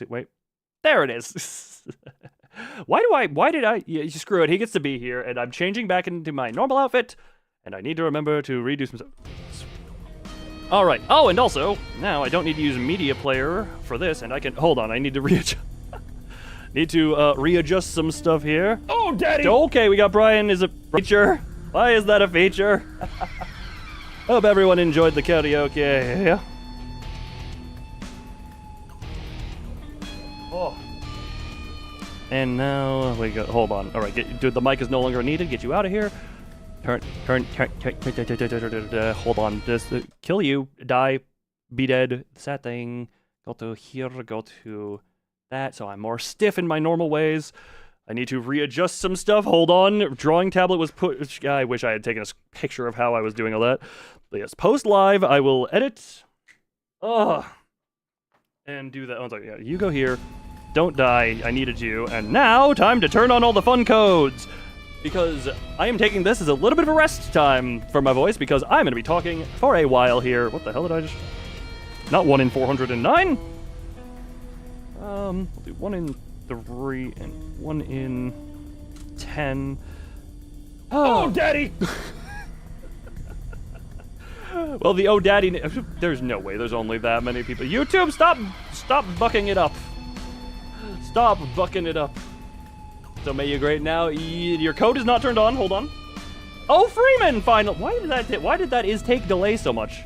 Wait. There it is. Why did I? Yeah, screw it. He gets to be here, and I'm changing back into my normal outfit, and I need to remember to redo some stuff. All right. Oh, and also, now I don't need to use media player for this, and I can, hold on, I need to readjust. Readjust some stuff here. Oh, daddy! Okay, we got Brian is a feature. Why is that a feature? Hope everyone enjoyed the karaoke. Oh. And now we go. Hold on. All right, dude, the mic is no longer needed. Get you out of here. Turn. Hold on. Just kill you. Die. Be dead. Sad thing. Go to here. Go to that. So I'm more stiff in my normal ways. I need to readjust some stuff. Hold on. Drawing tablet was put. I wish I had taken a picture of how I was doing all that. But yes, post live. I will edit. And do that. Oh, yeah, you go here. Don't die. I needed you. And now, time to turn on all the fun codes. Because I am taking this as a little bit of a rest time for my voice, because I'm going to be talking for a while here. What the hell did I just... Not 1 in 409. We'll do 1 in 3 and 1 in 10. Oh, daddy! Well, the oh daddy... There's no way there's only that many people. YouTube, stop bucking it up. Stop bucking it up. So may you great now. Your code is not turned on. Hold on. Oh, Freeman! Final. Why did that is take delay so much?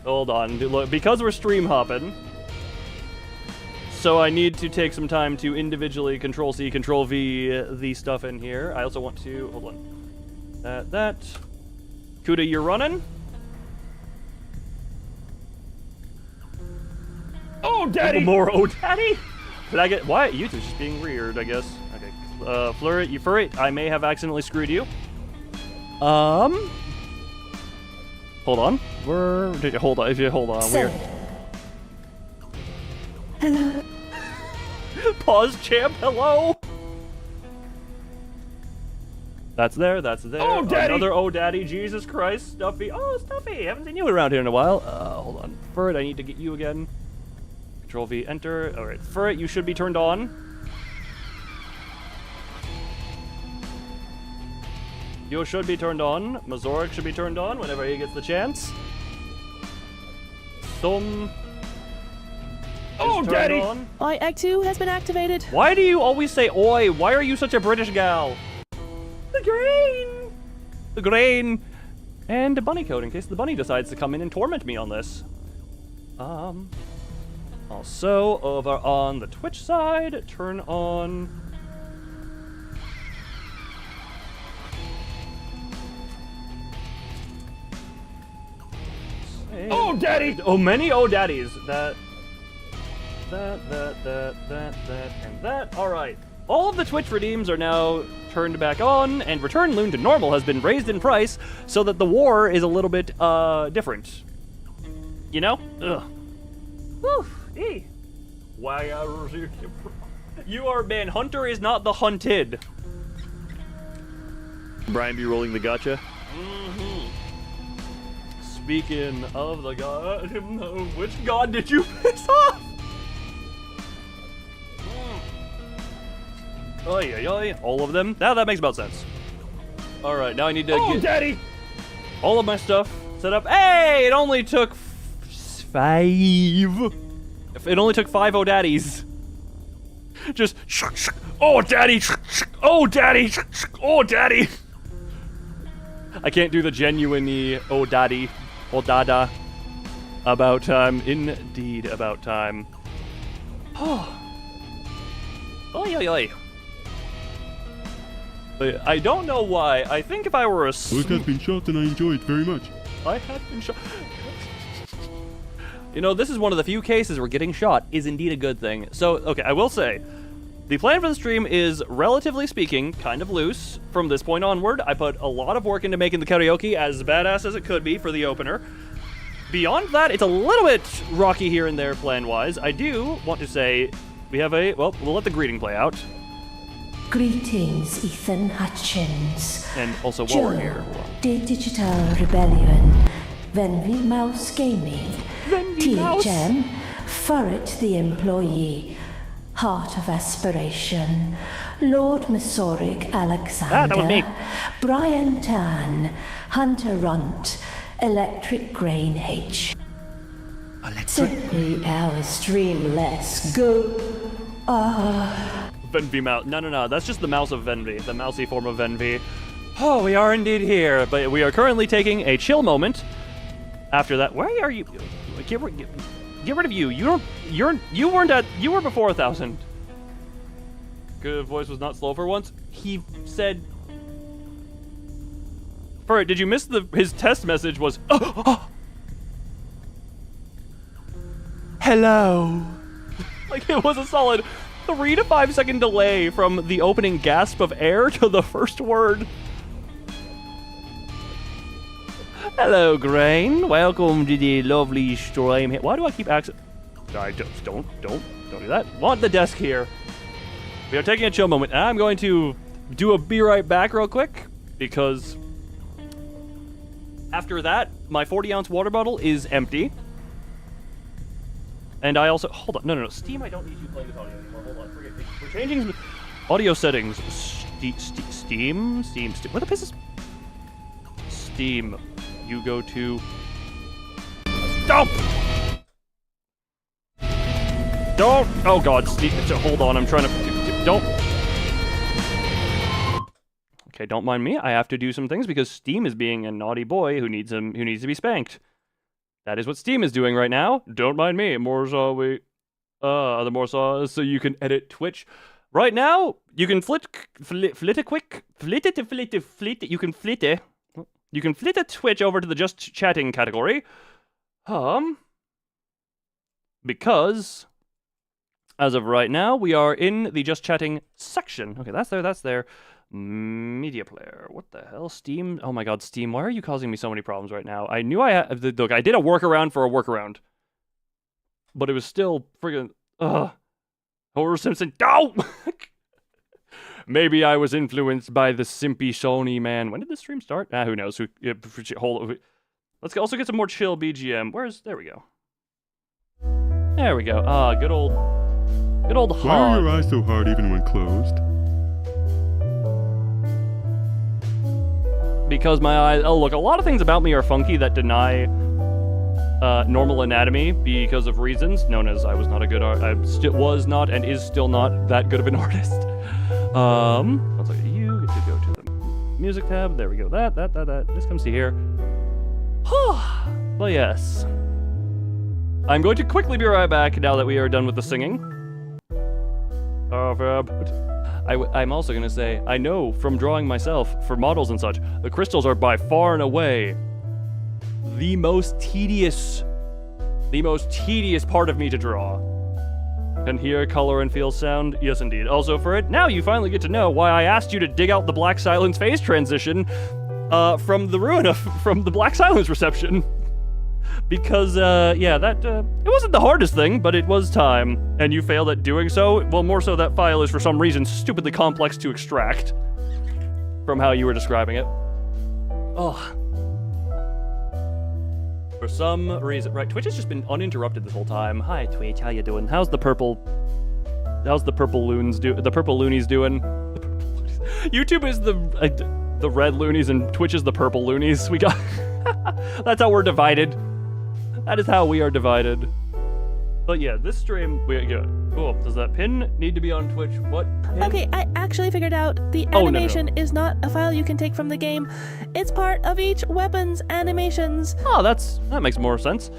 Hold on. Look, because we're stream hopping. So I need to take some time to individually Control C, Control V the stuff in here. I also want to hold on. That. Kuda, you're running. Oh, daddy! More oh, daddy. Did I get... Why? YouTube's just being weird, I guess. Okay. Flirt, I may have accidentally screwed you. Hold on. Hold on. Sir. Hello. Pause, champ. Hello. That's there. Oh, daddy! Another oh, daddy. Jesus Christ. Stuffy. Oh, Stuffy. Haven't seen you around here in a while. Hold on. Flirt, I need to get you again. Control V, enter. All right, for it, you should be turned on. You should be turned on. Mazoric should be turned on whenever he gets the chance. Thumb. Oh, daddy! On. Oi, Act 2 has been activated. Why do you always say oi? Why are you such a British gal? The grain! The grain! And a bunny code in case the bunny decides to come in and torment me on this. Also, over on the Twitch side, turn on... Oh, daddy! Oh, many oh daddies. That, and that. All right. All of the Twitch redeems are now turned back on, and Return Loon to Normal has been raised in price so that the war is a little bit, different. You know? Ugh. Whew. Hey. Why you are, man, Hunter is not the hunted. Brian be rolling the gotcha. Speaking of the god, which god did you piss off? Oi, all of them? Now that makes about sense. Alright, now I need to get daddy! all of my stuff set up. Hey, it only took 5. It only took 5 oh daddies. Just oh daddy, oh daddy, oh daddy. I can't do the genuine oh daddy, oh dada. About time, indeed about time. Oh. Oi. I don't know why. I think if I were a Luke has been shot and I enjoy it very much. I have been shot. You know, this is one of the few cases where getting shot is indeed a good thing. So, okay, I will say, the plan for the stream is, relatively speaking, kind of loose from this point onward. I put a lot of work into making the karaoke as badass as it could be for the opener. Beyond that, it's a little bit rocky here and there plan-wise. I do want to say, we have a, well, we'll let the greeting play out. Greetings, Ethan Hutchins. And also while we're here. The Digital Rebellion. Venvi Mouse Gaming. THM. Furret the employee. Heart of Aspiration, Lord Masoric Alexander, that was me. Brian Tan, Hunter Runt, Electric Grain H. Simply our stream less go. Venvi mouse. No. That's just the mouse of Venvi, the mousy form of Venvi. Oh, we are indeed here, but we are currently taking a chill moment. After that, where are you? Get rid of you. You were before 1,000. Good voice was not slow for once. He said. Furret, did you miss his test message was hello. Like it was a solid 3 to 5 second delay from the opening gasp of air to the first word. Hello, Grain. Welcome to the lovely stream. Why do I keep access? I just don't do that. Want the desk here. We are taking a chill moment. I'm going to do a be right back real quick because after that, my 40-ounce water bottle is empty. And I also hold on. No. Steam, I don't need you playing this audio anymore. Hold on. Forget it. We're changing audio settings. Steam. What the piss is Steam? You go to. Don't. Oh God, Steam. Hold on. I'm trying to. Don't. Okay, don't mind me. I have to do some things because Steam is being a naughty boy who needs to be spanked. That is what Steam is doing right now. Don't mind me. More saw we. The more saw so you can edit Twitch. Right now, you can flit a Twitch over to the just chatting category. Because as of right now, we are in the just chatting section. Okay, that's there. Media player. What the hell? Steam? Oh my God, Steam. Why are you causing me so many problems right now? I knew I had. Look, I did a workaround for a workaround. But it was still friggin'. Homer Simpson. No! Maybe I was influenced by the simpy Sony man. When did the stream start? Who knows? Let's also get some more chill BGM. There we go. There we go. Good old Why are your eyes so hard even when closed? Because my eyes. Oh, look, a lot of things about me are funky that deny normal anatomy because of reasons known as I was not a good was not and is still not that good of an artist. Let's look at you. Get to go to the music tab. There we go. That. This comes to here. But yes. I'm going to quickly be right back now that we are done with the singing. I'm also going to say, I know from drawing myself for models and such, the crystals are by far and away the most tedious part of me to draw. Can hear, color, and feel sound? Yes, indeed. Also for it, now you finally get to know why I asked you to dig out the Black Silence phase transition from the Ruina, from the Black Silence reception. Because, it wasn't the hardest thing, but it was time. And you failed at doing so. Well, more so that file is for some reason stupidly complex to extract from how you were describing it. For some reason. Right, Twitch has just been uninterrupted this whole time. Hi, Twitch, how you doing? How's the purple loonies doing? The purple loonies. YouTube is the red loonies and Twitch is the purple loonies. We got... That's how we're divided. That is how we are divided. But yeah, this stream, cool. Does that pin need to be on Twitch? What pin? Okay, I actually figured out the animation is not a file you can take from the game. It's part of each weapon's animations. Oh, that makes more sense.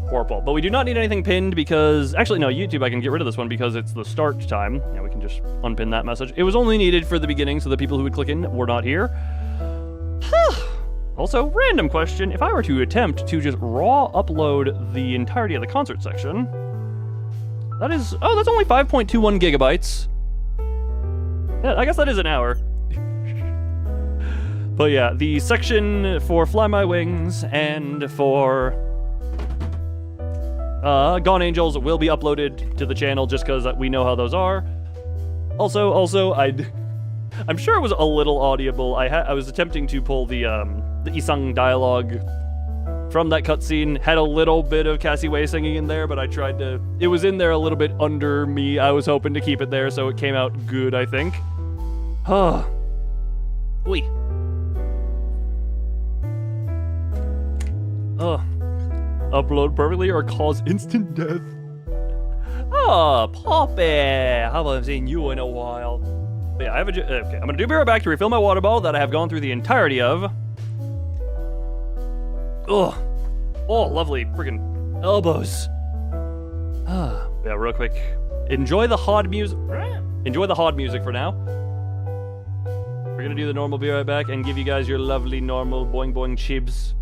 Horrible. But we do not need anything pinned because, actually no, YouTube, I can get rid of this one because it's the start time. Yeah, we can just unpin that message. It was only needed for the beginning so the people who would click in were not here. Also, random question, if I were to attempt to just raw upload the entirety of the concert section, that's only 5.21 gigabytes. Yeah, I guess that is an hour. But yeah, the section for Fly My Wings and for Gone Angels will be uploaded to the channel just because we know how those are. Also, I'm sure it was a little audible. I was attempting to pull the Isang dialogue from that cutscene had a little bit of Cassie Way singing in there, but I tried to... It was in there a little bit under me. I was hoping to keep it there, so it came out good, I think. Huh. Oi. Upload perfectly or cause instant death. Oh, Poppy. Haven't seen you in a while. But yeah, I have a... Okay, I'm gonna be right back to refill my water bottle that I have gone through the entirety of. Ugh. Oh, lovely freaking elbows. Yeah, real quick. Enjoy the hod music. Enjoy the hod music for now. We're gonna do the normal be right back and give you guys your lovely normal boing boing chibs.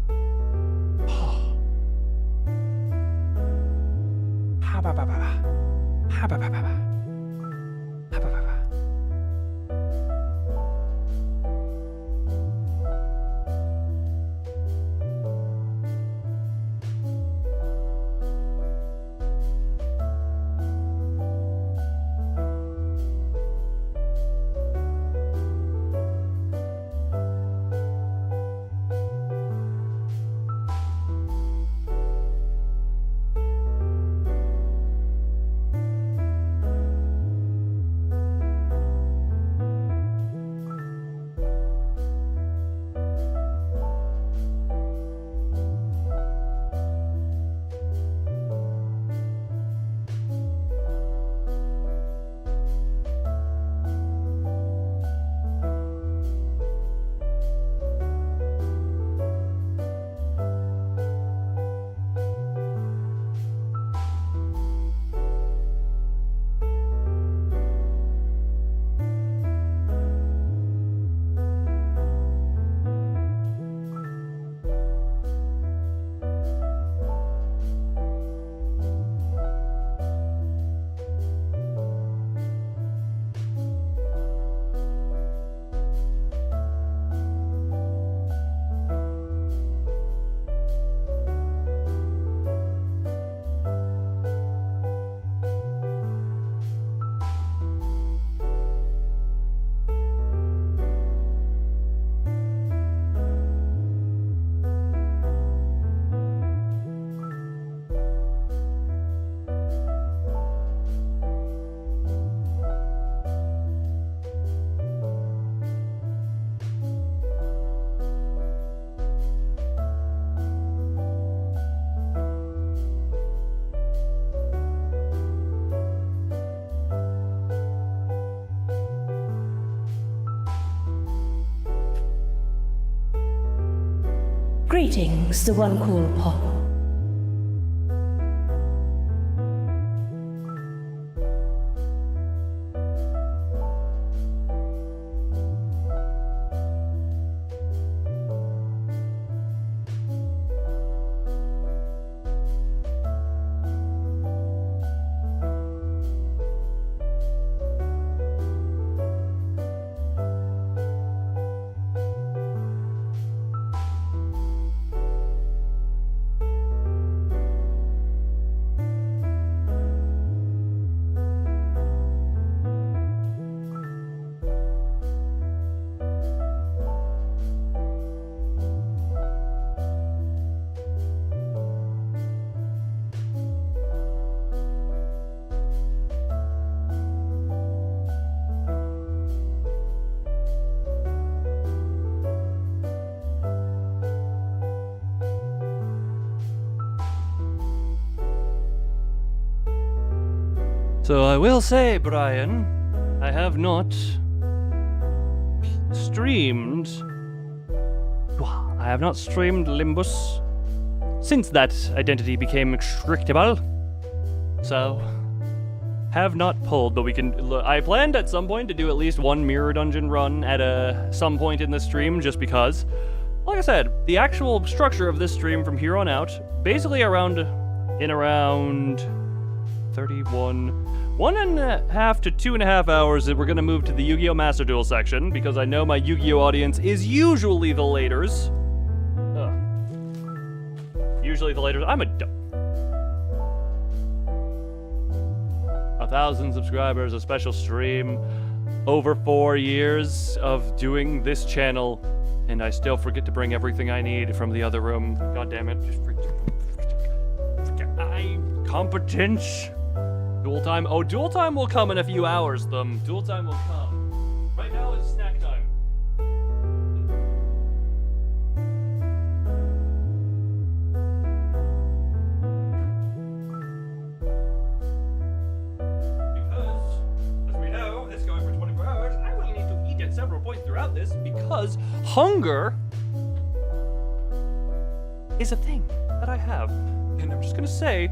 Greetings, the one called Pop. So I will say, Brian, I have not streamed. I have not streamed Limbus since that identity became restrictable. So, have not pulled, but we can. I planned at some point to do at least one mirror dungeon run at some point in the stream, just because. Like I said, the actual structure of this stream from here on out, basically around 1.5 to 2.5 hours, we're going to move to the Yu-Gi-Oh! Master Duel section, because I know my Yu-Gi-Oh! Audience is usually the laters. Usually the laters. I'm a 1,000 subscribers, a special stream, over 4 years of doing this channel And I still forget to bring everything I need from the other room. God damn it. Just forget. Competence. Dual time. Oh, dual time will come in a few hours, Dual time will come. Right now is snack time. Because, as we know, this going for 24 hours, I will need to eat at several points throughout this because hunger is a thing that I have. And I'm just gonna say,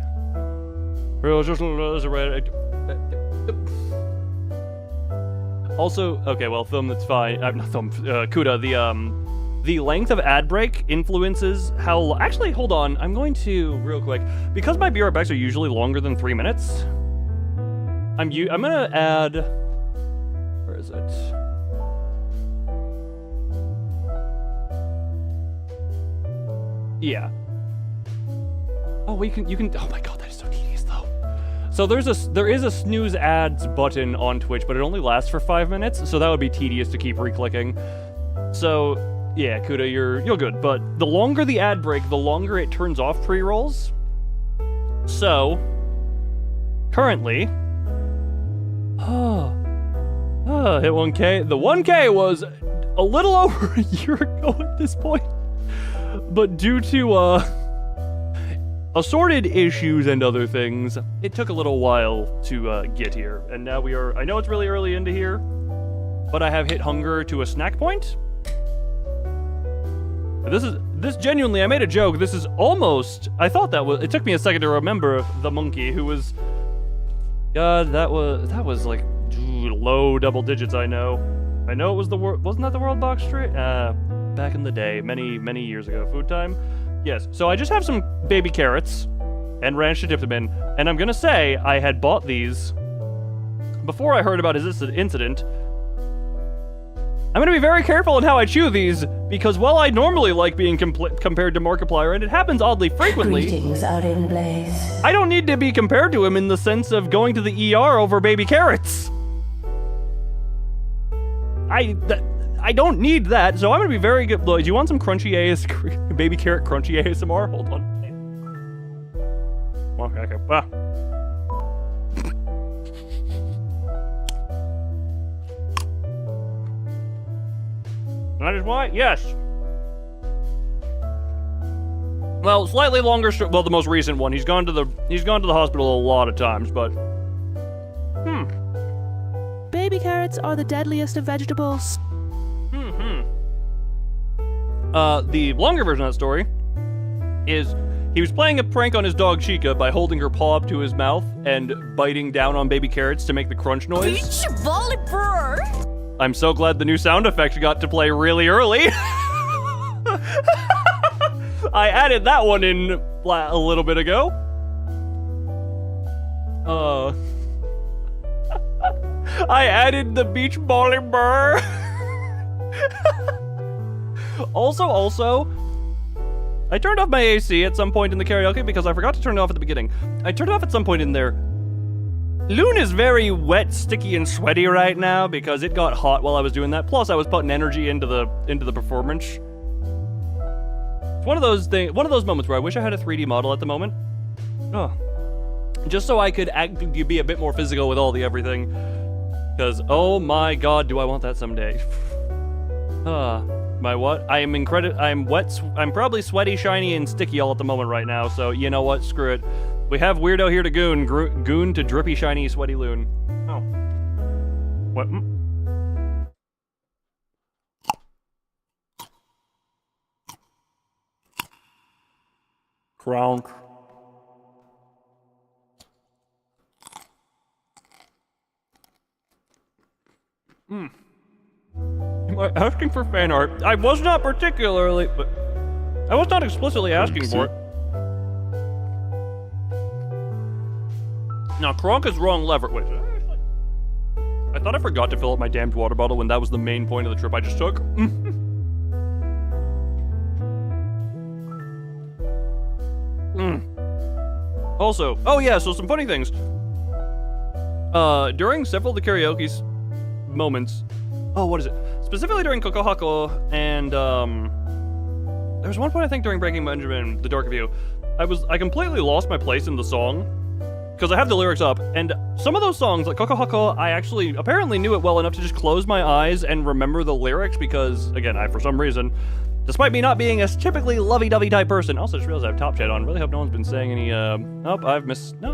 also, okay, well, Thumb, that's fine. Not Thumb, Kuda, the length of ad break influences how, actually, hold on, I'm going to, real quick, because my beer backs are usually longer than 3 minutes, I'm gonna add, where is it? Yeah. Oh, you can, oh my god, that is so tedious though. So there is a snooze ads button on Twitch, but it only lasts for 5 minutes, so that would be tedious to keep re-clicking. So, yeah, Kuda, you're good, but the longer the ad break, the longer it turns off pre-rolls. So, currently, hit 1K. The 1K was a little over a year ago at this point, but due to, assorted issues and other things, it took a little while to get here, and now we are, I know it's really early into here, but I have hit hunger to a snack point. This genuinely, I made a joke, this is almost, I thought that was, it took me a second to remember the monkey who was, God, that was like, low double digits, I know it was wasn't that the World Box Street? Back in the day, many years ago, food time. Yes, so I just have some baby carrots and ranch to dip them in, and I'm gonna say I had bought these before I heard about his incident. I'm gonna be very careful in how I chew these, because while I normally like being compared to Markiplier, and it happens oddly frequently, Greetings out in Blaze. I don't need to be compared to him in the sense of going to the ER over baby carrots. I don't need that, so I'm gonna be very good. Do you want some crunchy baby carrot crunchy ASMR? Hold on. Okay. Wow. That is why? Yes. Well, slightly longer. Well, the most recent one. He's gone to the hospital a lot of times, but. Baby carrots are the deadliest of vegetables. The longer version of that story is he was playing a prank on his dog Chica by holding her paw up to his mouth and biting down on baby carrots to make the crunch noise. I'm so glad the new sound effect got to play really early. I added that one in a little bit ago. I added the beach volley burr. Also, I turned off my AC at some point in the karaoke because I forgot to turn it off at the beginning. I turned it off at some point in there. Loon is very wet, sticky, and sweaty right now because it got hot while I was doing that. Plus, I was putting energy into the performance. It's one of those moments where I wish I had a 3D model at the moment. Oh, just so I could be a bit more physical with all the everything. Because oh my God, do I want that someday? My what? I'm wet. I'm probably sweaty, shiny, and sticky all at the moment right now. So you know what? Screw it. We have Weirdo here to goon to drippy, shiny, sweaty loon. Oh. What? Crown. Am I asking for fan art? I was not particularly, but I was not explicitly asking for it. Now, Kronk is wrong lever. Wait, I thought I forgot to fill up my damned water bottle when that was the main point of the trip I just took. Also, oh yeah, so some funny things. During several of the karaoke's moments, Oh, what is it? Specifically during Coco Hako, and there was one point I think during Breaking Benjamin, The Dark of You, I completely lost my place in the song because I have the lyrics up, and some of those songs, like Coco Hako, I actually apparently knew it well enough to just close my eyes and remember the lyrics because, again, for some reason, despite me not being a typically lovey-dovey type person, also just realized I have Top Chat on. Really hope no one's been saying any. Nope, I haven't missed some.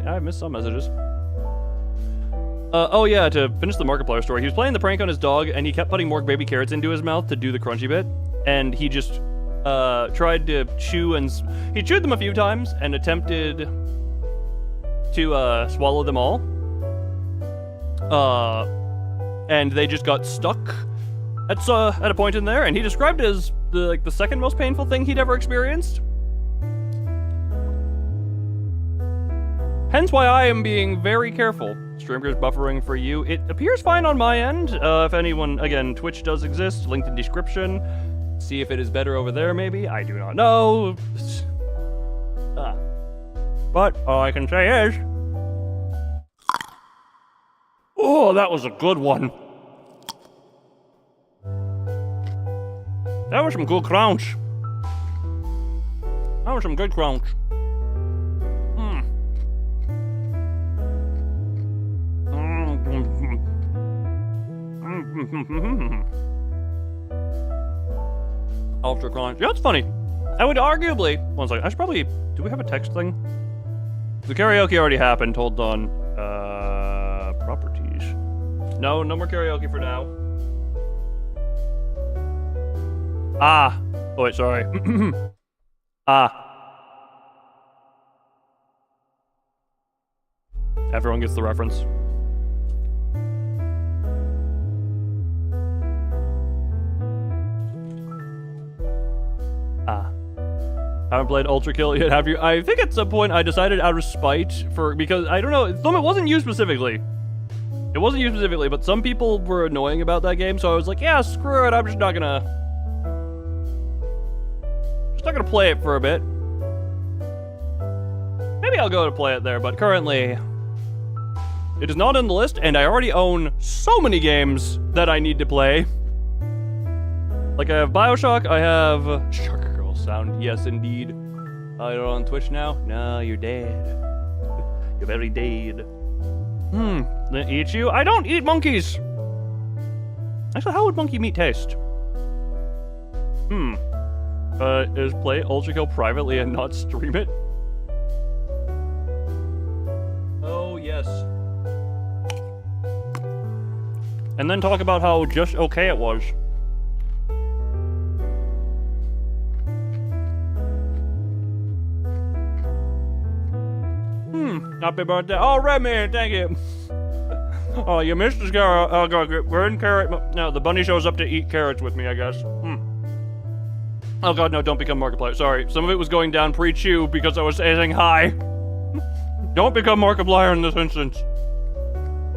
I've missed some messages. Oh yeah, to finish the Markiplier story, he was playing the prank on his dog, and he kept putting more baby carrots into his mouth to do the crunchy bit, and he just tried to chew, and he chewed them a few times and attempted to swallow them all, and they just got stuck at a point in there, and he described it as the second most painful thing he'd ever experienced. Hence why I am being very careful. Streamer's buffering for you. It appears fine on my end. If anyone, again, Twitch does exist, linked in description. See if it is better over there, maybe. I do not know. But all I can say is, oh, that was a good one. That was some good crunch. That was some good crunch. Ultra crunch. Yeah, it's funny. I would arguably. One second. I should probably. Do we have a text thing? The karaoke already happened. Hold on. Properties. No more karaoke for now. Ah. Oh wait, sorry. Everyone gets the reference. Haven't played Ultra Kill yet, have you? I think at some point I decided out of spite because I don't know, it wasn't you specifically. It wasn't you specifically, but some people were annoying about that game, so I was like, yeah, screw it, I'm just not gonna play it for a bit. Maybe I'll go to play it there, but currently it is not on the list, and I already own so many games that I need to play. Like I have BioShock, I have Shark Girl Sound, yes indeed. You're on Twitch now? No, you're dead. You're very dead. They eat you? I don't eat monkeys! Actually, how would monkey meat taste? Is play Ultra Kill privately and not stream it? Oh, yes. And then talk about how just okay it was. Happy birthday. Oh, Remy, thank you. Oh, you missed the carrot. Oh, God, we're in carrot. No, the bunny shows up to eat carrots with me, I guess. Oh, God, no, don't become Markiplier. Sorry, some of it was going down pre-chew because I was saying hi. Don't become Markiplier in this instance.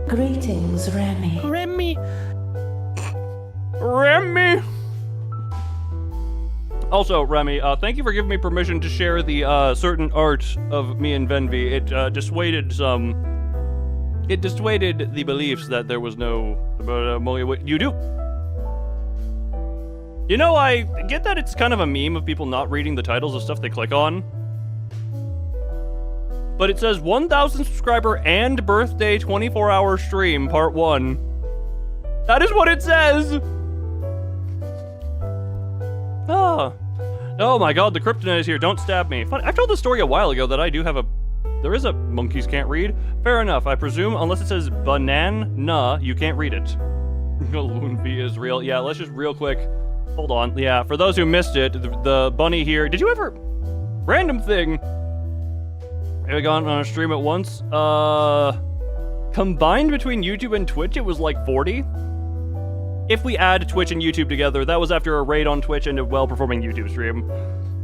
Greetings, Remy. Remy. Remy! Also, Remy, thank you for giving me permission to share the certain art of me and Venvi. It dissuaded the beliefs that there was no. You do. You know, I get that it's kind of a meme of people not reading the titles of stuff they click on. But it says 1,000 subscriber and birthday 24-hour stream, part 1. That is what it says! Oh my god, the kryptonite is here. Don't stab me. Funny, I've told this story a while ago that I do have there is a monkeys can't read. Fair enough, I presume, unless it says banana, you can't read it. Loon V is real. Yeah, let's just real quick. Hold on. Yeah, for those who missed it, the bunny here. Did you ever? Random thing. I gone on a stream at once. Combined between YouTube and Twitch, it was like 40. If we add Twitch and YouTube together, that was after a raid on Twitch and a well-performing YouTube stream.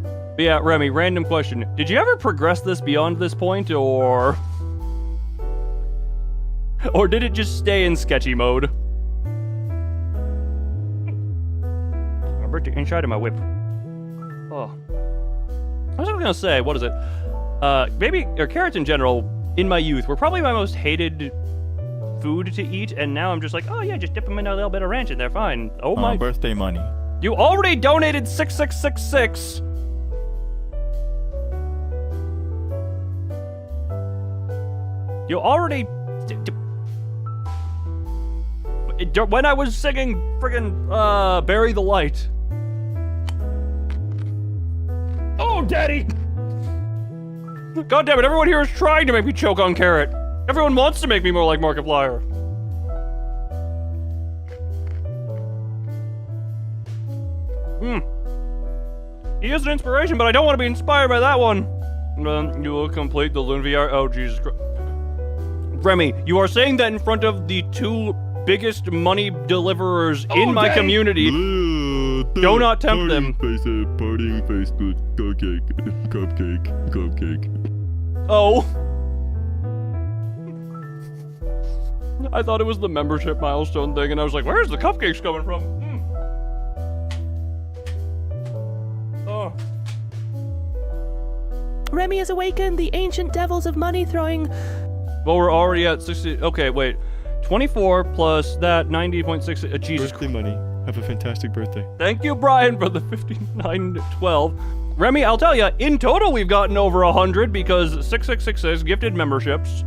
But yeah, Remy, random question. Did you ever progress this beyond this point, or... or did it just stay in sketchy mode? I burnt the inside of my whip. Oh. I was gonna say, what is it? Carrots in general, in my youth, were probably my most hated food to eat, and now I'm just like, oh yeah, just dip them in a little bit of ranch and they're fine. Oh my. Birthday money. You already donated 6666. You already. When I was singing friggin' Bury the Light. Oh, Daddy! God damn it, everyone here is trying to make me choke on carrot. Everyone wants to make me more like Markiplier. He is an inspiration, but I don't want to be inspired by that one. You will complete the Loon VR. Oh, Jesus Christ. Remy, you are saying that in front of the two biggest money deliverers in my community. Do not tempt them. Partying face, good cupcake. Oh. I thought it was the membership milestone thing, and I was like, where's the cupcakes coming from? Oh. Remy has awakened the ancient devils of money throwing. Well, we're already at 60. Okay, wait. 24 plus that 90.6. Jesus Birthday Christ. money. Have a fantastic birthday. Thank you, Brian, for the 5912. Remy, I'll tell you, in total we've gotten over 100 because 6666 gifted memberships.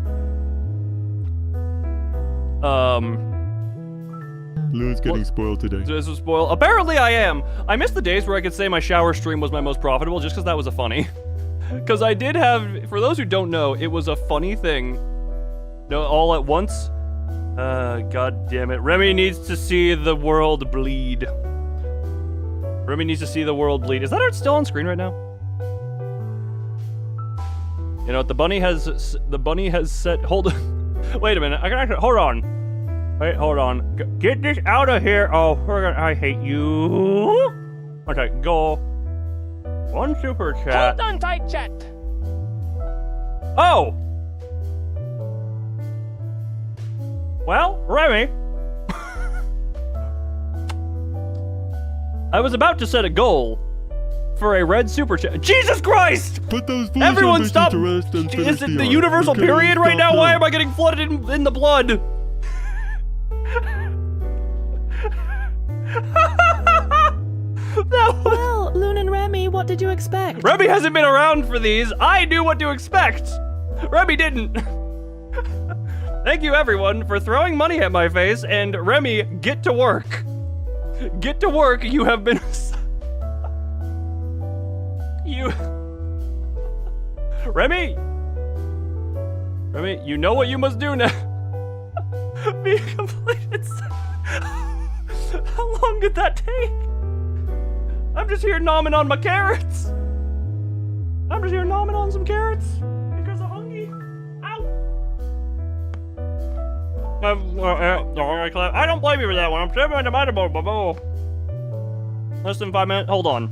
Loon's getting spoiled today. This is spoiled. Apparently I am. I missed the days where I could say my shower stream was my most profitable just because that was a funny. Because I did have, for those who don't know, it was a funny thing. No, all at once. God damn it. Remy needs to see the world bleed. Remy needs to see the world bleed. Is that art still on screen right now? You know what? The bunny has set. Hold on. Wait a minute. I can actually. Hold on. Wait, hold on. Get this out of here. Oh, I hate you. Okay, go. One super chat. Hold on tight, chat. Oh! Well, Remy. I was about to set a goal for a red super chat. Jesus Christ! Put those foolish Everyone ambitions stop! to rest and finish Is it the art. universal Okay, period right stop now? Why am I getting flooded in the blood? That was... Well, Loon and Remy, what did you expect? Remy hasn't been around for these. I knew what to expect. Remy didn't. Thank you, everyone, for throwing money at my face. And Remy, get to work. Get to work. You have been... Remy, you know what you must do now. Be completed. How long did that take? I'm just here nomming on my carrots. I'm just here nomming on some carrots because I'm hungry. Ow. I don't blame you for that one. I'm saving the tomato. Less than 5 minutes. Hold on.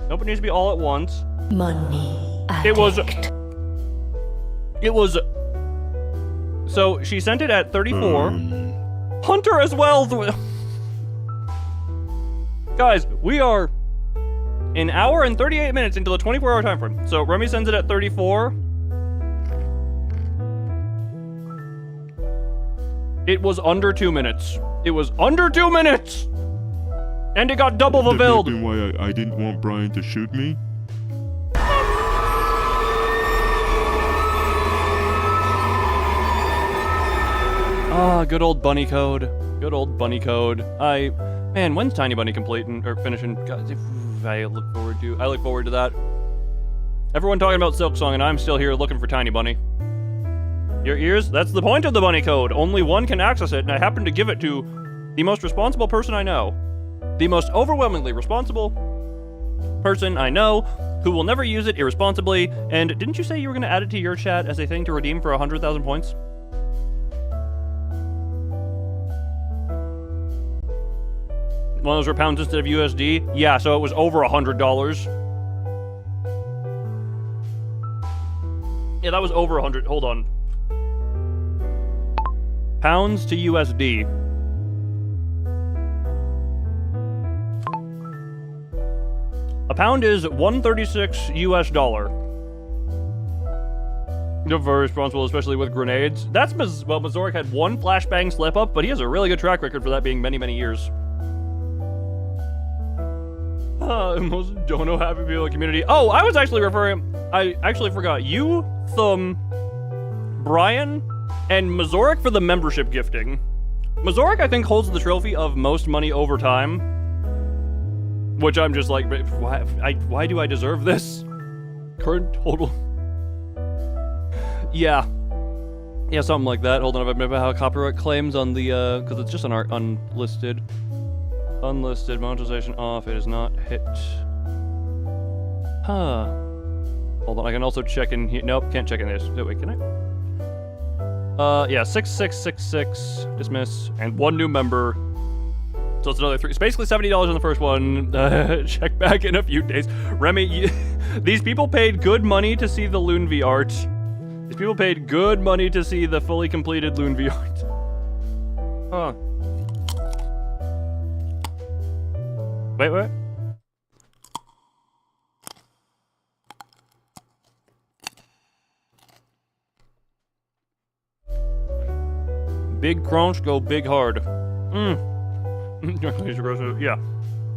Nope, it needs to be all at once. Money It was. addict. So she sent it at 34. Hunter as well. Guys, we are an hour and 38 minutes into the 24-hour time frame. So Remy sends it at 34. It was under 2 minutes. It was under 2 minutes! And it got double fulfilled. The reason why I didn't want Brian to shoot me? Ah, good old bunny code. Good old bunny code. Man, when's Tiny Bunny completing or finishing? God, I look forward to that. Everyone talking about Silk Song, and I'm still here looking for Tiny Bunny. Your ears? That's the point of the bunny code. Only one can access it, and I happen to give it to the most responsible person I know. The most overwhelmingly responsible person I know who will never use it irresponsibly. And didn't you say you were going to add it to your chat as a thing to redeem for 100,000 points? One of those were pounds instead of USD? Yeah, so it was over $100. Yeah, that was over 100. Hold on. Pounds to USD. A pound is 136 US dollar. You're very responsible, especially with grenades. That's well, Mazoric had one flashbang slip up, but he has a really good track record for that being many, many years. Most don't know happy people in the community. Oh, I was actually referring. I actually forgot. You, Thumb, Brian, and Mazoric for the membership gifting. Mazoric, I think, holds the trophy of most money over time. Which I'm just like, why do I deserve this? Current total. Yeah, something like that. Hold on, I remember how copyright claims on the, because it's just an art unlisted. Unlisted, monetization off, it is not hit. Huh. Hold on, I can also check in here. Nope, can't check in this. Wait, can I? Yeah, 6666, dismiss, and one new member. So it's another 3. It's basically $70 on the first one. Check back in a few days. Remy, these people paid good money to see the Loon V art. These people paid good money to see the fully completed Loon V art. Huh. Wait. Big crunch, go big hard. Yeah.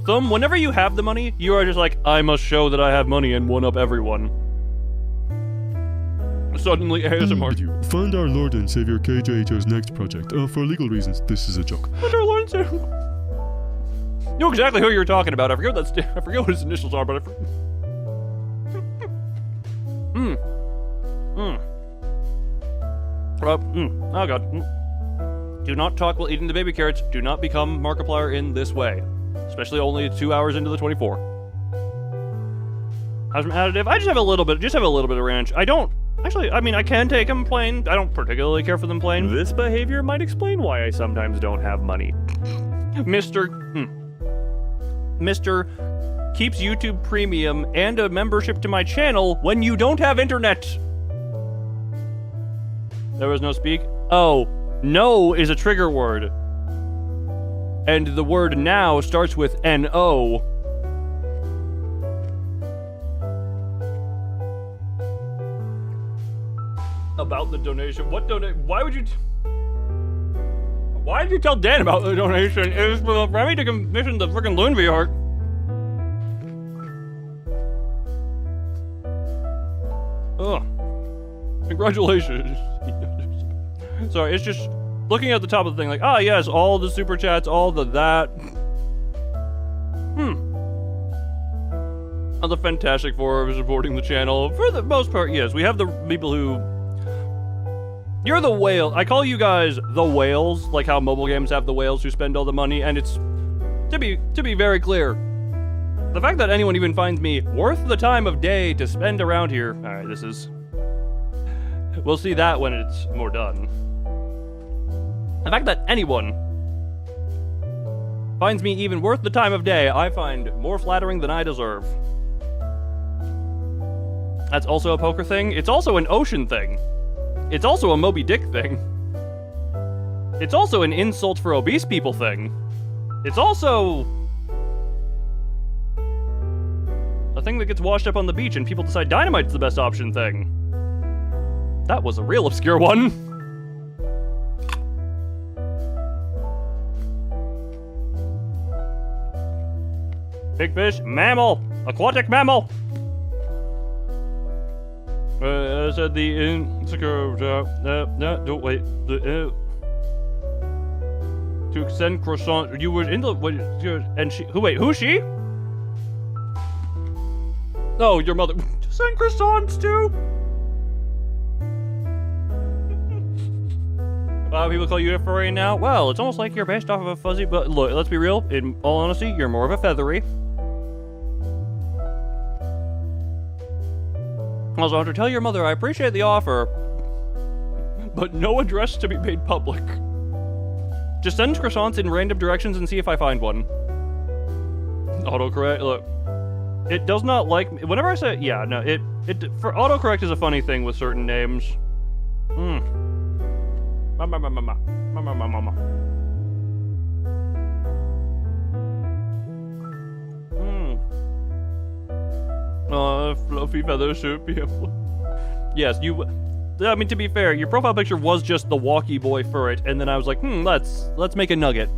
Thumb, whenever you have the money, you are just like, I must show that I have money and one-up everyone. Suddenly, ASMR. Fund our Lord and Savior KJHO's next project. For legal reasons, this is a joke. Fund our Lord and Savior. You know exactly who you're talking about. I forget what his initials are, but I forget. Oh god. Do not talk while eating the baby carrots. Do not become Markiplier in this way. Especially only 2 hours into the 24. How's my additive? I just have a little bit of ranch. I don't... Actually, I mean, I can take them plain. I don't particularly care for them plain. This behavior might explain why I sometimes don't have money. Mr. keeps YouTube Premium and a membership to my channel when you don't have internet. There was no speak. Oh, no is a trigger word. And the word now starts with N-O. About the donation. What donation? Why would you... Why did you tell Dan about the donation? It was for Remy to commission the frickin' Loon V art. Ugh. Congratulations. Sorry, it's just looking at the top of the thing like, ah, yes, all the super chats, all the that. On the Fantastic Four supporting the channel. For the most part, yes. We have the people who... You're the whale. I call you guys the whales, like how mobile games have the whales who spend all the money, and it's... To be very clear, the fact that anyone even finds me worth the time of day to spend around here... Alright, this is... We'll see that when it's more done. The fact that anyone finds me even worth the time of day, I find more flattering than I deserve. That's also a poker thing. It's also an ocean thing. It's also a Moby Dick thing. It's also an insult for obese people thing. It's also a thing that gets washed up on the beach and people decide dynamite's the best option thing. That was a real obscure one. Big fish, mammal, aquatic mammal. I said the insecure, don't wait, to send croissant, you were in the, and she, who's she? Oh, your mother, to send croissants too? People call you a furry now? Well, it's almost like you're based off of a fuzzy, but look, let's be real, in all honesty, you're more of a feathery. Also, Hunter, tell your mother I appreciate the offer, but no address to be made public. Just send croissants in random directions and see if I find one. Autocorrect, look. It does not like me. Whenever I say, yeah, no, for autocorrect is a funny thing with certain names. Fluffy feathers should be able... Yes, I mean, to be fair, your profile picture was just the walkie boy for it, and then I was like, let's make a nugget.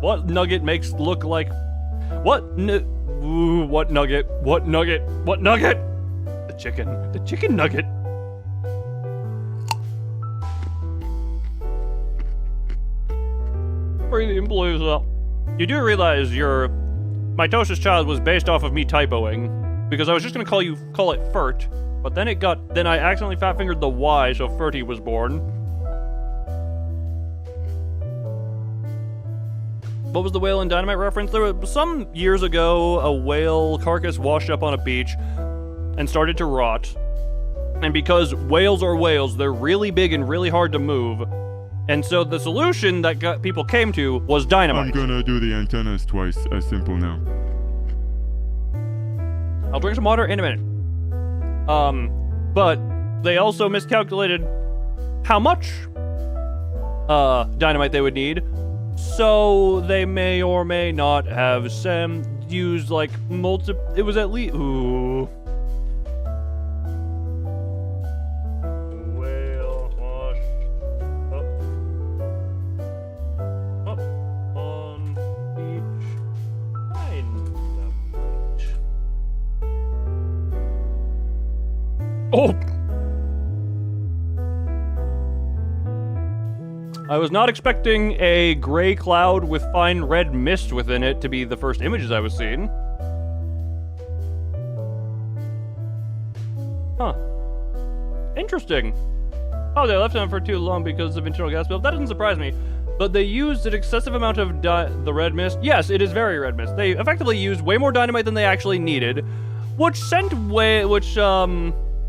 What nugget makes look like... What nugget? What nugget? What nugget? The chicken nugget. Bring the employees up. You do realize your mitosis child was based off of me typoing, because I was just gonna call it Fert, but then I accidentally fat fingered the Y, so Ferty was born. What was the whale and dynamite reference? There was some years ago, a whale carcass washed up on a beach and started to rot. And because whales are whales, they're really big and really hard to move. And so the solution that people came to was dynamite. I'm gonna do the antennas twice as simple now. I'll drink some water in a minute. But they also miscalculated how much dynamite they would need. So they may or may not have used like it was at least whale wash up on beach dynamite. Oh. I was not expecting a gray cloud with fine red mist within it to be the first images I was seeing. Huh. Interesting. Oh, they left it on for too long because of internal gas buildup. That doesn't surprise me. But they used an excessive amount of the red mist. Yes, it is very red mist. They effectively used way more dynamite than they actually needed, which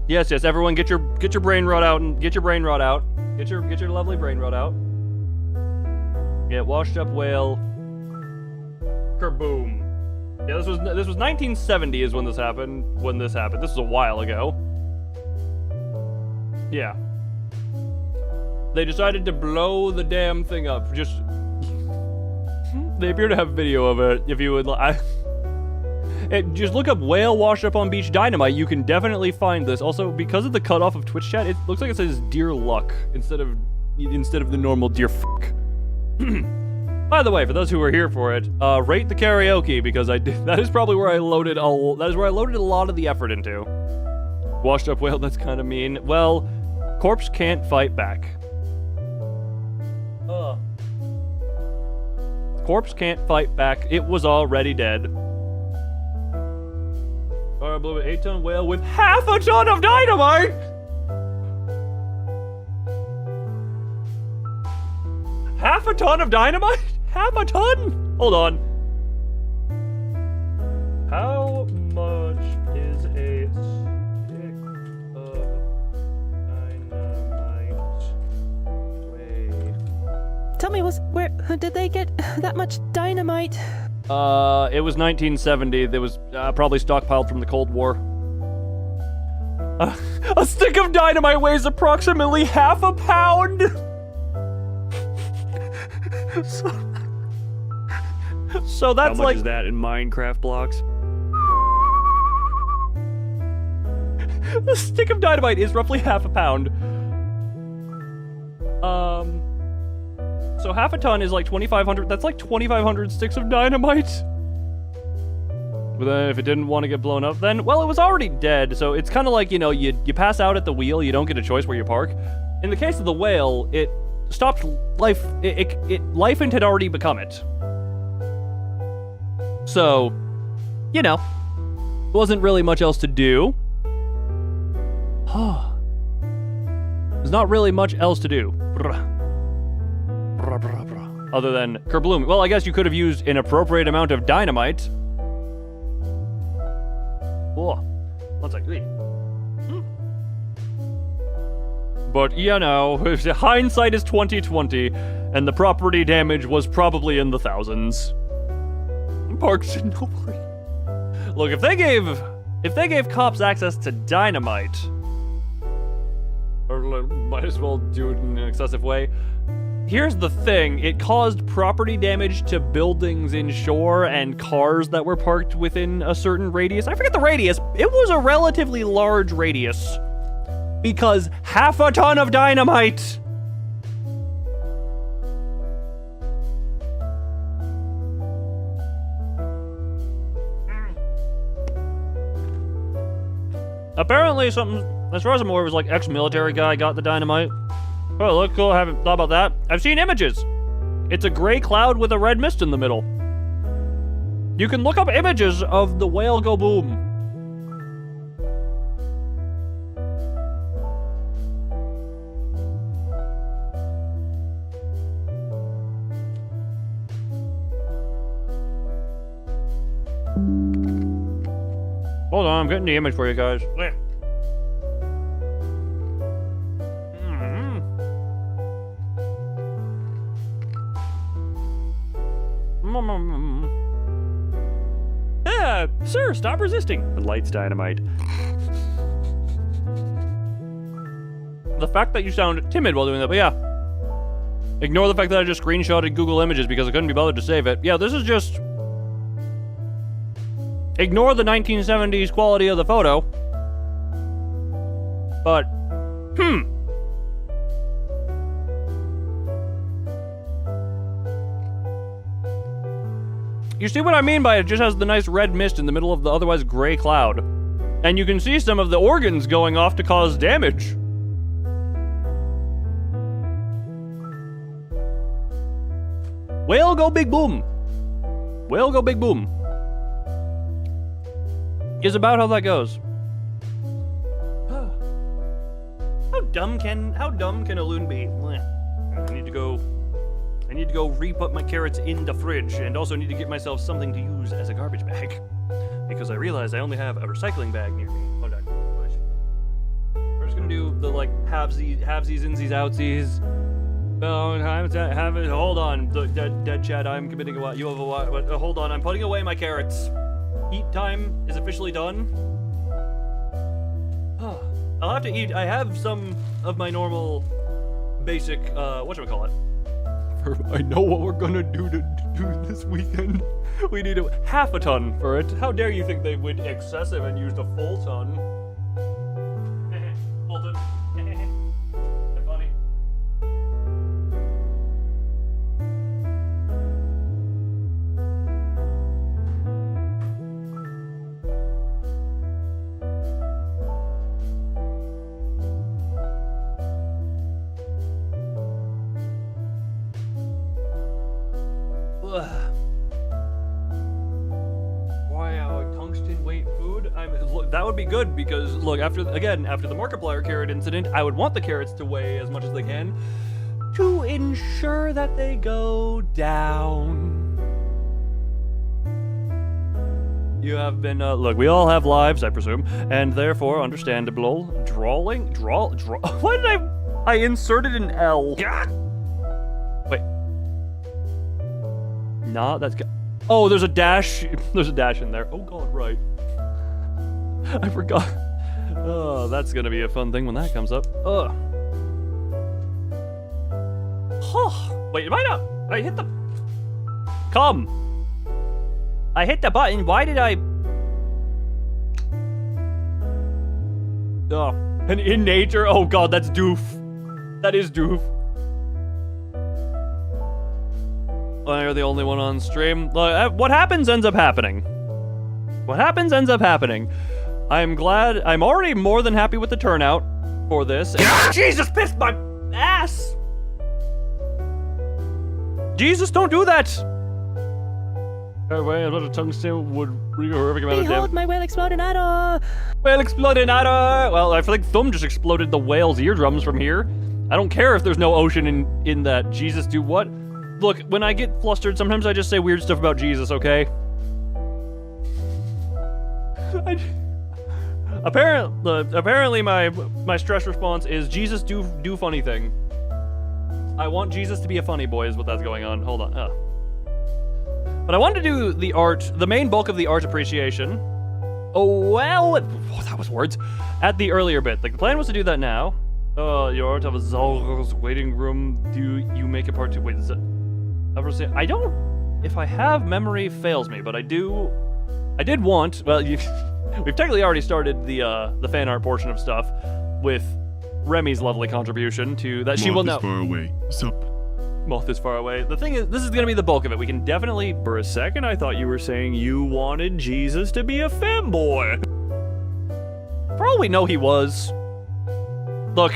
yes, everyone get your brain rot out and get your brain rot out. Get your lovely brain rot out. Yeah, washed up whale. Kerboom. Yeah, this was 1970 is when this happened. This was a while ago. Yeah. They decided to blow the damn thing up. They appear to have video of it. If you would like, just look up whale washed up on beach dynamite. You can definitely find this. Also, because of the cutoff of Twitch chat, it looks like it says dear luck instead of the normal dear fuck. By the way, for those who were here for it, rate the karaoke because that is probably where I loaded a lot of the effort into. Washed up whale, that's kind of mean. Well, corpse can't fight back. Corpse can't fight back. It was already dead. Or I blew an 8-ton whale with half a ton of dynamite! Half a ton of dynamite? Half a ton? Hold on. How much is a stick of dynamite weigh? Tell me, where did they get that much dynamite? It was 1970. That was probably stockpiled from the Cold War. A stick of dynamite weighs approximately half a pound. So that's how much is that in Minecraft blocks? A stick of dynamite is roughly half a pound. So half a ton is like 2,500. That's like 2,500 sticks of dynamite. But then if it didn't want to get blown up, then, well, it was already dead. So it's kind of like, you pass out at the wheel. You don't get a choice where you park. In the case of the whale, it stopped life. Life had already become it. So, wasn't really much else to do. There's not really much else to do. Other than kerbloom. Well, I guess you could have used an appropriate amount of dynamite. Oh, one second. But, hindsight is 20/20, and the property damage was probably in the thousands. Parks and nobody. Look, if they gave cops access to dynamite, or might as well do it in an excessive way. Here's the thing, it caused property damage to buildings inshore and cars that were parked within a certain radius. I forget the radius. It was a relatively large radius. Because half a ton of dynamite! Apparently something, as far as I'm aware, was like ex-military guy got the dynamite. Oh, look cool, I haven't thought about that. I've seen images. It's a gray cloud with a red mist in the middle. You can look up images of the whale go boom. Hold on, I'm getting the image for you guys. Yeah, sir, stop resisting. The light's dynamite. The fact that you sound timid while doing that, but yeah. Ignore the fact that I just screenshotted Google Images because I couldn't be bothered to save it. Yeah, this is just... Ignore the 1970s quality of the photo. But, You see what I mean by it just has the nice red mist in the middle of the otherwise gray cloud. And you can see some of the organs going off to cause damage. Whale go big boom. Whale go big boom. Is about how that goes. How dumb can a loon be? I need to go re-put my carrots in the fridge, and also need to get myself something to use as a garbage bag. Because I realized I only have a recycling bag near me. Hold on. We're just gonna do the like halvesies, insies, outsies. Hold on, the dead chat. I'm committing a what? You have a what? Hold on, I'm putting away my carrots. Eat time is officially done. I'll have to eat. I have some of my normal, basic, whatchamacallit. I know what we're gonna do this weekend. We need half a ton for it. How dare you think they went excessive and used a full ton? Full ton. Funny. That would be good because look, after the Markiplier carrot incident, I would want the carrots to weigh as much as they can to ensure that they go down. You have been look, we all have lives, I presume, and therefore understandable why did I inserted an L? Wait. Nah, that's oh, there's a dash. There's a dash in there. Oh god, right. I forgot. Oh, that's gonna be a fun thing when that comes up. Ugh. Oh, wait, am I not? I hit the... Come. I hit the button. Why did I... Oh, and in nature? Oh god, that's doof. That is doof. You're the only one on stream. What happens ends up happening. What happens ends up happening. I'm glad. I'm already more than happy with the turnout for this. Jesus, pissed my ass! Jesus, don't do that! Wait, a little tungsten would wreak a horrific amount of damage. Behold my whale explodinator! Whale explodinator! Well, I feel like Thumb just exploded the whale's eardrums from here. I don't care if there's no ocean in that. Jesus, do what? Look, when I get flustered, sometimes I just say weird stuff about Jesus, okay? Apparently my stress response is Jesus do funny thing. I want Jesus to be a funny boy is what that's going on. Hold on. But I wanted to do the main bulk of the art appreciation. Oh, well, that was words. At the earlier bit. Like, the plan was to do that now. Your art of a Zal's waiting room. Do you make a part two? Wait, is it? I don't, if I have memory fails me, but I did want, well, we've technically already started the fan art portion of stuff with Remy's lovely contribution to that. She will know. Moth is far away. Sup? Moth is far away. The thing is, this is going to be the bulk of it. We can definitely... For a second, I thought you were saying you wanted Jesus to be a femboy. For all we know, he was. Look...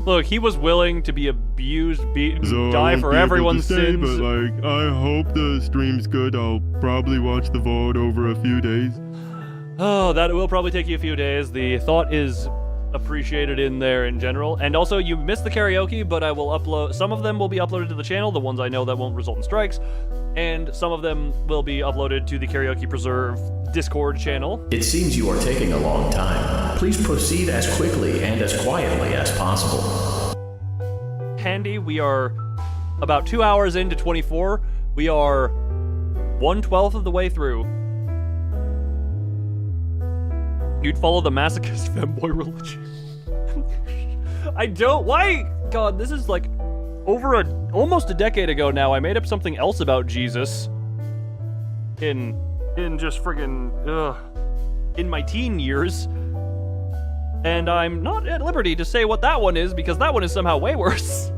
Look, he was willing to be abused, beaten, So die I won't for be able everyone's to stay, sins. But like, I hope the stream's good. I'll probably watch the VOD over a few days. Oh, that will probably take you a few days. The thought is appreciated in there in general. And also, you missed the karaoke, but I will upload... Some of them will be uploaded to the channel, the ones I know that won't result in strikes. And some of them will be uploaded to the Karaoke Preserve Discord channel. It seems you are taking a long time. Please proceed as quickly and as quietly as possible. Handy, we are about 2 hours into 24. We are 1/12 of the way through. You'd follow the masochist femboy religion. I don't... Why? God, this is like over almost a decade ago now. I made up something else about Jesus. In just friggin'... in my teen years. And I'm not at liberty to say what that one is, because that one is somehow way worse.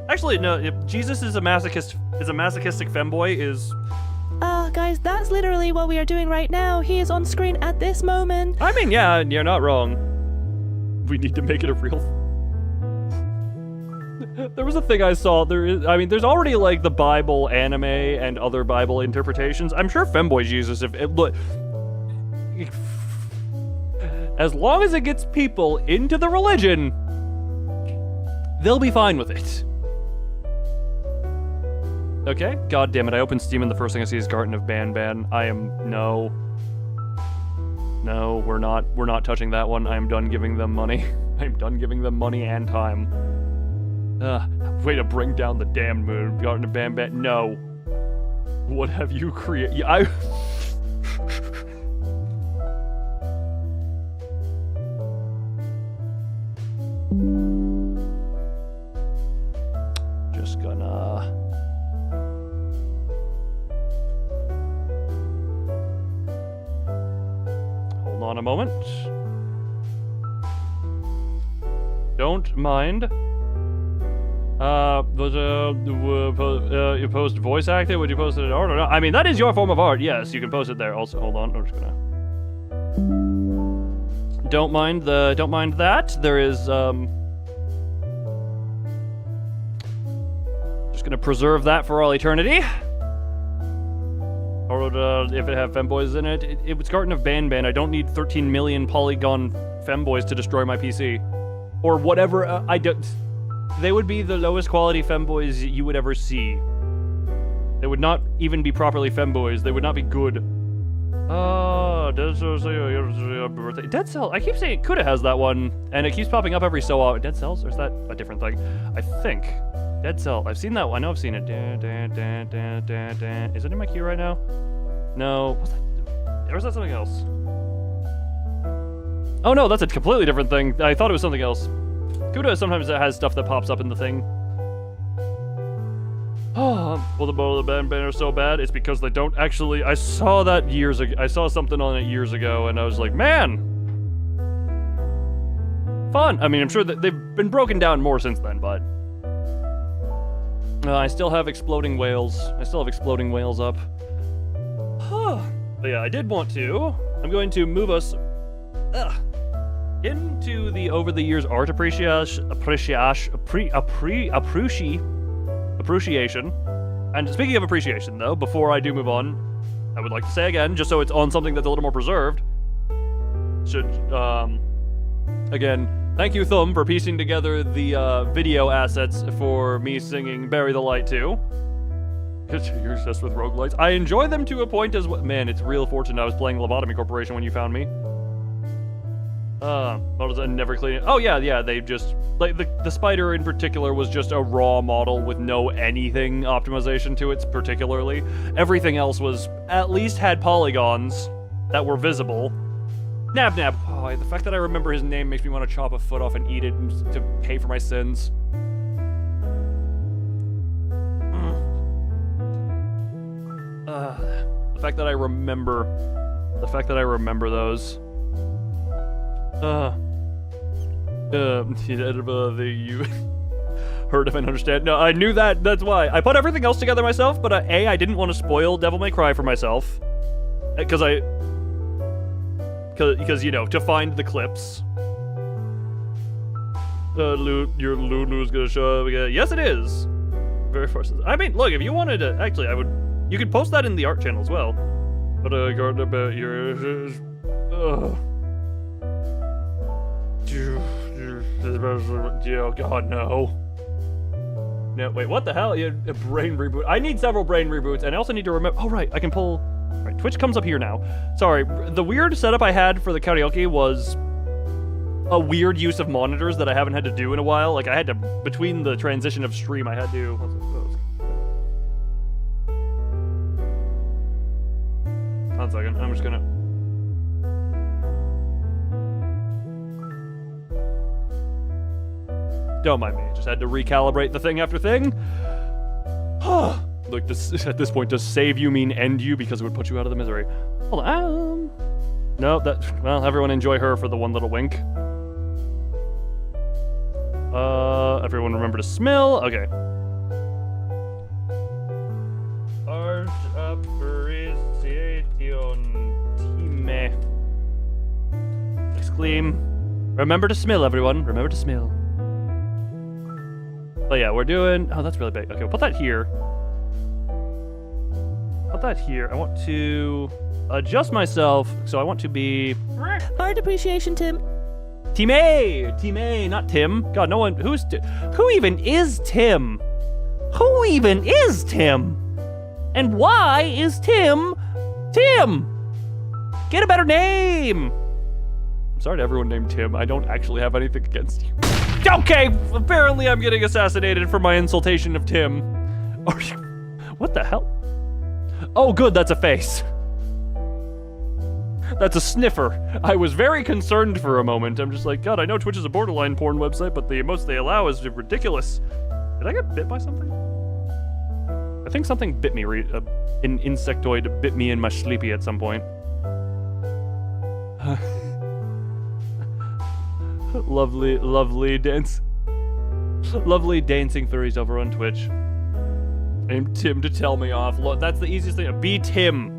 Actually, no, if Jesus is a masochistic femboy, is... Guys, that's literally what we are doing right now. He is on screen at this moment. I mean, yeah, you're not wrong. We need to make it a real... There was a thing I saw, there's already, like, the Bible anime and other Bible interpretations. I'm sure femboy Jesus, as long as it gets people into the religion, they'll be fine with it. Okay, god damn it, I opened Steam and the first thing I see is Garden of Ban. No, we're not touching that one. I'm done giving them money. I'm done giving them money and time. Way to bring down the damned moon, Garden of Ban. No. What have you created? Just gonna... Hold on a moment. Don't mind. You post voice acting? Would you post it in art or not? I mean, that is your form of art. Yes, you can post it there. Also, hold on. I'm just gonna... Don't mind that. There is, just gonna preserve that for all eternity. Or if it have femboys in it, it was Garden of Ban. I don't need 13 million polygon femboys to destroy my PC. Or whatever, I don't... They would be the lowest quality femboys you would ever see. They would not even be properly femboys. They would not be good. Dead Cells, your birthday. Dead Cells, I keep saying Kuda has that one, and it keeps popping up every so often. Dead Cells, or is that a different thing? I think. Dead Cell, I've seen that one. I know I've seen it. Is it in my queue right now? No. What's that? Or is that something else? Oh no, that's a completely different thing. I thought it was something else. Kuda sometimes has stuff that pops up in the thing. Oh, well, the band are so bad. It's because they don't actually... I saw that years ago. I saw something on it years ago, and I was like, man! Fun! I mean, I'm sure that they've been broken down more since then, but... I still have exploding whales. I still have exploding whales up. But yeah, I did want to. I'm going to move us... into the over the years art appreciation. And speaking of appreciation, though, before I do move on, I would like to say again, just so it's on something that's a little more preserved, again, thank you, Thumb, for piecing together the video assets for me singing Bury the Light 2. You're obsessed with roguelites. I enjoy them to a point as well. Man, it's real fortunate I was playing Lobotomy Corporation when you found me. What was I never clean? Oh yeah, they just, like, the spider in particular was just a raw model with no anything optimization to it particularly. Everything else was, at least had polygons that were visible. Nab. Oh, the fact that I remember his name makes me want to chop a foot off and eat it to pay for my sins. The fact that I remember those. You heard if I understand. No, I knew that. That's why I put everything else together myself. But I didn't want to spoil Devil May Cry for myself, because you know, to find the clips. Your Lulu's gonna show up again. Yes, it is. Very first. I mean, look, if you wanted to, actually, you could post that in the art channel as well. But guard about your. Oh God, no. No, wait, what the hell? A brain reboot. I need several brain reboots, and I also need to remember. Oh, right, I can pull. All right, Twitch comes up here now. Sorry, the weird setup I had for the karaoke was a weird use of monitors that I haven't had to do in a while. Like, I had to, between the transition of stream, I had to. One second, I'm just gonna. Don't mind me, just had to recalibrate the thing after thing. Look, this at this point, does save you mean end you, because it would put you out of the misery? Hold on. No, well, everyone enjoy her for the one little wink. Everyone remember to smell. Okay. Art appreciation time. Exclaim. Remember to smell, everyone. Remember to smell. But yeah, we're doing. Oh, that's really big. Okay, we'll put that here. Put that here. I want to adjust myself, so I want to be. Art appreciation, Tim. Team A! Team A, not Tim. God, no one. Who even is Tim? Who even is Tim? And why is Tim Tim? Get a better name! I'm sorry to everyone named Tim. I don't actually have anything against you. Okay, apparently I'm getting assassinated for my insultation of Tim. What the hell? Oh, good, that's a face. That's a sniffer. I was very concerned for a moment. I'm just like, God, I know Twitch is a borderline porn website, but the emotes they allow is ridiculous. Did I get bit by something? I think something bit me. An insectoid bit me in my sleepy at some point. Lovely dance. Lovely dancing furries over on Twitch. I'm Tim to tell me off. Look, that's the easiest thing. Be Tim.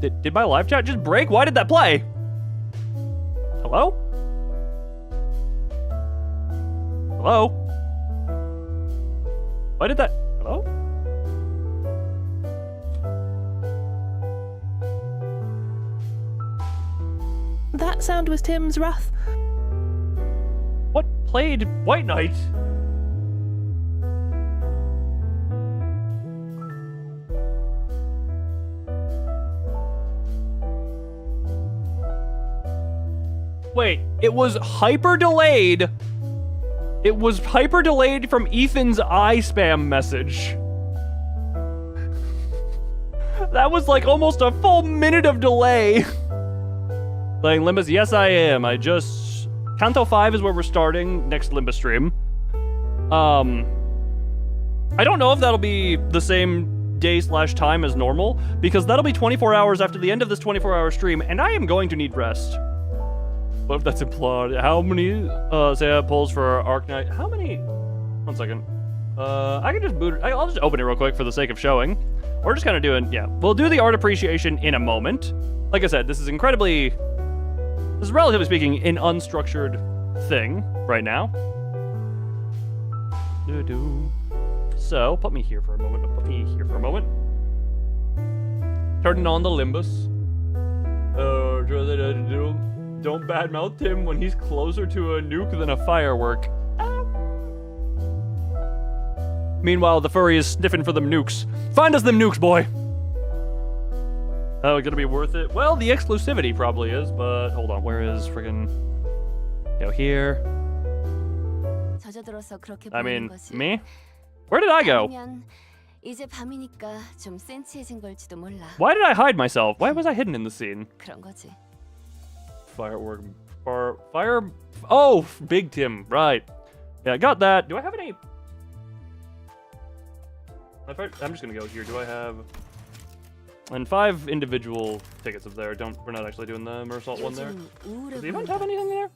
Did my live chat just break? Why did that play? Hello? Hello? Why did that? Hello? That sound was Tim's wrath. What played White Knight? Wait, it was hyper delayed. It was hyper delayed from Ethan's eye spam message. That was like almost a full minute of delay. Playing Limbus? Yes, I am. Kanto 5 is where we're starting next Limbus stream. I don't know if that'll be the same day/time as normal, because that'll be 24 hours after the end of this 24-hour stream, and I am going to need rest. What if that's implied? How many polls for Arc Knight? How many? 1 second. I can just boot it. I'll just open it real quick for the sake of showing. We're just kind of doing, yeah. We'll do the art appreciation in a moment. Like I said, this is relatively speaking, an unstructured thing right now. So, put me here for a moment. Turning on the Limbus. Don't badmouth Tim when he's closer to a nuke than a firework. Meanwhile, the furry is sniffing for them nukes. Find us them nukes, boy! Oh, gonna be worth it? Well, the exclusivity probably is, but hold on, where is friggin'... Go here. I mean, me? Where did I go? Why did I hide myself? Why was I hidden in the scene? Firework... Fire... Oh! Big Tim, right. Yeah, I got that. Do I have any... I'm just gonna go here. Do I have... And 5 individual tickets up there. We're not actually doing the Mersault one there. Does the event have anything there?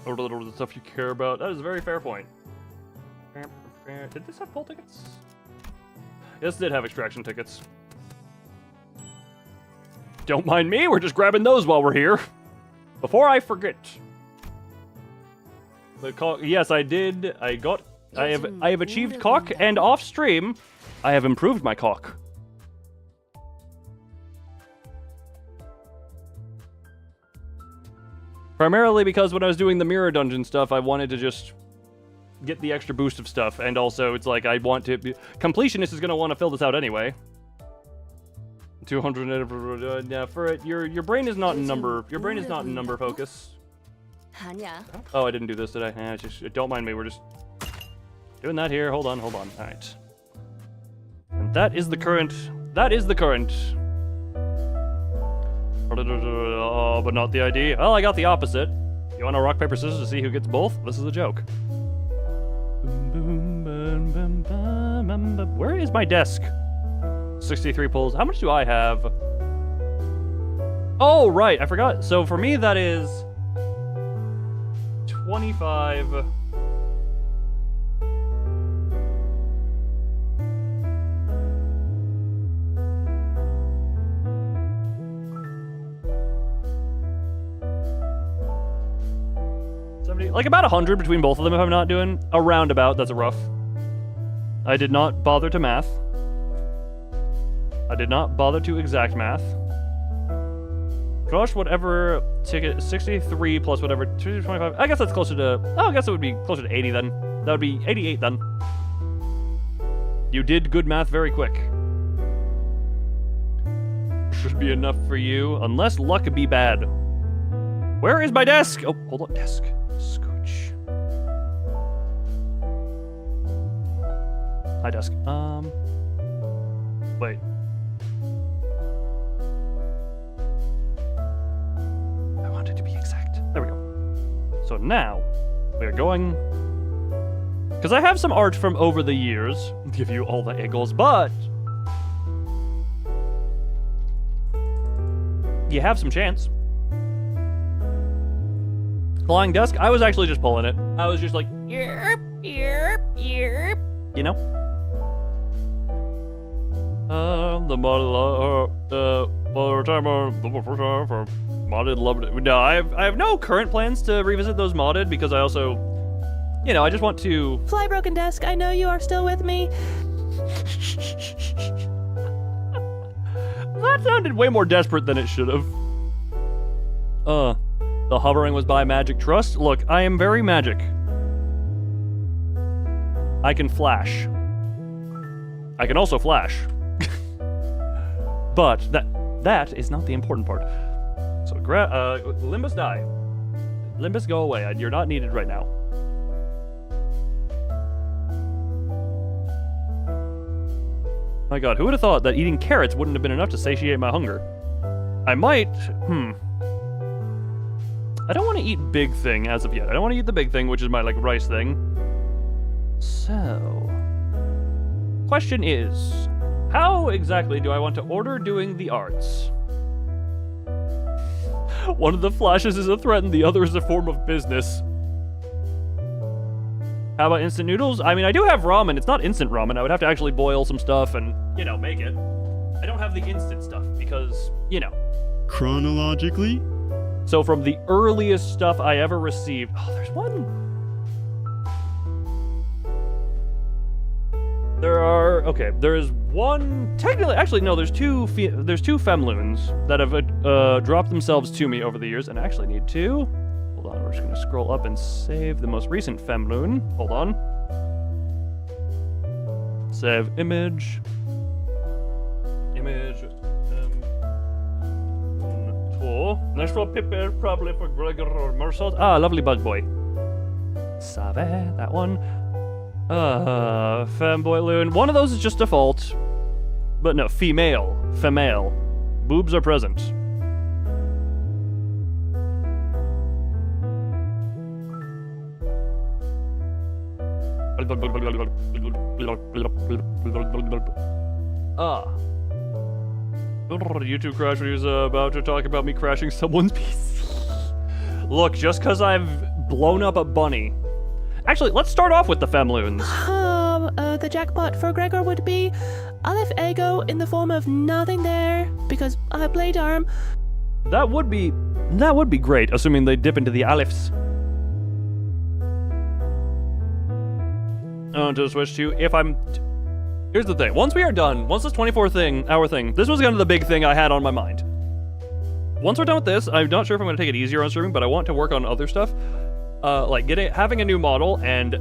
Or the stuff you care about? That is a very fair point. Did this have poll tickets? Yes, it did have extraction tickets. Don't mind me, we're just grabbing those while we're here. Before I forget. Yes, I did. I have achieved cock, and off stream, I have improved my cock. Primarily because when I was doing the mirror dungeon stuff, I wanted to just get the extra boost of stuff, and also it's like I want to. Completionist is gonna want to fill this out anyway. 200. Yeah, for it, your brain is not in number. Your brain is not in number focus. Oh, I didn't do this, did I? Just don't mind me. We're just doing that here. Hold on. All right. And that is the current. Oh, but not the ID. Well, I got the opposite. You want to rock, paper, scissors to see who gets both? This is a joke. Where is my desk? 63 pulls. How much do I have? Oh, right. I forgot. So for me, that is 25. Like about 100 between both of them if I'm not doing a roundabout. That's a rough. I did not bother to math. I did not bother to exact math. Gosh, whatever ticket, 63 plus whatever, 225. I guess that's closer to, I guess it would be closer to 80 then. That would be 88 then. You did good math very quick. Should be enough for you, unless luck be bad. Where is my desk? Oh, hold on, desk. Scooch. Hi, desk. Wait. I want it to be exact. There we go. So now, we are going... Because I have some art from over the years. Give you all the eagles, but... You have some chance. Flying desk, I was actually just pulling it. I was just like, yerp, yerp, yerp. You know? The model, modded loved it. No, I have no current plans to revisit those modded because I also, you know, I just want to. Fly broken desk, I know you are still with me. That sounded way more desperate than it should have. The hovering was by Magic Trust. Look, I am very magic. I can flash. I can also flash. But that is not the important part. So, Limbus die. Limbus go away. You're not needed right now. My god, who would have thought that eating carrots wouldn't have been enough to satiate my hunger? I might... I don't want to eat big thing as of yet. I don't want to eat the big thing, which is my, like, rice thing. So... Question is... How exactly do I want to order doing the arts? One of the flashes is a threat and the other is a form of business. How about instant noodles? I mean, I do have ramen. It's not instant ramen. I would have to actually boil some stuff and, you know, make it. I don't have the instant stuff because, you know. Chronologically? So from the earliest stuff I ever received... Oh, there's one. There is one... Technically, actually, no, there's two femloons that have dropped themselves to me over the years, and I actually need two. Hold on, we're just going to scroll up and save the most recent femloon. Hold on. Save image. Image. Next one, Pipper, probably for Gregor or Mersault. Ah, lovely bug boy. Save, that one. Femboy loon. One of those is just default. But no, female. Female. Boobs are present. YouTube crash when he was about to talk about me crashing someone's PC. Look, just because I've blown up a bunny. Actually, let's start off with the femloons. The jackpot for Gregor would be Aleph Ego in the form of nothing there, because I have Blade Arm. That would be great, assuming they dip into the Alephs. To switch to, here's the thing. Once we are done, once this 24-hour thing, this was kind of the big thing I had on my mind. Once we're done with this, I'm not sure if I'm going to take it easier on streaming, but I want to work on other stuff. Like having a new model, and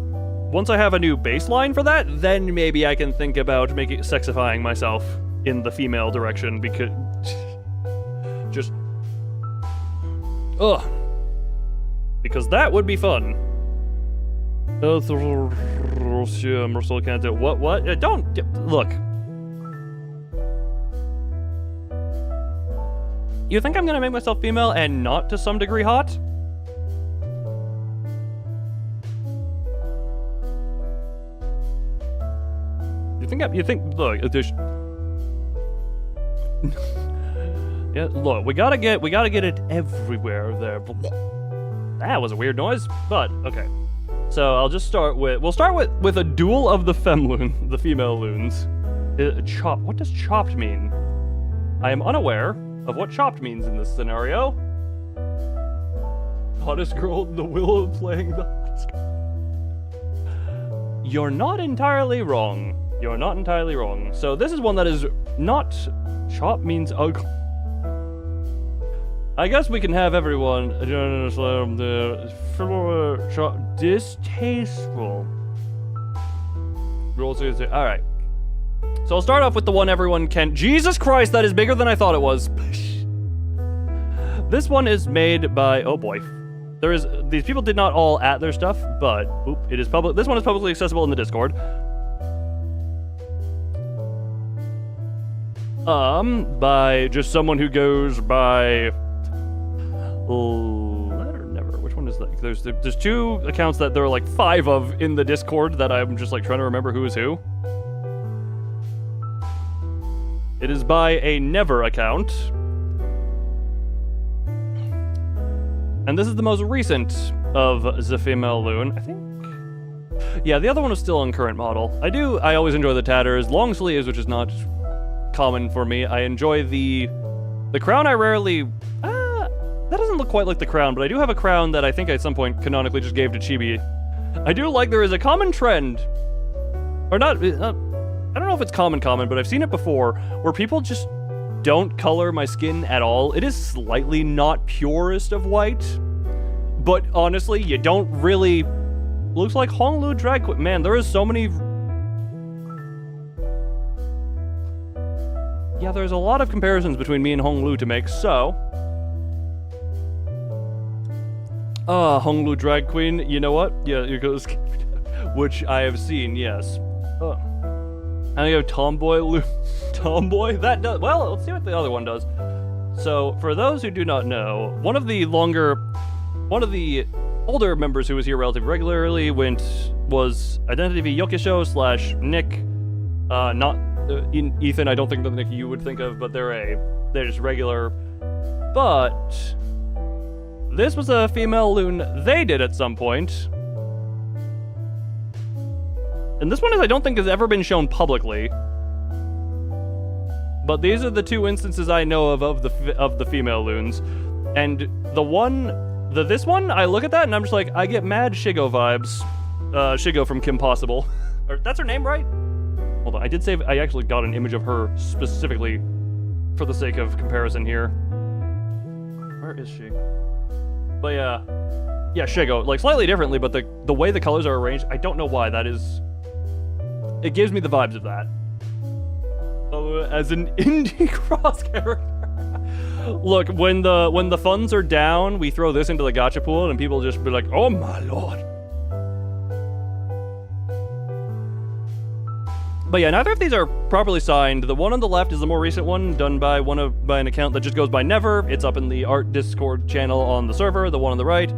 once I have a new baseline for that, then maybe I can think about sexifying myself in the female direction, because just because that would be fun. Still can't do what? Don't look. You think I'm gonna make myself female and not to some degree hot? Look, there's yeah, look, we gotta get it everywhere there. That was a weird noise, but okay. So I'll just we'll start with a duel of the femloon, the female loons. Chopped. What does chopped mean? I am unaware of what chopped means in this scenario. Hottest girl in the Willow playing the hottest girl. You're not entirely wrong. You're not entirely wrong. So this is one that is not... Chop means ugly. I guess we can have everyone... Distasteful. Alright. So I'll start off with the one everyone can... Jesus Christ, that is bigger than I thought it was. This one is made by... Oh boy. These people did not all at their stuff, but... it is public. This one is publicly accessible in the Discord. By just someone who goes by... Letter Never. Which one is that? There's two accounts that there are like 5 of in the Discord that I'm just like trying to remember who is who. It is by a Never account. And this is the most recent of the female loon, I think. Yeah, the other one was still on current model. I always enjoy the tatters, long sleeves, which is not common for me. I enjoy the crown. I rarely... that doesn't look quite like the crown, but I do have a crown that I think at some point canonically just gave to Chibi. I do like there is a common trend, or not, I don't know if it's common, but I've seen it before, where people just don't color my skin at all. It is slightly not purest of white, but honestly, you don't really... Looks like Honglu drag queen. Man, there is so many... Yeah, there's a lot of comparisons between me and Honglu to make, so... Honglu drag queen, you know what? Yeah, here goes... Which I have seen, yes. And you have Tomboy Tomboy? That does... Well, let's see what the other one does. So, for those who do not know, one of the older members who was here relatively regularly was Identity Yokisho / Nick. Not... Ethan, I don't think the Nick you would think of, but they're just regular. But this was a female loon they did at some point. And this one I don't think has ever been shown publicly. But these are the 2 instances I know of the female loons. And this one, I look at that and I'm just like, I get mad Shigo vibes. Shigo from Kim Possible. Or, that's her name, right? Hold on, I actually got an image of her specifically for the sake of comparison here. Where is she? But yeah, Shigo, like slightly differently, but the way the colors are arranged, I don't know why that is. It gives me the vibes of that. As an indie cross character. Look, when the funds are down, we throw this into the gacha pool, and people just be like, "Oh my lord." But yeah, neither of these are properly signed. The one on the left is the more recent one, done by an account that just goes by Never. It's up in the art Discord channel on the server. The one on the right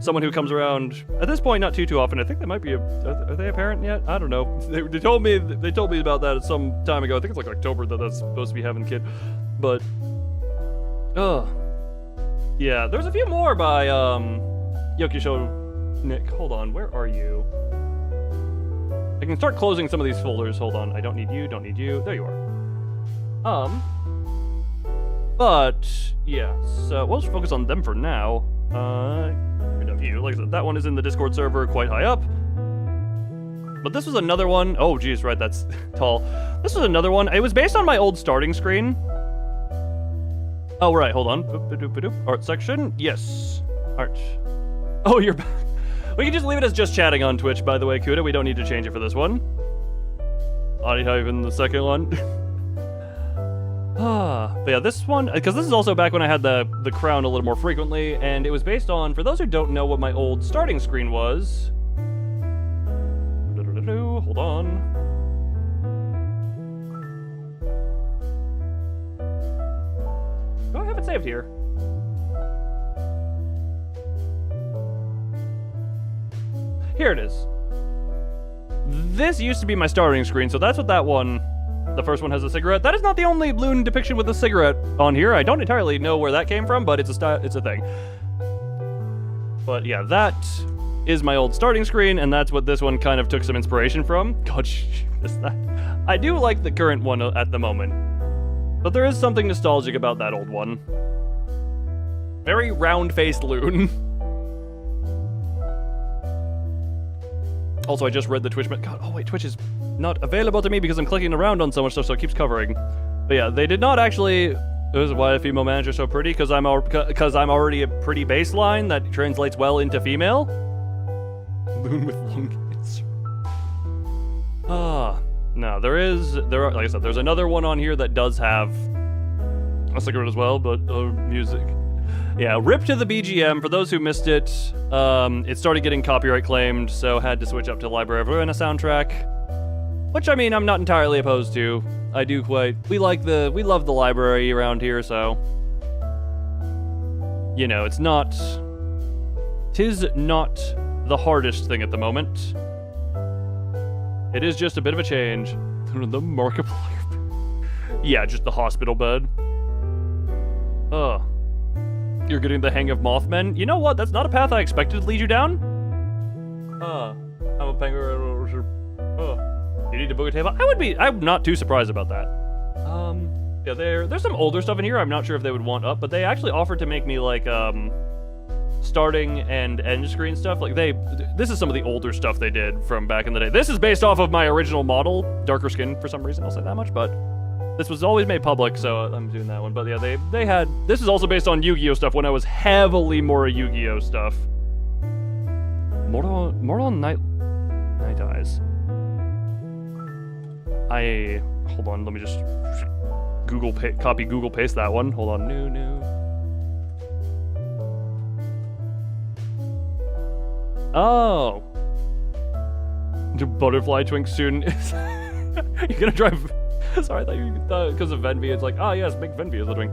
someone who comes around at this point not too often. I think they might be are they a parent yet? I don't know. They told me about that some time ago. I think it's like October that's supposed to be having a kid. But yeah, there's a few more by Yokisho Nick. Hold on, where are you? I can start closing some of these folders. Hold on. I don't need you, don't need you. There you are. But yeah, so we'll just focus on them for now. Like I said, that one is in the Discord server, quite high up. But this was another one. Oh, geez, right, that's tall. This was another one. It was based on my old starting screen. Oh, right, hold on. Art section. Yes. Art. Oh, you're back. We can just leave it as just chatting on Twitch, by the way, Kuda. We don't need to change it for this one. Even the second one. But yeah, this one, because this is also back when I had the crown a little more frequently, and it was based on, for those who don't know what my old starting screen was. Hold on. Do I have it saved here? Here it is. This used to be my starting screen, so that's what that one, the first one has a cigarette. That is not the only balloon depiction with a cigarette on here. I don't entirely know where that came from, but it's a thing. But yeah, that is my old starting screen, and that's what this one kind of took some inspiration from. God, I do like the current one at the moment, but there is something nostalgic about that old one. Very round-faced loon. Also, I just read the Twitch. God, oh wait, Twitch is not available to me because I'm clicking around on so much stuff, so it keeps covering. But yeah, they did not actually. This is why a female manager is so pretty, because I'm already a pretty baseline that translates well into female. Loon with lung cancer. No, there are, like I said, there's another one on here that does have a cigarette as well, but music. Yeah, rip to the BGM. For those who missed it, it started getting copyright claimed, so had to switch up to Library of Ruina soundtrack. Which, I mean, I'm not entirely opposed to. I do quite. We love the library around here, so. You know, tis not the hardest thing at the moment. It is just a bit of a change. The Markiplier. Yeah, just the hospital bed. You're getting the hang of Mothmen. You know what? That's not a path I expected to lead you down. I'm a penguin. You need to book a table? I'm not too surprised about that. Yeah, there's some older stuff in here I'm not sure if they would want up, but they actually offered to make me, like, starting and end screen stuff. Like, this is some of the older stuff they did from back in the day. This is based off of my original model. Darker skin, for some reason, I'll say that much, but this was always made public, so I'm doing that one. But yeah, they had... This is also based on Yu-Gi-Oh! Stuff when I was heavily more Yu-Gi-Oh! Stuff. Mortal Night Eyes. Hold on, let me just copy Google paste that one. Hold on, new. Oh. The butterfly twink soon. You're gonna drive... Sorry, I thought you thought because of Venvi, it's like, oh yes, big Venvi is the twink.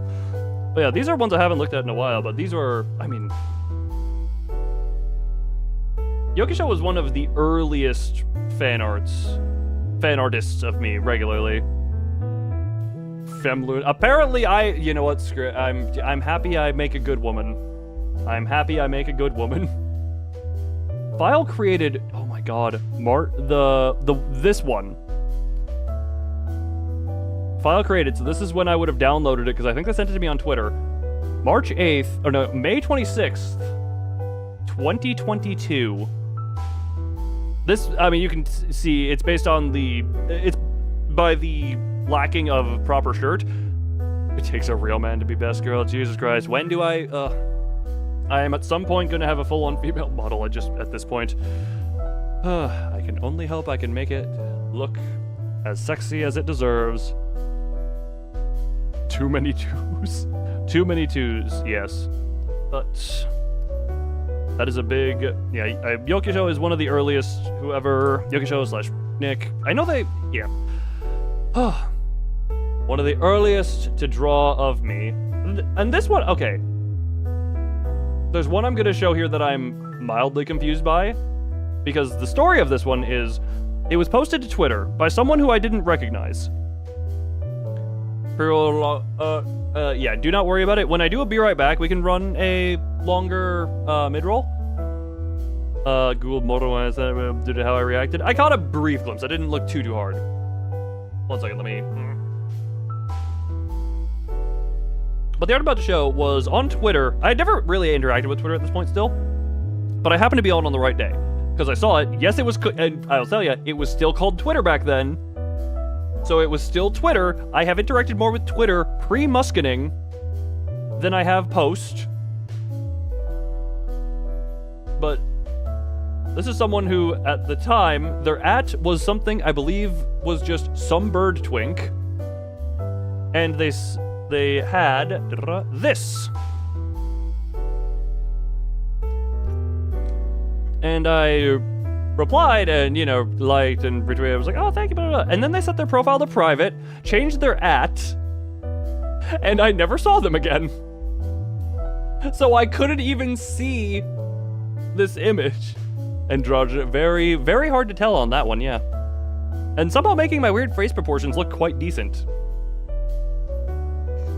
But yeah, these are ones I haven't looked at in a while, but these were, I mean... Yokisho was one of the earliest fan artists of me regularly. Femloon. Apparently you know what, screw it. I'm happy I make a good woman. File created, oh my god, this one. File created, so this is when I would have downloaded it, because I think they sent it to me on Twitter. May 26th, 2022. This, I mean, you can see it's based on it's by the lacking of proper shirt. It takes a real man to be best girl, Jesus Christ. When do I am at some point going to have a full-on female model, at this point. I can only hope I can make it look as sexy as it deserves. Too many twos. Too many twos, yes. But that is a big... Yeah, Yokisho is one of the earliest Yokisho/Nick. I know they... Yeah. One of the earliest to draw of me. And this one... Okay. There's one I'm going to show here that I'm mildly confused by, because the story of this one is, it was posted to Twitter by someone who I didn't recognize. Yeah, do not worry about it. When I do a Be Right Back, we can run a longer mid-roll. Google model due to how I reacted. I caught a brief glimpse. I didn't look too hard. 1 second, let me... But the art I'm about to show was on Twitter. I had never really interacted with Twitter at this point still, but I happened to be on the right day because I saw it. Yes, it was, and I'll tell you, it was still called Twitter back then. So it was still Twitter. I have interacted more with Twitter pre-muskening than I have post. But this is someone who, at the time, their @ was something I believe was just some bird twink, and they had this. And I replied and, liked and retweeted. I was like, oh, thank you, blah, blah, blah. And then they set their profile to private, changed their @ and I never saw them again. So I couldn't even see this image. And draw very, very hard to tell on that one, yeah. And somehow making my weird face proportions look quite decent.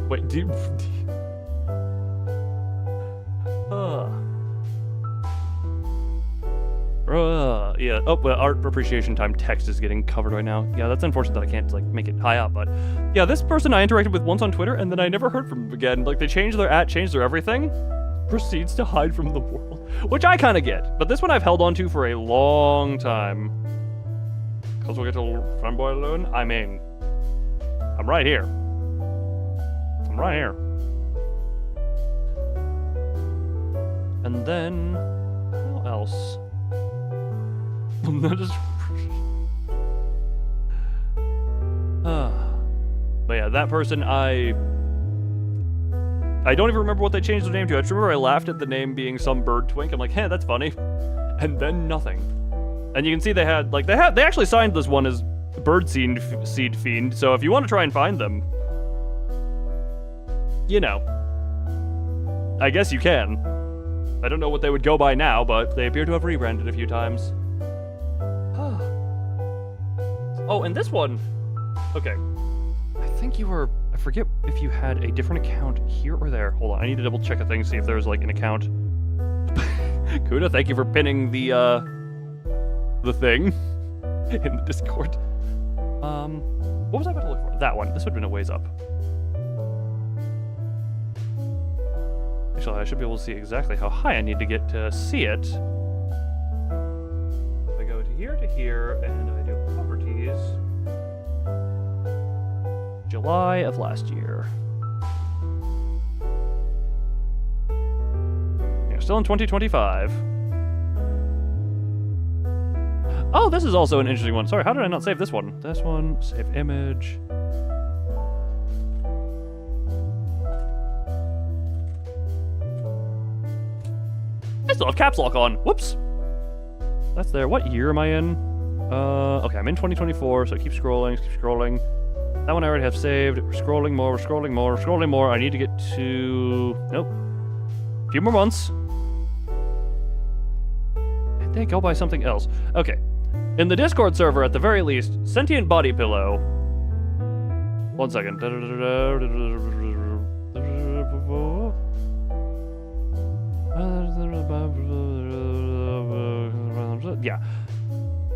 Wait, yeah. Oh, well, art appreciation time text is getting covered right now. Yeah, that's unfortunate that I can't, make it high up, but... Yeah, this person I interacted with once on Twitter, and then I never heard from them again. Like, they changed their @ changed their everything, proceeds to hide from the world. Which I kind of get, but this one I've held on to for a long time. Cause we'll get to fanboy alone? I mean... I'm right here. Right here. And then, what else? Just... But yeah, that person, I don't even remember what they changed their name to. I just remember I laughed at the name being some bird twink. I'm like, hey, that's funny. And then nothing. And you can see they actually signed this one as Birdseed Seed Fiend. So if you want to try and find them, I guess you can. I don't know what they would go by now, but they appear to have rebranded a few times. Oh, and this one... Okay. I think you were... I forget if you had a different account here or there. Hold on, I need to double check a thing, see if there's, an account. Kuda, thank you for pinning the thing in the Discord. What was I about to look for? That one. This would have been a ways up. Actually, I should be able to see exactly how high I need to get to see it. I go to here, and I do properties. July of last year. Yeah, still in 2025. Oh, this is also an interesting one. Sorry, how did I not save this one? This one, save image. I still have caps lock on. Whoops. That's there. What year am I in? Okay, I'm in 2024, so keep scrolling, keep scrolling. That one I already have saved. We're scrolling more, we're scrolling more, we're scrolling more. I need to get to... Nope. A few more months. And they go by something else. Okay. In the Discord server, at the very least, Sentient Body Pillow. 1 second. Yeah.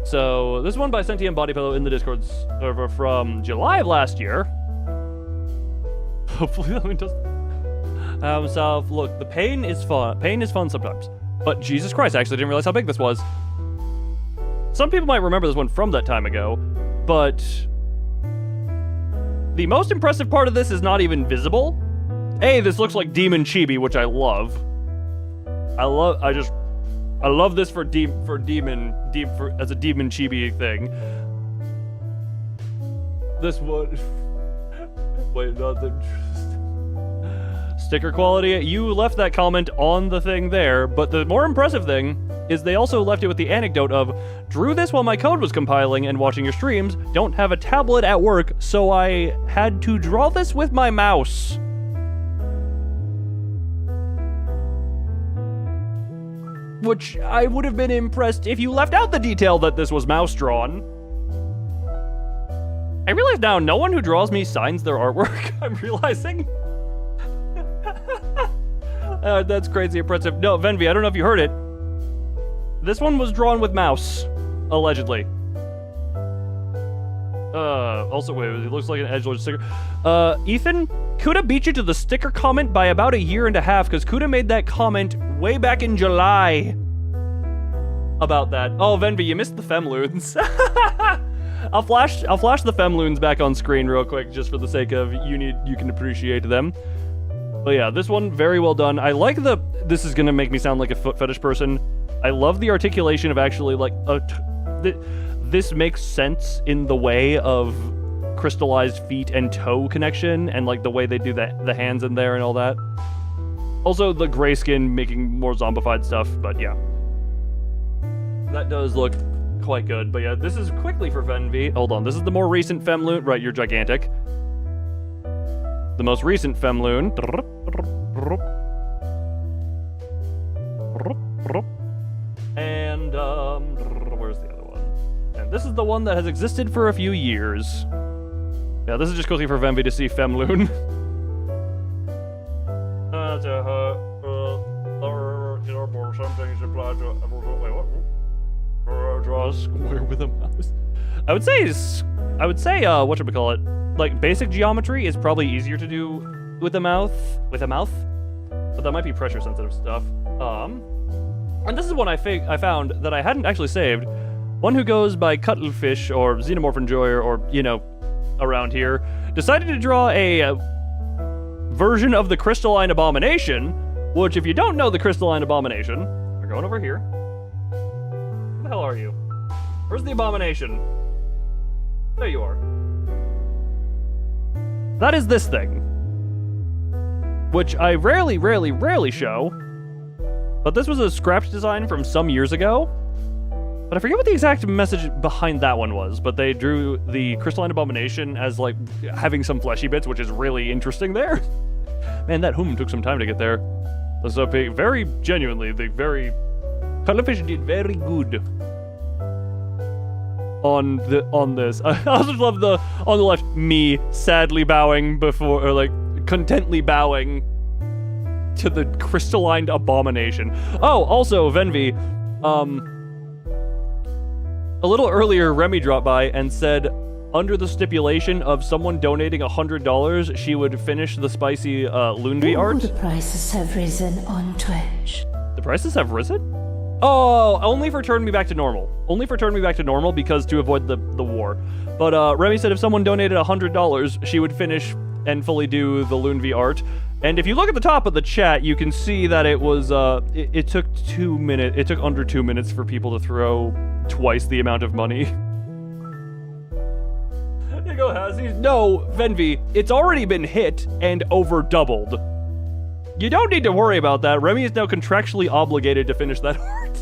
So, this one by Sentient Body Pillow in the Discord server from July of last year. Hopefully that one doesn't... So, look, the pain is fun. Pain is fun sometimes. But Jesus Christ, I actually didn't realize how big this was. Some people might remember this one from that time ago, but... The most impressive part of this is not even visible. A, this looks like Demon Chibi, which I love. I love this as a Demon Chibi thing. This one... Wait, not the... Sticker quality. You left that comment on the thing there, but the more impressive thing is they also left it with the anecdote of, drew this while my code was compiling and watching your streams, don't have a tablet at work, so I had to draw this with my mouse. which I would have been impressed if you left out the detail that this was mouse drawn. I realize now no one who draws me signs their artwork. I'm realizing. That's crazy impressive. No, Venvi, I don't know if you heard it. This one was drawn with mouse, allegedly. Also, wait, it looks like an edgelord sticker. Ethan, Kuda beat you to the sticker comment by about 1.5 years, because Kuda made that comment way back in July about that. Oh, Venvi, you missed the femloons. I'll flash the femloons back on screen real quick, just for the sake of you can appreciate them. But yeah, this one, very well done. I like this is gonna make me sound like a foot fetish person. I love the articulation of actually, like, this makes sense in the way of crystallized feet and toe connection, and like the way they do the hands in there and all that. Also, the gray skin making more zombified stuff, but yeah. That does look quite good, but yeah, this is quickly for Venvi. Hold on, this is the more recent femloon. Right, you're gigantic. The most recent femloon. And, where's the other one? And this is the one that has existed for a few years. Yeah, this is just quickly for Venvi to see femloon. Draw a square with a mouse. I would say, whatchamacallit, like, basic geometry is probably easier to do with a mouth, but that might be pressure sensitive stuff. And this is one I found that I hadn't actually saved. One who goes by Cuttlefish or Xenomorph Enjoyer, or, you know, around here, decided to draw a version of the Crystalline Abomination, which, if you don't know the Crystalline Abomination, we're going over here. Where the hell are you? Where's the Abomination? There you are. That is this thing, which I rarely show, but this was a scrapped design from some years ago, but I forget what the exact message behind that one was, but they drew the Crystalline Abomination as, like, having some fleshy bits, which is really interesting there. Man, that took some time to get there. So very genuinely, Cuttlefish did very good on this. I also love on the left, me sadly bowing before, or like contently bowing to the Crystalline Abomination. Oh, also, Venvi, a little earlier, Remy dropped by and said, under the stipulation of someone donating $100, she would finish the spicy Lunvi art. The prices have risen on Twitch. The prices have risen? Oh, only for Turn Me Back to Normal. Only for Turn Me Back to Normal, because to avoid the war. But Remy said if someone donated $100, she would finish and fully do the Lunvi art. And if you look at the top of the chat, you can see that it was, it took 2 minutes, it took under 2 minutes for people to throw twice the amount of money. You go, Hazzy. No, Venvi, it's already been hit and over doubled. You don't need to worry about that. Remy is now contractually obligated to finish that art.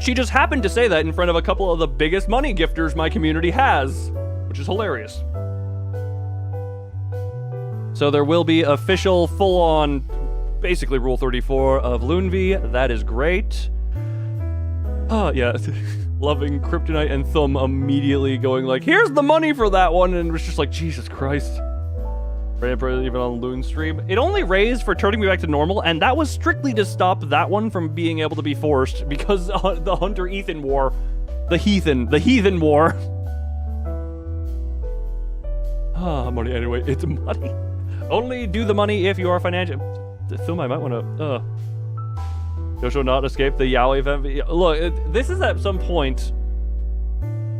She just happened to say that in front of a couple of the biggest money gifters my community has, which is hilarious. So there will be official, full-on, basically Rule 34 of Lunvi. That is great. Oh, yeah. Loving Kryptonite and Thumb immediately going like, here's the money for that one, and it was just like, Jesus Christ. Even on Loon stream. It only raised for Turning Me Back to Normal, and that was strictly to stop that one from being able to be forced, because the Hunter-Ethan war. The Heathen war. Money anyway. It's money. Only do the money if you are financial. Thumb, I might want to, Joshua not escape the yaoi event. Look, this is at some point.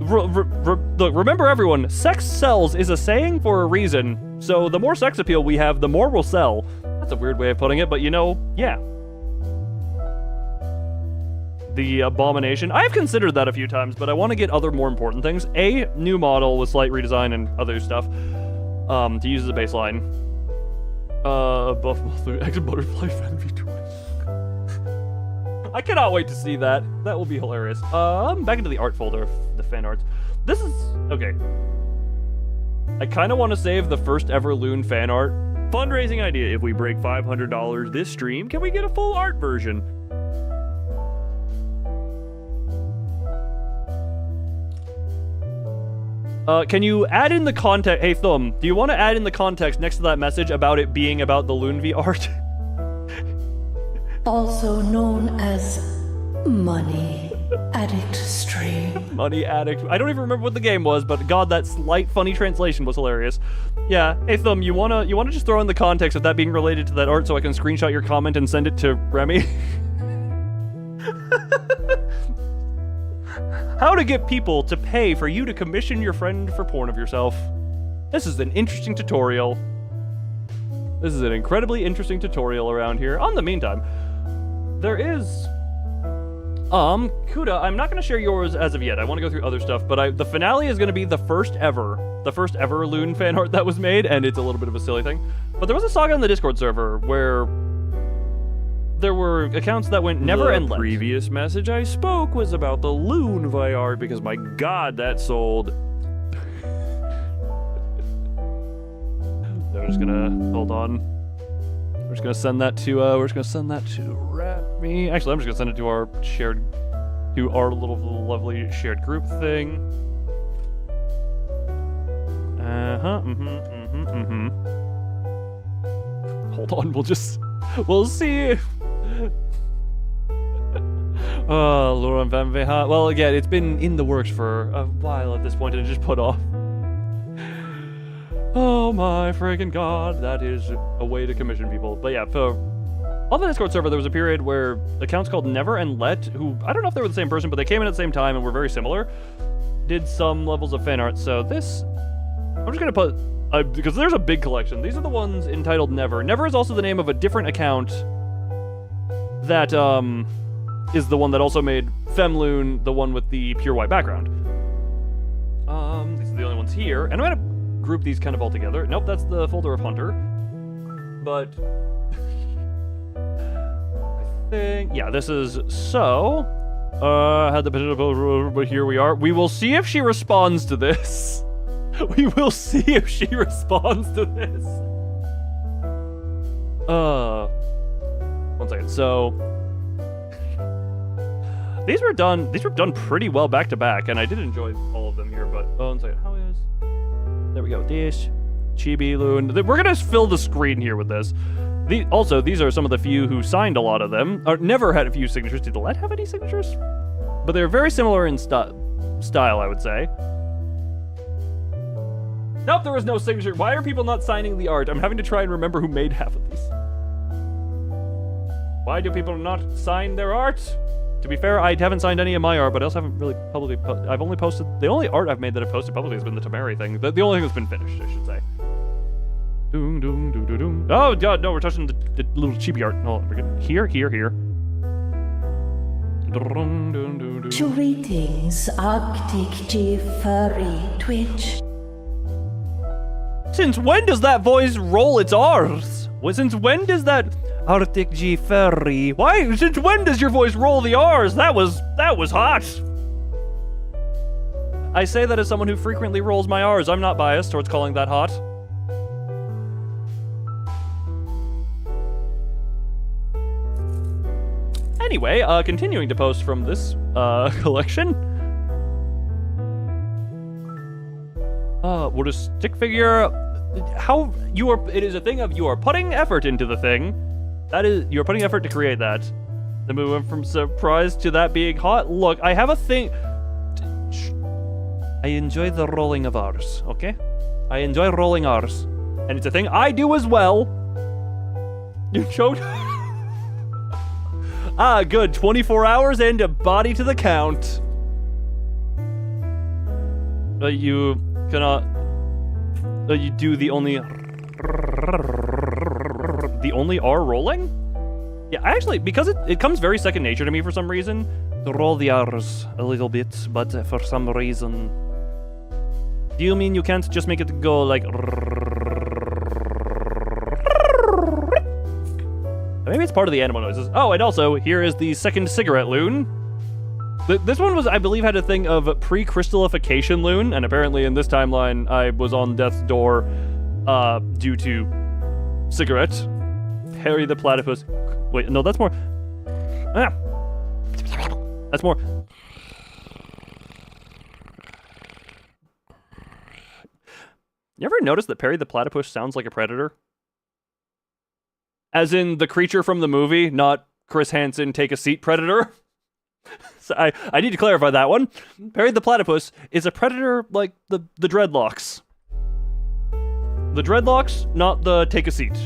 Look, remember everyone, sex sells is a saying for a reason. So the more sex appeal we have, the more we'll sell. That's a weird way of putting it, but you know, yeah. The Abomination. I've considered that a few times, but I want to get other more important things. A new model with slight redesign and other stuff to use as a baseline. Buff X Butterfly Fan V2. I cannot wait to see that. That will be hilarious. Back into the art folder of the fan arts. This is okay. I kind of want to save the first ever Loon fan art Fundraising idea. If we break $500 this stream, can we get a full art version? Can you add in the context? Hey, Thumb, do you want to add in the context next to that message about it being about the Loonvi art? Also known as Money Addict Stream. Money Addict. I don't even remember what the game was, but God, that slight funny translation was hilarious. Yeah, hey Thumb, you wanna just throw in the context of that being related to that art so I can screenshot your comment and send it to Remy? How to get people to pay for you to commission your friend for porn of yourself. This is an interesting tutorial. This is an incredibly interesting tutorial around here. On the meantime, there is... Kuda, I'm not going to share yours as of yet. I want to go through other stuff, but the finale is going to be the first ever Loon fan art that was made, and it's a little bit of a silly thing. But there was a saga on the Discord server where there were accounts that went never and The let. previous message I spoke was about the Loonvi art because my God, that sold. We're just gonna hold on. We're just gonna send that to Remy. Actually, I'm just gonna send it to our little lovely shared group thing. Hold on, we'll see. Oh, Lauren Van Veha. Well, again, it's been in the works for a while at this point, and it just put off. Oh my friggin' God, that is a way to commission people. But yeah, on the Discord server, there was a period where accounts called Never and Let, who, I don't know if they were the same person, but they came in at the same time and were very similar, did some levels of fan art. So this, I'm just gonna put, because there's a big collection. These are the ones entitled Never. Never is also the name of a different account that, is the one that also made Femloon, the one with the pure white background. These are the only ones here, and I'm gonna group these kind of all together. Nope, that's the folder of Hunter. But I think, yeah, this is so. Had the potential, but here we are. We will see if she responds to this. We will see if she responds to this. One second. So these were done pretty well back to back, and I did enjoy all of them here. But one second. How is? There we go. Dish, Chibi Loon. We're gonna fill the screen here with this. Also, these are some of the few who signed a lot of them. Or never had a few signatures. Did the Let have any signatures? But they're very similar in style, I would say. Nope, there was no signature. Why are people not signing the art? I'm having to try and remember who made half of these. Why do people not sign their art? To be fair, I haven't signed any of my art, but I also haven't really publicly I've only posted... The only art I've made that I've posted publicly has been the Tamari thing. The only thing that's been finished, I should say. Doom, doom, doom, doom, doom. Oh, God, no, we're touching the little chibi art. Hold on, we're good. Here. Dum, dum, dum, dum. Greetings, Arctic G Furry Twitch. Since when does that voice roll its R's? Since when does that Arctic G Furry? Why? Since when does your voice roll the R's? That was hot. I say that as someone who frequently rolls my R's. I'm not biased towards calling that hot. Anyway, continuing to post from this collection. What a stick figure. It is a thing of you are putting effort into the thing. That is, you're putting effort to create that. Then we went from surprise to that being hot. Look, I have a thing. I enjoy the rolling of R's, okay? I enjoy rolling R's. And it's a thing I do as well. You choked? Ah, good. 24 hours and a body to the count. You cannot... you do the only R rolling? Yeah, actually, because it comes very second nature to me for some reason, to roll the R's a little bit, but for some reason... Do you mean you can't just make it go like... Maybe it's part of the animal noises. Oh, and also, here is the second cigarette loon. This one was, I believe, had a thing of pre-crystallification loon, and apparently in this timeline, I was on death's door due to cigarette. Perry the platypus. Wait, no, that's more. Ah. That's more. You ever notice that Perry the platypus sounds like a predator? As in the creature from the movie, not Chris Hansen take a seat predator. So I need to clarify that one. Perry the platypus is a predator like the dreadlocks. The dreadlocks, not the take a seat.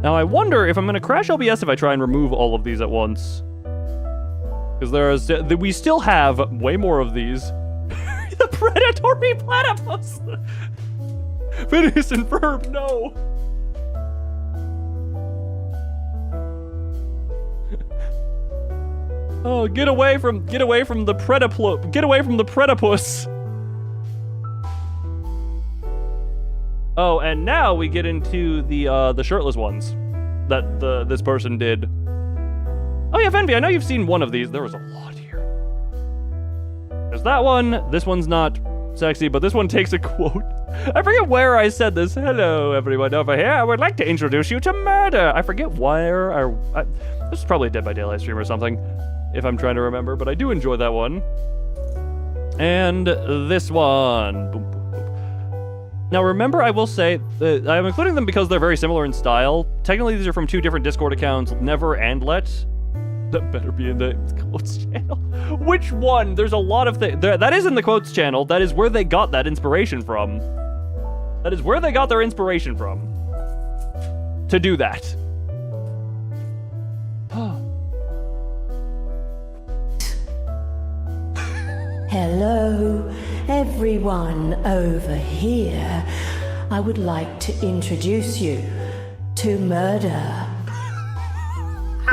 Now I wonder if I'm going to crash OBS if I try and remove all of these at once. Because we still have way more of these. The predatory platypus! Phineas and Ferb, no! Oh, get away from the get away from the predapus! Oh, and now we get into the shirtless ones that this person did. Oh yeah, Venvi, I know you've seen one of these. There was a lot here. There's that one. This one's not sexy, but this one takes a quote. I forget where I said this. Hello, everyone over here. I would like to introduce you to murder. I forget where. This is probably a Dead by Daylight stream or something, if I'm trying to remember, but I do enjoy that one. And this one. Boom, boom, boom. Now, remember, I will say that I'm including them because they're very similar in style. Technically, these are from 2 different Discord accounts, Never and Let. That better be in the quotes channel. Which one? There's a lot of things. That is in the quotes channel. That is where they got that inspiration from. That is where they got their inspiration from. To do that. Hello, everyone over here. I would like to introduce you to Murder.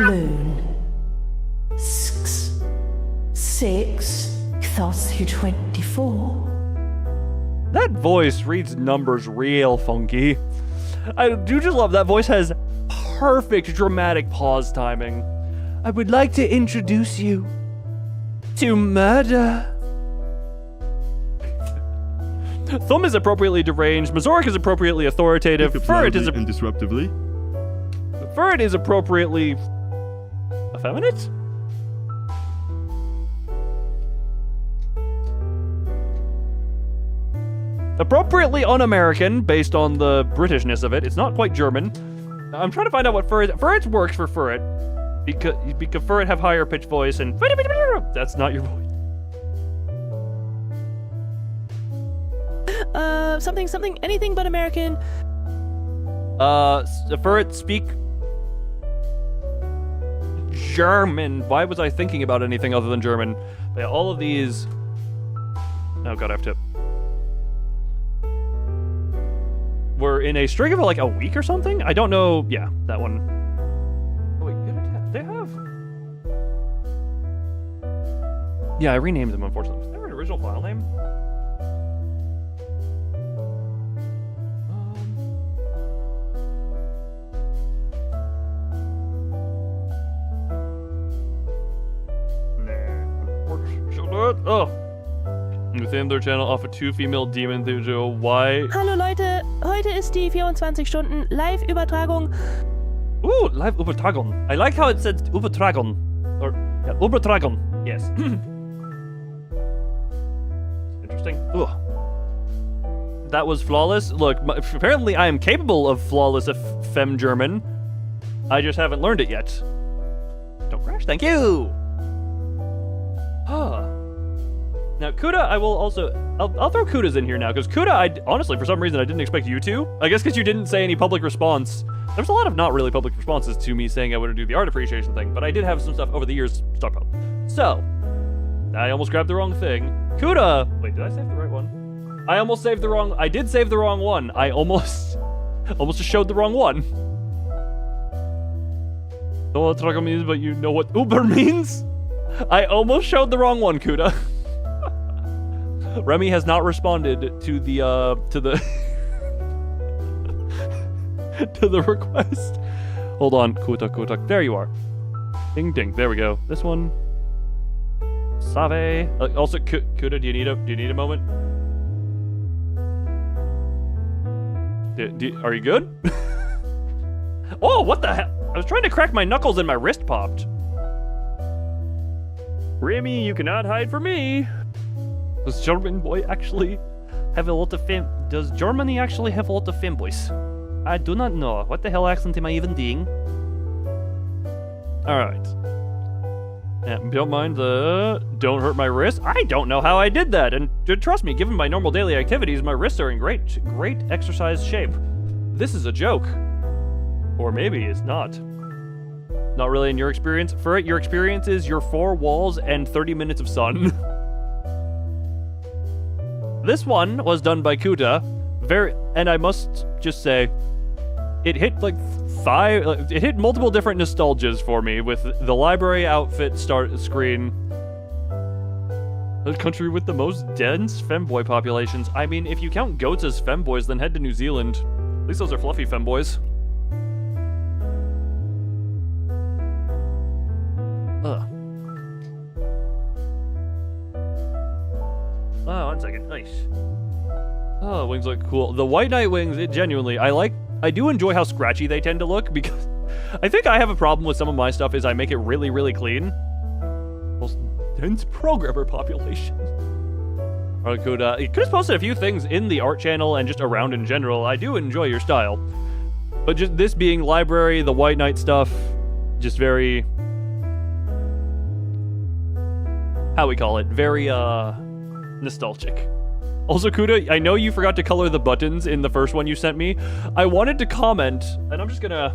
Loon. 6 24. That voice reads numbers real funky. I do just love that voice has perfect dramatic pause timing. I would like to introduce you to Murder. Thumb is appropriately deranged. Mazoric is appropriately authoritative. Furret is and disruptively. Furret is appropriately effeminate. Appropriately un-American, based on the Britishness of it. It's not quite German. I'm trying to find out what Furret... Furret works for Furret. Because Furret have higher pitch voice and... That's not your voice. Something, anything but American. Furret speak... German. Why was I thinking about anything other than German? But yeah, all of these... Oh god, I have to... We're in a string of like a week or something? I don't know. Yeah, that one. Oh, wait, they have... Yeah, I renamed them, unfortunately. Was there an original file name? Oh. Within their channel offer 2 female demon duo. Why? Hallo Leute, heute ist die 24 Stunden Live-Übertragung. Ooh, Live-Übertragung. I like how it said Übertragung. Or, yeah, Übertragung. Yes. Interesting. Ugh. That was flawless. Look, apparently I am capable of flawless fem German. I just haven't learned it yet. Don't crash. Thank you. Huh. Now, Kuda, I will also... I'll throw Kuda's in here now, because Kuda, honestly, for some reason, I didn't expect you to. I guess because you didn't say any public response. There's a lot of not really public responses to me saying I want to do the art appreciation thing, but I did have some stuff over the years stockpiled. So, I almost grabbed the wrong thing. Kuda... Wait, did I save the right one? I almost saved the wrong... I did save the wrong one. I almost just showed the wrong one. Don't know what Trago means, but you know what Uber means? I almost showed the wrong one, Kuda. Remy has not responded to the to the request. Hold on, Kuta. There you are. Ding ding. There we go. This one. Save. Also, Kuta, do you need a moment? Are you good? Oh, what the hell? I was trying to crack my knuckles and my wrist popped. Remy, you cannot hide from me. Does German boy actually have a lot of Does Germany actually have a lot of femboys? I do not know. What the hell accent am I even doing? Alright. Yeah, don't mind the don't hurt my wrist. I don't know how I did that, and trust me, given my normal daily activities, my wrists are in great exercise shape. This is a joke. Or maybe it's not. Not really in your experience. For it, your experience is your 4 walls and 30 minutes of sun. This one was done by Kuta. And I must just say, it hit like it hit multiple different nostalgias for me with the library outfit start screen. The country with the most dense femboy populations. I mean, if you count goats as femboys, then head to New Zealand. At least those are fluffy femboys. Ugh. Oh, 1 second. Nice. Oh, wings look cool. The White Knight wings, genuinely, I do enjoy how scratchy they tend to look, because I think I have a problem with some of my stuff is I make it really, really clean. Most dense programmer population. Alright, Kuda. You could have posted a few things in the art channel and just around in general. I do enjoy your style. But just this being library, the White Knight stuff, just very... how we call it? Very, nostalgic. Also, Kuda, I know you forgot to color the buttons in the first one you sent me. I wanted to comment, and I'm just gonna...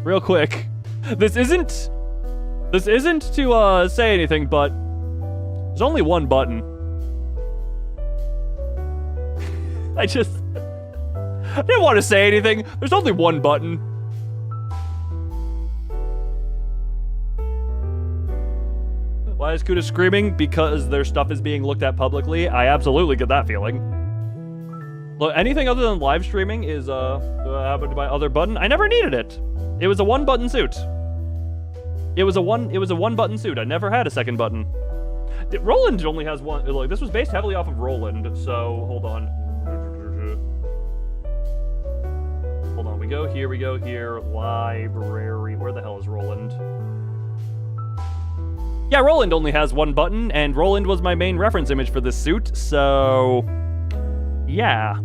real quick. This isn't to, say anything, but... there's only one button. I didn't want to say anything. There's only one button. Why is Kuda screaming? Because their stuff is being looked at publicly. I absolutely get that feeling. Look, anything other than live streaming is, happened to my other button. I never needed it. It was a one-button suit. It was a one-button suit. I never had a second button. Roland only has one. Like, this was based heavily off of Roland, so hold on. Hold on, we go here, library. Where the hell is Roland? Yeah, Roland only has one button, and Roland was my main reference image for this suit, so... yeah.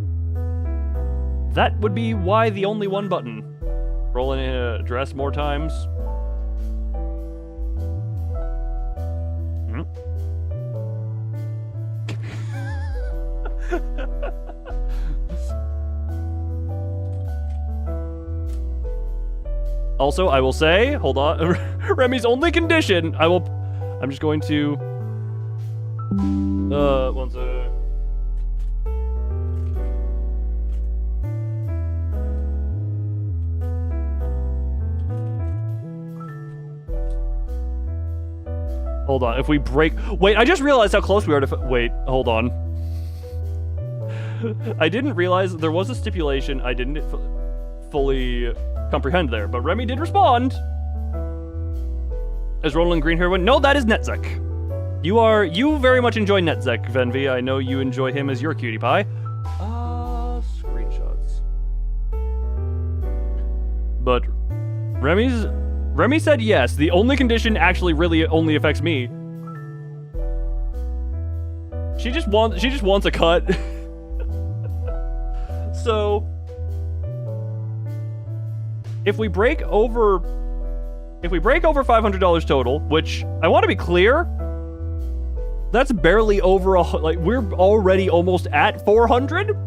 That would be why the only one button. Roland dress more times. Also, I will say, hold on, Remy's only condition, I'm just going to, one sec. Hold on, if we break, wait, I just realized how close we are to, wait, hold on. I didn't realize there was a stipulation I didn't fully comprehend there, but Remy did respond. Is Roland Green Heroine? No, that is Netzek. You very much enjoy Netzek, Venvi. I know you enjoy him as your cutie pie. Screenshots. But Remy said yes. The only condition actually really only affects me. She just wants a cut. So if we break over $500 total, which I want to be clear, that's barely over like we're already almost at 400.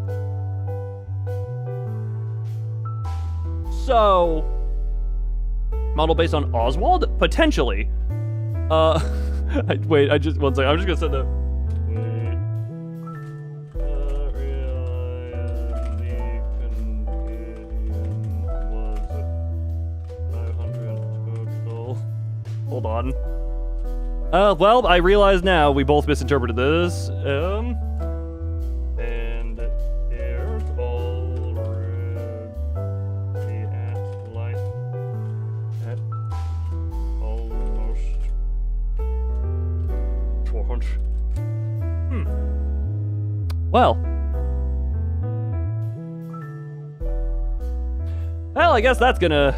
So model based on Oswald? Potentially. Wait, one second. I'm just gonna send a hold on. Well, I realize now we both misinterpreted this. And there's already at almost 400. Well, I guess that's gonna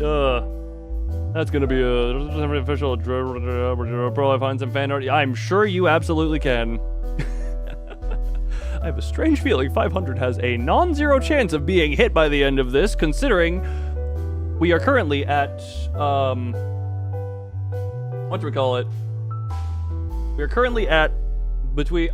be a official pro. I find some fan art. I'm sure you absolutely can. I have a strange feeling 500 has a non-zero chance of being hit by the end of this, considering we are currently at whatchamacallit? We're currently at between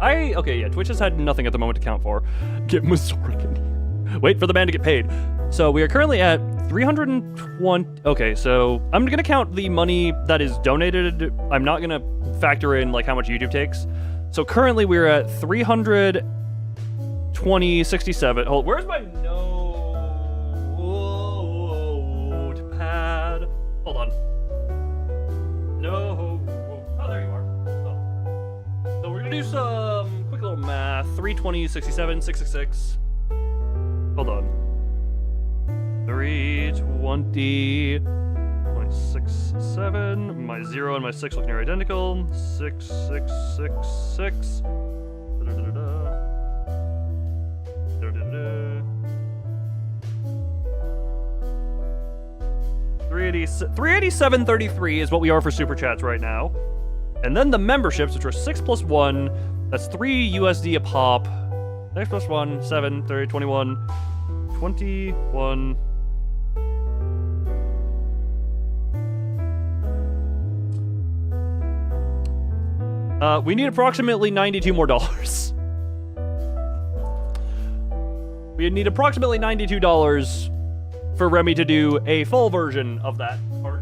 Twitch has had nothing at the moment to count for. Get Mazoric in here. Wait for the man to get paid. So we are currently at 320. Okay, so I'm gonna count the money that is donated. I'm not gonna factor in like how much YouTube takes. So currently we're at 320.67. Hold, where's my notepad? Hold on. No. Oh, there you are. Oh. So we're gonna do some quick little math. 320.67, 666. Hold on. 320.67. My 0 and my 6 look near identical. 6666. 387.33 is what we are for Super Chats right now. And then the memberships, which are 6 plus 1, that's 3 USD a pop. 6 plus 1, 7, 30, 21, 21. We need approximately $92 more. We need approximately $92 for Remy to do a full version of that part.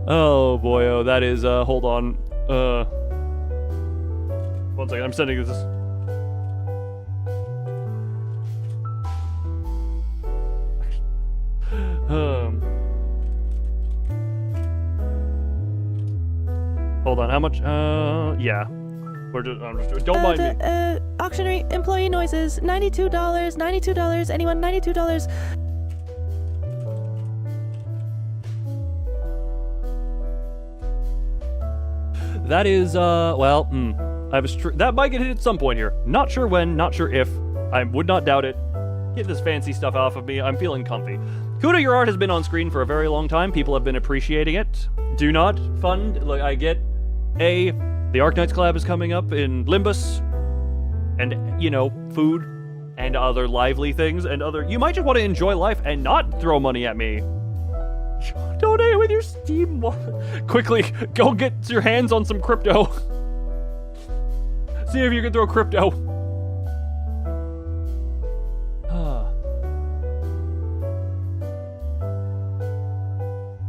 Oh boy, oh, that is, hold on. 1 second, I'm sending this. Hold on, how much? Yeah. Don't mind me. Auctionery employee noises, $92, $92, anyone, $92. That is, well, I have that might get hit at some point here. Not sure when, not sure if. I would not doubt it. Get this fancy stuff off of me. I'm feeling comfy. Kudo, your art has been on screen for a very long time. People have been appreciating it. Do not fund. Look, I get the Arknights collab is coming up in Limbus, and you know, food and other lively things and other. You might just want to enjoy life and not throw money at me. Donate with your Steam wallet. Quickly, go get your hands on some crypto. See if you can throw crypto.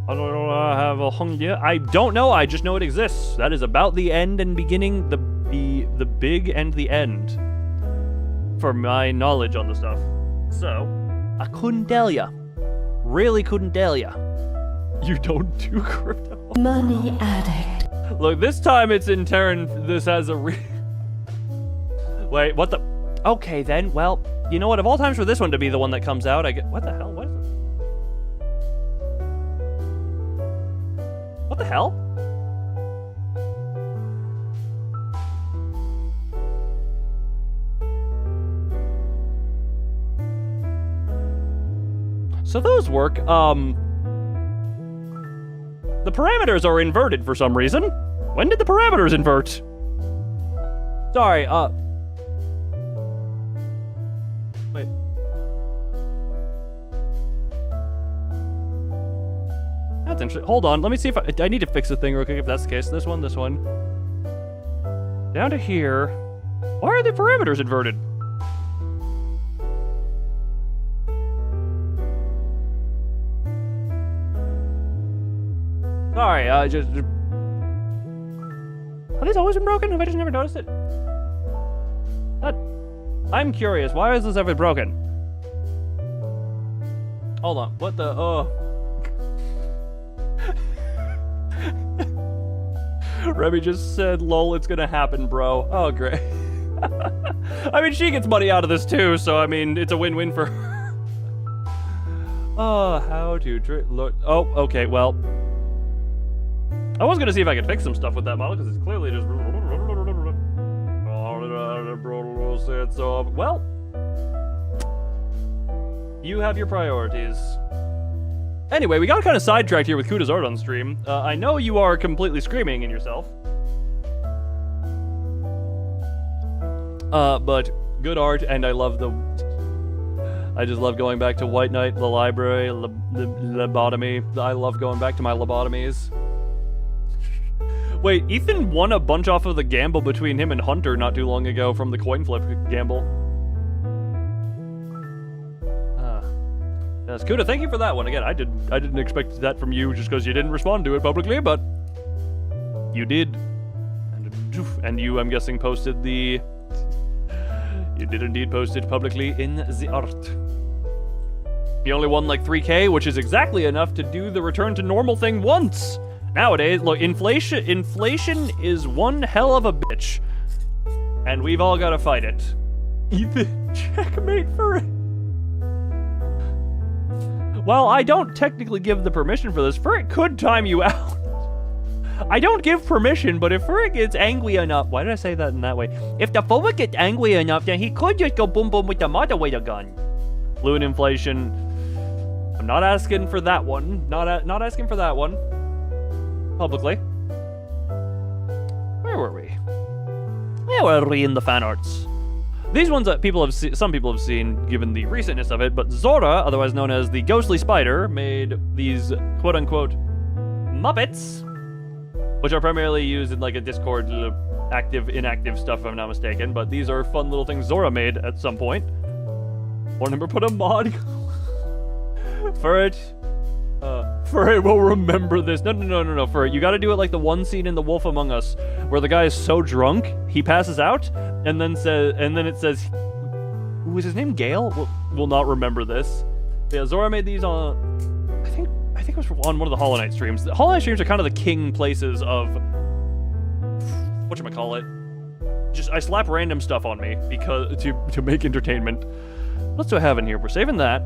I don't have a hunger. I don't know. I just know it exists. That is about the end and beginning, the big and the end, for my knowledge on the stuff. So, I couldn't tell ya. Really couldn't tell ya. You don't do crypto. Money addict. Look, this time it's in turn. This has a Wait, what the? Okay, then. Well, you know what? Of all times for this one to be the one that comes out, I get. What the hell? What is it? What the hell? So those work. The parameters are inverted for some reason. When did the parameters invert? Sorry, wait. That's interesting. Hold on, let me see if I need to fix the thing real quick if that's the case. This one. Down to here. Why are the parameters inverted? Sorry, just... Have these always been broken? Have I just never noticed it? I'm curious, why is this ever broken? Hold on, what the... Remy just said, lol, it's gonna happen, bro. Oh, great. I mean, she gets money out of this too, so I mean, it's a win-win for her. Oh, how to look... Oh, okay, well... I was gonna see if I could fix some stuff with that model, because it's clearly just... Well... You have your priorities. Anyway, we got kind of sidetracked here with Kuda's art on stream. I know you are completely screaming in yourself. But good art, and I just love going back to White Knight, the library, lobotomy. I love going back to my lobotomies. Wait, Ethan won a bunch off of the gamble between him and Hunter not too long ago from the coin flip gamble. Yes, Kuda, thank you for that one. Again, I didn't expect that from you just because you didn't respond to it publicly, but you did. And you, I'm guessing, posted the... You did indeed post it publicly in the art. He only won like 3K, which is exactly enough to do the return to normal thing once. Nowadays, look, inflation is one hell of a bitch. And we've all got to fight it. Ethan, checkmate for it. Well, I don't technically give the permission for this. Furrick could time you out. I don't give permission, but if Furrick gets angry enough... Why did I say that in that way? If the Furrick gets angry enough, then he could just go boom boom with the moderator gun. Loon inflation. I'm not asking for that one. Not asking for that one. Publicly. Where were we? Where were we in the fan arts? These ones that some people have seen, given the recentness of it, but Zora, otherwise known as the Ghostly Spider, made these quote-unquote Muppets, which are primarily used in like a Discord active, inactive stuff, if I'm not mistaken, but these are fun little things Zora made at some point. Or number put a mod. Furrit will remember this. No, Furrit, you gotta do it like the one scene in The Wolf Among Us, where the guy is so drunk, he passes out, and then it says, was his name Gale? We'll not remember this. But yeah, Zora made these on, I think it was on one of the Hollow Knight streams. The Hollow Knight streams are kind of the king places of, whatchamacallit? Just, I slap random stuff on me because, to make entertainment. What do I have in here? We're saving that.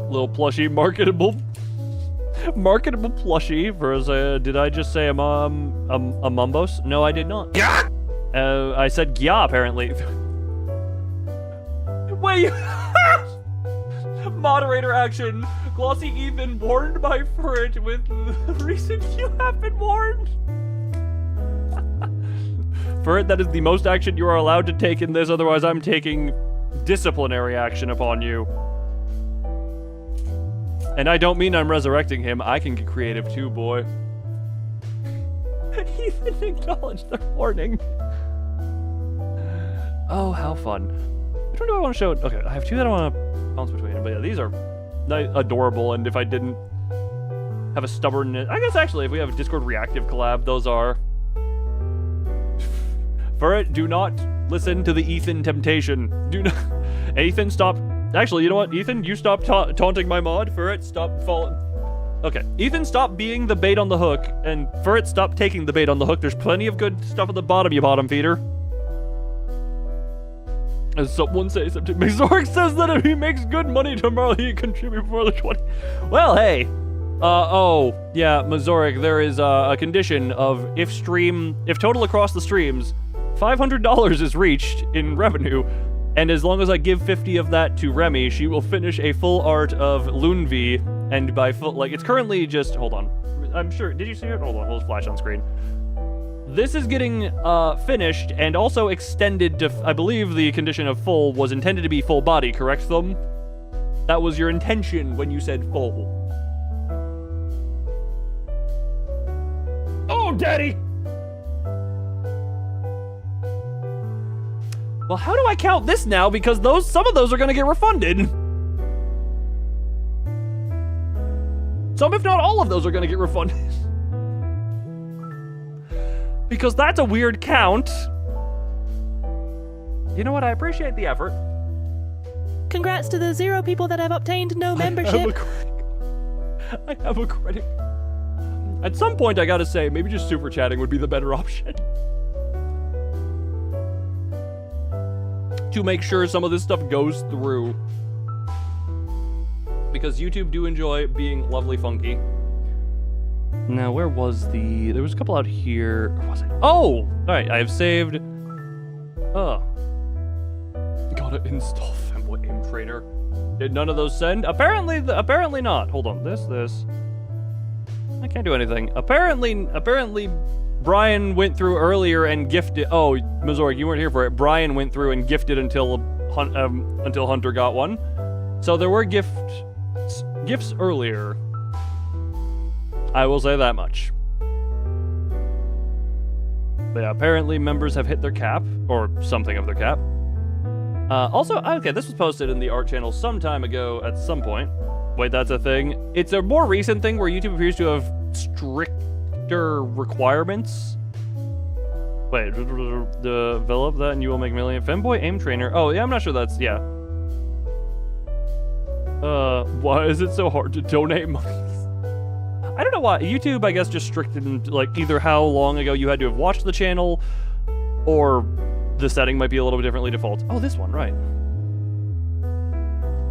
Little plushie, marketable plushie for did I just say a mumbos? No, I did not. I said gya, apparently. Wait! Moderator action. Glossy Ethan warned by Furrit with the reason you have been warned. Furrit, that is the most action you are allowed to take in this, otherwise I'm taking disciplinary action upon you. And I don't mean I'm resurrecting him. I can get creative too, boy. Ethan acknowledged their warning. Oh, how fun. Which one do I want to show? Okay, I have two that I want to bounce between. But yeah, these are adorable. And if I didn't have a stubbornness... I guess actually, if we have a Discord reactive collab, those are... Furrit, do not listen to the Ethan temptation. Do not... Ethan, stop... Actually, you know what? Ethan, you stop taunting my mod. Furrit, stop falling. Okay. Ethan, stop being the bait on the hook. And Furrit, stop taking the bait on the hook. There's plenty of good stuff at the bottom, you bottom feeder. As someone says, Zork says that if he makes good money tomorrow, he can contribute before the 20. Well, hey. Oh, yeah, Mazoric, there is a condition of if total across the streams, $500 is reached in revenue. And as long as I give 50 of that to Remy, she will finish a full art of Lunvi. And by full, like, it's currently just, hold on. I'm sure, did you see it? Hold on, we'll flash on screen. This is getting finished and also extended to, I believe the condition of full was intended to be full body, correct, Thumb? That was your intention when you said full. Oh, Daddy! Well, how do I count this now? Because some of those are gonna get refunded. Some, if not all of those, are gonna get refunded. Because that's a weird count. You know what? I appreciate the effort. Congrats to the 0 people that have obtained no membership. I have a credit. At some point, I gotta say, maybe just super chatting would be the better option. To make sure some of this stuff goes through. Because YouTube do enjoy being lovely funky. Now, where was there was a couple out here. Where was it? Oh! Alright, I have saved... Oh. God Gotta install Femboy Aim Trainer. Did none of those send? Apparently not. Hold on, this. I can't do anything. Apparently, Brian went through earlier and gifted. Oh, Mazorg, you weren't here for it. Brian went through and gifted until Hunter got one. So there were gifts earlier. I will say that much. But yeah, apparently members have hit their cap, or something of their cap. Also, okay, this was posted in the art channel some time ago at some point. Wait, that's a thing? It's a more recent thing where YouTube appears to have stricter requirements. Wait, develop that and you will make million. Femboy Aim Trainer. Oh, yeah, I'm not sure that's, yeah. Why is it so hard to donate money? I don't know why. YouTube, I guess, just stricted, like, either how long ago you had to have watched the channel, or the setting might be a little bit differently default. Oh, this one, right.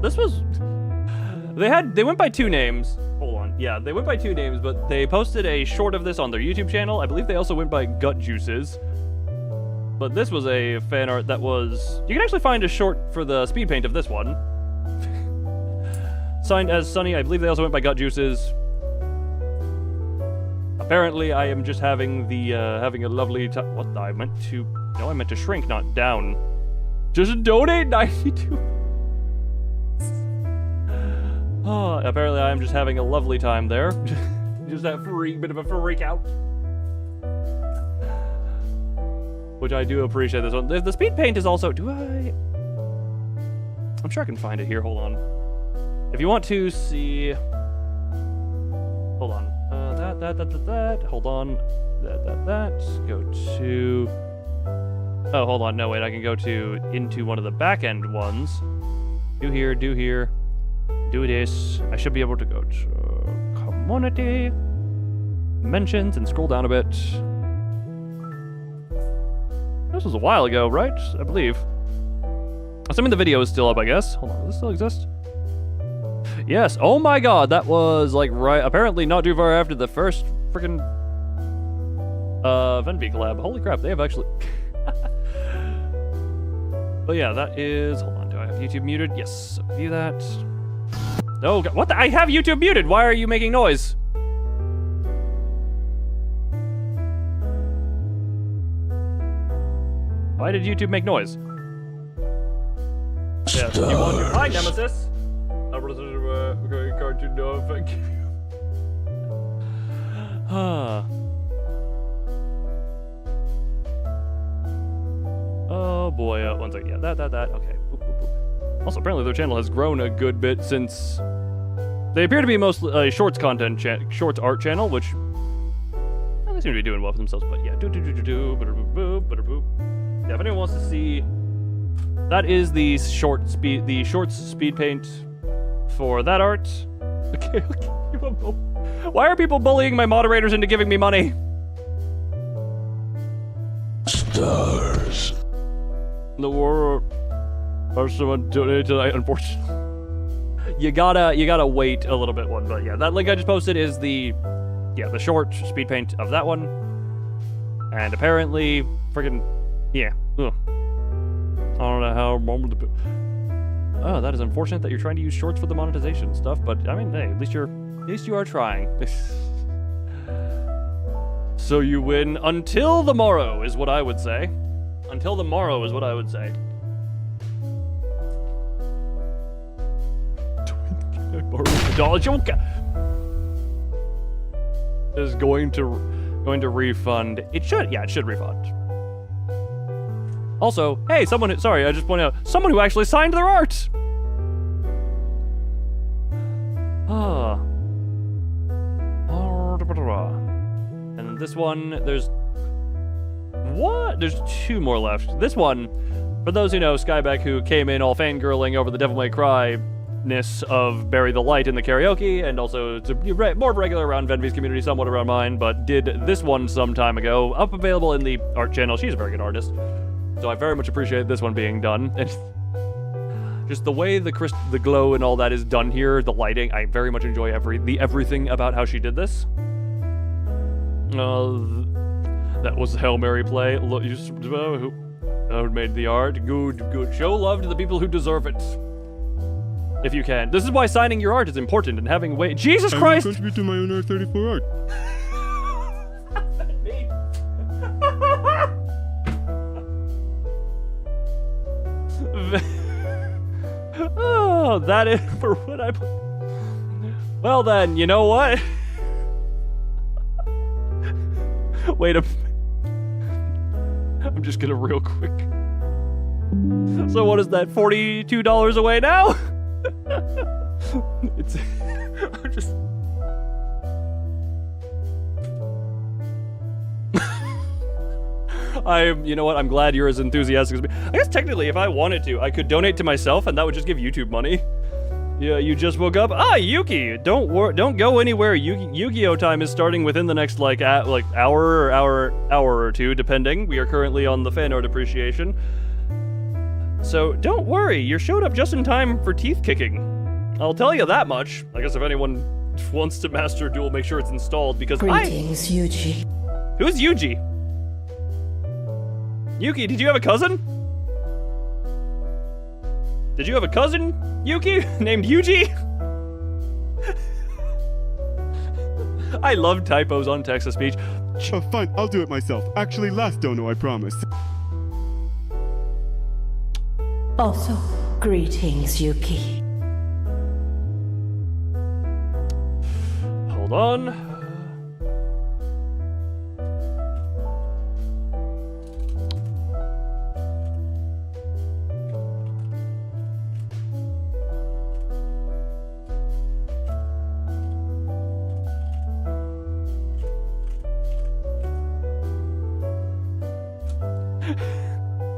This was... They went by 2 names. Hold on. Yeah, they went by 2 names, but they posted a short of this on their YouTube channel. I believe they also went by Gut Juices. But this was a fan art that was... You can actually find a short for the speed paint of this one. Signed as Sunny. I believe they also went by Gut Juices. Apparently, I am just having having a lovely time. What? I meant to shrink, not down. Just donate 92. Oh, apparently, I am just having a lovely time there. Just that bit of a freak out. Which I do appreciate this one. The speed paint is also. I'm sure I can find it here. Hold on. If you want to see. Hold on. That. Hold on. That. Go to. Oh, hold on. No, wait. I can go into one of the back end ones. Do here. Do this. I should be able to go to community, mentions, and scroll down a bit. This was a while ago, right? I believe. Assuming the video is still up, I guess. Hold on. Does this still exist? Yes. Oh my god, that was like right. Apparently not too far after the first freaking Venvi collab. Holy crap, they have actually. But yeah, that is. Hold on, do I have YouTube muted? Yes. View that. Oh god, what? I have YouTube muted. Why are you making noise? Why did YouTube make noise? Yes. You want to. Hi, Nemesis. Cartoon, no, thank you. Oh boy, one second. Yeah, that. Okay. Boop, boop, boop. Also, apparently their channel has grown a good bit since they appear to be mostly shorts content, shorts art channel, which they seem to be doing well for themselves. But yeah, yeah. If anyone wants to see, that is the shorts speed paint for that art. Okay. Why are people bullying my moderators into giving me money? Stars. The war. Or someone donated tonight, unfortunately. You gotta wait a little bit. But yeah, that link I just posted is the short speed paint of that one. And apparently, freaking yeah. Ugh. I don't know how. Oh, that is unfortunate that you're trying to use shorts for the monetization stuff, but I mean, hey, at least you are trying. So you win until the morrow is what I would say. Until the morrow is what I would say. Can I borrow $1? Is going to refund. It should, yeah, it should refund. Also, hey, sorry, I just pointed out, someone who actually signed their art! And this one, there's 2 more left. This one, for those who know, Skyback, who came in all fangirling over the Devil May Cry-ness of Bury the Light in the karaoke, and also to be more regular around Venvi's community, somewhat around mine, but did this one some time ago, up available in the art channel. She's a very good artist. So I very much appreciate this one being done. And just the way the glow and all that is done here, the lighting, I very much enjoy everything about how she did this. That was Hail Mary play. Who made the art? Good, good. Show love to the people who deserve it. If you can. This is why signing your art is important and having Jesus I Christ! will contribute to my own R34 art. Oh, that is for what I put. Well then, you know what? Wait a minute. I'm just gonna real quick. So what is that, $42 away now? It's I'm just you know what, I'm glad you're as enthusiastic as me. I guess technically if I wanted to, I could donate to myself and that would just give YouTube money. Yeah, you just woke up. Ah, Yuki, don't go anywhere. Yu-Gi-Oh time is starting within the next hour or two, depending. We are currently on the fan art appreciation. So don't worry, you showed up just in time for teeth kicking. I'll tell you that much. I guess if anyone wants to master Duel, make sure it's installed because Greetings, Yuji. Who's Yuji? Yuki, did you have a cousin? Did you have a cousin, Yuki, named Yuji? I love typos on text-to-speech. Oh, fine, I'll do it myself. Actually, last dono, I promise. Also, greetings, Yuki. Hold on.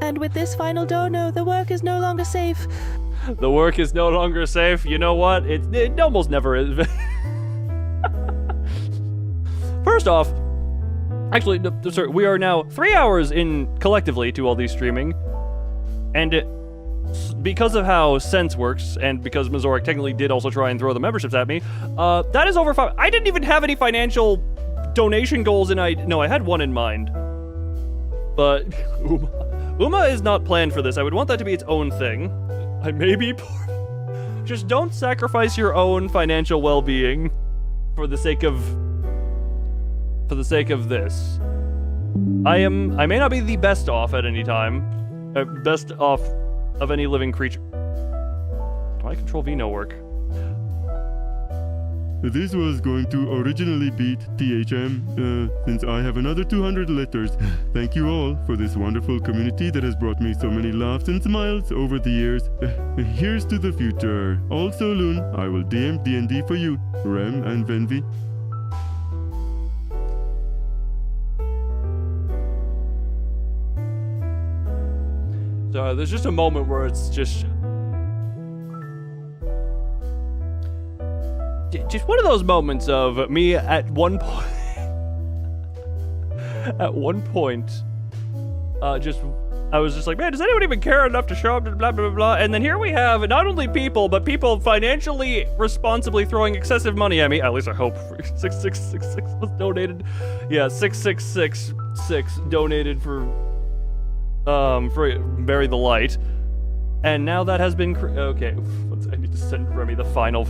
And with this final dono, the work is no longer safe. The work is no longer safe. You know what? It almost never is. First off, actually, sorry, we are now 3 hours in collectively to all these streaming, and because of how Sense works, and because Mazoric technically did also try and throw the memberships at me, that is over 5. I didn't even have any financial donation goals, and I had one in mind, but Uma is not planned for this. I would want that to be its own thing. I may be poor. Just don't sacrifice your own financial well-being for the sake of this. I may not be the best off at any time. Best off of any living creature. Why Control V no work? This was going to originally beat THM, since I have another 200 letters. Thank you all for this wonderful community that has brought me so many laughs and smiles over the years. Here's to the future. Also, Loon, I will DM D&D for you, Rem and Venvi. So there's just a moment where it's just one of those moments of me at one point, I was just like, man, does anyone even care enough to show up to blah, blah, blah, blah. And then here we have not only people, but people financially responsibly throwing excessive money at me. At least I hope. 6666 was donated. Yeah, 6666 donated for Bury the Light. And now that has been, okay. I need to send Remy the final.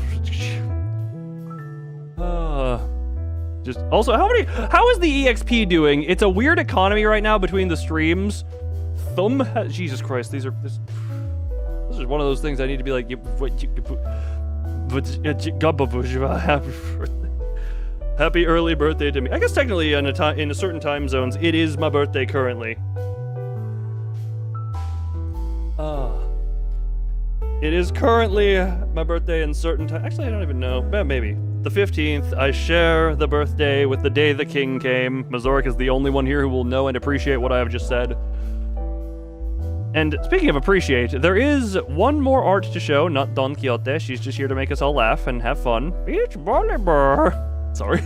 Just also, how is the EXP doing? It's a weird economy right now between the streams. Jesus Christ, this is one of those things I need to be like, happy early birthday to me. I guess technically in a certain time zones, it is my birthday currently. It is currently my birthday in certain time. Actually, I don't even know. Maybe. The 15th, I share the birthday with the day the king came. Mazoric is the only one here who will know and appreciate what I have just said. And speaking of appreciate, there is one more art to show, not Don Quixote. She's just here to make us all laugh and have fun. Beach volleyball. Sorry.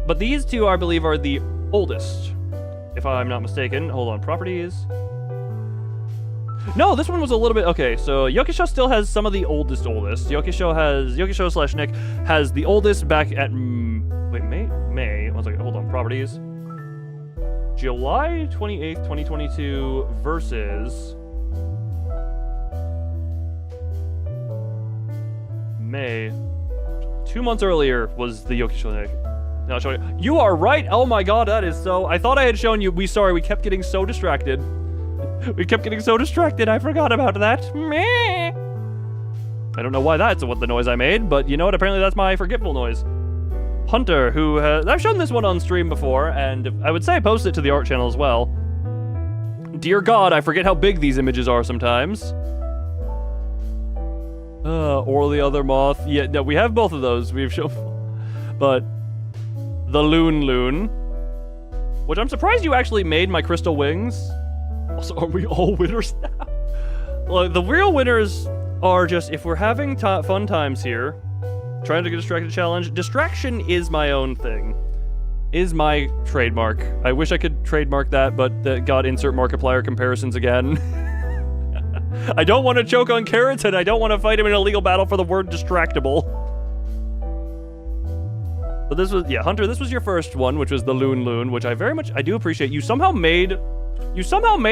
But these two, I believe, are the oldest. If I'm not mistaken. Hold on, properties. No, this one was a little bit, okay, so Yokisho still has some of the oldest. Yokisho / Nick has the oldest back at, wait, May? One second, hold on, properties. July 28th, 2022 versus May. 2 months earlier was the Yoki. Now I'll show you. You are right. Oh my god, that is so. I thought I had shown you. We kept getting so distracted. We kept getting so distracted. I forgot about that. Meh. I don't know why that's what the noise I made, but you know what? Apparently that's my forgetful noise. Hunter, who I've shown this one on stream before, and I would say post it to the art channel as well. Dear God, I forget how big these images are sometimes. Or the other moth. Yeah, no, we have both of those. We've shown, but the loon, which I'm surprised you actually made my crystal wings. Also, are we all winners now? Well, the real winners are just if we're having fun times here. Trying to get distracted challenge. Distraction is my own thing. Is my trademark. I wish I could trademark that, but God, insert Markiplier comparisons again. I don't want to choke on carrots, and I don't want to fight him in a legal battle for the word distractible. But this was, yeah, Hunter, this was your first one, which was the loon, which I do appreciate. You somehow made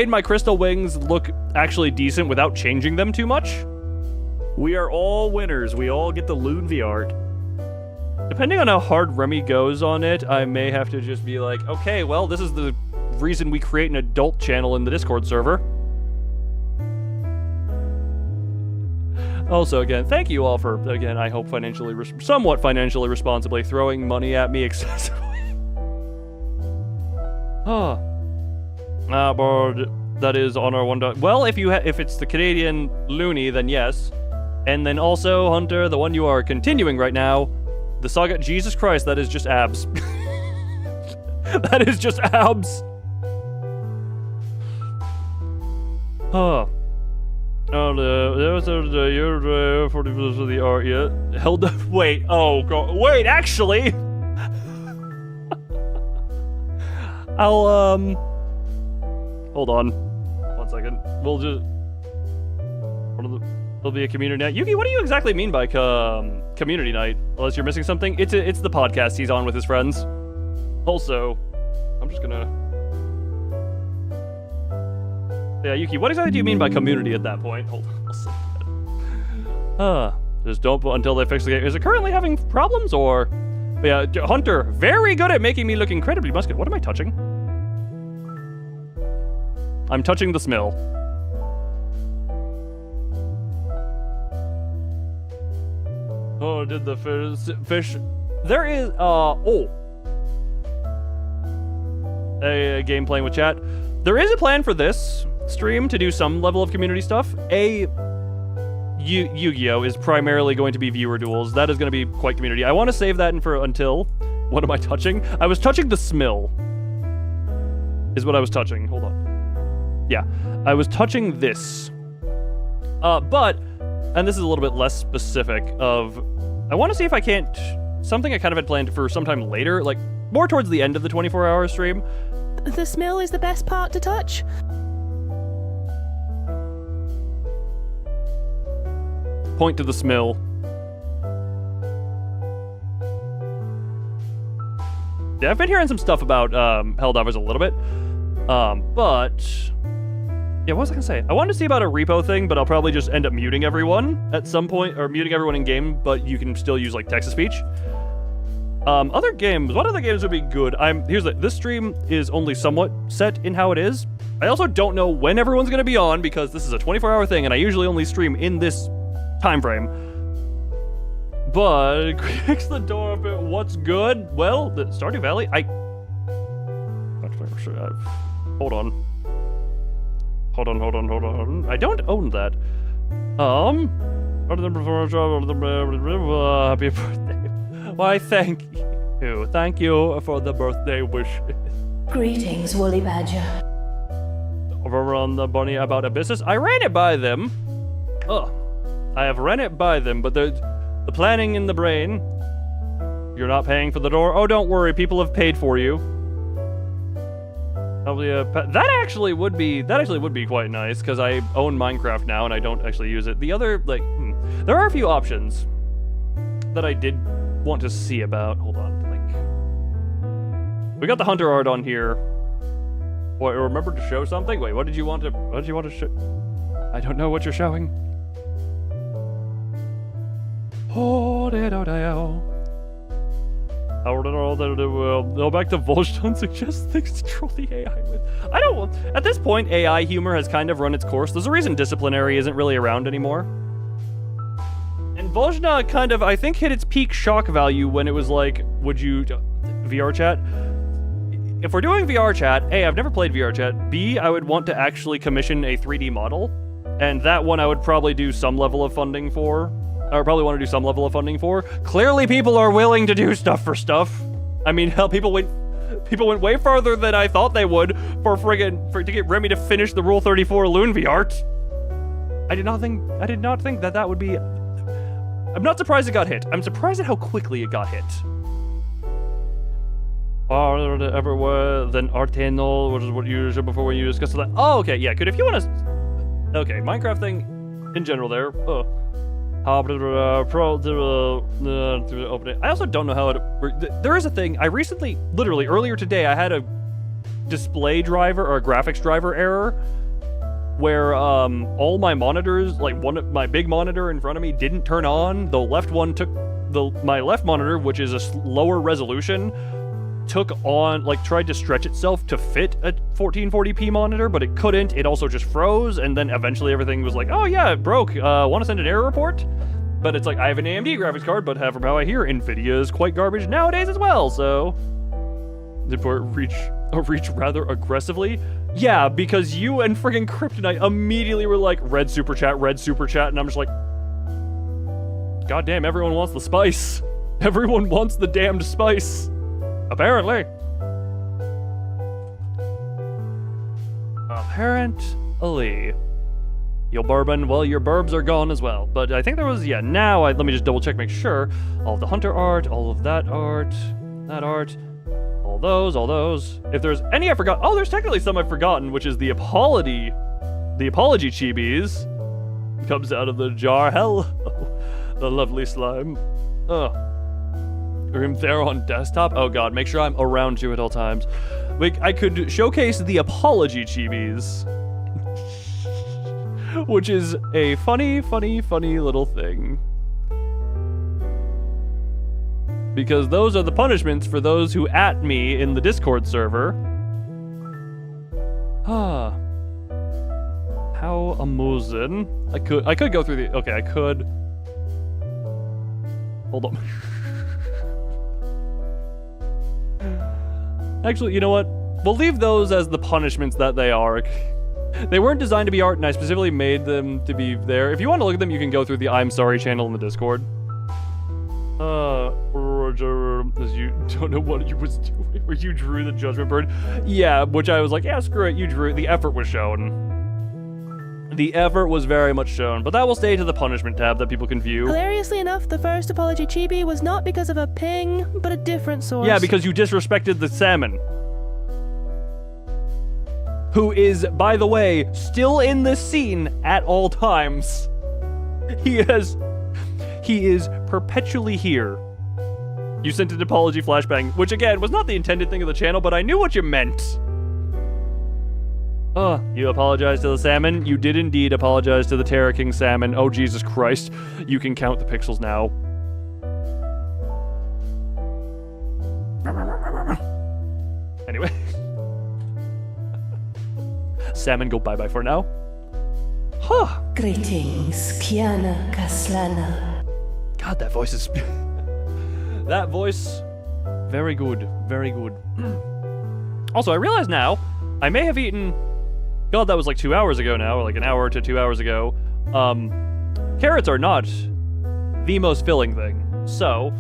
my crystal wings look actually decent without changing them too much. We are all winners. We all get the loon V art. Depending on how hard Remy goes on it, I may have to just be like, okay, well, this is the reason we create an adult channel in the Discord server. Also, again, thank you all for, again, I hope somewhat financially responsibly throwing money at me excessively. But that is on our one. Well, if it's the Canadian loony, then yes. And then also, Hunter, the one you are continuing right now, the saga. Jesus Christ, that is just abs. That is just abs. There's the for the art yet. Held up. Wait. Oh god. Wait. Actually, I'll hold on. 1 second. We'll just. There'll be a community night. Yuki, what do you exactly mean by community night? Unless you're missing something, it's the podcast he's on with his friends. Also, I'm just gonna. Yeah, Yuki, what exactly do you mean by community at that point? Hold on, I'll say that. Just don't until they fix the game. Is it currently having problems or? But yeah, Hunter, very good at making me look incredibly muscular. What am I touching? I'm touching the smell. Oh, did the fish? There is a game playing with chat. There is a plan for this stream to do some level of community stuff. Yu-Gi-Oh is primarily going to be viewer duels. That is going to be quite community. I want to save that until. What am I touching? I was touching the smill. Is what I was touching. Hold on. Yeah, I was touching this. But, and this is a little bit less specific of. I want to see if I can't. Something I kind of had planned for sometime later, like more towards the end of the 24-hour stream. The smell is the best part to touch. Point to the smell. Yeah, I've been hearing some stuff about Helldivers a little bit. But yeah, what was I gonna say? I wanted to see about a repo thing, but I'll probably just end up muting everyone at some point, or muting everyone in game, but you can still use like text-to-speech. Other games, what other games would be good? This stream is only somewhat set in how it is. I also don't know when everyone's gonna be on because this is a 24-hour thing and I usually only stream in this time frame. But kicks the door a bit. What's good? Well, the Stardew Valley, hold on. I don't own that. Happy birthday. Why, thank you. Thank you for the birthday wish. Greetings, Woolly Badger. Over on the bunny about a business. I ran it by them. I have ran it by them, but the planning in the brain. You're not paying for the door? Oh, don't worry. People have paid for you. Probably that actually would be quite nice because I own Minecraft now and I don't actually use it. The other there are a few options that I did want to see about. Hold on, we got the hunter art on here. Or remember to show something? Wait, what did you want to show? I don't know what you're showing. Oh, back to Volstan suggests things to troll the AI with. I don't. At this point, AI humor has kind of run its course. There's a reason disciplinary isn't really around anymore. And Volstan kind of, I think, hit its peak shock value when it was like, would you... VR chat? If we're doing VR chat, A, I've never played VR chat. B, I would want to actually commission a 3D model. And that one I would probably do some level of funding for. I would probably want to do some level of funding for. Clearly people are willing to do stuff for stuff. I mean, hell, people went way farther than I thought they would to get Remy to finish the Rule 34 Loon VR. I did not think that would be... I'm not surprised it got hit. I'm surprised at how quickly it got hit. Everywhere than Artenal, which is what you said before when you discussed that. Oh, okay, yeah, if you want to... Okay, Minecraft thing in general there. I also don't know how it... There is a thing, I recently, literally earlier today, I had a display driver or a graphics driver error where all my monitors, like my big monitor in front of me didn't turn on. The left one took... My left monitor, which is a lower resolution, tried to stretch itself to fit a 1440p monitor, but it couldn't. It also just froze, and then eventually everything was like, oh yeah, it broke. Want to send an error report? But it's like, I have an AMD graphics card, but from how I hear, NVIDIA is quite garbage nowadays as well, so... Did it reach rather aggressively? Yeah, because you and friggin' Kryptonite immediately were like, red super chat, and I'm just like... God damn, everyone wants the spice. Everyone wants the damned spice. Apparently. Your bourbon, well, your burbs are gone as well. But I think there was, yeah, now, let me just double check, make sure. All of the hunter art, all of that art, all those. If there's any I forgot, oh, there's technically some I've forgotten, which is the apology chibis. Comes out of the jar, hello, the lovely slime. Him there on desktop. Oh god, make sure I'm around you at all times. I could showcase the apology chibis, which is a funny little thing. Because those are the punishments for those who at me in the Discord server. How amusing. I could go through the... Okay, I could... Hold on. Actually, you know what? We'll leave those as the punishments that they are. They weren't designed to be art, and I specifically made them to be there. If you want to look at them, you can go through the I'm Sorry channel in the Discord. As you don't know what you was doing, where you drew the judgment bird. Yeah, which I was like, yeah, screw it, you drew it. The effort was shown. The effort was very much shown, but that will stay to the punishment tab that people can view. Hilariously enough, the first apology chibi was not because of a ping, but a different source. Yeah, because you disrespected the salmon. Who is, by the way, still in the scene at all times. He is perpetually here. You sent an apology flashbang, which again was not the intended thing of the channel, but I knew what you meant. You apologized to the salmon? You did indeed apologize to the Terror King salmon. Oh, Jesus Christ. You can count the pixels now. Anyway. Salmon, go bye-bye for now. Huh. Greetings, Kiana Kaslana. God, that voice is... that voice... Very good. Very good. Also, I realize now, I may have eaten... God, that was like 2 hours ago now, or like an hour to 2 hours ago. Carrots are not the most filling thing. So,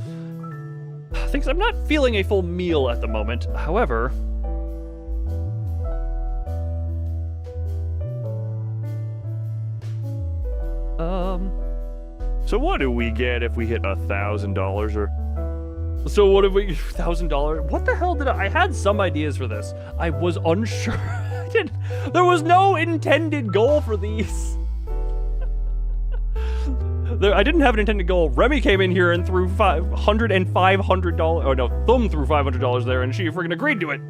I'm not feeling a full meal at the moment. However... So what do we get if we hit $1,000 or... So what if we... $1,000? What the hell did I had some ideas for this. I was unsure. There was no intended goal for these. I didn't have an intended goal. Remy came in here and threw $500 and $500. Oh no, Thumb threw $500 there, and she freaking agreed to it.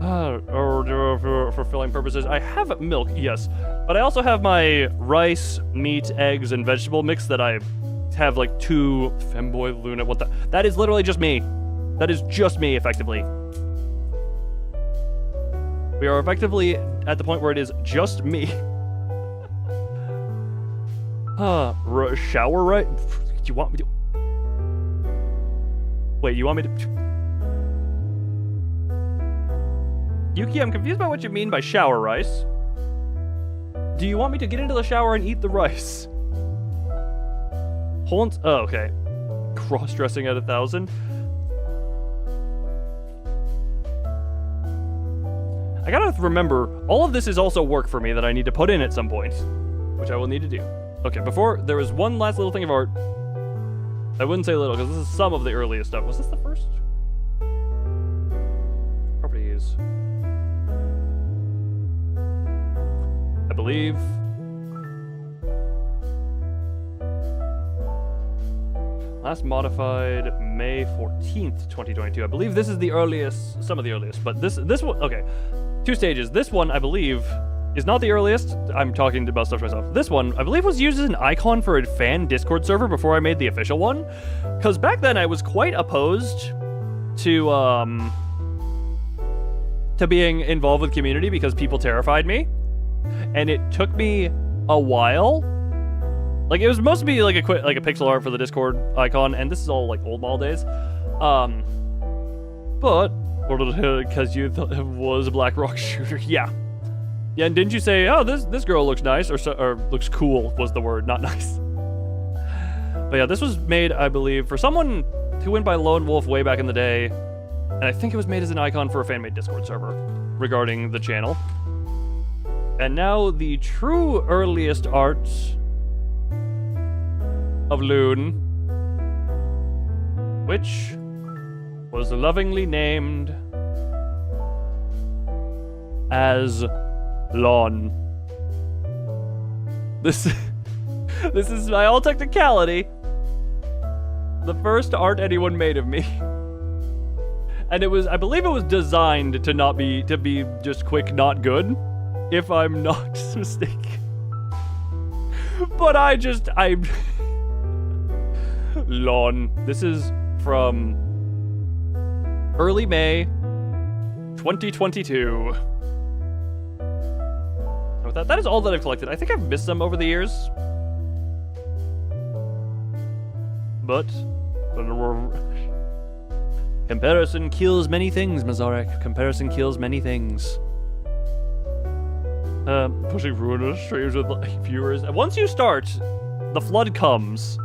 Or for fulfilling purposes. I have milk, yes, but I also have my rice, meat, eggs, and vegetable mix that I have like 2 femboy Luna. What the? That is literally just me. That is just me, effectively. We are effectively at the point where it is just me. Shower right? Do you want me to? Wait, you want me to? Yuki, I'm confused by what you mean by shower rice. Do you want me to get into the shower and eat the rice? Oh, okay. Cross-dressing at 1,000. I gotta remember, all of this is also work for me that I need to put in at some point, which I will need to do. Okay, before, there was one last little thing of art. I wouldn't say little, because this is some of the earliest stuff. Was this the first? Properties. I believe. Last modified May 14th, 2022. I believe this is the earliest, some of the earliest, but this one, okay. 2 stages. This one, I believe, is not the earliest. I'm talking about stuff to myself. This one, I believe, was used as an icon for a fan Discord server before I made the official one. Because back then I was quite opposed to being involved with community because people terrified me. And it took me a while. Like, it was supposed to be like a pixel art for the Discord icon, and this is all like old mall days. But because you thought it was a Black Rock shooter, yeah. Yeah, and didn't you say, oh, this girl looks nice, or looks cool was the word, not nice. But yeah, this was made, I believe, for someone who went by Lone Wolf way back in the day, and I think it was made as an icon for a fan-made Discord server regarding the channel. And now the true earliest art of Loon, which was lovingly named as Lawn. This is by all technicality the first art anyone made of me. And it was, I believe it was designed to be just quick, not good, if I'm not mistaken. But I Lawn. This is from early May 2022. With that is all that I've collected. I think I've missed some over the years. But comparison kills many things, Mazarek. Comparison kills many things. Pushing Ruina streams with viewers. Once you start, the flood comes.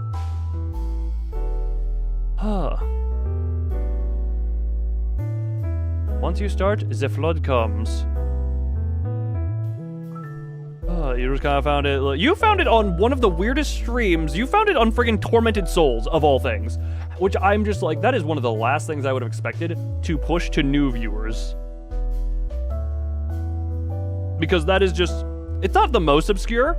Once you start, the flood comes. You just kind of found it. You found it on one of the weirdest streams. You found it on friggin' Tormented Souls, of all things. Which I'm just like, that is one of the last things I would have expected to push to new viewers. Because that is just, it's not the most obscure.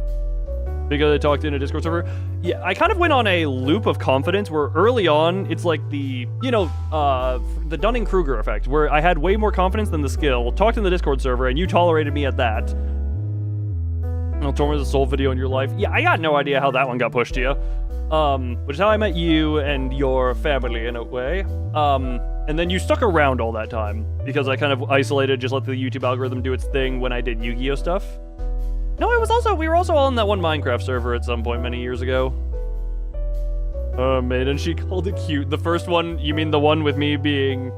Because I talked in a Discord server. Yeah, I kind of went on a loop of confidence where early on, it's like the, the Dunning-Kruger effect, where I had way more confidence than the skill, talked in the Discord server, and you tolerated me at that. Torment the Soul video in your life. Yeah, I got no idea how that one got pushed to you. Which is how I met you and your family in a way. And then you stuck around all that time, because I kind of isolated, just let the YouTube algorithm do its thing when I did Yu-Gi-Oh stuff. No, we were also all in that one Minecraft server at some point many years ago. And she called it cute. The first one, you mean the one with me being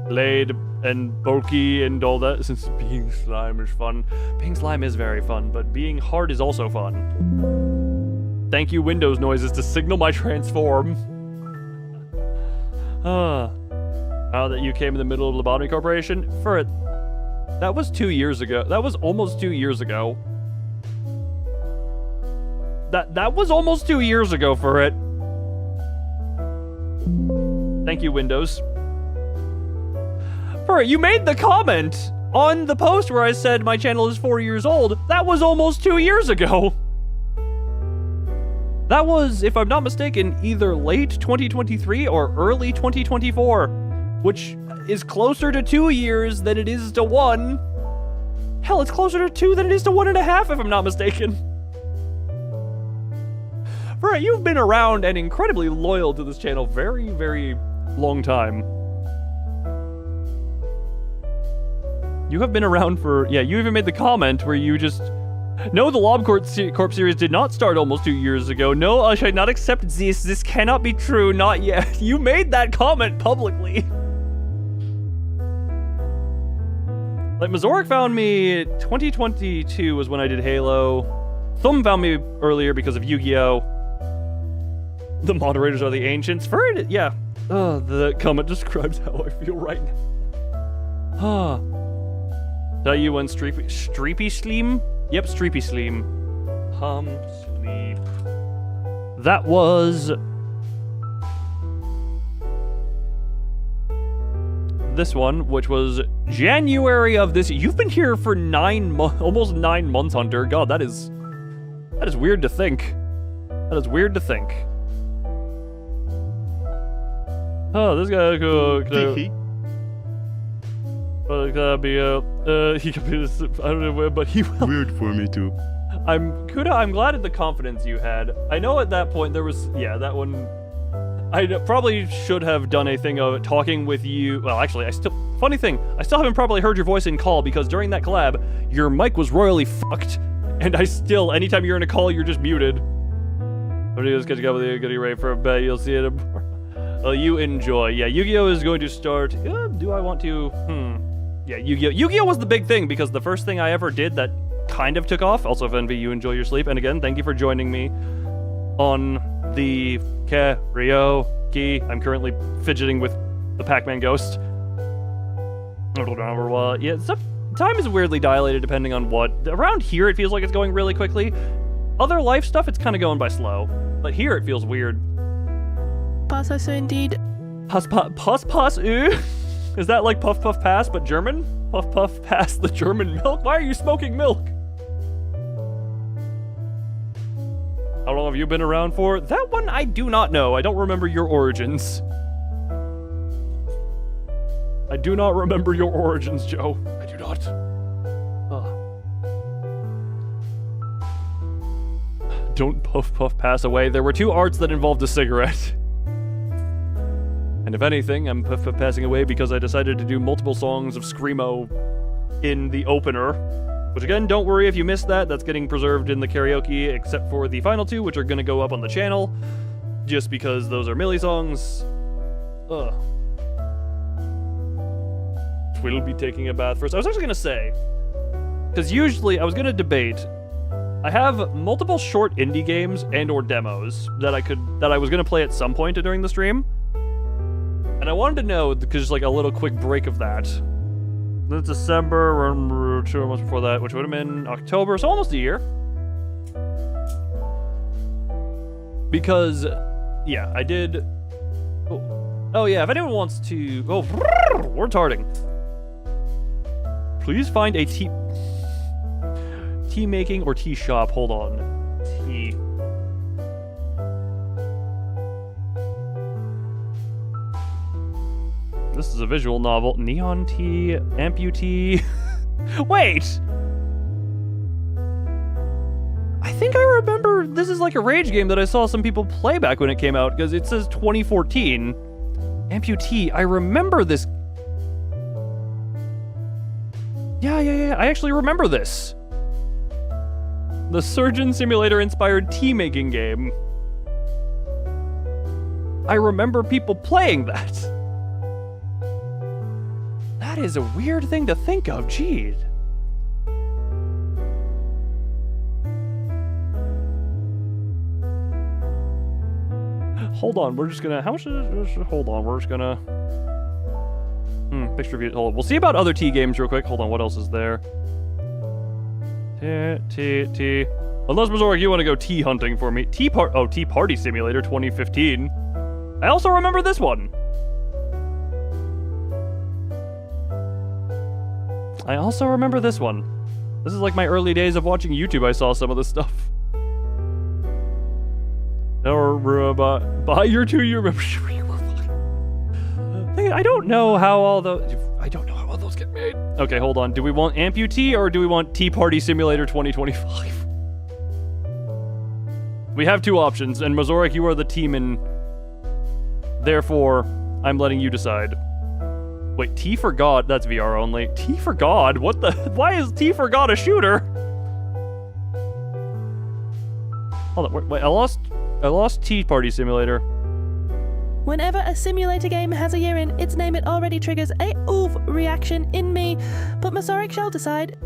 laid and bulky and all that, since being slime is fun. Being slime is very fun, but being hard is also fun. Thank you, Windows noises, to signal my transform. Now that you came in the middle of Lobotomy Corporation, that was 2 years ago. That was almost 2 years ago. That was almost 2 years ago for it. Thank you, Windows. For it, you made the comment on the post where I said my channel is 4 years old. That was almost 2 years ago. That was, if I'm not mistaken, either late 2023 or early 2024, which is closer to 2 years than it is to 1. Hell, it's closer to 2 than it is to 1.5, if I'm not mistaken. Right, you've been around and incredibly loyal to this channel very, very long time. You have been around for, yeah, you even made the comment where you just, no, the Lob Corp series did not start almost 2 years ago. No, I should not accept this. This cannot be true, not yet. You made that comment publicly. Like, Mazoric found me, 2022 was when I did Halo. Thumb found me earlier because of Yu-Gi-Oh! The moderators are the ancients. For it, yeah. The comment describes how I feel right now. Tell you when Streepy Sleem? Yep, Streepy Sleem. Sleep. That was... this one, which was January of this. You've been here for almost 9 months, Hunter. God, that is weird to think. That is weird to think. Oh, this guy could be he could be this, I don't know where, but he will. Weird for me too. I'm glad at the confidence you had. I know at that point there was, yeah, that one. I probably should have done a thing of talking with you. Well, actually, funny thing, I still haven't probably heard your voice in call because during that collab, your mic was royally fucked, and anytime you're in a call, you're just muted. Videos catching up with you, getting ready for a bet. You'll see it. Well, you enjoy. Yeah, Yu-Gi-Oh is going to start. Do I want to? Yeah, Yu-Gi-Oh. Yu-Gi-Oh was the big thing because the first thing I ever did that kind of took off. Also, if Envy, you enjoy your sleep. And again, thank you for joining me on the karaoke. I'm currently fidgeting with the Pac-Man ghost. I don't remember what. Yeah, time is weirdly dilated depending on what. Around here, it feels like it's going really quickly. Other life stuff, it's kind of going by slow. But here, it feels weird. Pass indeed. Pass, Is that like puff puff pass, but German? Puff puff pass the German milk? Why are you smoking milk? How long have you been around for? That one I do not know. I don't remember your origins. I do not remember your origins, Joe. I do not. Don't puff puff pass away. There were 2 arts that involved a cigarette. And if anything, I'm passing away because I decided to do multiple songs of Screamo in the opener. Which again, don't worry if you missed that. That's getting preserved in the karaoke, except for the final 2, which are going to go up on the channel. Just because those are Millie songs. We'll be taking a bath first. I was actually going to say, because usually I was going to debate. I have multiple short indie games and or demos that I was going to play at some point during the stream. And I wanted to know, because like a little quick break of that. Then December, 2 months before that, which would have been October, so almost a year. Because, yeah, I did... Oh yeah, if anyone wants to... Oh, we're retarding. Please find a tea making or tea shop. Hold on. Tea. This is a visual novel. Neon tea, amputee. Wait! I think I remember this is like a rage game that I saw some people play back when it came out, because it says 2014. Amputee, I remember this. Yeah, I actually remember this. The Surgeon Simulator-inspired tea-making game. I remember people playing that. That is a weird thing to think of, jeez. Hold on, we're just gonna, how much is this? Hold on, we're just gonna, picture review, hold on. We'll see about other tea games real quick. Hold on, what else is there? Tea. Unless, Mazoric, you want to go tea hunting for me. Tea Party Simulator 2015. I also remember this one. This is like my early days of watching YouTube. I saw some of this stuff. Or buy your 2-year membership. I don't know how all those... I don't know how those get made. Okay, hold on. Do we want amputee or do we want Tea Party Simulator 2025? We have two options, and Mazorik, you are the team-in. Therefore, I'm letting you decide. Wait, T for God? That's VR only. T for God? What the? Why is T for God a shooter? Hold on, wait, I lost Tea Party Simulator. Whenever a simulator game has a year in its name, it already triggers a oof reaction in me, but Masaryk shall decide.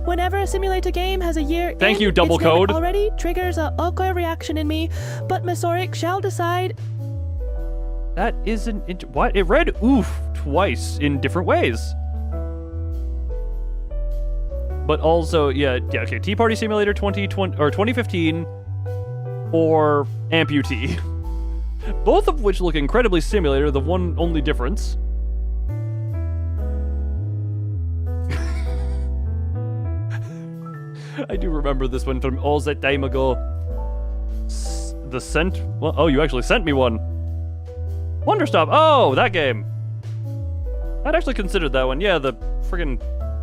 Whenever a simulator game has a year in Thank you, double its name, code. it already triggers a okay reaction in me, but Masaryk shall decide. That isn't what? It read oof twice in different ways. But also, yeah, okay, Tea Party Simulator 2020 or 2015 or amputee. Both of which look incredibly similar, the one only difference. I do remember this one from all that time ago. The sent... Well, oh, you actually sent me one. Wonderstop. Oh, that game. I'd actually considered that one. Yeah, the friggin'...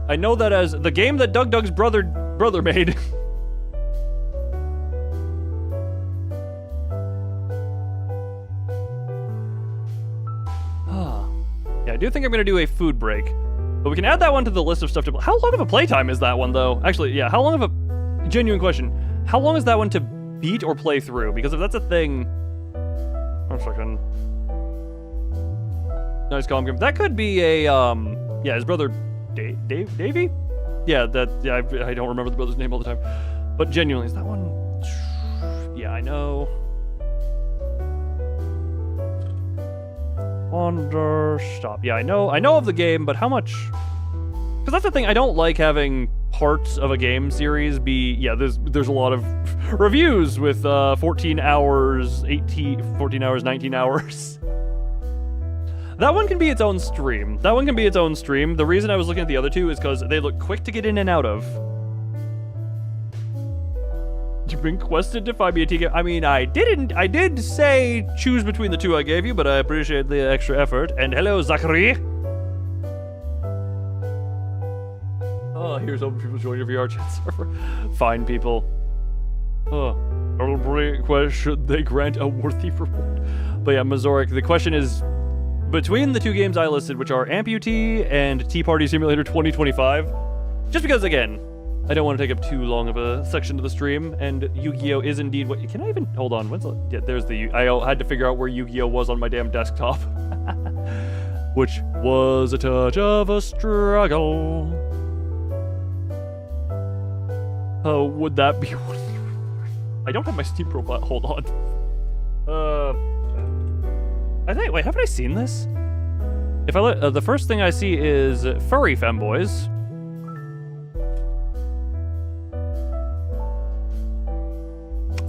I know that as the game that Doug's brother made. Yeah, I do think I'm gonna do a food break. But we can add that one to the list of stuff to... How long of a playtime is that one, though? Actually, yeah, how long of a... Genuine question. How long is that one to beat or play through? Because if that's a thing... One second. Nice calm game. That could be a, Yeah, his brother... Davey? Yeah, I don't remember the brother's name all the time. But genuinely, is that one... Yeah, I know. Stop. Yeah, I know of the game, but how much? Because that's the thing, I don't like having parts of a game series be, yeah, there's a lot of reviews with 14 hours, 19 hours. That one can be its own stream. The reason I was looking at the other two is because they look quick to get in and out of. You've been quested to find me a TK. I mean, I did say choose between the two I gave you, but I appreciate the extra effort. And hello, Zachary. Oh, here's hoping people join your VR chat server. Fine, people. Oh, Earl Bray request, should they grant a worthy reward? But yeah, Mazorik, the question is, between the two games I listed, which are Amputee and Tea Party Simulator 2025, just because, again, I don't want to take up too long of a section of the stream, and Yu-Gi-Oh! Is indeed what... Can I even... Hold on, yeah, there's the... I had to figure out where Yu-Gi-Oh! Was on my damn desktop. Which was a touch of a struggle. Oh, would that be... I don't have my Steam profile. Hold on. I think... Wait, haven't I seen this? If I look... the first thing I see is Furry Femboys.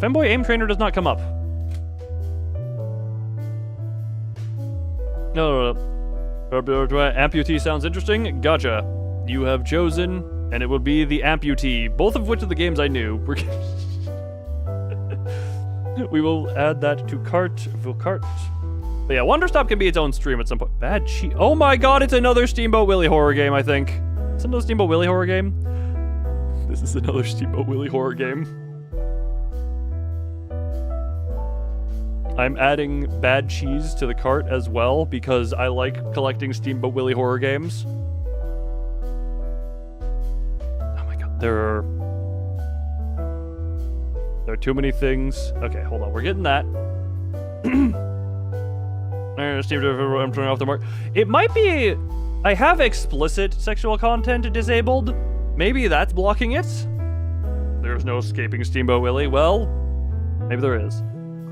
Femboy Aim Trainer does not come up. No. Amputee sounds interesting. Gotcha. You have chosen, and it will be the Amputee. Both of which are the games I knew. We will add that to cart. But yeah, Wonderstop can be its own stream at some point. Bad cheat. Oh my god, it's another Steamboat Willie horror game, I think. Is it another Steamboat Willie horror game? This is another Steamboat Willie horror game. I'm adding Bad Cheese to the cart as well because I like collecting Steamboat Willie horror games. Oh my god, there are too many things. Okay, hold on, we're getting that. I'm turning off the mark. It might be... I have explicit sexual content disabled. Maybe that's blocking it? There's no escaping Steamboat Willie. Well, maybe there is.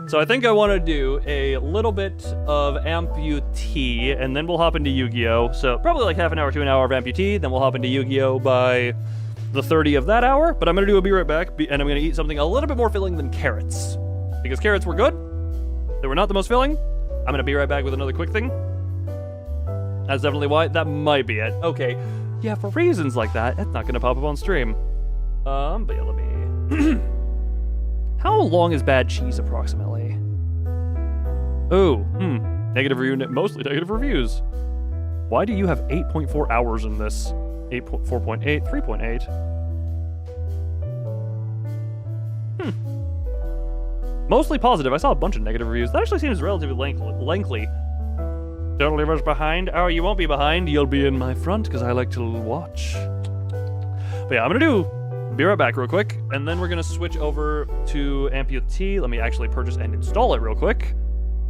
So I think I want to do a little bit of Amputee, and then we'll hop into Yu-Gi-Oh! So probably like half an hour to an hour of Amputee, then we'll hop into Yu-Gi-Oh! By the 30 of that hour. But I'm going to do a be right back, and I'm going to eat something a little bit more filling than carrots. Because carrots were good. They were not the most filling. I'm going to be right back with another quick thing. That's definitely why. That might be it. Okay. Yeah, for reasons like that, it's not going to pop up on stream. But yeah, let me... How long is Bad Cheese, approximately? Oh, negative review, mostly negative reviews. Why do you have 8.4 hours in this? 4.8, 3.8. Mostly positive. I saw a bunch of negative reviews. That actually seems relatively lengthy. Don't leave us behind. Oh, you won't be behind. You'll be in my front because I like to watch. But yeah, I'm gonna be right back real quick, and then we're gonna switch over to Amputee. Let me actually purchase and install it real quick.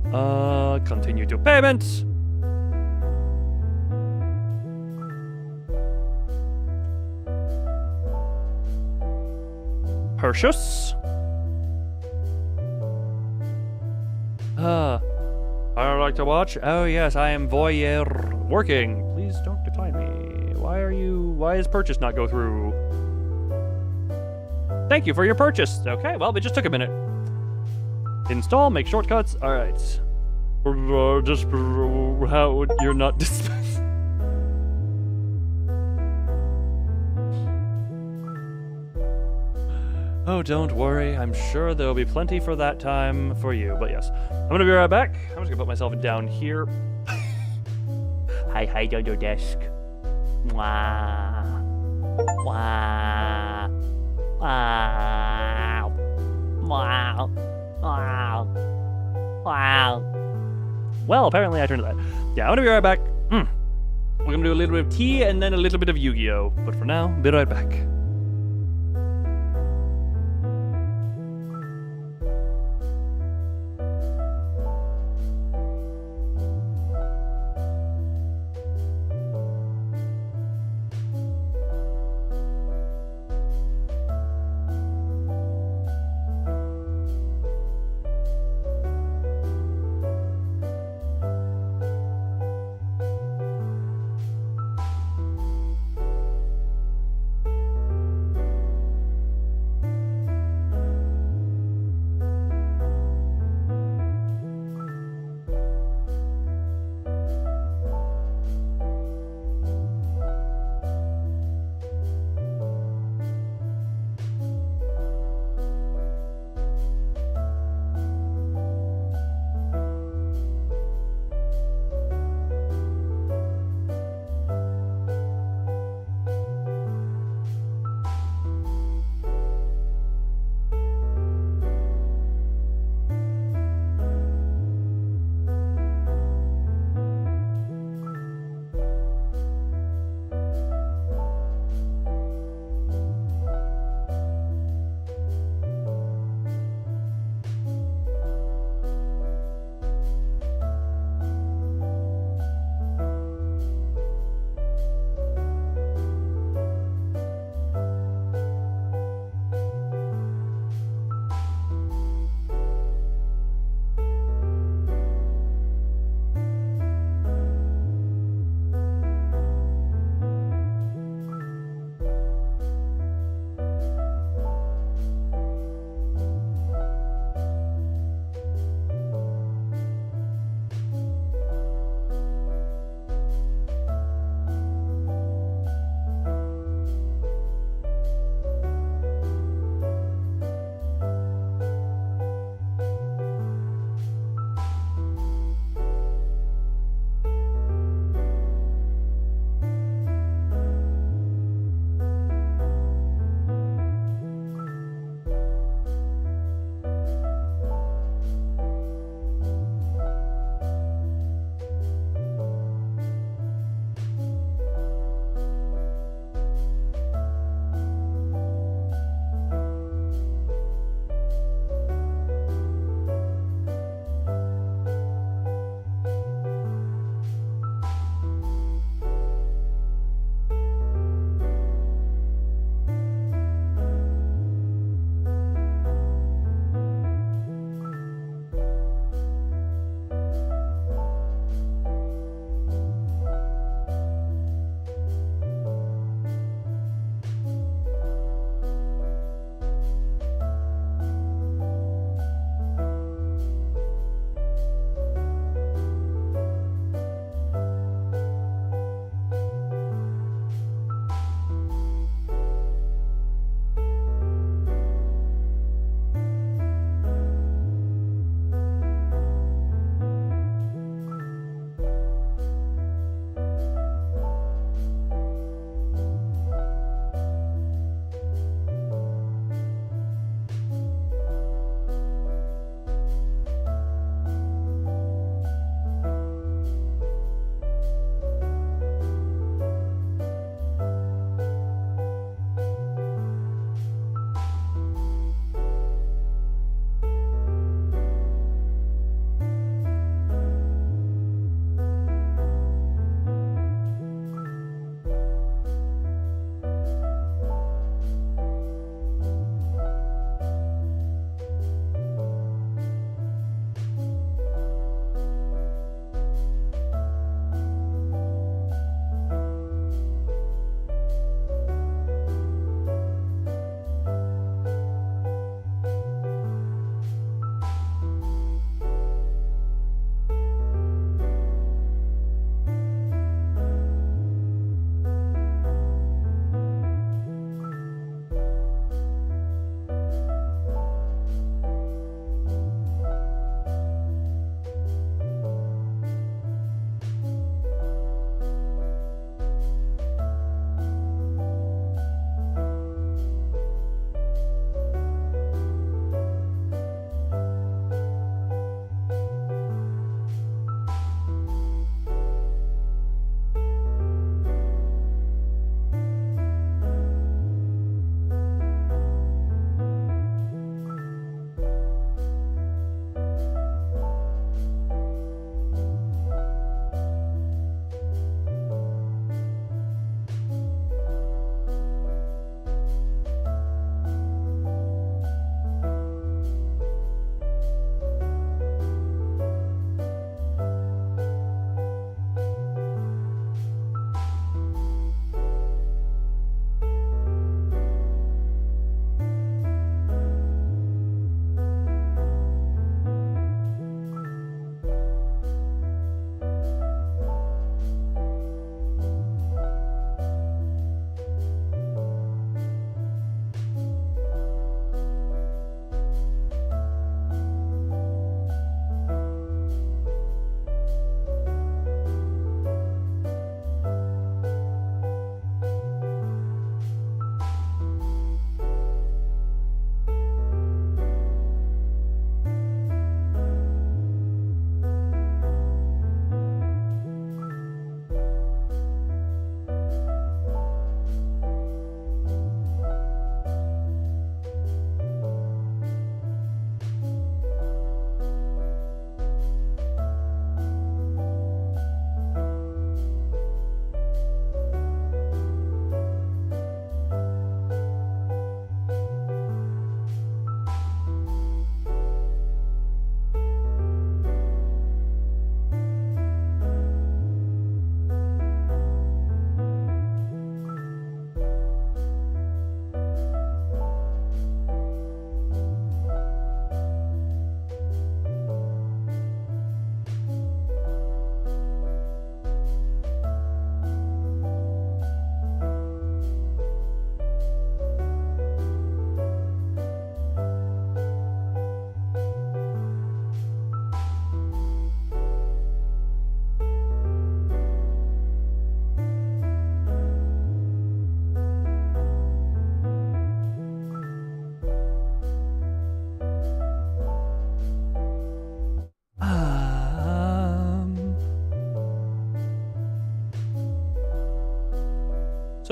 Continue to payment. Purchase. I like to watch. Oh yes, I am voyeur working. Please don't decline me. Why is purchase not go through? Thank you for your purchase. Okay, well, it just took a minute. Install, make shortcuts. All right. Just how you're not dismissed. Oh, don't worry. I'm sure there'll be plenty for that time for you. But yes, I'm gonna be right back. I'm just gonna put myself down here. Hi, on your desk. Wow. Wow. Wow. Wow. Wow. Wow. Well, apparently I turned that. Yeah, I'm gonna be right back. We're gonna do a little bit of tea and then a little bit of Yu-Gi-Oh! But for now, be right back.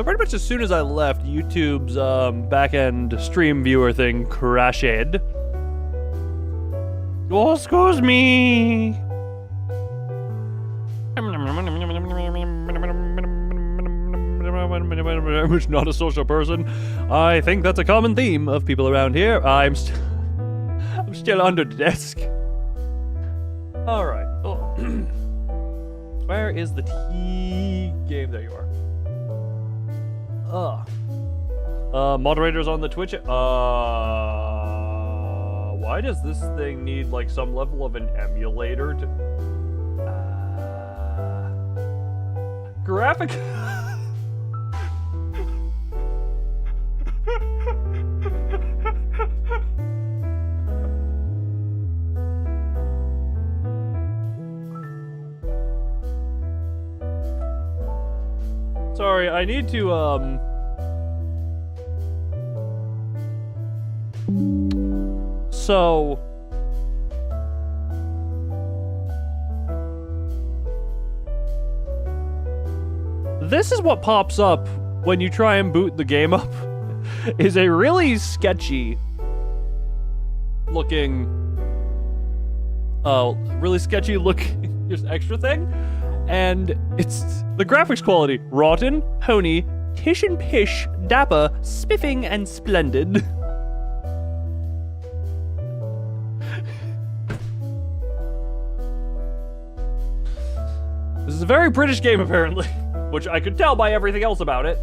So pretty much as soon as I left, YouTube's back-end stream viewer thing crashed. Oh, excuse me. I'm not a social person. I think that's a common theme of people around here. I'm still under the desk. All right. Oh. Where is the T game? There you are. Moderators on the Twitch. Why does this thing need like some level of an emulator to? Graphic. Sorry, I need to, So... This is what pops up when you try and boot the game up. Is a really sketchy looking... really sketchy looking just extra thing. And it's the graphics quality. Rotten, pony, tish and pish, dapper, spiffing, and splendid. This is a very British game, apparently. Which I could tell by everything else about it.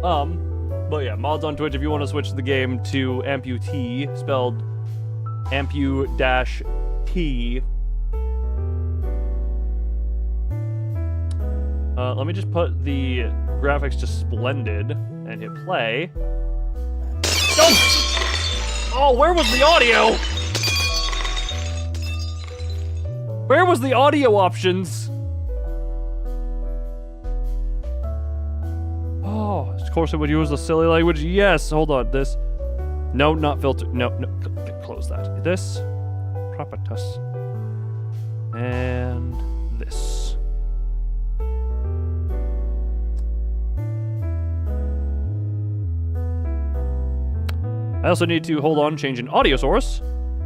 But yeah, mods on Twitch if you want to switch the game to amputee, spelled ampu-t. Let me just put the graphics to splendid and hit play. Oh, where was the audio? Where was the audio options? Oh, of course it would use the silly language. Yes, hold on. This. No, not filter. No. Close that. This. Propertus. And this. I also need to, hold on, change an audio source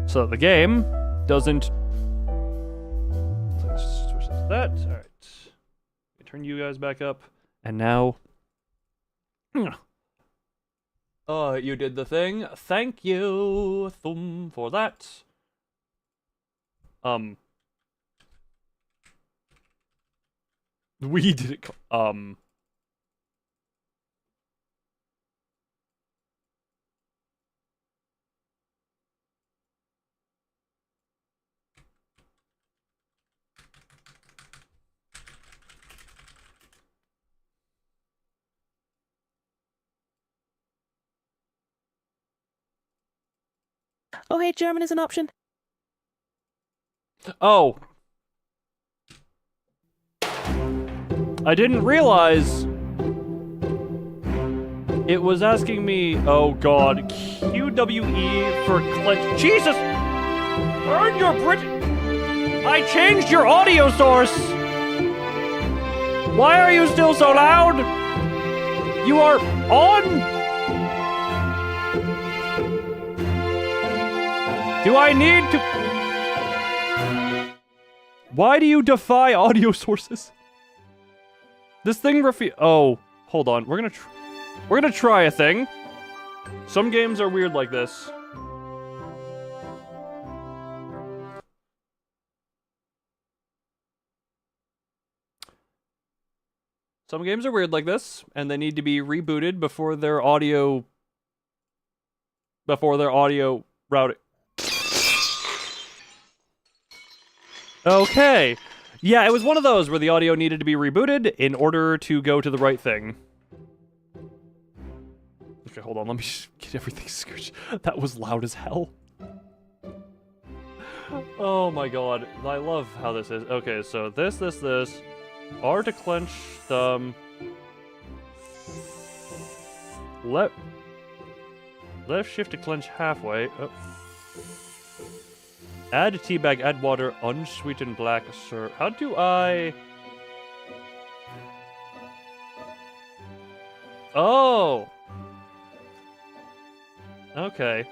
so that the game doesn't... Let's switch to that. All right. Turn you guys back up. And now... you did the thing. Thank you, Thum, for that. We did it... Oh, hey, German is an option. Oh. I didn't realize it was asking me, oh god, QWE for clench. Jesus! Earn your Brit. I changed your audio source! Why are you still so loud? You are on? Do I need to... Why do you defy audio sources? This thing Oh, hold on. We're gonna try a thing. Some games are weird like this. Some games are weird like this, and they need to be rebooted before their audio routing. Okay. Yeah, it was one of those where the audio needed to be rebooted in order to go to the right thing. Okay, hold on. Let me just get everything scooched. That was loud as hell. Oh my god. I love how this is. Okay, so this. R to clench thumb. Left shift to clench halfway. Oh. Add tea bag, add water, unsweetened black, sir. How do I... Oh. Okay.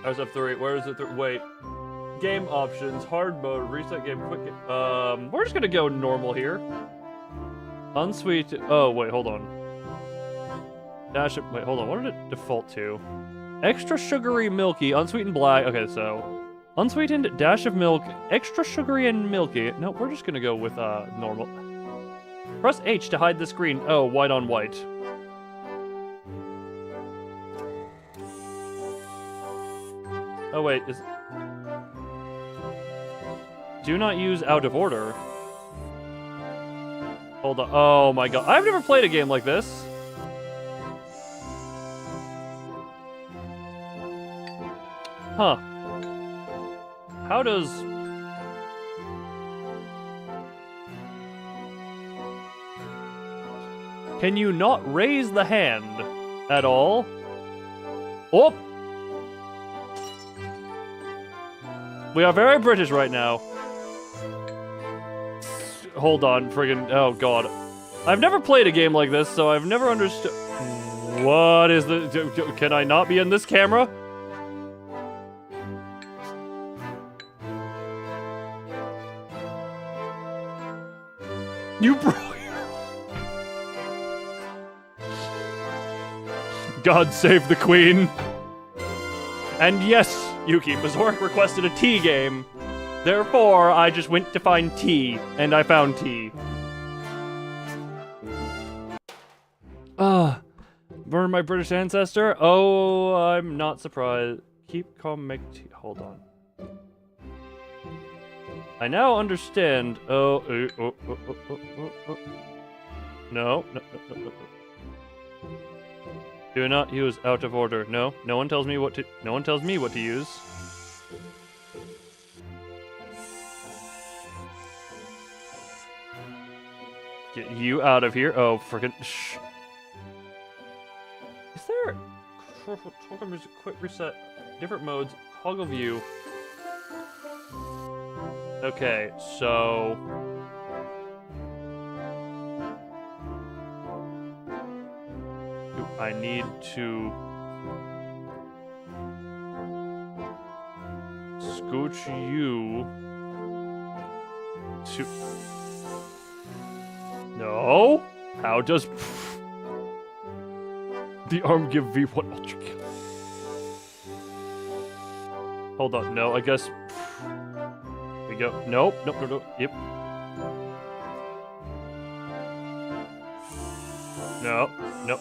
I was up 3. Where is it? Wait. Game options, hard mode, reset game, quick game. We're just gonna go normal here. Unsweet. Oh, wait, hold on. Dash it. Wait, hold on. What did it default to? Extra sugary, milky, unsweetened black. Okay, so unsweetened, dash of milk, extra sugary and milky. No, we're just gonna go with normal. Press H to hide the screen. Oh, white on white. Oh wait, is... Do not use out of order. Hold on. Oh my god. I've never played a game like this. Huh. How does... Can you not raise the hand at all? Oh! We are very British right now. Hold on, friggin'... Oh, God. I've never played a game like this, so I've never understood... What is the... Can I not be in this camera? You broke... God save the Queen. And yes, Yuki, Mazoric requested a tea game. Therefore, I just went to find tea, and I found tea. Burn my British ancestor? Oh, I'm not surprised. Keep calm, make tea. Hold on. I now understand. No. Do not use out of order. No, no one tells me what to. No one tells me what to use. Get you out of here. Oh, frickin'. Shh. Is there. Quick reset. Different modes. Toggle view. Okay, so. I need to scooch you to... No? How does... The arm give V1 ultra kill? Hold on, no, I guess... We go. Nope, nope, nope, nope, yep. No, nope.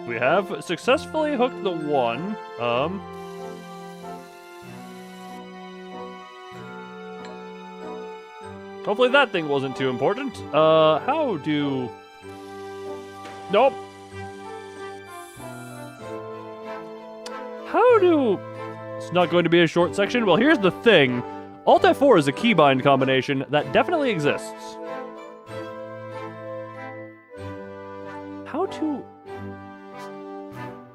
We have successfully hooked the one. Hopefully that thing wasn't too important. How do... Nope. How do... It's not going to be a short section. Well, here's the thing. Alt F4 is a keybind combination that definitely exists. How to...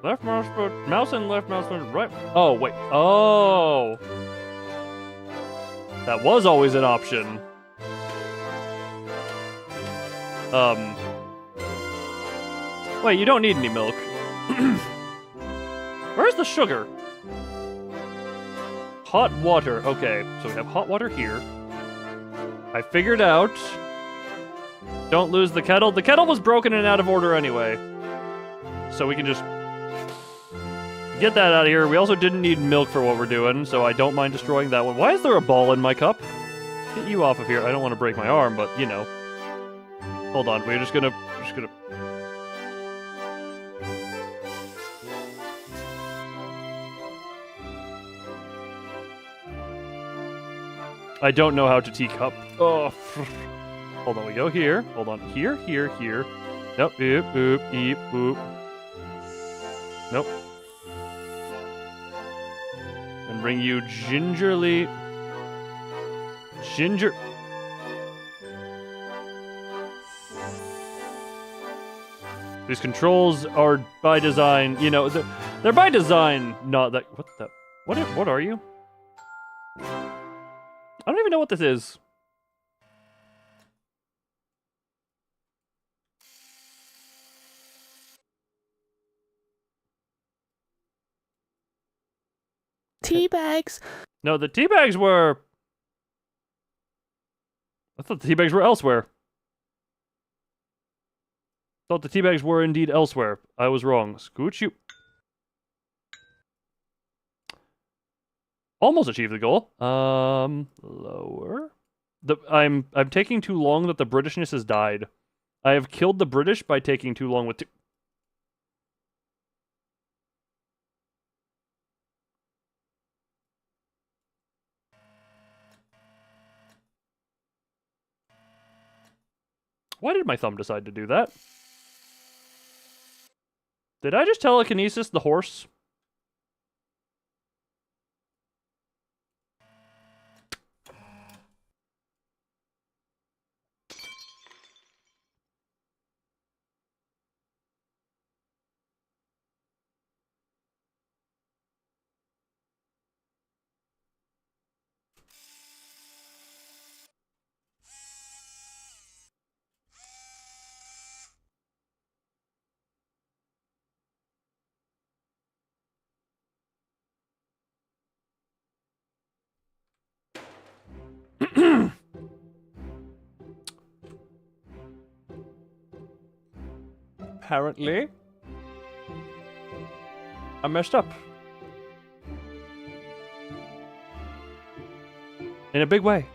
Left mouse button, mouse and left mouse button, right... Oh, wait. Oh. That was always an option. Wait, you don't need any milk. Where's the sugar? Hot water. Okay, so we have hot water here. I figured out. Don't lose the kettle. The kettle was broken and out of order anyway. So we can just get that out of here. We also didn't need milk for what we're doing, so I don't mind destroying that one. Why is there a ball in my cup? Get you off of here. I don't want to break my arm, but, you know. Hold on, we're just gonna... I don't know how to teacup. Oh, hold on, we go here. Hold on, here, here, here. Nope, boop, boop, eep, boop. Nope. And bring you gingerly... Ginger... These controls are by design, you know, they're by design, not that... What the... What are you? I don't even even know what this is. Tea bags. No, the tea bags were... I thought the tea bags were elsewhere. Thought the tea bags were indeed elsewhere. I was wrong. Scooch you. Almost achieved the goal. Lower. I'm taking too long that the Britishness has died. I have killed the British by taking too long with... Why did my thumb decide to do that? Did I just telekinesis the horse? Apparently, I messed up. In a big way.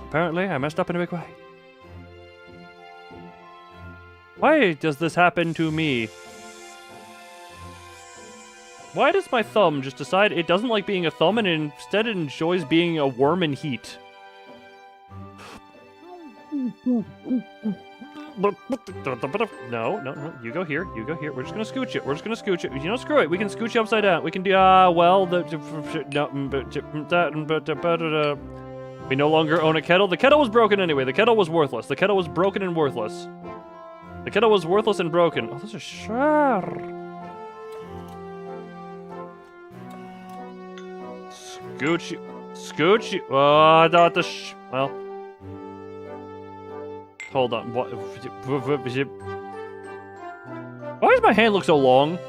Apparently, I messed up in a big way. Why does this happen to me? Why does my thumb just decide it doesn't like being a thumb and instead it enjoys being a worm in heat? No, you go here, you go here. We're just gonna scooch it, we're just gonna scooch it. You know, screw it, we can scooch you upside down. We can do, we no longer own a kettle. The kettle was broken anyway, the kettle was worthless. The kettle was broken and worthless. The kettle was worthless and broken. Oh, those are sure. Scooch. Oh, not the well. Hold on. What? Why does my hand look so long?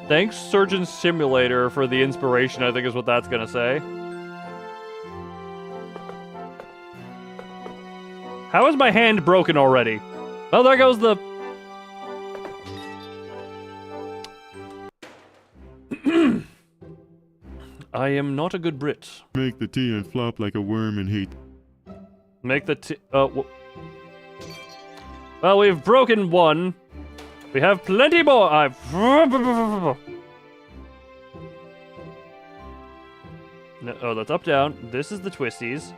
Thanks, Surgeon Simulator, for the inspiration, I think is what that's gonna say. How is my hand broken already? Oh, there goes the... I am not a good Brit. Make the tea and flop like a worm in heat. Make the tea... Well, we've broken one. We have plenty more. No, oh, that's up, down. This is the twisties.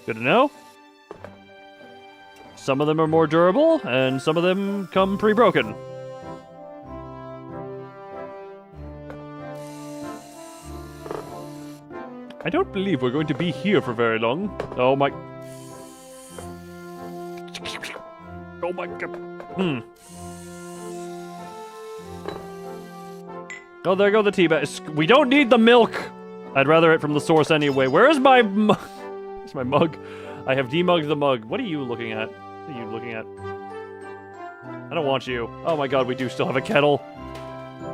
Good to know. Some of them are more durable, and some of them come pre-broken. I don't believe we're going to be here for very long. Oh my... Oh my god. Oh, there go the tea bags. We don't need the milk! I'd rather it from the source anyway. Where is my Where's my mug? I have demugged the mug. What are you looking at? What are you looking at? I don't want you. Oh my god, we do still have a kettle.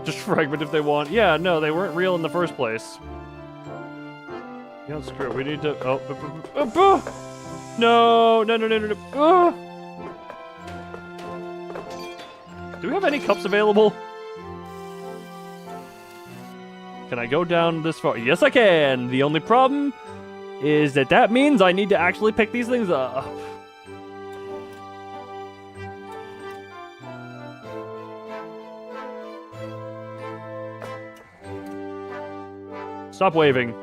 Just fragment if they want. Yeah, no, they weren't real in the first place. Yeah, screw it. We need to... No. Do we have any cups available? Can I go down this far? Yes, I can. The only problem is that means I need to actually pick these things up. Stop waving.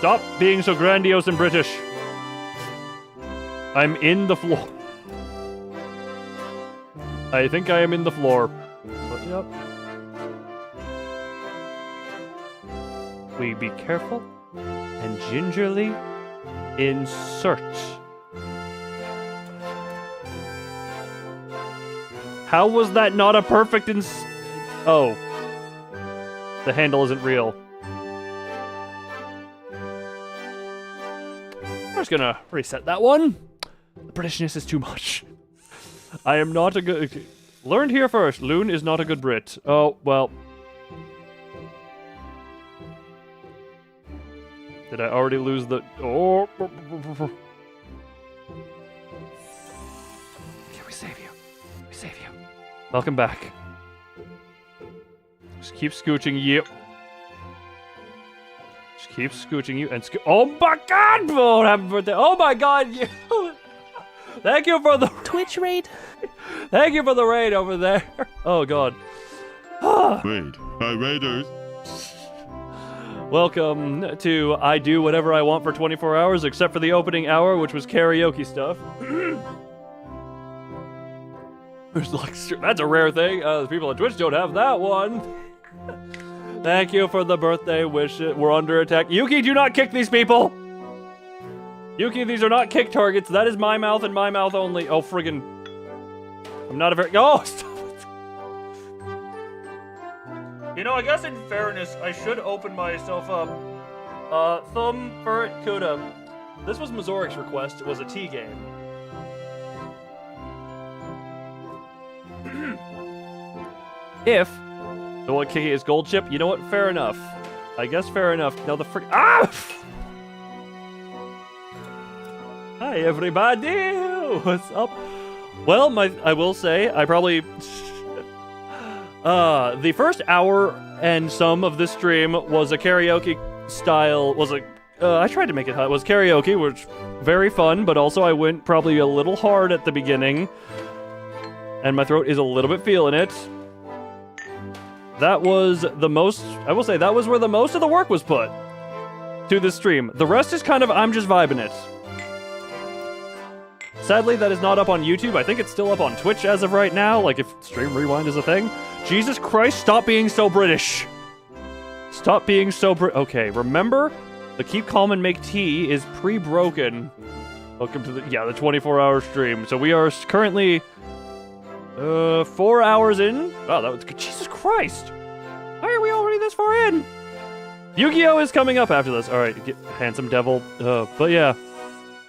Stop being so grandiose and British. I'm in the floor. I think I am in the floor. So, yep. We be careful and gingerly insert. How was that not a perfect Oh. The handle isn't real. I'm just gonna reset that one. The Britishness is too much. I am not a good... Learned here first. Loon is not a good Brit. Oh, well. Did I already lose the... Oh. Can we save you? We save you. Welcome back. Just keep scooching you. Just keep scooching you and oh my god! Oh, happy birthday. Oh my god! You... Thank you for the... Twitch raid. Thank you for the raid over there. Oh god. Wait, hi raiders. Welcome to I do whatever I want for 24 hours except for the opening hour, which was karaoke stuff. There's like, that's a rare thing. The people on Twitch don't have that one. Thank you for the birthday wish. We're under attack. Yuki, do not kick these people. Yuki, these are not kick targets. That is my mouth and my mouth only. Oh, friggin'. I'm not a very... Oh, stop it. You know, I guess in fairness, I should open myself up. Thumb for Kuda. This was Mazoric's request. It was a tea game. If the one kicking is gold chip, you know what? Fair enough. I guess fair enough. Now the frick... Ah! Hi, everybody! What's up? Well, I will say, I probably... the first hour and some of this stream was a karaoke style... I tried to make it hot. It was karaoke, which very fun, but also I went probably a little hard at the beginning. And my throat is a little bit feeling it. That was the most... I will say, that was where the most of the work was put to this stream. The rest is kind of, I'm just vibing it. Sadly, that is not up on YouTube. I think it's still up on Twitch as of right now, like if Stream Rewind is a thing. Jesus Christ, stop being so British. Stop being so Okay, remember, the keep calm and make tea is pre-broken. Welcome to the 24-hour stream. So we are currently 4 hours in. Oh, that was good. Jesus Christ. Why are we already this far in? Yu-Gi-Oh! Is coming up after this. All right, handsome devil. But yeah,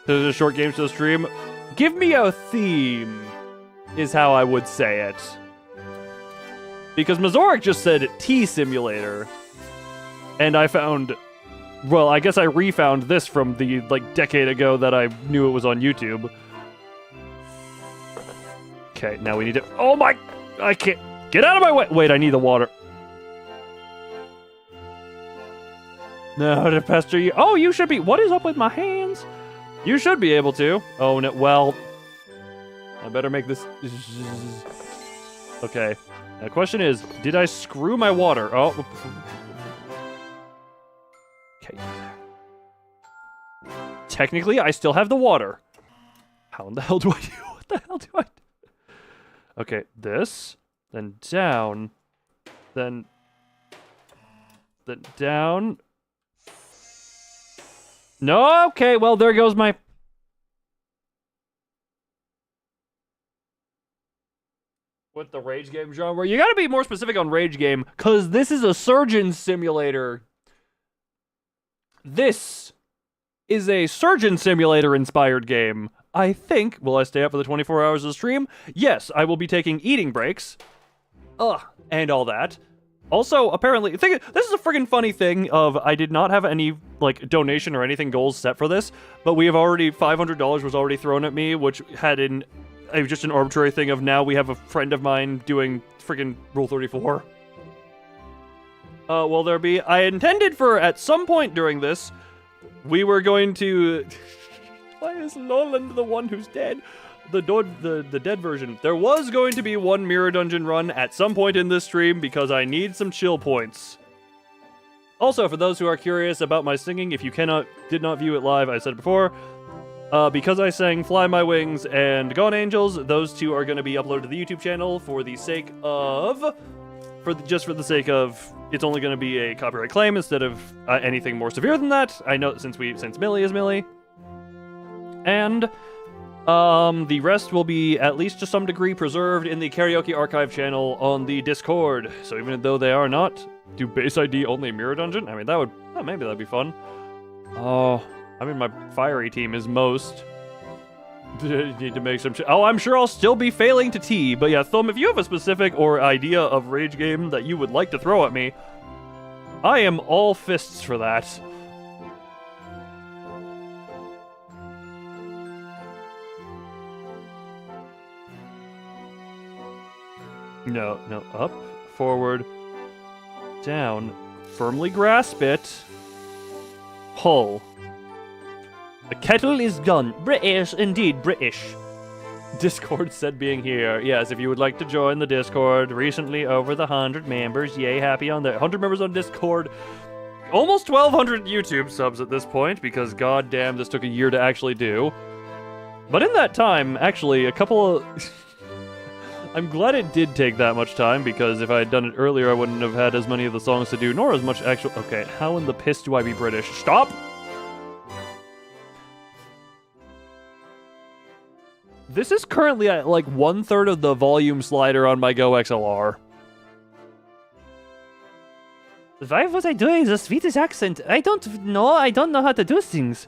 there's a short game to the stream. Give me a theme, is how I would say it. Because Mazoric just said Tea Simulator. And I found... Well, I guess I refound this from the, decade ago that I knew it was on YouTube. Okay, now we need to... Oh my... I can't... Get out of my way! Wait, I need the water. No, to pester you... Oh, you should be... What is up with my hands? You should be able to. Oh, no, well... I better make this... Okay. Now, the question is, did I screw my water? Oh. Okay. Technically, I still have the water. How in the hell do I do? What the hell do I do? Okay, this, then down, then down. No, okay, well, there goes my... With the Rage Game genre. You gotta be more specific on Rage Game, because this is a surgeon simulator. This is a surgeon simulator inspired game. I think, will I stay up for the 24 hours of the stream? Yes, I will be taking eating breaks. And all that. Also, apparently, this is a friggin' funny thing of, I did not have any, donation or anything goals set for this, but we have already, $500 was already thrown at me, which had just an arbitrary thing of now we have a friend of mine doing friggin' Rule 34. Will there be... I intended for, at some point during this, we were going to... Why is Nolan the one who's dead? The dead version. There was going to be one Mirror Dungeon run at some point in this stream because I need some chill points. Also, for those who are curious about my singing, if you did not view it live, I said it before, because I sang Fly My Wings and Gone Angels, those two are going to be uploaded to the YouTube channel for the sake of, just for the sake of, it's only going to be a copyright claim instead of anything more severe than that. I know since Millie is Millie. And the rest will be, at least to some degree, preserved in the Karaoke Archive channel on the Discord. So even though they are not, do base ID only Mirror Dungeon? I mean, maybe that'd be fun. Oh, I mean, my fiery team is most. Need to make some. I'm sure I'll still be failing to T. But yeah, Thumb, if you have a specific or idea of rage game that you would like to throw at me, I am all fists for that. No, up, forward, down, firmly grasp it, pull. The kettle is done. British, indeed, British. Discord said being here. Yes, if you would like to join the Discord, recently over the 100 members. Yay, happy on the 100 members on Discord. Almost 1,200 YouTube subs at this point, because goddamn, this took a year to actually do. But in that time, actually, a couple of... I'm glad it did take that much time, because if I had done it earlier, I wouldn't have had as many of the songs to do, nor as much actual... Okay, how in the piss do I be British? Stop! This is currently at, like, 1/3 of the volume slider on my Go XLR. Why was I doing the Swedish accent? I don't know how to do things.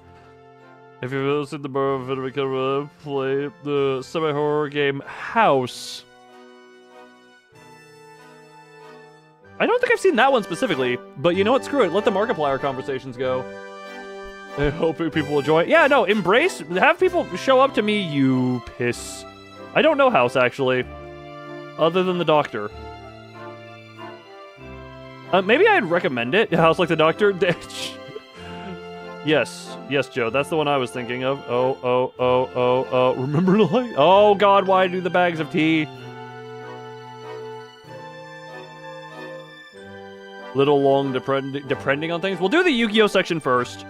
If you've ever seen the movie, we can play the semi-horror game House. I don't think I've seen that one specifically, but you know what? Screw it. Let the Markiplier conversations go. I hope people will enjoy it. Yeah, no, embrace. Have people show up to me, you piss. I don't know House, actually. Other than the Doctor. Maybe I'd recommend it. House like the Doctor. Yes, Joe. That's the one I was thinking of. Oh. Remember to like... Oh, God, why do the bags of tea? Little long depending on things. We'll do the Yu-Gi-Oh section first.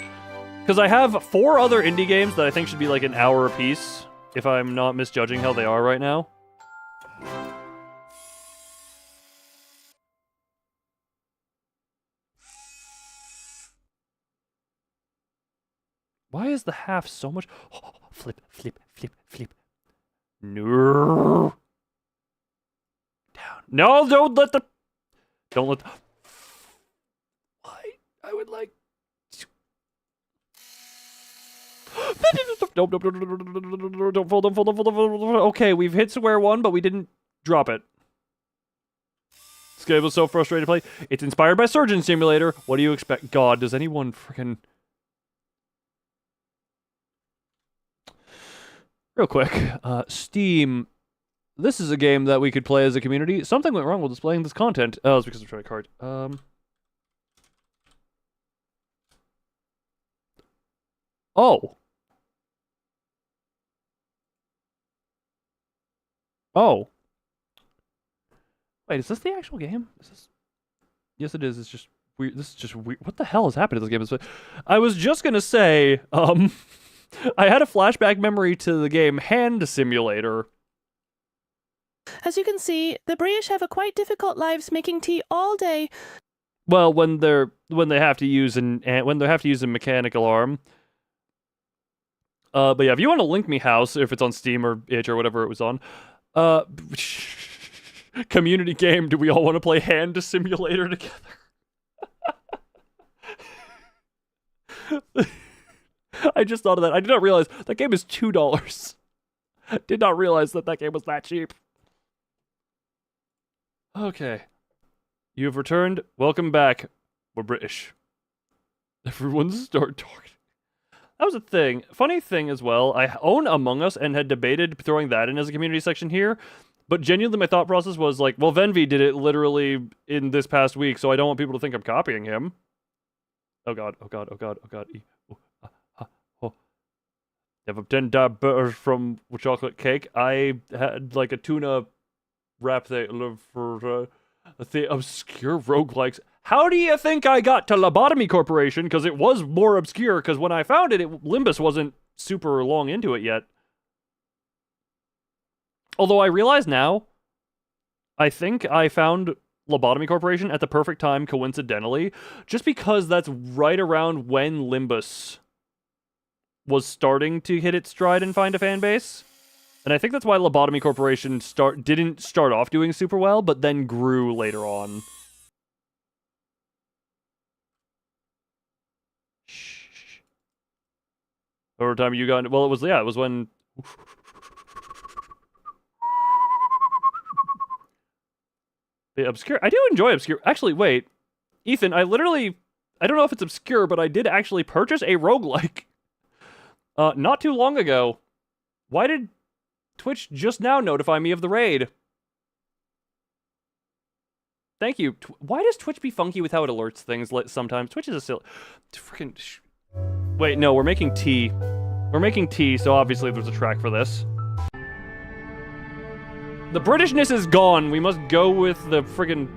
Because I have 4 other indie games that I think should be like an hour apiece. If I'm not misjudging how they are right now. Why is the half so much... Oh, flip. No. Down. No, don't let the... Why? I would like... Nope. Don't fold. Okay, we've hit square one, but we didn't drop it. This game was so frustrating to play. It's inspired by Surgeon Simulator. What do you expect? God, does anyone freaking... Real quick, Steam. This is a game that we could play as a community. Something went wrong with displaying this content. Oh, it's because of my card. Oh. Wait, is this the actual game? Is this... Yes, it is. It's just weird. This is just weird. What the hell has happened to this game? I was just gonna say, I had a flashback memory to the game Hand Simulator. As you can see, the British have a quite difficult lives making tea all day. Well, when they have to use a mechanical arm. But yeah, if you want to link me House, if it's on Steam or itch or whatever it was on, community game, do we all want to play Hand Simulator together? I just thought of that. I did not realize that game is $2. Did not realize that game was that cheap. Okay. You have returned. Welcome back. We're British. Everyone start talking. That was a thing. Funny thing as well, I own Among Us and had debated throwing that in as a community section here, but genuinely my thought process was like, well, Venvi did it literally in this past week, so I don't want people to think I'm copying him. Oh god. Have a 10 burgers from chocolate cake. I had like a tuna wrap thing for the obscure roguelikes. How do you think I got to Lobotomy Corporation? Because it was more obscure, because when I found it, Limbus wasn't super long into it yet. Although I realize now, I think I found Lobotomy Corporation at the perfect time, coincidentally, just because that's right around when Limbus was starting to hit its stride and find a fan base. And I think that's why Lobotomy Corporation didn't start off doing super well, but then grew later on. Shh. Over time you got... Well, it was when... The obscure... I do enjoy obscure... Actually, wait. Ethan, I don't know if it's obscure, but I did actually purchase a roguelike. Not too long ago. Why did Twitch just now notify me of the raid? Thank you. Why does Twitch be funky with how it alerts things sometimes? Twitch is a silly... Freaking... Wait, no, we're making tea. We're making tea, so obviously there's a track for this. The Britishness is gone. We must go with the friggin...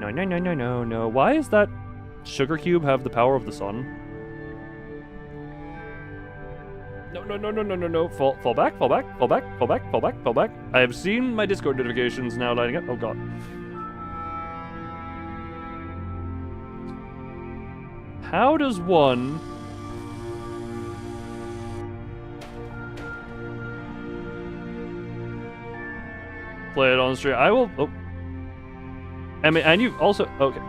No. Why is that sugar cube have the power of the sun? No. Fall back. I have seen my Discord notifications now lighting up. Oh, God. How does one... play it on stream? I will... Oh. I mean, and you also... Okay.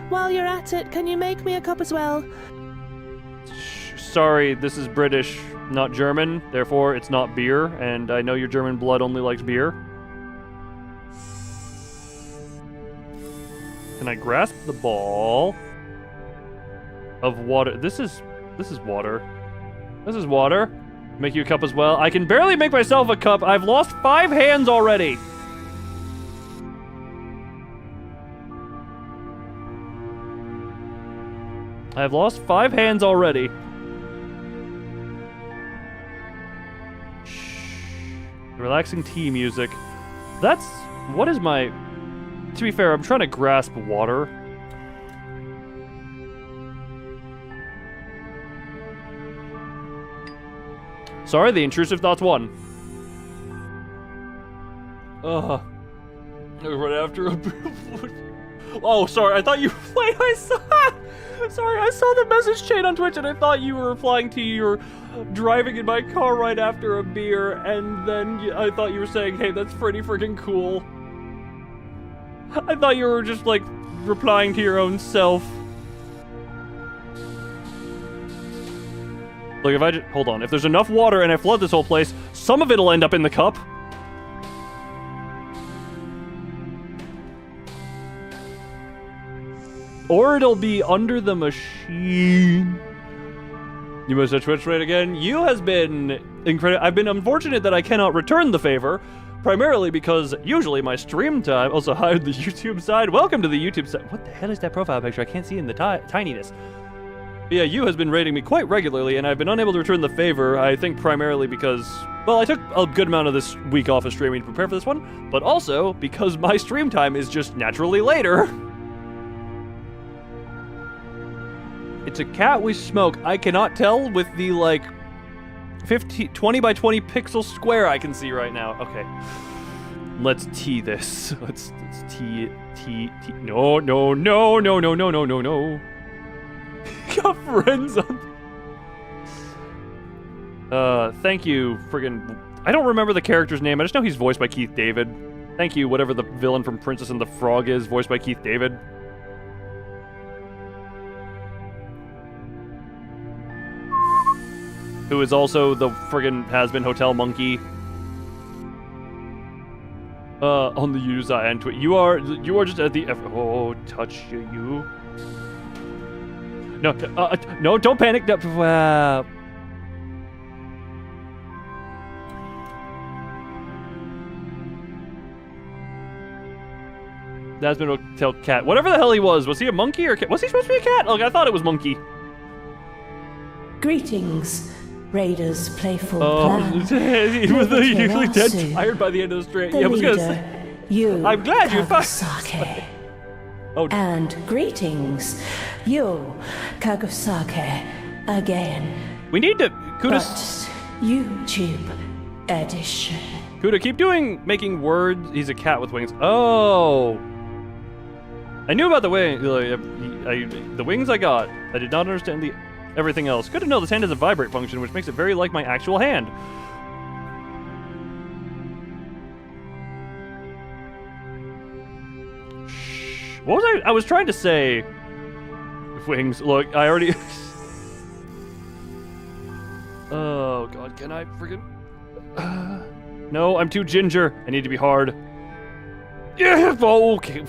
While you're at it, can you make me a cup as well? Sorry, this is British, not German. Therefore, it's not beer, and I know your German blood only likes beer. Can I grasp the ball of water? This is water. This is water. Make you a cup as well. I can barely make myself a cup. I've lost 5 hands already. I've lost 5 hands already. Shh. Relaxing tea music. What is my... To be fair, I'm trying to grasp water. Sorry, the intrusive thoughts won. Right after a... Oh, sorry, I thought you... Wait, I saw... Sorry, I saw the message chain on Twitch and I thought you were replying to your driving in my car right after a beer, and then I thought you were saying, hey, that's pretty freaking cool. I thought you were just, like, replying to your own self. Look, if I just... Hold on. If there's enough water and I flood this whole place, some of it'll end up in the cup. Or it'll be under the machine. You must have Twitch raid again. You has been incredible. I've been unfortunate that I cannot return the favor, primarily because usually my stream time... Also, hide the YouTube side. Welcome to the YouTube side. What the hell is that profile picture? I can't see in the tininess. Yeah, you has been raiding me quite regularly, and I've been unable to return the favor, I think primarily because... Well, I took a good amount of this week off of streaming to prepare for this one, but also because my stream time is just naturally later. It's a cat we smoke. I cannot tell with the, like, 20 by 20 pixel square I can see right now. Okay. Let's tee this. Let's tee. No. Got friends on... Thank you, friggin... I don't remember the character's name. I just know he's voiced by Keith David. Thank you, whatever the villain from Princess and the Frog is, voiced by Keith David. Who is also the friggin' has-been Hotel Monkey. On the user side and Twitch. You are just at the... Oh, touch you. No, no, don't panic. No, That's been Hotel Cat. Whatever the hell he was he a monkey or cat? Was he supposed to be a cat? Look, I thought it was monkey. Greetings, Raiders playful Oh, plan. he was usually dead tired by the end of the stream. The Yeah, I was gonna leader say. you. I'm glad you Kagosake. Oh. And greetings, you, Kagosake, again. We need to... Kuda, But YouTube edition. Kuda, keep making words. He's a cat with wings. Oh. I knew about the wing. The wings I got. I did not understand everything else. Good to know this hand has a vibrate function, which makes it very like my actual hand. What was I was trying to say? Wings. Look, I already... Oh, God, can I friggin... No, I'm too ginger. I need to be hard. Yeah, okay.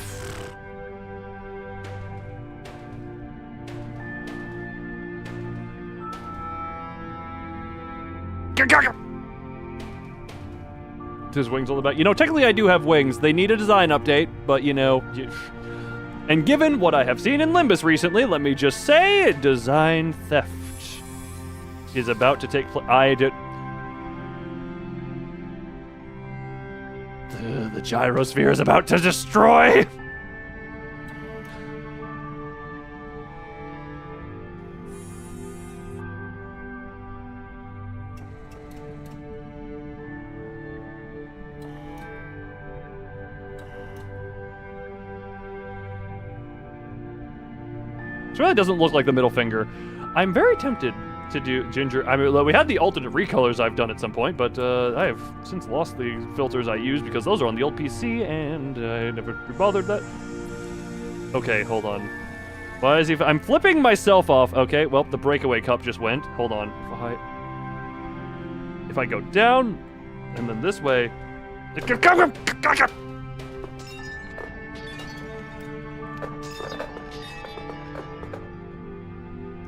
His wings on the back. You know, technically I do have wings. They need a design update, but you know... And given what I have seen in Limbus recently, let me just say, design theft is about to take place. The gyrosphere is about to destroy! This really doesn't look like the middle finger. I'm very tempted to do ginger. I mean, we had the alternate recolors I've done at some point, but I have since lost the filters I used because those are on the old PC, and I never bothered that. Okay, hold on. Why is he... I'm flipping myself off. Okay, well, the breakaway cup just went. Hold on. If I go down, and then this way...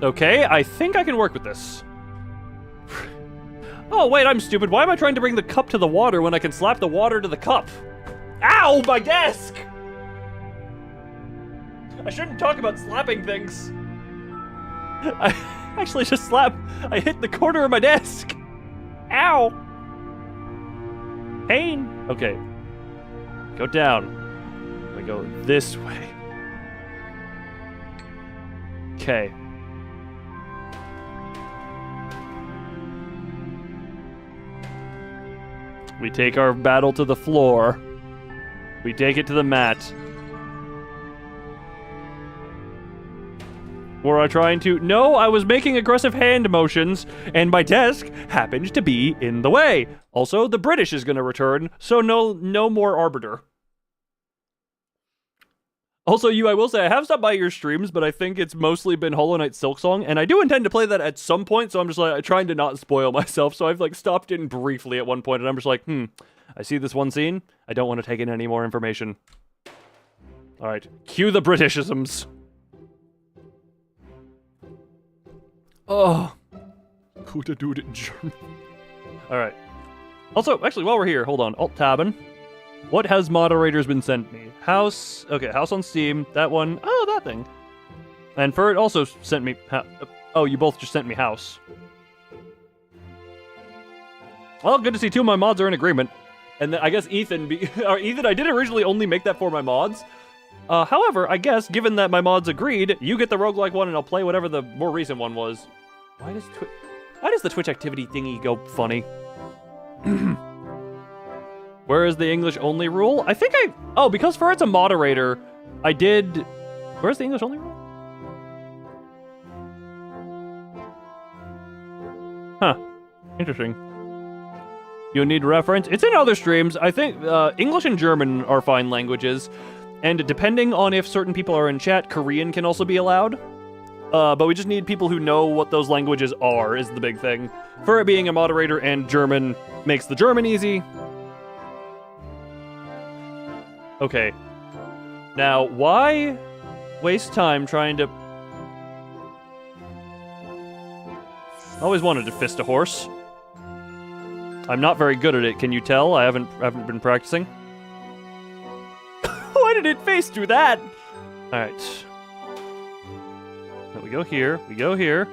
Okay, I think I can work with this. Oh, wait, I'm stupid. Why am I trying to bring the cup to the water when I can slap the water to the cup? Ow, my desk! I shouldn't talk about slapping things. I actually just I hit the corner of my desk. Ow. Pain. Okay. Go down. I go this way. Okay. We take our battle to the floor. We take it to the mat. Were I trying to... No, I was making aggressive hand motions, and my desk happened to be in the way. Also, the British is going to return, so no more Arbiter. Also, I will say, I have stopped by your streams, but I think it's mostly been Hollow Knight Silksong, and I do intend to play that at some point, so I'm just like, trying to not spoil myself, so I've like stopped in briefly at one point, and I'm just like, I see this one scene, I don't want to take in any more information. Alright, cue the Britishisms. Oh. Coulda do it in German. Alright. Also, actually, while we're here, hold on, Alt-Tabben. What has moderators been sent me? House, okay, House on Steam, that one, oh, that thing. And Ferd also sent me, oh, you both just sent me House. Well, good to see two of my mods are in agreement. And then I guess Ethan, Ethan, I did originally only make that for my mods. However, I guess, given that my mods agreed, you get the roguelike one and I'll play whatever the more recent one was. Why does the Twitch activity thingy go funny? Where is the English only rule? I think oh, because Ferd's a moderator, I did... Where's the English only rule? Huh. Interesting. You need reference? It's in other streams. I think English and German are fine languages. And depending on if certain people are in chat, Korean can also be allowed. But we just need people who know what those languages are, is the big thing. For it being a moderator and German makes the German easy. Okay. Now, why waste time trying to... I always wanted to fist a horse. I'm not very good at it, can you tell? I haven't been practicing. Why did it face do that? Alright. Now we go here, we go here.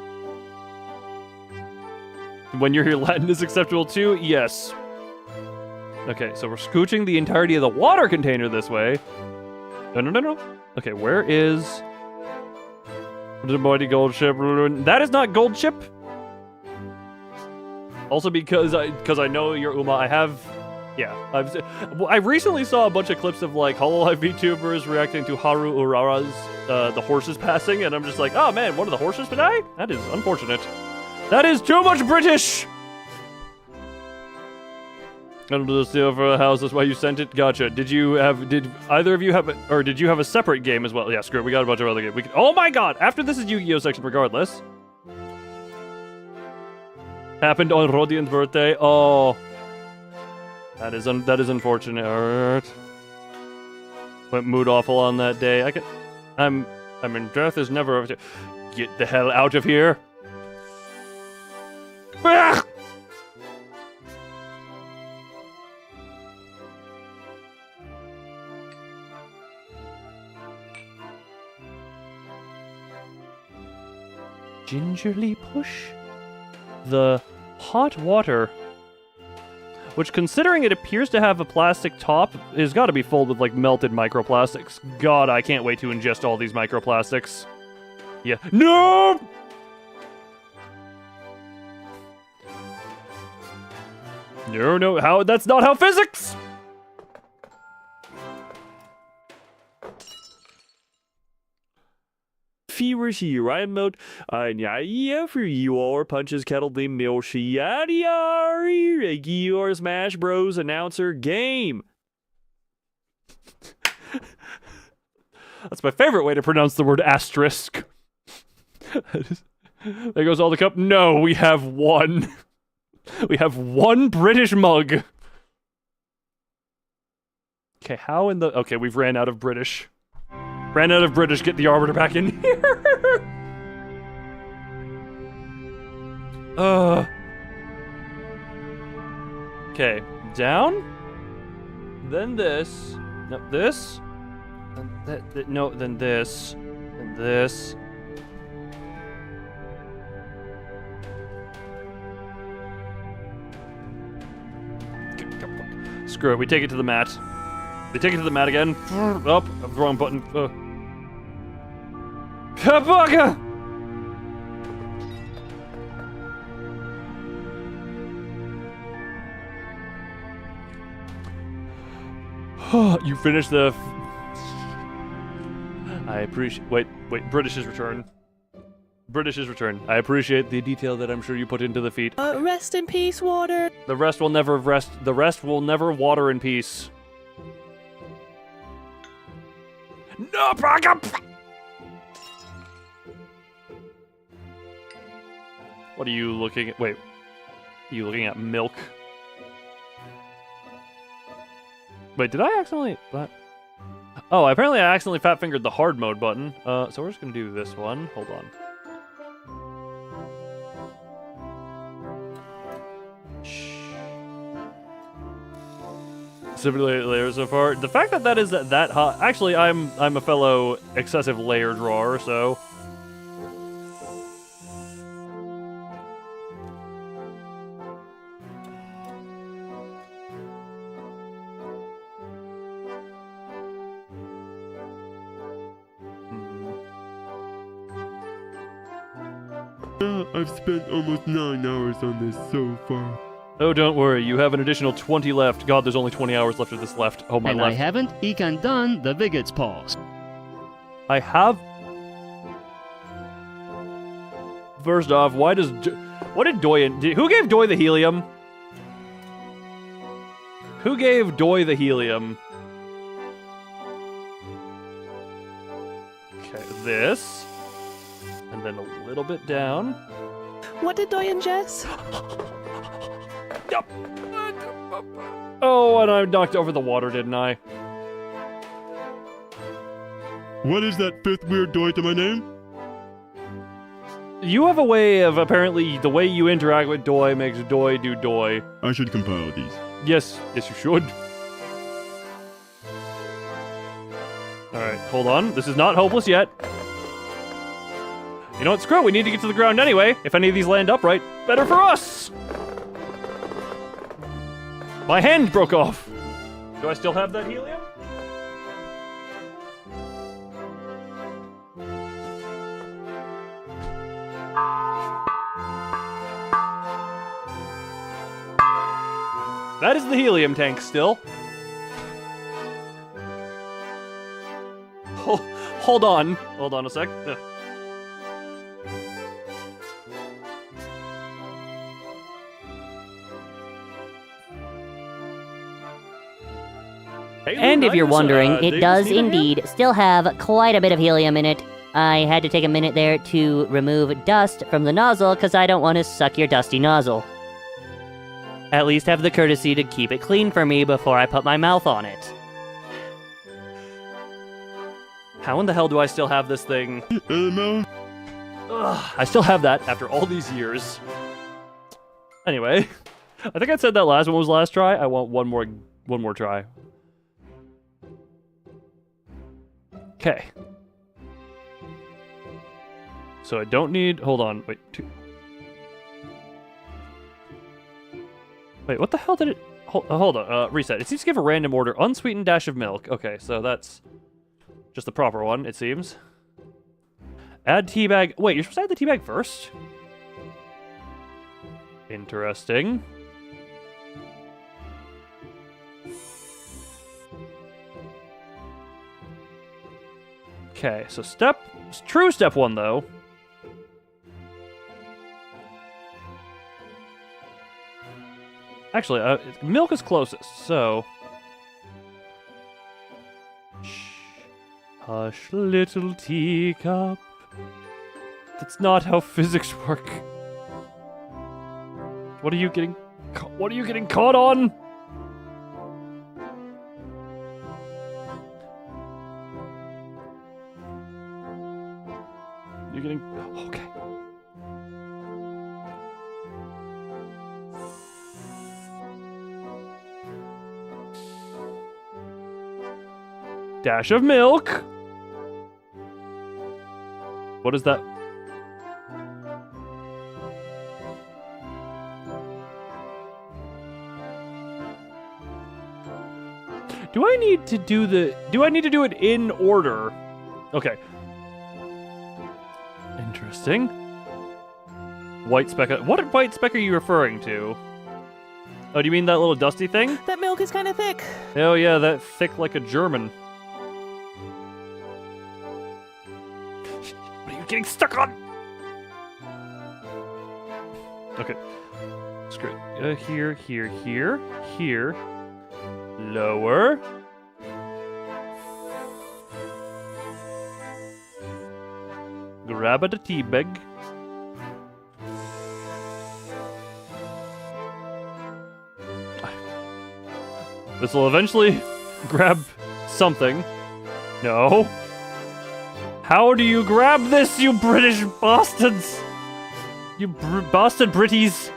When you're here, Latin is acceptable too? Yes. Okay, so we're scooching the entirety of the water container this way. No. Okay, where is the mighty gold ship? That is not gold ship. Also because I know you're Uma, I recently saw a bunch of clips of like Hololive VTubers reacting to Haru Urara's the horses passing, and I'm just like, oh man, one of the horses die? That is unfortunate. That is too much British! Under the seal for a house, that's why you sent it? Gotcha. Did either of you have did you have a separate game as well? Yeah, screw it, we got a bunch of other games. Oh my god! After this is Yu-Gi-Oh! Section regardless. Happened on Rodian's birthday. Oh. That is unfortunate. Went mood awful on that day. I mean, death is never... Get the hell out of here. Ah! Gingerly push the hot water, which, considering it appears to have a plastic top, has got to be filled with like melted microplastics. God, I can't wait to ingest all these microplastics. Yeah. No! No, how? That's not how physics! Fevers here, I emote. Yeah, for you all, punches kettle the mill your Smash Bros. Announcer game. That's my favorite way to pronounce the word asterisk. There goes all the cup. No, we have one. We have one British mug. Okay, how in the... Okay, we've ran out of British. Ran out of British, get the Arbiter back in here. Okay, down. Then this. No, this. No, then this. And this. Screw it, we take it to the mat. We take it to the mat again. Oh, wrong button. Kabaka! You finished the... I appreciate... Wait, British's return. British's return. I appreciate the detail that I'm sure you put into the feat. Rest in peace, water. The rest will never rest. The rest will never water in peace. No, what are you looking at? Wait. Are you looking at milk? Wait, did I accidentally... What? Oh, apparently I accidentally fat-fingered the hard mode button. So we're just gonna do this one. Hold on. Specifically layers so far. The fact that that is that hot... Actually, I'm a fellow excessive layer drawer, so... I've spent almost 9 hours on this so far. Oh, don't worry. You have an additional 20 left. God, there's only 20 hours left of this left. Oh, my and left. I haven't even done the Vigot's pause. I have... First off, why does... What did Doi... Who gave Doi the helium? Who gave Doi the helium? Okay, this. And then a little bit down. What did Doi ingest? Oh, and I knocked over the water, didn't I? What is that fifth weird Doi to my name? You have a way of, apparently, the way you interact with Doi makes Doi do Doi. I should compile these. Yes, you should. Alright, hold on. This is not hopeless yet. You know what, screw it, we need to get to the ground anyway. If any of these land upright, better for us! My hand broke off. Do I still have that helium? That is the helium tank still. Hold on. Hold on a sec. And if you're wondering, it does indeed still have quite a bit of helium in it. I had to take a minute there to remove dust from the nozzle because I don't want to suck your dusty nozzle. At least have the courtesy to keep it clean for me before I put my mouth on it. How in the hell do I still have this thing? Elmo. Ugh, I still have that after all these years. Anyway, I think I said that last one was last try. I want one more try. Okay. So I don't need... Hold on. Wait. Wait, what the hell did it... Hold on. Reset. It seems to give a random order. Unsweetened dash of milk. Okay, so that's just the proper one, it seems. Add teabag... Wait, you're supposed to add the teabag first? Interesting. Okay, so true step one, though. Actually, milk is closest, so... Shh. Hush, little teacup. That's not how physics work. What are you getting caught on? You're getting... Okay. Dash of milk. What is that? Do I need to do it in order? Okay. Interesting. White speck. What white speck are you referring to? Oh, do you mean that little dusty thing? That milk is kind of thick. Oh yeah, that thick like a German. What are you getting stuck on? Okay. Screw it. Here. Lower. Grab at the tea bag. This will eventually grab something. No. How do you grab this, you British bastards? You bastard Britties.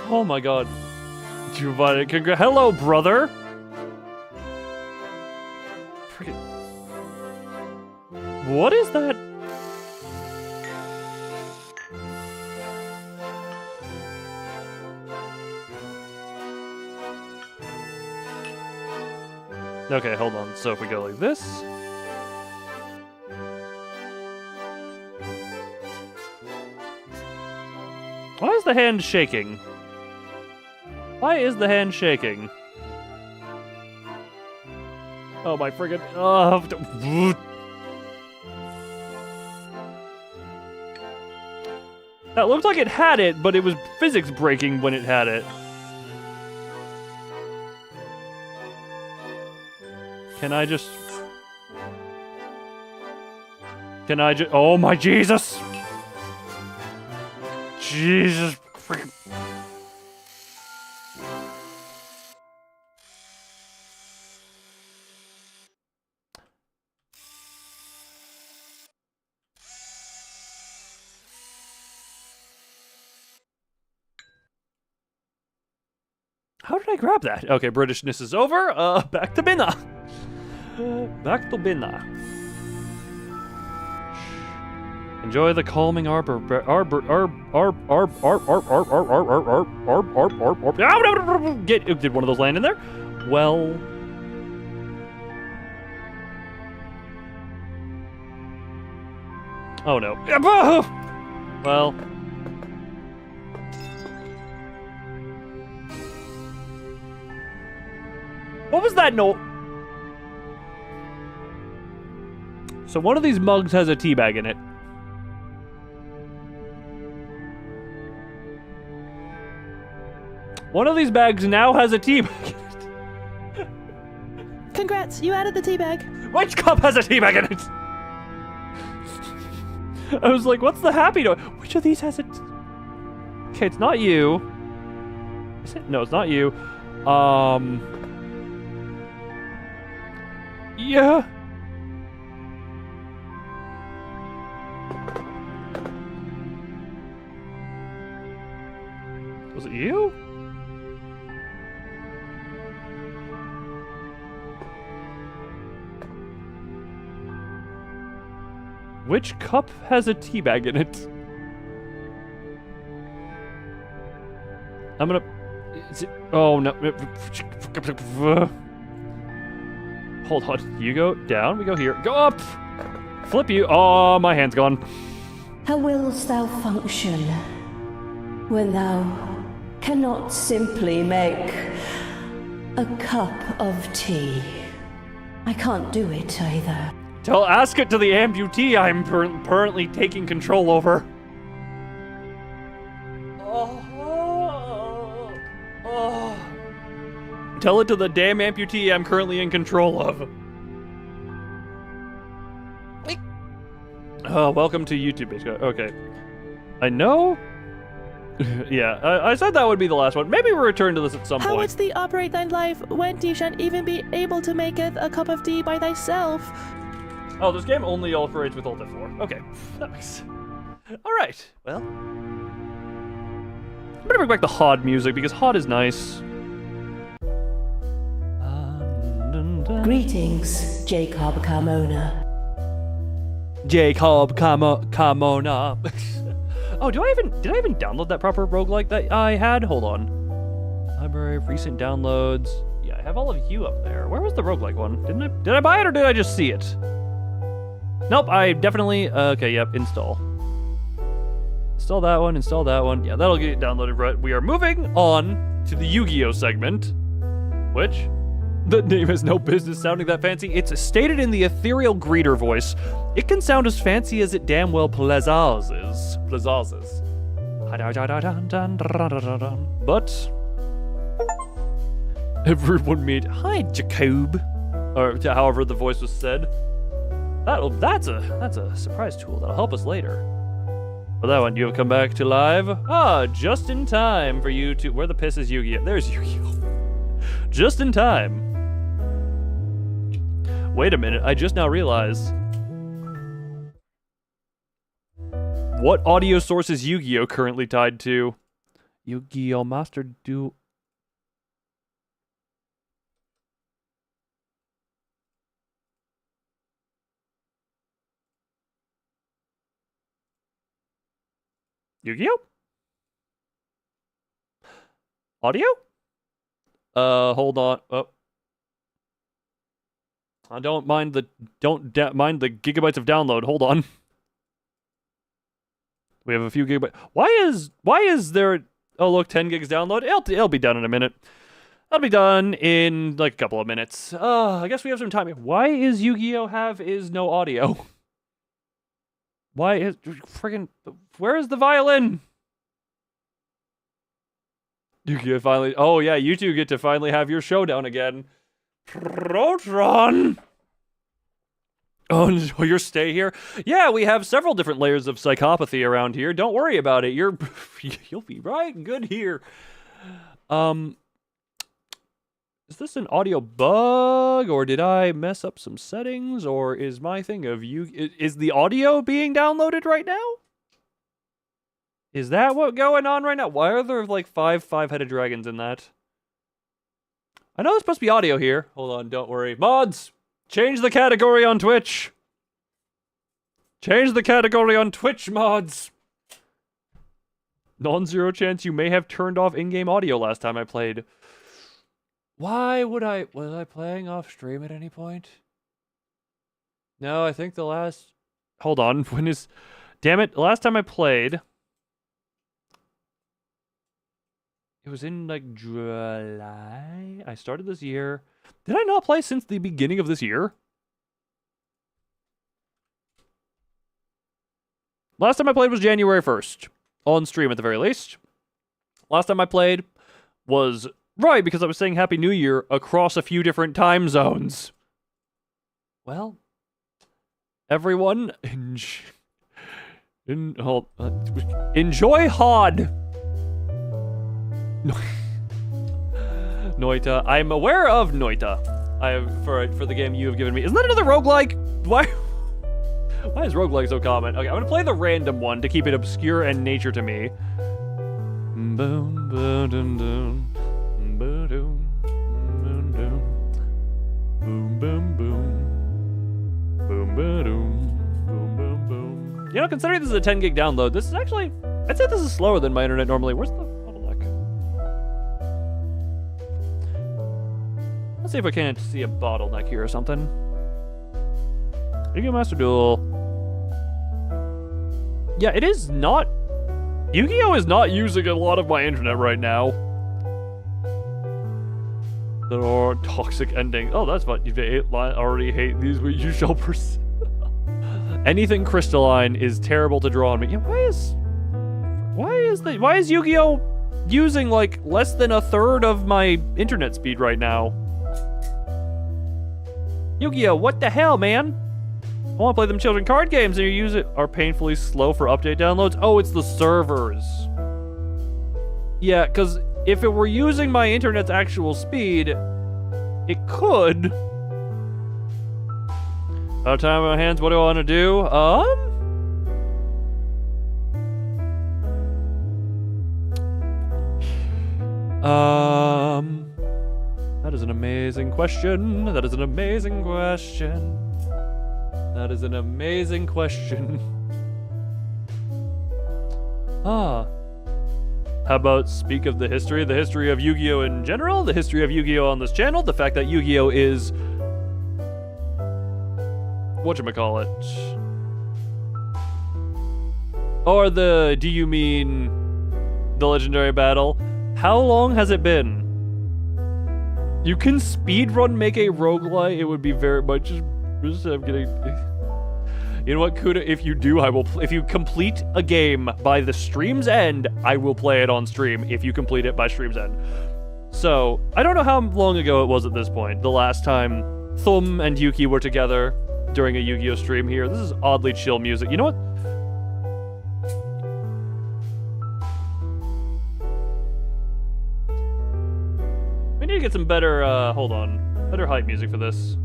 Oh my god. Hello, brother. Friggin'. What is that? Okay, hold on. So if we go like this. Why is the hand shaking? Why is the hand shaking? Oh my friggin'. That looked like it had it, but it was physics breaking when it had it. Can I just... Oh my Jesus! Jesus freaking... How did I grab that? Okay, Britishness is over. Back to Binna. Back to Binna. Enjoy the calming did one of those land in there? Well... Oh no. Well... What was that note? So one of these mugs has a tea bag in it. One of these bags now has a tea bag in it. Congrats, you added the tea bag. Which cup has a tea bag in it? I was like, what's the happy note? Which of these has a... Okay, it's not you. Is it? No, it's not you. Yeah. Was it you? Which cup has a tea bag in it? I'm gonna... Is it... Oh, no. Hold on. You go down, we go here. Go up! Flip you. Oh, my hand's gone. How willst thou function when thou cannot simply make a cup of tea? I can't do it either. Ask it to the amputee I'm currently taking control over. Tell it to the damn amputee I'm currently in control of. Oh, welcome to YouTube, basically. Okay. I know? Yeah, I said that would be the last one. Maybe we'll return to this at some How point. wouldst thee operate thine life when thee shan't even be able to maketh a cup of tea by thyself? Oh, this game only operates with Alt F4. Okay, that makes... Alright, well... I'm gonna bring back the HOD music, because HOD is nice. Greetings, Jacob Carmona. Jacob Carmona. Oh, did I even download that proper roguelike that I had? Hold on. Library, recent downloads. Yeah, I have all of you up there. Where was the roguelike one? Did I buy it or did I just see it? Nope, I definitely... okay, yep, install. Install that one, install that one. Yeah, that'll get downloaded right. We are moving on to the Yu-Gi-Oh segment, which... The name has no business sounding that fancy. It's stated in the ethereal greeter voice. It can sound as fancy as it damn well pleasases. But... Everyone meet... Hi, Jacob. Or however the voice was said. That's a surprise tool that'll help us later. For that one, you have come back to live. Ah, just in time for you to... Where the piss is Yu-Gi-Oh? There's Yu-Gi-Oh. Just in time. Wait a minute, I just now realized. What audio source is Yu-Gi-Oh currently tied to? Yu-Gi-Oh Master Duel. Yu-Gi-Oh? Audio? Hold on. Oh. I don't mind the gigabytes of download. Hold on. We have a few gigabytes. Why is there? Oh look, 10 gigs download. It'll be done in a minute. That'll be done in like a couple of minutes. I guess we have some time. Why is Yu-Gi-Oh is no audio? Why is friggin' where is the violin? Yu-Gi-Oh finally. Oh yeah, you two get to finally have your showdown again. Protron! Oh, enjoy your stay here? Yeah, we have several different layers of psychopathy around here. Don't worry about it. You'll be right good here. Is this an audio bug, or did I mess up some settings, or is my thing of is the audio being downloaded right now? Is that what's going on right now? Why are there like five-headed dragons in that? I know there's supposed to be audio here. Hold on, don't worry. Mods, change the category on Twitch. Change the category on Twitch mods. Non-zero chance you may have turned off in-game audio last time I played. Why would I... Was I playing off stream at any point? No, I think the last... Hold on. When is... Damn it. The last time I played... It was in, like, July? I started this year. Did I not play since the beginning of this year? Last time I played was January 1st. On stream, at the very least. Last time I played was... Right, because I was saying Happy New Year across a few different time zones. Well... Everyone... Enjoy HOD! Noita. I'm aware of Noita. I have for the game you have given me. Isn't that another roguelike? Why is roguelike so common? Okay, I'm gonna play the random one to keep it obscure and nature to me. Boom, boom, dum, dum. Boom, boom, boom, boom. Boom, boom, boom. Boom, boom, boom, boom, boom. You know, considering this is a 10 gig download, this is actually... I'd say this is slower than my internet normally. Where's the bottleneck? Let's see if I can't see a bottleneck here or something. Yu-Gi-Oh! Master Duel. Yeah, it is not... Yu-Gi-Oh! Is not using a lot of my internet right now. There are toxic endings. Oh, that's fun. You already hate these, but you shall persist. Anything crystalline is terrible to draw on me. Yeah, why is Yu-Gi-Oh! Using like less than a third of my internet speed right now? Yu-Gi-Oh! What the hell, man? I want to play them children card games and you use it are painfully slow for update downloads. Oh, it's the servers. Yeah, because if it were using my internet's actual speed, it could. Out of time on my hands, what do I want to do? That is an amazing question. That is an amazing question. That is an amazing question. How about speak of the history of Yu-Gi-Oh! In general, the history of Yu-Gi-Oh! On this channel, the fact that Yu-Gi-Oh! Is... whatchamacallit? Or do you mean the legendary battle? How long has it been? You can speedrun make a roguelite, it would be very much... I'm getting... You know what, Kuda? If you do, I will... If you complete a game by the stream's end, I will play it on stream if you complete it by stream's end. So, I don't know how long ago it was at this point, the last time Thum and Yuki were together during a Yu-Gi-Oh! Stream here. This is oddly chill music. You know what? We need to get some better, hold on. Better hype music for this.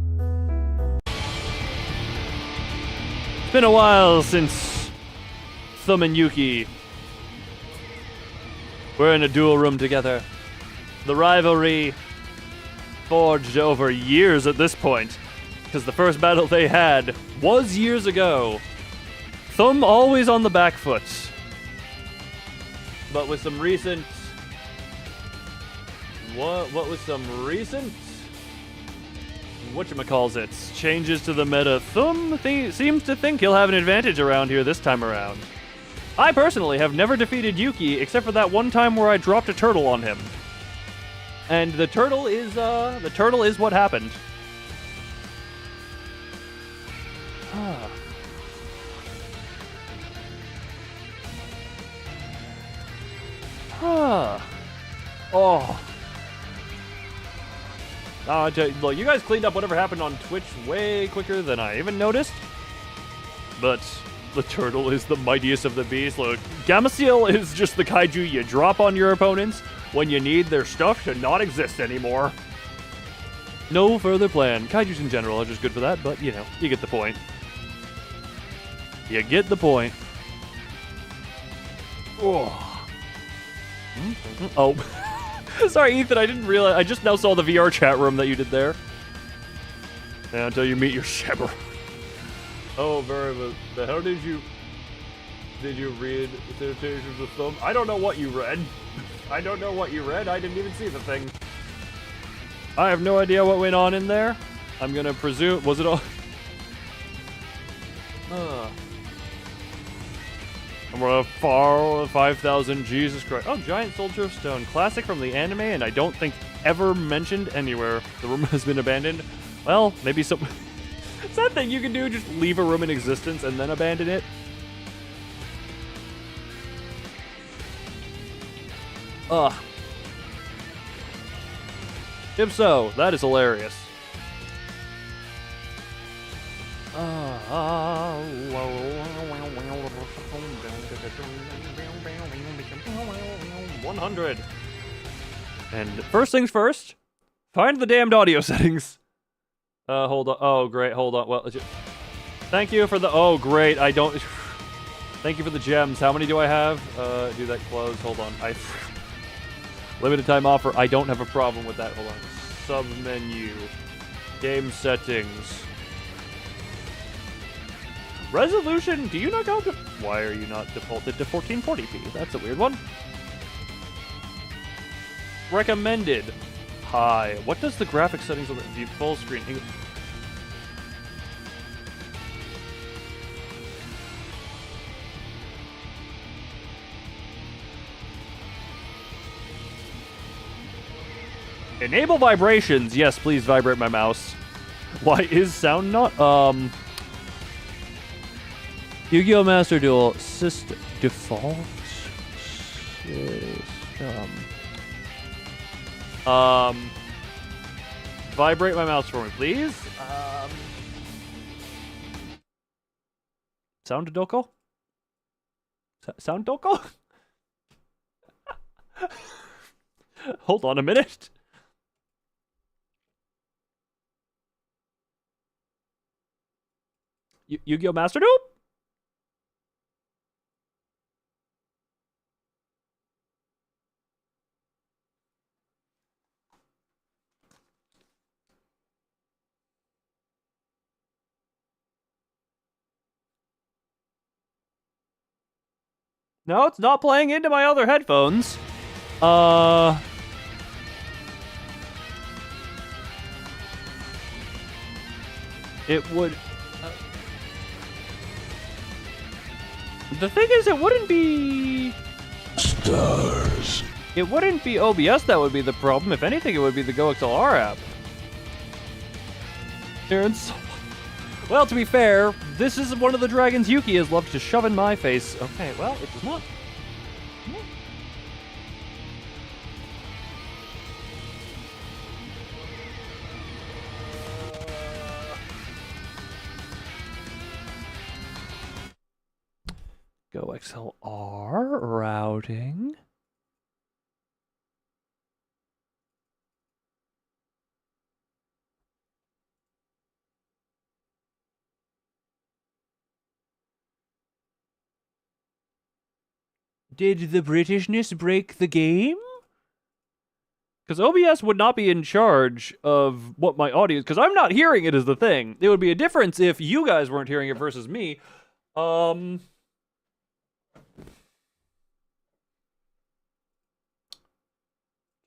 It's been a while since Thum and Yuki were in a duel room together. The rivalry forged over years at this point, because the first battle they had was years ago. Thum always on the back foot, but with some recent... What was some recent... whatchamacallit, changes to the meta. Thum seems to think he'll have an advantage around here this time around. I personally have never defeated Yuki except for that one time where I dropped a turtle on him. And the turtle is what happened. Oh. Look, you guys cleaned up whatever happened on Twitch way quicker than I even noticed. But the turtle is the mightiest of the beasts. Look, Gameciel is just the kaiju you drop on your opponents when you need their stuff to not exist anymore. No further plan. Kaijus in general are just good for that, but, you know, you get the point. You get the point. Oh. Oh. Sorry, Ethan, I didn't realize. I just now saw the VR chat room that you did there. Yeah, until you meet your Shepherd. Oh, very well. The hell did you read Citations of Thumb? I don't know what you read. I don't know what you read. I didn't even see the thing. I have no idea what went on in there. I'm gonna presume, was it all? I'm gonna follow 5,000, Jesus Christ. Oh, Giant Soldier of Stone. Classic from the anime, and I don't think ever mentioned anywhere. The room has been abandoned. Well, maybe some... It's that thing you can do, just leave a room in existence and then abandon it. Ugh. If so, that is hilarious. 100. And first things first, find the damned audio settings. Hold on. Oh, great. Hold on. Well, thank you for the... Oh, great. I don't... Thank you for the gems. How many do I have? Do that close. Hold on. Limited time offer. I don't have a problem with that. Hold on. Sub-menu. Game settings. Resolution. Do you not go to... Why are you not defaulted to 1440p? That's a weird one. Recommended. High. What does the graphic settings on the full screen... Enable vibrations. Yes, please vibrate my mouse. Why is sound not... Yu-Gi-Oh! Master Duel system default system. Vibrate my mouse for me, please. Sound Doko? Sound Doko? Hold on a minute. Yu-Gi-Oh! Master Duel? No, it's not playing into my other headphones. It would... The thing is, it wouldn't be... Stars. It wouldn't be OBS that would be the problem. If anything, it would be the GoXLR app. Terrence. Well, to be fair, this is one of the dragons Yuki has loved to shove in my face. Okay, well, it does not. GoXLR routing. Did the Britishness break the game? Because OBS would not be in charge of what my audio is, because I'm not hearing it is the thing. It would be a difference if you guys weren't hearing it versus me.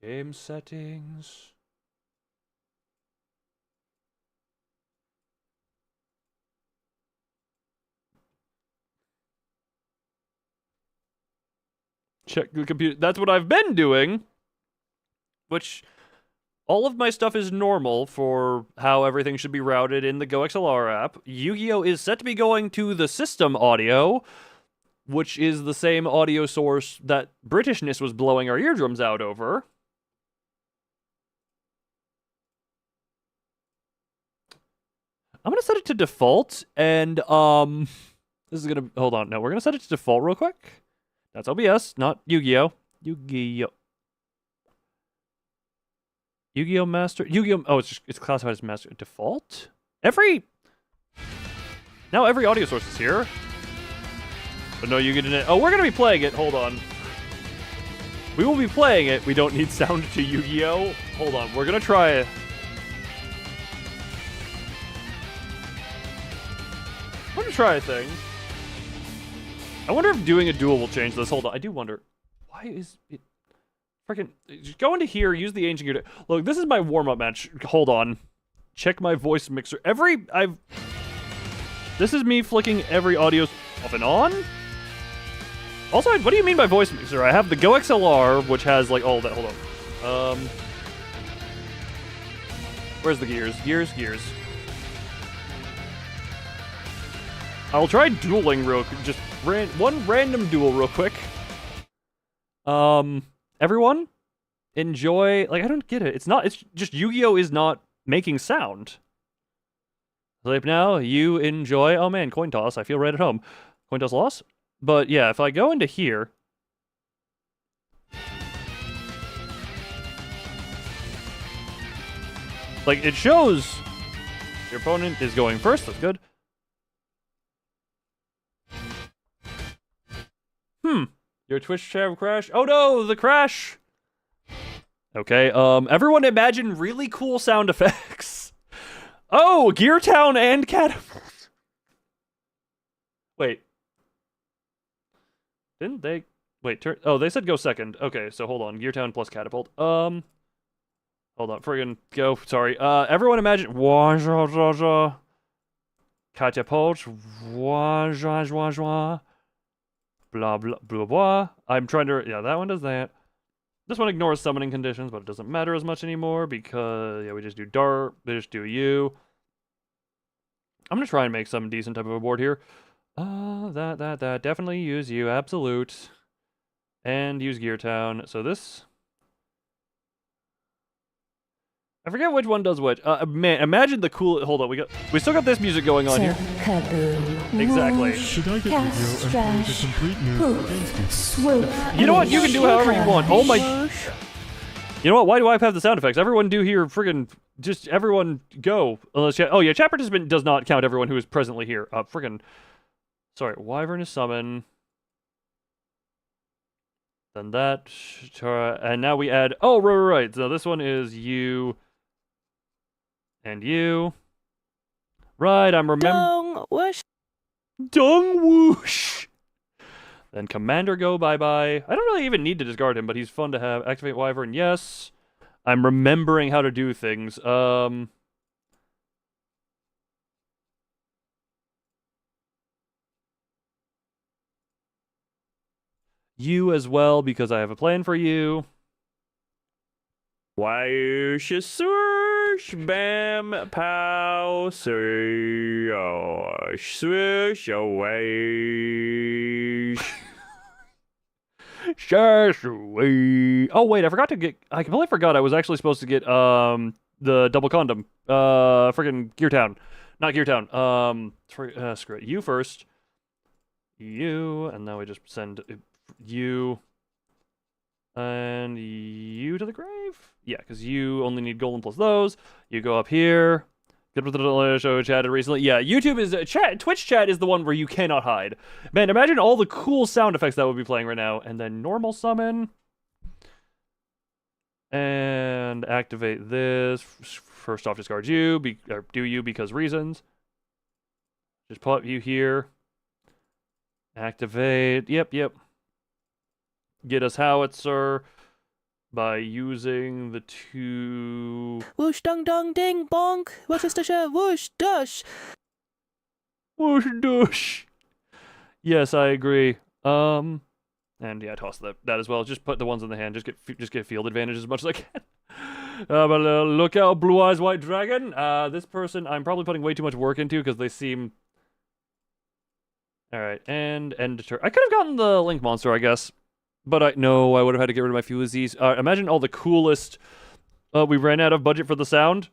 Game settings. Check the computer. That's what I've been doing. Which, all of my stuff is normal for how everything should be routed in the GoXLR app. Yu-Gi-Oh! Is set to be going to the system audio, which is the same audio source that Britishness was blowing our eardrums out over. I'm gonna set it to default, and, this is gonna, hold on, no, we're gonna set it to default real quick. That's OBS, not Yu-Gi-Oh! Yu-Gi-Oh! Yu-Gi-Oh! Master, Yu-Gi-Oh! Oh, it's classified as Master default? Now every audio source is here. But no, you get it. Oh, we're gonna be playing it, hold on. We will be playing it, we don't need sound to Yu-Gi-Oh! Hold on, we're gonna try it. I'm gonna try a thing. I wonder if doing a duel will change this. Hold on, I do wonder. Why is it... Freaking... Just go into here, use the ancient gear. Look, this is my warm-up match. Hold on. Check my voice mixer. This is me flicking every audio off and on. Also, what do you mean by voice mixer? I have the Go XLR, which has like all that. Hold on. Where's the gears? Gears. I'll try dueling real quick. Just one random duel real quick. Everyone, enjoy. Like, I don't get it. It's just Yu-Gi-Oh is not making sound. Sleep now. You enjoy. Oh man, coin toss. I feel right at home. Coin toss loss. But yeah, if I go into here. Like, it shows your opponent is going first. That's good. Your Twitch chat crashed. Oh no, the crash. Okay, everyone imagine really cool sound effects. Oh, Gear Town and Catapult. Wait. Didn't they... Wait, oh, they said go second. Okay, so hold on. Gear Town plus Catapult. Hold on, friggin' go. Sorry. Everyone imagine... Catapult. Blah, blah, blah, blah. I'm trying to... Yeah, that one does that. This one ignores summoning conditions, but it doesn't matter as much anymore because, yeah, we just do dart, we just do you. I'm gonna try and make some decent type of a board here. That. Definitely use you, absolute. And use Gear Town. So this... I forget which one does which. Man, imagine the cool... Hold on, we still got this music going on here. Kaboom. Exactly. Whoosh, Should I get cast, Yu-Gi-Oh and play the trash, complete nerd poof, against you? swoop. You know what? You can do however you want. Oh my... You know what? Why do I have the sound effects? Everyone do here friggin... Just everyone go. Unless oh yeah, chat participant does not count everyone who is presently here. Friggin... Sorry, Wyvern is summon. Then that... And now we add... Oh, right. So this one is you... And you. Right, I'm remembering... Dong whoosh. Dung whoosh! Then Commander go bye-bye. I don't really even need to discard him, but he's fun to have. Activate Wyvern, yes. I'm remembering how to do things. You as well, because I have a plan for you. Whoosh, swoosh, bam, pow, swoosh, away. Oh wait, I completely forgot I was actually supposed to get the double condom. Freaking Gear Town. Not Gear Town. Screw it. You first. You, and now we just send you and you to the grave. Yeah, because you only need golden plus those. You go up here. Good with the show chatted recently. Yeah, YouTube is Twitch chat is the one where you cannot hide. Man, imagine all the cool sound effects that would be playing right now. And then normal summon. And activate this. First off, discard you. Do you because reasons. Just put you here. Activate. Yep. Get us howitzer by using the two... Whoosh dung dung ding bonk. Worcestershire whoosh dush. Whoosh dush. Yes, I agree. And yeah, toss that as well. Just put the ones in the hand. Just get field advantage as much as I can. But look out, Blue Eyes White Dragon. This person I'm probably putting way too much work into because they seem... Alright, and end turn. I could have gotten the Link Monster, I guess. But I would have had to get rid of my Fuzies. Imagine all the coolest... we ran out of budget for the sound.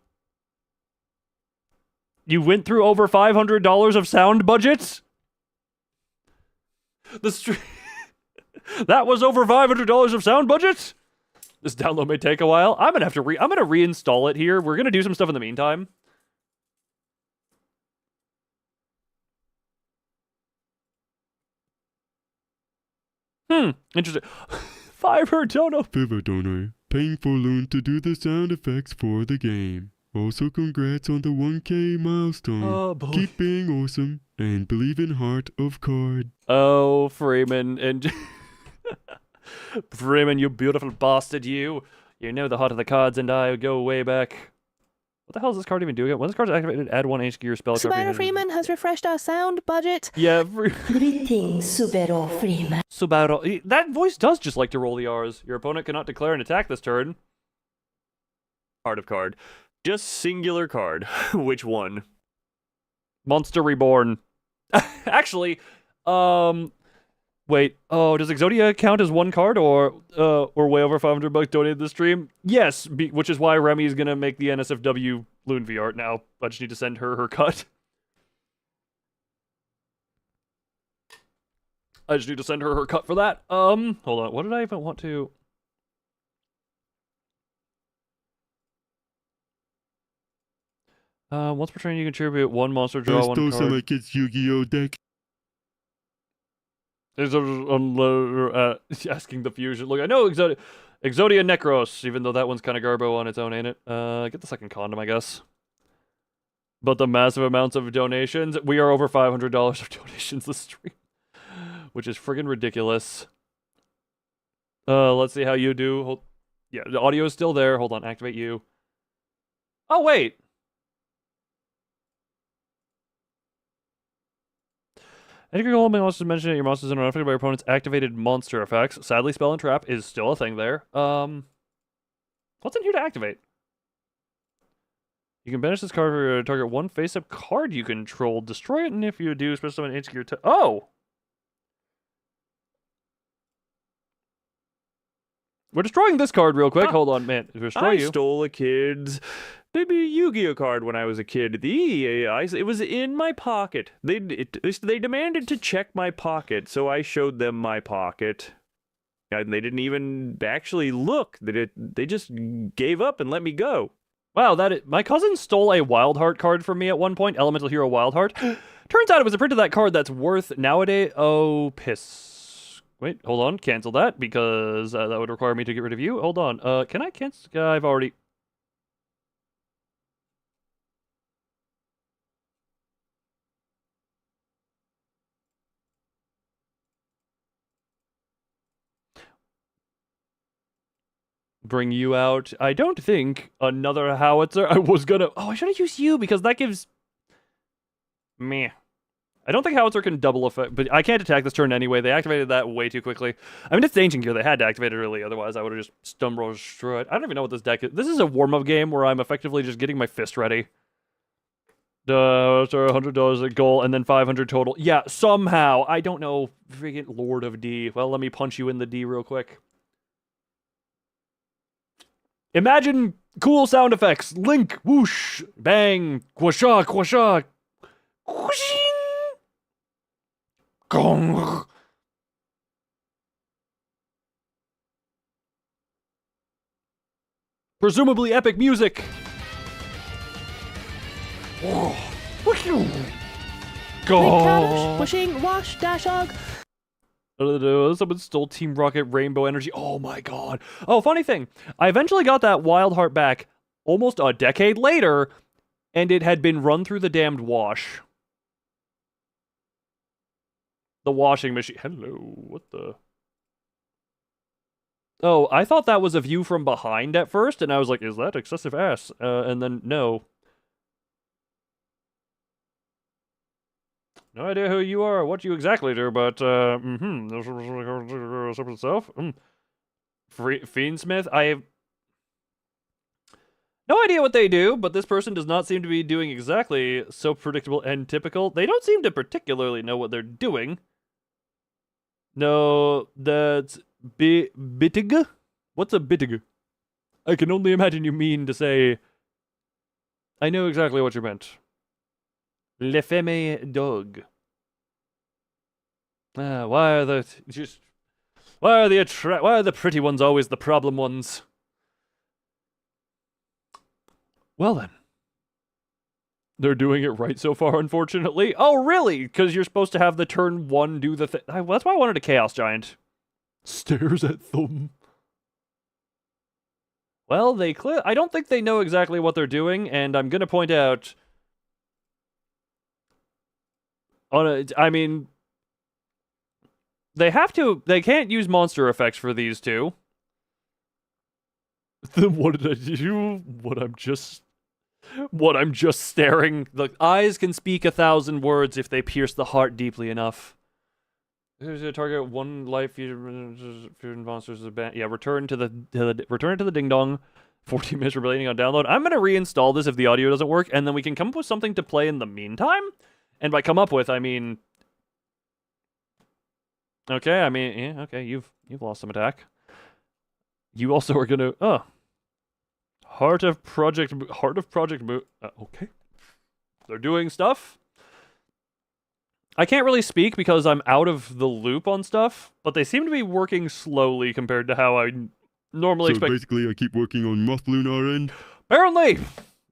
You went through over $500 of sound budget? That was over $500 of sound budget? This download may take a while. I'm gonna reinstall it here. We're gonna do some stuff in the meantime. Interesting. Fiverr donor. Fiverr donor, paying for loan to do the sound effects for the game. Also, congrats on the 1K milestone. Oh, boy. Keep being awesome and believe in Heart of Card. Oh, Freeman and Freeman, you beautiful bastard, you. You know the Heart of the Cards and I go way back. What the hell is this card even doing? When this card's activated, add 1 HP to your spell. Subaru Freeman has refreshed our sound budget. Yeah, Greetings, Subaru Freeman. Subaru. That voice does just like to roll the R's. Your opponent cannot declare an attack this turn. Heart of Card. Just singular card. Which one? Monster Reborn. Actually, wait. Oh, does Exodia count as one card or way over $500 donated this stream? Yes, which is why Remy is gonna make the NSFW Loon VR now. I just need to send her cut. I just need to send her cut for that. Hold on. What did I even want to? Once per turn, you contribute 1 monster, draw I 1 stole card. some of my kids' Yu-Gi-Oh deck. Is asking the fusion. Look, I know Exodia Necros, even though that one's kind of garbo on its own, ain't it? Get the second condom, I guess. But the massive amounts of donations, we are over $500 of donations this stream, which is friggin' ridiculous. Let's see how you do. Yeah, the audio is still there. Hold on, activate you. Oh, wait. Any critical monsters mentioned that your monsters are unaffected by your opponent's activated monster effects. Sadly, Spell and Trap is still a thing there. What's in here to activate? You can banish this card for target 1 face-up card you control. Destroy it, and if you do, special summon into your oh! We're destroying this card real quick. Hold on, man. Destroy you. I stole a kid's baby Yu-Gi-Oh card when I was a kid. It was in my pocket. They demanded to check my pocket, so I showed them my pocket. And they didn't even actually look. They just gave up and let me go. Wow, my cousin stole a Wild Heart card from me at one point. Elemental Hero Wild Heart. Turns out it was a print of that card that's worth nowadays. Oh, piss. Wait, hold on. Cancel that because that would require me to get rid of you. Hold on. Can I cancel? I've already. Bring you out. I don't think another howitzer. I was gonna. Oh, I should have used you because that gives. Meh. I don't think howitzer can double effect, but I can't attack this turn anyway. They activated that way too quickly. I mean, it's ancient gear. They had to activate it early, otherwise I would have just stumbled destroyed. I don't even know what this deck is. This is a warm-up game where I'm effectively just getting my fist ready. $100 a goal and then 500 total. Yeah, somehow. I don't know. Friggin' Lord of D. Well, let me punch you in the D real quick. Imagine cool sound effects. Link, whoosh, bang, quasha, quasha, whooshing, gong. Presumably epic music. Go. Pushing, wash, dashog. Someone stole Team Rocket Rainbow Energy. Oh my god. Oh, funny thing. I eventually got that Wild Heart back almost a decade later, and it had been run through the damned wash. The washing machine. Hello. What the? Oh, I thought that was a view from behind at first, and I was like, is that excessive ass? And then, no. No idea who you are or what you exactly do, but, this is stuff. Fiendsmith, I have no idea what they do, but this person does not seem to be doing exactly so predictable and typical. They don't seem to particularly know what they're doing. No, that's bittig? What's a bittig? I can only imagine you mean to say, I know exactly what you meant. Le femme dog. Why are the pretty ones always the problem ones? Well then. They're doing it right so far, unfortunately. Oh, really? Because you're supposed to have the turn 1 do the thing. That's why I wanted a Chaos Giant. Stares at them. Well, I don't think they know exactly what they're doing, and I'm gonna point out. I mean, they have to. They can't use monster effects for these two. What did I do? What I'm just staring. The eyes can speak 1,000 words if they pierce the heart deeply enough. There's a target one life fusion monsters. Yeah, return to the ding dong. 14 minutes remaining on download. I'm gonna reinstall this if the audio doesn't work, and then we can come up with something to play in the meantime. And by come up with, I mean. Okay, I mean, yeah, okay, you've lost some attack. You also are gonna. Heart of Project. Okay. They're doing stuff. I can't really speak because I'm out of the loop on stuff, but they seem to be working slowly compared to how I normally expect. So basically, I keep working on Muffloon our end. Apparently!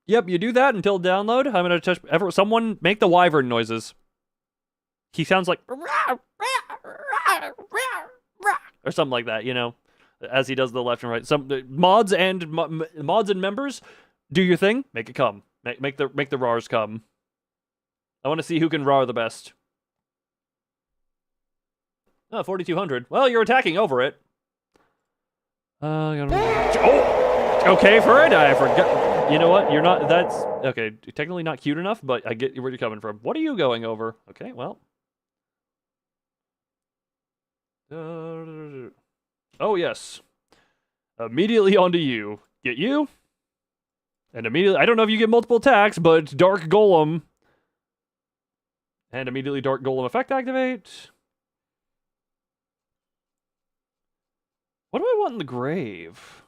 Yep, you do that until download. I'm gonna touch. Someone make the wyvern noises. He sounds like. Or something like that, you know, as he does the left and right. Some mods and members, do your thing. Make it come. Make the rars come. I want to see who can rar the best. Oh, 4,200. Well, you're attacking over it. Oh, okay for it. I forgot. You know what? You're not. That's okay. Technically not cute enough, but I get where you're coming from. What are you going over? Okay, well. Oh yes. Immediately onto you. Get you. And immediately, I don't know if you get multiple attacks, but Dark Golem. And immediately Dark Golem effect activate. What do I want in the grave?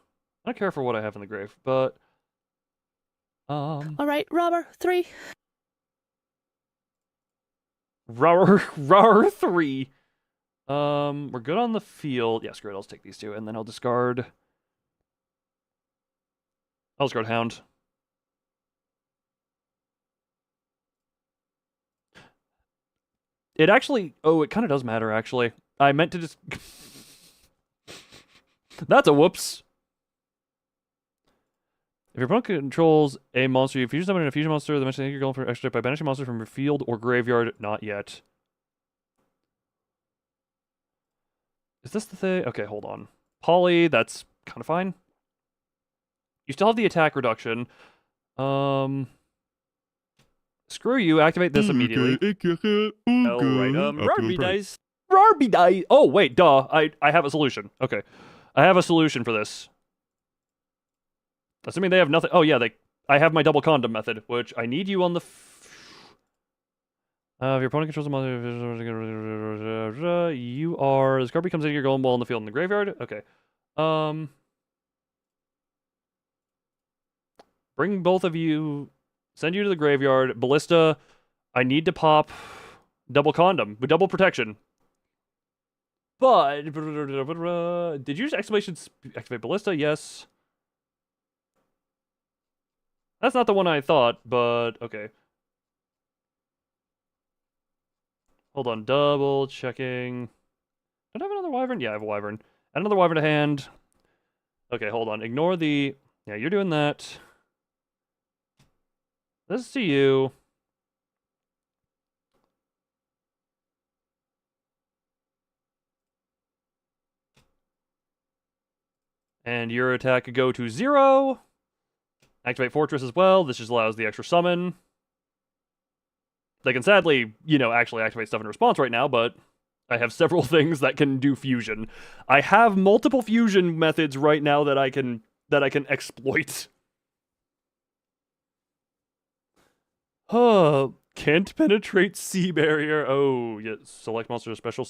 I don't care for what I have in the grave, but... All right, robber, 3. Rar 3. We're good on the field. Yeah, screw it, I'll take these two, and then I'll discard... I'll discard Hound. It actually... Oh, it kind of does matter, actually. I meant to just... That's a whoops. If your opponent controls a monster, you fusion summon a fusion monster, the mention you're going for extra by banishing monster from your field or graveyard. Not yet. Is this the thing? Okay, hold on. Poly, that's kind of fine. You still have the attack reduction. Screw you, activate this immediately. Alright, Rarby dice. Rarby dice! Oh, wait, duh. I have a solution. Okay. I have a solution for this. Assuming they have nothing. Oh, yeah, I have my double condom method, which I need you on the... if your opponent controls a monster... You are... This card becomes into your golem while in the field in the graveyard. Okay. Bring both of you... Send you to the graveyard. Ballista, I need to pop double condom with double protection. But... Did you use exclamation... Activate Ballista? Yes. That's not the one I thought, but okay. Hold on, double checking. Don't I have another wyvern? Yeah, I have a wyvern. Add another wyvern to hand. Okay, hold on. Ignore the... Yeah, you're doing that. This is to you. And your attack could go to 0. Activate Fortress as well. This just allows the extra summon. They can sadly, actually activate stuff in response right now, but I have several things that can do fusion. I have multiple fusion methods right now that I can exploit. Can't penetrate sea barrier. Oh, yeah. Select monster special.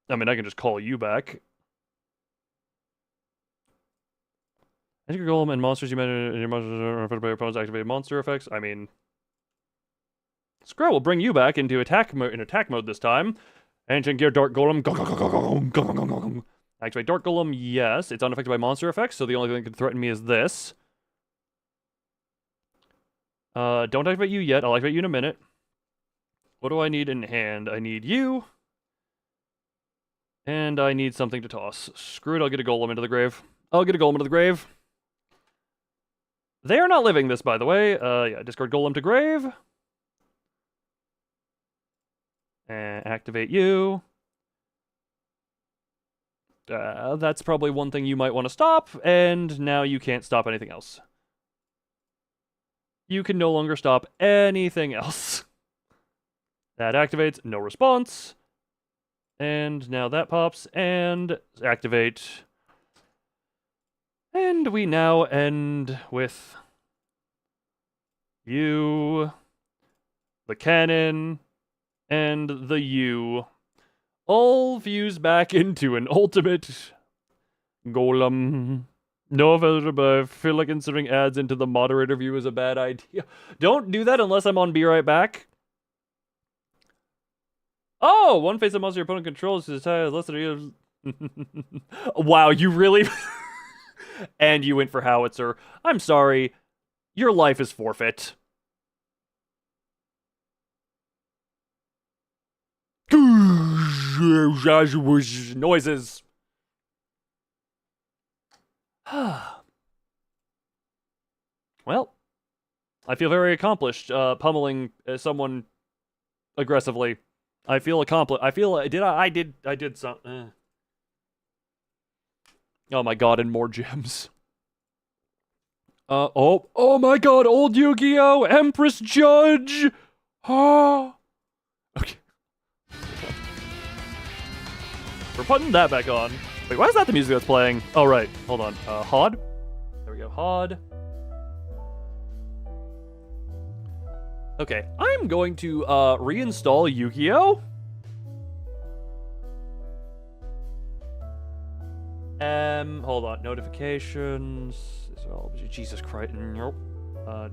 I mean, I can just call you back. Enter your golem and monsters you met in your monsters are affected by your opponent's activated monster effects. I mean, Scroll will bring you back into attack mode this time. Ancient Gear Dark Golem. Activate Dark Golem. Yes, it's unaffected by monster effects, so the only thing that can threaten me is this. Don't activate you yet. I'll activate you in a minute. What do I need in hand? I need you. And I need something to toss. Screw it, I'll get a golem into the grave. I'll get a golem into the grave. They are not living this, by the way. Yeah, discard golem to grave. And activate you. That's probably one thing you might want to stop, and now you can't stop anything else. You can no longer stop anything else. That activates, no response. And now that pops, and activate. And we now end with you, the cannon, and the U. All fused back into an ultimate golem. No filter, but I feel like inserting ads into the moderator view is a bad idea. Don't do that unless I'm on Be Right Back. Oh, one face of monster your opponent controls is less than Wow, you really... And you went for Howitzer. I'm sorry. Your life is forfeit. Noises. Well, I feel very accomplished pummeling someone aggressively. I feel accomplished. I feel I did something. Oh my god, and more gems. Oh my god, old Yu-Gi-Oh! Empress Judge! Oh. Okay. We're putting that back on. Wait, why is that the music that's playing? Oh, right. Hold on. HOD? There we go. HOD. Okay, I'm going to reinstall Yu-Gi-Oh! Hold on. Notifications. Jesus Christ. Nope.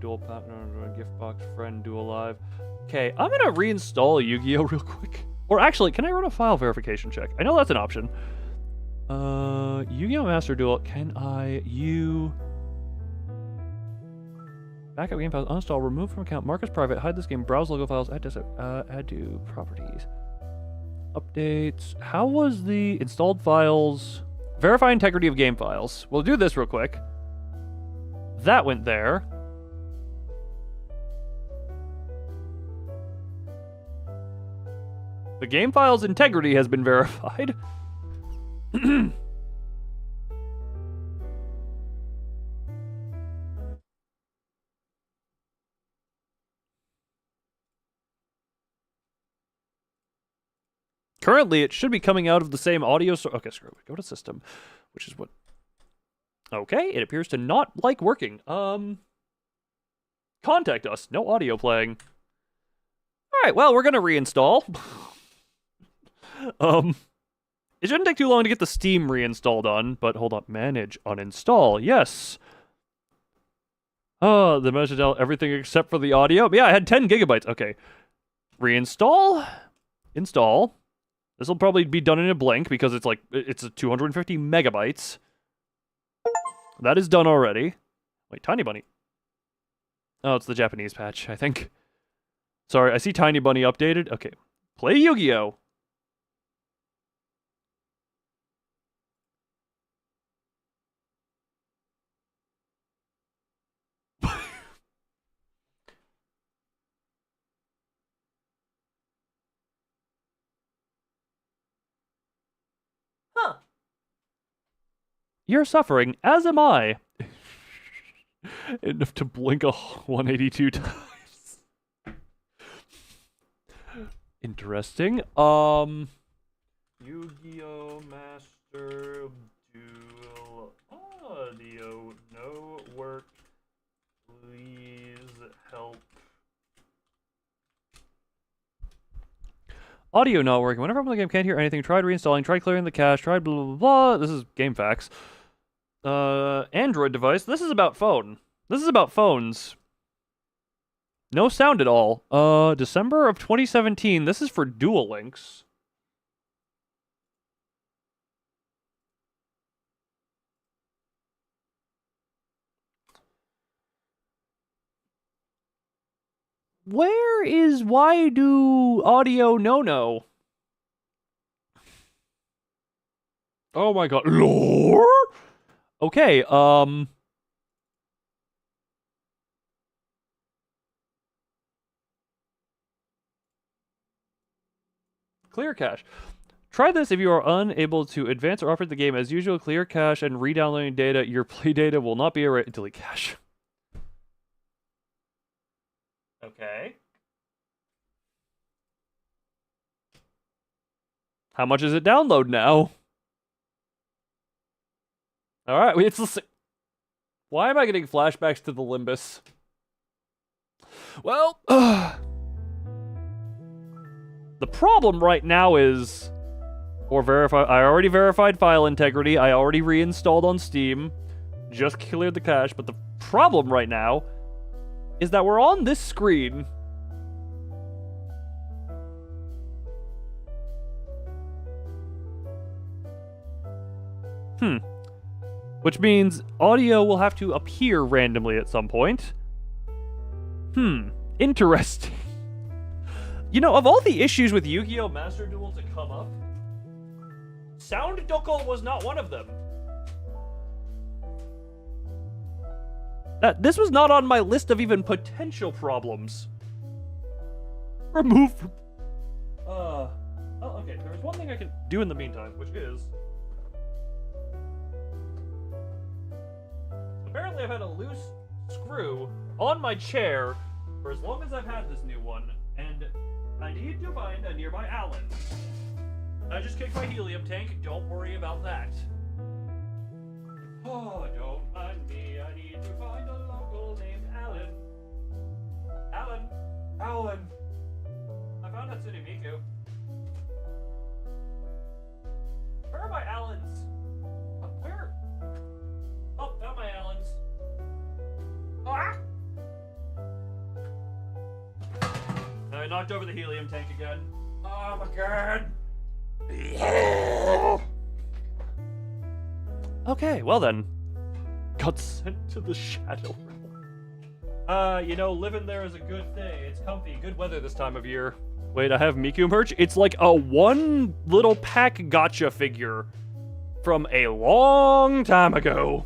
Dual partner, gift box, friend, dual live. Okay, I'm gonna reinstall Yu-Gi-Oh! Real quick. Or actually, can I run a file verification check? I know that's an option. Yu-Gi-Oh! Master Duel. Can I backup game files, uninstall, remove from account, mark as private, hide this game, browse logo files, add to properties. Updates. How was the installed files? Verify integrity of game files. We'll do this real quick. That went there. The game file's integrity has been verified. Currently, it should be coming out of the same audio source. Okay, screw it. Go to system, which is what... Okay, it appears to not like working. Contact us. No audio playing. Alright, well, we're gonna reinstall. It shouldn't take too long to get the Steam reinstall done, but hold on. Manage, uninstall. Yes. Oh, the message out everything except for the audio. Yeah, I had 10 gigabytes. Okay. Reinstall. Install. This will probably be done in a blink because it's a 250 megabytes. That is done already. Wait, Tiny Bunny. Oh, it's the Japanese patch, I think. Sorry, I see Tiny Bunny updated. Okay. Play Yu-Gi-Oh! Huh. You're suffering, as am I. Enough to blink 182 times. Interesting. Yu-Gi-Oh! Master Duel audio. No work. Please help. Audio not working. Whenever I'm on the game, can't hear anything. Tried reinstalling, tried clearing the cache, tried blah blah blah. This is game facts. Android device. This is about phone. This is about phones. No sound at all. December of 2017. This is for Dual Links. Why do audio no? Oh my god. Lore? Okay, Clear cache. Try this if you are unable to advance or operate the game as usual. Clear cache and re-downloading data. Your play data will not be erased. Delete cache. Okay. How much does it download now? Alright, why am I getting flashbacks to the Limbus? Well, the problem right now is, I already verified file integrity, I already reinstalled on Steam, just cleared the cache, but the problem right now is that we're on this screen. Which means audio will have to appear randomly at some point. Interesting. You know, of all the issues with Yu-Gi-Oh! Master Duel to come up, Sound Duckle was not one of them. This was not on my list of even potential problems. Remove. Oh, okay. There's one thing I can do in the meantime, which is, apparently I've had a loose screw on my chair for as long as I've had this new one, and I need to find a nearby Allen. I just kicked my helium tank, don't worry about that. Oh, don't mind me, I need to find a local named Allen. Allen! I found Hatsune Miku. Where are my Allens? Where? Oh, found my Allens. Ah! I knocked over the helium tank again. Oh my god! Okay, well then. Got sent to the Shadow Realm. You know, living there is a good thing. It's comfy, good weather this time of year. Wait, I have Miku merch? It's like a one little pack gacha figure from a long time ago.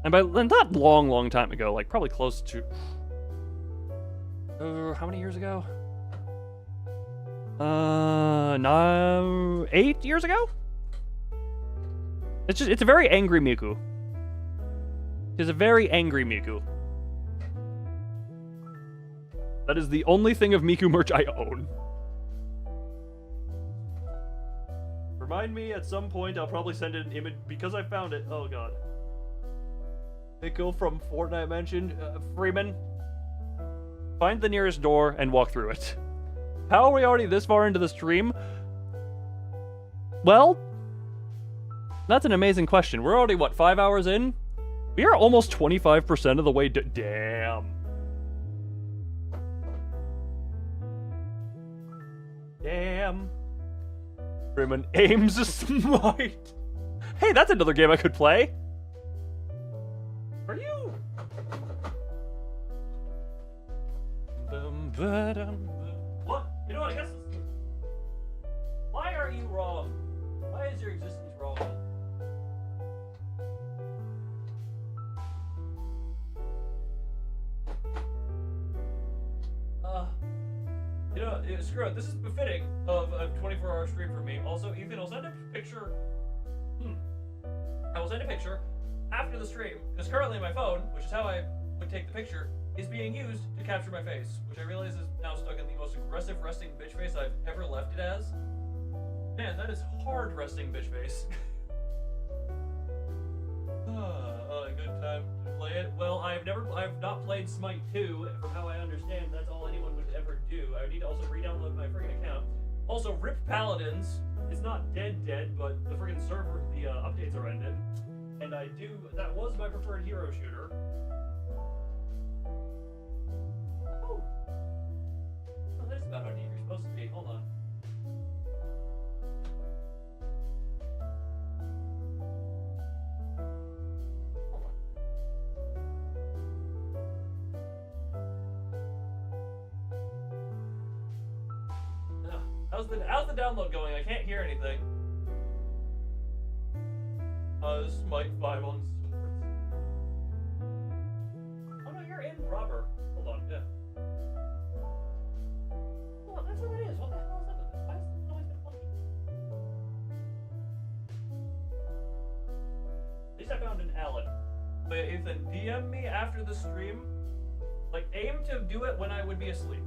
And not long time ago, like probably close to... how many years ago? 8 years ago? It's a very angry Miku. It's a very angry Miku. That is the only thing of Miku merch I own. Remind me at some point, I'll probably send an image because I found it. Oh god. Miku from Fortnite mentioned, Freeman. Find the nearest door and walk through it. How are we already this far into the stream? Well, that's an amazing question. We're already, what, 5 hours in? We are almost 25% of the way damn. Damn. Freeman aims a smite. Hey, that's another game I could play. Are you? What? You know what? I guess. Why are you wrong? Why is your existence wrong? You know, screw it. This is befitting of a 24-hour stream for me. Also, Ethan, I'll send a picture. I will send a picture after the stream, because currently my phone, which is how I would take the picture, is being used to capture my face, which I realize is now stuck in the most aggressive resting bitch face I've ever left it as. Man, that is hard resting bitch face. A good time to play it. Well, I've not played Smite 2, from how I understand, that's all anyone would ever do. I need to also re-download my friggin' account. Also, RIP Paladins. It's not dead, but the friggin' server, the updates are ended. And that was my preferred hero shooter. Oh, that's about how neat you're supposed to be. Hold on. How's the download going? I can't hear anything. Smite 5 on swords. Oh no, you're in proper. Hold on, yeah. Hold on, that's what it is. What the hell is up with this? Why is this always been funky? At least I found an Alan. But Ethan, DM me after the stream. Like, aim to do it when I would be asleep.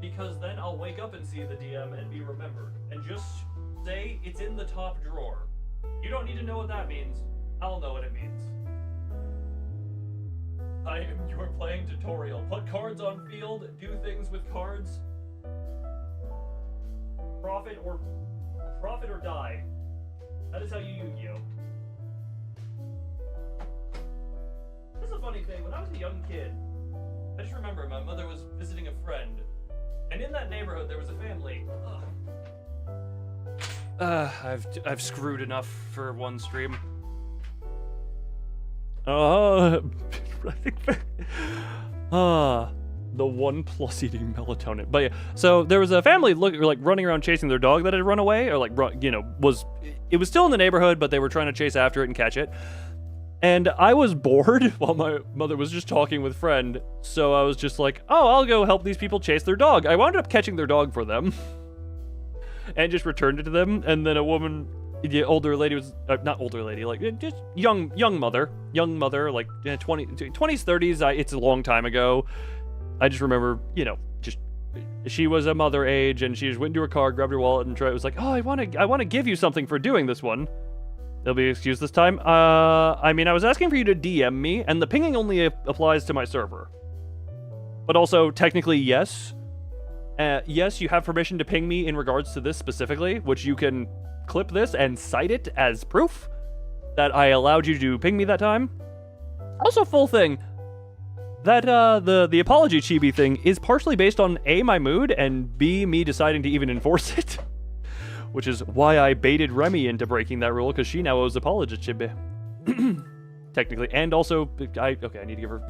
Because then I'll wake up and see the DM and be remembered. And just say it's in the top drawer. You don't need to know what that means. I'll know what it means. I am your playing tutorial. Put cards on field, do things with cards. Profit or die. That is how you Yu-Gi-Oh! This is a funny thing. When I was a young kid, I just remember my mother was visiting a friend, and in that neighborhood there was a family. I've screwed enough for one stream. I think the 1+ eating melatonin. But yeah, so there was a family running around chasing their dog that had run away, or it was still in the neighborhood, but they were trying to chase after it and catch it. And I was bored while my mother was just talking with friend, so I was just like, oh, I'll go help these people chase their dog. I wound up catching their dog for them and just returned it to them. And then a woman, the older lady was, not older lady, like just young mother, like 20s, 30s. It's a long time ago. I just remember, just she was a mother age, and she just went into her car, grabbed her wallet, and was like, oh, I want to give you something for doing this one. There'll be an excuse this time. I was asking for you to DM me, and the pinging only applies to my server. But also, technically, yes. Yes, you have permission to ping me in regards to this specifically, which you can clip this and cite it as proof that I allowed you to ping me that time. Also, full thing, that the apology chibi thing is partially based on A, my mood, and B, me deciding to even enforce it. Which is why I baited Remy into breaking that rule, because she now owes apology chibi. Technically. And also, I need to give her...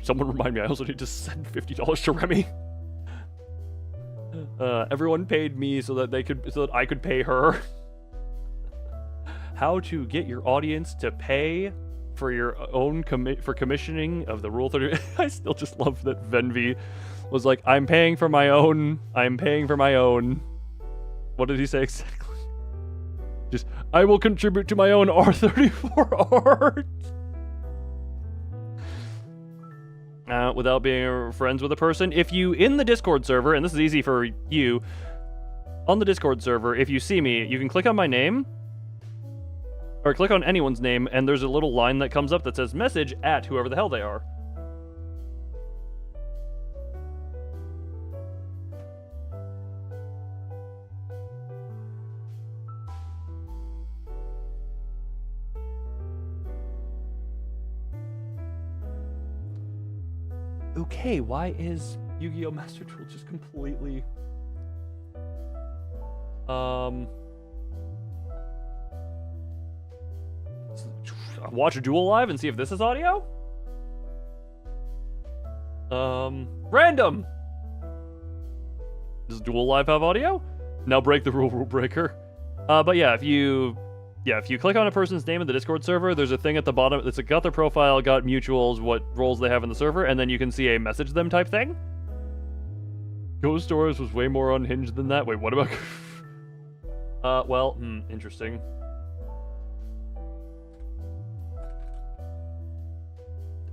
someone remind me, I also need to send $50 to Remy. Everyone paid me so that I could pay her. How to get your audience to pay for your own commissioning of the Rule 30. I still just love that Venvi was like, I'm paying for my own. What did he say exactly? Just, I will contribute to my own R34 art. Without being friends with a person. If you, in the Discord server, and this is easy for you, on the Discord server, if you see me, you can click on my name, or click on anyone's name, and there's a little line that comes up that says message at whoever the hell they are. Okay, why is Yu-Gi-Oh! Master Duel just completely... Watch a duel live and see if this is audio? Random! Does duel live have audio? Now break the rule breaker. But yeah, if you click on a person's name in the Discord server, there's a thing at the bottom that's got their profile, got mutuals, what roles they have in the server, and then you can see a message them type thing. Ghost Stories was way more unhinged than that. Wait, what about... interesting.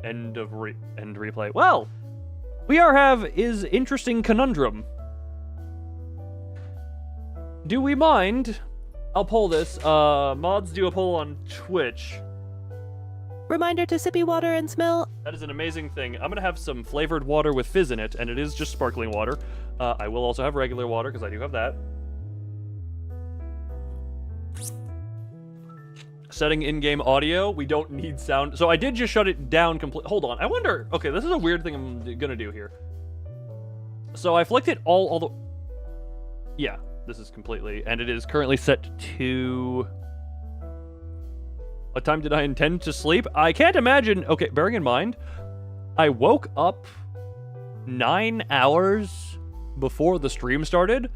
End replay. Well, we is interesting conundrum. Do we mind... I'll poll this. Mods do a poll on Twitch. Reminder to sippy water and smell. That is an amazing thing. I'm gonna have some flavored water with fizz in it, and it is just sparkling water. I will also have regular water, because I do have that. Setting in-game audio. We don't need sound. So I did just shut it down completely. Hold on. I wonder... Okay, this is a weird thing I'm gonna do here. So I flicked it all the... Yeah. This is completely, and it is currently set to... What time did I intend to sleep? I can't imagine... Okay, bearing in mind, I woke up 9 hours before the stream started.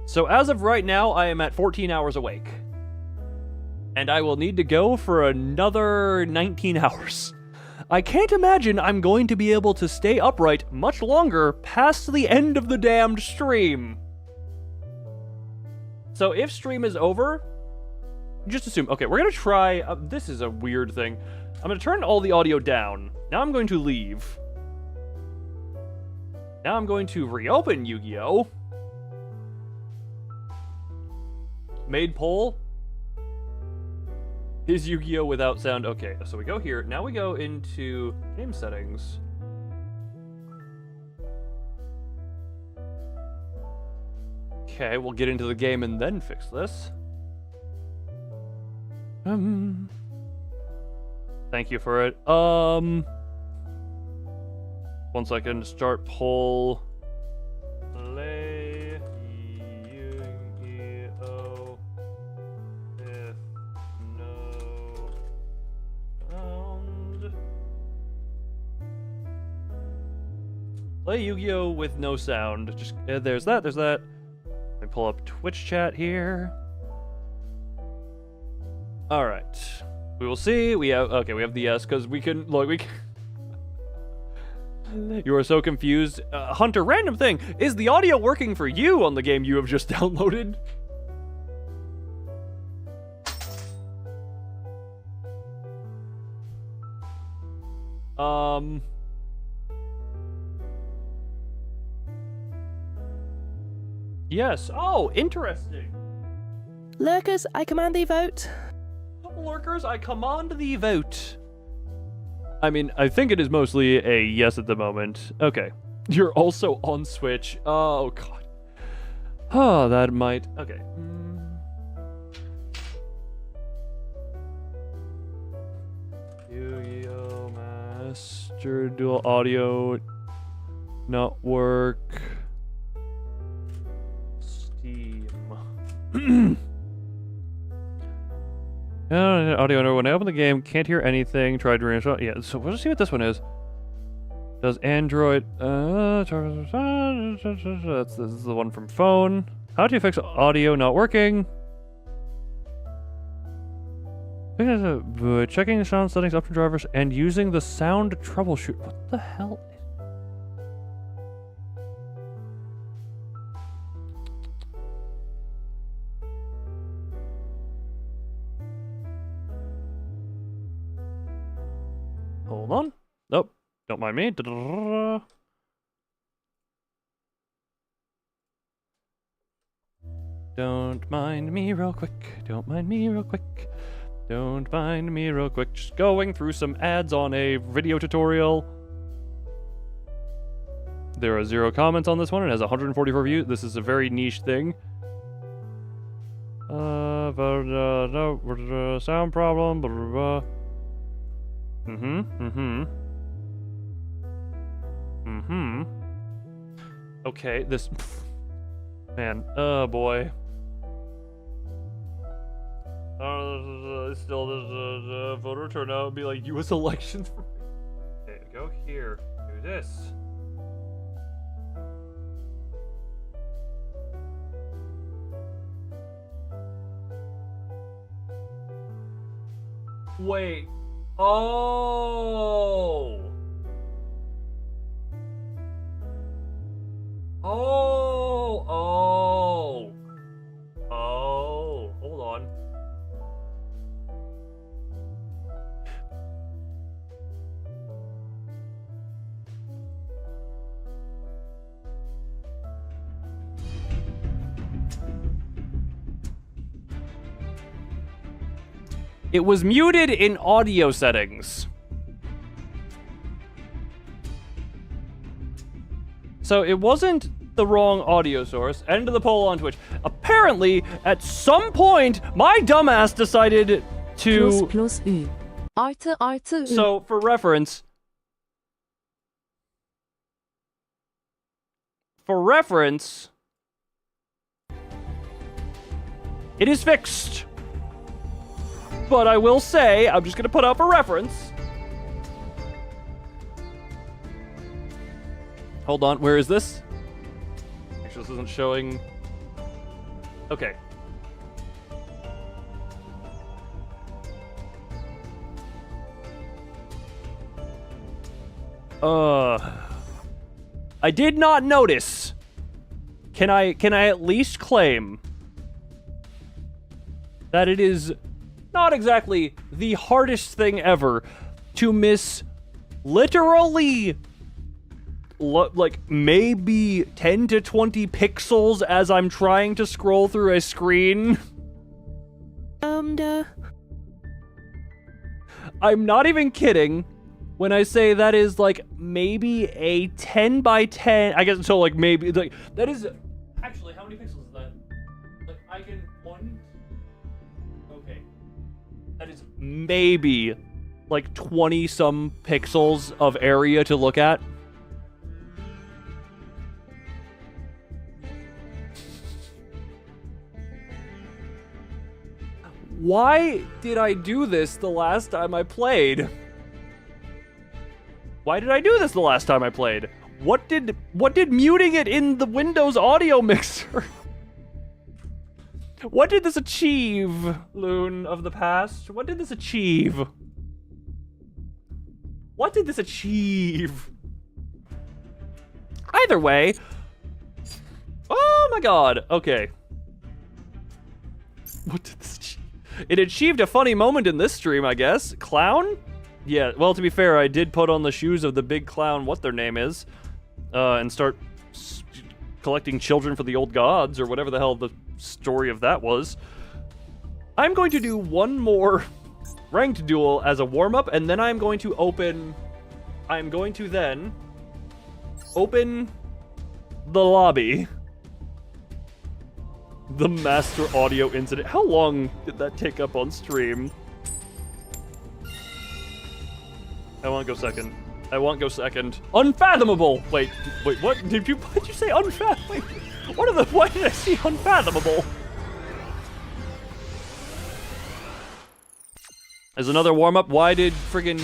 So as of right now, I am at 14 hours awake. And I will need to go for another 19 hours. I can't imagine I'm going to be able to stay upright much longer past the end of the damned stream. So if stream is over, just assume, okay, we're gonna try, this is a weird thing. I'm gonna turn all the audio down. Now I'm going to leave. Now I'm going to reopen Yu-Gi-Oh! Made poll. Is Yu-Gi-Oh! Without sound? Okay, so we go here. Now we go into game settings. Okay, we'll get into the game and then fix this. Thank you for it. 1 second. Start poll. Play Yu-Gi-Oh! With no sound. Play Yu-Gi-Oh! With no sound. Just there's that. There's that. Let me pull up Twitch chat here. All right. We will see. We have the yes because we can You are so confused. Hunter, random thing. Is the audio working for you on the game you have just downloaded? Yes. Oh, interesting. Lurkers, I command thee vote. Lurkers, I command thee vote. I mean, I think it is mostly a yes at the moment. Okay. You're also on Switch. Oh, God. Oh, that might... Okay. Yu-Gi-Oh! Master Dual Audio not work. Steam. Audio no. When I open the game, can't hear anything. Tried to reinstall. Yeah, so we'll just see what this one is. Does Android... this is the one from phone. How do you fix audio not working? Checking the sound settings up to drivers and using the sound troubleshoot. What the hell? Hold on. Nope. Don't mind me. Don't mind me real quick. Don't mind me real quick. Don't mind me real quick. Just going through some ads on a video tutorial. There are 0 comments on this one. It has 144 views. This is a very niche thing. No, sound problem. Blah, blah, blah. Okay, this... Man, oh boy. Still, there's voter turnout would be like U.S. elections. Okay, go here. Do this. Wait. Oh. Oh. Oh. Oh. Hold on. It was muted in audio settings. So it wasn't the wrong audio source. End of the poll on Twitch. Apparently, at some point, my dumbass decided to... Plus U. Artı artı U. So, for reference... it is fixed. But I will say, I'm just going to put up a reference. Hold on, where is this? Actually, this isn't showing. Okay. I did not notice. Can I at least claim that it is not exactly the hardest thing ever to miss literally like maybe 10 to 20 pixels as I'm trying to scroll through a screen? Duh. I'm not even kidding when I say that is like maybe a 10 by 10. I guess so. Like maybe like that is actually how many pixels is that? Like I can one. Okay, that is maybe like 20 some pixels of area to look at. Why did I do this the last time I played? Why did I do this the last time I played? What did muting it in the Windows audio mixer? What did this achieve, Loon of the past? What did this achieve? What did this achieve? Either way. Oh my god. Okay. What did this achieve? It achieved a funny moment in this stream, I guess. Clown? Yeah, well, to be fair, I did put on the shoes of the big clown, what their name is, and start collecting children for the old gods, or whatever the hell the story of that was. I'm going to do one more ranked duel as a warm-up, and then I'm going to then open the lobby. The master audio incident. How long did that take up on stream? I won't go second. I won't go second. Unfathomable! Wait, what? Did you say unfathomable? Why did I see unfathomable? As another warm-up, why did friggin'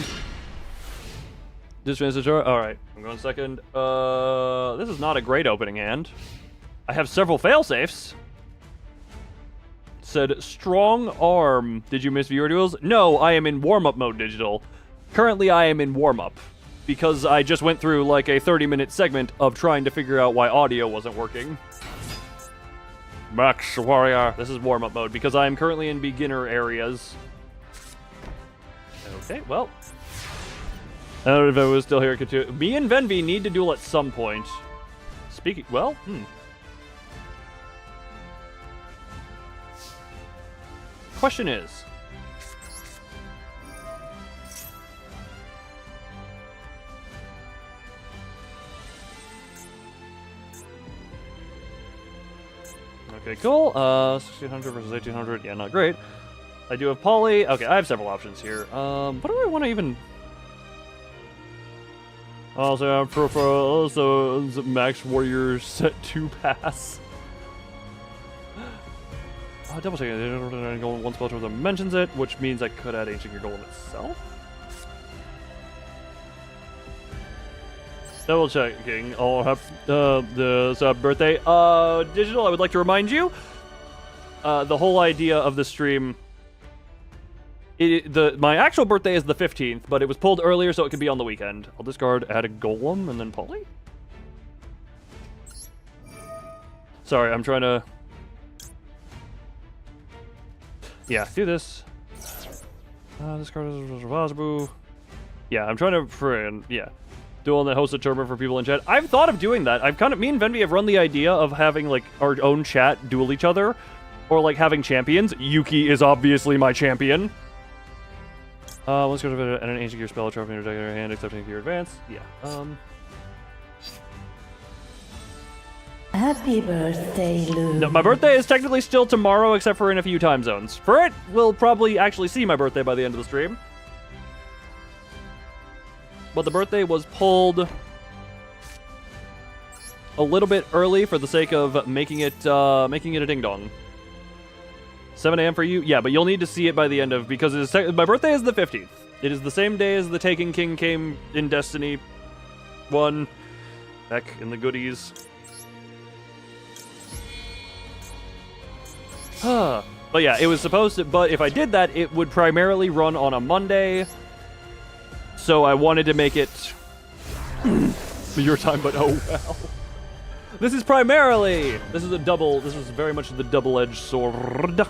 Discriminatory? Alright, I'm going second. This is not a great opening hand. I have several fail-safes. Said, strong arm. Did you miss viewer duels? No, I am in warm-up mode digital. Currently, I am in warm-up. Because I just went through like a 30-minute segment of trying to figure out why audio wasn't working. Max Warrior. This is warm-up mode because I am currently in beginner areas. Okay, well. I don't know if I was still here. Me and Venvi need to duel at some point. Speaking, well, Question is, okay, cool. 1600 versus 1800. Yeah, not great. I do have Poly. Okay, I have several options here. What do I want to even? Also, also Max Warrior set 2 pass. Double checking. Golem one spell towards them mentions it, which means I could add Ancient Gear Golem itself. Double checking. I'll have the birthday. Digital, I would like to remind you, the whole idea of the stream. My actual birthday is the 15th, but it was pulled earlier, so it could be on the weekend. I'll discard, add a Golem, and then Poly. Sorry, I'm trying to. Yeah, do this. Discard. Yeah, I'm trying to. Yeah. Duel and host a tournament for people in chat. I've thought of doing that. Me and Venvi have run the idea of having like our own chat duel each other, or like having champions. Yuki is obviously my champion. Let's go to an ancient gear spell, trophy in your hand, accepting gear advance. Yeah. Happy birthday, Lou. No, my birthday is technically still tomorrow, except for in a few time zones. For it, we'll probably actually see my birthday by the end of the stream. But the birthday was pulled a little bit early for the sake of making it a ding dong. 7 a.m. for you? Yeah, but you'll need to see it by the end of, because my birthday is the 15th. It is the same day as the Taken King came in Destiny 1. Back in the goodies. But yeah, it was supposed to, but if I did that, it would primarily run on a Monday. So I wanted to make it Your time, but oh well. This is very much the double-edged sword.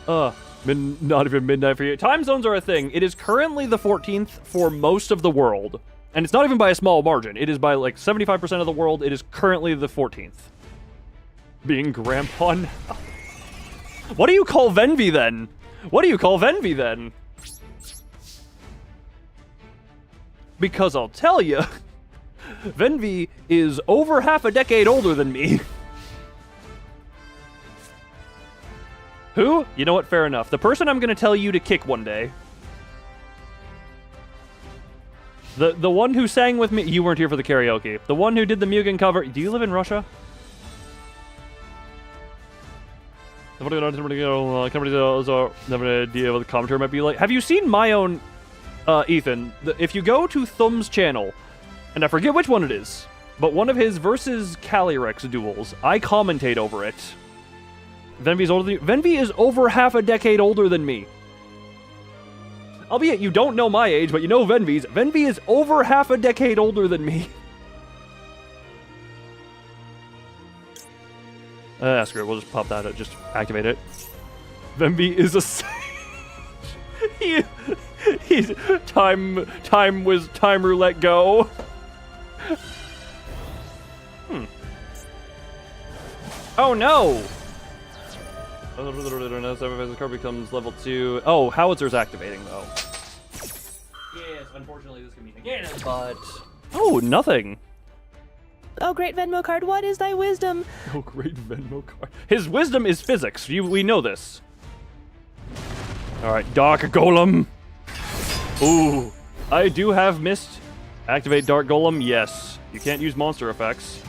Not even midnight for you. Time zones are a thing. It is currently the 14th for most of the world. And it's not even by a small margin. It is by like 75% of the world. It is currently the 14th. Being grandpa now. What do you call Venvi then? What do you call Venvi then? Because I'll tell you, Venvi is over half a decade older than me. Who? You know what? Fair enough. The person I'm going to tell you to kick one day. The one who sang with me. You weren't here for the karaoke. The one who did the Mugen cover. Do you live in Russia? Companies never an idea what the commentary might be like. Have you seen my own, Ethan? If you go to Thumb's channel, and I forget which one it is, but one of his versus Calyrex duels, I commentate over it. Venvi's older than you. Venvi is over half a decade older than me. Albeit you don't know my age, but you know Venvi's. Venvi is over half a decade older than me. Screw it. We'll just pop that. Just activate it. Venvi is a. He's time roulette go. Oh no! The card becomes level 2. Oh, Howitzer's activating though. Yes, unfortunately this can mean again, but oh, nothing. Oh, great Venmo card, what is thy wisdom? Oh, great Venmo card. His wisdom is physics. We know this. All right, Dark Golem. Ooh, I do have Mist. Activate Dark Golem. Yes, you can't use monster effects.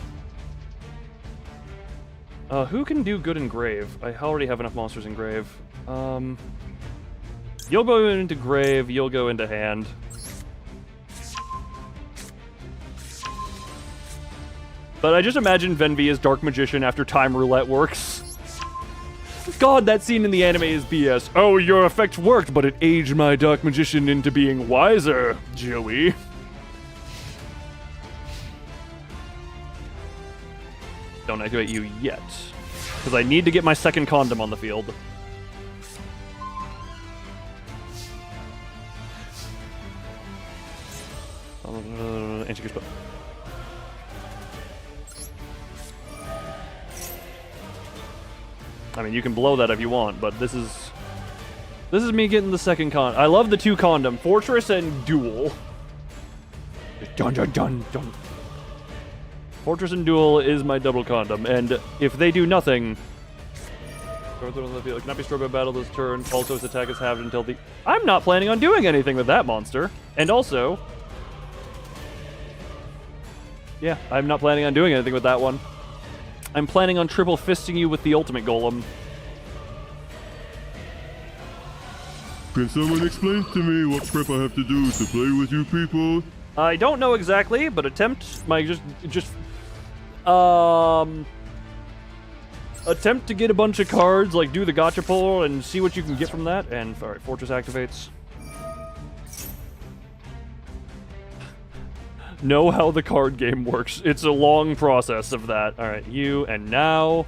Who can do good in Grave? I already have enough monsters in Grave. You'll go into Grave, you'll go into Hand. But I just imagine Venvi as Dark Magician after Time Roulette works. God, that scene in the anime is BS. Oh, your effect worked, but it aged my Dark Magician into being wiser, Joey. Don't activate you yet. Because I need to get my second condom on the field. I mean, you can blow that if you want, but this is me getting the second con. I love the two condom, Fortress and Duel. Dun dun dun dun. Fortress and Duel is my double condom, and if they do nothing, cannot be struck by battle this turn. Also, its attack is halved until the. I'm not planning on doing anything with that monster, and also, yeah, I'm not planning on doing anything with that one. I'm planning on triple fisting you with the ultimate golem. Can someone explain to me what prep I have to do to play with you people? I don't know exactly, but attempt attempt to get a bunch of cards, like do the gotcha pull and see what you can get from that. And all right, Fortress activates. Know how the card game works. It's a long process of that. All right, you and now.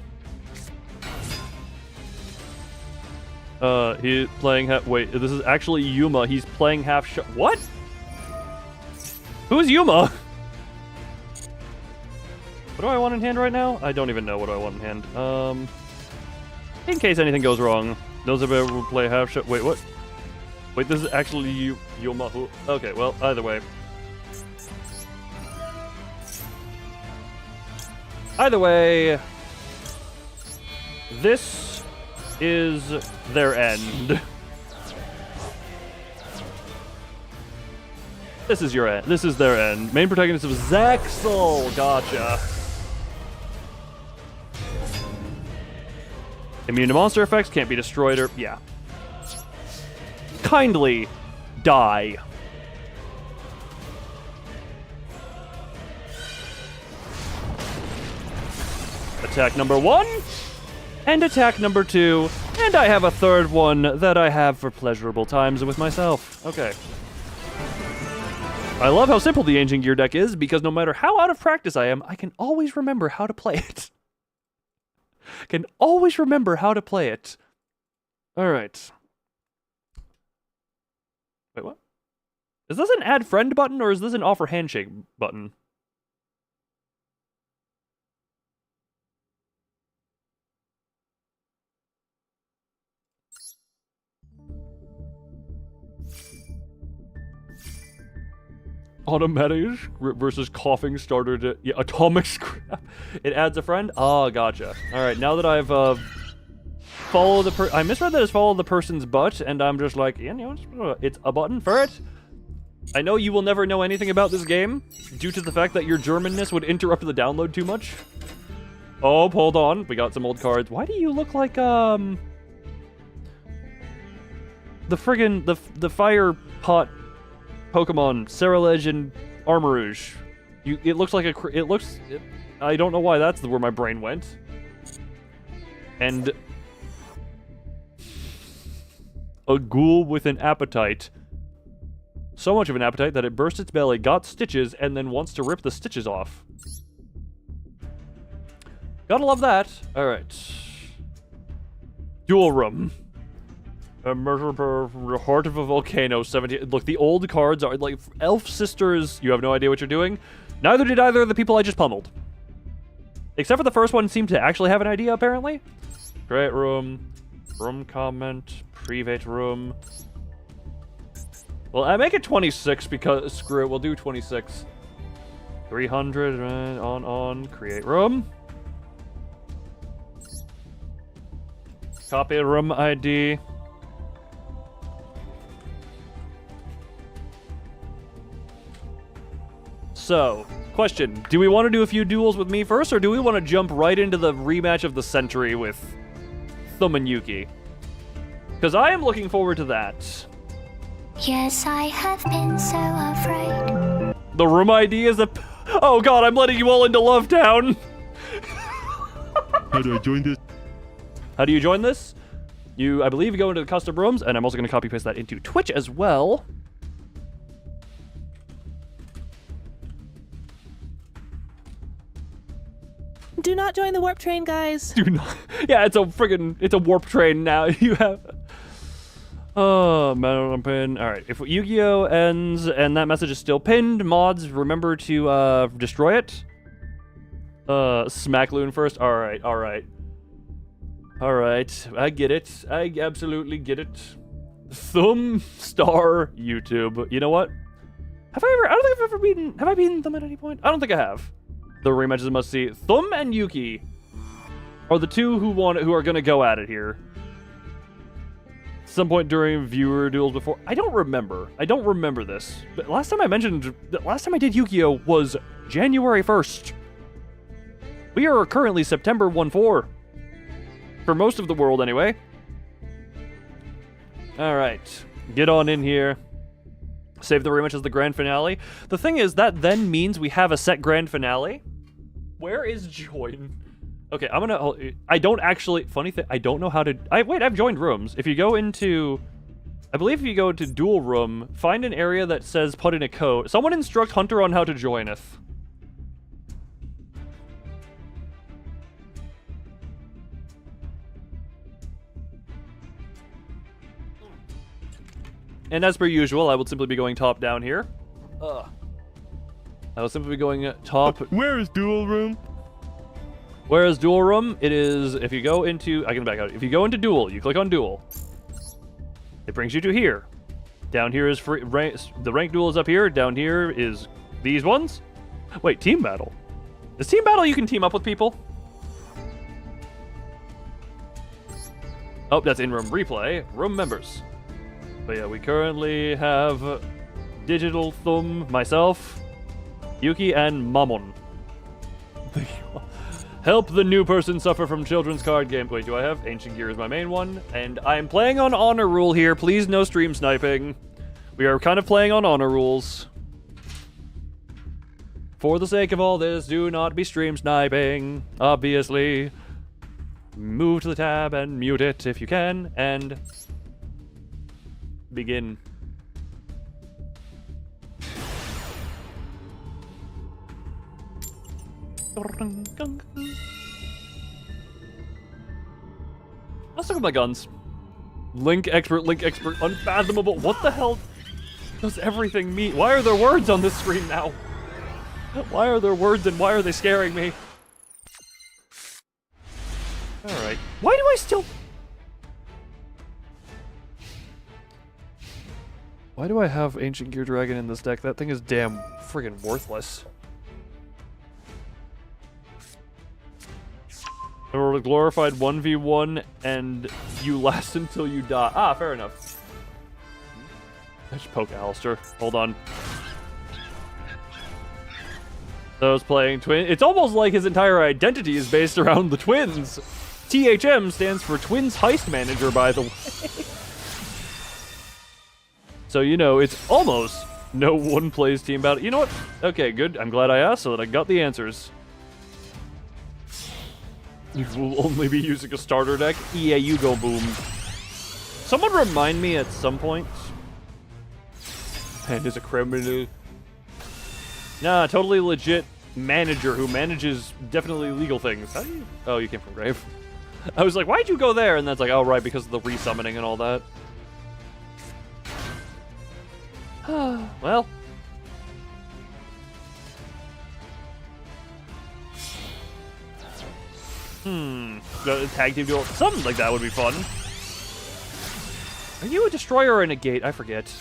He's playing wait, this is actually Yuma. He's playing half shot. What? Who's Yuma? What do I want in hand right now? I don't even know what I want in hand. In case anything goes wrong. Those of you who play half shot. Wait, what? Wait, this is actually Yuma. Okay, well, either way. Either way, this is their end. This is your end. This is their end. Main protagonist of Zaxel. Gotcha. Immune to monster effects, can't be destroyed or... yeah. Kindly die. Attack number 1, and attack number 2, and I have a third one that I have for pleasurable times with myself. Okay. I love how simple the Ancient Gear deck is, because no matter how out of practice I am, I can always remember how to play it. Can always remember how to play it. Alright. Wait, what? Is this an add friend button, or is this an offer handshake button? Automatic versus coughing starter to atomic scrap. It adds a friend? Oh, gotcha. Alright, now that I've followed the I misread that as follow the person's butt, and I'm just like, yeah, you know, it's a button for it. I know you will never know anything about this game due to the fact that your Germanness would interrupt the download too much. Oh, hold on. We got some old cards. Why do you look like, the friggin' the fire pot Pokemon, Ceruledge and Armarouge. It looks like I don't know why that's where my brain went. And a ghoul with an appetite. So much of an appetite that it burst its belly, got stitches, and then wants to rip the stitches off. Gotta love that. Alright. Dual Room. A murder per the heart of a volcano, 17. Look, the old cards are like Elf Sisters. You have no idea what you're doing. Neither did either of the people I just pummeled. Except for the first one seemed to actually have an idea, apparently. Great room. Room comment. Private room. Well, I make it 26 because, screw it, we'll do 26. 300, on, create room. Copy room ID. So, question, do we want to do a few duels with me first, or do we want to jump right into the rematch of the century with Thumb and Yuki? Because I am looking forward to that. Yes, I have been so afraid. The room ID is a... Oh god, I'm letting you all into Love Town! How do I join this? How do you join this? I believe you go into the custom rooms, and I'm also going to copy paste that into Twitch as well. Do not join the warp train, guys. Do not. Yeah, it's a warp train now. You have. Oh, man, pin. All right. If Yu-Gi-Oh ends and that message is still pinned, mods, remember to destroy it. Smack Loon first. All right. All right. All right. I get it. I absolutely get it. Thumb star YouTube. You know what? I don't think I've ever beaten. Have I beaten them at any point? I don't think I have. The rematches must see. Thumb and Yuki are the two who are gonna go at it here. Some point during viewer duels before. I don't remember this. But last time I did Yu-Gi-Oh was January 1st. We are currently September 1/4. For most of the world anyway. Alright. Get on in here. Save the rematch as the grand finale. The thing is, that then means we have a set grand finale. Where is join? Okay, I don't actually... Funny thing, I don't know how to... Wait, I've joined rooms. If you go into... I believe if you go to dual room, find an area that says put in a code. Someone instruct Hunter on how to joineth. And as per usual, I will simply be going top down here. I will simply be going top... Where is dual room? Where is dual room? It is, if you go into... I can back out. If you go into dual, you click on dual. It brings you to here. Down here is free... The rank duel is up here. Down here is these ones. Wait, team battle. Is team battle you can team up with people? Oh, that's in-room replay. Room members. But yeah, we currently have Digital Thumb, myself, Yuki, and Mammon. Help the new person suffer from children's card game. Wait, do I have? Ancient Gear is my main one. And I'm playing on honor rule here. Please, no stream sniping. We are kind of playing on honor rules. For the sake of all this, do not be stream sniping. Obviously. Move to the tab and mute it if you can. And... begin. Let's look at my guns. Link expert, unfathomable. What the hell does everything mean? Why are there words on this screen now? Why are there words and why are they scaring me? Alright. Why do I still... Why do I have Ancient Gear Dragon in this deck? That thing is damn friggin' worthless. Or glorified 1v1 and you last until you die. Ah, fair enough. I should poke Alistair. Hold on. Those playing twin. It's almost like his entire identity is based around the twins. THM stands for Twins Heist Manager, by the way. So, you know, it's almost no one plays team battle. You know what? Okay, good. I'm glad I asked so that I got the answers. You will only be using a starter deck? Yeah, you go boom. Someone remind me at some point. And is a criminal. Nah, totally legit manager who manages definitely legal things. How do you... Oh, you came from Grave. I was like, why'd you go there? And that's like, oh, right, because of the resummoning and all that. Well. Tag team duel. Something like that would be fun. Are you a destroyer or a negate? I forget.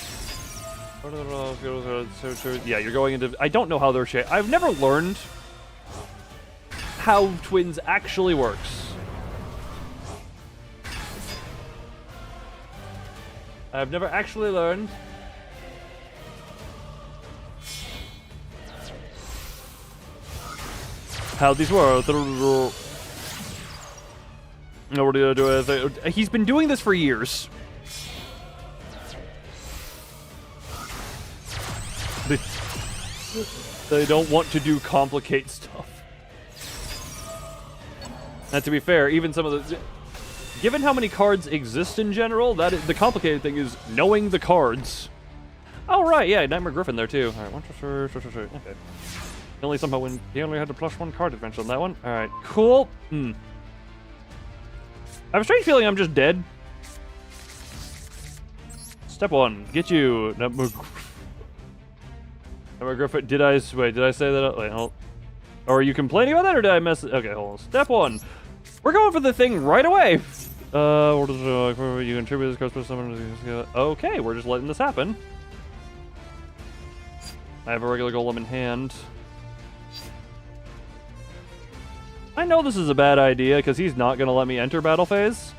Yeah, you're going into... I don't know how they're shaped. I've never learned how twins actually works. I've never actually learned how these work. No, what are you gonna do? He's been doing this for years. They don't want to do complicate stuff. And to be fair, even some of the... Given how many cards exist in general, that is, the complicated thing is knowing the cards. Oh, right, yeah, Nightmare Griffin there, too. Alright, 1, 2, 3, 4, 5, okay. He only somehow win. He only had to plus 1 card advantage on that one. Alright, cool. I have a strange feeling I'm just dead. Step 1, get you. Nightmare Griffin. Did I say that? Wait, hold. Or are you complaining about that, or did I mess it? Okay, hold on. Step 1. We're going for the thing right away. What is you contribute this card to someone? Okay, we're just letting this happen. I have a regular golem in hand. I know this is a bad idea because he's not going to let me enter battle phase.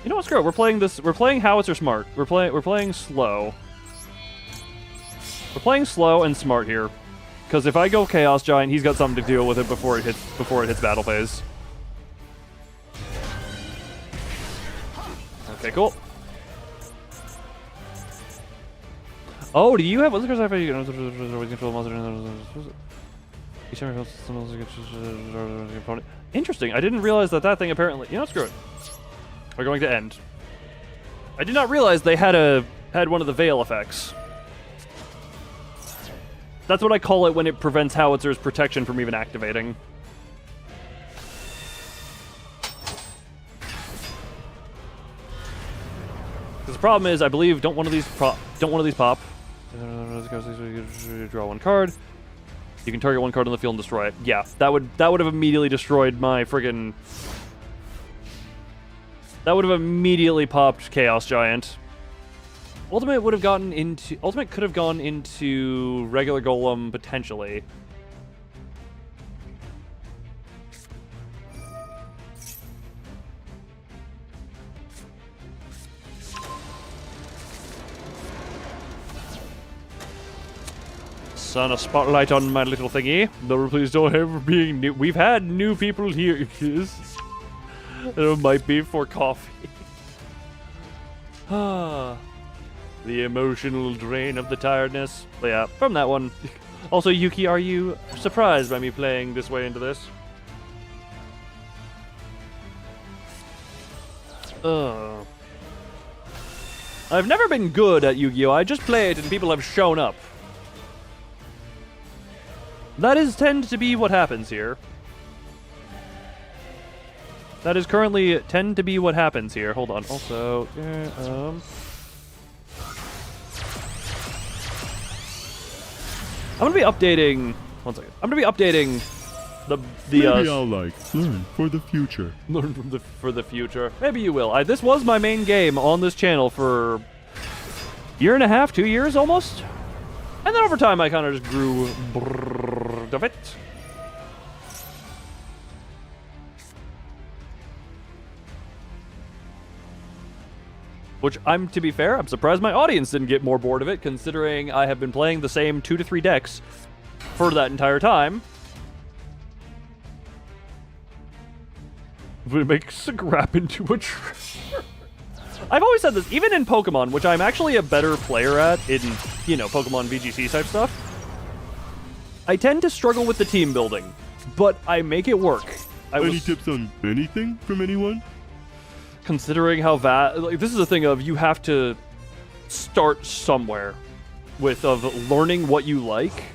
You know what? Screw it. We're playing this. We're playing Howitzer Smart. We're playing slow. We're playing slow and smart here. Because if I go Chaos Giant, he's got something to deal with it before it hits battle phase. Okay, cool. Oh, do you have what's the curse you can control monster? Interesting. I didn't realize that thing apparently. You know, screw it. We're going to end. I did not realize they had one of the veil effects. That's what I call it when it prevents Howitzer's protection from even activating. Because the problem is, I believe, don't one of these pop. Draw 1 card. You can target 1 card on the field and destroy it. Yeah, that would have immediately destroyed my friggin'. That would have immediately popped Chaos Giant. Ultimate could have gone into regular Golem potentially. Sun a spotlight on my little thingy. No, please don't ever being new. We've had new people here. It might be for coffee. The emotional drain of the tiredness. But yeah, from that one. Also, Yuki, are you surprised by me playing this way into this? I've never been good at Yu-Gi-Oh! I just play it and people have shown up. That is tend to be what happens here. That is currently tend to be what happens here. Hold on. Also, I'm gonna be updating. One second. I'm gonna be updating the Maybe I'll learn for the future. Learn from for the future. Maybe you will. This was my main game on this channel for a year and a half, 2 years almost. And then over time, I kind of just grew of it. Which, to be fair, I'm surprised my audience didn't get more bored of it, considering I have been playing the same 2 to 3 decks for that entire time. But it makes scrap into a treasure. I've always said this, even in Pokemon, which I'm actually a better player at in, Pokemon VGC type stuff. I tend to struggle with the team building, but I make it work. Any tips on anything from anyone? Considering how this is a thing of you have to start somewhere of learning what you like.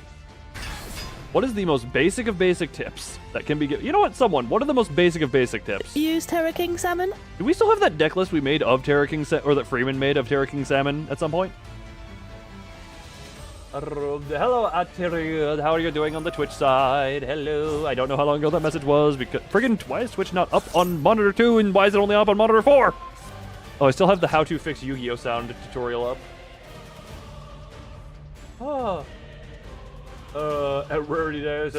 What is the most basic of basic tips that can be given? You know what, what are the most basic of basic tips? Use Terra King Salmon. Do we still have that deck list we made of Terra King or that Freeman made of Terra King Salmon at some point? Hello, Atterud. How are you doing on the Twitch side? Hello. I don't know how long ago that message was because why is Twitch not up on monitor 2 and why is it only up on monitor 4? Oh, I still have the how to fix Yu-Gi-Oh sound tutorial up. At Rarity Days,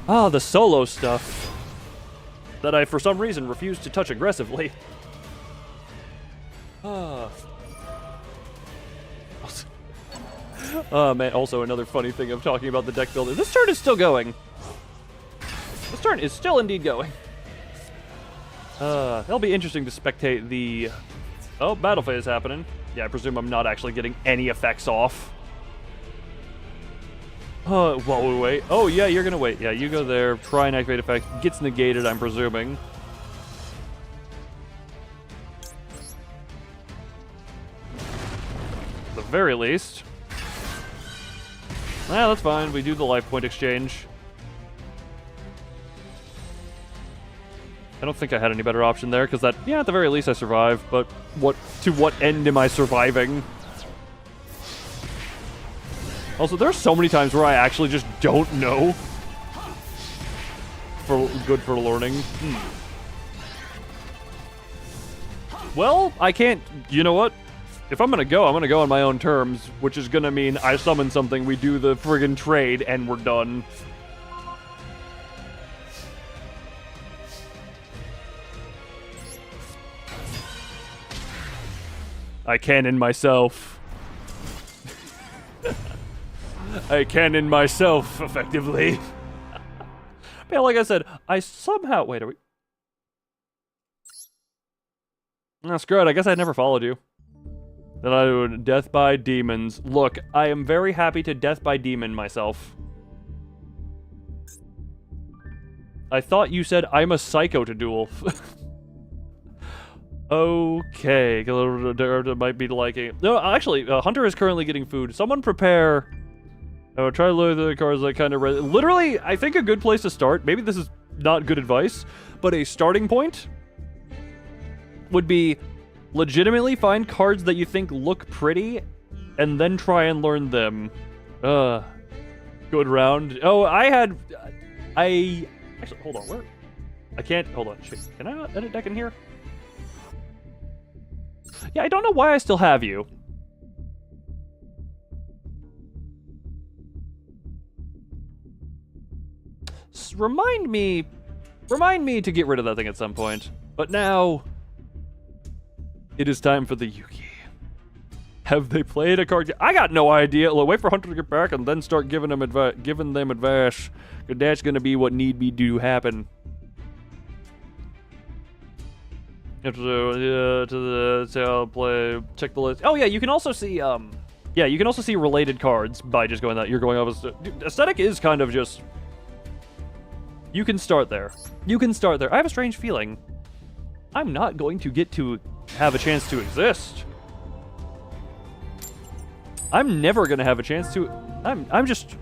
the solo stuff that I, for some reason, refuse to touch aggressively. Oh, man, also another funny thing of talking about the deck builder. This turn is still going. This turn is still indeed going. That'll be interesting to spectate the... Oh, battle phase happening. Yeah, I presume I'm not actually getting any effects off. While we wait. Oh, yeah, you're gonna wait. Yeah, you go there. Try and activate effect. Gets negated, I'm presuming. At the very least. That's fine. We do the life point exchange. I don't think I had any better option there, because at the very least I survive, but to what end am I surviving? Also, there are so many times where I actually just don't know. Good for learning. Well, I can't, you know what? If I'm gonna go on my own terms, which is gonna mean I summon something, we do the friggin' trade, and we're done. I cannon myself. I cannon myself, effectively. Yeah, like I said, I somehow... Wait, are we... Screw it, I guess I never followed you. Then I would death by demons. Look, I am very happy to death by demon myself. I thought you said I'm a psycho to duel. Okay, there might be liking. No, actually, Hunter is currently getting food. Someone prepare. Try to load the cards that kind of. Literally, I think a good place to start. Maybe this is not good advice, but a starting point would be legitimately find cards that you think look pretty, and then try and learn them. Good round. Oh, actually, hold on. Where? I can't. Hold on. Shit. Can I edit deck in here? Yeah, I don't know why I still have you. Remind me to get rid of that thing at some point. But now, it is time for the Yugi. Have they played a card yet? I got no idea. Look, wait for Hunter to get back and then start giving them advice. That's gonna be what need be do happen. Check the list. Oh yeah, you can also see you can also see related cards by just going that you're going off. Dude, aesthetic is kind of just. You can start there. I have a strange feeling I'm not going to get to have a chance to exist. I'm never gonna have a chance to. I'm just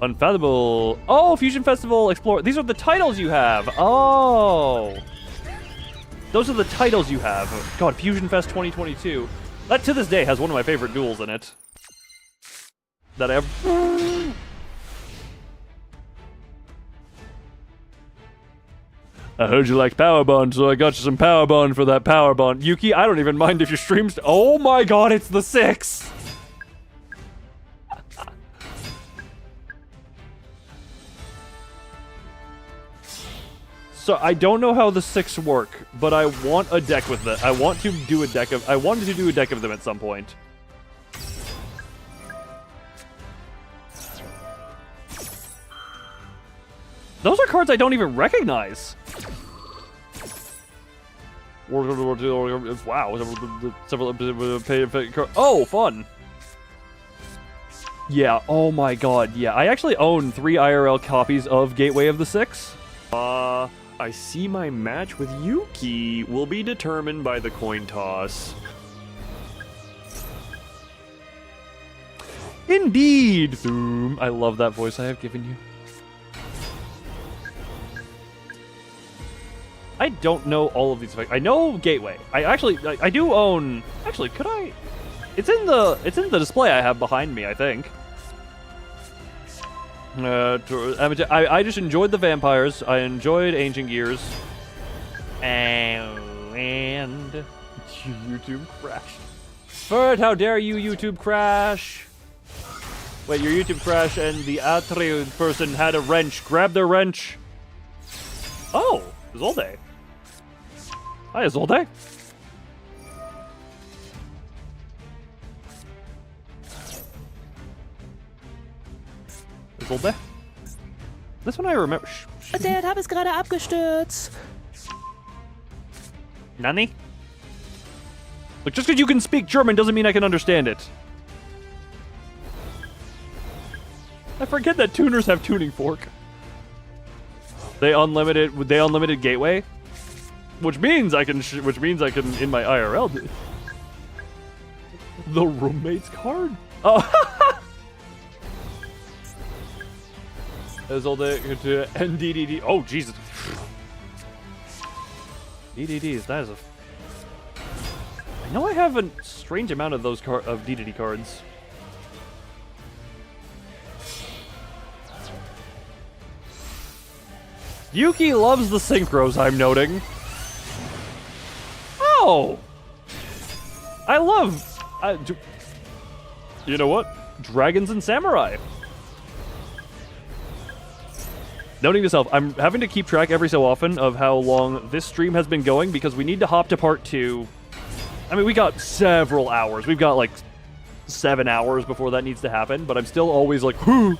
unfathomable. Oh, Fusion Festival Explore. These are the titles you have. Oh, those are the titles you have. God, Fusion Fest 2022. That to this day has one of my favorite duels in it. That I have. I heard you liked Power Bond, so I got you some Power Bond for that Power Bond. Yuki, I don't even mind if your streams. Oh my God, it's the 6. So I don't know how the 6 work, but I want a deck with it. I wanted to do a deck of them at some point. Those are cards I don't even recognize. Wow. Oh, fun. Yeah, oh my God, yeah. I actually own 3 IRL copies of Gateway of the Six. I see my match with Yuki will be determined by the coin toss. Indeed! Boom. I love that voice I have given you. I don't know all of these effects. I know Gateway. I do own. Actually, could I? It's in the display I have behind me, I think. I just enjoyed the vampires. I enjoyed Ancient Gears. And YouTube crashed. Bird, how dare you YouTube crash? Wait, your YouTube crashed and the Atreus person had a wrench. Grab the wrench. Oh, Zolde. Hi, Zolde. Zolde? This one I remember. Der Tab ist gerade abgestürzt. Nani? Look, just because you can speak German doesn't mean I can understand it. I forget that tuners have tuning fork. They unlimited gateway, which means I can in my IRL. The roommate's card. Oh. As all the NDDD. Oh Jesus. DDDs. That is a. I know I have a strange amount of those of DDD cards. Yuki loves the synchros, I'm noting. Oh! You know what? Dragons and Samurai. Noting to self, I'm having to keep track every so often of how long this stream has been going because we need to hop to part 2. I mean, we got several hours. We've got like 7 hours before that needs to happen, but I'm still always like, oh.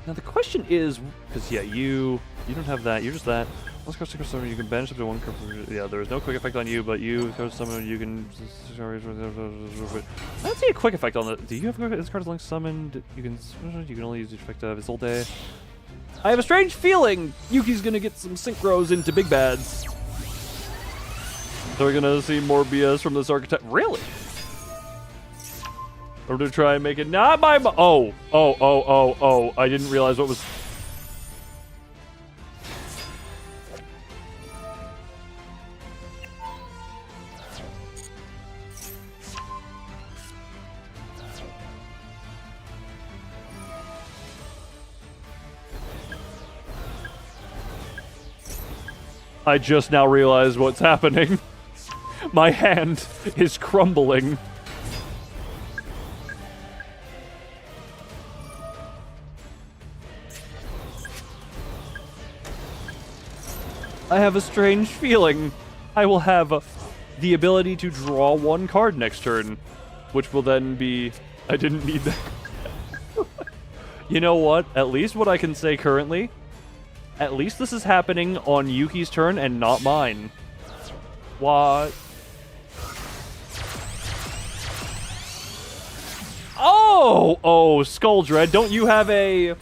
Now the question is, because yeah, you don't have that. You're just that. Let's go sticker summon. You can banish up to 1 card. Yeah, there is no quick effect on you, but you go summon. You can. I don't see a quick effect on the. Do you have this card as link summoned? You can only use the effect of Isolde. I have a strange feeling Yuki's gonna get some synchros into big bads. So we're gonna see more BS from this archetype. Really? I'm gonna try and make it not my. Oh! I didn't realize what was. I just now realized what's happening. My hand is crumbling. I have a strange feeling I will have the ability to draw 1 card next turn, which will then be... I didn't need that. You know what? At least what I can say currently, at least this is happening on Yuki's turn and not mine. What? Oh, Skull Dread, don't you have a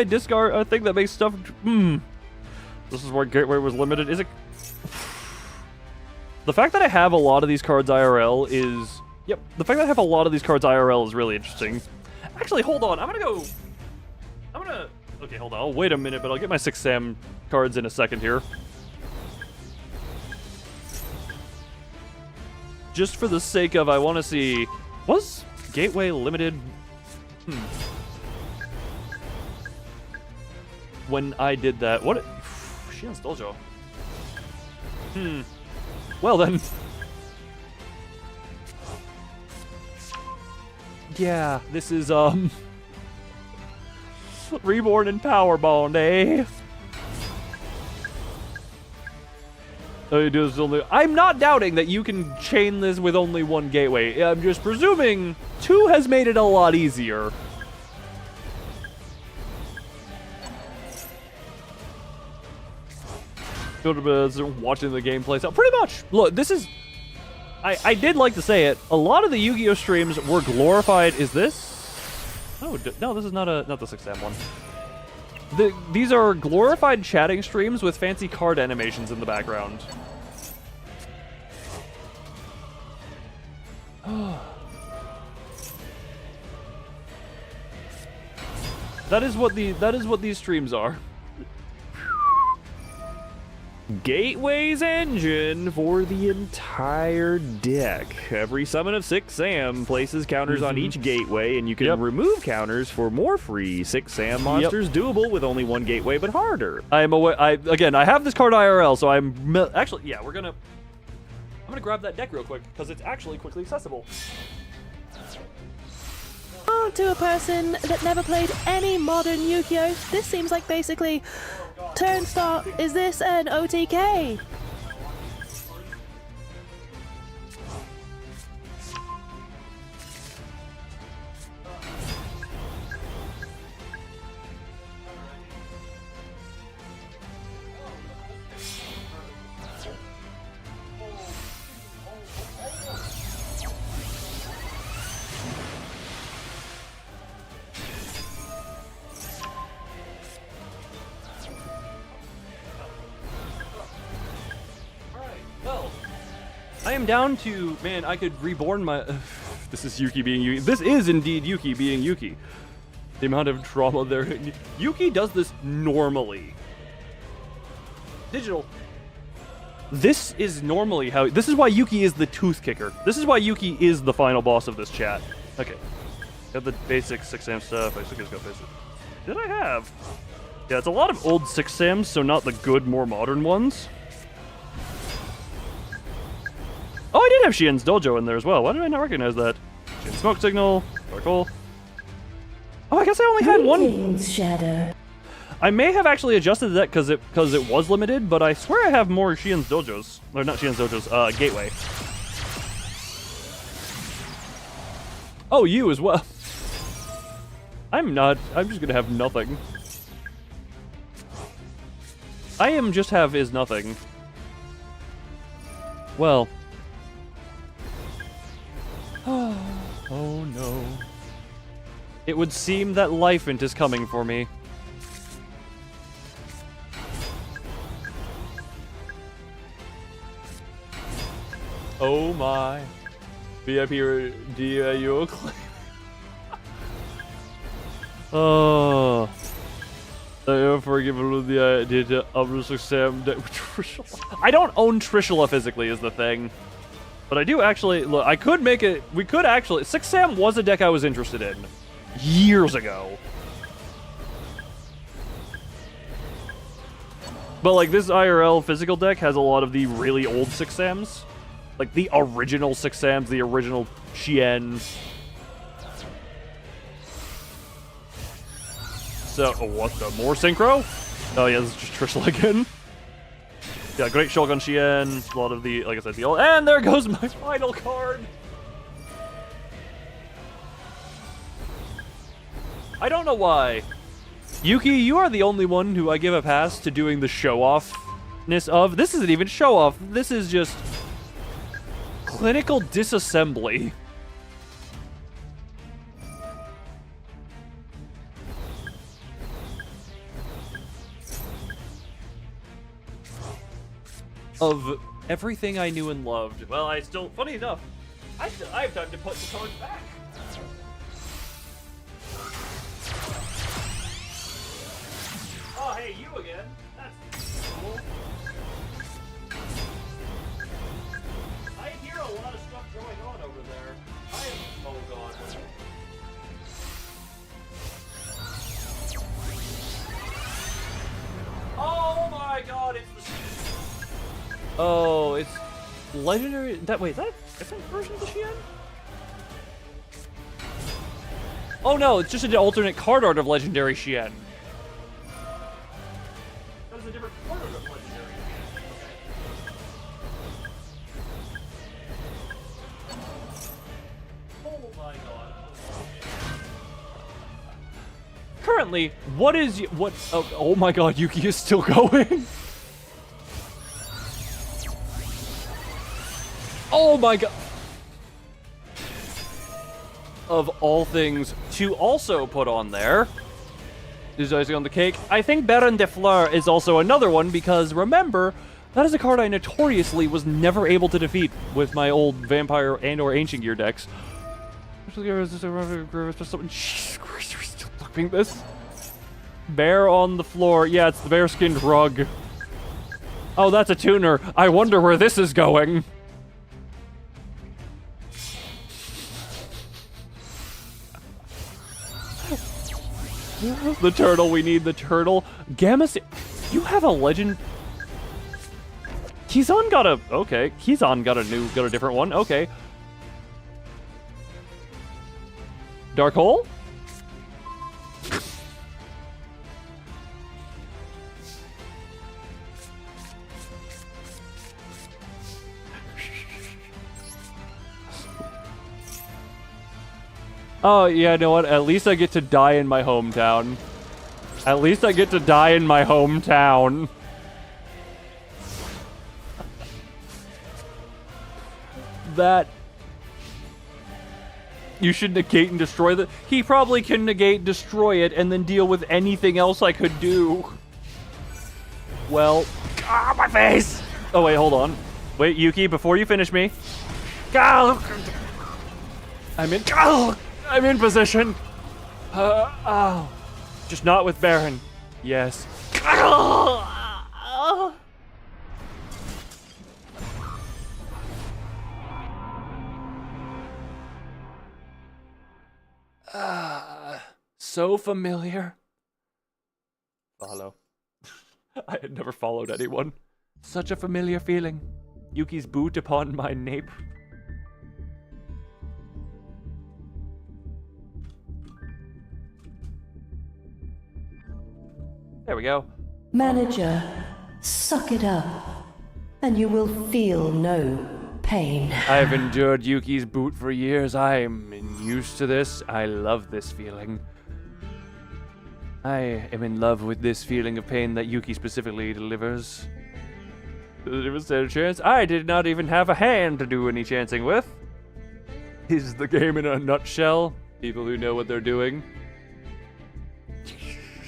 discard thing that makes stuff? This is where Gateway was limited. Is it? The fact that I have a lot of these cards IRL is... Yep, the fact that I have a lot of these cards IRL is really interesting. Actually, hold on. Okay, hold on. I'll wait a minute, but I'll get my 6 Sam cards in a second here. Just for the sake of, I want to see... Was Gateway limited? When I did that... What? Shien's Dojo. Well then. Yeah, this is, Reborn in Power Bond, eh? I'm not doubting that you can chain this with only one gateway. I'm just presuming 2 has made it a lot easier. Watching the gameplay. So pretty much, look, this is... I did like to say it. A lot of the Yu-Gi-Oh! Streams were glorified. Is this? Oh, no, this is not the 6 Sam one. These are glorified chatting streams with fancy card animations in the background. That is what these streams are. Gateway's engine for the entire deck. Every summon of 6 Sam places counters on each gateway, and you can remove counters for more free 6 Sam monsters, doable with only 1 gateway, but harder. I'm aware. Again, I have this card IRL, so I'm actually, yeah, I'm gonna grab that deck real quick because it's actually quickly accessible. To a person that never played any modern Yu-Gi-Oh! This seems like basically turn start. Is this an OTK? I am down to, man, I could reborn my... this is Yuki being Yuki. This is indeed Yuki being Yuki. The amount of trauma there... Yuki does this normally. Digital. This is normally how... This is why Yuki is the tooth kicker. This is why Yuki is the final boss of this chat. Okay. Got the basic 6 Sam stuff. I just got basic. Did I have? Yeah, it's a lot of old 6 Sams, so not the good, more modern ones. Oh, I did have Shien's Dojo in there as well. Why did I not recognize that? Shien Smoke Signal. Sparkle. Oh, I guess I only had one. Shadow. I may have actually adjusted that because it was limited, but I swear I have more Shien's Dojos. Or not Shien's Dojos, Gateway. Oh, you as well. I'm just gonna have nothing. I am just have is nothing. Well. Oh no. It would seem that Lifent is coming for me. Oh my. VIP DIU claim. Oh. I am forgiven the idea to upload Sam. I don't own Trishula physically is the thing. But I do actually, look, I could make it, we could actually, 6 Sam was a deck I was interested in years ago. But like this IRL physical deck has a lot of the really old 6 Sams. Like the original 6 Sams, the original Shien. So, what the, more synchro? Oh yeah, this is just Trishula again. Yeah, great Shogun Shien, a lot of the, like I said, the old, and there goes my final card! I don't know why. Yuki, you are the only one who I give a pass to doing the show-offness of. This isn't even show-off, this is just clinical disassembly. of everything I knew and loved. Well, funny enough, I have time to put the cards back. Oh, hey, you again. That's cool. I hear a lot of stuff going on over there. Oh, God. Oh, my God, it's the... Oh, it's legendary... Wait, is that a different version of the Shien? Oh, no, it's just an alternate card art of legendary Shien. That's a different card art of legendary Shien. Okay. Oh, my God. Currently, oh my God, Yuki is still going. Oh my God. Of all things to also put on there is icing on the cake. I think Baron de Fleur is also another one because remember, that is a card I notoriously was never able to defeat with my old vampire and or ancient gear decks. Jesus Christ, we're still looking this. Bear on the floor. Yeah, it's the bear-skinned rug. Oh, that's a tuner. I wonder where this is going. The turtle, we need the turtle. You have a legend. Kizan got a different one. Okay. Dark Hole? Oh, yeah, you know what? At least I get to die in my hometown. At least I get to die in my hometown. That... You should negate and destroy the... He probably can negate, destroy it, and then deal with anything else I could do. Well... Ah, my face! Oh, wait, hold on. Wait, Yuki, before you finish me... I'm in position. Just not with Baron. Yes. So familiar. Follow. I had never followed anyone. Such a familiar feeling. Yuki's boot upon my nape. There we go. Manager, suck it up, and you will feel no pain. I've endured Yuki's boot for years. I'm used to this. I love this feeling. I am in love with this feeling of pain that Yuki specifically delivers. Does it even stand a chance? I did not even have a hand to do any chancing with. Is the game in a nutshell? People who know what they're doing.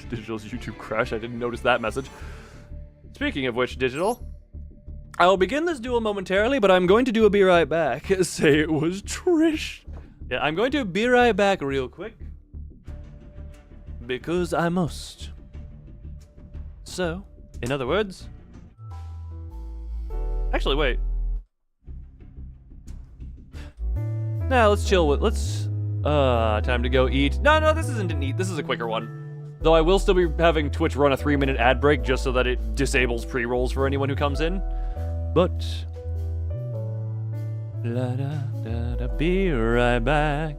Digital's YouTube crash. I didn't notice that message. Speaking of which, Digital, I'll begin this duel momentarily, but I'm going to do a be right back. Say it was Trish. Yeah, I'm going to be right back real quick. Because I must. So, in other words... Actually, wait. Now, let's chill with... time to go eat. No, this isn't an eat. This is a quicker one. Though I will still be having Twitch run a 3-minute ad break just so that it disables pre-rolls for anyone who comes in. But... be right back.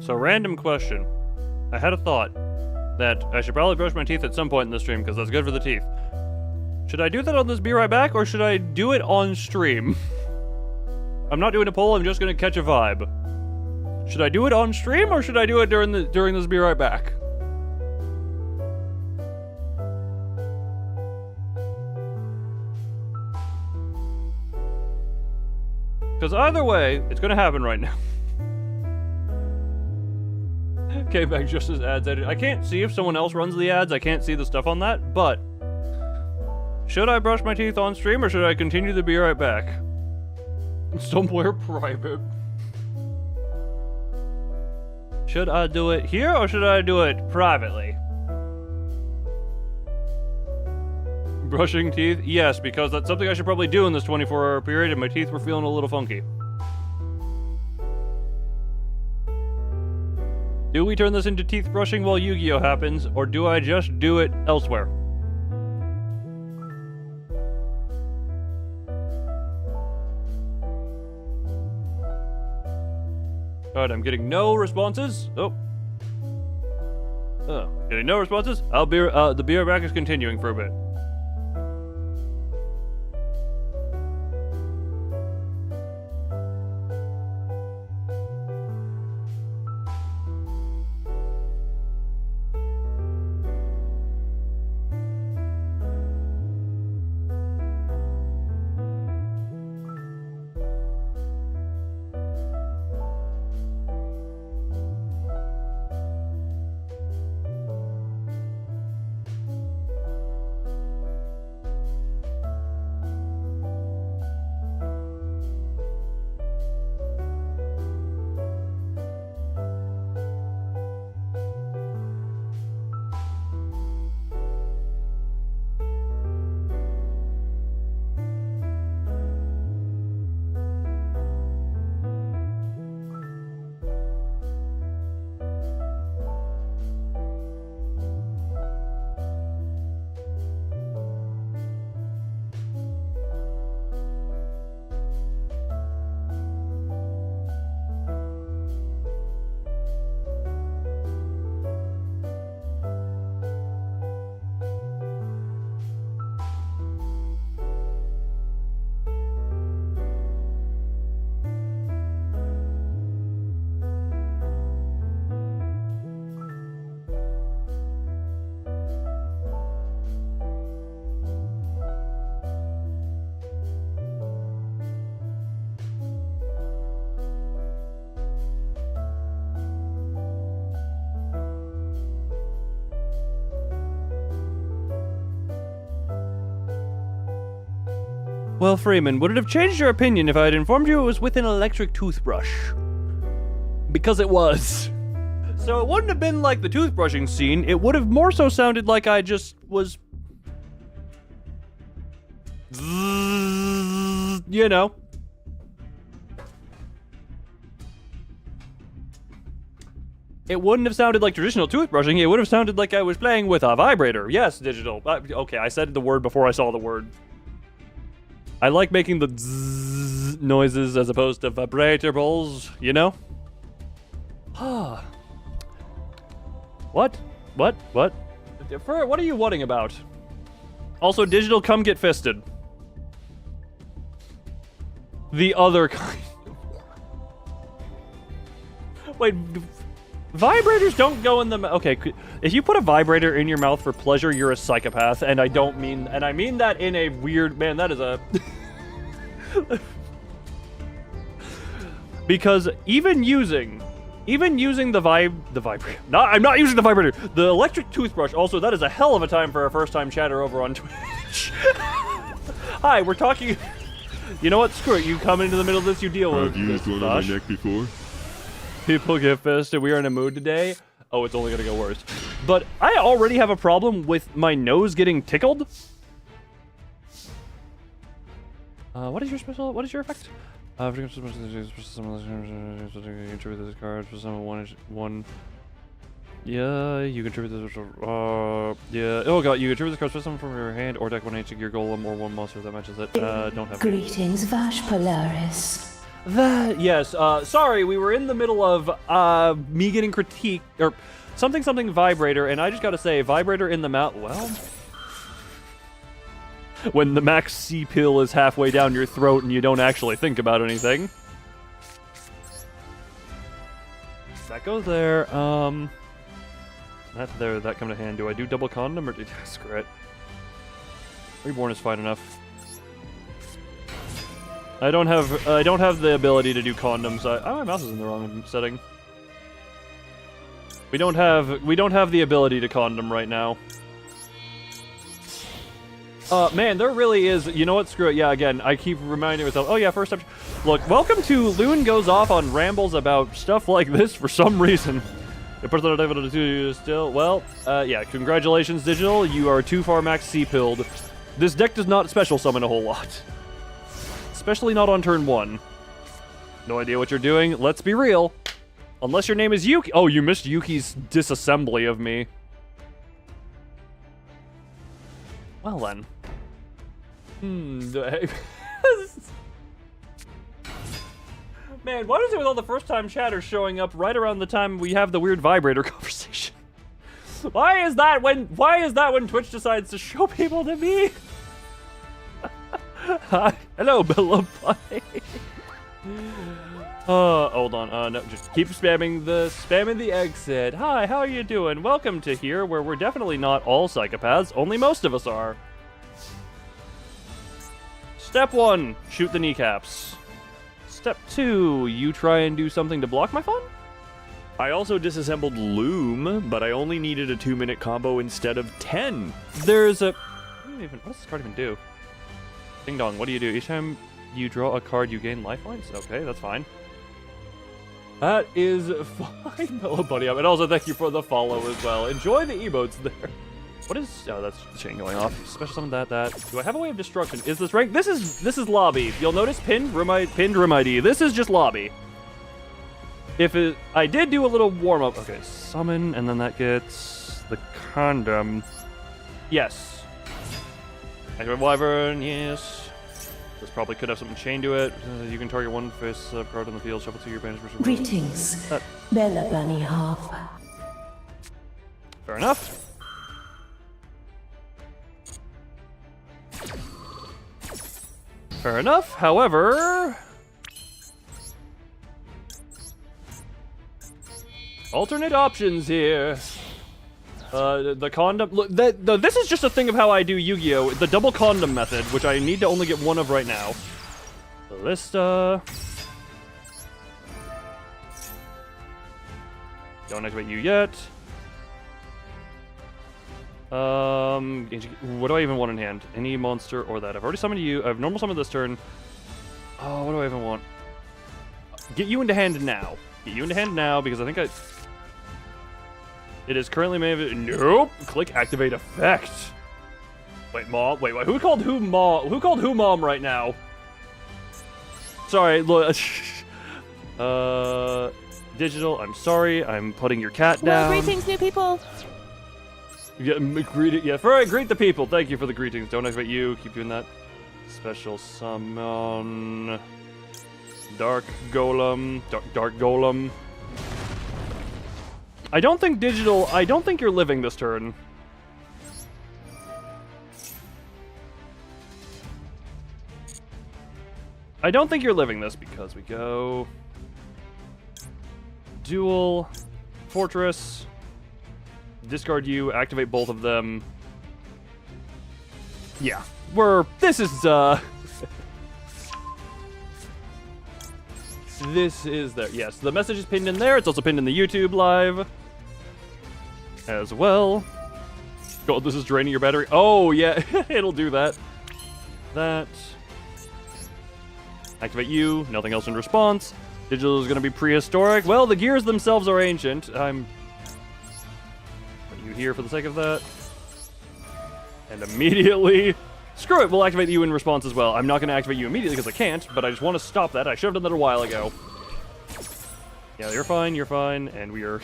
So, random question. I had a thought that I should probably brush my teeth at some point in the stream because that's good for the teeth. Should I do that on this Be Right Back, or should I do it on stream? I'm not doing a poll, I'm just gonna catch a vibe. Should I do it on stream, or should I do it during this Be Right Back? Because either way, it's gonna happen right now. Came back just as ads edited. I can't see if someone else runs the ads. I can't see the stuff on that, but should I brush my teeth on stream, or should I continue to Be Right Back? Somewhere private. Should I do it here, or should I do it privately? Brushing teeth? Yes, because that's something I should probably do in this 24-hour period, and my teeth were feeling a little funky. Do we turn this into teeth brushing while Yu-Gi-Oh happens, or do I just do it elsewhere? Alright, I'm getting no responses. Oh. Getting no responses? The Be Right Back is continuing for a bit. Well, Freeman, would it have changed your opinion if I had informed you it was with an electric toothbrush? Because it was. So it wouldn't have been like the toothbrushing scene, it would have more so sounded like I just was... You know. It wouldn't have sounded like traditional toothbrushing, it would have sounded like I was playing with a vibrator. Yes, digital. Okay, I said the word before I saw the word. I like making the zzz noises as opposed to vibratables, you know? What? What are you whatting about? Also, digital, come get fisted. The other kind of... Wait, vibrators don't go in the... Okay, if you put a vibrator in your mouth for pleasure, you're a psychopath, and I don't mean... And I mean that in a weird... Man, that is a... Because even using the vibrator... No, I'm not using the vibrator! The electric toothbrush, also, that is a hell of a time for a first-time chatter over on Twitch. Hi, we're talking... You know what? Screw it. You come into the middle of this, you deal with it. I've used one on my neck before. People get fisted. We are in a mood today. Oh, it's only gonna go worse. But I already have a problem with my nose getting tickled. What is your special? What is your effect? Contribute this card for someone one. Yeah, you contribute this. Yeah. Oh god, you contribute this card for someone from your hand or deck 1 gear golem or one monster that matches it. Don't have. Greetings, Vash Polaris. Yes, sorry, we were in the middle of me getting critique or something vibrator, and I just gotta say, vibrator in the mouth. Well, when the max C pill is halfway down your throat and you don't actually think about anything. That goes there. That come to hand. Do I do double condom or screw it? Reborn is fine enough. I don't have the ability to do condoms. My mouse is in the wrong setting. We don't have the ability to condom right now. Man, there really is. You know what? Screw it. Yeah, again, I keep reminding myself. Oh yeah, first time. Look, welcome to Loon Goes Off on rambles about stuff like this for some reason. The person that I'm able to do still. Well, yeah. Congratulations, Digital. You are too far max C-pilled. This deck does not special summon a whole lot. Especially not on turn 1. No idea what you're doing. Let's be real. Unless your name is Yuki. Oh, you missed Yuki's disassembly of me. Well then. Man, why is it with all the first-time chatters showing up right around the time we have the weird vibrator conversation? Why is that when Twitch decides to show people to me? Hi. Hello, Bella Pie. Hold on. No, just keep spamming the exit. Hi, how are you doing? Welcome to here, where we're definitely not all psychopaths. Only most of us are. Step 1, shoot the kneecaps. Step 2, you try and do something to block my fun? I also disassembled Loom, but I only needed a 2-minute combo instead of 10. There's a... What does this card even do? Ding dong, what do you do? Each time you draw a card, you gain lifelines? Okay, that's fine. That is fine, Hello, buddy. And also, thank you for the follow as well. Enjoy the emotes there. What is... Oh, that's the chain going off. Special summon that. Do I have a way of destruction? Is this rank? This is lobby. You'll notice pinned room ID. This is just lobby. I did do a little warm-up. Okay, summon, and then that gets the condom. Yes. Activate Wyvern, yes. This probably could have something chained to it. You can target one face card on the field, shuffle to your banish. Greetings, Bella Bunny Harper. Fair enough. Fair enough. However, alternate options here. The condom. Look, this is just a thing of how I do Yu-Gi-Oh! The double condom method, which I need to only get one of right now. Ballista. Don't activate you yet. What do I even want in hand? Any monster or that? I've already summoned you. I've normal summoned this turn. Oh, what do I even want? Get you into hand now. Get you into hand now because I think it is currently made. Nope. Click activate effect. Wait, mom. Wait. Who called who mom? Who called who mom right now? Sorry. Look. Digital. I'm sorry. I'm putting your cat down. Well, greetings, new people. Yeah, greet the people. Thank you for the greetings. Don't activate you. Keep doing that. Special summon. Dark Golem. Dark Golem. I don't think Digital... I don't think you're living this turn. I don't think you're living this because we go... Duel. Fortress. Discard you. Activate both of them. Yeah. This is, This is there. Yes, the message is pinned in there. It's also pinned in the YouTube live as well. God, this is draining your battery. Oh, yeah, it'll do that. That. Activate you. Nothing else in response. Digital is going to be prehistoric. Well, the gears themselves are ancient. I'm putting you here for the sake of that. And immediately... Screw it, we'll activate you in response as well. I'm not going to activate you immediately because I can't, but I just want to stop that. I should have done that a while ago. Yeah, you're fine, and we are...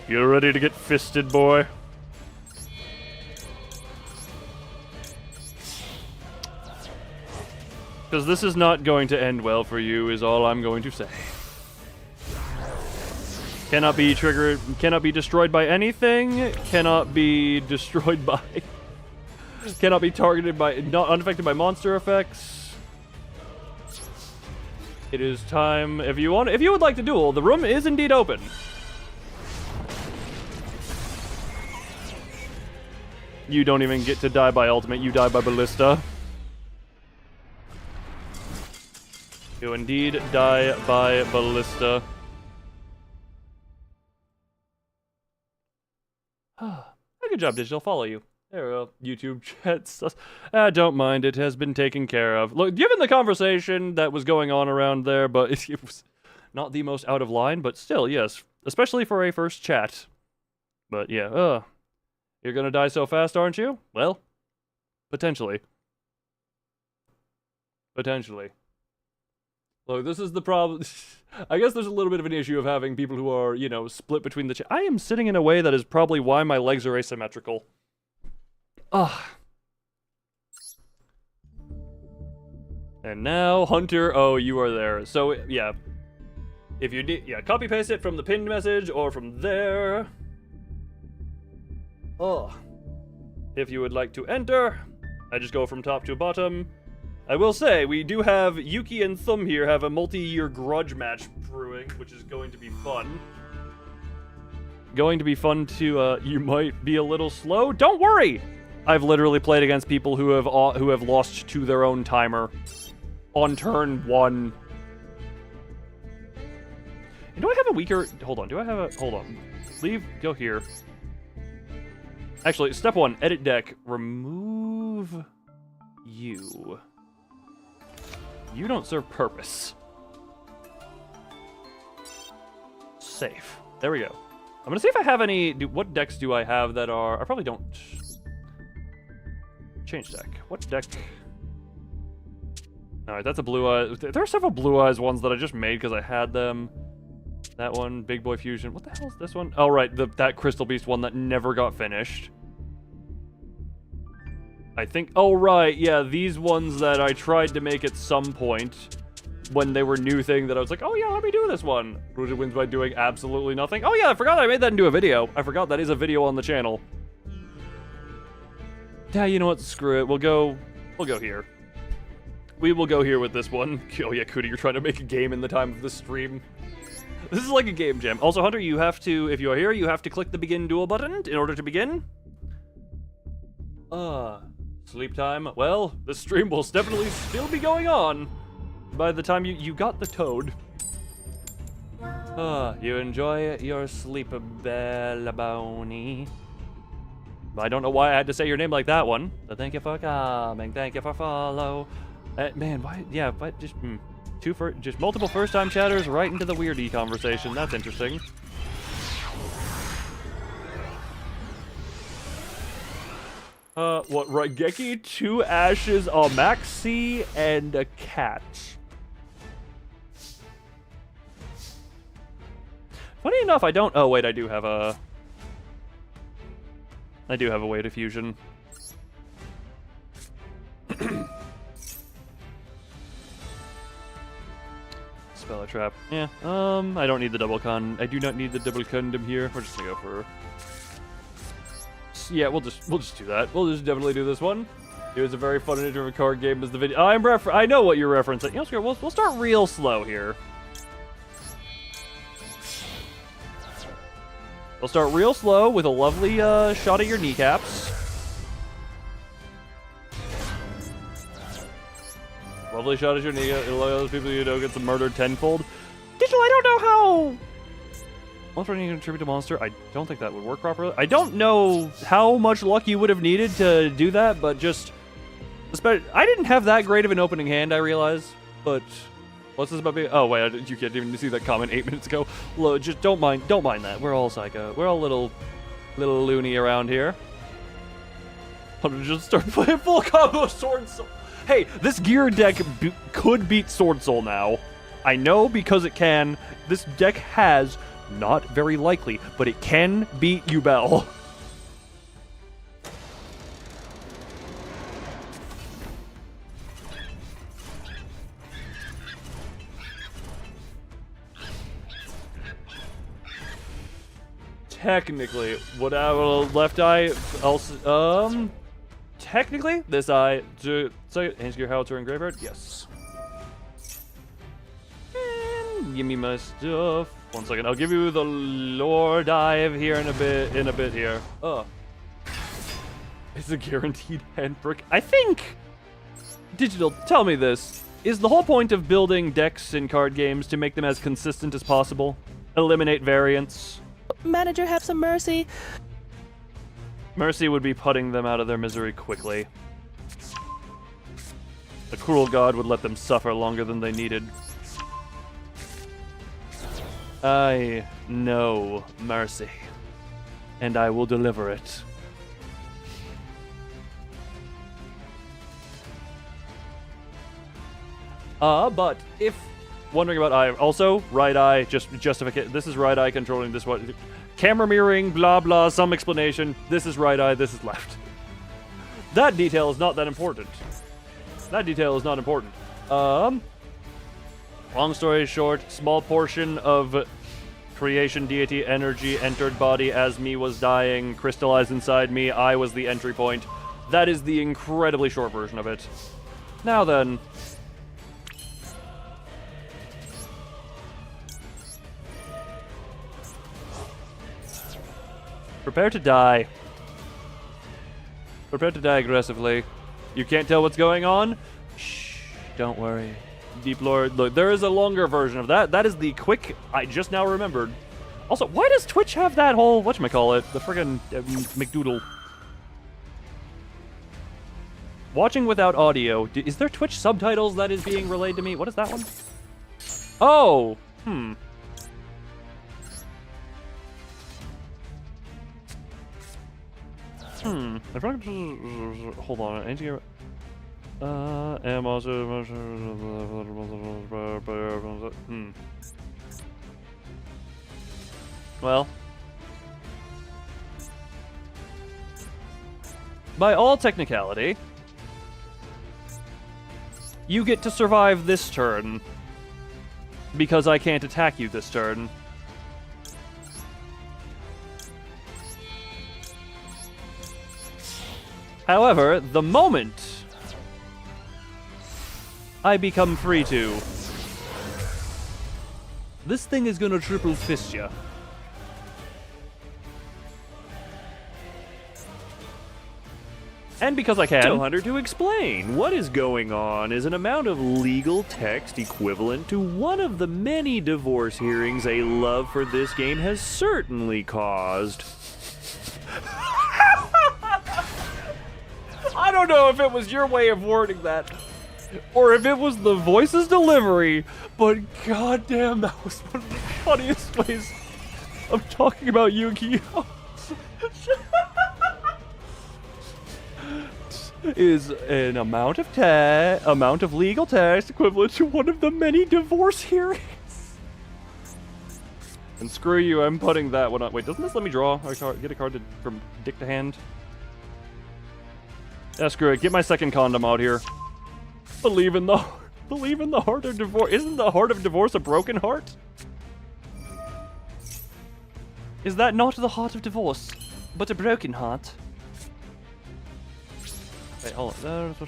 You're ready to get fisted, boy. Because this is not going to end well for you, is all I'm going to say. Cannot be triggered, cannot be destroyed by anything, cannot be destroyed by... cannot be targeted by... not unaffected by monster effects. It is time, if you would like to duel, the room is indeed open. You don't even get to die by ultimate, you die by ballista. You indeed die by ballista. Good job, Digital. Follow you. There we go. YouTube chats. Don't mind. It has been taken care of. Look, given the conversation that was going on around there, but it was not the most out of line, but still, yes. Especially for a first chat. But yeah, you're gonna die so fast, aren't you? Well, potentially. Potentially. Look, this is the problem. I guess there's a little bit of an issue of having people who are, you know, split between the... I am sitting in a way that is probably why my legs are asymmetrical. Ugh. And now, Hunter, oh, you are there. So, yeah. If you need... yeah, copy-paste it from the pinned message or from there. Oh. If you would like to enter, I just go from top to bottom. I will say, we do have Yuki and Thumb here have a multi-year grudge match brewing, which is going to be fun. Going to be fun to, you might be a little slow. Don't worry! I've literally played against people who have lost to their own timer on turn 1. And do I have a weaker... hold on, do I have a... hold on. Leave, go here. Actually, step 1, edit deck. Remove you. You don't serve purpose. Safe. There we go. I'm gonna see if I have any... what decks do I have that are... I probably don't... change deck. What deck? Alright, that's a blue eyes. There are several blue eyes ones that I just made because I had them. That one, Big Boy Fusion. What the hell is this one? Oh, right, that Crystal Beast one that never got finished. I think... oh, right, yeah, these ones that I tried to make at some point when they were new thing that I was like, oh, yeah, let me do this one. Rooted wins by doing absolutely nothing. Oh, yeah, I forgot I made that into a video. I forgot that is a video on the channel. Yeah, you know what? Screw it. We'll go here. We will go here with this one. Oh, yeah, Cootie, you're trying to make a game in the time of the stream. This is like a game jam. Also, Hunter, you have to, if you are here, you have to click the begin duel button in order to begin. Sleep time. Well, the stream will definitely still be going on by the time you got the toad. You enjoy your sleep, Bella Boney. I don't know why I had to say your name like that one. But thank you for coming. Thank you for follow. Man, why? Yeah, but just just multiple first-time chatters right into the weirdy conversation. That's interesting. What? Raigeki, 2 ashes, a maxi, and a cat. Funny enough, I don't... oh, wait, I do have a way to fusion. Spell a trap. Yeah, I don't need the double con. I do not need the double condom here. We're just gonna go for... yeah, we'll just do that. We'll just definitely do this one. It was a very fun and interactive card game as the video... I know what you're referencing. You know, we'll start real slow here. We'll start real slow with a lovely shot at your kneecaps. Lovely shot at your kneecaps. It'll allow those people you know get some murdered tenfold. Digital, I don't know how... monster running can contribute to monster. I don't think that would work properly. I don't know how much luck you would have needed to do that, but just... I didn't have that great of an opening hand, I realize. But... what's this about being... oh, wait, you can't even see that comment 8 minutes ago. Look, just don't mind that. We're all psycho. We're all little loony around here. I'm just start playing full combo Sword Soul. Hey, this gear deck could beat Sword Soul now. I know because it can. This deck has, not very likely, but it can beat Yubel. technically, would I have a left eye also, technically, this eye, so, Gear Howitzer and Graveyard, yes. And give me my stuff. 1 second, I'll give you the lore dive here in a bit here. It's a guaranteed handbrick. I think, Digital, tell me this. Is the whole point of building decks in card games to make them as consistent as possible? Eliminate variance? Manager, have some mercy. Mercy would be putting them out of their misery quickly. The cruel god would let them suffer longer than they needed. I know mercy, and I will deliver it. But if wondering about eye, also right eye, just justification. This is right eye controlling this one. Camera mirroring, blah blah, some explanation. This is right eye, this is left. That detail is not that important. That detail is not important. Long story short, small portion of creation deity energy entered body as me was dying, crystallized inside me. I was the entry point. That is the incredibly short version of it. Now then. Prepare to die. Prepare to die aggressively. You can't tell what's going on? Shh, don't worry. Deep Lord, look, there is a longer version of that. That is the quick, I just now remembered. Also, why does Twitch have that whole, whatchamacallit, the friggin' McDoodle? Watching without audio. Is there Twitch subtitles that is being relayed to me? What is that one? Oh, hold on, I need to get... Well. By all technicality, you get to survive this turn, because I can't attack you this turn. However, the moment I become free to, this thing is gonna triple fist ya. And because I can. Tell Hunter to explain. What is going on is an amount of legal text equivalent to one of the many divorce hearings a love for this game has certainly caused. I don't know if it was your way of wording that, or if it was the voice's delivery, but goddamn, that was one of the funniest ways of talking about Yu-Gi-Oh! Is an amount of legal text equivalent to one of the many divorce hearings. And screw you, I'm putting that one on. Wait, doesn't this let me draw a card, get a card from dick to hand? Yeah, screw it. Get my second condom out here. Believe in the heart of divorce. Isn't the heart of divorce a broken heart? Is that not the heart of divorce, but a broken heart? Wait, hold on. I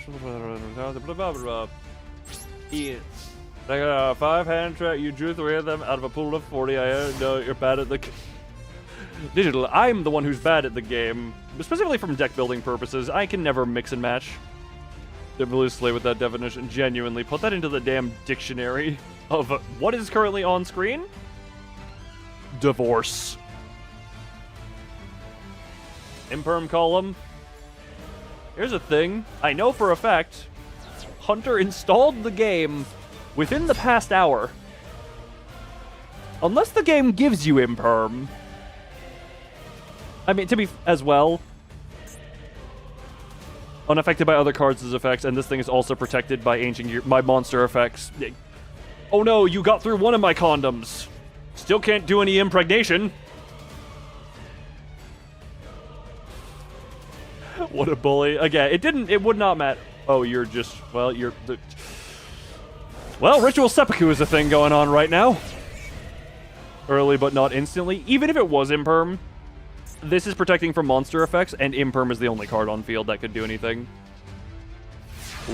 got a 5-hand track. You drew 3 of them out of a pool of 40. I know you're bad at the... Digital, I'm the one who's bad at the game. Specifically from deck building purposes. I can never mix and match. Loosely with that definition. Genuinely. Put that into the damn dictionary of what is currently on screen. Divorce. Imperm column. Here's a thing. I know for a fact Hunter installed the game within the past hour. Unless the game gives you imperm. I mean, to be as well, unaffected by other cards' effects, and this thing is also protected by ancient my monster effects. Oh no, you got through one of my condoms. Still can't do any impregnation. What a bully. Again, it would not matter. Oh, you're just, well, you're the... Well, Ritual Seppuku is a thing going on right now. Early but not instantly. Even if it was imperm, This is protecting from monster effects, and Imperm is the only card on field that could do anything.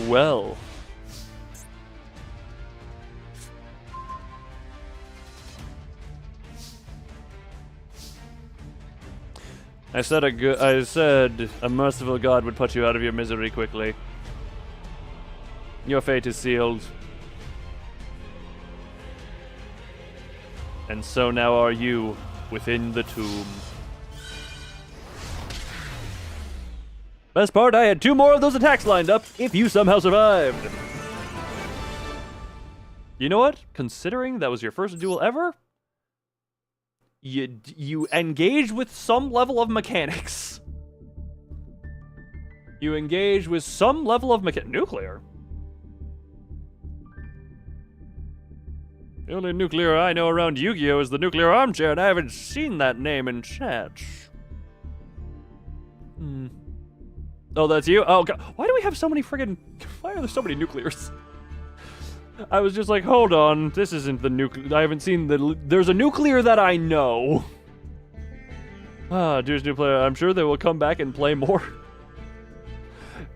Well. I said a merciful God would put you out of your misery quickly. Your fate is sealed. And so now are you within the tomb. Best part, I had 2 more of those attacks lined up if you somehow survived. You know what? Considering that was your first duel ever, you engage with some level of mechanics. You engage with some level of nuclear. The only nuclear I know around Yu-Gi-Oh! Is the nuclear armchair, and I haven't seen that name in chat. Oh, that's you? Oh, God. Why do we have so many friggin'... Why are there so many nuclears? I was just like, hold on. This isn't the nuclear... I haven't seen the... There's a nuclear that I know. Dear's new player. I'm sure they will come back and play more.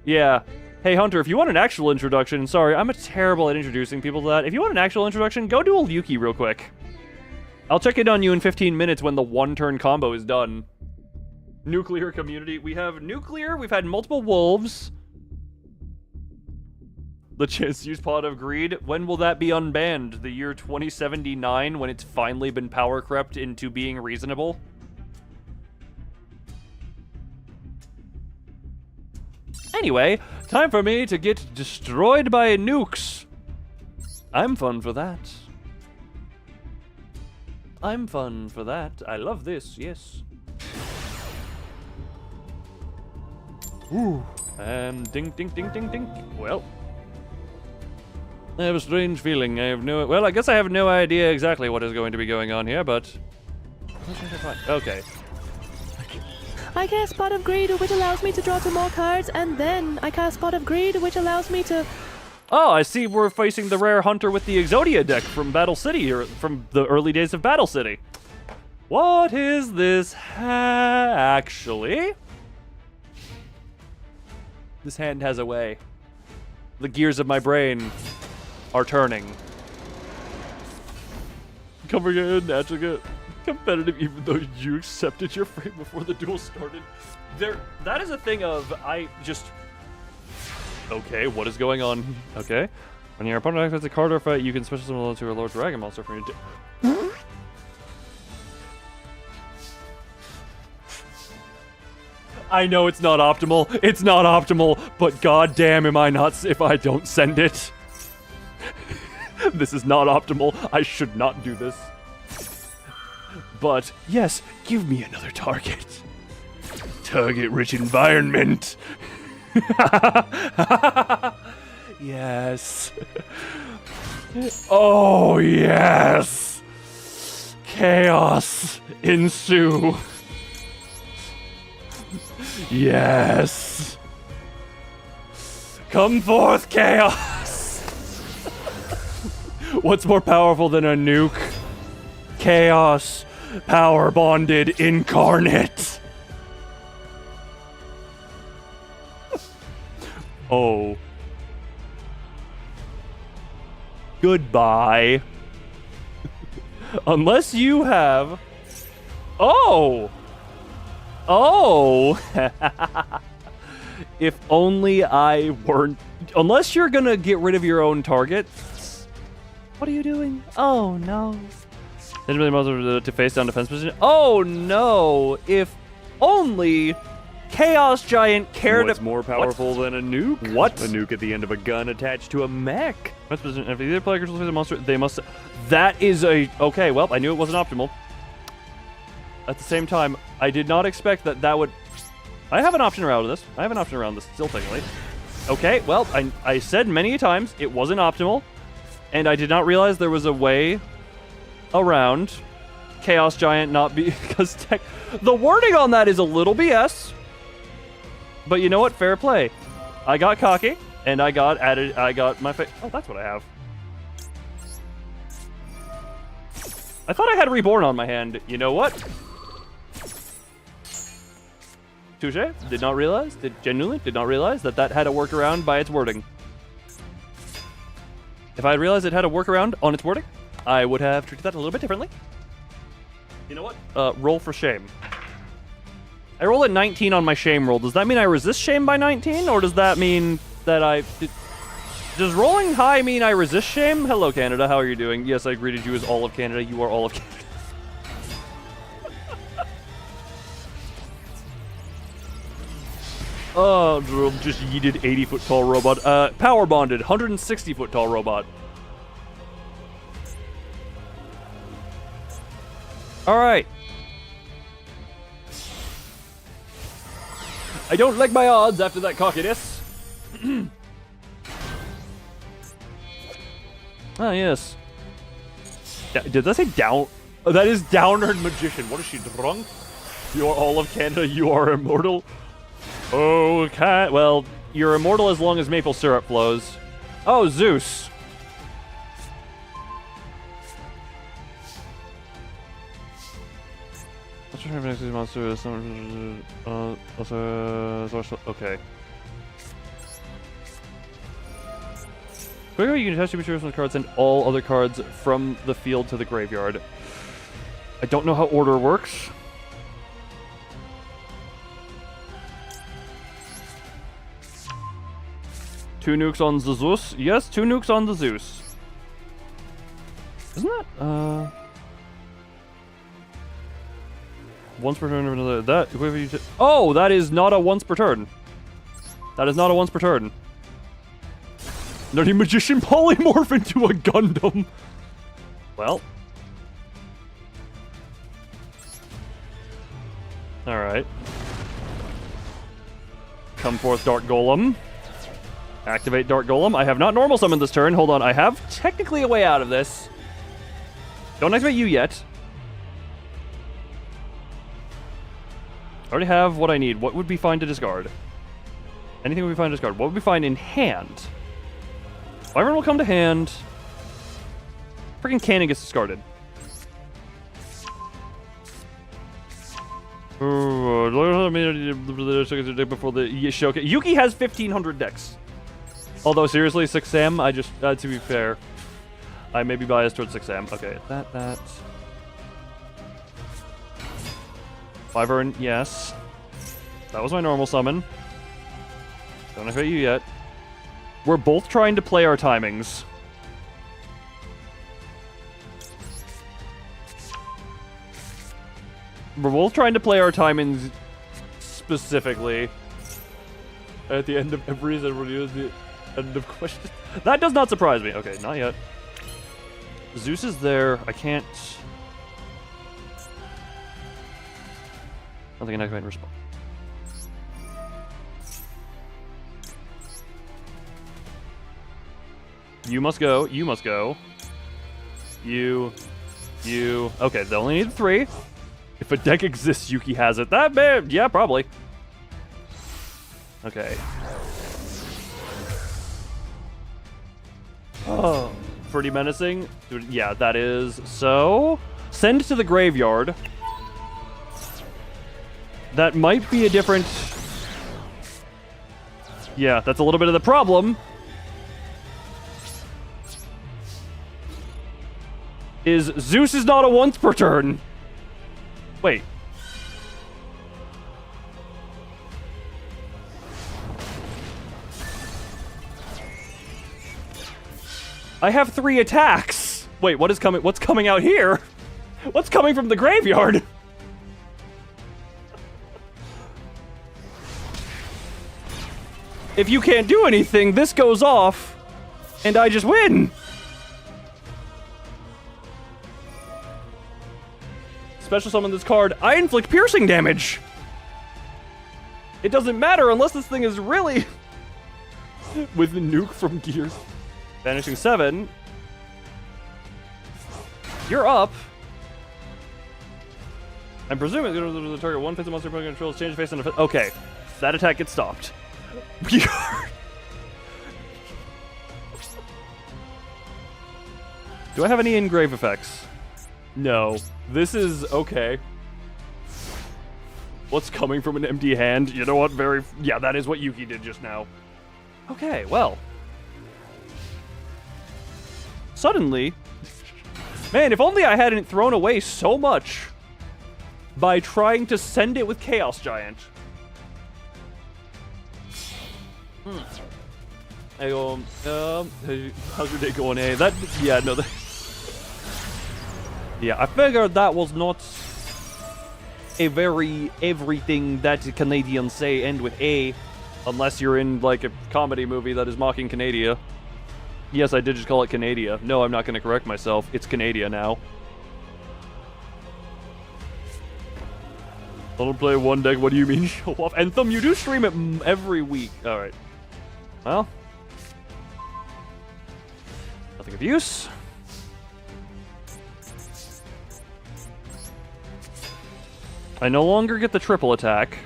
Yeah. Hey, Hunter, if you want an actual introduction... Sorry, I'm terrible at introducing people to that. If you want an actual introduction, go duel Yuki real quick. I'll check in on you in 15 minutes when the one-turn combo is done. Nuclear community. We have nuclear. We've had multiple wolves. The chance to use Pot of Greed. When will that be unbanned? The year 2079 when it's finally been power crept into being reasonable? Anyway, time for me to get destroyed by nukes. I'm fun for that. I'm fun for that. I love this, yes. Ooh. Ding, ding, ding, ding, ding. Well. I have a strange feeling. Well, I guess I have no idea exactly what is going to be going on here, but... Okay. I cast Pot of Greed, which allows me to draw 2 more cards, and then I cast Pot of Greed, which allows me to... Oh, I see we're facing the rare Hunter with the Exodia deck from Battle City, or from the early days of Battle City. What is this actually? This hand has a way. The gears of my brain are turning. Coming in, naturally competitive even though you accepted your frame before the duel started. That is a thing of, okay, what is going on? Okay. When your opponent activates a card or fight, you can special summon to a lower dragon monster from your I know it's not optimal. It's not optimal, but goddamn am I not if I don't send it. This is not optimal. I should not do this. But yes, give me another target. Target-rich environment. Yes. Oh, yes. Chaos ensue. Yes. Come forth, chaos. What's more powerful than a nuke? Chaos, power bonded, incarnate. Oh. Goodbye. Unless you have... Oh! Oh! If only I weren't... Unless you're gonna get rid of your own target. What are you doing? Oh, no. To face down defense position. Oh, no. If only Chaos Giant cared... What's more powerful than a nuke? What? A nuke at the end of a gun attached to a mech. If either player controls a monster, they must... That is a... Okay, well, I knew it wasn't optimal. At the same time, I did not expect that would... I have an option around this. Still technically. Okay, well, I said many times it wasn't optimal, and I did not realize there was a way around Chaos Giant not be... Because the wording on that is a little BS, but you know what? Fair play. I got cocky, and I got my... Oh, that's what I have. I thought I had Reborn on my hand. You know what? Touche. Did not realize. Genuinely did not realize that had a workaround by its wording. If I had realized it had a workaround on its wording, I would have treated that a little bit differently. You know what? Roll for shame. I roll a 19 on my shame roll. Does that mean I resist shame by 19? Or does that mean that does rolling high mean I resist shame? Hello, Canada. How are you doing? Yes, I greeted you as all of Canada. You are all of Canada. Oh, just yeeted 80-foot tall robot. Power bonded, 160-foot tall robot. All right. I don't like my odds after that cockiness. Ah, yes. Did that say down? Oh, that is Downerd Magician. What is she, drunk? You are all of Canada. You are immortal. Okay. Well, you're immortal as long as maple syrup flows. Oh, Zeus. Okay. Quickly, you can attach materials from the cards and all other cards from the field to the graveyard. I don't know how order works. Two nukes on the Zeus. Yes, 2 nukes on the Zeus. Isn't that, once per turn of another. Oh, that is not a once per turn. That is not a once per turn. Nutty Magician polymorph into a Gundam. Well. Alright. Come forth, Dark Golem. Activate Dark Golem. I have not normal summoned this turn. Hold on. I have technically a way out of this. Don't activate you yet. I already have what I need. What would be fine to discard? Anything would be fine to discard. What would be fine in hand? Wyvern will come to hand. Freaking cannon gets discarded. Before the showcase. Yuki has 1,500 decks. Although, seriously, 6am, I just, to be fair, I may be biased towards 6am. Okay, that. Wyvern, yes. That was my normal summon. Don't activate you yet. We're both trying to play our timings. We're both trying to play our timings specifically. At the end of every review is the end of question. That does not surprise me. Okay, not yet. Zeus is there. I can't. I think I can activate and respond. You must go. You must go. You. Okay, they only need 3. If a deck exists, Yuki has it. That may, yeah, probably. Okay. Oh, pretty menacing. Yeah, that is. So, send to the graveyard. That might be a different... Yeah, that's a little bit of the problem. Is Zeus is not a once per turn. Wait. I have 3 attacks. Wait, what is coming? What's coming out here? What's coming from the graveyard? If you can't do anything, this goes off, and I just win. Special summon this card. I inflict piercing damage. It doesn't matter unless this thing is really... With the nuke from Gears. Vanishing 7. You're up. I'm presuming the target 1 face of monster opponent controls, change face and okay. That attack gets stopped. We are... Do I have any engrave effects? No. This is okay. What's coming from an empty hand? You know what? Yeah, that is what Yuki did just now. Okay, well. Suddenly, man, if only I hadn't thrown away so much by trying to send it with Chaos Giant. I go, how's your day going, eh? Yeah, no, yeah, I figured that was not a very everything that Canadians say end with A, unless you're in, like, a comedy movie that is mocking Canada. Yes, I did just call it Canada. No, I'm not going to correct myself. It's Canada now. I don't play one deck. What do you mean, show off? Anthem, you do stream it every week. Alright. Well. Nothing of use. I no longer get the triple attack.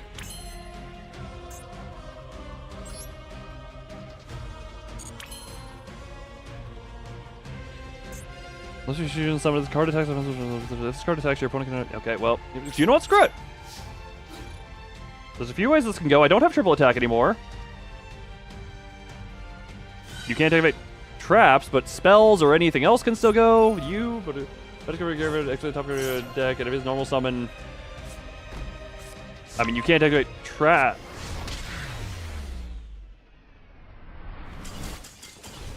Unless you're shooting some of this card attacks, this card attacks your opponent can... Okay, well, you know what? Screw it! There's a few ways this can go. I don't have triple attack anymore. You can't activate traps, but spells or anything else can still go. But extra top of your deck, and if it's normal summon... I mean, you can't activate trap.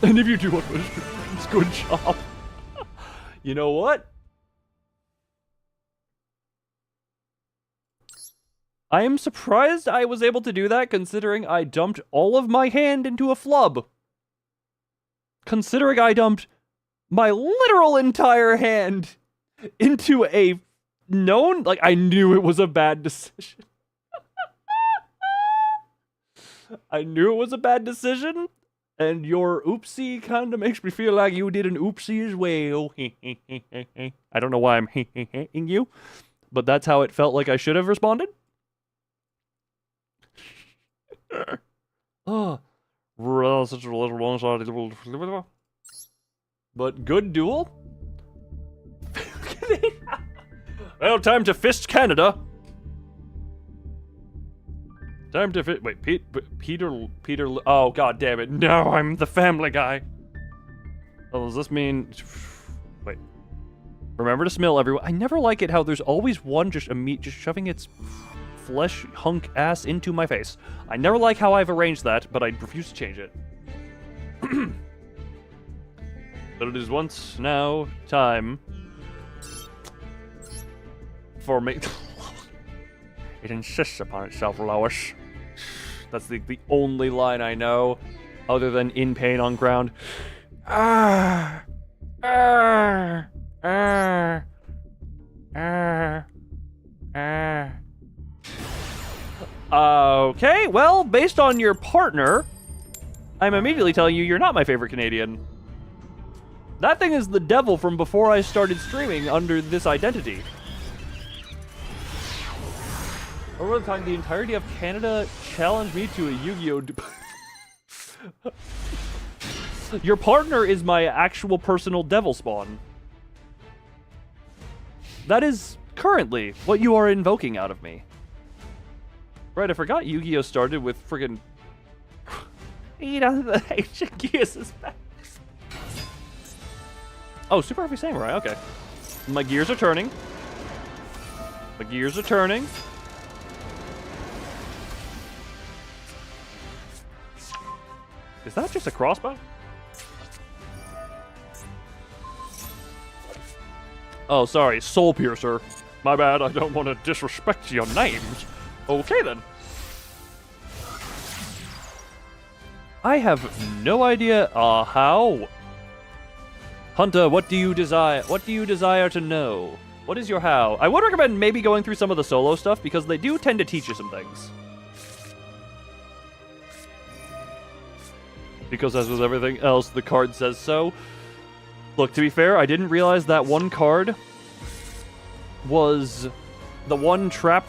And if you do what was good job. You know what? I am surprised I was able to do that, considering I dumped all of my hand into a flub. Considering I dumped my literal entire hand into a known... Like, I knew it was a bad decision. I knew it was a bad decision, and your oopsie kind of makes me feel like you did an oopsie as well. I don't know why I'm hating you, but that's how it felt like I should have responded. Oh, such a little one-shot. But good duel? Well, time to fist Canada. Time to fit. Wait, Peter. Oh, god damn it! No, I'm the Family Guy. Oh, does this mean? Wait. Remember to smell everyone. I never like it how there's always one just shoving its flesh hunk ass into my face. I never like how I've arranged that, but I refuse to change it. But it is once now time for me. It insists upon itself, Lois. That's the only line I know, other than in pain on ground. Okay, well, based on your partner, I'm immediately telling you you're not my favorite Canadian. That thing is the devil from before I started streaming under this identity. Over the time, the entirety of Canada challenged me to a Yu-Gi-Oh! Your partner is my actual personal devil spawn. That is currently what you are invoking out of me. Right, I forgot Yu-Gi-Oh! Started with friggin' the ancient gears is back. Oh, Super Heavy Samurai, okay. My gears are turning. My gears are turning. Is that just a crossbow? Oh, sorry, Soul Piercer. My bad, I don't want to disrespect your names. Okay, then. I have no idea, how. Hunter, what do you desire? What do you desire to know? What is your how? I would recommend maybe going through some of the solo stuff, because they do tend to teach you some things. Because as with everything else, the card says so. Look, to be fair, I didn't realize that one card was the one trap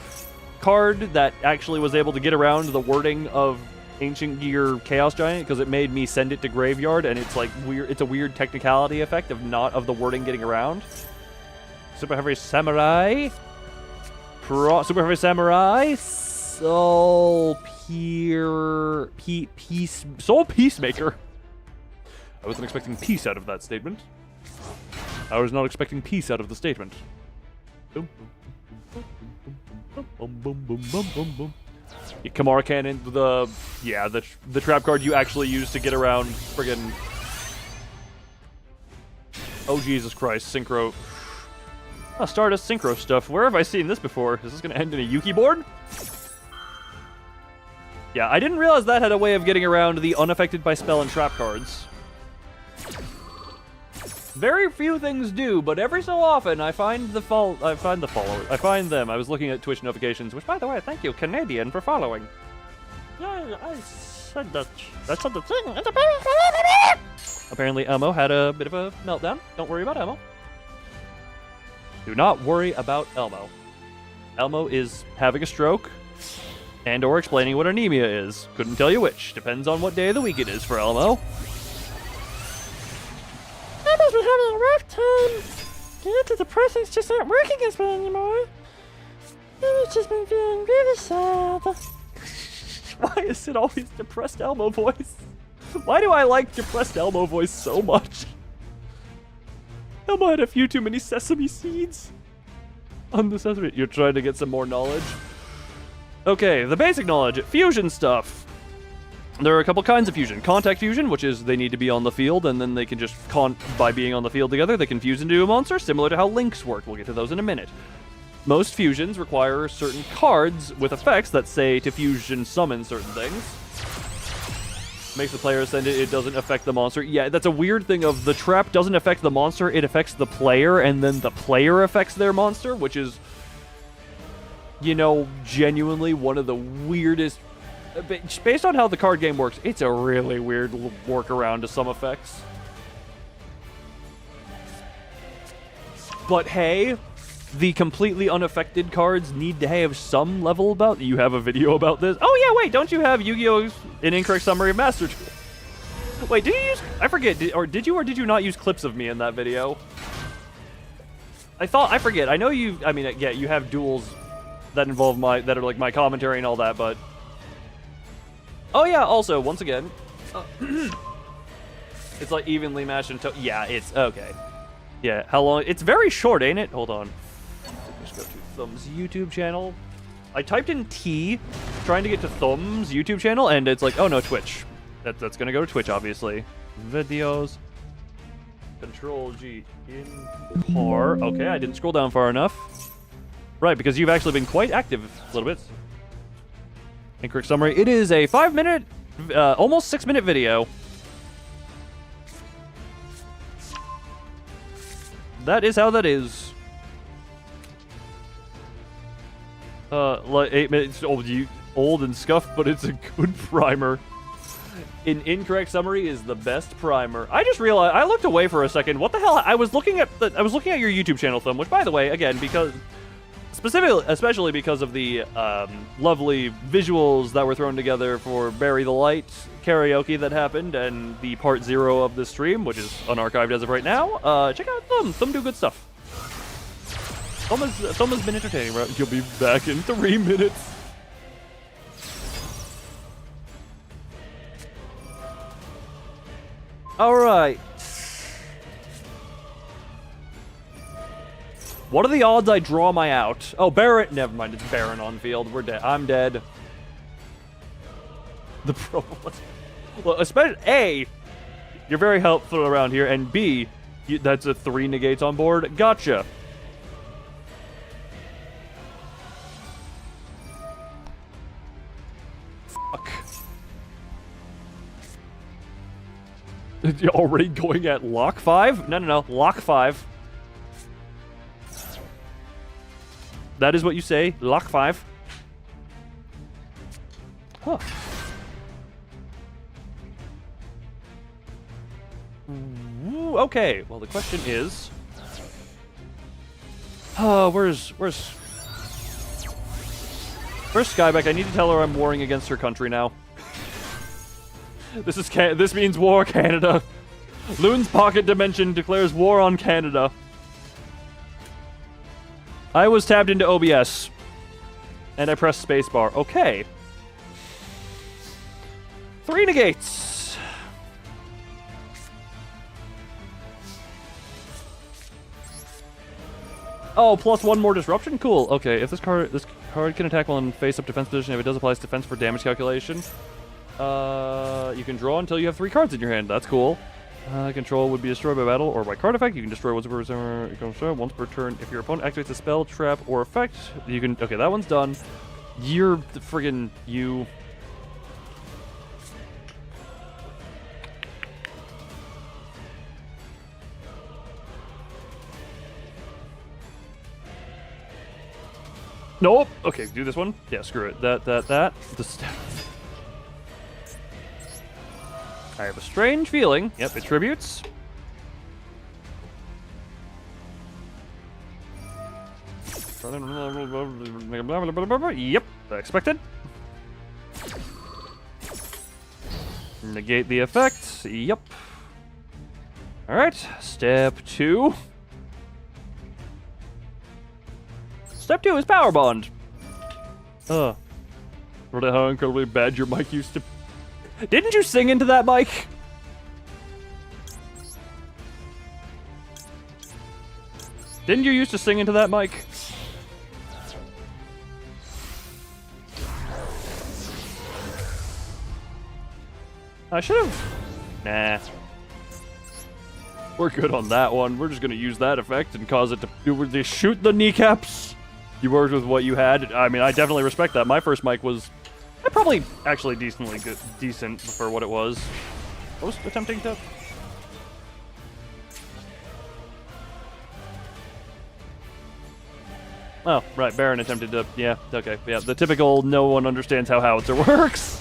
card that actually was able to get around the wording of Ancient Gear Chaos Giant, because it made me send it to Graveyard, and it's like weird. It's a weird technicality effect of the wording getting around. Super Heavy Samurai. Super Heavy Samurai, Soul Peacemaker. I wasn't expecting peace out of that statement. I was not expecting peace out of the statement. Kamara Cannon, the trap card you actually use to get around friggin'. Oh Jesus Christ, synchro. Oh, Stardust synchro stuff. Where have I seen this before? Is this gonna end in a Yuki board? Yeah, I didn't realize that had a way of getting around the unaffected by spell and trap cards. Very few things do, but every so often I find followers. I find them. I was looking at Twitch notifications, which, by the way, thank you, Canadian, for following. Yeah, I said that. That's not the thing. Apparently, Elmo had a bit of a meltdown. Don't worry about Elmo. Do not worry about Elmo. Elmo is having a stroke and/or explaining what anemia is. Couldn't tell you which. Depends on what day of the week it is for Elmo. Elmo's been having a rough time. The antidepressants just aren't working as well anymore. Elmo's just been feeling really sad. Why is it always depressed Elmo voice? Why do I like depressed Elmo voice so much? Elmo had a few too many sesame seeds on the sesame. You're trying to get some more knowledge? Okay, the basic knowledge. Fusion stuff. There are a couple kinds of fusion. Contact fusion, which is they need to be on the field, and then they can just, by being on the field together, they can fuse into a monster, similar to how links work. We'll get to those in a minute. Most fusions require certain cards with effects that say to fusion summon certain things. Makes the player send it, it doesn't affect the monster. Yeah, that's a weird thing of the trap doesn't affect the monster, it affects the player, and then the player affects their monster, which is, you know, genuinely one of the weirdest. Based on how the card game works, it's a really weird workaround to some effects. But hey, the completely unaffected cards need to have some level about. You have a video about this? Oh yeah, wait, don't you have Yu-Gi-Oh's An Incorrect Summary of Master Duel? Wait, did you use? I forget. Did you not use clips of me in that video? I forget. I know you. I mean, yeah, you have duels that involve that are like my commentary and all that, but. Oh yeah, also, once again, it's like evenly matched until, yeah, it's, okay. Yeah, how long, it's very short, ain't it? Hold on. Let's go to Thumb's YouTube channel. I typed in T, trying to get to Thumb's YouTube channel, and it's like, oh no, Twitch. That's gonna go to Twitch, obviously. Videos. Control G in car. Okay, I didn't scroll down far enough. Right, because you've actually been quite active a little bit. Incorrect summary. It is a 5-minute, almost 6-minute video. That is how that is. Like 8 minutes old and scuffed, but it's a good primer. An incorrect summary is the best primer. I just realized I looked away for a second. What the hell? I was looking at your YouTube channel, Thumb, which, by the way, again, because. Especially because of the lovely visuals that were thrown together for Bury the Light karaoke that happened, and the part 0 of the stream, which is unarchived as of right now. Check out Thumb. Thumb do good stuff. Thumb has been entertaining, right? You'll be back in 3 minutes. All right. What are the odds I draw my out? Oh, Barrett. Never mind. It's Baron on field. We're dead. I'm dead. The problem. Well, especially A, you're very helpful around here, and B, that's a 3 negates on board. Gotcha. Fuck. You're already going at lock 5? No. Lock 5. That is what you say. Lock 5. Huh. Ooh, okay. Well, the question is, where's Skybeck? I need to tell her I'm warring against her country now. This means war, Canada. Loon's Pocket Dimension declares war on Canada. I was tabbed into OBS. And I press spacebar. Okay. 3 negates. Oh, plus 1 more disruption? Cool. Okay, if this card can attack while in face-up defense position. If it does apply its defense for damage calculation. You can draw until you have 3 cards in your hand. That's cool. Control would be destroyed by battle or by card effect. You can destroy once per turn. If your opponent activates a spell, trap, or effect, you can... Okay, that one's done. You're the friggin' you... Nope. Okay, do this one. Yeah, screw it. That. I have a strange feeling. Yep, it tributes. Yep, expected. Negate the effect. Yep. Alright, step 2. Step 2 is Power Bond. Remember how incredibly bad your mic used to... Didn't you sing into that mic? Didn't you used to sing into that mic? I should have... Nah. We're good on that one. We're just going to use that effect and cause it to shoot the kneecaps. You worked with what you had. I mean, I definitely respect that. My first mic was probably actually decent for what it was. I was attempting to... Oh, right. Baron attempted to... Yeah, okay. Yeah, the typical no one understands how howitzer works.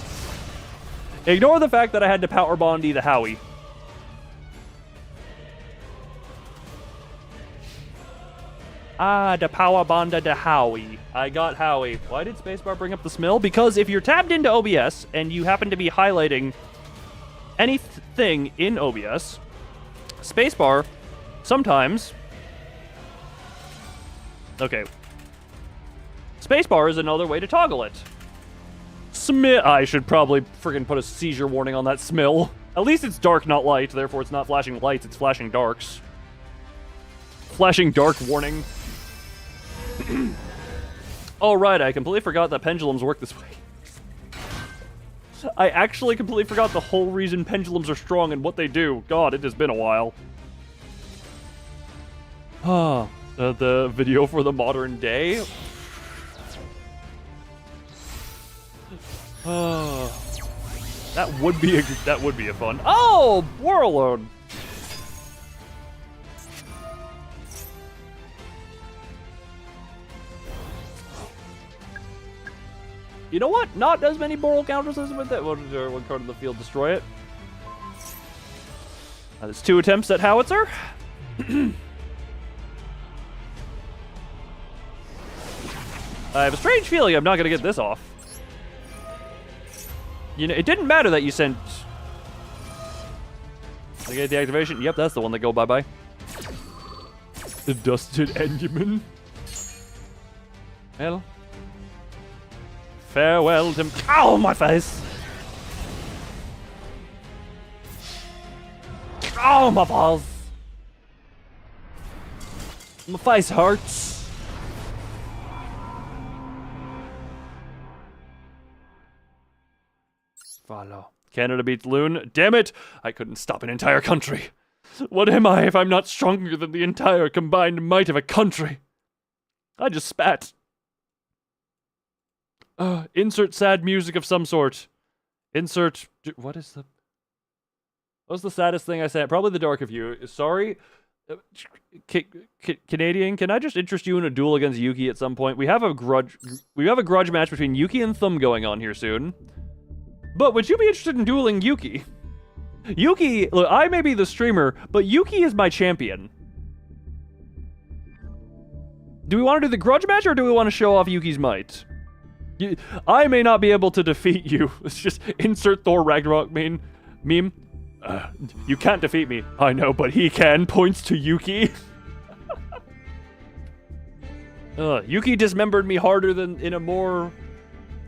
Ignore the fact that I had to Power Bondy the Howie. The Power Bonda de Howie. I got Howie. Why did Spacebar bring up the Smill? Because if you're tabbed into OBS and you happen to be highlighting anything in OBS, Spacebar sometimes... Okay. Spacebar is another way to toggle it. I should probably friggin' put a seizure warning on that Smill. At least it's dark, not light. Therefore, it's not flashing lights, it's flashing darks. Flashing dark warning. Oh, right, I completely forgot that pendulums work this way. I actually completely forgot the whole reason pendulums are strong and what they do. God, it has been a while. The video for the modern day. That would be a fun. Oh, Warlord. You know what? Not as many Boral counters as with that. One card in the field, destroy it. That's 2 attempts at Howitzer. I have a strange feeling I'm not going to get this off. You know, it didn't matter that you sent... Did I get the activation? Yep, that's the one that go bye-bye. The Dusted Endyman. Well... Farewell to... Ow, my face! Ow, my balls! My face hurts. Follow. Canada beats Loon. Damn it! I couldn't stop an entire country. What am I if I'm not stronger than the entire combined might of a country? I just spat. Insert sad music of some sort. Insert... What's the saddest thing I said? Probably the Dark of You. Sorry. Canadian, can I just interest you in a duel against Yuki at some point? We have a grudge match between Yuki and Thumb going on here soon. But would you be interested in dueling Yuki? Yuki, look, I may be the streamer, but Yuki is my champion. Do we want to do the grudge match, or do we want to show off Yuki's might? I may not be able to defeat you. It's just insert Thor Ragnarok meme. You can't defeat me. I know, but he can. Points to Yuki. Yuki dismembered me harder than in a more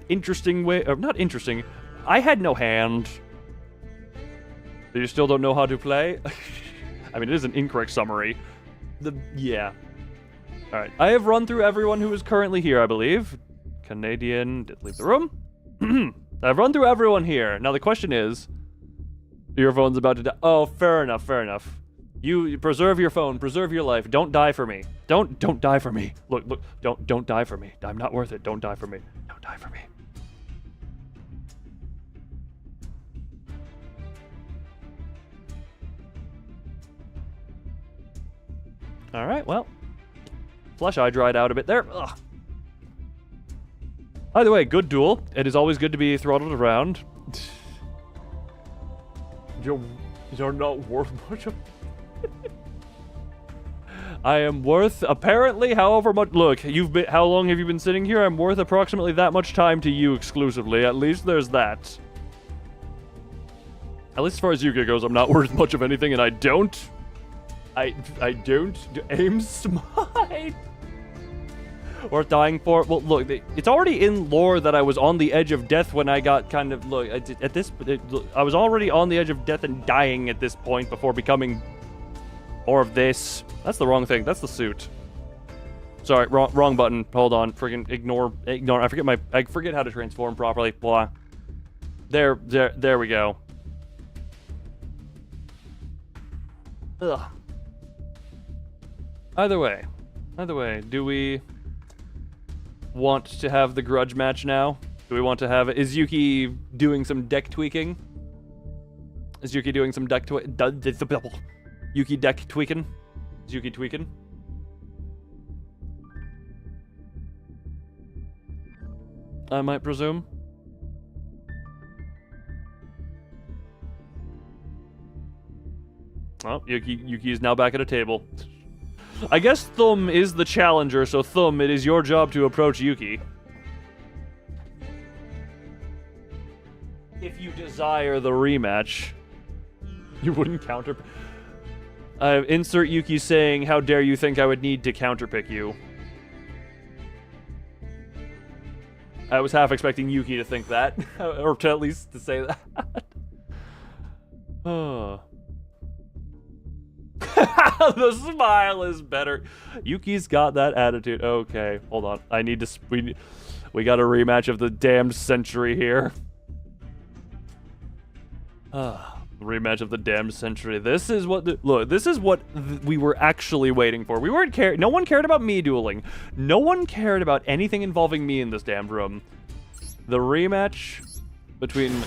interesting way. Or not interesting. I had no hand. So you still don't know how to play? I mean, it is an incorrect summary. Yeah. Alright. I have run through everyone who is currently here, I believe. Canadian did leave the room. I've run through everyone here. Now the question is, your phone's about to die. Oh, fair enough, fair enough. You preserve your phone, preserve your life. Don't die for me. Don't die for me. Look, don't die for me. I'm not worth it. Don't die for me. Don't die for me. All right, well, flesh eye dried out a bit there. Ugh. Either way, good duel. It is always good to be throttled around. You're not worth much of... I am worth, apparently, however much... Look, how long have you been sitting here? I'm worth approximately that much time to you exclusively. At least there's that. At least as far as Yuka goes, I'm not worth much of anything, and I don't aim smite. Or dying for. Well, look, it's already in lore that I was on the edge of death when I got kind of. Look, I was already on the edge of death and dying at this point before becoming more of this. That's the wrong thing. That's the suit. Sorry, wrong button. Hold on. Friggin' ignore. I forget how to transform properly. Blah. There we go. Ugh. Either way, do we want to have the grudge match now? Do we want to have it? Is Yuki doing some deck tweaking? Is Yuki doing some deck Yuki deck tweaking? Is Yuki tweaking? I might presume. Oh, Yuki is now back at a table. I guess Thumb is the challenger, so Thumb, it is your job to approach Yuki. If you desire the rematch. You wouldn't counter... insert Yuki saying, how dare you think I would need to counterpick you. I was half expecting Yuki to think that. Or to at least to say that. Oh... The smile is better. Yuki's got that attitude. Okay, hold on. I need to... We got a rematch of the damned century here. Rematch of the damned century. This is what... Look, this is what we were actually waiting for. We weren't no one cared about me dueling. No one cared about anything involving me in this damned room. The rematch between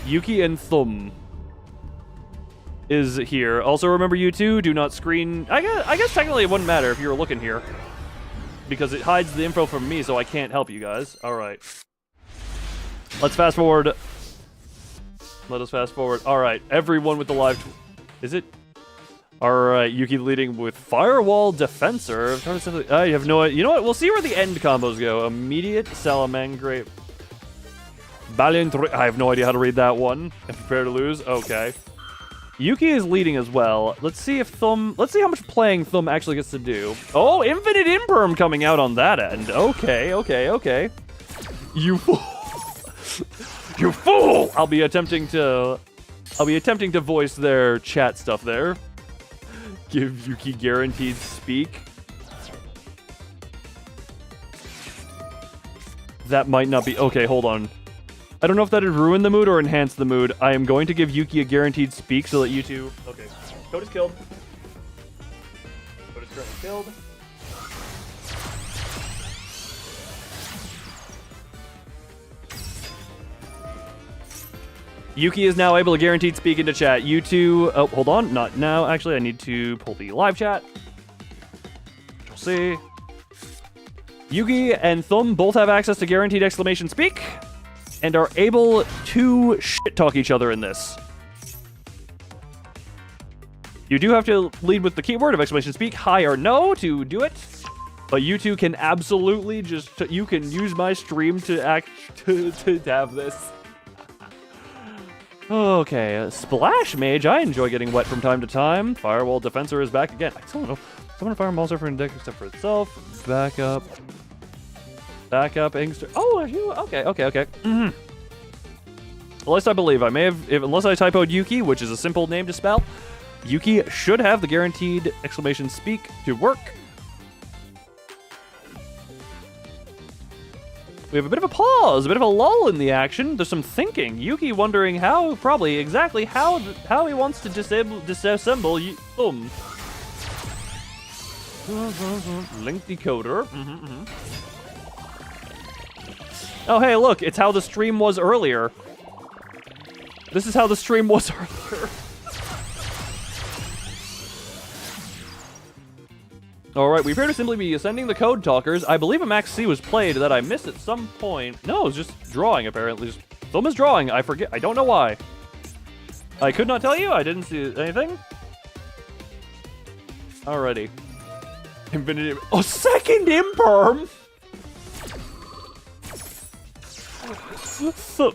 Yuki and Thumb is here. Also, remember, you two do not screen... I guess technically it wouldn't matter if you were looking here, because it hides the info from me, so I can't help you guys. Alright. Let's fast forward. Let us fast forward. Alright, everyone with the live... Is it? Alright, Yuki leading with Firewall Defensor. I have no idea. You know what? We'll see where the end combos go. Immediate Salamangre. Valiant... I have no idea how to read that one. And prepare to lose. Okay. Yuki is leading as well. Let's see if Thumb... Let's see how much playing Thumb actually gets to do. Oh, Infinite Imperm coming out on that end. Okay. You fool. You fool! I'll be attempting to voice their chat stuff there. Give Yuki guaranteed speak. That might not be... Okay, hold on. I don't know if that would ruin the mood or enhance the mood. I am going to give Yuki a guaranteed speak so that you two... Okay. Code is killed. Code is currently killed. Yuki is now able to guaranteed speak into chat. You two... Oh, hold on. Not now. Actually, I need to pull the live chat. We'll see. Yuki and Thumb both have access to guaranteed exclamation speak and are able to shit-talk each other in this. You do have to lead with the keyword of exclamation speak, hi or no, to do it. But you two can absolutely just... You can use my stream to have this. Okay, Splash Mage. I enjoy getting wet from time to time. Firewall Defensor is back again. I don't know. Summon a fire monster for an deck except for itself. Backup. Backup, Inkster. Oh, are you? Okay. Mm-hmm. At least I believe. I may have, unless I typoed Yuki, which is a simple name to spell, Yuki should have the guaranteed exclamation speak to work. We have a bit of a pause, a bit of a lull in the action. There's some thinking. Yuki wondering how, probably exactly how he wants to disassemble Link decoder. Oh, hey, look, it's how the stream was earlier. This is how the stream was earlier. Alright, we appear to simply be ascending the Code Talkers. I believe a Max C was played that I missed at some point. No, it was just drawing, apparently. Film is drawing. I forget. I don't know why. I could not tell you. I didn't see anything. Alrighty. Infinity. Oh, second imperm!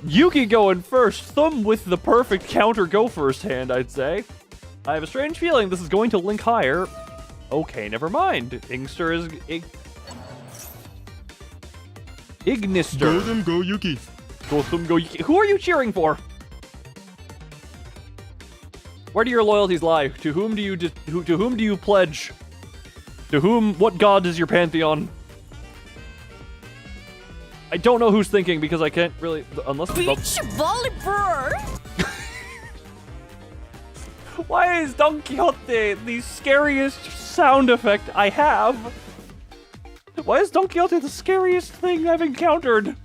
Yuki going first. Thumb with the perfect counter go first hand, I'd say. I have a strange feeling this is going to link higher. Okay, never mind. Inkster is... Ignister. Go them, go Yuki. Go them, go Yuki. Who are you cheering for? Where do your loyalties lie? To whom do you pledge? To whom? What god is your pantheon? I don't know who's thinking because I can't really... Unless... Beach volleyball! Why is Don Quixote the scariest sound effect I have? Why is Don Quixote the scariest thing I've encountered?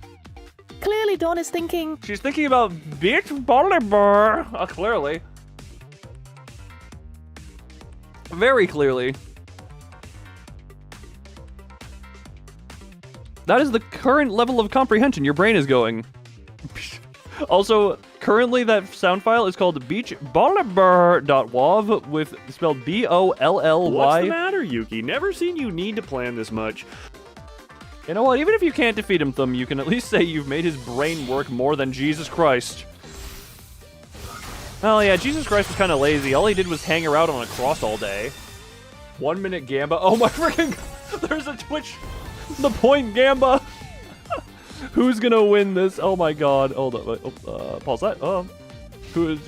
Clearly Dawn is thinking... She's thinking about beach volleyball. Clearly. Very clearly. That is the current level of comprehension your brain is going. Also, currently that sound file is called beachvolleyball.wav with spelled B-O-L-L-Y. What's the matter, Yuki? Never seen you need to plan this much. You know what? Even if you can't defeat him, Thumb, you can at least say you've made his brain work more than Jesus Christ. Well, yeah, Jesus Christ was kind of lazy. All he did was hang around on a cross all day. 1 minute Gamba. Oh my freaking... There's a Twitch... The point Gamba. Who's gonna win this? Oh my god. Hold up. Pause that. Who is...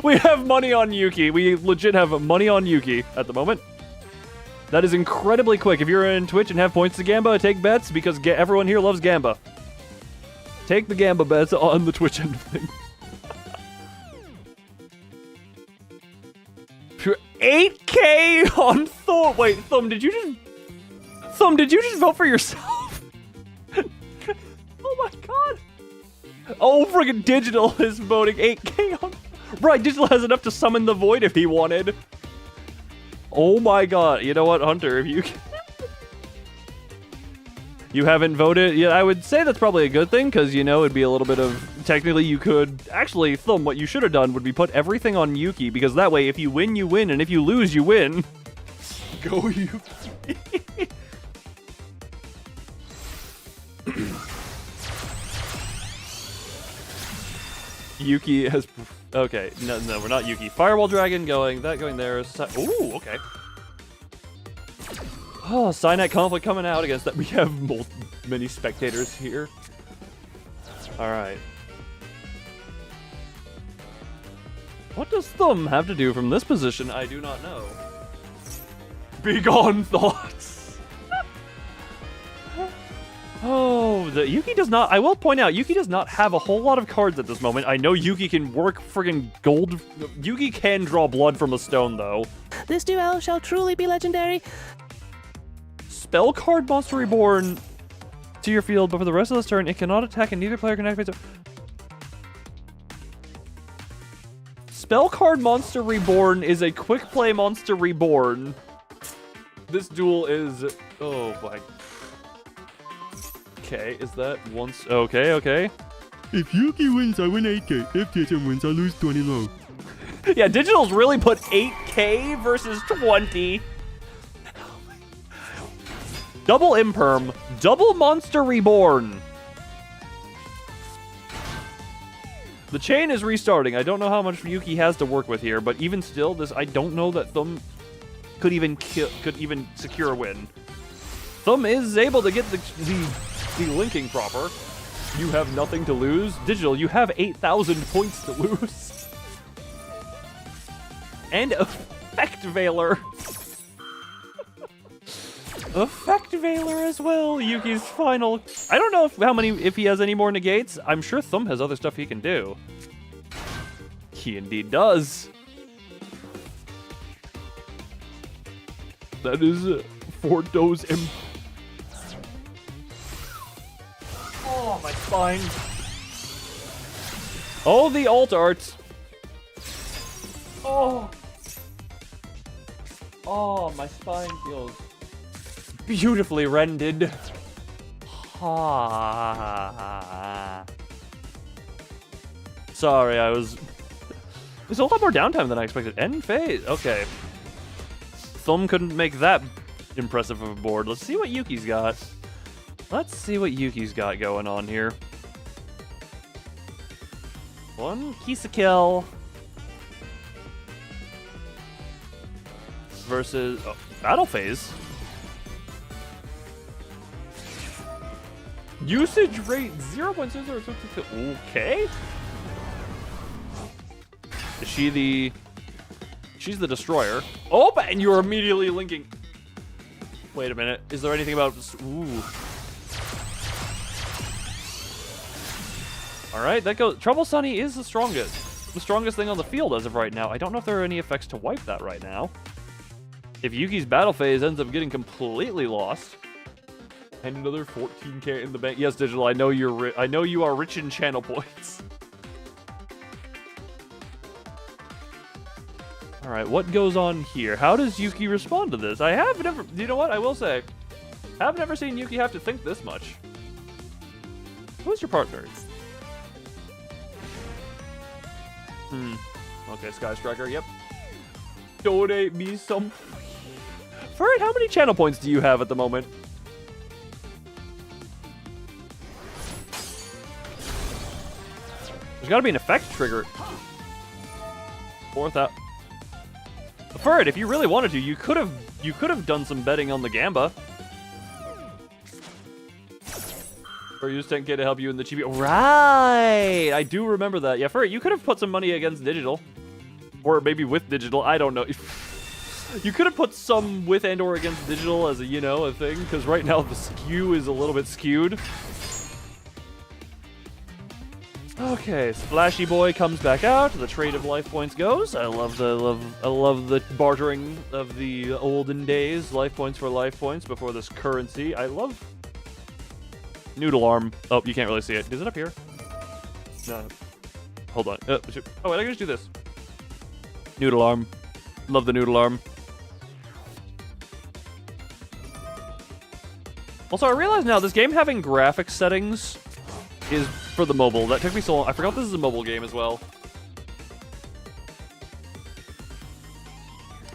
We have money on Yuki. We legit have money on Yuki at the moment. That is incredibly quick. If you're in Twitch and have points to Gamba, take bets because everyone here loves Gamba. Take the Gamba bets on the Twitch end of things. 8K on Thumb. Wait, Thumb, did you just vote for yourself? Oh my god. Oh, friggin' Digital is voting 8K on... Right, Digital has enough to summon the Void if he wanted. Oh my god. You know what, Hunter, if you... You haven't voted? Yeah, I would say that's probably a good thing, because, you know, it'd be a little bit of... Technically, you could... Actually, Thumb, what you should have done would be put everything on Yuki, because that way, if you win, you win, and if you lose, you win. Go, Yuki. Yuki has... Okay, no, we're not Yuki. Firewall Dragon going, that going there. Ooh, okay. Oh, Cynet Conflict coming out against that. We have many spectators here. Alright. What does Thumb have to do from this position? I do not know. Begone thoughts! Oh, Yuki does not... I will point out, Yuki does not have a whole lot of cards at this moment. I know Yuki can work friggin' gold... Yuki can draw blood from a stone, though. This duel shall truly be legendary. Spell card Monster Reborn to your field, but for the rest of this turn, it cannot attack and neither player can activate... Spell card Monster Reborn is a quick play Monster Reborn. This duel is... Oh, my... Okay, is that once... Okay. If Yuki wins, I win 8K. If TTM wins, I lose 20 low. Yeah, Digital's really put 8K versus 20. Double Imperm. Double Monster Reborn. The chain is restarting. I don't know how much Yuki has to work with here, but even still, this... I don't know that Thumb... could even secure a win. Thumb is able to get the linking proper. You have nothing to lose. Digital, you have 8,000 points to lose. And Effect Veiler. Effect Veiler as well. Yuki's final. I don't know if he has any more negates. I'm sure Thumb has other stuff he can do. He indeed does. That is for those. Oh, my spine. Oh, the alt art. Oh. Oh, my spine feels beautifully rendered. Ah. Sorry, there's a lot more downtime than I expected. End phase. Okay. Thumb couldn't make that impressive of a board. Let's see what Yuki's got. Let's see what Yuki's got going on here. One Kisa kill versus battle phase. Usage rate 0.00. Okay. Is she the? She's the destroyer. Oh, and you're immediately linking. Wait a minute. Is there anything about? Ooh. All right, that goes. Trouble Sunny is the strongest thing on the field as of right now. I don't know if there are any effects to wipe that right now. If Yuki's battle phase ends up getting completely lost, and another 14k in the bank. Yes, Digital. I know you're. I know you are rich in channel points. All right, what goes on here? How does Yuki respond to this? I have never. You know what? I will say, I've never seen Yuki have to think this much. Who's your partner? Okay, Sky Striker, yep. Donate me some. Furret, how many channel points do you have at the moment? There's gotta be an effect trigger. 4,000. Furret, if you really wanted to, you could have done some betting on the Gamba. Or use 10k to help you in the chibi. Right! I do remember that. Yeah, Furret, you could have put some money against Digital. Or maybe with Digital. I don't know. You could have put some with and or against Digital as a, you know, a thing. Because right now the skew is a little bit skewed. Okay, Splashy Boy comes back out. The trade of life points goes. I love the bartering of the olden days. Life points for life points before this currency. I love Noodle Arm. Oh, you can't really see it. Is it up here? No. Hold on. Oh, wait, I can just do this. Noodle Arm. Love the Noodle Arm. Also, I realize now this game having graphics settings is for the mobile. That took me so long. I forgot this is a mobile game as well.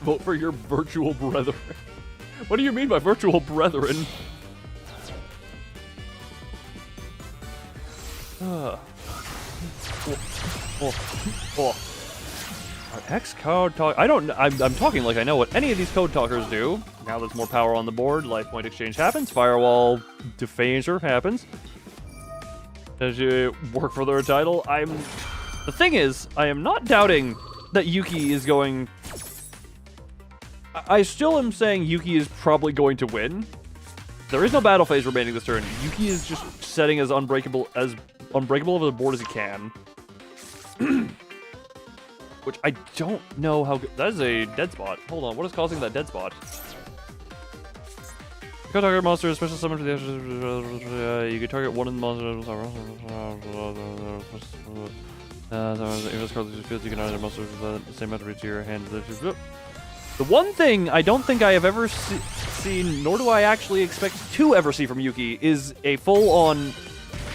Vote for your virtual brethren. What do you mean by virtual brethren? X code talk. I'm talking like I know what any of these code talkers do. Now there's more power on the board. Life point exchange happens. Firewall defaser happens. As you work for their title, the thing is, I am not doubting that Yuki is going. I still am saying Yuki is probably going to win. There is no battle phase remaining this turn. Yuki is just setting as unbreakable of a board as he can. Which I don't know how good. That is a dead spot. Hold on, what is causing that dead spot? You can target monster, special summon for the. You can target one of the monsters. You can either monster with the same attribute to your hand. The one thing I don't think I have ever seen, nor do I actually expect to ever see from Yuki, is a full-on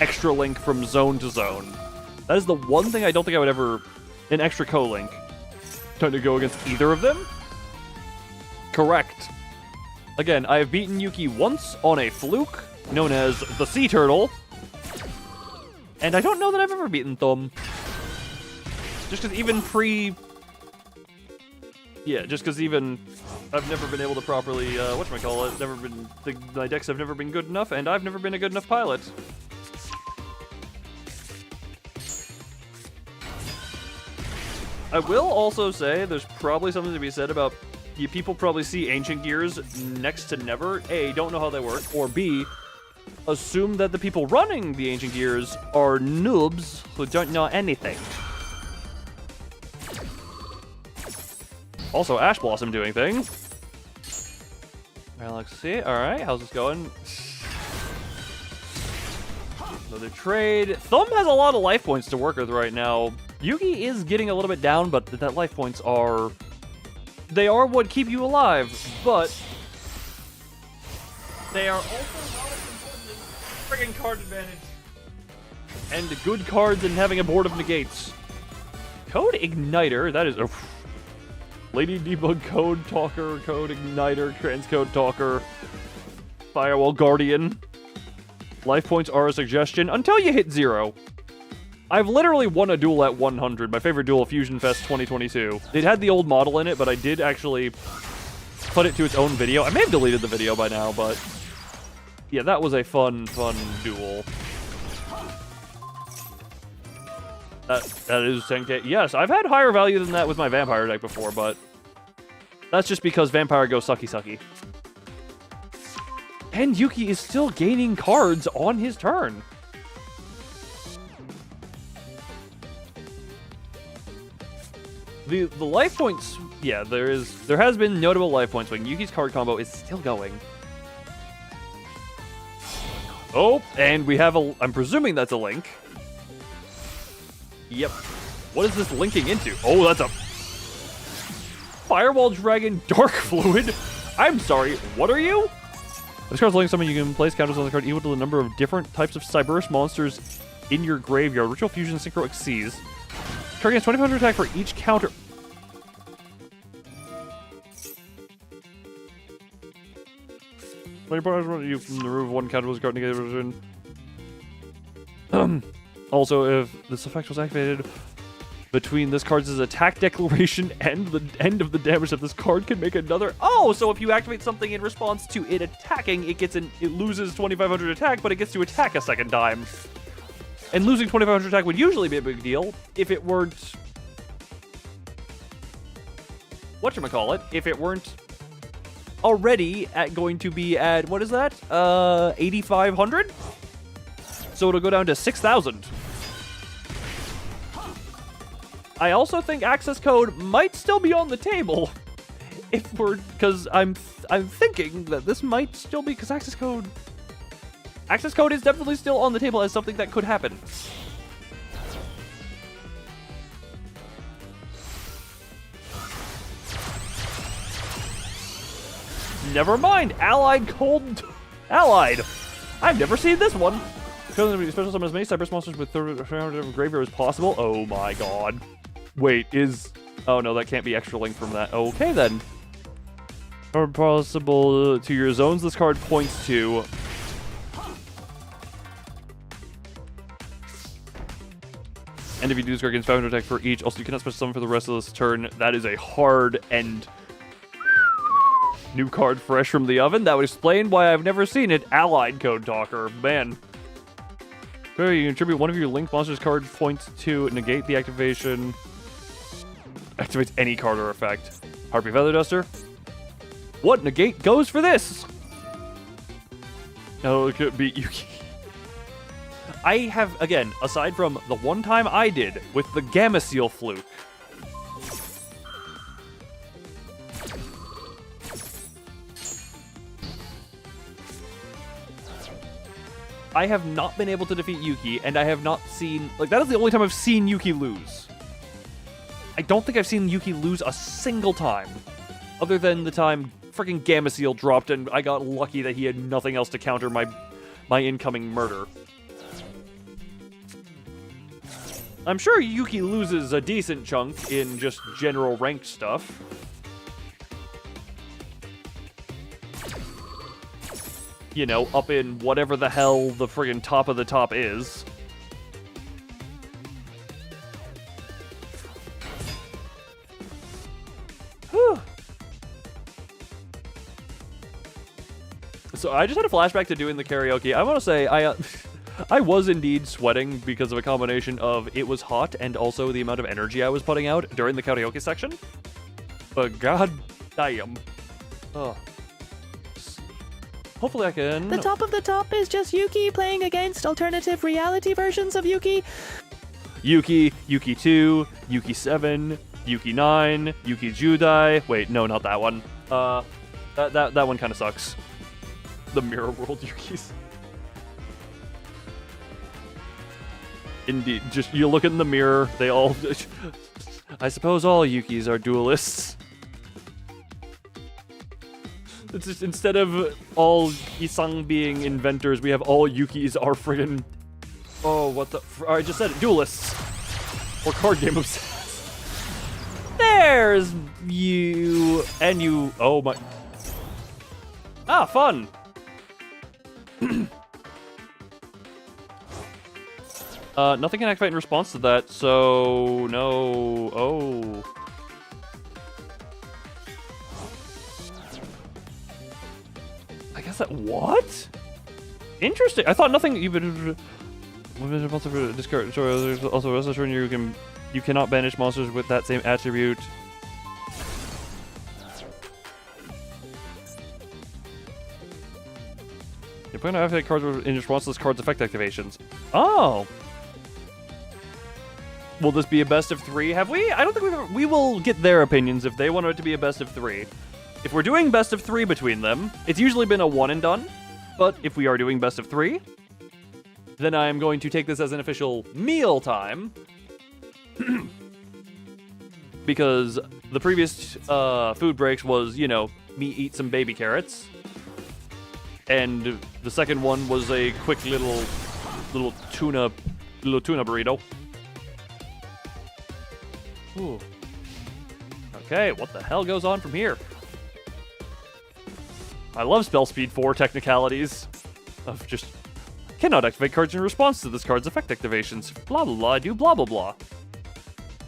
extra link from zone to zone. That is the one thing I don't think I would ever. An extra co-link. Trying to go against either of them? Correct. Again, I have beaten Yuki once on a fluke, known as the Sea Turtle. And I don't know that I've ever beaten Thumb. Just because even I've never been able to properly, whatchamacallit, never been, my decks have never been good enough, and I've never been a good enough pilot. I will also say there's probably something to be said about people probably see ancient gears next to never, A, don't know how they work, or B, assume that the people running the ancient gears are noobs who don't know anything. Also, Ash Blossom doing things. Alright, let's see. Alright, how's this going? Another trade. Thumb has a lot of life points to work with right now. Yugi is getting a little bit down, but that life points are... They are what keep you alive, but... They are also not as important as friggin' card advantage. And good cards and having a board of negates. Code Igniter, that is... Lady Debug Code Talker, Code Igniter, Transcode Talker, Firewall Guardian. Life points are a suggestion until you hit 0. I've literally won a duel at 100, my favorite duel, Fusion Fest 2022. It had the old model in it, but I did actually put it to its own video. I may have deleted the video by now, but yeah, that was a fun duel. That is 10k. Yes, I've had higher value than that with my Vampire deck before, but that's just because Vampire goes sucky. And Yuki is still gaining cards on his turn. The life points, yeah, there has been notable life points when Yuki's card combo is still going. Oh, and we have I'm presuming that's a link. Yep. What is this linking into? Oh, that's a Firewall Dragon Dark Fluid. I'm sorry, what are you? This card's linked summon, you can place counters on the card equal to the number of different types of Cyberus monsters in your graveyard. Ritual Fusion Synchro Xyz. Card gets 2500 attack for each counter. When you remove one counter with card negative. Also, if this effect was activated between this card's attack declaration and the end of the damage that this card can make another. Oh, so if you activate something in response to it attacking, it loses 2500 attack, but it gets to attack a second time. And losing 2500 attack would usually be a big deal if it weren't... Whatchamacallit? If it weren't already going to be at, what is that? 8500? So it'll go down to 6,000. I also think access code might still be on the table. Because I'm thinking that this might still be, because access code is definitely still on the table as something that could happen. Never mind, Allied. I've never seen this one. Special summon as many Cyberus monsters with 300 graveyard as possible. Oh my god. Wait, oh no, that can't be extra link from that. Okay then. Or possible to your zones this card points to. And if you do this card gains 500 attack for each, also you cannot special summon for the rest of this turn. That is a hard end. New card fresh from the oven. That would explain why I've never seen it. Allied Code Talker. Man. You contribute one of your linked monsters card points to negate the activation. Activates any card or effect. Harpy Feather Duster. What negate goes for this? Oh, it could be Yuki. I have, again, aside from the one time I did with the Gamma Seal Fluke, I have not been able to defeat Yuki, and I have not seen... Like, that is the only time I've seen Yuki lose. I don't think I've seen Yuki lose a single time. Other than the time freaking Gamma Seal dropped, and I got lucky that he had nothing else to counter my incoming murder. I'm sure Yuki loses a decent chunk in just general ranked stuff. You know, up in whatever the hell the friggin' top of the top is. Whew. So I just had a flashback to doing the karaoke. I want to say I was indeed sweating because of a combination of it was hot and also the amount of energy I was putting out during the karaoke section. But god damn. Oh. Hopefully I can... The top of the top is just Yuki playing against alternative reality versions of Yuki. Yuki, Yuki 2, Yuki 7, Yuki 9, Yuki Judai. Wait, no, not that one. That one kind of sucks. The Mirror World Yukis. Indeed, just you look in the mirror, they all... I suppose all Yukis are duelists. It's just, instead of all Isang being inventors, we have all Yukis are friggin'... Oh, what the... I just said it, duelists. Or card game obsessed. There's you... And you... Oh my... Ah, fun! Nothing can activate in response to that, so... No... Oh... I guess that... What? Interesting. I thought nothing even... Discard. So also, rest assured you cannot banish monsters with that same attribute. You're going to activate cards in response to this card's effect activations. Oh! Will this be a best of 3? Have we? I don't think we will get their opinions if they want it to be a best of 3. If we're doing best of 3 between them, it's usually been a one and done. But if we are doing best of 3, then I'm going to take this as an official meal time. Because the previous food breaks was, you know, me eat some baby carrots. And the second one was a quick little tuna burrito. Ooh. Okay, what the hell goes on from here? I love spell speed 4 technicalities of just cannot activate cards in response to this card's effect activations. Blah blah blah. I do blah blah blah.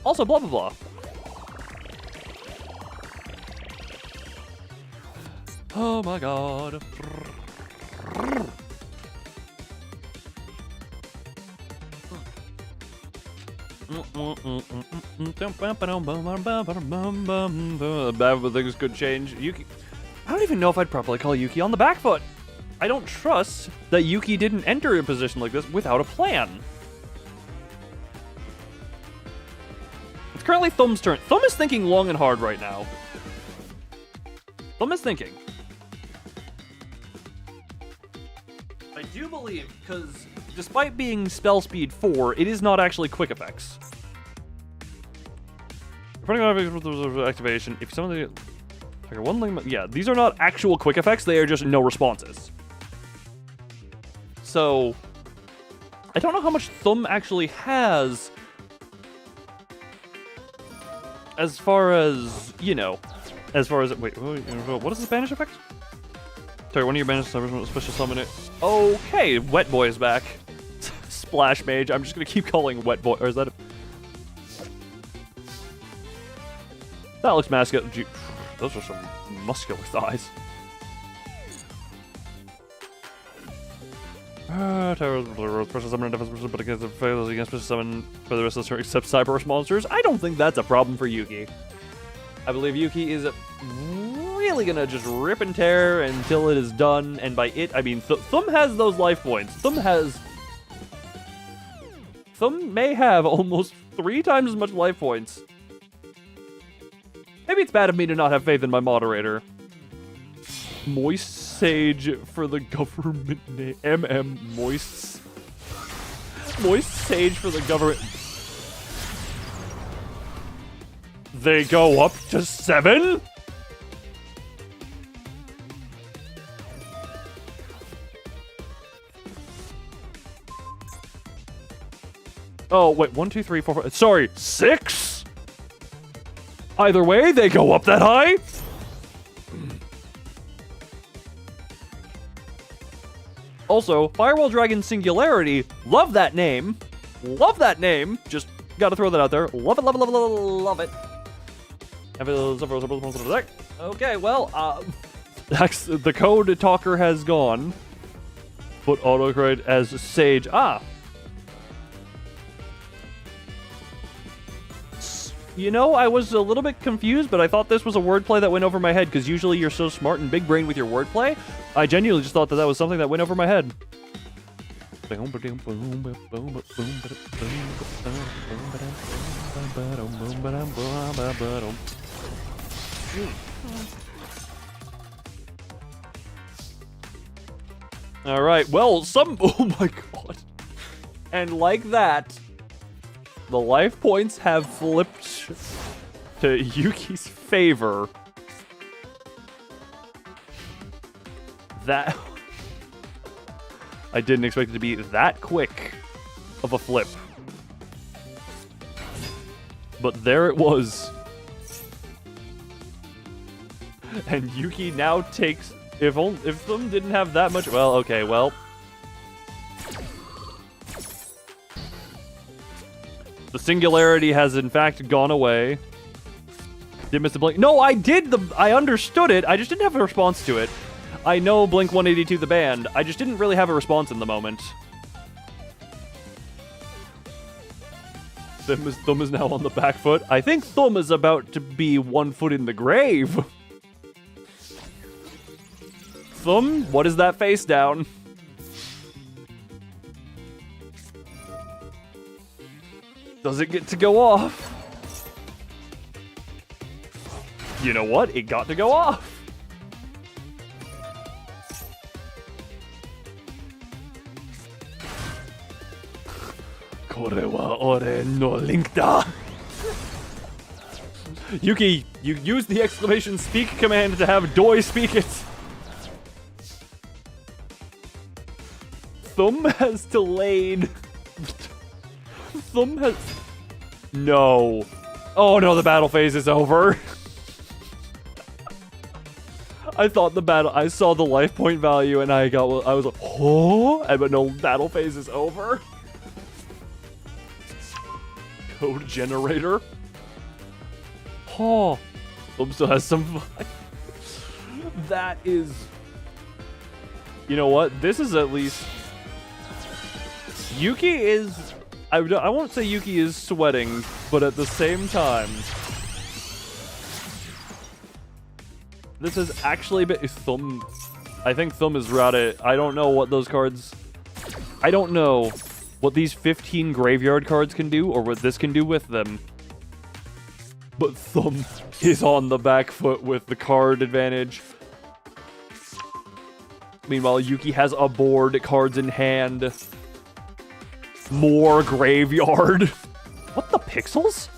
Also blah blah blah. Oh my god. Bad things could change. Yuki. I don't even know if I'd properly call Yuki on the back foot. I don't trust that Yuki didn't enter a position like this without a plan. It's currently Thumb's turn. Thumb is thinking long and hard right now. Thumb is thinking. I do believe, because despite being spell speed 4, it is not actually quick effects. Depending on activation, if someone... Yeah, these are not actual quick effects, they are just no responses. So, I don't know how much Thumb actually has as far as, you know, as far as... Wait, what is the banish effect? Sorry, one of your banished special summon it. Okay, Wet Boy is back. Splash Mage, I'm just gonna keep calling Wet Boy, or is that a... That looks masculine. Those are some muscular thighs. Special summon defense, but against fails against special summon for the rest of the turn except Cyberverse monsters. I don't think that's a problem for Yuki. I believe Yuki is really gonna just rip and tear until it is done, and by it I mean Thumb has those life points. Thumb may have almost 3 times as much life points. Maybe it's bad of me to not have faith in my moderator. Moist Sage for the government name. Moist Sage for the government. They go up to 7? Oh, wait, 1, 2, 3, 4, 5. Sorry, 6? Either way, they go up that high? Also, Firewall Dragon Singularity, love that name. Love that name. Just gotta throw that out there. Love it, love it, love it, love it. Okay, well, The code talker has gone. Put autocorrect as Sage. Ah! You know, I was a little bit confused, but I thought this was a wordplay that went over my head, because usually you're so smart and big brain with your wordplay. I genuinely just thought that was something that went over my head. Alright, well, oh my god. And like that, the life points have flipped to Yuki's favor. That... I didn't expect it to be that quick of a flip. But there it was. And Yuki now takes... If them didn't have that much... Well, okay, well... The singularity has in fact gone away. Did Mr. Blink... No, I did I understood it. I just didn't have a response to it. I know Blink-182 the band. I just didn't really have a response in the moment. Thumb is now on the back foot. I think Thumb is about to be 1 foot in the grave. Thumb, what is that face down? Does it get to go off? You know what? It got to go off. Korewa ore no link da. Yuki, you use the exclamation speak command to have Doi speak it. Thumb has delayed. Thumb has... No. Oh no, the battle phase is over. I thought the battle... I saw the life point value and I was like, oh, but no, battle phase is over. Code generator. Oh. Thumb still has some... That is... You know what? This is at least... Yuki is... I won't say Yuki is sweating, but at the same time... This is actually a bit... Thumb... I think Thumb is routed. I don't know what those cards... I don't know what these 15 graveyard cards can do, or what this can do with them. But Thumb is on the back foot with the card advantage. Meanwhile, Yuki has a board, cards in hand. More graveyard. What the pixels?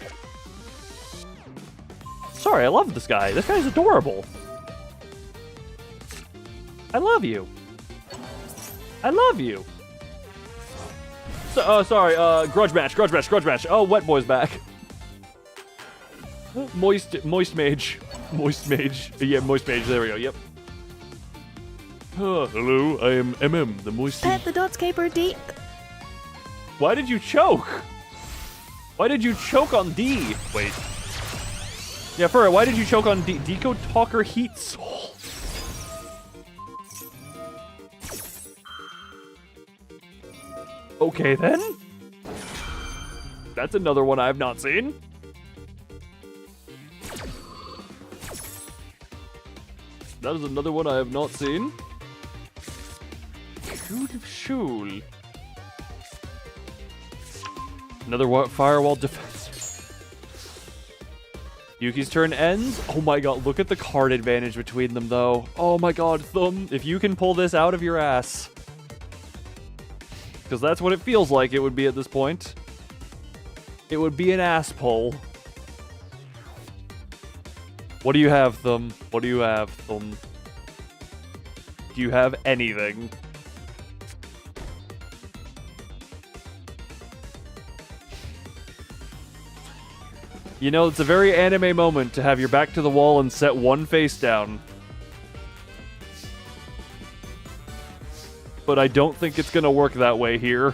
Sorry, I love this guy. This guy's adorable. I love you. I love you. So, sorry, grudge match. Oh, Wet Boy's back. Moist Mage. Yeah, Moist Mage, there we go, yep. Hello, I am MM, the Moist... Pet the dots caper deep. Why did you choke? Why did you choke on D? Wait. Yeah, Furry, why did you choke on D? Deco Talker Heat Soul. Okay, then. That's another one I've not seen. That is another one I have not seen. Code of Shul. Another firewall defense. Yuki's turn ends. Oh my god, look at the card advantage between them, though. Oh my god, Thumb, if you can pull this out of your ass. Because that's what it feels like it would be at this point. It would be an ass pull. What do you have, Thumb? What do you have, Thumb? Do you have anything? You know, it's a very anime moment to have your back to the wall and set one face down. But I don't think it's gonna work that way here.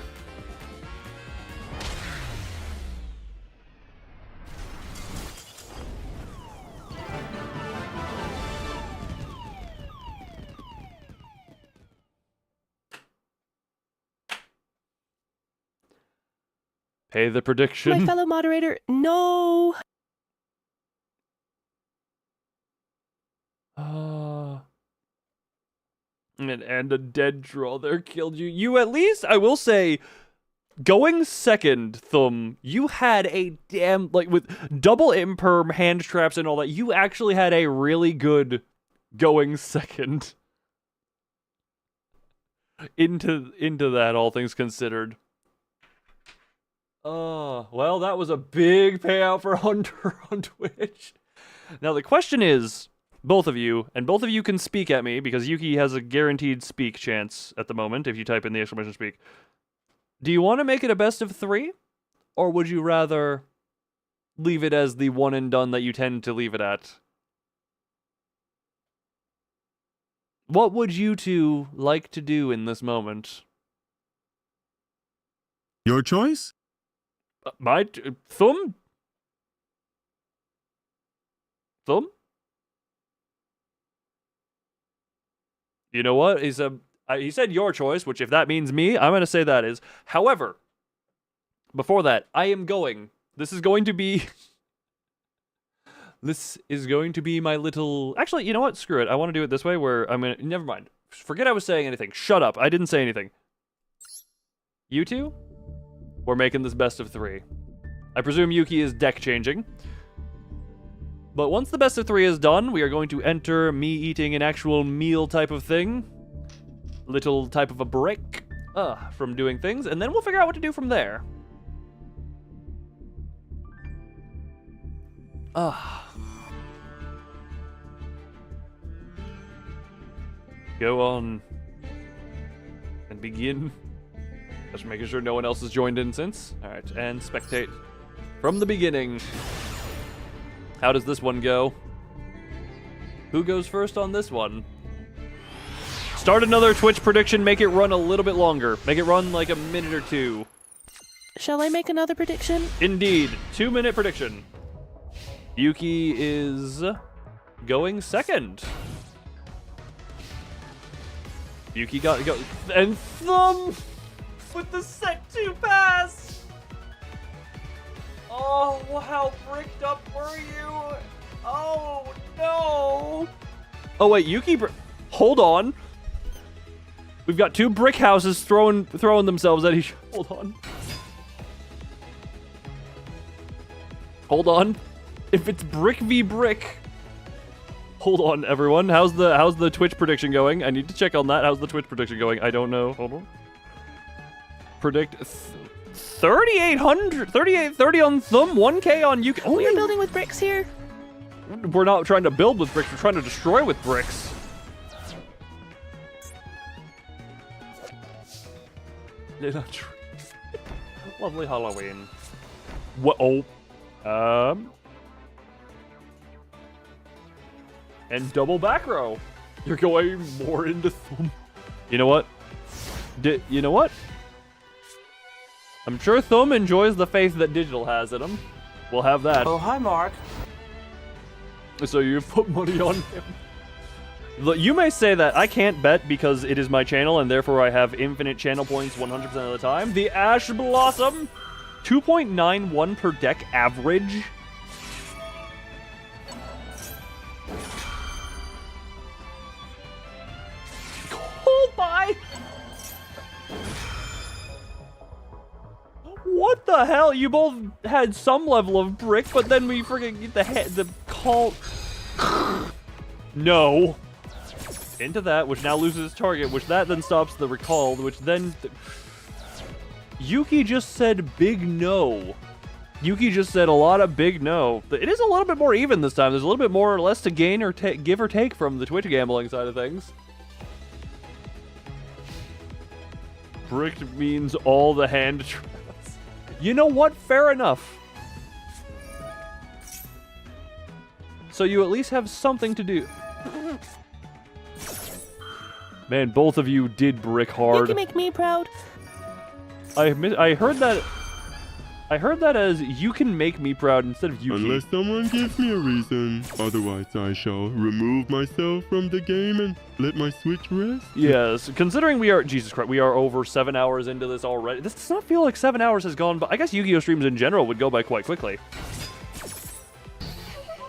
Pay the prediction. My fellow moderator, no. And a dead draw there killed you. You at least, I will say, going second, Thumb, you had a damn, like, with double imperm, hand traps, and all that, you actually had a really good going second. Into that, all things considered. Well, that was a big payout for Hunter on Twitch. Now, the question is, both of you can speak at me, because Yuki has a guaranteed speak chance at the moment, if you type in the exclamation speak. Do you want to make it a best of 3? Or would you rather leave it as the one and done that you tend to leave it at? What would you two like to do in this moment? Your choice? Thumb? Thumb? You know what? He said your choice, which if that means me, I'm going to say that is. However, before that, this is going to be my little... Actually, you know what? Screw it. I want to do it this way where I'm going to... Never mind. Forget I was saying anything. Shut up. I didn't say anything. You two? We're making this best of 3. I presume Yuki is deck changing. But once the best of 3 is done, we are going to enter me eating an actual meal type of thing. Little type of a break from doing things, and then we'll figure out what to do from there. Go on and begin. Just making sure no one else has joined in since. Alright, and spectate from the beginning. How does this one go? Who goes first on this one? Start another Twitch prediction, make it run a little bit longer. Make it run like a minute or 2. Shall I make another prediction? Indeed. 2-minute prediction. Yuki is going second. Yuki go and Thumb with the set 2 pass. Oh, how bricked up were you? Oh no. Oh wait, Yuki, hold on. We've got 2 brick houses throwing themselves at each. Hold on. If it's brick v brick. Hold on, everyone. How's the Twitch prediction going? I need to check on that. How's the Twitch prediction going? I don't know. Hold on. Predict 3,800, 3,830 on Thumb, 1K on Yuki. Oh, We're building with bricks here. We're not trying to build with bricks. We're trying to destroy with bricks. Little tree. Lovely Halloween. What? Oh. And double back row. You're going more into Thumb. You know what? You know what? I'm sure Thumb enjoys the faith that Digital has in him. We'll have that. Oh, hi, Mark. So you put money on him. Look, you may say that I can't bet because it is my channel and therefore I have infinite channel points 100% of the time. The Ash Blossom, 2.91 per deck average. Hold by. What the hell? You both had some level of brick, but then we freaking get the call. No. Into that, which now loses its target, which that then stops the recall, which then... Yuki just said big no. Yuki just said a lot of big no. It is a little bit more even this time. There's a little bit more or less to gain or give or take from the Twitch gambling side of things. Bricked means all the hand traps. You know what? Fair enough. So you at least have something to do. Man, both of you did brick hard. You can make me proud. I heard that. I heard that as you can make me proud instead of Yuki. Unless someone gives me a reason. Otherwise, I shall remove myself from the game and let my Switch rest. Yes, considering we are, Jesus Christ, we are over 7 hours into this already. This does not feel like 7 hours has gone, but I guess Yu-Gi-Oh! Streams in general would go by quite quickly.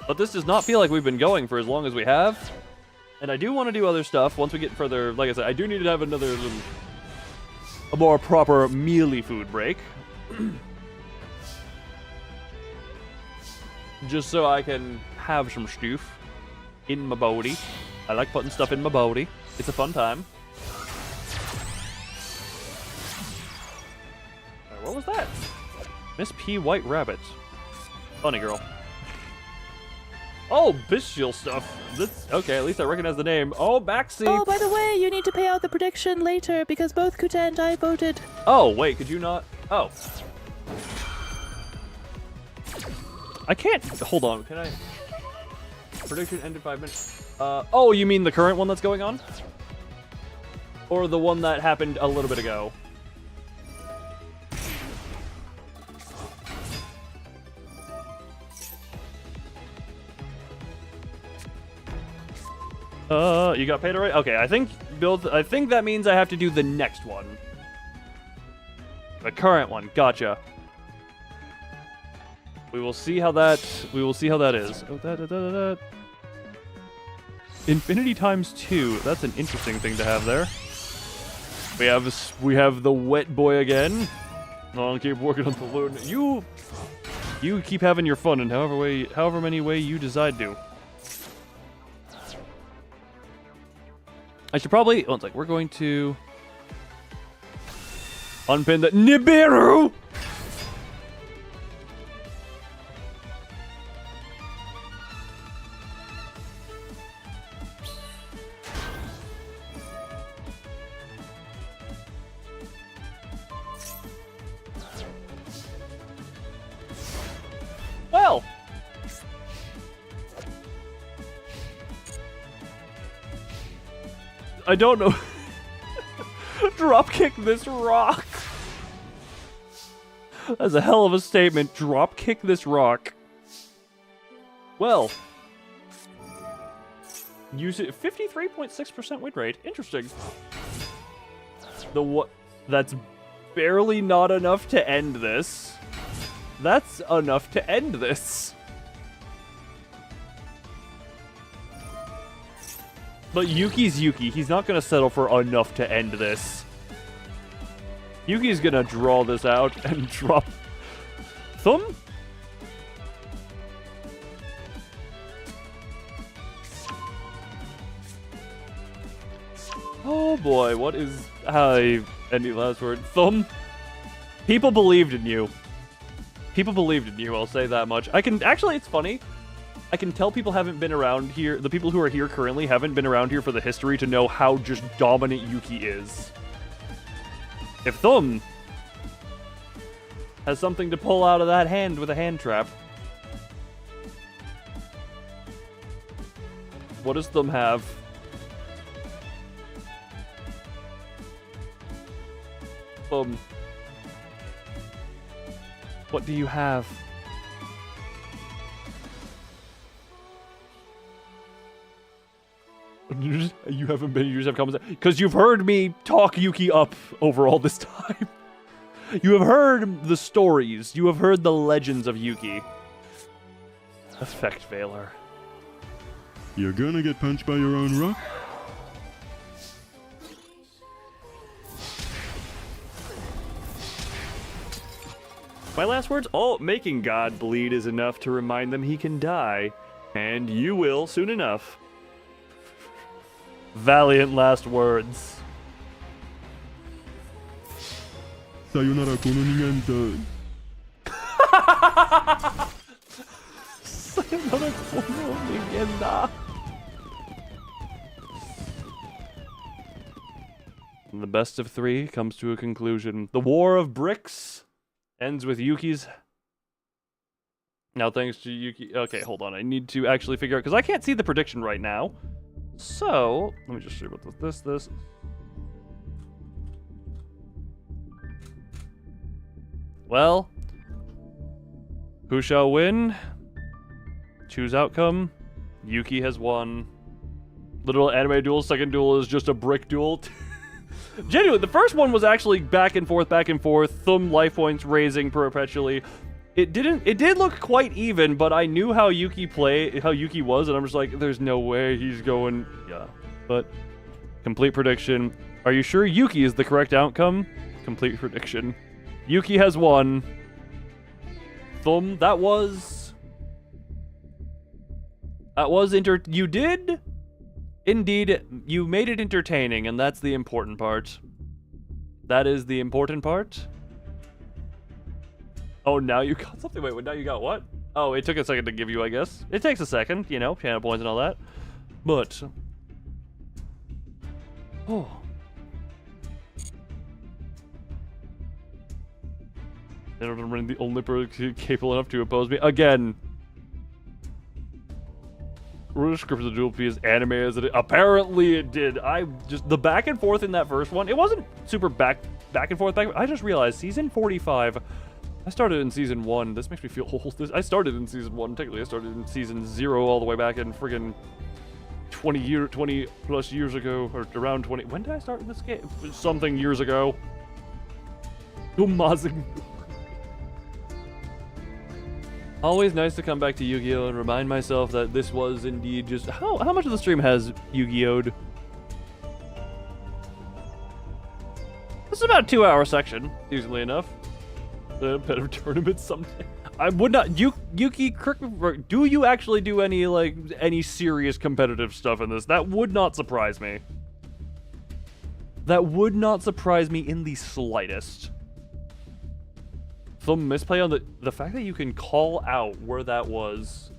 But this does not feel like we've been going for as long as we have. And I do want to do other stuff once we get further. Like I said, I do need to have a more proper mealy food break. Just so I can have some stuff in my body. I like putting stuff in my body. It's a fun time. What was that? Miss P. White Rabbit. Funny girl. Oh, bestial stuff. This, okay, at least I recognize the name. Oh, backseat. Oh, by the way, you need to pay out the prediction later because both Kuta and I voted. Oh, wait, could you not? Oh. I can't. Hold on. Can I? Prediction ended 5 minutes. Oh, you mean the current one that's going on? Or the one that happened a little bit ago? You got paid already? Okay, I think that means I have to do the next one. The current one. Gotcha. We will see how that is. Oh, Infinity times 2. That's an interesting thing to have there. We have the wet boy again. I'll keep working on the balloon. You keep having your fun in however many way you decide to. I should probably... One sec. We're going to... unpin the... Nibiru! Well... I don't know. Dropkick this rock. That's a hell of a statement. Dropkick this rock. Well. Use it. 53.6% win rate. Interesting. That's barely not enough to end this. That's enough to end this. But Yuki's Yuki. He's not going to settle for enough to end this. Yuki's going to draw this out and drop... Thumb? Oh boy, what is... any last word? Thumb? People believed in you. People believed in you, I'll say that much. Actually, it's funny. I can tell people haven't been around here. The people who are here currently haven't been around here for the history to know how just dominant Yuki is. If Thumb has something to pull out of that hand with a hand trap. What does Thumb have? Thumb. What do you have? You haven't been, you just have comments. Because you've heard me talk Yuki up over all this time. You have heard the stories. You have heard the legends of Yuki. Effect Valor. You're gonna get punched by your own rock? My last words? Oh, making God bleed is enough to remind them he can die. And you will soon enough. Valiant last words. Sayonara kono ningen da. Sayonara kono ningen da. The best of 3 comes to a conclusion. The War of Bricks ends with Yuki's... Now thanks to Yuki... Okay, hold on. I need to actually figure out... Because I can't see the prediction right now. So, let me just see about this. Well, Who shall win? Choose outcome. Yuki has won. Literal anime duel. Second duel is just a brick duel. Genuinely, the first one was actually back and forth, thumb life points raising perpetually. It did look quite even, but I knew how Yuki was, and I'm just like, there's no way he's going. Yeah. But complete prediction. Are you sure Yuki is the correct outcome? Complete prediction. Yuki has won. Thumb, you did indeed, you made it entertaining, and that's the important part. That is the important part. Oh, now you got something. Wait, now you got what? Oh, it took a second to give you, I guess. It takes a second, you know, channel points and all that. But oh. I don't remember the only person capable enough to oppose me. Again. Script of the dual P as anime as it is. Apparently it did. The back and forth in that first one, it wasn't super back and forth. I just realized season 45. I started in season 1. This makes me feel old. I started in season 1. Technically, I started in season 0 all the way back in friggin' 20 plus years ago, or around 20. When did I start in this game? Something years ago. Always nice to come back to Yu-Gi-Oh! And remind myself that this was indeed just... How much of the stream has Yu-Gi-Oh'd? This is about a 2-hour section, easily enough. A bit of tournament someday. I would not... Yuki, do you actually do any serious competitive stuff in this? That would not surprise me. That would not surprise me in the slightest. Some misplay on the fact that you can call out where that was.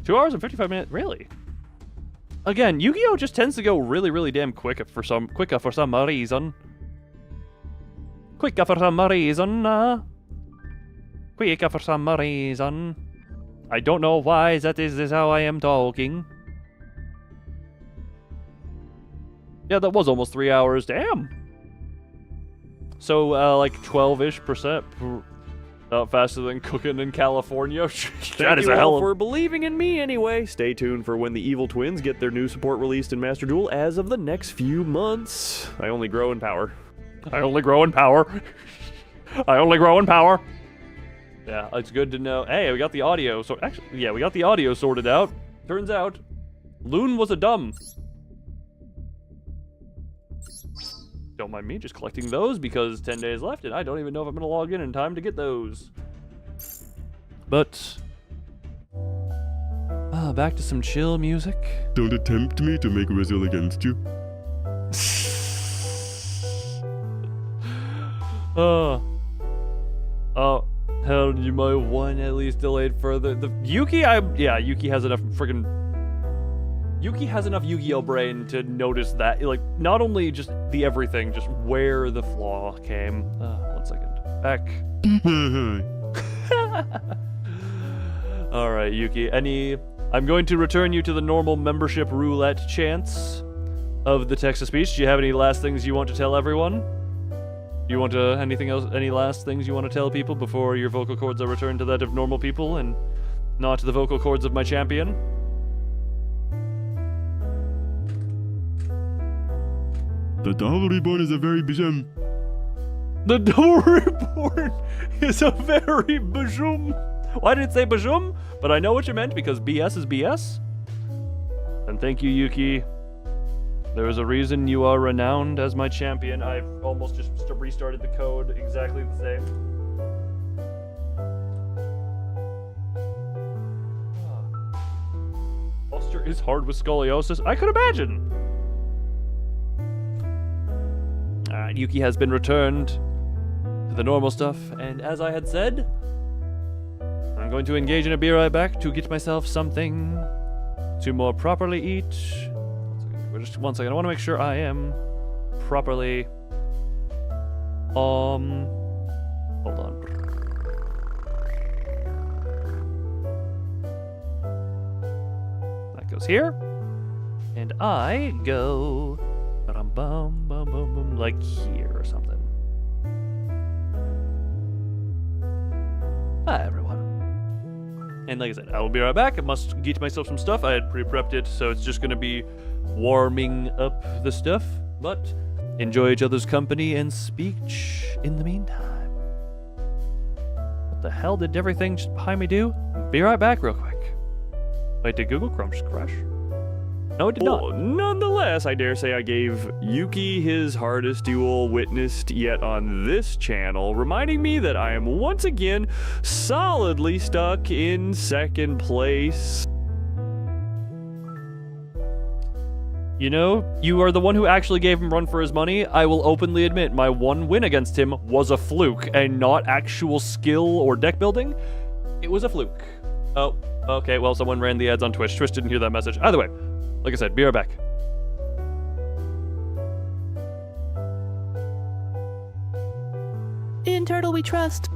2 hours and 55 minutes, really? Again, Yu-Gi-Oh! Just tends to go really, really damn quicker for some reason. Quicker for some reason. I don't know why that is how I am talking. Yeah, that was almost 3 hours. Damn. So, like 12-ish% faster than cooking in California. That is a hell of... for believing in me anyway. Stay tuned for when the Evil Twins get their new support released in Master Duel as of the next few months. I only grow in power. I only grow in power. I only grow in power. Yeah, it's good to know. Hey, we got the audio. So actually, yeah, we got the audio sorted out. Turns out, Loon was a dumb. Don't mind me just collecting those because 10 days left and I don't even know if I'm going to log in time to get those. But back to some chill music. Don't attempt me to make Rizal against you. Oh, hell, you might one at least delayed further. Yuki has enough friggin'. Yuki has enough Yu-Gi-Oh! Brain to notice that, like, not only just the everything, just where the flaw came. 1 second. Back. Alright, Yuki, I'm going to return you to the normal membership roulette chance of the text-to-speech. Do you have any last things you want to tell everyone? Do you want to, anything else, any last things you want to tell people before your vocal cords are returned to that of normal people and not the vocal cords of my champion? The Double Reborn is a very bijam. The Double Reborn is a very bijum. Why did it say bijum? But I know what you meant because BS is BS. And thank you, Yuki. There is a reason you are renowned as my champion. I've almost just restarted the code exactly the same. Buster is hard with scoliosis. I could imagine. Alright, Yuki has been returned to the normal stuff, and as I had said, I'm going to engage in a be right back to get myself something to more properly eat. Just 1 second, I want to make sure I am properly, hold on. That goes here, and I go like here or something. And like I said, I will be right back. I must get myself some stuff. I had pre-prepped it, so it's just going to be warming up the stuff. But enjoy each other's company and speech in the meantime. What the hell did everything just behind me do? Be right back real quick. Wait, did Google Chrome just crash? No, it did not. Nonetheless, I dare say I gave Yuki his hardest duel witnessed yet on this channel, reminding me that I am once again solidly stuck in second place. You know, you are the one who actually gave him run for his money. I will openly admit my one win against him was a fluke and not actual skill or deck building. It was a fluke. Oh, okay, well, someone ran the ads on Twitch. Twitch didn't hear that message. Either way, like I said, be right back. In Turtle we trust.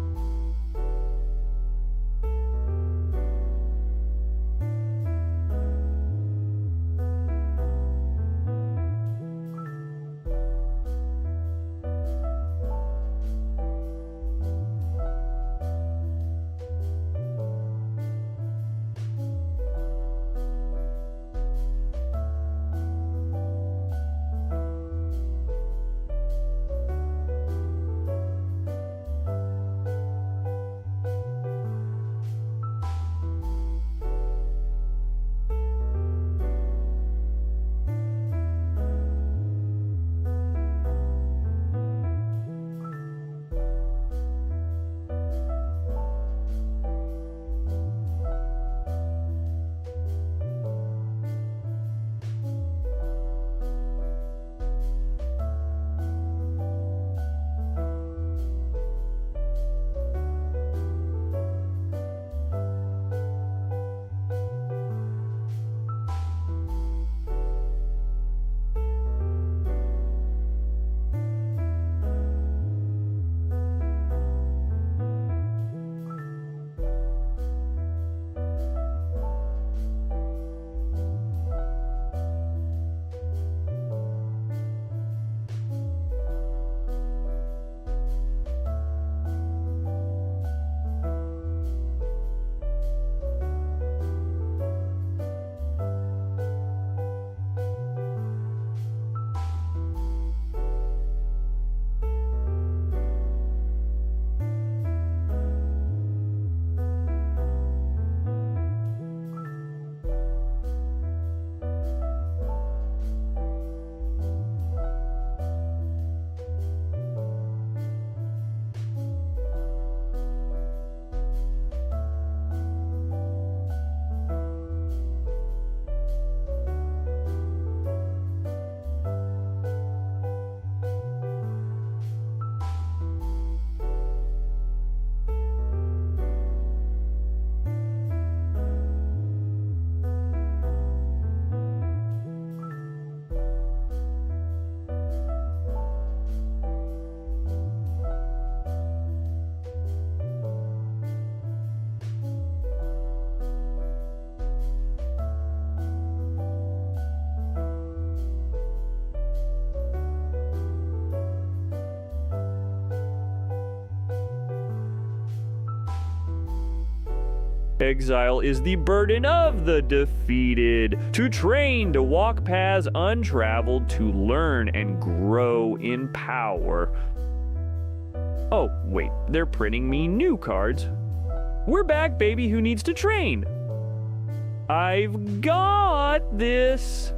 Exile is the burden of the defeated, to train to walk paths untraveled, to learn and grow in power. Oh, wait, they're printing me new cards. We're back, baby who needs to train. I've got this.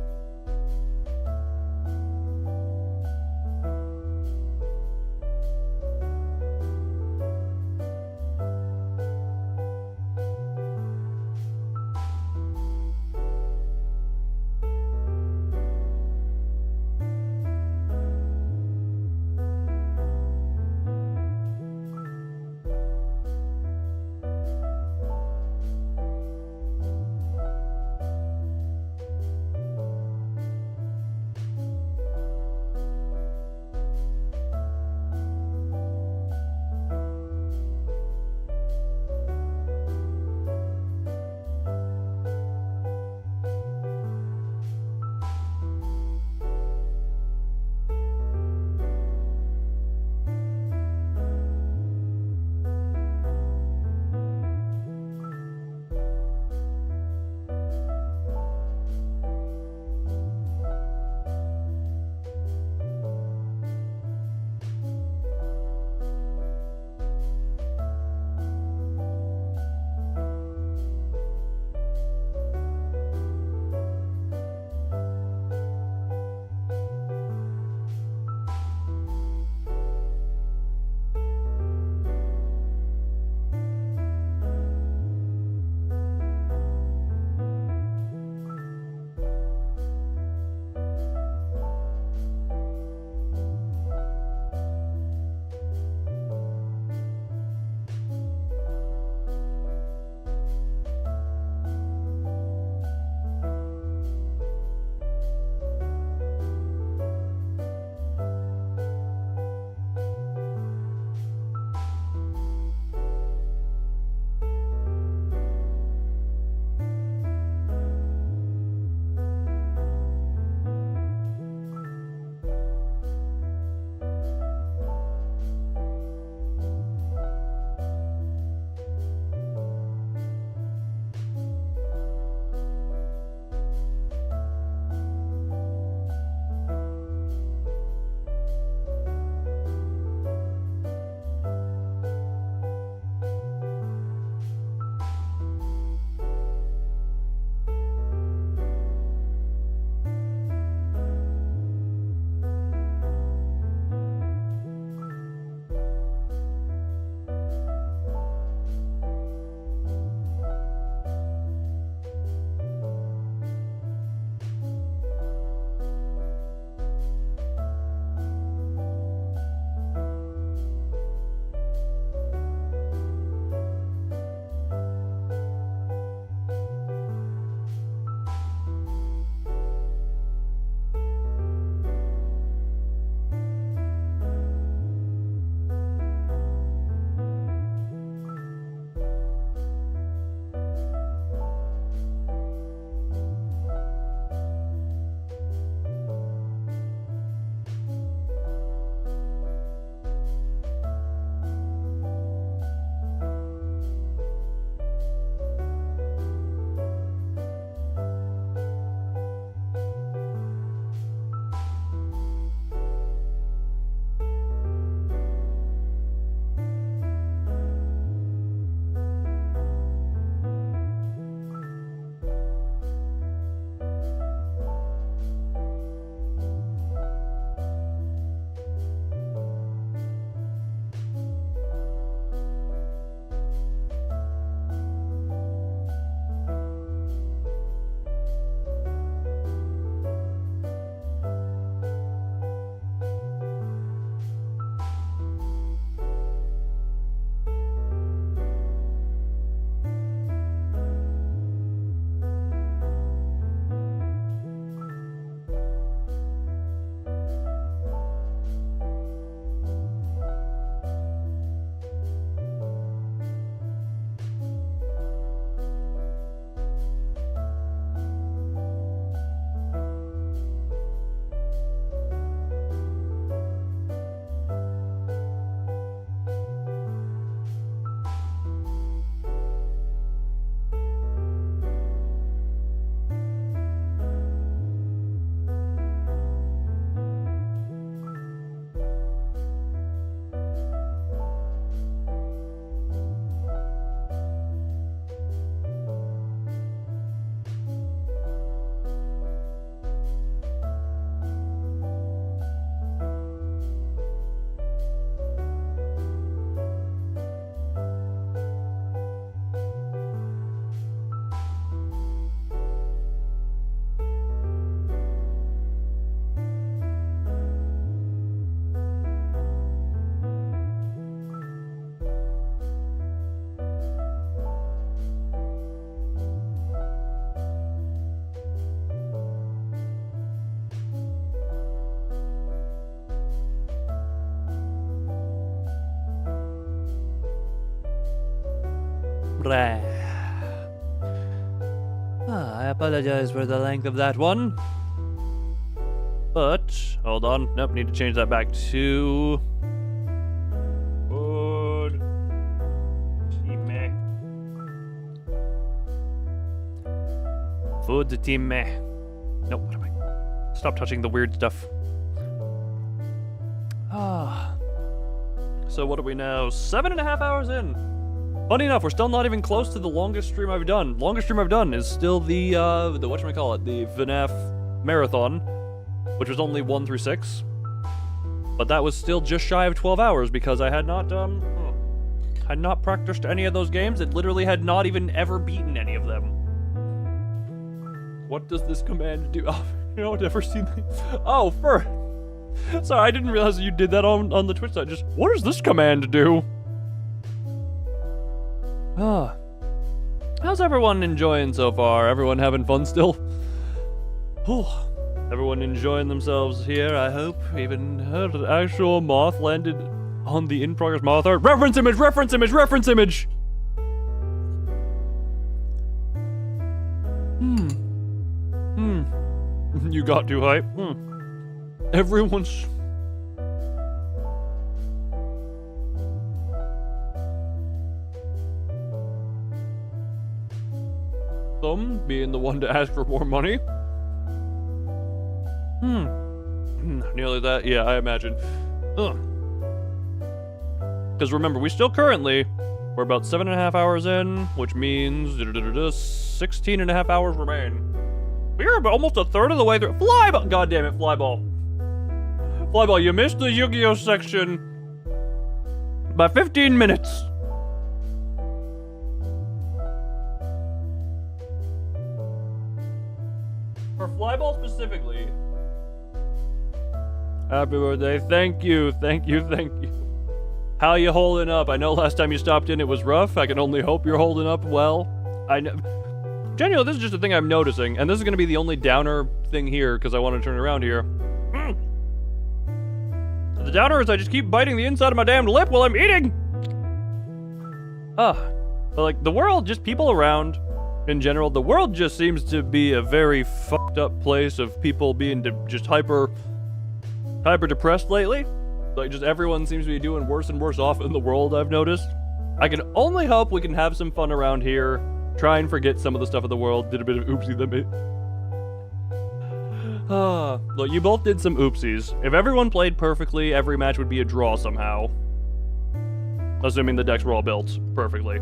I apologize for the length of that one. But, hold on. Nope, need to change that back to... Food. Time. Food time. Nope, what am I? Stop touching the weird stuff. So what are we now? 7.5 hours in. Funny enough, we're still not even close to the longest stream I've done. Longest stream I've done is still the whatchamacallit, the FNAF marathon, which was only 1 through 6. But that was still just shy of 12 hours because I had not practiced any of those games. It literally had not even ever beaten any of them. What does this command do? Oh, you know, I've never seen that. Oh, sorry, I didn't realize you did that on the Twitch side. Just, what does this command do? How's everyone enjoying so far? Everyone having fun still? Everyone enjoying themselves here, I hope. Even heard an actual moth landed on the in-progress moth art. Reference image, reference image, reference image! You got too hype. Everyone's... Thumb being the one to ask for more money. Nearly that. Yeah, I imagine. Because remember, we're about 7.5 hours in, which means 16.5 hours remain. We're about almost a third of the way through. Flyball! God damn it, Flyball. Flyball, you missed the Yu-Gi-Oh section by 15 minutes. For Flyball specifically. Happy birthday. Thank you, thank you, thank you. How you holding up? I know last time you stopped in it was rough. I can only hope you're holding up well. I know. Genuinely, this is just a thing I'm noticing, and this is going to be the only downer thing here, because I want to turn it around here. The downer is I just keep biting the inside of my damned lip while I'm eating! But like, the world, just people around, in general, the world just seems to be a very fucked up place of people being just hyper depressed lately. Like, just everyone seems to be doing worse and worse off in the world, I've noticed. I can only hope we can have some fun around here. Try and forget some of the stuff of the world. Did a bit of oopsie that made... Look, you both did some oopsies. If everyone played perfectly, every match would be a draw somehow. Assuming the decks were all built perfectly.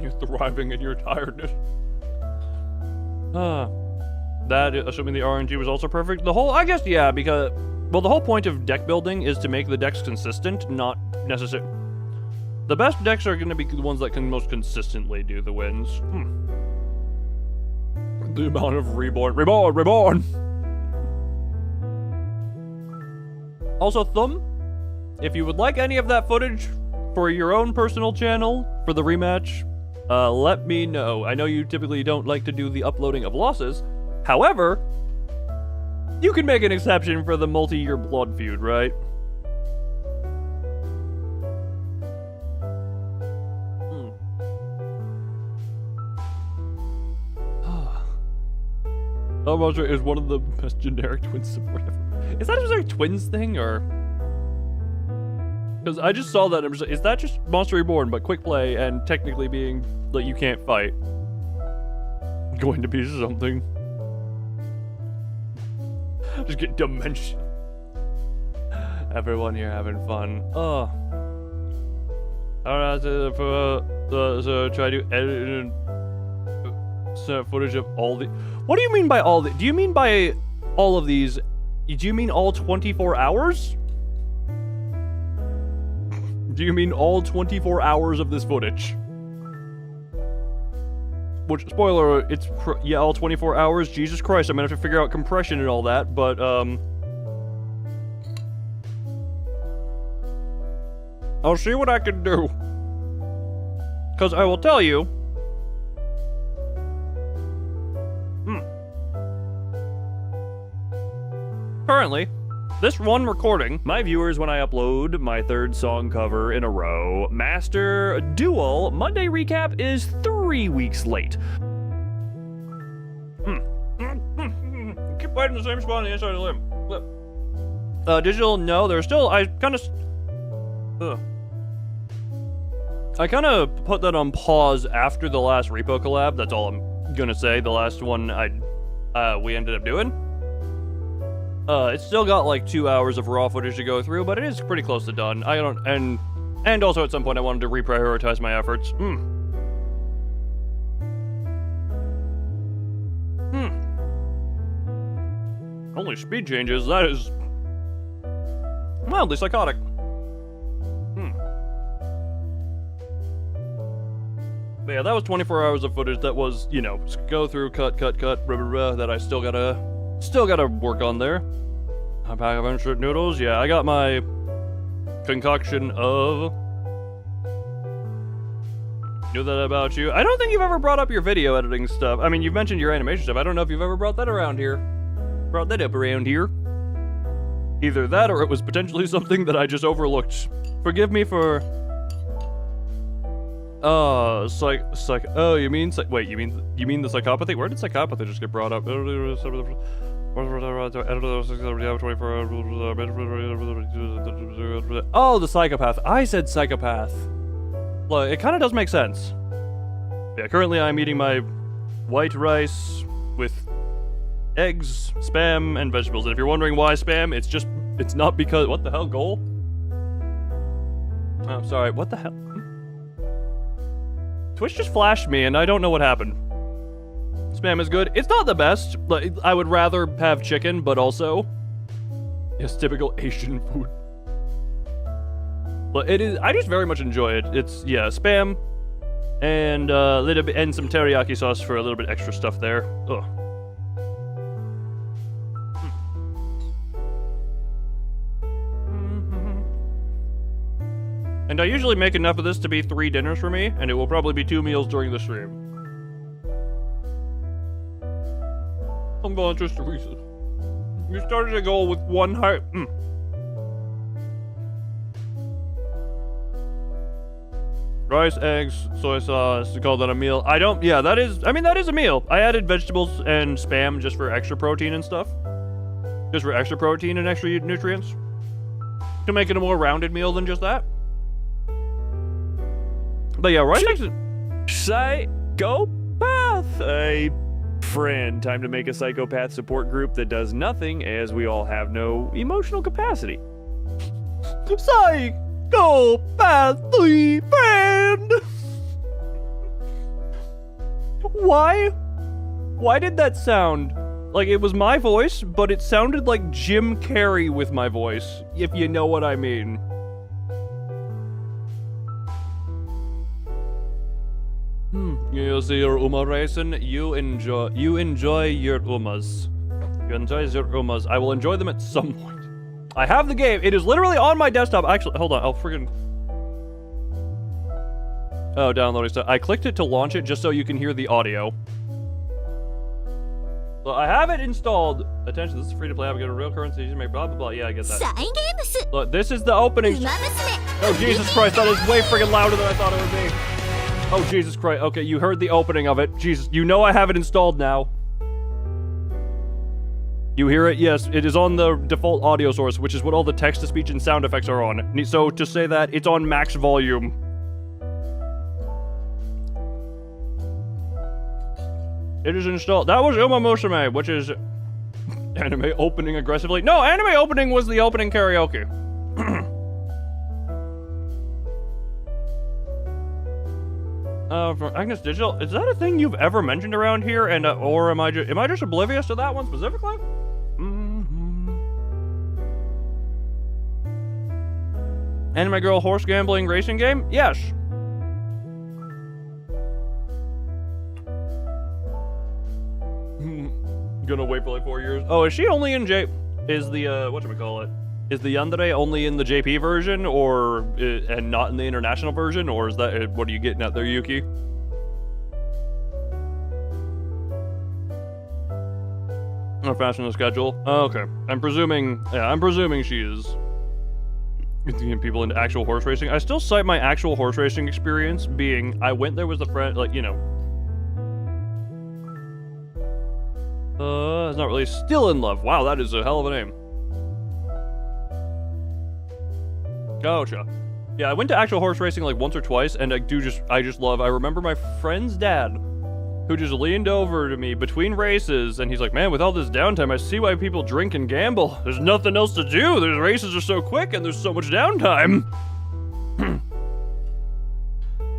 You're thriving in your tiredness. That, assuming the RNG was also perfect. The whole, I guess, yeah, because, well, the whole point of deck building is to make the decks consistent, not necessarily. The best decks are going to be the ones that can most consistently do the wins. The amount of reborn! Also, Thumb, if you would like any of that footage for your own personal channel for the rematch, let me know. I know you typically don't like to do the uploading of losses. However, you can make an exception for the multi-year blood feud, right? Monster is one of the best generic twins support ever. Is that just a twins thing, or? Because I just saw that, and is that just Monster Reborn, but quick play and technically being like you can't fight? Going to be something. Just get dimension. Everyone here having fun. Alright, so try to edit and footage of all the... What do you mean by all the... Do you mean by all of these... Do you mean all 24 hours? Do you mean all 24 hours of this footage? Which, spoiler alert, it's... yeah, all 24 hours? Jesus Christ, I'm gonna have to figure out compression and all that, but, I'll see what I can do. Because I will tell you... currently, this one recording, my viewers, when I upload my 3rd song cover in a row, Master Duel Monday recap is 3 weeks late. Keep biting the same spot on the inside of the limb. Digital, no, there's still, I kind of put that on pause after the last repo collab. That's all I'm gonna say. The last one we ended up doing. It's still got like 2 hours of raw footage to go through, but it is pretty close to done. And also at some point I wanted to reprioritize my efforts. Only speed changes, that is mildly psychotic. But yeah, that was 24 hours of footage that was, you know, go through, cut, blah, blah, blah, that I still gotta work on there. A pack of instant noodles, yeah, I got my concoction of... Knew that about you. I don't think you've ever brought up your video editing stuff. I mean, you've mentioned your animation stuff. I don't know if you've ever brought that around here. Brought that up around here. Either that or it was potentially something that I just overlooked. Forgive me for... oh, you mean... wait, you mean the psychopathy? Where did psychopathy just get brought up? Oh, the psychopath. I said psychopath. Well, it kind of does make sense. Yeah, currently I'm eating my white rice with eggs, spam, and vegetables. And if you're wondering why spam, it's not because... What the hell, goal? Oh, sorry, what the hell? Twitch just flashed me, and I don't know what happened. Spam is good. It's not the best. Like, I would rather have chicken, but also... Yes, typical Asian food. But it is... I just very much enjoy it. It's, yeah, spam, and a little bit, and some teriyaki sauce for a little bit extra stuff there. Ugh. And I usually make enough of this to be 3 dinners for me, and it will probably be 2 meals during the stream. I'm going just to reason. You started a goal with 1 heart. Rice, eggs, soy sauce, you call that a meal? Yeah, that is a meal. I added vegetables and spam just for extra protein and stuff. Just for extra protein and extra nutrients. To make it a more rounded meal than just that. But yeah, right next to... Psychopath! A friend. Time to make a psychopath support group that does nothing, as we all have no emotional capacity. Psychopath friend! Why did that sound like it was my voice, but it sounded like Jim Carrey with my voice, if you know what I mean. You see your Uma racing? You enjoy your Umas. You enjoy your Umas. I will enjoy them at some point. I have the game. It is literally on my desktop. Actually, hold on. I'll friggin... Oh, downloading stuff. I clicked it to launch it just so you can hear the audio. So I have it installed. Attention, this is free to play. I'm getting real currency. You make blah, blah, blah. Yeah, I get that. Look, this is the opening. Oh, Jesus Christ. That is way friggin' louder than I thought it would be. Oh, Jesus Christ. Okay, you heard the opening of it. Jesus, you know I have it installed now. You hear it? Yes, it is on the default audio source, which is what all the text-to-speech and sound effects are on. So, to say that, it's on max volume. It is installed. That was Uma Musume, which is... anime opening aggressively. No, anime opening was the opening karaoke. From Agnes Digital, is that a thing you've ever mentioned around here? And or am I just oblivious to that one specifically? Anime girl horse gambling racing game? Yes. Gonna wait for like 4 years. Oh, is she only in is the whatchamacallit? Is the yandere only in the JP version, or and not in the international version, or is that what are you getting at there, Yuki? Not fast in the schedule. Oh, okay. I'm presuming she is getting people into actual horse racing. I still cite my actual horse racing experience being, I went there with a friend, like, you know. It's not really still in love. Wow, that is a hell of a name. Gotcha. Yeah, I went to actual horse racing like once or twice, and I just love, I remember my friend's dad, who just leaned over to me between races, and he's like, man, with all this downtime, I see why people drink and gamble. There's nothing else to do. The races are so quick, and there's so much downtime.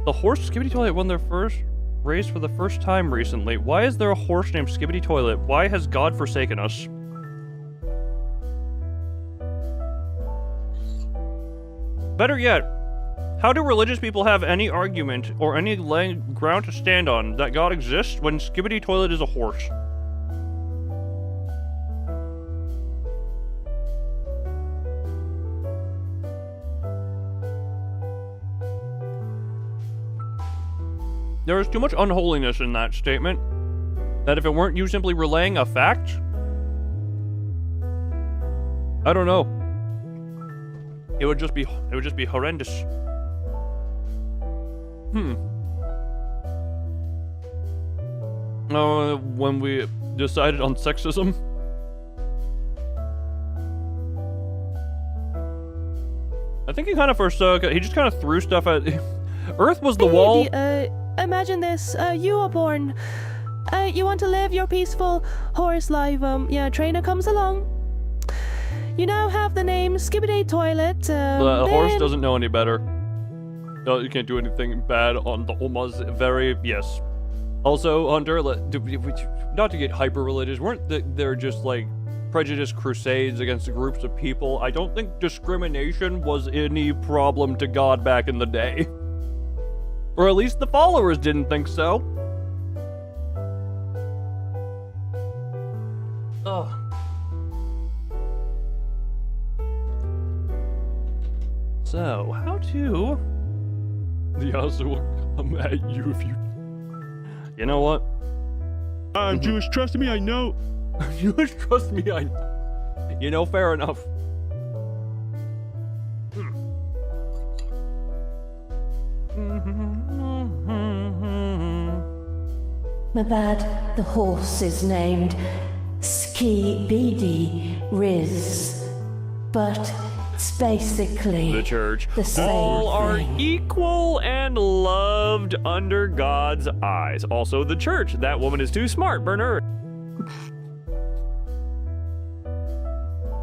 The horse Skibbity Toilet won their first race for the first time recently. Why is there a horse named Skibbity Toilet? Why has God forsaken us? Better yet, how do religious people have any argument or any ground to stand on that God exists when Skibbity Toilet is a horse? There is too much unholiness in that statement, that if it weren't you simply relaying a fact, I don't know. It would just be horrendous. When we decided on sexism. I think he kind of first he just kind of threw stuff at Earth was the wall. Imagine this, you are born. You want to live your peaceful horse life. Trainer comes along. You now have the name Skibbity Toilet. The horse doesn't know any better. No, you can't do anything bad on the Omas. Yes. Also, Hunter, not to get hyper-religious, weren't there just, like, prejudice crusades against groups of people? I don't think discrimination was any problem to God back in the day. Or at least the followers didn't think so. Ugh. So, how to... The Asa will come at you if you... You know what? I'm Jewish, trust me, I know. Jewish, trust me, I know. You know, fair enough. Mabad, the horse is named Ski-Bidi Riz, but it's basically the church. The same All are thing. equal and loved under God's eyes. Also the church. That woman is too smart, burn her.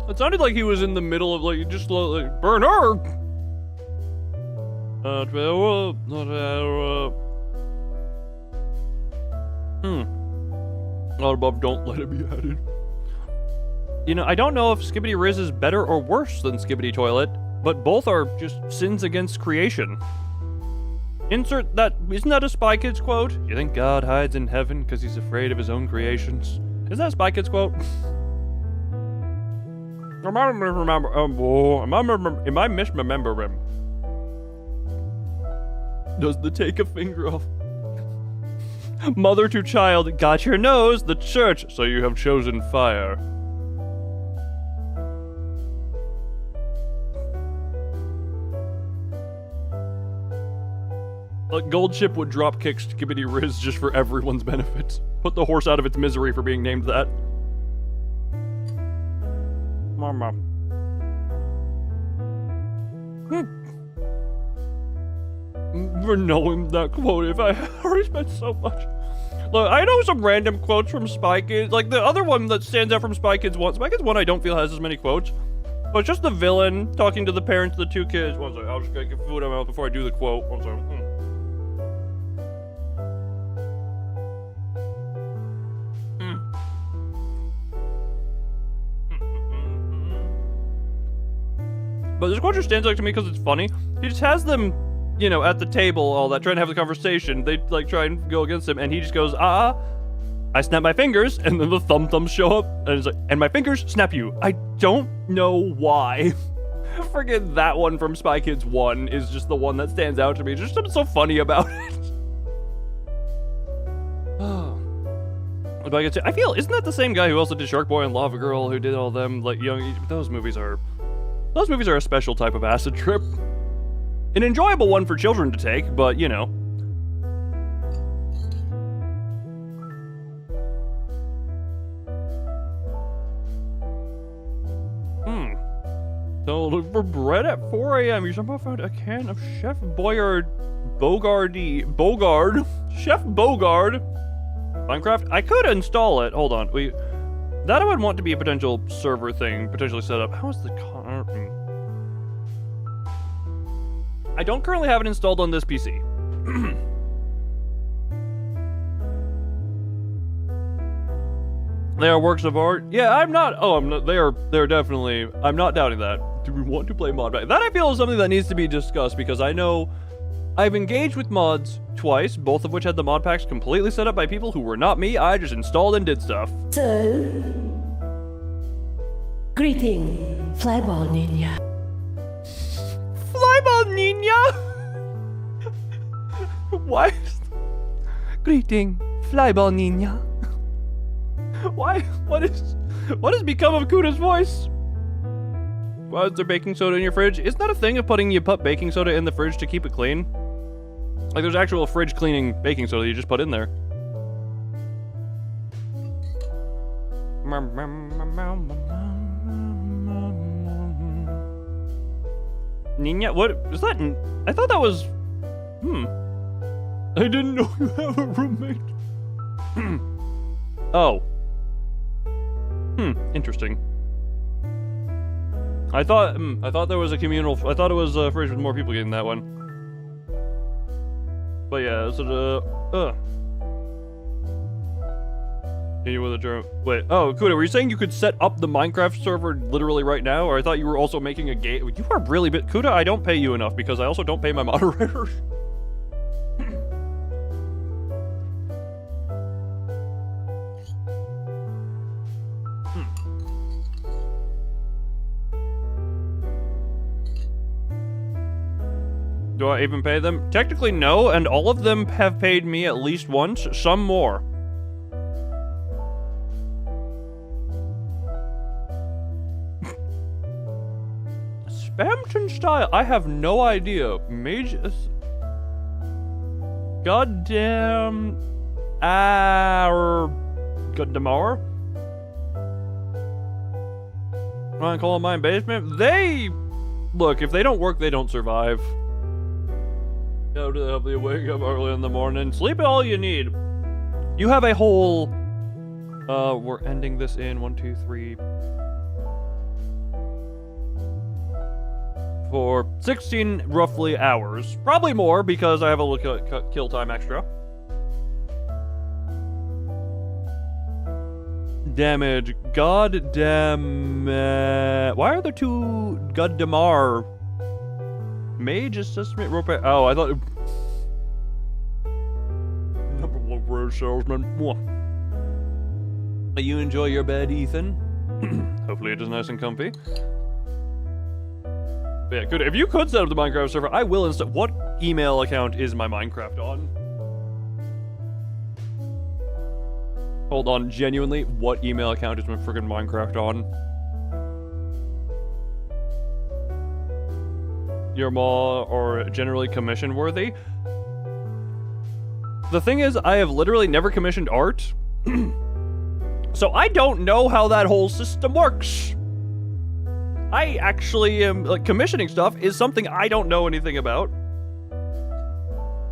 It sounded like he was in the middle of, like, just like, burn her! All above, don't let it be added. You know, I don't know if Skibbity Riz is better or worse than Skibbity Toilet, but both are just sins against creation. Insert that, isn't that a Spy Kids quote? You think God hides in heaven because he's afraid of his own creations? Isn't that a Spy Kids quote? Am I misremembering? Does the take a finger off? Mother to child, got your nose, the church, so you have chosen fire. Like, Goldship would drop kick Skibbity Riz just for everyone's benefit. Put the horse out of its misery for being named that. Mama. For knowing that quote, if I already spent so much. Look, I know some random quotes from Spy Kids. Like, the other one that stands out from Spy Kids 1. Spy Kids 1 I don't feel has as many quotes. But just the villain talking to the parents of the two kids. One second, I'll just get food out of my mouth before I do the quote. One second. But this quote just stands out to me because it's funny. He just has them, you know, at the table, all that, trying to have the conversation. They, like, try and go against him, and he just goes, I snap my fingers, and then the thumbs show up, and it's like, and my fingers snap you. I don't know why. Forget that one from Spy Kids 1 is just the one that stands out to me. Just something so funny about it. But I feel, isn't that the same guy who also did Shark Boy and Lava Girl, who did all them, like, those movies are a special type of acid trip. An enjoyable one for children to take, but, you know. So look for bread at 4 a.m. You somehow found a can of Chef Bogard. Chef Bogard. Minecraft? I could install it. Hold on. That I would want to be a potential server thing, potentially set up. How is the I don't currently have it installed on this PC. They are works of art. Yeah, I'm not. Oh, I'm not. They're definitely. I'm not doubting that. Do we want to play mod pack? That I feel is something that needs to be discussed because I know I've engaged with mods twice, both of which had the mod packs completely set up by people who were not me. I just installed and did stuff. So, greeting, Flyball Ninja. Flyball Ninja? Why? Greeting, Flyball Ninja. Why? What has become of Kuda's voice? Why is there baking soda in your fridge? Isn't that a thing of you put baking soda in the fridge to keep it clean? Like there's actual fridge cleaning baking soda you just put in there. Nina, what is that? I thought that was. I didn't know you have a roommate. Oh. Interesting. I thought there was a communal. I thought it was a fridge with more people getting that one. But yeah, so you with a germ. Wait. Oh, Kuda, were you saying you could set up the Minecraft server literally right now, or I thought you were also making a game? You are really bit. Kuda, I don't pay you enough because I also don't pay my moderators. Do I even pay them? Technically, no, and all of them have paid me at least once, some more. Spamton style? I have no idea. Mage... Goddamn... Goddamar? Wanna call them my basement? They... Look, if they don't work, they don't survive. How to help you wake up early in the morning. Sleep all you need. You have a whole... we're ending this in 1, 2, 3... for 16 roughly hours. Probably more because I have a look at kill time extra. Damage. God damn. Why are there two Goddamar? Mage assessment rope. Oh, I thought. Number one rare salesman. You enjoy your bed, Ethan? Hopefully it is nice and comfy. But yeah, good. If you could set up the Minecraft server, I will install. What email account is my Minecraft on? Hold on, genuinely, what email account is my friggin' Minecraft on? You're more or generally commission worthy? The thing is, I have literally never commissioned art. So I don't know how that whole system works. I actually am, like, commissioning stuff is something I don't know anything about.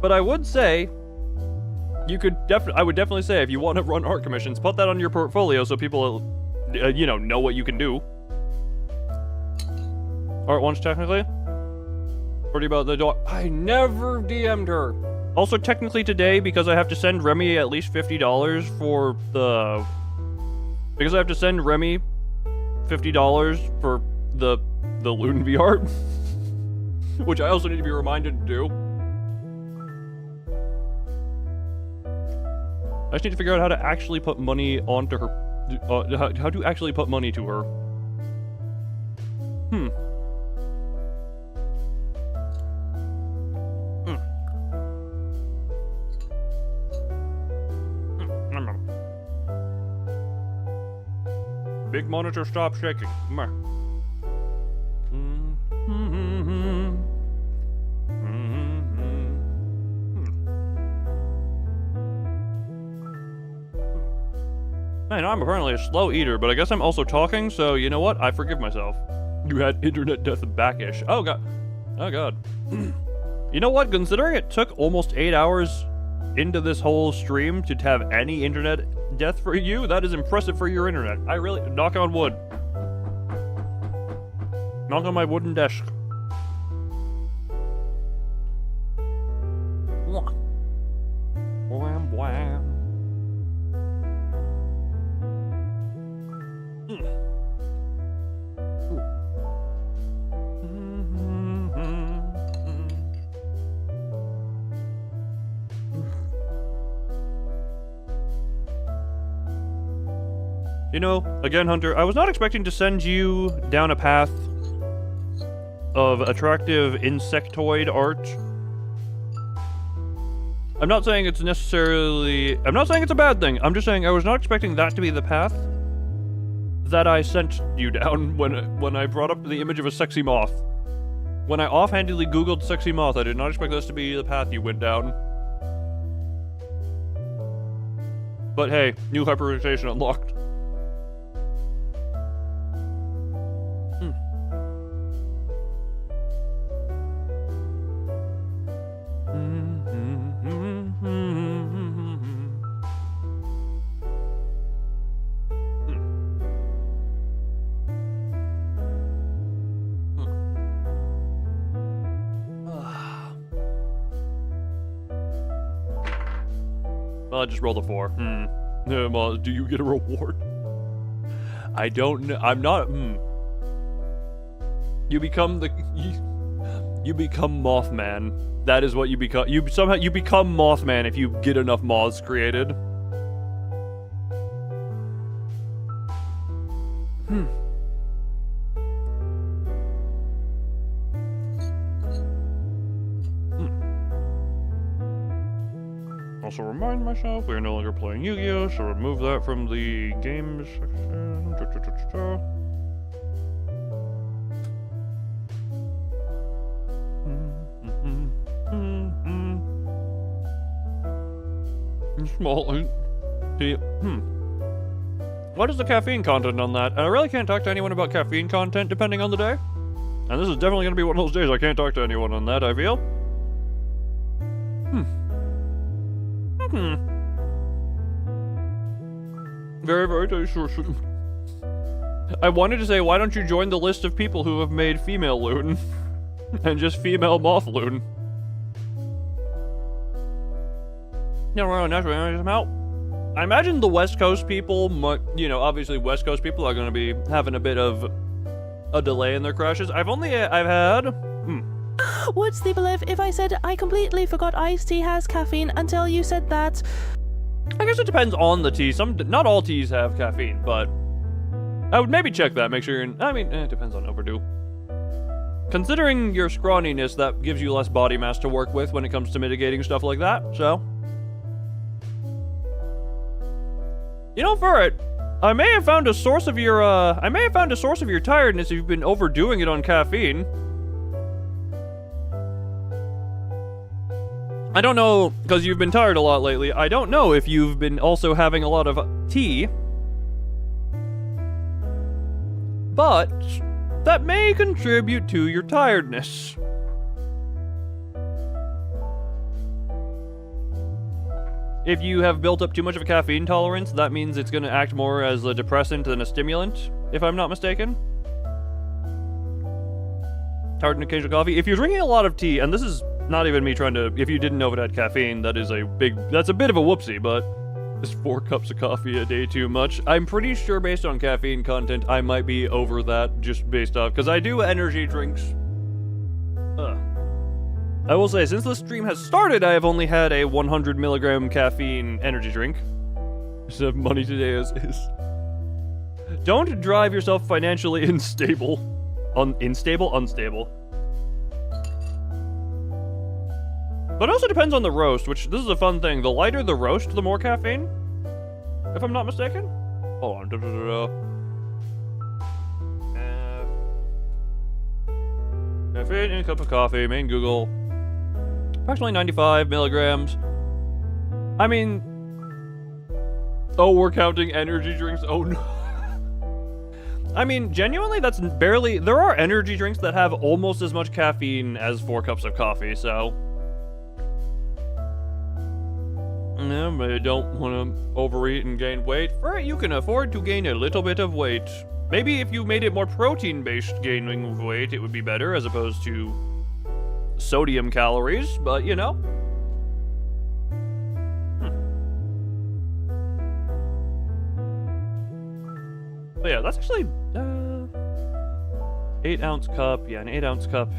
But I would say, I would definitely say if you want to run art commissions, put that on your portfolio so people, you know what you can do. Art once, technically. What about the dog? I never DM'd her. Also, technically today, because I have to send Remy at least $50 for the... Because I have to send Remy $50 for the Loon VR, which I also need to be reminded to do. I just need to figure out how to actually put money onto her. How to actually put money to her. Big monitor, stop shaking. Come here. Man, I'm apparently a slow eater, but I guess I'm also talking, so you know what? I forgive myself. You had internet death back-ish. Oh, God. Oh, God. You know what? Considering it took almost 8 hours into this whole stream to have any internet death for you, that is impressive for your internet. I really... Knock on wood. Knock on my wooden desk. Wham, wham. You know, again, Hunter, I was not expecting to send you down a path of attractive insectoid art. I'm not saying it's necessarily... I'm not saying it's a bad thing. I'm just saying I was not expecting that to be the path that I sent you down when I brought up the image of a sexy moth. When I offhandedly Googled sexy moth, I did not expect this to be the path you went down. But hey, new hyperrotation unlocked. Well, I just rolled a 4. Well, do you get a reward? I don't know. I'm not. You become the. You become Mothman. That is what you become. You become Mothman if you get enough moths created. Also remind myself we are no longer playing Yu-Gi-Oh, so remove that from the games section. Small. What is the caffeine content on that? And I really can't talk to anyone about caffeine content depending on the day. And this is definitely going to be one of those days I can't talk to anyone on that, I feel. Very, very tasty. I wanted to say, why don't you join the list of people who have made female loon? And just female moth loon. No, naturally, how? I imagine the West Coast people, you know, obviously West Coast people are going to be having a bit of a delay in their crashes. I've had... Would Steve live if I said I completely forgot iced tea has caffeine until you said that? I guess it depends on the tea. Not all teas have caffeine, but I would maybe check that, make sure you're in... I mean, it depends on overdue. Considering your scrawniness, that gives you less body mass to work with when it comes to mitigating stuff like that, so... You know, Furret, I may have found a source of your, tiredness if you've been overdoing it on caffeine. I don't know, because you've been tired a lot lately, I don't know if you've been also having a lot of tea. But that may contribute to your tiredness. If you have built up too much of a caffeine tolerance, that means it's going to act more as a depressant than a stimulant, if I'm not mistaken. Tired and occasional coffee. If you're drinking a lot of tea, and this is not even me trying to... If you didn't know if it had caffeine, that's a bit of a whoopsie, but... Is 4 cups of coffee a day too much? I'm pretty sure based on caffeine content, I might be over that just based off... Because I do energy drinks. I will say, since the stream has started, I have only had a 100 milligram caffeine energy drink. Just have money today as is. Don't drive yourself financially unstable. Unstable. But it also depends on the roast, which, this is a fun thing. The lighter the roast, the more caffeine. If I'm not mistaken. Hold on. Caffeine in a cup of coffee, main Google. Approximately 95 milligrams. I mean... Oh, we're counting energy drinks? Oh, no. I mean, genuinely, that's barely... There are energy drinks that have almost as much caffeine as 4 cups of coffee, so... No, but I don't want to overeat and gain weight. For it, you can afford to gain a little bit of weight. Maybe if you made it more protein-based gaining of weight, it would be better, as opposed to sodium calories, but, you know. But yeah, that's actually 8-ounce cup. Yeah, an 8-ounce cup.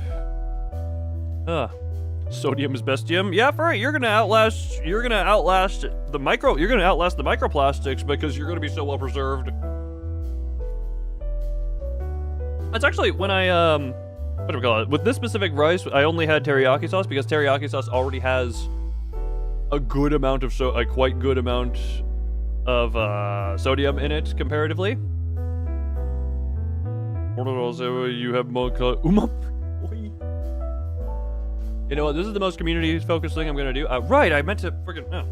Sodium is bestium. Yeah, for it, you're gonna outlast the microplastics because you're gonna be so well preserved. That's actually when I what do we call it? With this specific rice, I only had teriyaki sauce because teriyaki sauce already has a good amount of a quite good amount of sodium in it comparatively. You have more You know what? This is the most community-focused thing I'm gonna do. Right, I meant to friggin' no.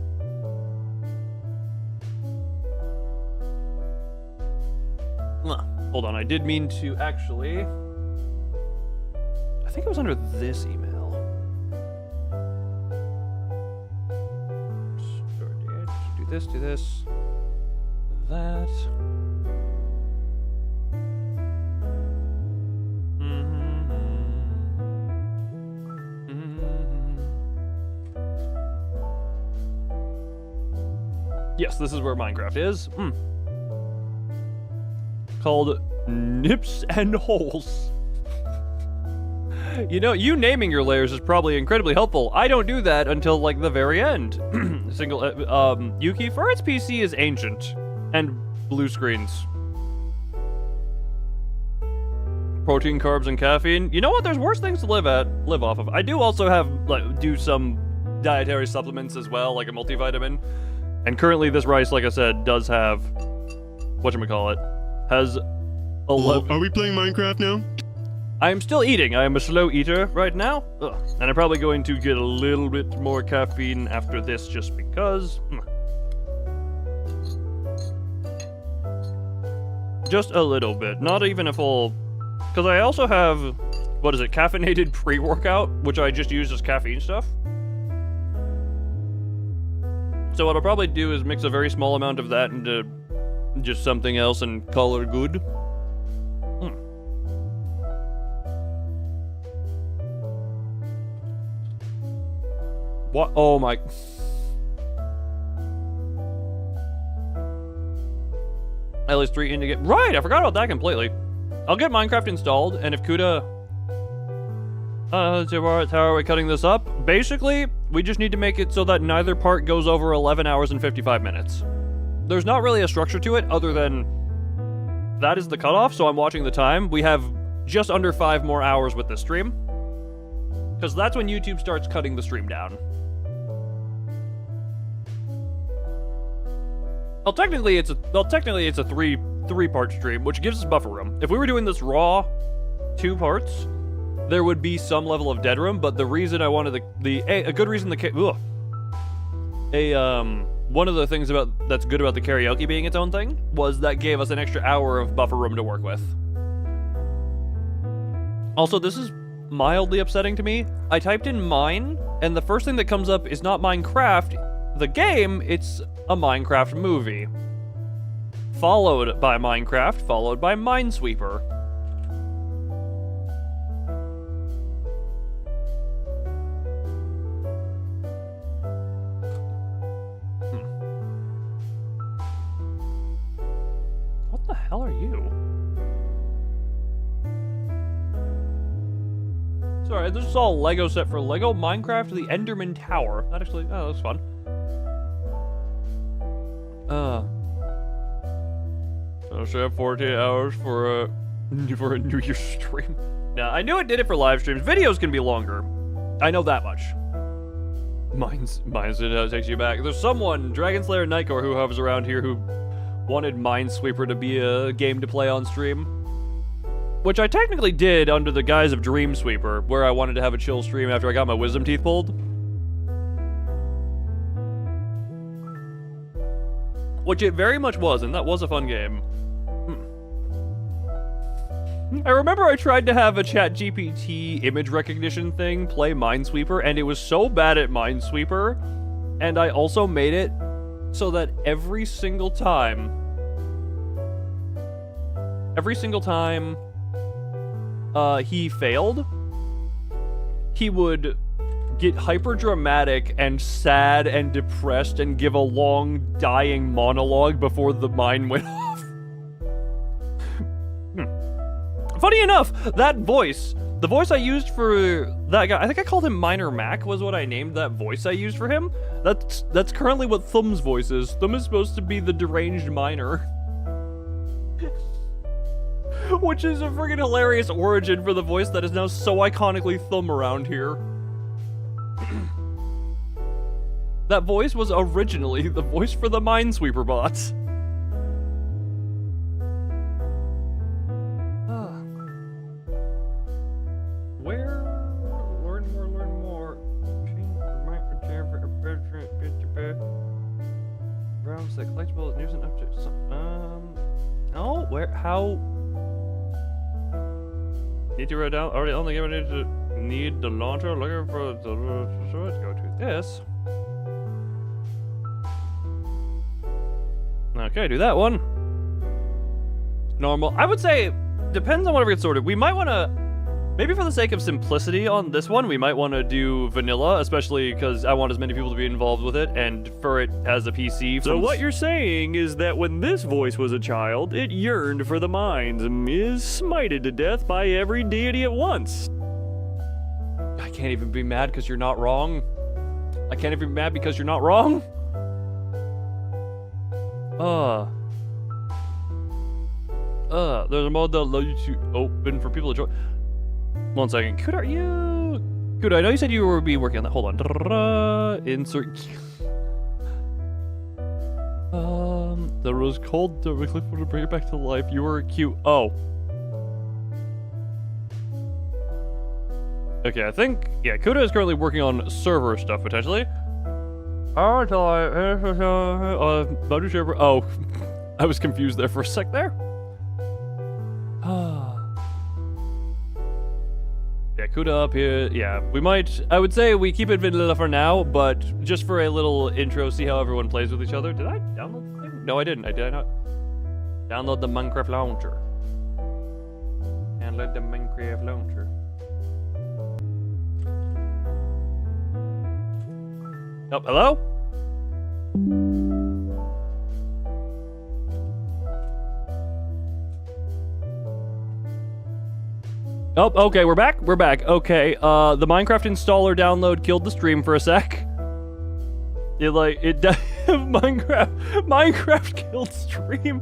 Hold on, I did mean to actually. I think it was under this email. Do this, do that. Yes, this is where Minecraft is. Called Nips and Holes. You know, you naming your layers is probably incredibly helpful. I don't do that until, like, the very end. Yuki, for its PC is ancient. And blue screens. Protein, carbs, and caffeine. You know what? There's worse things to live off of. I do also do some dietary supplements as well, like a multivitamin. And currently this rice, like I said, does have, whatchamacallit, has 11... Are we playing Minecraft now? I am still eating. I am a slow eater right now. And I'm probably going to get a little bit more caffeine after this just because. Just a little bit. Not even a full... Because I also have, caffeinated pre-workout, which I just use as caffeine stuff. So what I'll probably do is mix a very small amount of that into just something else and call it good. What? Oh my... At least 3 in to get... Right! I forgot about that completely. I'll get Minecraft installed, and if Kuda... how are we cutting this up? Basically, we just need to make it so that neither part goes over 11 hours and 55 minutes. There's not really a structure to it other than that is the cutoff, so I'm watching the time. We have just under 5 more hours with this stream. Because that's when YouTube starts cutting the stream down. Well, technically it's a three-part stream, which gives us buffer room. If we were doing this raw 2 parts, there would be some level of dead room, but the reason I wanted a good reason one of the things that's good about the karaoke being its own thing was that gave us an extra hour of buffer room to work with. Also, this is mildly upsetting to me. I typed in mine, and the first thing that comes up is not Minecraft, the game, it's a Minecraft movie. Followed by Minecraft, followed by Minesweeper. What the hell are you? Sorry, this is all Lego set for Lego Minecraft The Enderman Tower. That actually, oh, that's fun. I should have 48 hours for a New Year's stream. Now, I knew it did it for live streams. Videos can be longer. I know that much. Mine's takes you back. There's someone, Dragonslayer Nightcore, who hovers around here who wanted Minesweeper to be a game to play on stream. which I technically did under the guise of Dream Sweeper, where I wanted to have a chill stream after I got my wisdom teeth pulled. Which it very much was, and that was a fun game. I remember I tried to have a ChatGPT image recognition thing play Minesweeper, and it was so bad at Minesweeper, and I also made it so that every single time he failed, he would get hyper dramatic and sad and depressed and give a long dying monologue before the mine went off. Funny enough, that voice, the voice I used for that guy, I think I called him Minor Mac was what I named that voice I used for him. That's currently what Thumb's voice is. Thumb is supposed to be the deranged miner. Which is a friggin' hilarious origin for the voice that is now so iconically Thumb around here. That voice was originally the voice for the Minesweeper bots. Where? Learn more. Rounds that collectibles, news and updates. Oh, where? How? Need to write down. Already only need the launcher. Looking for the. So let's go to this. Okay, do that one. Normal. I would say, depends on whatever gets sorted. We might want to, maybe for the sake of simplicity on this one, we might want to do vanilla, especially because I want as many people to be involved with it, and for it as a PC. So what you're saying is that when this voice was a child, it yearned for the mines and is smited to death by every deity at once. I can't even be mad because you're not wrong. I can't even be mad because you're not wrong. There's a mode that allows you to open for people to join. 1 second. Could I know you said you would be working on that. Hold on. Insert. There was cold to click to bring it back to life. You were cute. Oh. Okay, I think, yeah, Kuda is currently working on server stuff, potentially. Oh, I was confused there for a sec there. Yeah, Kuda up here. Yeah, we might, I would say we keep it vanilla for now, but just for a little intro, see how everyone plays with each other. Did I download the thing? No, I didn't. Did I not? Download the Minecraft launcher. Download the Minecraft launcher. Oh, hello? Oh, okay, we're back. We're back. Okay, the Minecraft installer download killed the stream for a sec. Minecraft killed stream.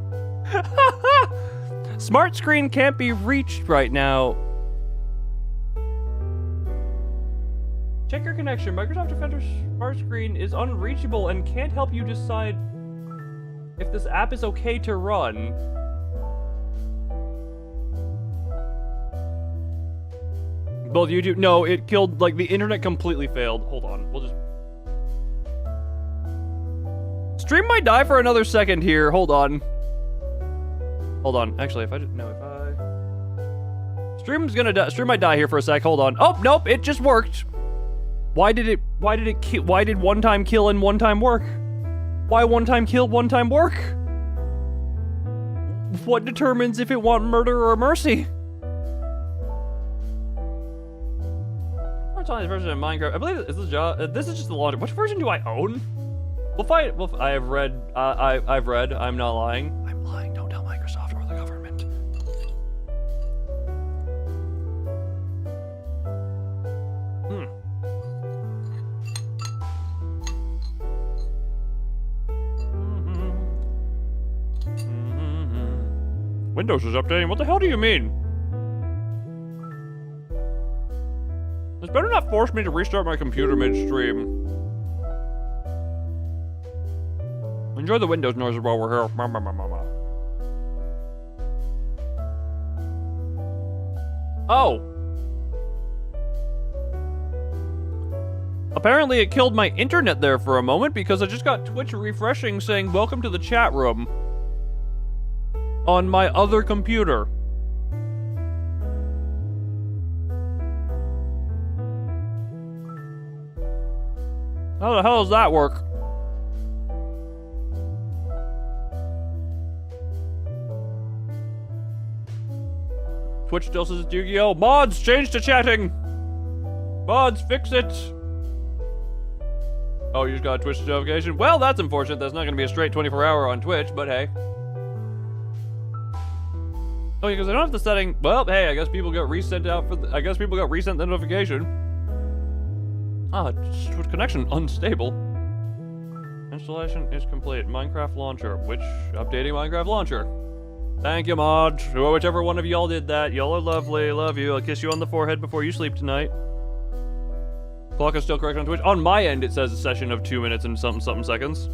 Smart screen can't be reached right now. Check your connection. Microsoft Defender Smart Screen is unreachable and can't help you decide if this app is okay to run. Both YouTube? No, it killed, like, the internet completely failed. Hold on, we'll just... Stream might die for another second here. Hold on. Hold on. Actually, if I just... No, if I... Stream's gonna die. Stream might die here for a sec. Hold on. Oh, nope, it just worked. Why did one time kill and one time work? Why one time kill, one time work? What determines if it want murder or mercy? This version of Minecraft. I believe this is just the launcher. Which version do I own? We'll find. I have read. I've read. I'm not lying. I'm lying. Don't tell Microsoft or the government. Windows is updating. What the hell do you mean? This better not force me to restart my computer mid-stream. Enjoy the Windows noises while we're here. Oh. Apparently it killed my internet there for a moment because I just got Twitch refreshing saying welcome to the chat room on my other computer. How the hell does that work? Twitch still says it's Yu-Gi-Oh! Mods, change to chatting! Mods, fix it! Oh, you just got a Twitch notification? Well, that's unfortunate. That's not going to be a straight 24-hour on Twitch, but hey. Oh, because I don't have the setting. Well, hey, I guess people got resent out for I guess people got resent the notification. Ah, Twitch connection unstable. Installation is complete. Minecraft launcher. Which updating Minecraft launcher? Thank you, mods. Whichever one of y'all did that. Y'all are lovely. Love you. I'll kiss you on the forehead before you sleep tonight. Clock is still correct on Twitch. On my end, it says a session of 2 minutes and something seconds.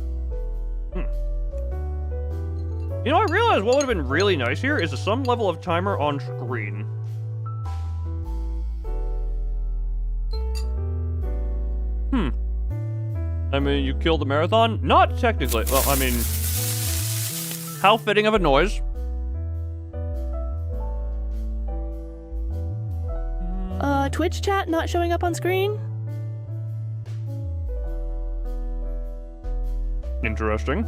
You know, I realized what would have been really nice here is some level of timer on screen. I mean, you killed the marathon? Not technically. Well, I mean, how fitting of a noise. Twitch chat not showing up on screen? Interesting.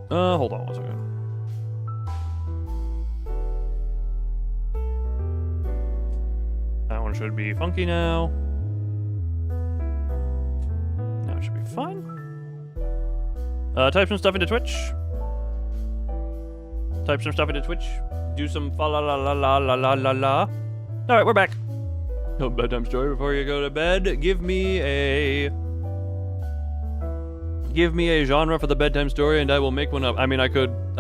Hold on one second. That one should be funky now. Now it should be fine. Type some stuff into Twitch. Type some stuff into Twitch. Do some fa la la la la la la la la. Alright, we're back. Oh, bedtime story before you go to bed. Give me a genre for the bedtime story and I will make one up. I mean, I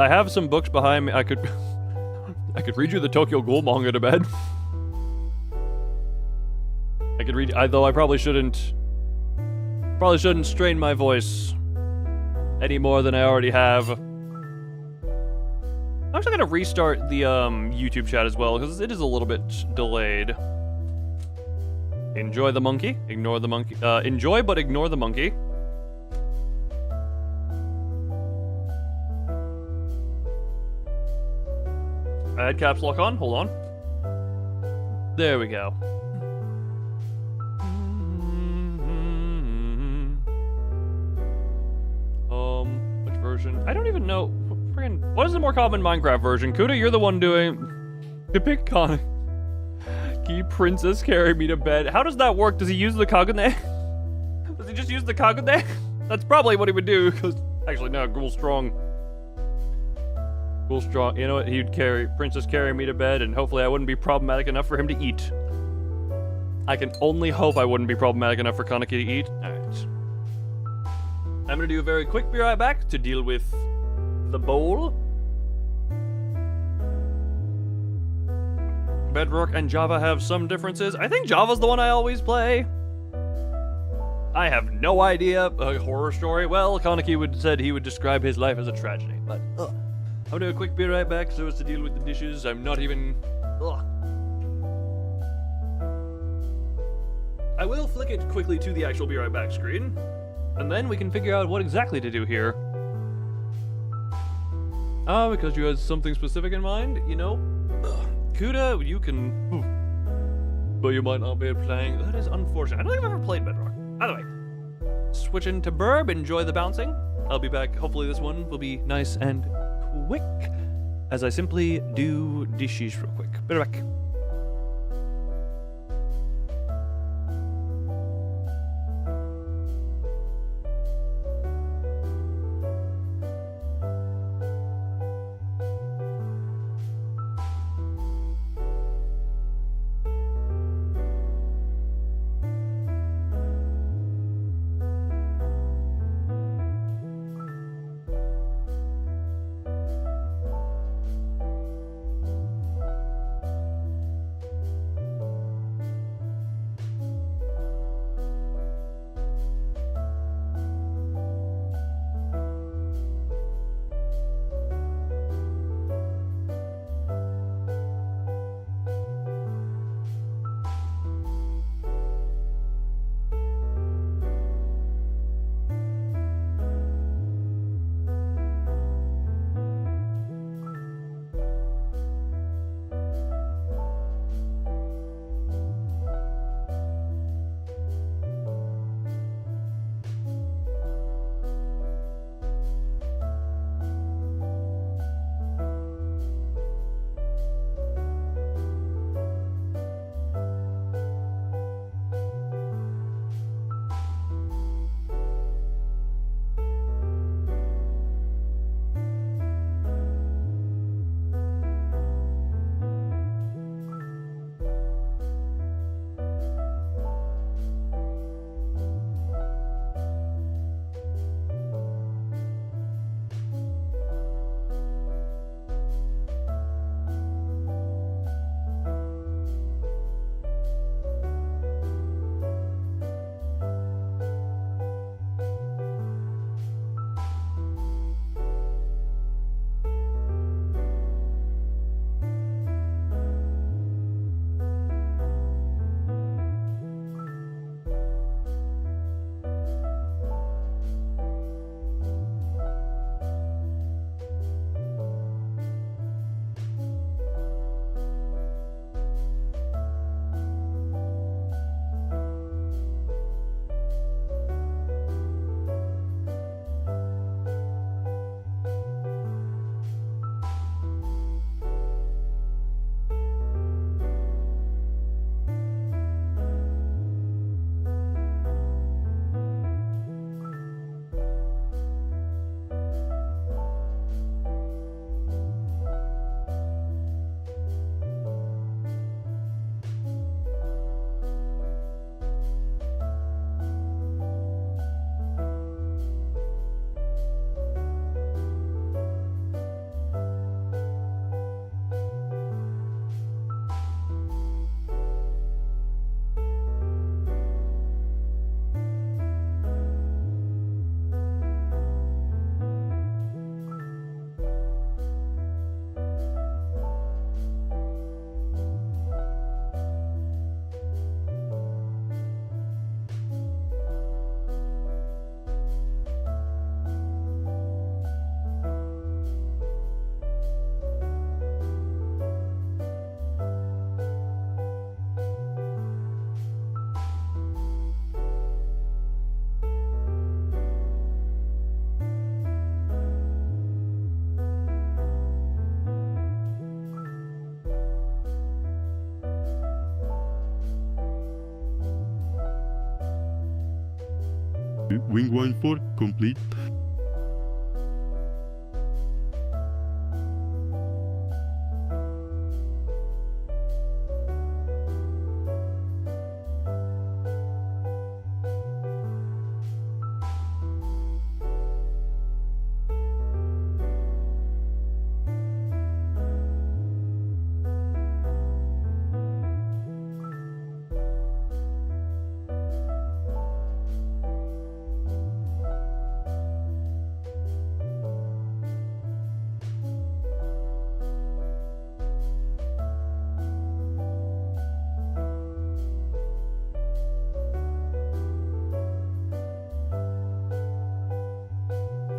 have some books behind me. I could read you the Tokyo Ghoul manga to bed. I could read, though I probably shouldn't strain my voice any more than I already have. I'm actually gonna restart the YouTube chat as well because it is a little bit delayed. Enjoy the monkey. Ignore the monkey. Enjoy but ignore the monkey. Add caps lock on. Hold on. There we go. Which version? I don't even know. What is the more common Minecraft version? Kuda, you're the one doing. Pick Conic. Can you princess carry me to bed? How does that work? Does he use the Kagune? Does he just use the Kagune? That's probably what he would do, because actually no, Ghoul's strong. Ghoul's strong. You know what? He'd princess carry me to bed, and hopefully I wouldn't be problematic enough for him to eat. I can only hope I wouldn't be problematic enough for Kaneki to eat. Alright. I'm gonna do a very quick be right back to deal with the bowl. Bedrock and Java have some differences. I think Java's the one I always play. I have no idea. A horror story? Well, Kaneki said he would describe his life as a tragedy, but I'm gonna do a quick be right back so as to deal with the dishes. I'm not even... I will flick it quickly to the actual be right back screen, and then we can figure out what exactly to do here. Because you had something specific in mind, you know? Kuda, you can... But you might not be playing. That is unfortunate. I don't think I've ever played Bedrock. Either way. Switching to Burb, enjoy the bouncing. I'll be back. Hopefully this one will be nice and quick, as I simply do dishes real quick. Be right back. Wing 1-4 complete.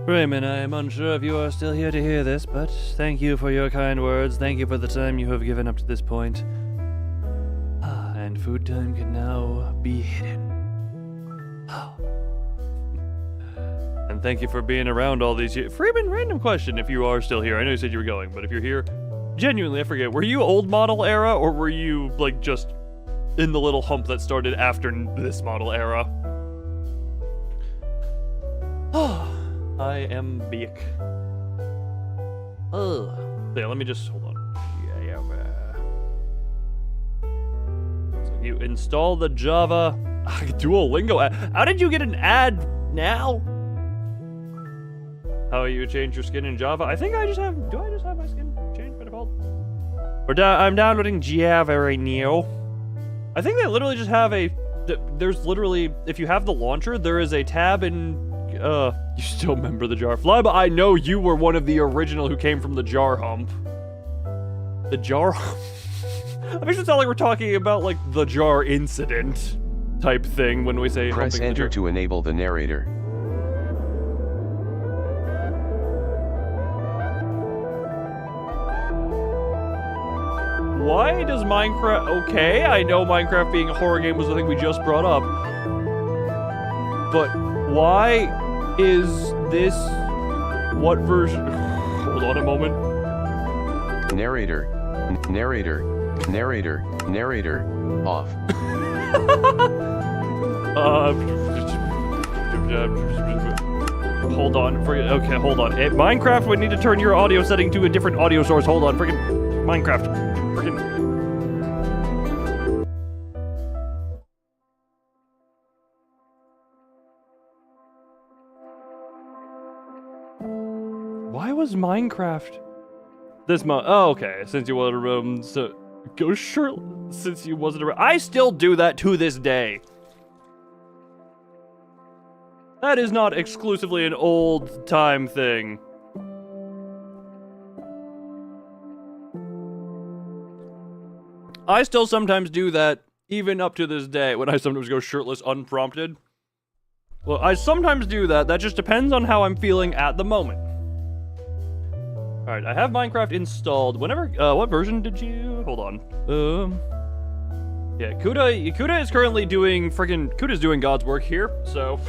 Raymond, I am unsure if you are still here to hear this, but thank you for your kind words. Thank you for the time you have given up to this point. And food time can now be hidden. And thank you for being around all these years. Freeman, random question if you are still here. I know you said you were going, but if you're here, genuinely, I forget. Were you old model era, or were you, like, just in the little hump that started after this model era? I am back. Yeah, let me just hold on. So you install the Java Duolingo ad. How did you get an ad now? How you change your skin in Java? I think I just have. Do I just have my skin changed by default? I'm downloading Java right now. I think they literally just have a. There's literally, if you have the launcher, there is a tab in. You still remember the jar fly, but I know you were one of the original who came from the jar hump. The jar hump? I makes it sound like we're talking about, like, the jar incident type thing when we say press enter to enable the narrator. Why does Minecraft... Okay, I know Minecraft being a horror game was the thing we just brought up. But why is this... What version... Hold on a moment. Narrator. Narrator. Off. Hold on. Okay, hold on. Minecraft would need to turn your audio setting to a different audio source. Hold on. Friggin' Minecraft. Why was Minecraft this month? Oh, okay. Since you wanted to go shirt. Since you wasn't around, I still do that to this day. That is not exclusively an old time thing. I still sometimes do that, even up to this day, when I sometimes go shirtless unprompted. Well, I sometimes do that. That just depends on how I'm feeling at the moment. Alright, I have Minecraft installed. Whenever, what version did you... Hold on. Yeah, Kuda is currently doing Kuda's doing God's work here, so...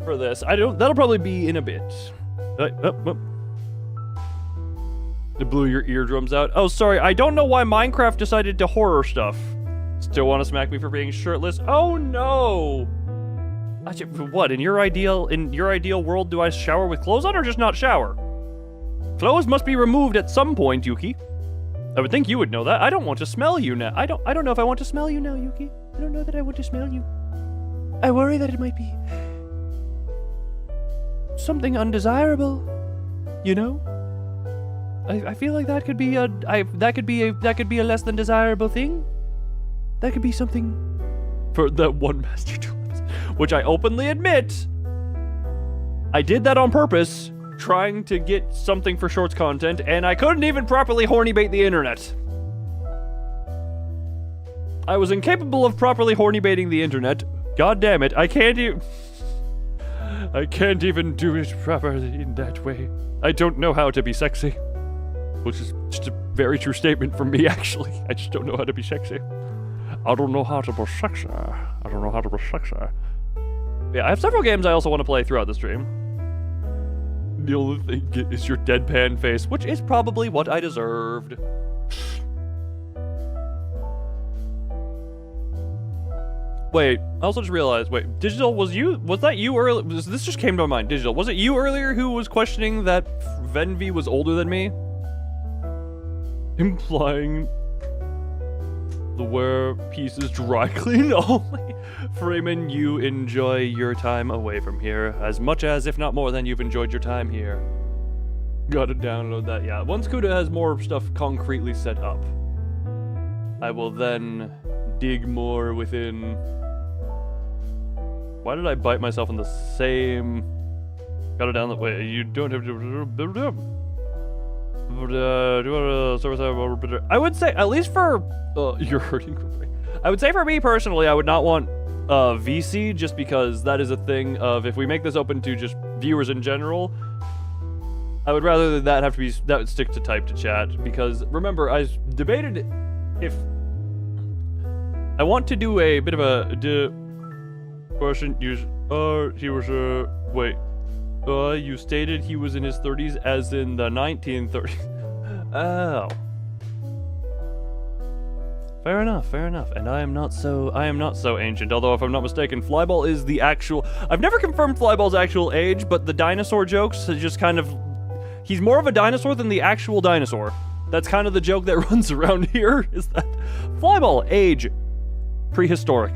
for this. That'll probably be in a bit. It blew your eardrums out. Oh, sorry, I don't know why Minecraft decided to horror stuff. Still want to smack me for being shirtless? Oh, no! What, in your ideal world, do I shower with clothes on or just not shower? Clothes must be removed at some point, Yuki. I would think you would know that. I don't want to smell you now. I don't know if I want to smell you now, Yuki. I don't know that I want to smell you. I worry that it might be something undesirable, you know? I feel like that could be a less than desirable thing. That could be something for the one master tool, which I openly admit I did that on purpose, trying to get something for shorts content, and I couldn't even properly horny bait the internet. I was incapable of properly horny baiting the internet. God damn it, I can't even do it properly in that way. I don't know how to be sexy. Which is just a very true statement from me, actually. I just don't know how to be sexy. I don't know how to be sexy. Yeah, I have several games I also want to play throughout the stream. The only thing is your deadpan face, which is probably what I deserved. Wait, I also just realized, wait, Digital, was that you earlier? This just came to my mind, Digital. Was it you earlier who was questioning that Venvi was older than me? Implying the wear piece is dry clean only. Freeman, you enjoy your time away from here as much as, if not more than, you've enjoyed your time here. Gotta download that, yeah. Once Kuda has more stuff concretely set up, I will then dig more within... Why did I bite myself in the same... Gotta download... Wait, you don't have to... I would say, at least for... you're hurting for me. I would say for me personally, I would not want VC, just because that is a thing of, if we make this open to just viewers in general, I would rather that have to be... That would stick to type to chat, because remember, I debated if... I want to do a bit of a... Question, he was, wait. You stated he was in his 30s as in the 1930s. Oh. Fair enough. And I am not so ancient, although if I'm not mistaken, Flyball is the actual... I've never confirmed Flyball's actual age, but the dinosaur jokes is just kind of... He's more of a dinosaur than the actual dinosaur. That's kind of the joke that runs around here, is that Flyball, age, prehistoric.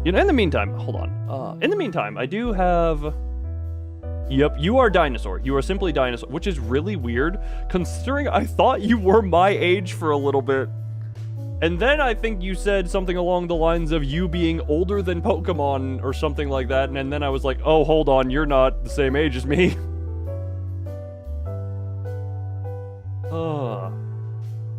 You know, in the meantime, hold on. In the meantime, I do have... Yep, you are dinosaur. You are simply dinosaur, which is really weird, considering I thought you were my age for a little bit. And then I think you said something along the lines of you being older than Pokemon or something like that, and then I was like, oh, hold on, you're not the same age as me.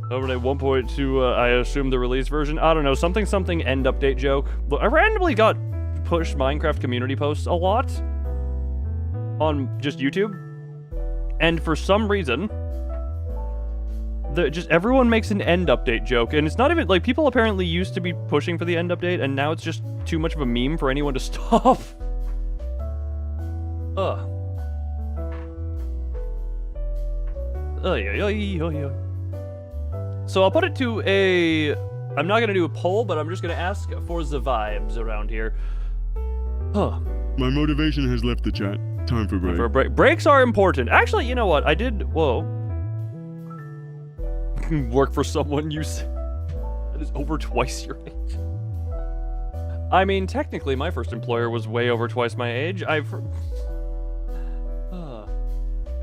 Overlay 1.2, I assume the release version. I don't know, something end update joke. Look, I randomly got pushed Minecraft community posts a lot on just YouTube, and for some reason, just everyone makes an end update joke, and it's not even like people apparently used to be pushing for the end update, and now it's just too much of a meme for anyone to stop. So I'll put it to a... I'm not going to do a poll, but I'm just going to ask for the vibes around here. My motivation has left the chat. Time for break. Breaks are important. Actually, you know what? I did... Whoa. Work for someone you say that is over twice your age. I mean, technically, my first employer was way over twice my age.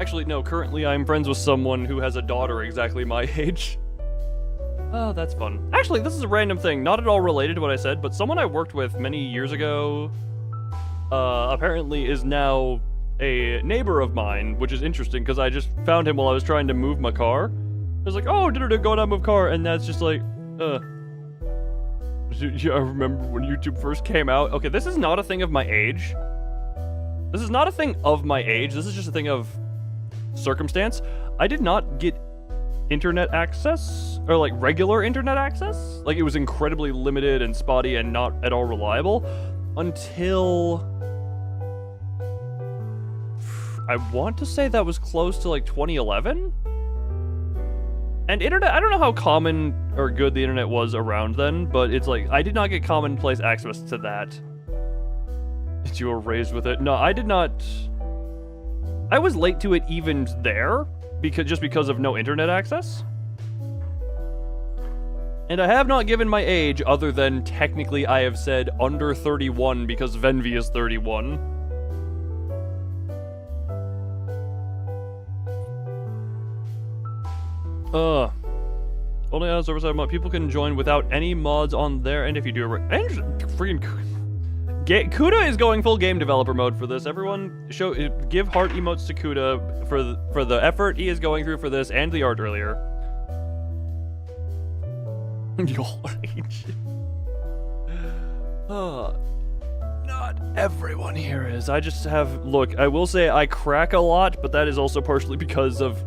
Actually, no, currently I'm friends with someone who has a daughter exactly my age. Oh, that's fun. Actually, this is a random thing, not at all related to what I said, but someone I worked with many years ago, apparently is now a neighbor of mine, which is interesting, because I just found him while I was trying to move my car. I was like, oh, go down, move car, and that's just like, yeah, I remember when YouTube first came out. Okay, this is not a thing of my age. This is not a thing of my age, this is just a thing of circumstance. I did not get internet access, or like regular internet access. Like, it was incredibly limited and spotty and not at all reliable until I want to say that was close to like 2011. And internet, I don't know how common or good the internet was around then, but it's like I did not get commonplace access to that. Did you were raised with it? No, I did not. I was late to it even there, because of no internet access. And I have not given my age other than technically I have said under 31 because Venvi is 31. Only on server side people can join without any mods on there, and if you do freaking Kuda is going full game developer mode for this. Everyone, give heart emotes to Kuda for the effort he is going through for this and the art earlier. Your age. Not everyone here is. I just have... Look, I will say I crack a lot, but that is also partially because of...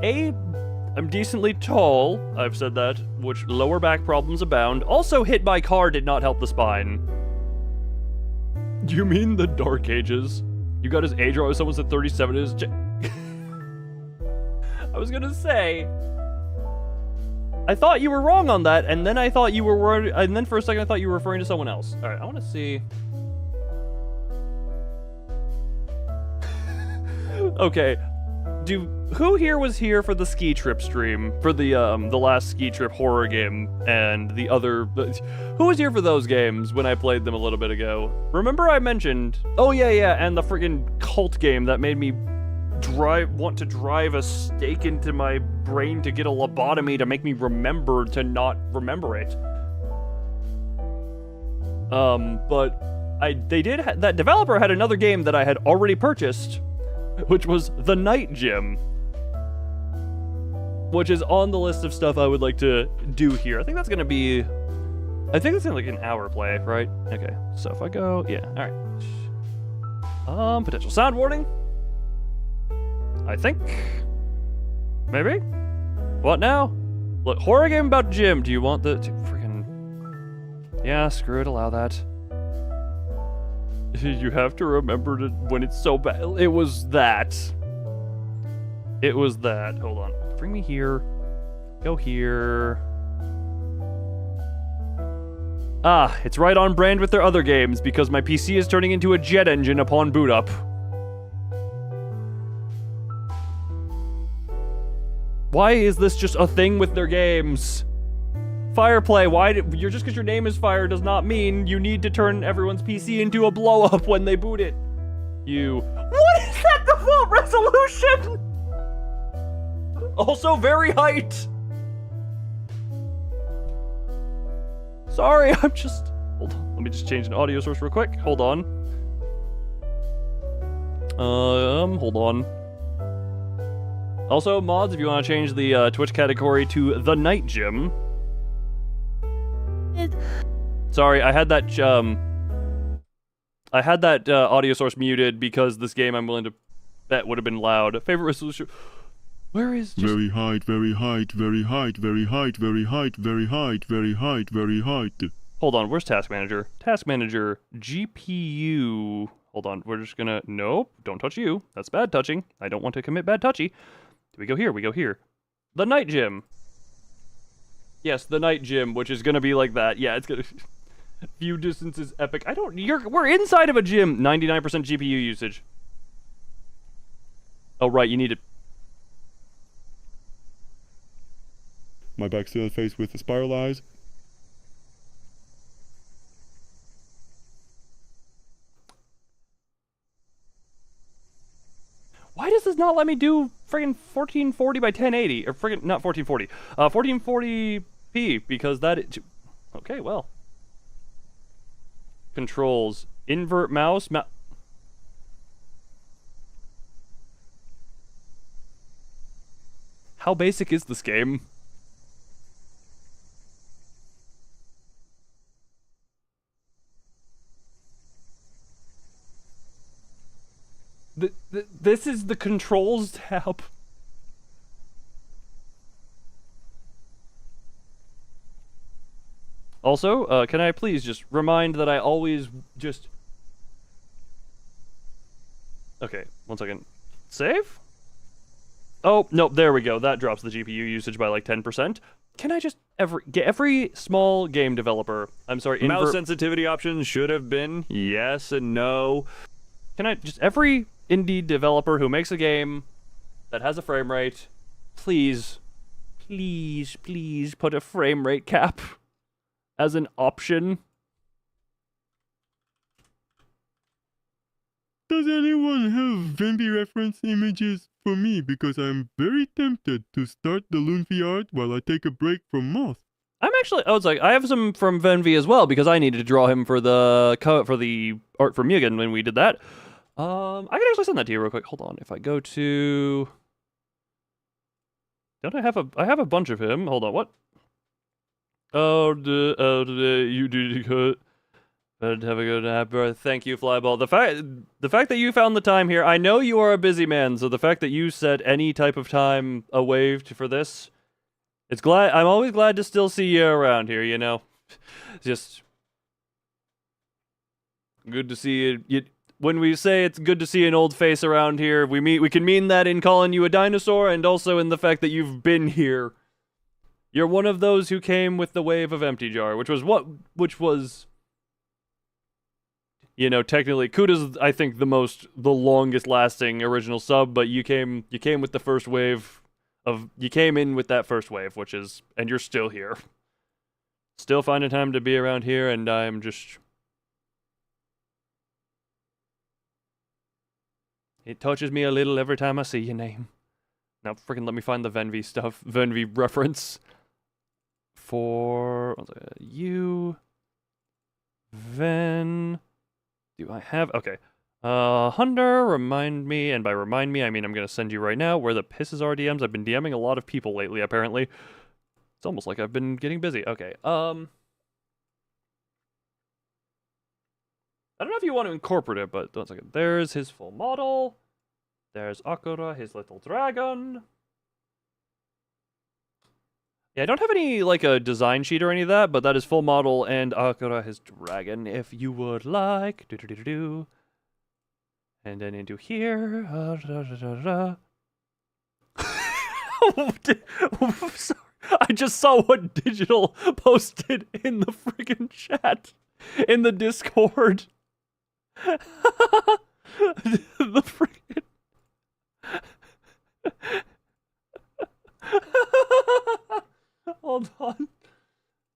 I'm decently tall. I've said that, which lower back problems abound. Also, hit by car did not help the spine. You mean the Dark Ages? You got his age wrong. Someone said 37 is... I was gonna say... I thought you were wrong on that, and then I thought you were and then for a second I thought you were referring to someone else. All right, I want to see. Okay, who here was here for the ski trip stream, for the last ski trip horror game and the other? Who was here for those games when I played them a little bit ago? Remember I mentioned? Oh yeah, and the friggin' cult game that made me want to drive a stake into my brain to get a lobotomy to make me remember to not remember it. But that developer had another game that I had already purchased, which was The Night Gym, which is on the list of stuff I would like to do here. I think that's gonna be like an hour play, right? Okay, so if I go, yeah, all right. Potential sound warning. I think. Maybe? What now? Look, horror game about gym. Do you want the freaking... Yeah, screw it, allow that. You have to remember to when it's so bad. It was that. It was that. Hold on. Bring me here. Go here. Ah, it's right on brand with their other games because my PC is turning into a jet engine upon boot up. Why is this just a thing with their games? Fireplay, just because your name is Fire does not mean you need to turn everyone's PC into a blow-up when they boot it. What is that default resolution? Also very height. Sorry, hold on. Let me just change an audio source real quick. Hold on. Hold on. Also, mods, if you want to change the Twitch category to The Night Gym. Sorry, I had that audio source muted because this game I'm willing to bet would have been loud. Favorite resolution. Where is very height, very height, very height, very height, very height, very height, very height, very height. Hold on, where's Task Manager? Task Manager, GPU. Hold on, we're just gonna... Nope, don't touch you. That's bad touching. I don't want to commit bad touchy. We go here, we go here. The Night Gym. Yes, the Night Gym, which is gonna be like that. Yeah, it's gonna... View distance is epic. We're inside of a gym. 99% GPU usage. Oh, right, you need it. My back still faced with the spiral eyes. Why does this not let me do friggin' 1440 by 1080? Or friggin' not 1440. 1440p, because that... Okay, well. Controls. Invert mouse. How basic is this game? This is the controls tab. Also, can I please just remind that I always just... Okay, 1 second. Save? Oh, no, there we go. That drops the GPU usage by like 10%. Can I just every small game developer, I'm sorry, mouse sensitivity options should have been yes and no. Can I just every indie developer who makes a game that has a frame rate, please put a frame rate cap as an option? Does anyone have Venvi reference images for me? Because I'm very tempted to start the Lunfi art while I take a break from Moth. I have some from Venvi as well because I needed to draw him for the art for Mugen when we did that. I can actually send that to you real quick. Hold on. If I go to... Don't I have a bunch of him. Hold on, what? You did good. Have a good nap. Thank you, Flyball. The fact that you found the time here, I know you are a busy man, so the fact that you set any type of time away for this, I'm always glad to still see you around here, you know? Just good to see you. When we say it's good to see an old face around here, we can mean that in calling you a dinosaur and also in the fact that you've been here. You're one of those who came with the wave of Empty Jar, which was, you know, technically Kuda's, I think, the longest lasting original sub, but you came with the first wave you came in with that first wave, and you're still here. Still finding time to be around here, and I'm just... It touches me a little every time I see your name. Now, freaking let me find the Venvi reference. For you, Ven. Do I have? Okay. Hunter, remind me, and by remind me, I mean I'm gonna send you right now. Where the piss is our DMs? I've been DMing a lot of people lately, apparently. It's almost like I've been getting busy. Okay. I don't know if you want to incorporate it, but 1 second. There's his full model. There's Akura, his little dragon. Yeah, I don't have any, like, a design sheet or any of that, but that is full model and Akura, his dragon, if you would like. And then into here. Sorry. I just saw what Digital posted in the friggin' chat. In the Discord. The friggin'... Hold on.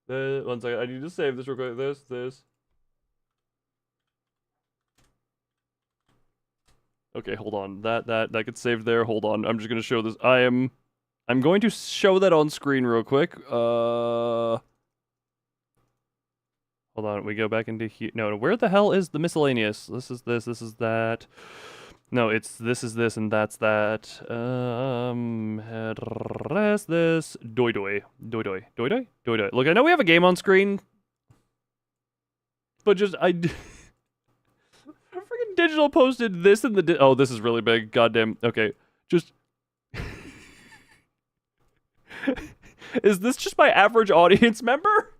1 second. I need to save this real quick. This. Okay, hold on. That gets saved there. Hold on. I'm just gonna show this. I'm going to show that on screen real quick. Hold on. We go back into here. No, where the hell is the miscellaneous? This is this. This is that. No, this is this and that's that. Rest this. Doi. Look, I know we have a game on screen, but just freaking Digital posted this in the oh, this is really big. Goddamn. Okay, just is this just my average audience member?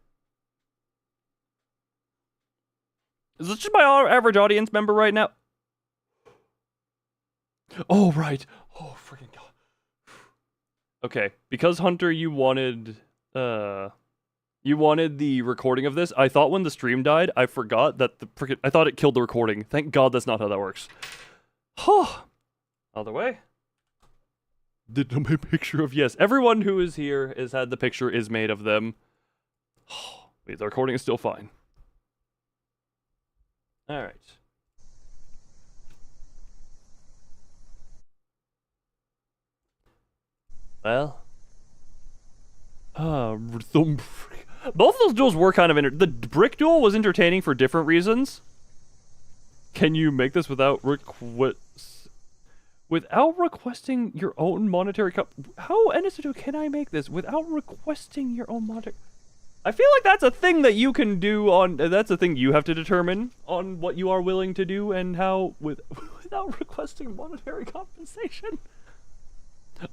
Is this just my average audience member right now? Oh, right. Oh, freaking God. Okay, because Hunter, you wanted the recording of this. I thought when the stream died, I forgot that I thought it killed the recording. Thank God that's not how that works. Huh. Other way. Did I make a picture of? Yes, everyone who is here has had the picture is made of them. Wait, the recording is still fine. All right. Well, both of those duels were kind of the brick duel was entertaining for different reasons. Can you make this without requesting your own monetary How NSO can I make this without requesting your own monetary? I feel like that's a thing that you can do that's a thing you have to determine on what you are willing to do and how without requesting monetary compensation.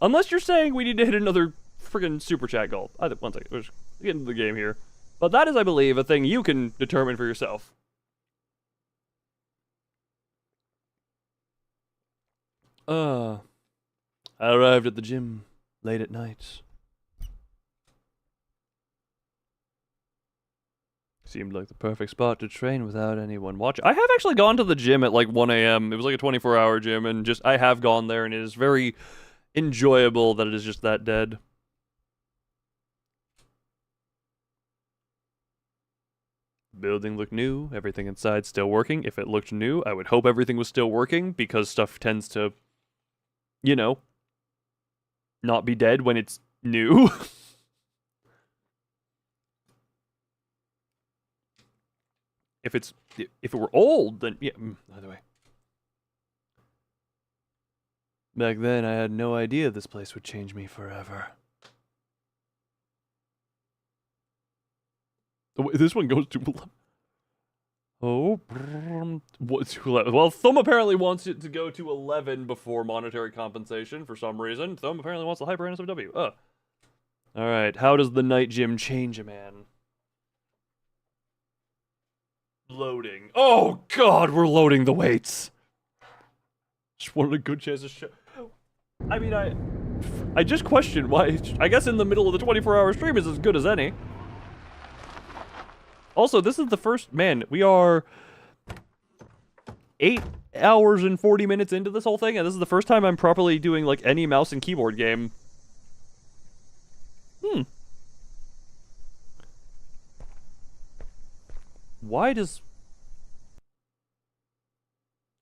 Unless you're saying we need to hit another friggin' super chat goal. 1 second, let's get into the game here. But that is, I believe, a thing you can determine for yourself. I arrived at the gym late at night. Seemed like the perfect spot to train without anyone watching. I have actually gone to the gym at like 1 a.m. It was like a 24-hour gym, and I have gone there, and it is very enjoyable that it is just that dead. Building looked new, everything inside still working. If it looked new, I would hope everything was still working, because stuff tends to, you know, not be dead when it's new. If it were old, then yeah, either way. Back then, I had no idea this place would change me forever. Oh, this one goes to 11. Oh, what's to 11? Well, Thumb apparently wants it to go to 11 before monetary compensation for some reason. Thumb apparently wants the hyper NSFW. All right, how does the night gym change a man? Loading. Oh God, we're loading the weights. Just wanted a good chance to show. I mean, I just question why. I guess in the middle of the 24-hour stream is as good as any. Also, this is the first... Man, we are 8 hours and 40 minutes into this whole thing, and this is the first time I'm properly doing, like, any mouse and keyboard game. Why does...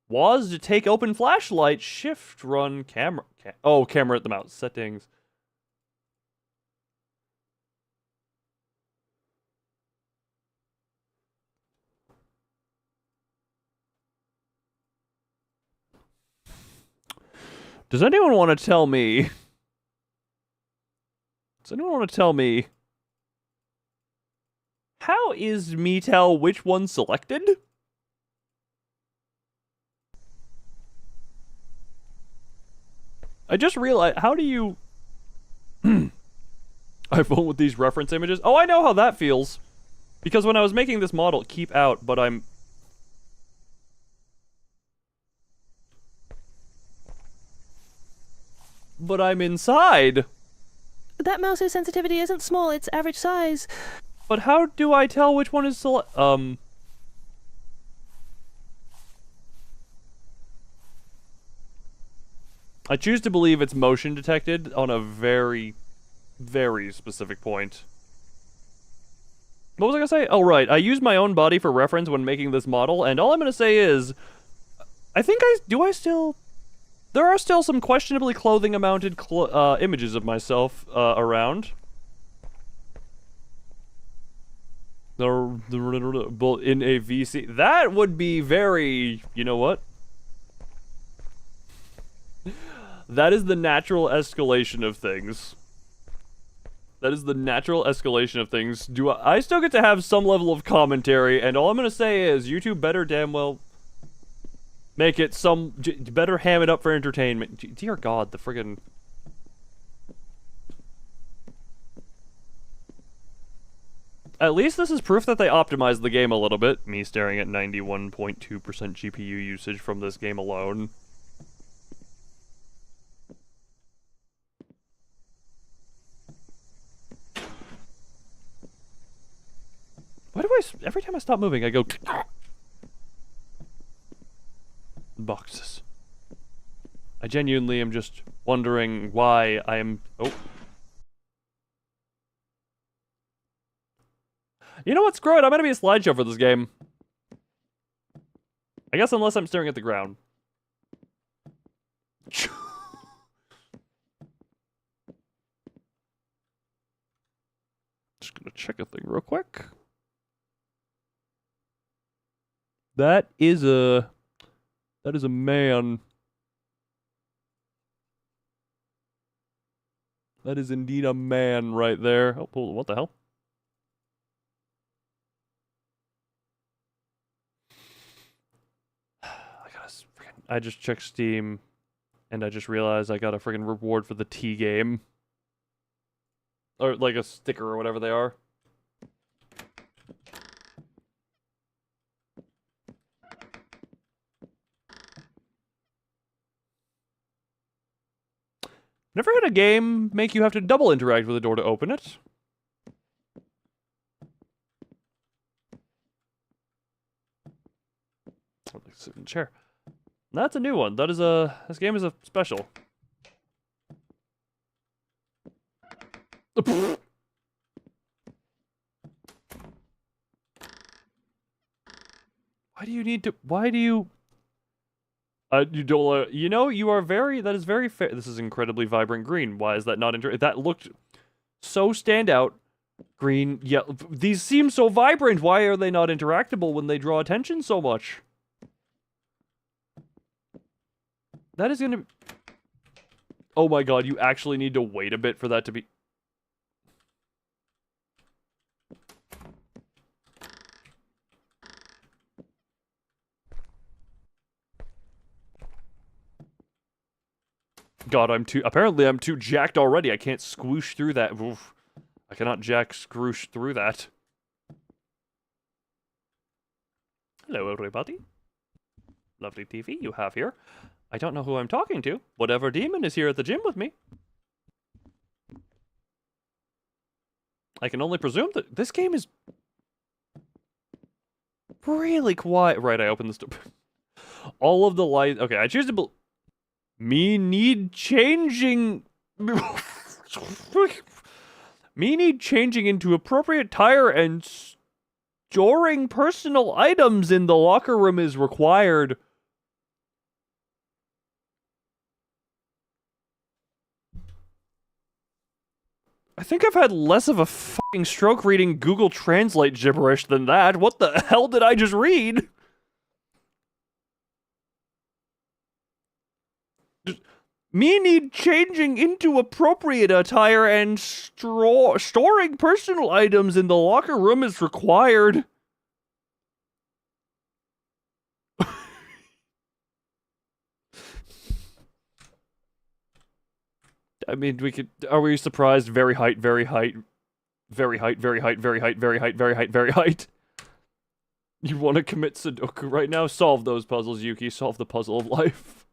Was to take open flashlight, shift, run, camera... camera at the mouse, settings. Does anyone want to tell me... Does anyone want to tell me... How is me tell which one selected? I just realized, how do you... iPhone with these reference images? Oh, I know how that feels. Because when I was making this model, keep out, but I'm... But I'm inside. That mouse's sensitivity isn't small, it's average size. But how do I tell which one is I choose to believe it's motion detected on a very, very specific point. What was I gonna say? Oh, right. I use my own body for reference when making this model, and all I'm gonna say is... I think there are still some questionably clothing-amounted images of myself around. In a VC. That would be very... You know what? That is the natural escalation of things. That is the natural escalation of things. I still get to have some level of commentary, and all I'm gonna say is, YouTube better damn well make it better ham it up for entertainment. Dear God, the friggin'... At least this is proof that they optimized the game a little bit. Me staring at 91.2% GPU usage from this game alone. Why do every time I stop moving, I go... Boxes. I genuinely am just wondering why I am... Oh. You know what? Screw it. I'm gonna be a slideshow for this game. I guess unless I'm staring at the ground. Just gonna check a thing real quick. That is a man. That is indeed a man right there. Oh, what the hell? I just checked Steam, and I just realized I got a friggin' reward for the T game. Or, like, a sticker or whatever they are. Never had a game make you have to double interact with a door to open it. I'd like to sit in the chair. That's a new one. This game is a special. Why do you need to... Why do you... you don't... you know, you are very... That is very fair. This is incredibly vibrant green. Why is that not... That looked so standout. Green... Yeah, these seem so vibrant. Why are they not interactable when they draw attention so much? That is gonna... Oh my God, you actually need to wait a bit for that to be... God, apparently I'm too jacked already. I can't squoosh through that. Oof. I cannot scroosh through that. Hello, everybody. Lovely TV you have here. I don't know who I'm talking to. Whatever demon is here at the gym with me. I can only presume that this game is really quiet. Right, I opened this door. All of the lights. Okay, I choose to me need changing. Me need changing into appropriate attire and storing personal items in the locker room is required. I think I've had less of a fucking stroke reading Google Translate gibberish than that. What the hell did I just read? Me need changing into appropriate attire and storing personal items in the locker room is required. I mean, we could. Are we surprised? Very height, very height, very height, very height, very height, very height, very height, very height. You want to commit Sudoku right now? Solve those puzzles, Yuki. Solve the puzzle of life.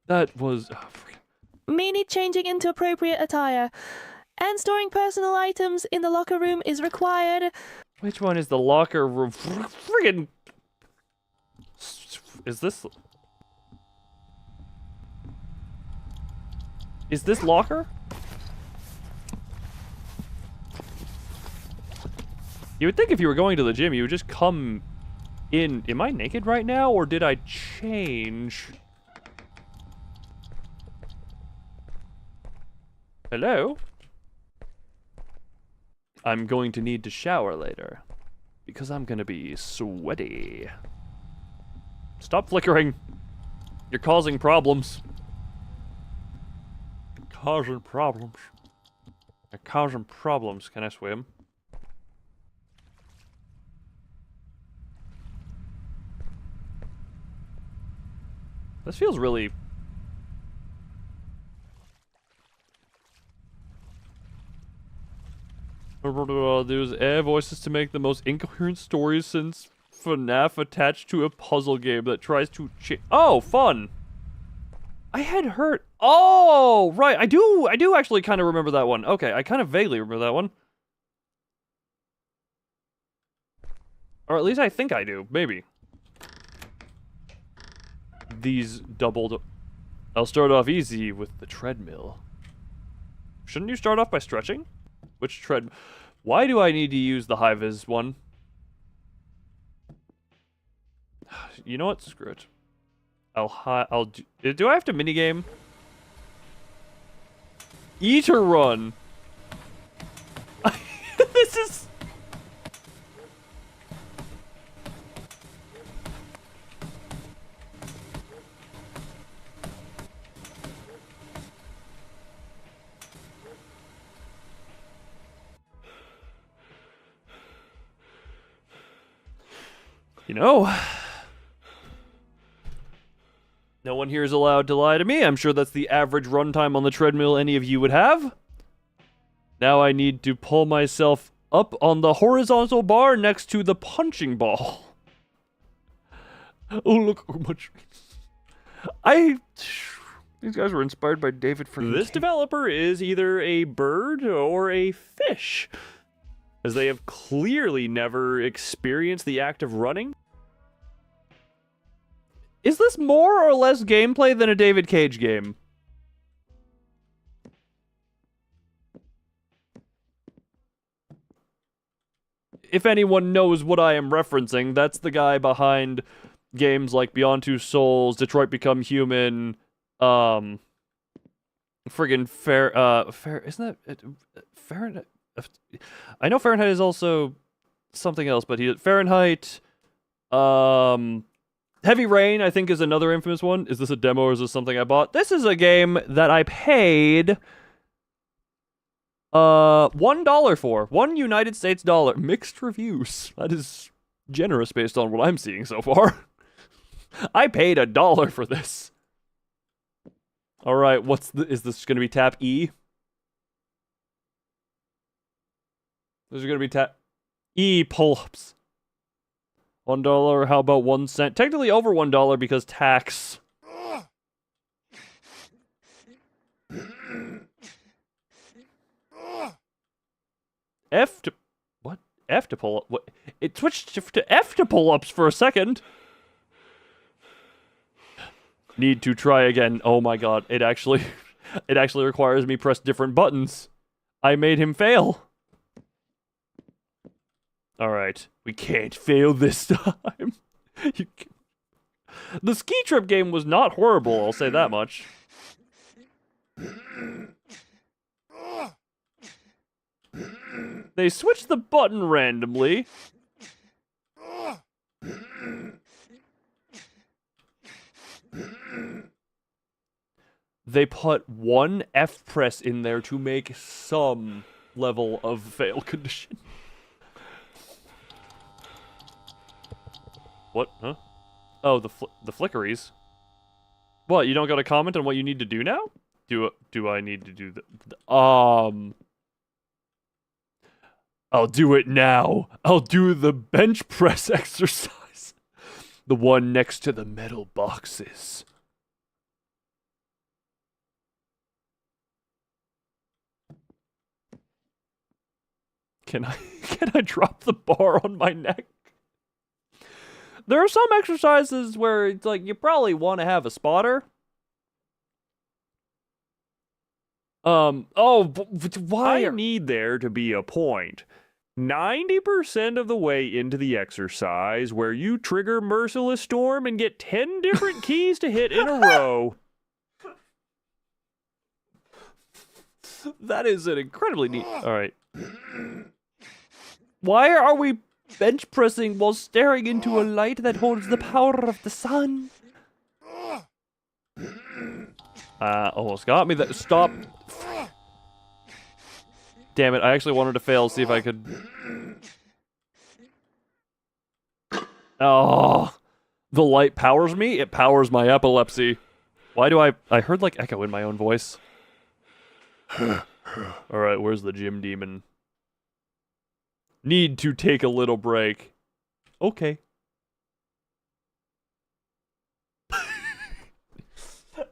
That was. Me need changing into appropriate attire, and storing personal items in the locker room is required. Which one is the locker room? Friggin'. Is this? Is this locker? You would think if you were going to the gym, you would just come in. Am I naked right now, or did I change? Hello? I'm going to need to shower later, because I'm gonna be sweaty. Stop flickering. You're causing problems. Causing problems. They're causing problems. Can I swim? This feels really... There's air voices to make the most incoherent stories since FNAF attached to a puzzle game that tries to Oh, fun! I had heard... Oh, right. I do actually kind of remember that one. Okay, I kind of vaguely remember that one. Or at least I think I do. Maybe. These doubled... I'll start off easy with the treadmill. Shouldn't you start off by stretching? Which tread... Why do I need to use the high-vis one? You know what? Screw it. I'll do I have to minigame? Eat or run? This is... You know... No one here is allowed to lie to me. I'm sure that's the average runtime on the treadmill any of you would have. Now I need to pull myself up on the horizontal bar next to the punching ball. Oh, look how much... These guys were inspired by David for This developer is either a bird or a fish, as they have clearly never experienced the act of running. Is this more or less gameplay than a David Cage game? If anyone knows what I am referencing, that's the guy behind games like Beyond Two Souls, Detroit Become Human, friggin' isn't that Fahrenheit? I know Fahrenheit is also something else, but Fahrenheit, Heavy Rain, I think, is another infamous one. Is this a demo or is this something I bought? This is a game that I paid $1 for. $1 United States dollar. Mixed reviews. That is generous based on what I'm seeing so far. I paid $1 for this. Alright, is this gonna be tap E? This is gonna be tap E pull-ups. $1, how about 1 cent? Technically over $1 because tax. F to... What? F to pull up? What? It switched to F to pull-ups for a second. Need to try again. Oh my god. It actually requires me press different buttons. I made him fail. Alright. We can't fail this time. The ski trip game was not horrible, I'll say that much. They switched the button randomly. They put one F press in there to make some level of fail condition. What? Huh? Oh, the flickeries. What, you don't got a comment on what you need to do now? Do I need to do I'll do it now. I'll do the bench press exercise. The one next to the metal boxes. Can I drop the bar on my neck? There are some exercises where it's like you probably want to have a spotter. Why? I need there to be a point. 90% of the way into the exercise where you trigger Merciless Storm and get 10 different keys to hit in a row. That is an incredibly neat... Alright. Why are we bench pressing while staring into a light that holds the power of the sun? Almost got me. Stop. Damn it, I actually wanted to fail, see if I could... Oh, the light powers me? It powers my epilepsy. Why do I heard like echo in my own voice. Alright, where's the gym demon? Need to take a little break. Okay.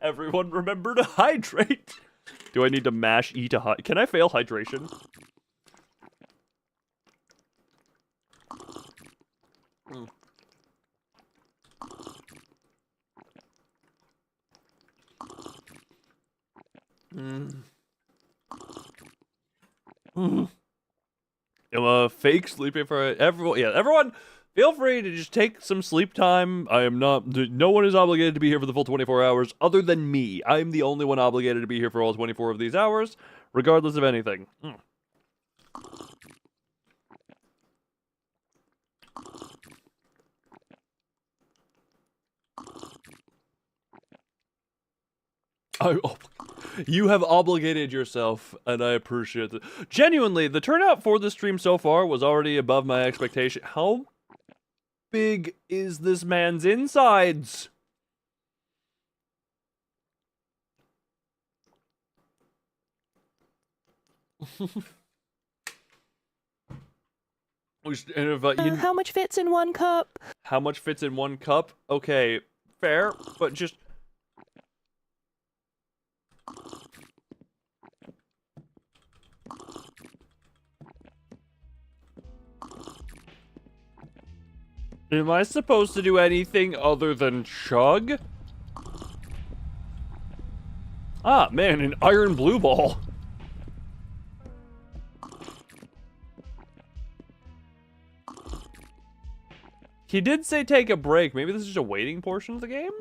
Everyone remember to hydrate. Do I need to mash E to hydrate? Can I fail hydration? I'm a fake sleeping for everyone. Yeah, everyone, feel free to just take some sleep time. I am not. No one is obligated to be here for the full 24 hours, other than me. I'm the only one obligated to be here for all 24 of these hours, regardless of anything. You have obligated yourself, and I appreciate it. Genuinely, the turnout for this stream so far was already above my expectation. How big is this man's insides? How much fits in one cup? How much fits in one cup? Okay, fair, but just... Am I supposed to do anything other than chug? Ah, man, an iron blue ball. He did say take a break. Maybe this is just a waiting portion of the game?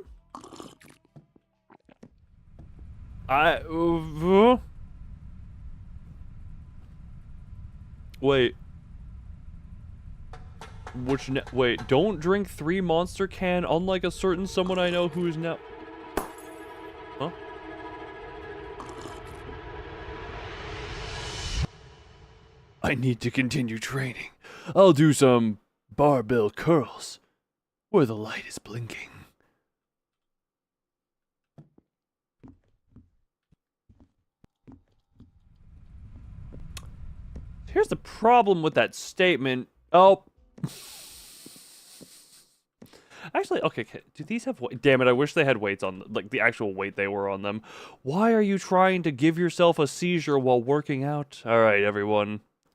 Wait. Wait, don't drink 3 Monster Can, unlike a certain someone I know who is now... Huh? I need to continue training. I'll do some barbell curls, where the light is blinking. Here's the problem with that statement. Oh... Actually, okay, do these have weight? Damn it, I wish they had weights on, like, the actual weight they were on them. Why are you trying to give yourself a seizure while working out? Alright, everyone.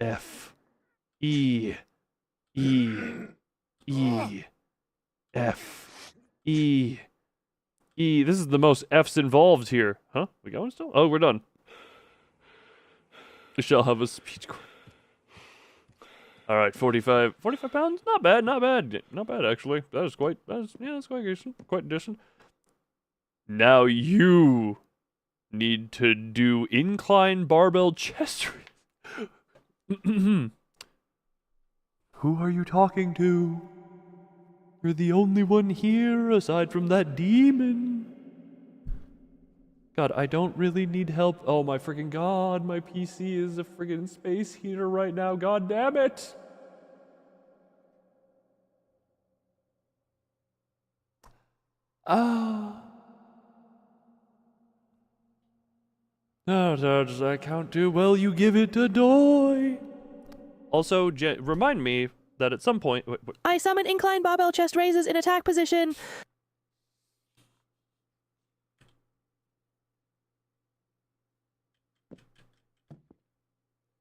F, E, E, E, F, E, E. This is the most F's involved here. Huh? We going still? Oh, we're done. We shall have a speech. All right, 45 pounds. Not bad, not bad, not bad actually. That's quite decent. Quite decent. Now you need to do incline barbell chest raise. Who are you talking to? You're the only one here aside from that demon. God, I don't really need help. Oh my freaking god, my PC is a freaking space heater right now. God damn it. Ah. Oh, does that count too? Well, you give it a doy. Also, remind me that at some point... Wait. I summon incline barbell chest raises in attack position.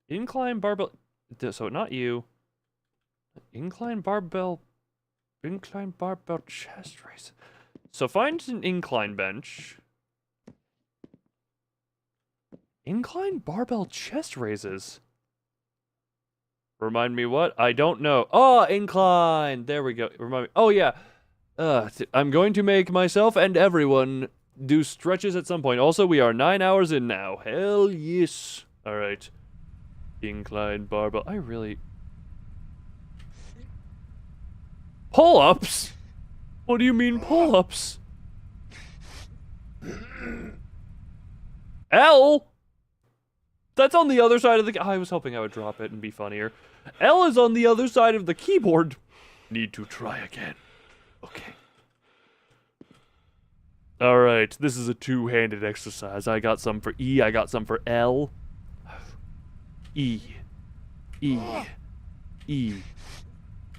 Incline barbell... So, not you. Incline barbell chest raise. So, find an incline bench. Incline barbell chest raises. Remind me what? I don't know. Oh, incline. There we go. Remind me. Oh, yeah. I'm going to make myself and everyone do stretches at some point. Also, we are 9 hours in now. Hell yes. All right. Incline barbell. I really... Pull-ups? What do you mean pull-ups? L? That's on the other side of the... I was hoping I would drop it and be funnier. L is on the other side of the keyboard. Need to try again. Okay. Alright, this is a two-handed exercise. I got some for E, I got some for L. E. E. E.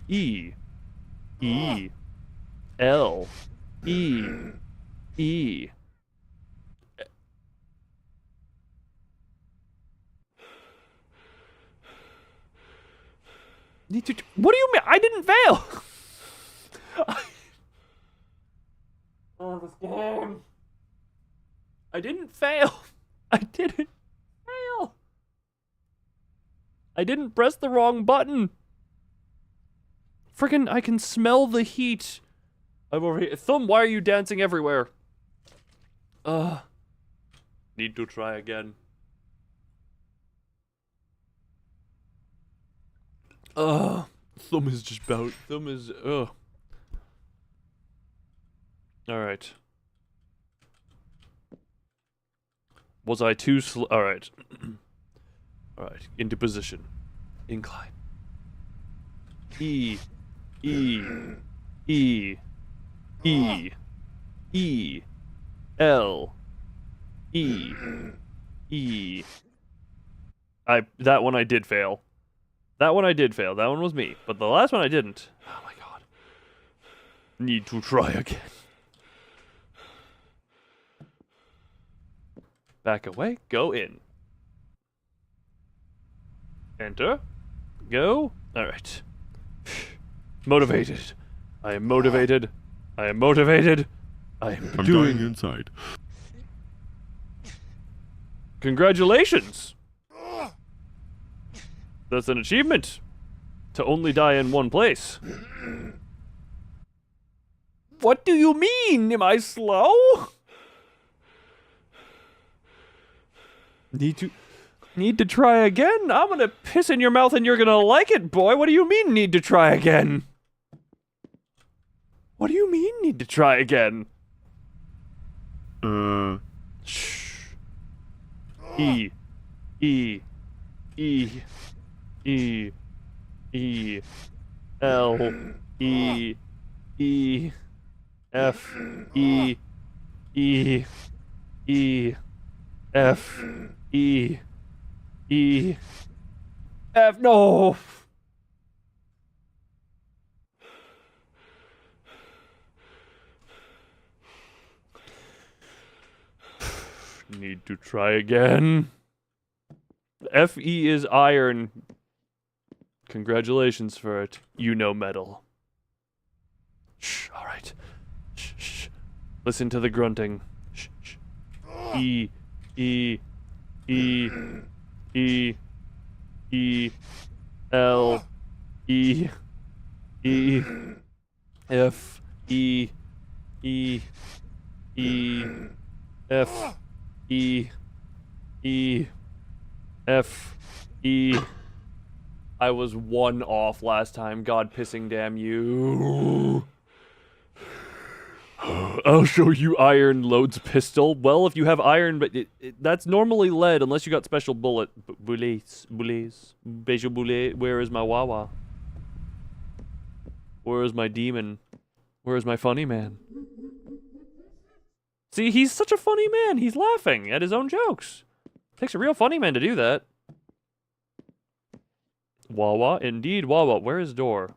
E. E. L. E. E. What do you mean? I didn't fail! Oh, this game. I didn't fail. I didn't fail. I didn't press the wrong button. Frickin', I can smell the heat. I'm over here. Thumb, why are you dancing everywhere? Need to try again. Thumb is just about. Thumb is. Alright. Was I too slow? Alright. Alright, into position. Incline. E. E. E. E. E. L. E. E. That one I did fail. That one I did fail. That one was me. But the last one I didn't. Oh my god. Need to try again. Back away. Go in. Enter. Go. Alright. Motivated. I am motivated. I am motivated. I'm doing... dying inside. Congratulations! That's an achievement. To only die in one place. What do you mean? Am I slow? Need to try again? I'm gonna piss in your mouth and you're gonna like it, boy. What do you mean, need to try again? What do you mean, need to try again? Shh. E. E. E. E. E. L. E. E. F. E. E. E. F. E. E. F. No! Need to try again. FE is iron. Congratulations for it. You know metal. Shh, alright. Shh, shh. Listen to the grunting. Shh, shh. E, E, E, E, E, L, E, E, F, E, E, E, F, E, E, F, E. I was 1 off last time. God pissing damn you. I'll show you iron loads pistol. Well, if you have iron, but that's normally lead unless you got special bullets. Special bullet. Where is my Wawa? Where is my demon? Where is my funny man? See, he's such a funny man. He's laughing at his own jokes. Takes a real funny man to do that. Wawa, indeed, Wawa. Where is door?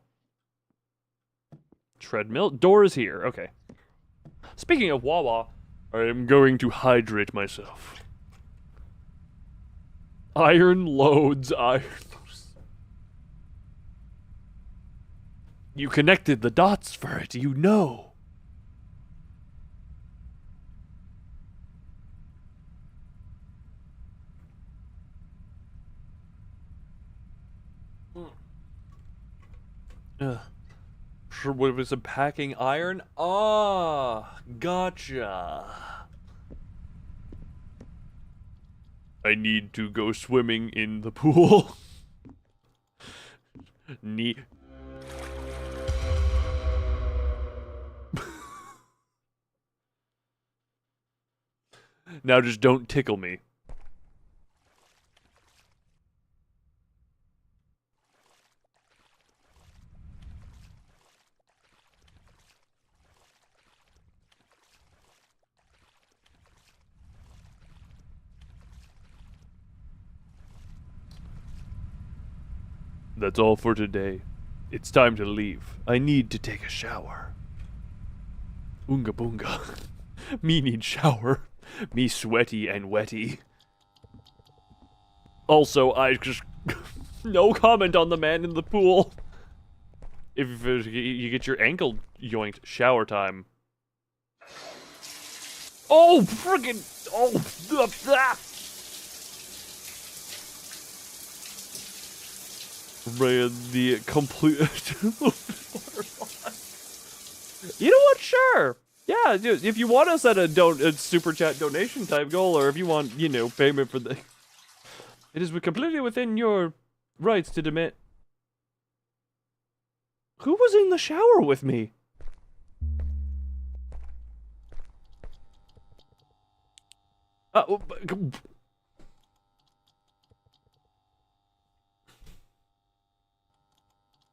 Treadmill? Door is here. Okay. Speaking of Wawa, I am going to hydrate myself. Iron loads, iron loads. You connected the dots for it, you know. What was it, packing iron? Ah, gotcha. I need to go swimming in the pool. Now just don't tickle me. That's all for today. It's time to leave. I need to take a shower. Oonga boonga. Me need shower. Me sweaty and wetty. Also, I just... no comment on the man in the pool. If you get your ankle yoinked, shower time. Oh, friggin'... oh, ran the complete. You know what? Sure. Yeah, if you want to set a super chat donation type goal, or if you want, you know, payment for the, it is completely within your rights to demand. Who was in the shower with me?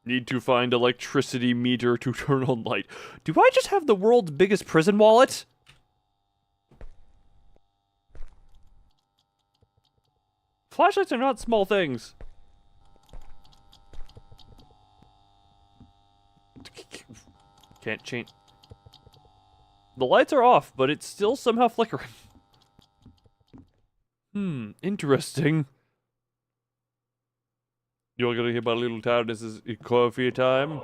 Need to find electricity meter to turn on light. Do I just have the world's biggest prison wallet? Flashlights are not small things. Can't change. The lights are off, but it's still somehow flickering. Interesting. You're gonna hear about a little time. This is coffee time.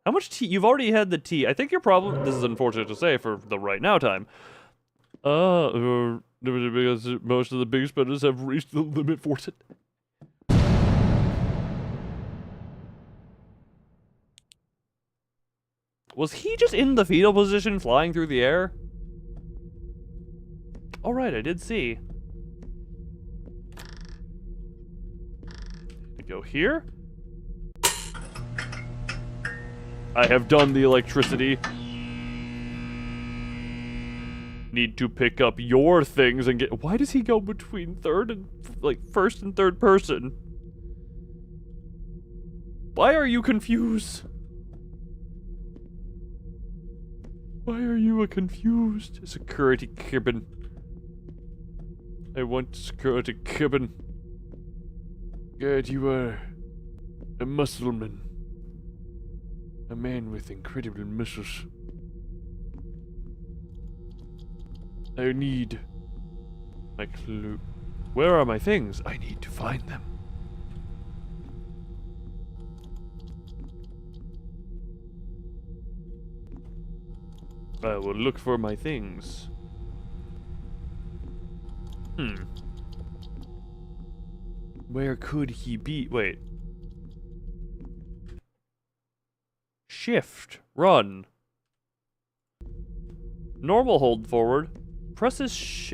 How much tea? You've already had the tea. I think your problem. This is unfortunate to say for the right now time. Because most of the big spenders have reached the limit for it. Was he just in the fetal position, flying through the air? All right, I did see. Go here. I have done the electricity. Need to pick up your things and get. Why does he go between first and third person? Why are you confused? Why are you confused? Security cabin. I want security cabin. God, you are a muscleman. A man with incredible muscles. I need my clue. Where are my things? I need to find them. I will look for my things. Where could he be? Wait. Shift. Run. Normal hold forward. Presses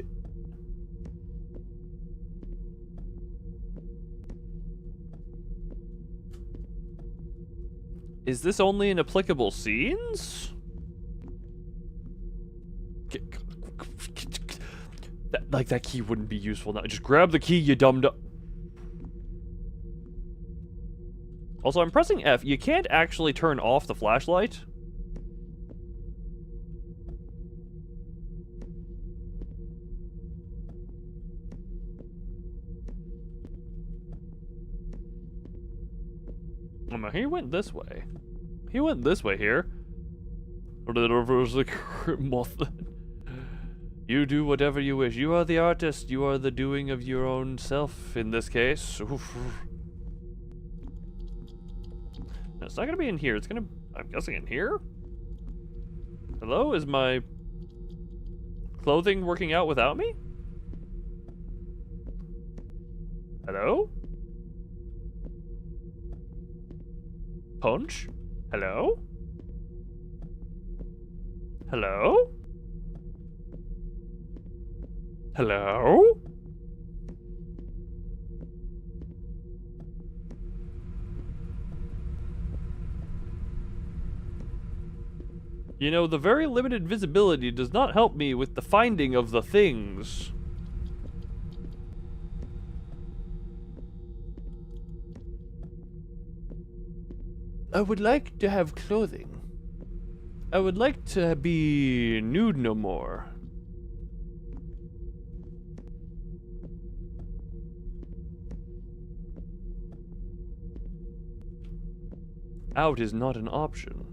Is this only in applicable scenes? That key wouldn't be useful now. Just grab the key, you dumb. Also, I'm pressing F. You can't actually turn off the flashlight. Oh, no, he went this way. He went this way here. Or did it reverse the moth? You do whatever you wish. You are the artist. You are the doing of your own self in this case. Oof. No, it's not gonna be in here. It's gonna... I'm guessing in here? Hello? Is my clothing working out without me? Hello? Punch? Hello? Hello? Hello? You know, the very limited visibility does not help me with the finding of the things. I would like to have clothing. I would like to be nude no more. Out is not an option.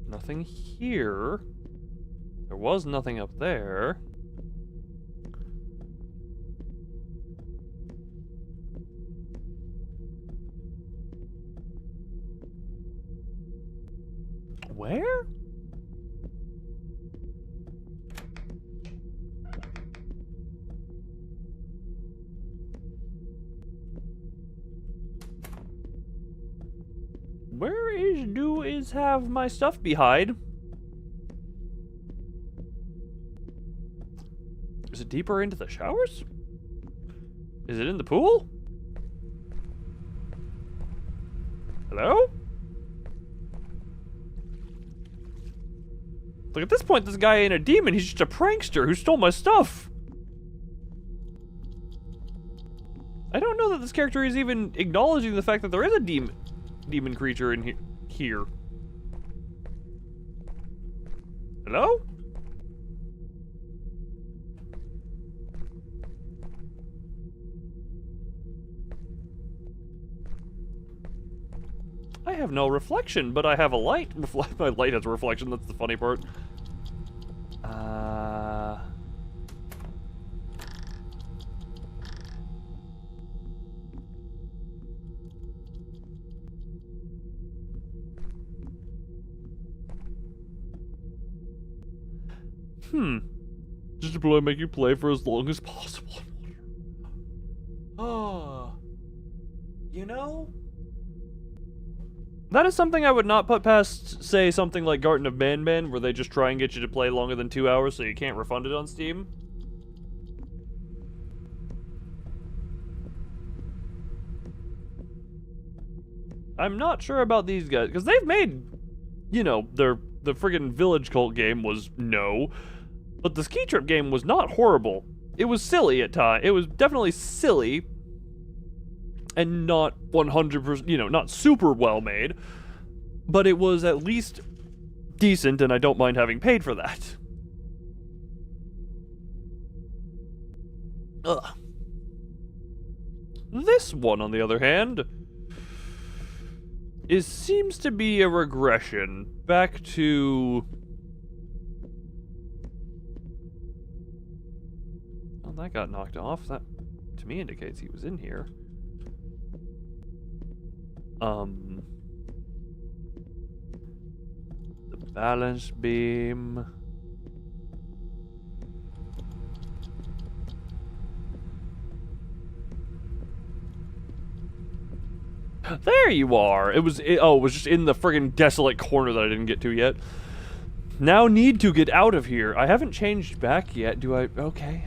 Nothing here. There was nothing up there. Where? Where is have my stuff behind? Is it deeper into the showers? Is it in the pool? Hello? Like, at this point, this guy ain't a demon, he's just a prankster who stole my stuff. I don't know that this character is even acknowledging the fact that there is a demon creature in here. Hello? I have no reflection, but I have a light. My light has a reflection, that's the funny part. Just to make you play for as long as possible. Oh. You know? That is something I would not put past, say, something like Garden of Man, where they just try and get you to play longer than 2 hours so you can't refund it on Steam. I'm not sure about these guys, because they've made, you know, the friggin' Village Cult game was no, but the Ski Trip game was not horrible. It was silly at times. It was definitely silly, and not 100%, you know, not super well made, but it was at least decent, and I don't mind having paid for that. Ugh. This one, on the other hand, seems to be a regression back to... Well, that got knocked off. That, to me, indicates he was in here. Balance beam. There you are. It was just in the friggin' desolate corner that I didn't get to yet. Now need to get out of here. I haven't changed back yet. Do I? Okay.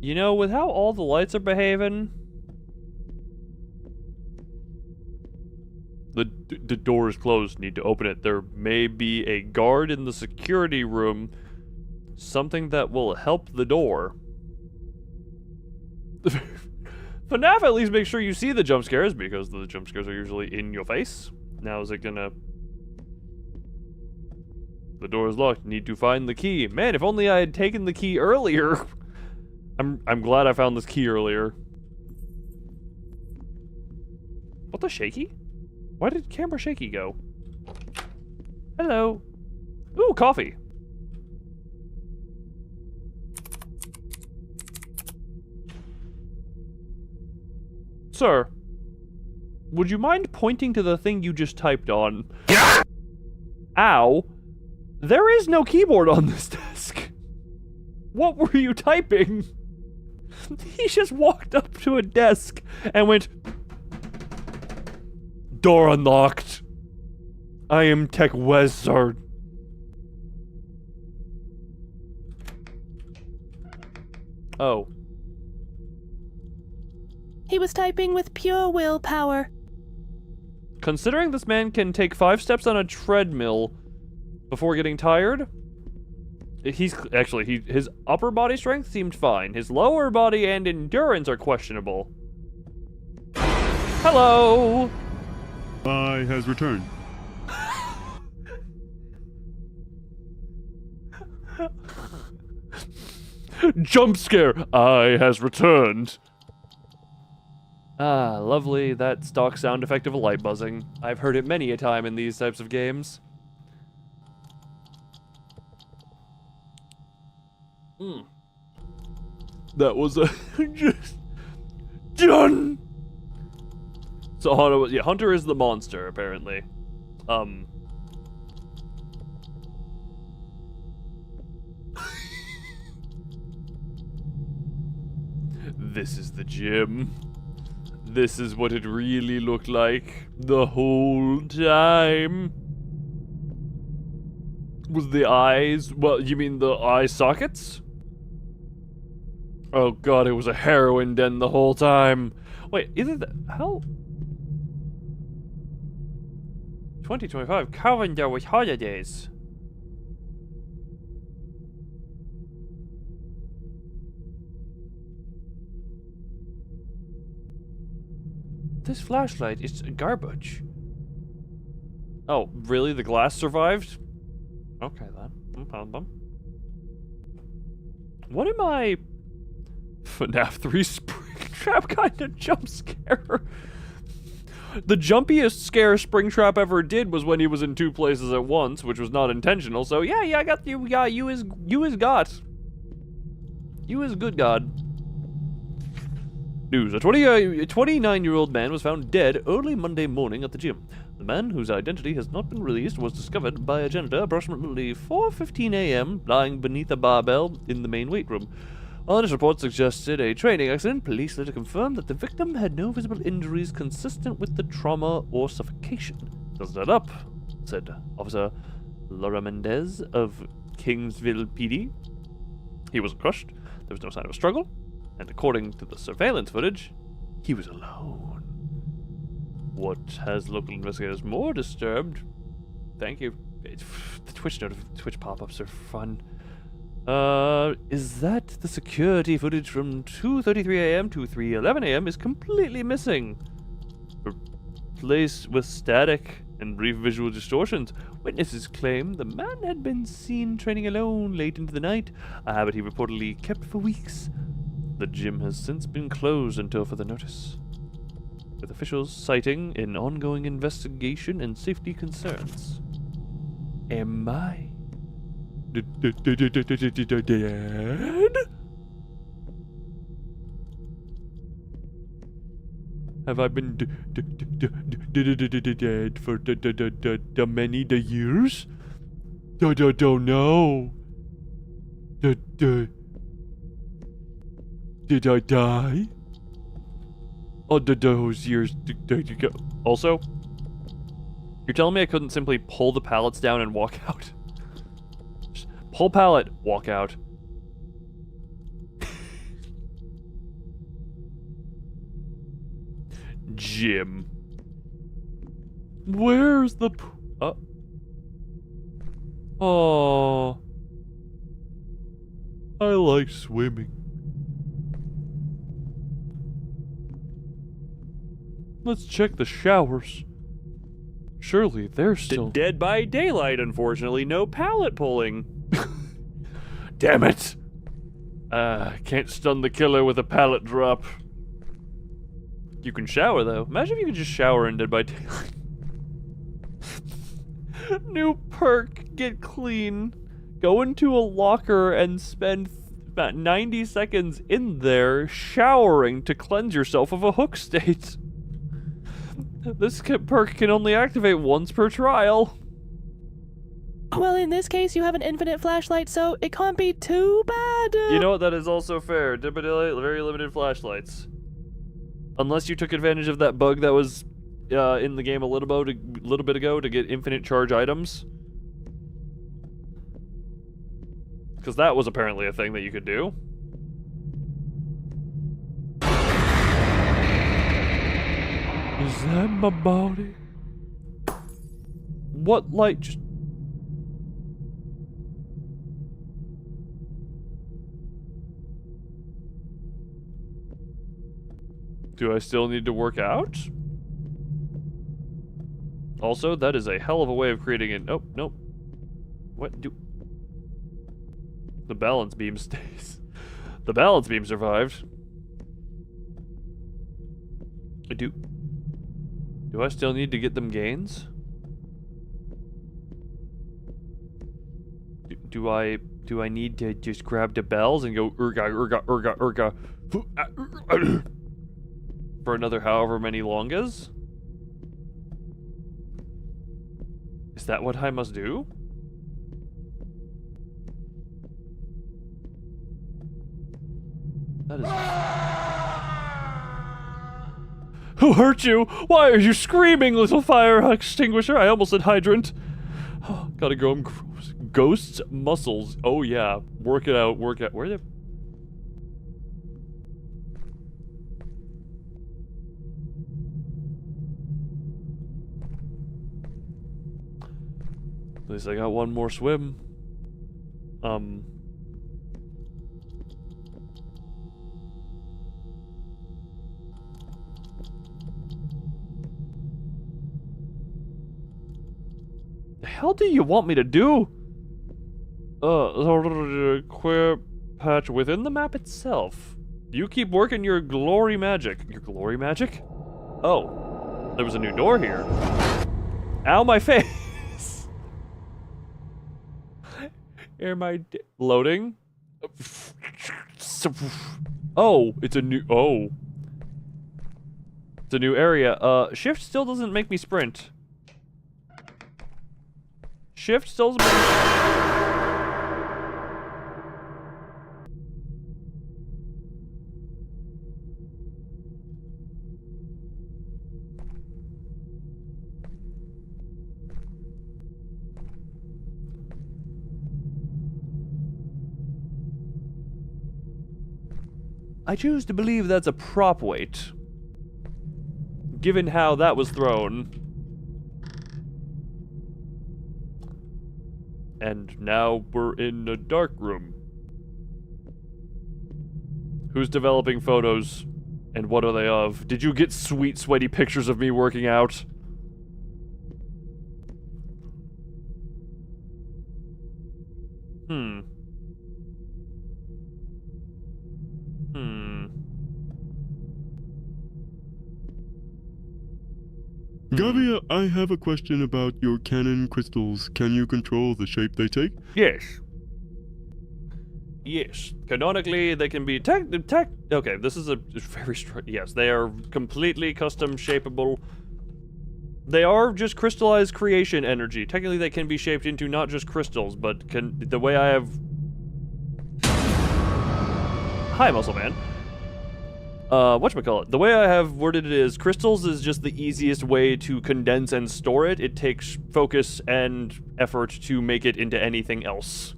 You know, with how all the lights are behaving, the door is closed. Need to open it. There may be a guard in the security room. Something that will help the door. FNAF, at least make sure you see the jump scares, because the jump scares are usually in your face. Now is it gonna... The door is locked. Need to find the key. Man, if only I had taken the key earlier. I'm glad I found this key earlier. What the shaky? Why did camera shaky go? Hello. Ooh, coffee. Sir, would you mind pointing to the thing you just typed on? Ow. There is no keyboard on this desk. What were you typing? He just walked up to a desk and went, door unlocked. I am Tech Wizard. Oh. He was typing with pure willpower. Considering this man can take 5 steps on a treadmill before getting tired, his upper body strength seemed fine. His lower body and endurance are questionable. Hello! I has returned. Jump scare! I has returned. Ah, lovely, that stock sound effect of a light buzzing. I've heard it many a time in these types of games. That was a just done. So Hunter is the monster, apparently. This is the gym. This is what it really looked like the whole time. Was the eyes? Well, you mean the eye sockets? Oh god, it was a heroin den the whole time. Wait, either the how? 2025 calendar with holidays. This flashlight is garbage. Oh, really? The glass survived? Okay then. No problem. What am I? FNAF 3 Springtrap kind of jump scare. The jumpiest scare Springtrap ever did was when he was in 2 places at once, which was not intentional. So yeah, I got you. Yeah, you is God. You is good God. News: a 29-year-old man was found dead early Monday morning at the gym. The man, whose identity has not been released, was discovered by a janitor approximately 4:15 a.m. lying beneath a barbell in the main weight room. Honest reports suggested a training accident. Police later confirmed that the victim had no visible injuries consistent with the trauma or suffocation. Does that up, said Officer Laura Mendez of Kingsville PD. He wasn't crushed. There was no sign of a struggle. And according to the surveillance footage, he was alone. What has local investigators more disturbed? Thank you. The Twitch pop-ups are fun. Is that the security footage from 2:33 a.m. to 3:11 a.m. is completely missing. Replaced with static and brief visual distortions. Witnesses claim the man had been seen training alone late into the night, a habit he reportedly kept for weeks. The gym has since been closed until further notice. with officials citing an ongoing investigation and safety concerns. Am I dead? Have I been dead for many years? Don't know. Did I die? Under those years ago. Also, you're telling me I couldn't simply pull the pallets down and walk out? Just pull pallet, walk out. Jim. Where's the Oh. I like swimming. Let's check the showers. Surely they're still dead by daylight, unfortunately. No pallet pulling. Damn it! Can't stun the killer with a pallet drop. You can shower, though. Imagine if you could just shower in Dead by Daylight. New perk, get clean. Go into a locker and spend about 90 seconds in there showering to cleanse yourself of a hook state. This perk can only activate once per trial. Well, in this case, you have an infinite flashlight, so it can't be too bad. You know what? That is also fair. Dead by Daylight, very limited flashlights. Unless you took advantage of that bug that was in the game a little bit ago to get infinite charge items. Because that was apparently a thing that you could do. Is that my body? What light just... Do I still need to work out? Also, that is a hell of a way of creating an... Oh, nope. What do... The balance beam stays. The balance beam survived. Do I still need to get them gains? Do I need to just grab the bells and go urga for another however many longas? Is that what I must do? That is... Who hurt you? Why are you screaming, little fire extinguisher? I almost said hydrant. Oh, gotta go. I'm gross. Ghosts, muscles. Oh yeah. Work it out. Work out. Where the... At least I got one more swim. The hell do you want me to do? Queer patch within the map itself. You keep working your glory magic. Your glory magic? Oh, there was a new door here. Ow, my face! Am I loading? Oh, it's a new... Oh. It's a new area. Shift still doesn't make me sprint. Shift still doesn't make me... I choose to believe that's a prop weight, given how that was thrown. And now we're in a dark room. Who's developing photos, and what are they of? Did you get sweet, sweaty pictures of me working out? Gavia, I have a question about your cannon crystals. Can you control the shape they take? Yes. Yes. Canonically, they can be okay, this is a very yes, they are completely custom shapeable. They are just crystallized creation energy. Technically, they can be shaped into not just crystals, but the way I have... Hi, Muscle Man. Whatchamacallit? The way I have worded it is, crystals is just the easiest way to condense and store it. It takes focus and effort to make it into anything else.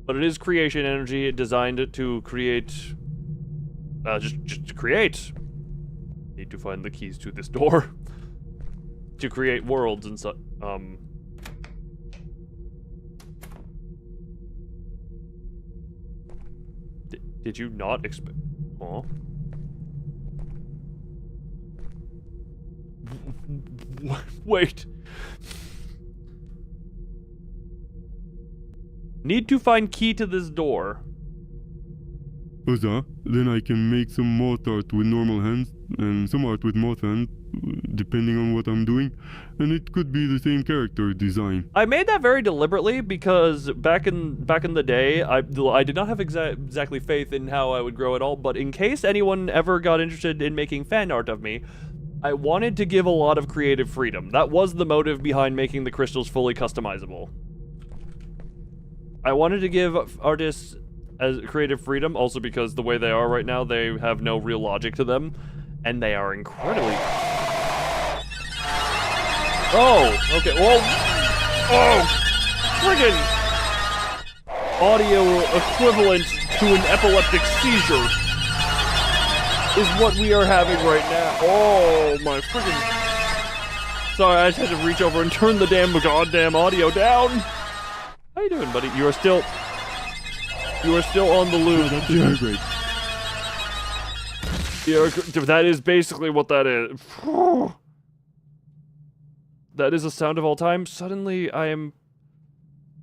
But it is creation energy, designed to create... just to create. Need to find the keys to this door. To create worlds and such. Did you not expect? Huh? Wait. Need to find key to this door. Oza, then I can make some moth art with normal hands and some art with moth hands, depending on what I'm doing, and it could be the same character design. I made that very deliberately because back in the day, I did not have exactly faith in how I would grow at all, but in case anyone ever got interested in making fan art of me, I wanted to give a lot of creative freedom. That was the motive behind making the crystals fully customizable. I wanted to give artists as creative freedom, also because the way they are right now, they have no real logic to them, and they are incredibly... Oh, okay, well... Oh, friggin' audio equivalent to an epileptic seizure is what we are having right now. Oh, my friggin'... Sorry, I just had to reach over and turn the goddamn audio down. How you doing, buddy? You are still on the loop. That's very great. That is basically what that is. That is a sound of all time. Suddenly, I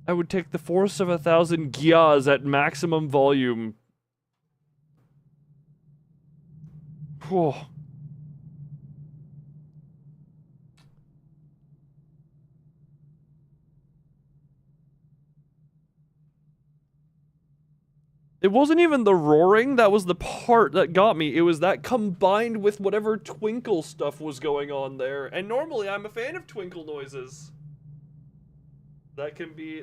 would take the force of 1,000 gyas at maximum volume. It wasn't even the roaring that was the part that got me. It was that combined with whatever twinkle stuff was going on there. And normally I'm a fan of twinkle noises. That can be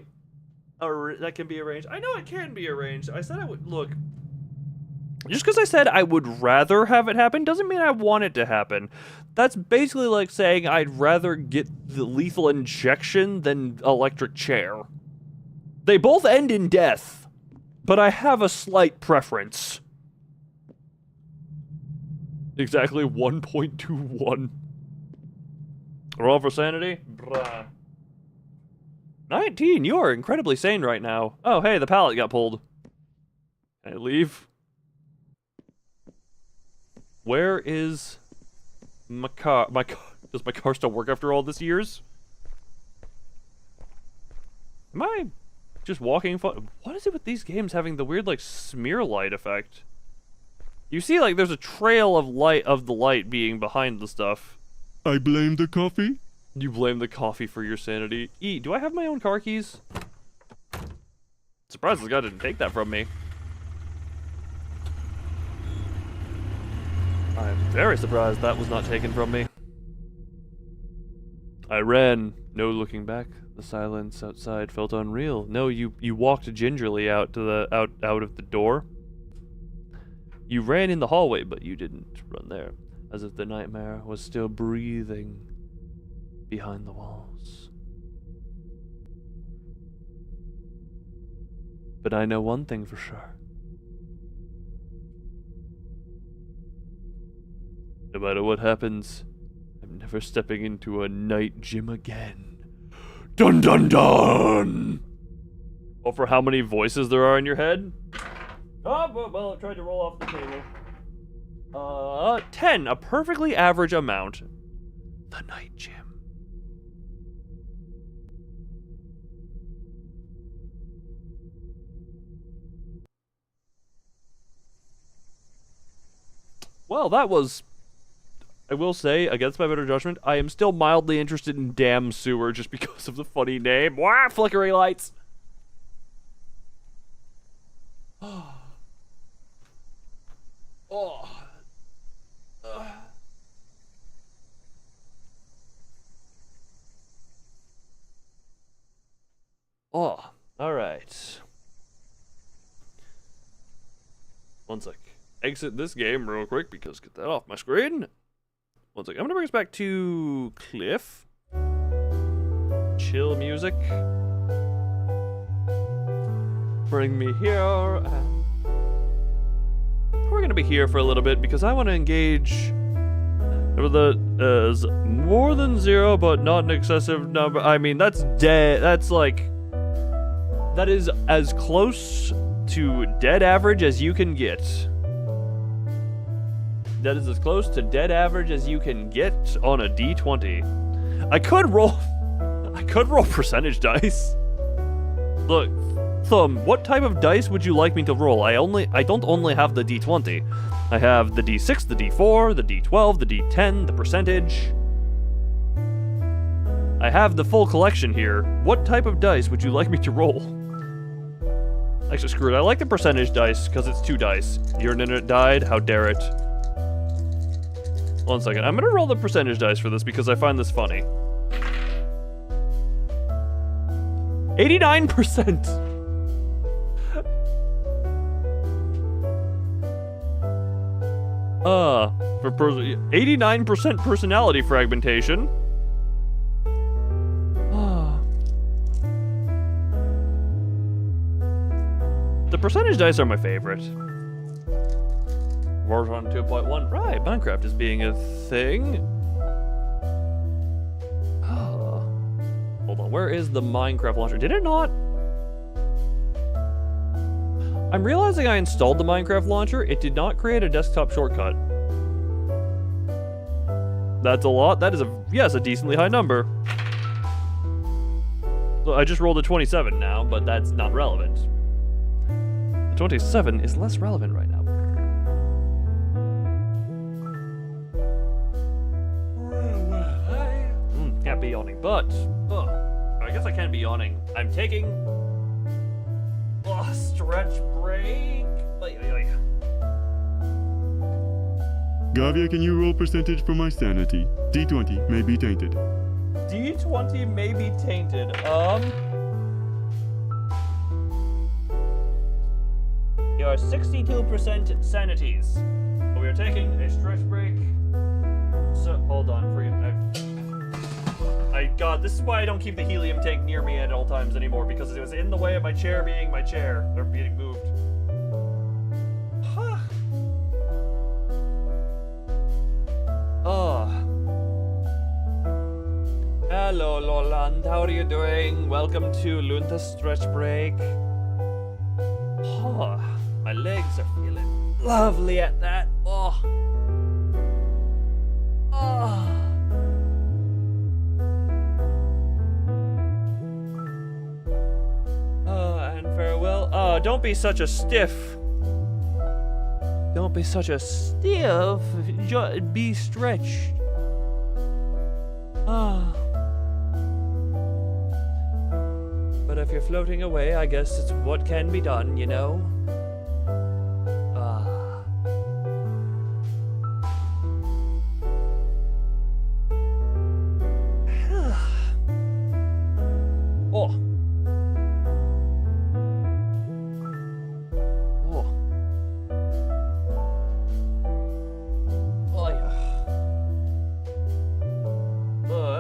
arranged. I know it can be arranged. I said I would look. Just because I said I would rather have it happen doesn't mean I want it to happen. That's basically like saying I'd rather get the lethal injection than electric chair. They both end in death. But I have a slight preference. Exactly 1.21. Roll for sanity? Bruh. 19, you are incredibly sane right now. Oh, hey, the pallet got pulled. Can I leave? Where is my car? Does my car still work after all this years? Am I... just walking fun. What is it with these games having the weird, like, smear light effect? You see, like, there's a trail of the light being behind the stuff. I blame the coffee? You blame the coffee for your sanity. Do I have my own car keys? Surprised this guy didn't take that from me. I'm very surprised that was not taken from me. I ran, no looking back. The silence outside felt unreal. No, you walked gingerly out to out of the door. You ran in the hallway, but you didn't run there, as if the nightmare was still breathing behind the walls. But I know one thing for sure. No matter what happens, I'm never stepping into a night gym again. Dun dun dun! Oh, for how many voices there are in your head? Oh, well, it tried to roll off the table. 10, a perfectly average amount. The night gym. Well, that was I will say, against my better judgment, I am still mildly interested in Damn Sewer just because of the funny name. Wah! Flickery lights! Oh. Oh, alright. One sec. Exit this game real quick because get that off my screen. One sec. I'm gonna bring us back to Cliff. Chill music. Bring me here. We're gonna be here for a little bit because I want to engage the as more than 0 but not an excessive number. I mean, that's dead. That's like, that is as close to dead average as you can get. That is as close to dead average as you can get on a D20. I could roll percentage dice. Look, Thumb, what type of dice would you like me to roll? I don't only have the D20. I have the D6, the D4, the D12, the D10, the percentage. I have the full collection here. What type of dice would you like me to roll? Actually, screw it. I like the percentage dice because it's 2 dice. Your internet died. How dare it? 1 second. I'm gonna roll the percentage dice for this because I find this funny. 89%. For 89% personality fragmentation. The percentage dice are my favorite. Warzone 2.1. Right, Minecraft is being a thing. Hold on, where is the Minecraft launcher? Did it not? I'm realizing I installed the Minecraft launcher. It did not create a desktop shortcut. That's a lot. That is a decently high number. So I just rolled a 27 now, but that's not relevant. 27 is less relevant right now. Can't be yawning, but I guess I can be yawning. I'm taking a stretch break. Gavia, can you roll percentage for my sanity? D20 may be tainted. D20 may be tainted. You are 62% sanities. We are taking a stretch break. So, hold on. God, this is why I don't keep the helium tank near me at all times anymore, because it was in the way of my chair being my chair. They're being moved. Huh. Hello, Loland. How are you doing? Welcome to Lunta Stretch Break. My legs are feeling lovely at that. And farewell. Don't be such a stiff. Don't be such a stiff. Be stretched. But if you're floating away, I guess it's what can be done, you know?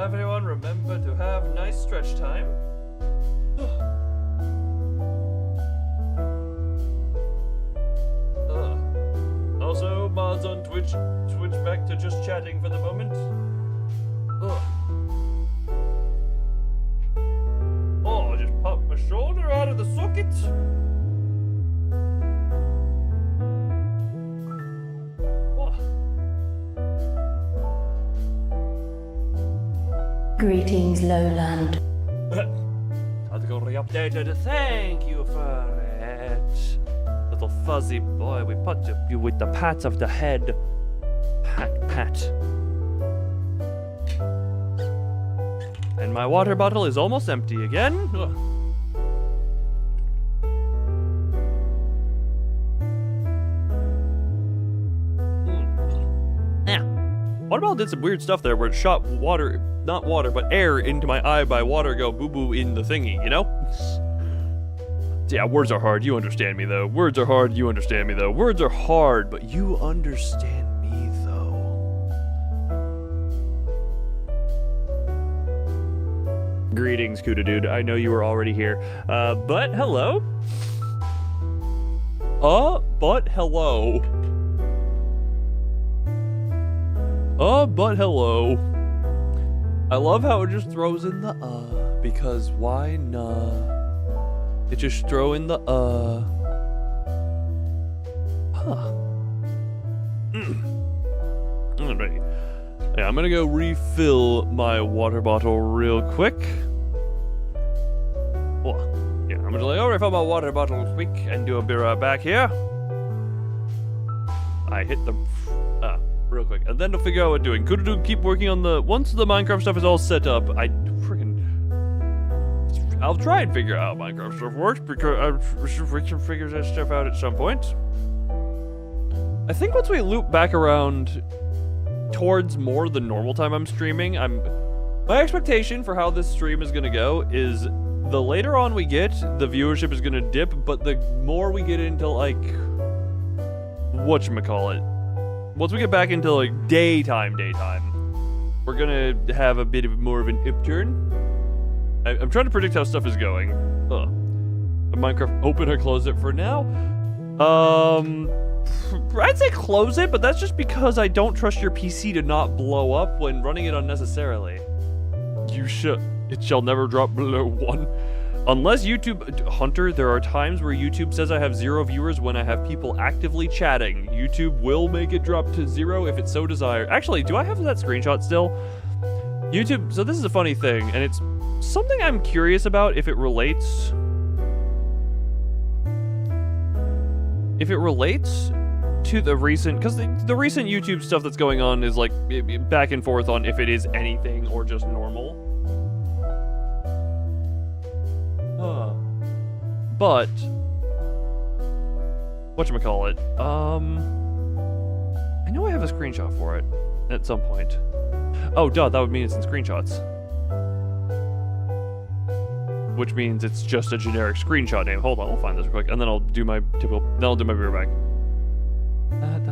Everyone remember to have nice stretch time. Also, mods on Twitch, switch back to just chatting for the moment. I just popped my shoulder out of the socket. Greetings, Lowland. Category updated. Thank you for it. Little fuzzy boy, we put you with the pat of the head. Pat, pat. And my water bottle is almost empty again. Ugh. Water bottle did some weird stuff there where it shot water, not water, but air into my eye by water go boo-boo in the thingy, you know? Yeah, words are hard, you understand me though. Words are hard, you understand me though. Words are hard, but you understand me though. Greetings, Kuda Dude. I know you were already here. But hello? But hello. But hello. I love how it just throws in the because why not? It just throw in the Alright. Yeah, I'm gonna go refill my water bottle real quick. Oh, yeah, I'm gonna refill my water bottle quick and do a be right back here. I hit the real quick, and then to figure out what doing. Could do keep working on the once the Minecraft stuff is all set up. I'll try and figure out how Minecraft stuff works because we can figure that stuff out at some point. I think once we loop back around towards more the normal time I'm streaming, my expectation for how this stream is gonna go is the later on we get, the viewership is gonna dip, but the more we get into like whatchamacallit. Once we get back into like daytime, we're gonna have a bit of more of an upturn. I'm trying to predict how stuff is going. Minecraft open or close it for now. I'd say close it, but that's just because I don't trust your PC to not blow up when running it unnecessarily. It shall never drop below 1. Unless YouTube, Hunter, there are times where YouTube says I have 0 viewers when I have people actively chatting. YouTube will make it drop to 0 if it so desires. Actually, do I have that screenshot still? YouTube, so this is a funny thing, and it's something I'm curious about if it relates. If it relates to the recent, because the recent YouTube stuff that's going on is like back and forth on if it is anything or just normal. But whatchamacallit, I know I have a screenshot for it at some point. Oh, duh, that would mean it's in screenshots. Which means it's just a generic screenshot name. Hold on, I'll find this real quick, and then I'll do my typical, then I'll do my beer back. What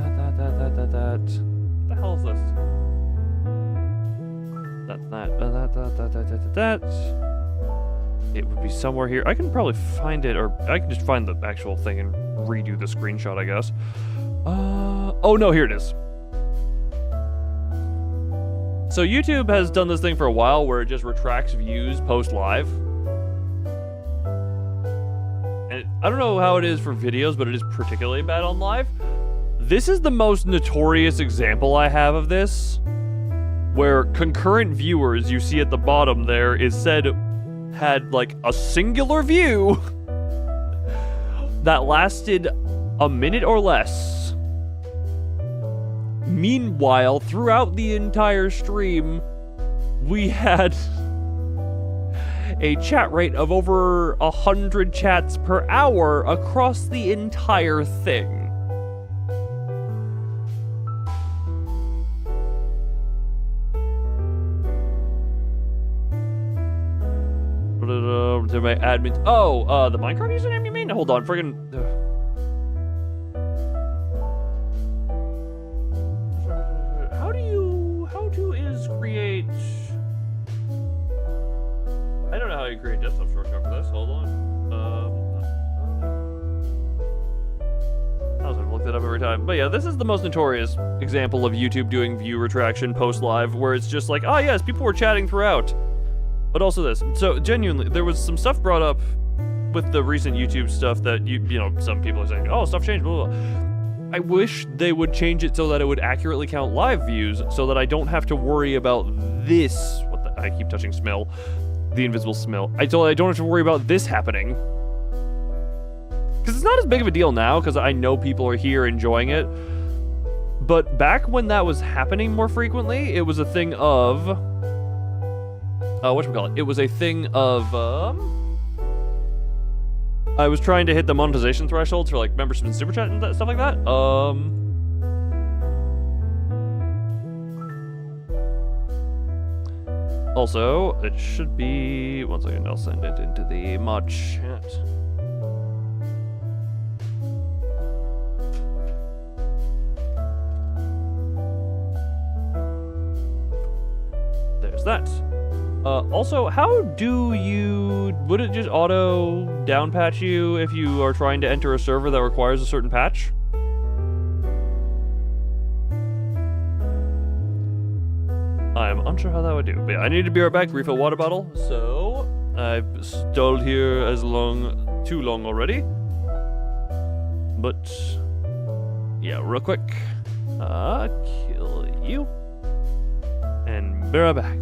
the hell is this? That. It would be somewhere here. I can probably find it, or I can just find the actual thing and redo the screenshot, I guess. Oh no, here it is. So YouTube has done this thing for a while where it just retracts views post-live. And I don't know how it is for videos, but it is particularly bad on live. This is the most notorious example I have of this, where concurrent viewers you see at the bottom there is said had like a singular view that lasted a minute or less. Meanwhile, throughout the entire stream, we had a chat rate of over 100 chats per hour across the entire thing. To my admin. Oh, the Minecraft username you mean? Hold on, friggin'. How to is create. I don't know how you create desktop shortcut for this. Hold on. I was gonna look that up every time. But yeah, this is the most notorious example of YouTube doing view retraction post-live, where it's just like, oh yes, people were chatting throughout. But also this. So genuinely, there was some stuff brought up with the recent YouTube stuff that you know, some people are saying, oh, stuff changed, blah, blah, blah. I wish they would change it so that it would accurately count live views, so that I don't have to worry about this. I keep touching smell. The invisible smell. I don't have to worry about this happening. Because it's not as big of a deal now, because I know people are here enjoying it. But back when that was happening more frequently, it was a thing of, whatchamacallit, it was a thing of, I was trying to hit the monetization thresholds for, like, membership and Super Chat and stuff like that. Also, it should be... One second, I'll send it into the mod chat. There's that. Also, how do you... Would it just auto downpatch you if you are trying to enter a server that requires a certain patch? I'm unsure how that would do. But yeah, I need to be right back, refill water bottle. So, I've stalled here too long already. But, yeah, real quick. Kill you. And be right back.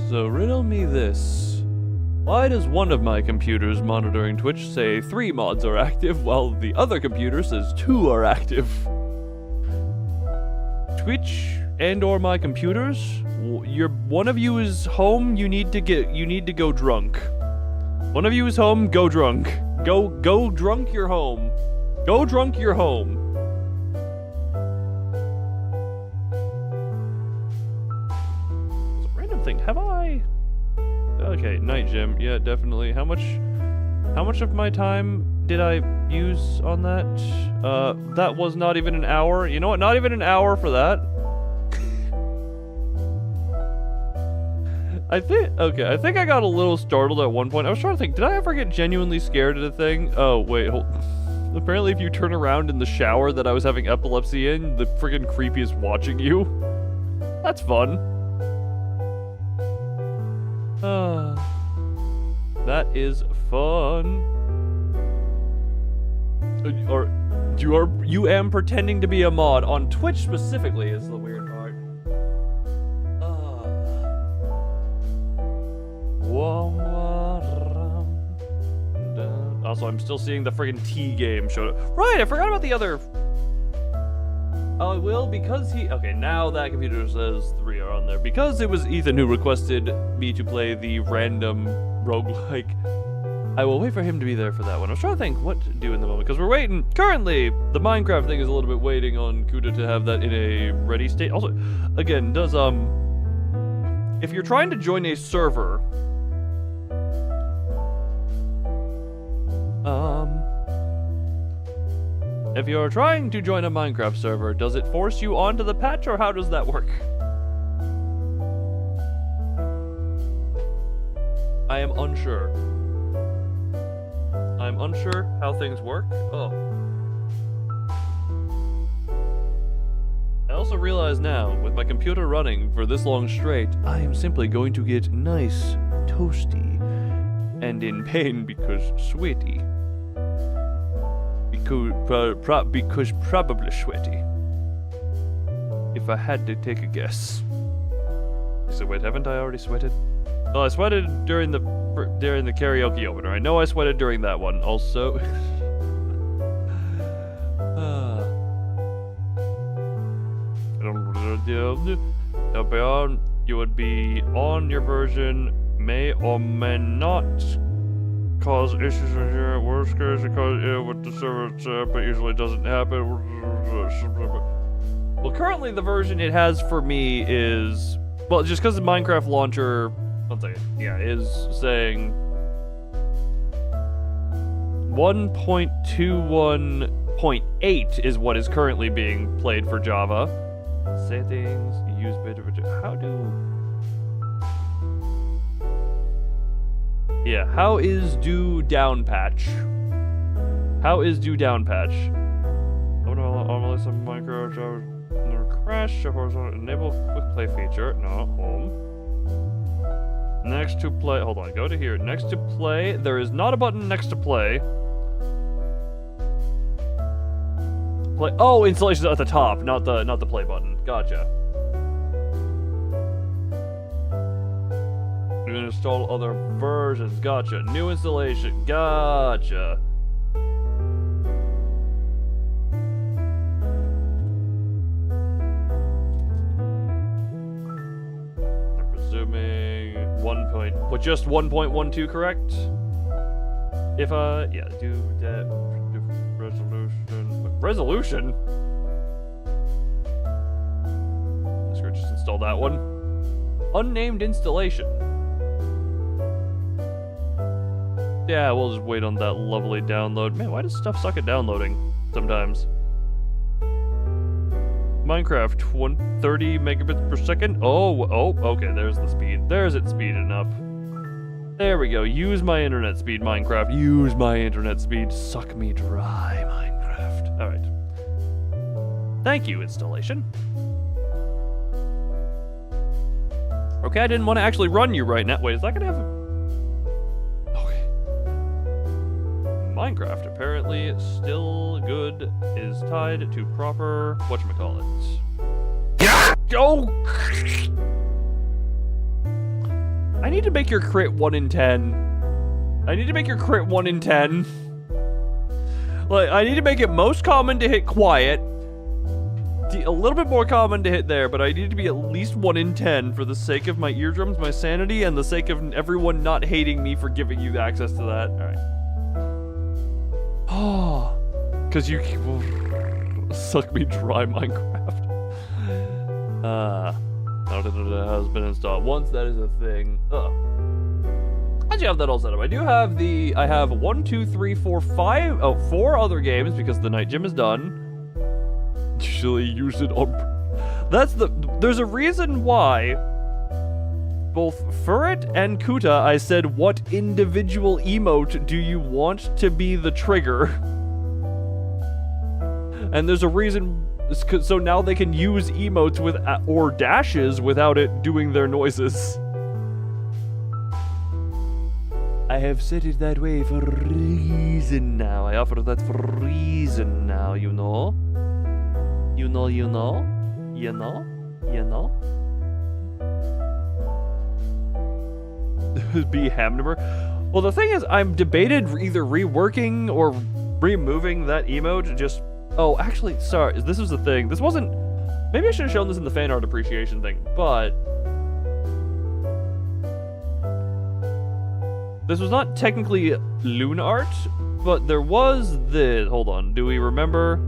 So riddle me this. Why does one of my computers monitoring Twitch say 3 mods are active while the other computer says 2 are active? Twitch and or my computers? One of you is home, you need to go drunk. One of you is home, go drunk. Go drunk your home. Go drunk your home. It's a random thing. Have I? Okay, night gym. Yeah, definitely. How much of my time did I use on that? That was not even an hour. You know what? Not even an hour for that. I think I got a little startled at one point. I was trying to think, did I ever get genuinely scared at a thing? Oh, wait, hold. Apparently if you turn around in the shower that I was having epilepsy in, the friggin' creepy is watching you. That's fun. That is fun. You am pretending to be a mod on Twitch specifically is the weird part. Also, I'm still seeing the friggin' T game showed up. Right, I forgot about the other. Oh, it will because he. Okay, now that computer says 3 are on there. Because it was Ethan who requested me to play the random roguelike. I will wait for him to be there for that one. I was trying to think what to do in the moment because we're waiting. Currently, the Minecraft thing is a little bit waiting on Kuda to have that in a ready state. Also, again, does if you're trying to join a server. If you're trying to join a Minecraft server, does it force you onto the patch, or how does that work? I am unsure. I'm unsure how things work. Oh. I also realize now, with my computer running for this long straight, I am simply going to get nice, toasty, and in pain because sweaty. Because probably sweaty. If I had to take a guess. So wait, haven't I already sweated? Well, I sweated during the karaoke opener. I know I sweated during that one. Also, you would be on your version, may or may not cause issues in here. Worst case, it causes with the server, but usually doesn't happen. Well, currently the version it has for me is, well, just because the Minecraft launcher, one second, yeah, is saying 1.21.8 is what is currently being played for Java. Settings, use bit of how do. Yeah, how is do down patch? How is do down patch? Normally some micro crash horizontal enable quick play feature. No, home. Next to play. Hold on, go to here. Next to play. There is not a button next to play. Play. Oh, installation's at the top, not the play button. Gotcha. You can install other versions. Gotcha. New installation. Gotcha. I'm presuming just 1.12, correct? If yeah, do that resolution. Let's go just install that one. Unnamed installation. Yeah, we'll just wait on that lovely download. Man, why does stuff suck at downloading sometimes? Minecraft, 130 megabits per second. Oh, okay, there's the speed. There's it speeding up. There we go. Use my internet speed, Minecraft. Use my internet speed. Suck me dry, Minecraft. All right. Thank you, installation. Okay, I didn't want to actually run you right now. Wait, is that gonna have Minecraft apparently still good is tied to proper whatchamacallit. Oh! I need to make your crit 1 in 10. I need to make your crit 1 in 10. Like, I need to make it most common to hit quiet. A little bit more common to hit there, but I need to be at least 1 in 10 for the sake of my eardrums, my sanity, and the sake of everyone not hating me for giving you access to that. Alright. Oh. Because you suck me dry, Minecraft. Has been installed. Once that is a thing. How'd you have that all set up? I have 1, 2, 3, 4, 5, 4 other games because the night gym is done. Usually use it on... There's a reason why both Furret and Kuta, I said, what individual emote do you want to be the trigger? And there's a reason, so now they can use emotes or dashes without it doing their noises. I have set it that way for a reason now. I offer that for a reason now, you know? You know? Be Hamnumber. Well, the thing is, I'm debated either reworking or removing that emote. Just, oh, actually, sorry, this was the thing. This wasn't, maybe I should have shown this in the fan art appreciation thing, but this was not technically loon art, but there was this. Hold on, do we remember?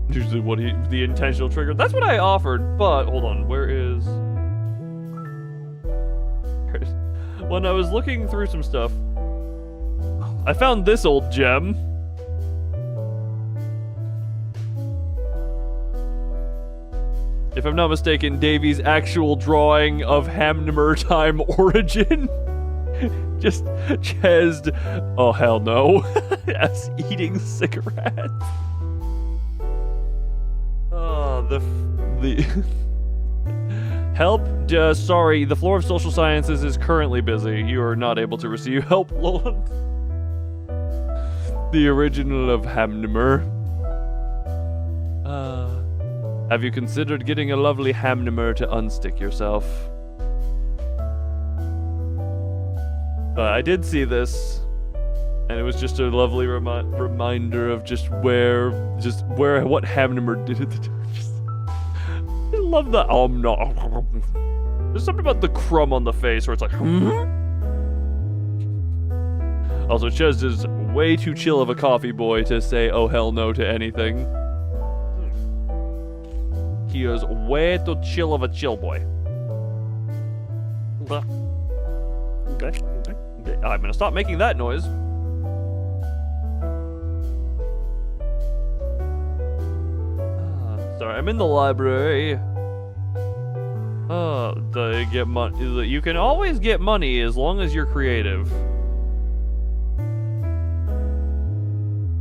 Usually what the intentional trigger. That's what I offered, but hold on, where is... When I was looking through some stuff, I found this old gem. If I'm not mistaken, Davy's actual drawing of Hamnumber time origin. Just chezzed, oh hell no, as eating cigarettes. The help. Sorry, the floor of social sciences is currently busy. You are not able to receive help, Loland. The original of Hamnumber. Have you considered getting a lovely Hamnumber to unstick yourself? I did see this, and it was just a lovely reminder of what Hamnumber did at the time. I love that. Oh no. There's something about the crumb on the face where it's like. Also, Chez is way too chill of a coffee boy to say oh hell no to anything. He is way too chill of a chill boy. Okay. I'm gonna stop making that noise. Sorry, I'm in the library. They get money. You can always get money as long as you're creative.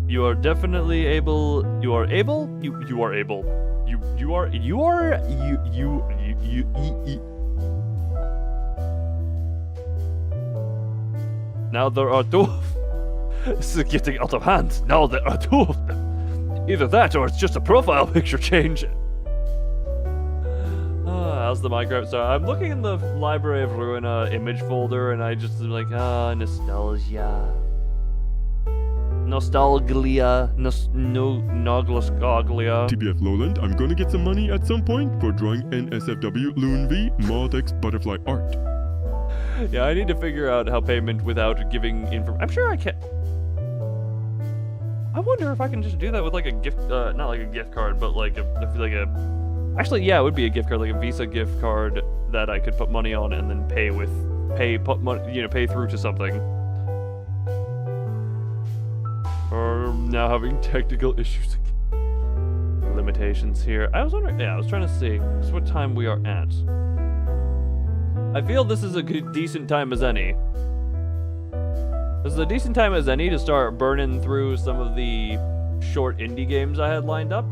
You are definitely able. You are able. You are able. You are. Now there are two. This is getting out of hand. Now there are two of them. Either that or it's just a profile picture change. How's the Minecraft? So I'm looking in the Library of Ruina image folder and I just am like, nostalgia. Nostalgia. Noglaskoglia. TBF Lowland, I'm gonna get some money at some point for drawing NSFW Loon V Moth Butterfly art. Yeah, I need to figure out how payment without giving information. I'm sure I can. I wonder if I can just do that with like a gift, not like a gift card, but like actually, yeah, it would be a gift card, like a Visa gift card that I could put money on and then pay through to something. Now having technical issues. Limitations here. I was wondering, I was trying to see what time we are at. I feel this is a decent time as any. This is a decent time as any to start burning through some of the short indie games I had lined up.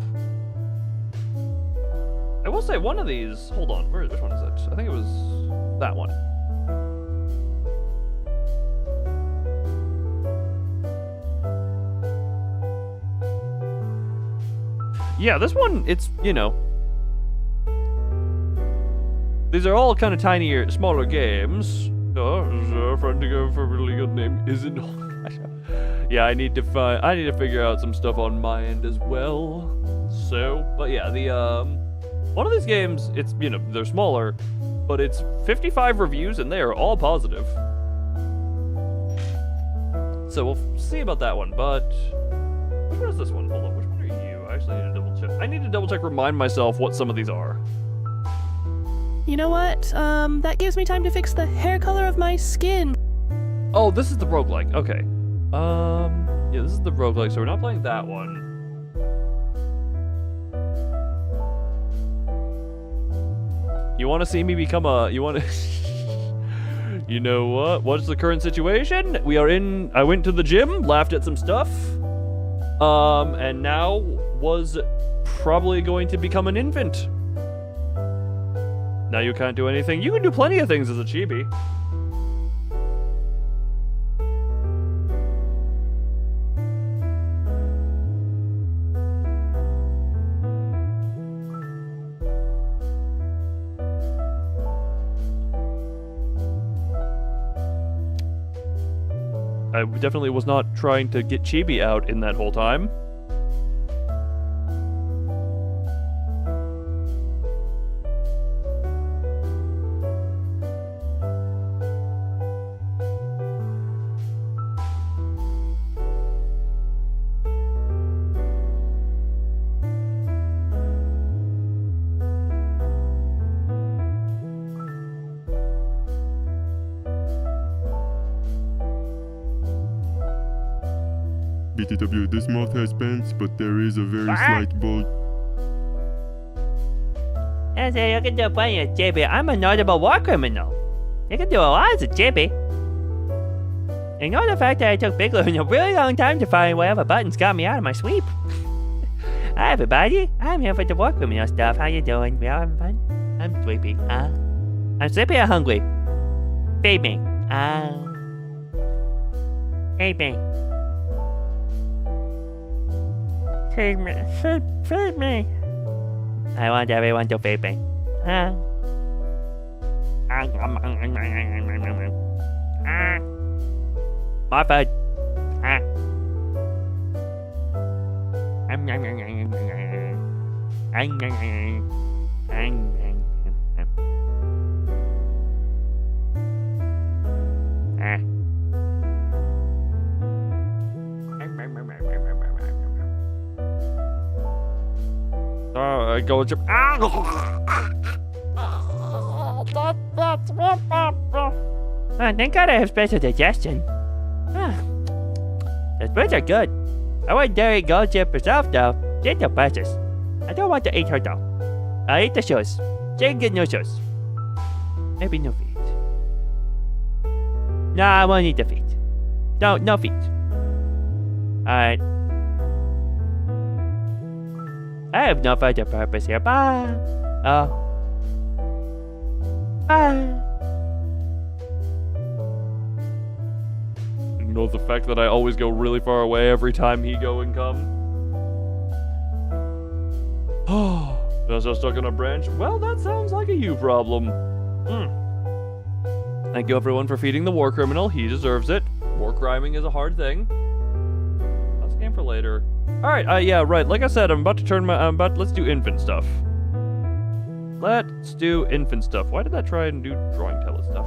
I will say one of these, hold on, which one is it? I think it was that one. Yeah, this one, it's, These are all kind of tinier, smaller games. Oh, is a friend to go for a really good name? Isn't. Yeah, I need to figure out some stuff on my end as well. So, but yeah, the one of these games, it's they're smaller, but it's 55 reviews and they are all positive. So we'll see about that one. But which one is this one? Hold on, which one are you? I actually need to double check. I need to double check. Remind myself what some of these are. You know what? That gives me time to fix the hair color of my skin. Oh, this is the roguelike. Okay. Yeah, this is the roguelike, so we're not playing that one. You want to see me become you want to... You know what? What's the current situation? I went to the gym, laughed at some stuff, and now was probably going to become an infant. Now you can't do anything. You can do plenty of things as a chibi. I definitely was not trying to get chibi out in that whole time. BTW, this moth has pants, but there is a very slight bulge. I say you can do plenty of chibi. I'm a notable war criminal. You can do a lot as a chibi. Ignore the fact that I took Big Lou a really long time to find whatever buttons got me out of my sweep. Hi everybody, I'm here for the war criminal stuff. How you doing? We all having fun? I'm sleepy. I'm sleepy or hungry? Feed me. Feed me. Feed me. Feed me. I want everyone to feed me. More food. I go to... Thank God I have special digestion. The birds are good. I want dairy gold chip herself though. She's delicious. I don't want to eat her though. I'll eat the shoes. She can get no shoes. Maybe no feet. Nah, I won't eat the feet. No feet. Alright. I have no further purpose here. Bye. Oh. Bye. Ignore the fact that I always go really far away every time he go and come. Oh, was I stuck on a branch? Well, that sounds like a you problem. Thank you everyone for feeding the war criminal. He deserves it. War criming is a hard thing. That's a game for later. Alright, yeah, right. Like I said, let's do infant stuff. Let's do infant stuff. Why did that try and do drawing tele stuff?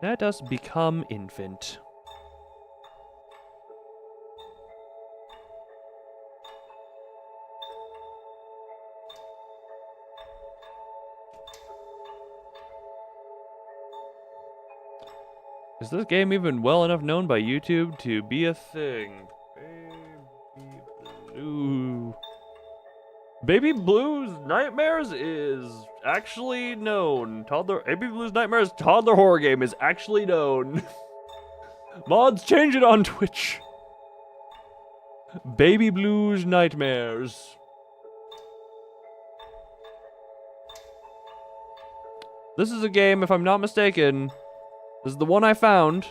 Let us become infant. Is this game even well enough known by YouTube to be a thing? Baby Blue. Baby Blue's Nightmares is actually known. Baby Blue's Nightmares toddler horror game is actually known. Mods, change it on Twitch. Baby Blue's Nightmares. This is a game, if I'm not mistaken. This is the one I found.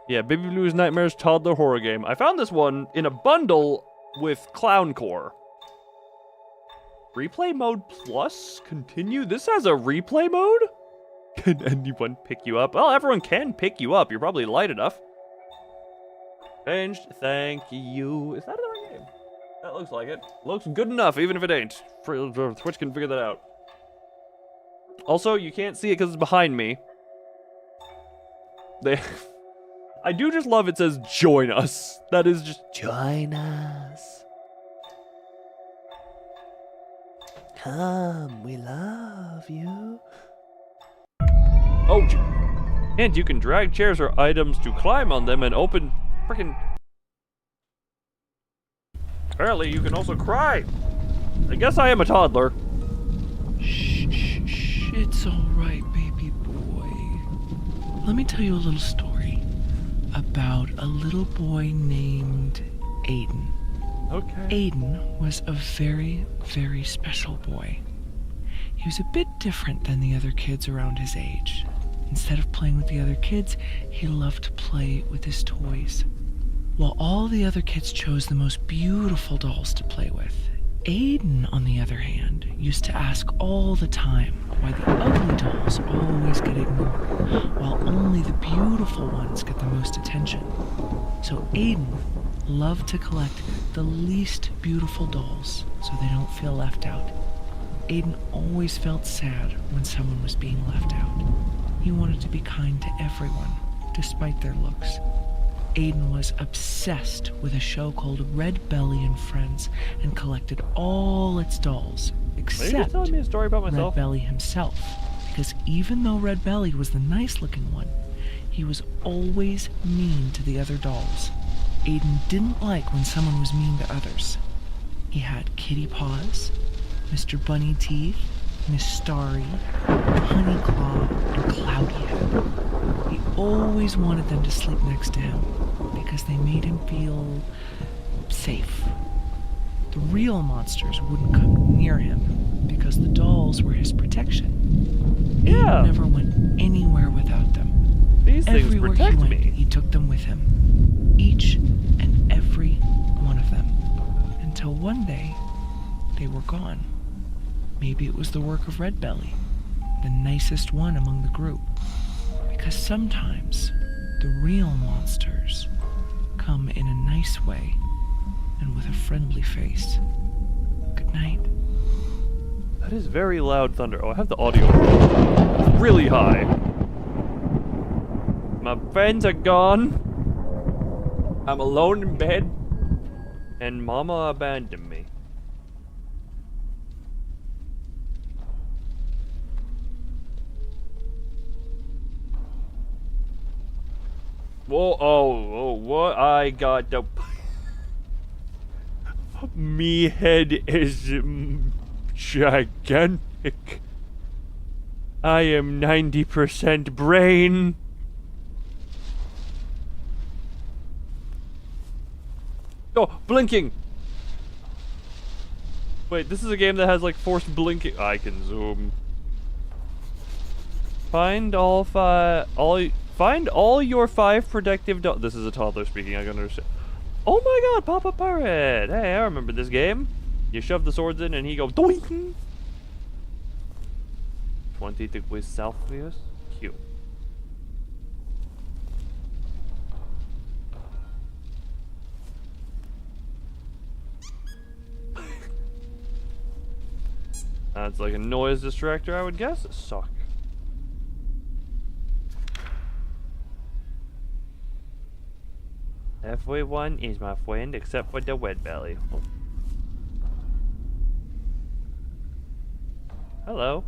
Yeah, Baby Blue's Nightmares Toddler Horror Game. I found this one in a bundle with Clown Core. Replay mode plus? Continue? This has a replay mode? Can anyone pick you up? Well, everyone can pick you up. You're probably light enough. Changed. Thank you. Is that another game? That looks like it. Looks good enough, even if it ain't. Twitch can figure that out. Also, you can't see it because it's behind me. I do just love it says join us. That is just join us. Come, we love you. Oh, and you can drag chairs or items to climb on them and open frickin'. Apparently, you can also cry. I guess I am a toddler. Shh, shh, shh. It's all right, baby boy. Let me tell you a little story about a little boy named Aiden. Okay. Aiden was a very, very special boy. He was a bit different than the other kids around his age. Instead of playing with the other kids, he loved to play with his toys. While all the other kids chose the most beautiful dolls to play with, Aiden, on the other hand, used to ask all the time why the ugly dolls always get ignored, while only the beautiful ones get the most attention. So Aiden loved to collect the least beautiful dolls so they don't feel left out. Aiden always felt sad when someone was being left out. He wanted to be kind to everyone, despite their looks. Aiden was obsessed with a show called Red Belly and Friends and collected all its dolls, except Are you just telling me a story about myself? Red Belly himself. Because even though Red Belly was the nice-looking one, he was always mean to the other dolls. Aiden didn't like when someone was mean to others. He had Kitty Paws, Mr. Bunny Teeth, Miss Starry, Honey Claw, and Cloudy Head. He always wanted them to sleep next to him because they made him feel safe. The real monsters wouldn't come near him because the dolls were his protection. Yeah. Aiden never went anywhere without them. These things Everywhere protect he went, me. he took them with him. Each and every one of them. Until one day, they were gone. Maybe it was the work of Red Belly, the nicest one among the group. Because sometimes the real monsters come in a nice way and with a friendly face. Good night. That is very loud thunder. Oh, I have the audio really high. My friends are gone. I'm alone in bed. And Mama abandoned me. Whoa, oh, what? I got the... Me head is gigantic. I am 90% brain. Oh, blinking! Wait, this is a game that has like forced blinking. I can zoom. Find all your 5 protective dolls. This is a toddler speaking, I can understand. Oh my god, Papa Pirate! Hey, I remember this game. You shove the swords in and he goes doink! 20 degrees Celsius? Cute. That's like a noise distractor, I would guess. Suck. Everyone is my friend except for the Red Belly. Hello.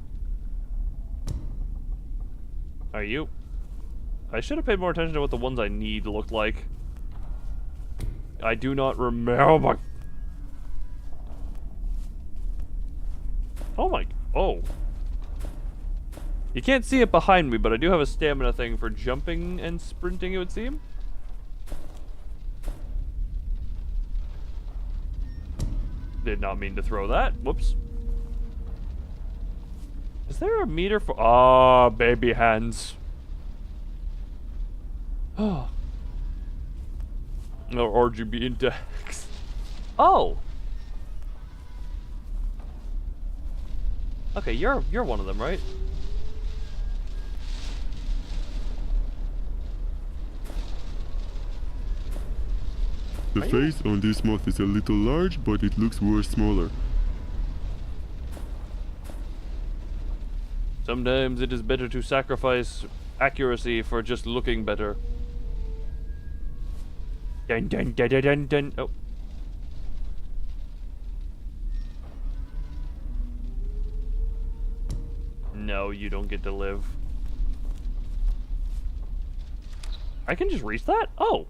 Are you? I should have paid more attention to what the ones I need looked like. I do not remember. Oh my. Oh. You can't see it behind me, but I do have a stamina thing for jumping and sprinting, it would seem. Did not mean to throw that. Whoops. Is there a meter for... Ah, baby hands. Oh. Or RGB index. Oh! Okay, you're one of them, right? The face on this moth is a little large, but it looks worse smaller. Sometimes it is better to sacrifice accuracy for just looking better. Dun dun dun dun dun dun. Oh. No, you don't get to live. I can just reach that? Oh.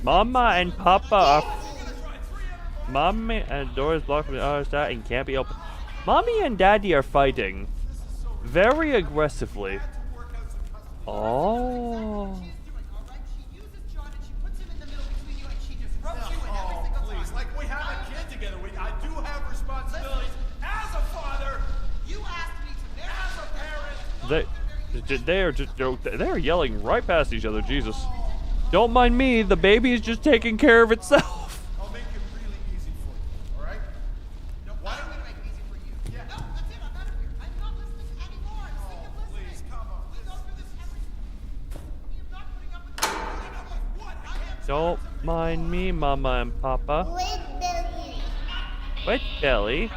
Mama and Papa are... Mommy and doors blocked from the other side and can't be opened. Mommy and Daddy are fighting very aggressively. Oh. Please, like we have a kid together. I do have responsibilities as a father. You asked me to marry as a parent. They're yelling right past each other. Jesus. Don't mind me, the baby is just taking care of itself. I'll make it really easy for you, alright? No, why don't we make it easy for you? Yeah. No, that's it, I'm out of here. I'm not listening anymore. I'm sick of listening. Please, come on. We go through this every... You're not putting up with what? I have... Don't mind me, Mama and Papa. With Billy. With Billy.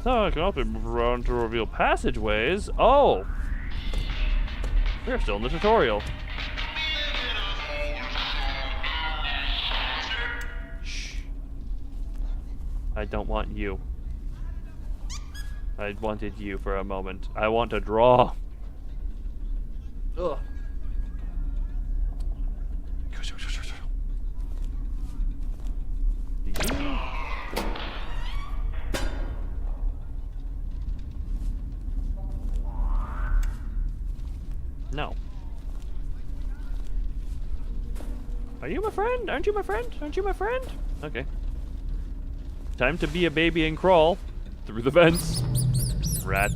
So I can also move around to reveal passageways. Oh! We're still in the tutorial. Shh. I don't want you. I wanted you for a moment. I want to draw. Ugh. No. Are you my friend? Aren't you my friend? Aren't you my friend? Okay. Time to be a baby and crawl through the vents. Rat.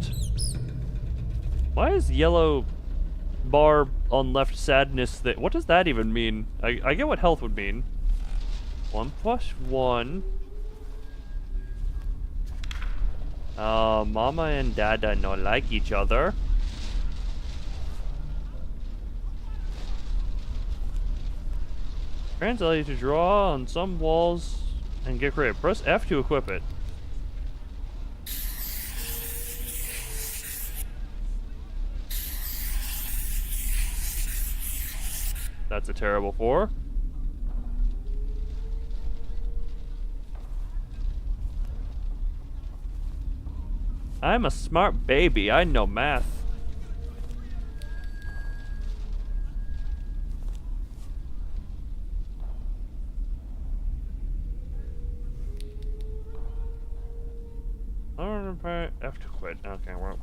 Why is yellow bar on left sadness that... What does that even mean? I get what health would mean. 1 plus 1. Mama and Dada not like each other. Parents allow you to draw on some walls and get creative. Press F to equip it. That's a terrible 4. I'm a smart baby. I know math. F to quit. Okay, well.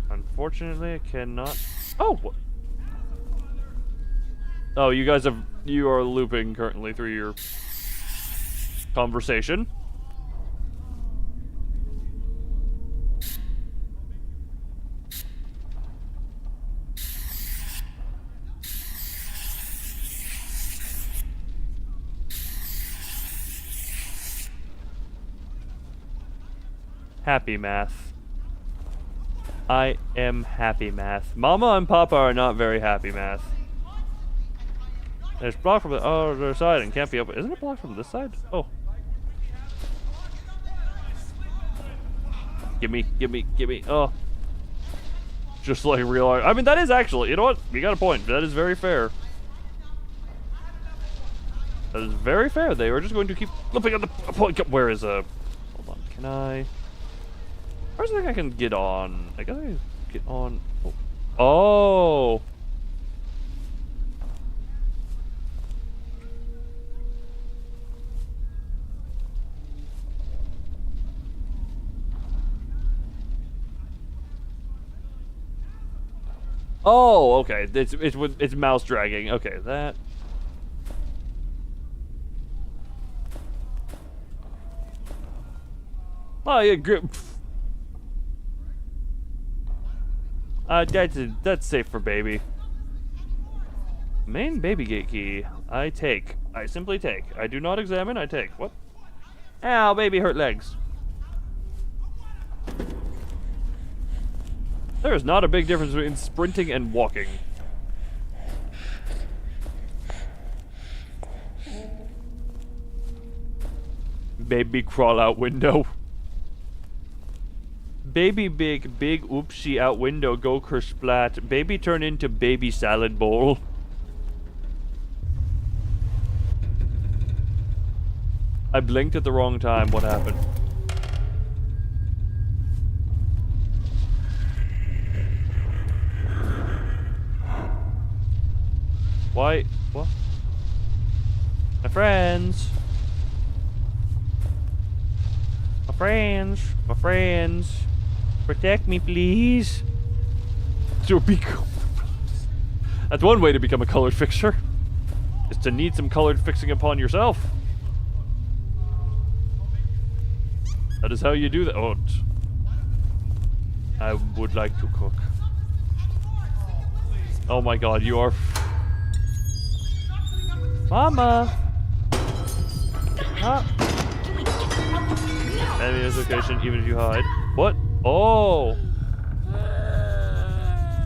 Unfortunately, I cannot. Oh! Oh, you guys have. You are looping currently through your conversation. Happy math. I am happy math. Mama and Papa are not very happy math. It's blocked from the other side and can't be open. Isn't it blocked from this side? Oh. Gimme. Oh. just like realize. I mean, that is actually, you know what? You got a point. That is very fair. That is very fair. They are just going to keep flipping on the point. Where is hold on? Can I? Where's the thing I can get on? I gotta get on. Oh. Oh, okay. It's mouse dragging. Okay, that. Oh yeah, grip. That's safe for baby. Main baby gate key. I take. I simply take. I do not examine. I take. What? Ow, baby hurt legs. There is not a big difference between sprinting and walking. Baby crawl out window. Baby big oopsie out window go kersplat. Baby turn into baby salad bowl. I blinked at the wrong time. What happened? Why? What? My friends. My friends. My friends. Protect me, please. That's one way to become a colored fixture. Is to need some colored fixing upon yourself. That is how you do that. Oh, I would like to cook. Oh my god, you are... Mama! Ah. Enemy is location even if you hide. What? Oh!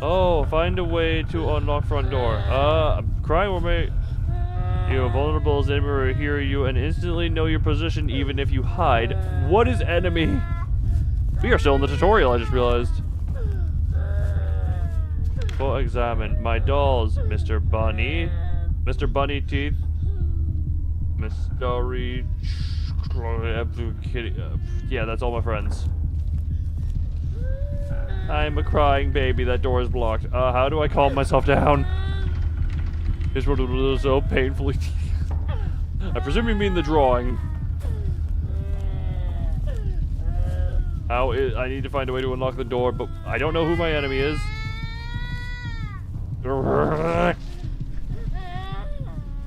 Oh, find a way to unlock front door. Crying will make you vulnerable as enemy will hear you and instantly know your position even if you hide. What is enemy? We are still in the tutorial, I just realized. Go examine my dolls, Mr. Bunny. Mr. Bunny Teeth. Mystery. Yeah, that's all my friends. I'm a crying baby. That door is blocked. How do I calm myself down? This was so painfully. I presume you mean the drawing. I need to find a way to unlock the door, but I don't know who my enemy is.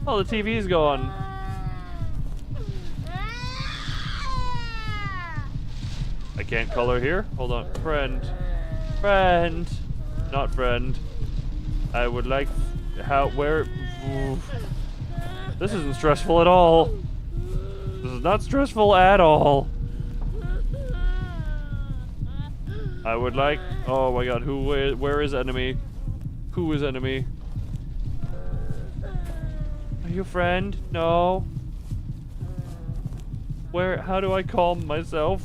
Oh, the TV's gone. I can't color here. Hold on. Friend. Friend. Not friend. I would like... where... Oof. This isn't stressful at all. This is not stressful at all. I would like... Oh my god, where is enemy? Who is enemy? Are you friend? No. How do I calm myself?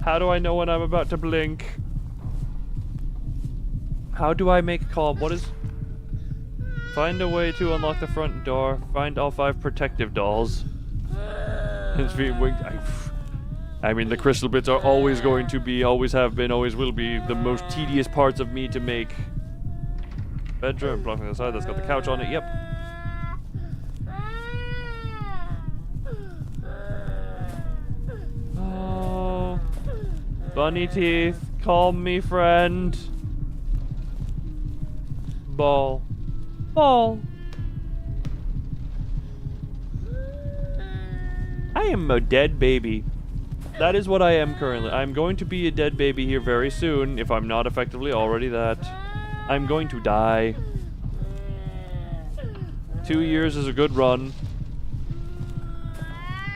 How do I know when I'm about to blink? How do I make calm? What is... Find a way to unlock the front door. Find all 5 protective dolls. It's being winked. I mean, the crystal bits are always going to be, always have been, always will be the most tedious parts of me to make. Bedroom, blocking the side, that's got the couch on it, yep. Oh. Bunny teeth, calm me, friend. Ball. Ball. I am a dead baby. That is what I am currently. I'm going to be a dead baby here very soon, if I'm not effectively already that. I'm going to die. 2 years is a good run.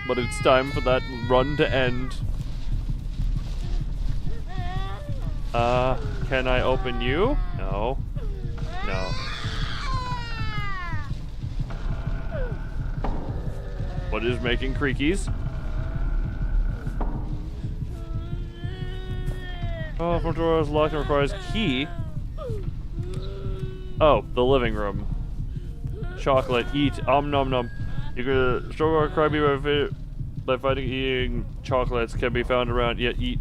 But it's time for that run to end. Can I open you? No. No. What is making creakies? Oh, front door is locked and requires key. Oh, the living room. Chocolate, eat, nom nom. You can struggle or cry by fighting eating chocolates can be found around. Yeah, eat.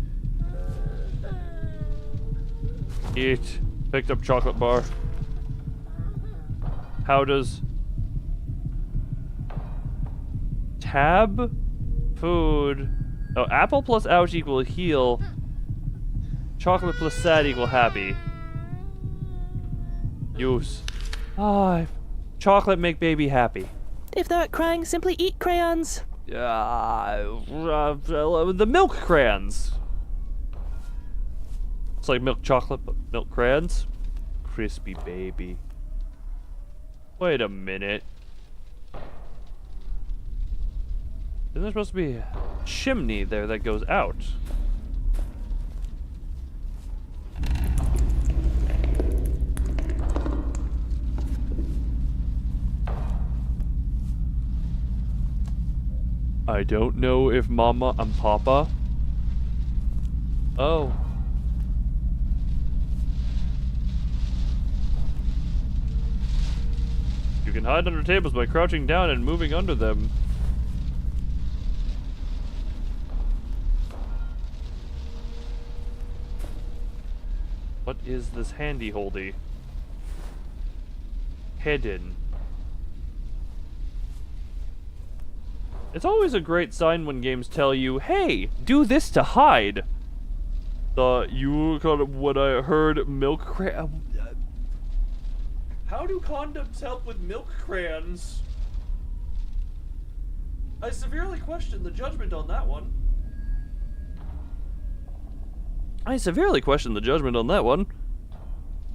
Eat. Picked up chocolate bar. How does tab food? Oh, apple plus ouch equal heal. Chocolate plus sad equal happy. Use. Ah, chocolate make baby happy. If they're crying, simply eat crayons. The milk crayons. It's like milk chocolate, but milk crayons. Crispy baby. Wait a minute. Isn't there supposed to be a chimney there that goes out? I don't know if Mama and Papa. Oh. You can hide under tables by crouching down and moving under them. What is this handy-holdy? Hidden. It's always a great sign when games tell you, hey, do this to hide. You called it what I heard, milk how do condoms help with milk crayons? I severely question the judgment on that one.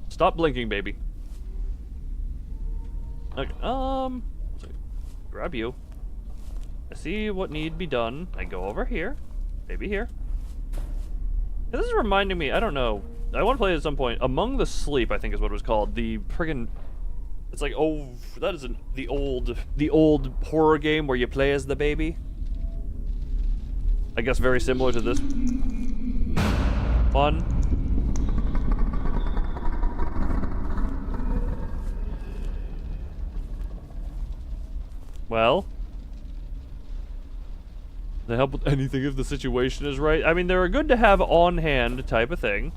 Stop blinking, baby. Okay, grab you. I see what need be done. I go over here. Maybe here. This is reminding me, I don't know. I want to play it at some point. Among the Sleep, I think is what it was called. The friggin'... It's like, oh, that is the old horror game where you play as the baby. I guess very similar to this. Fun. Well, they help with anything if the situation is right. I mean, they're good to have on hand type of thing.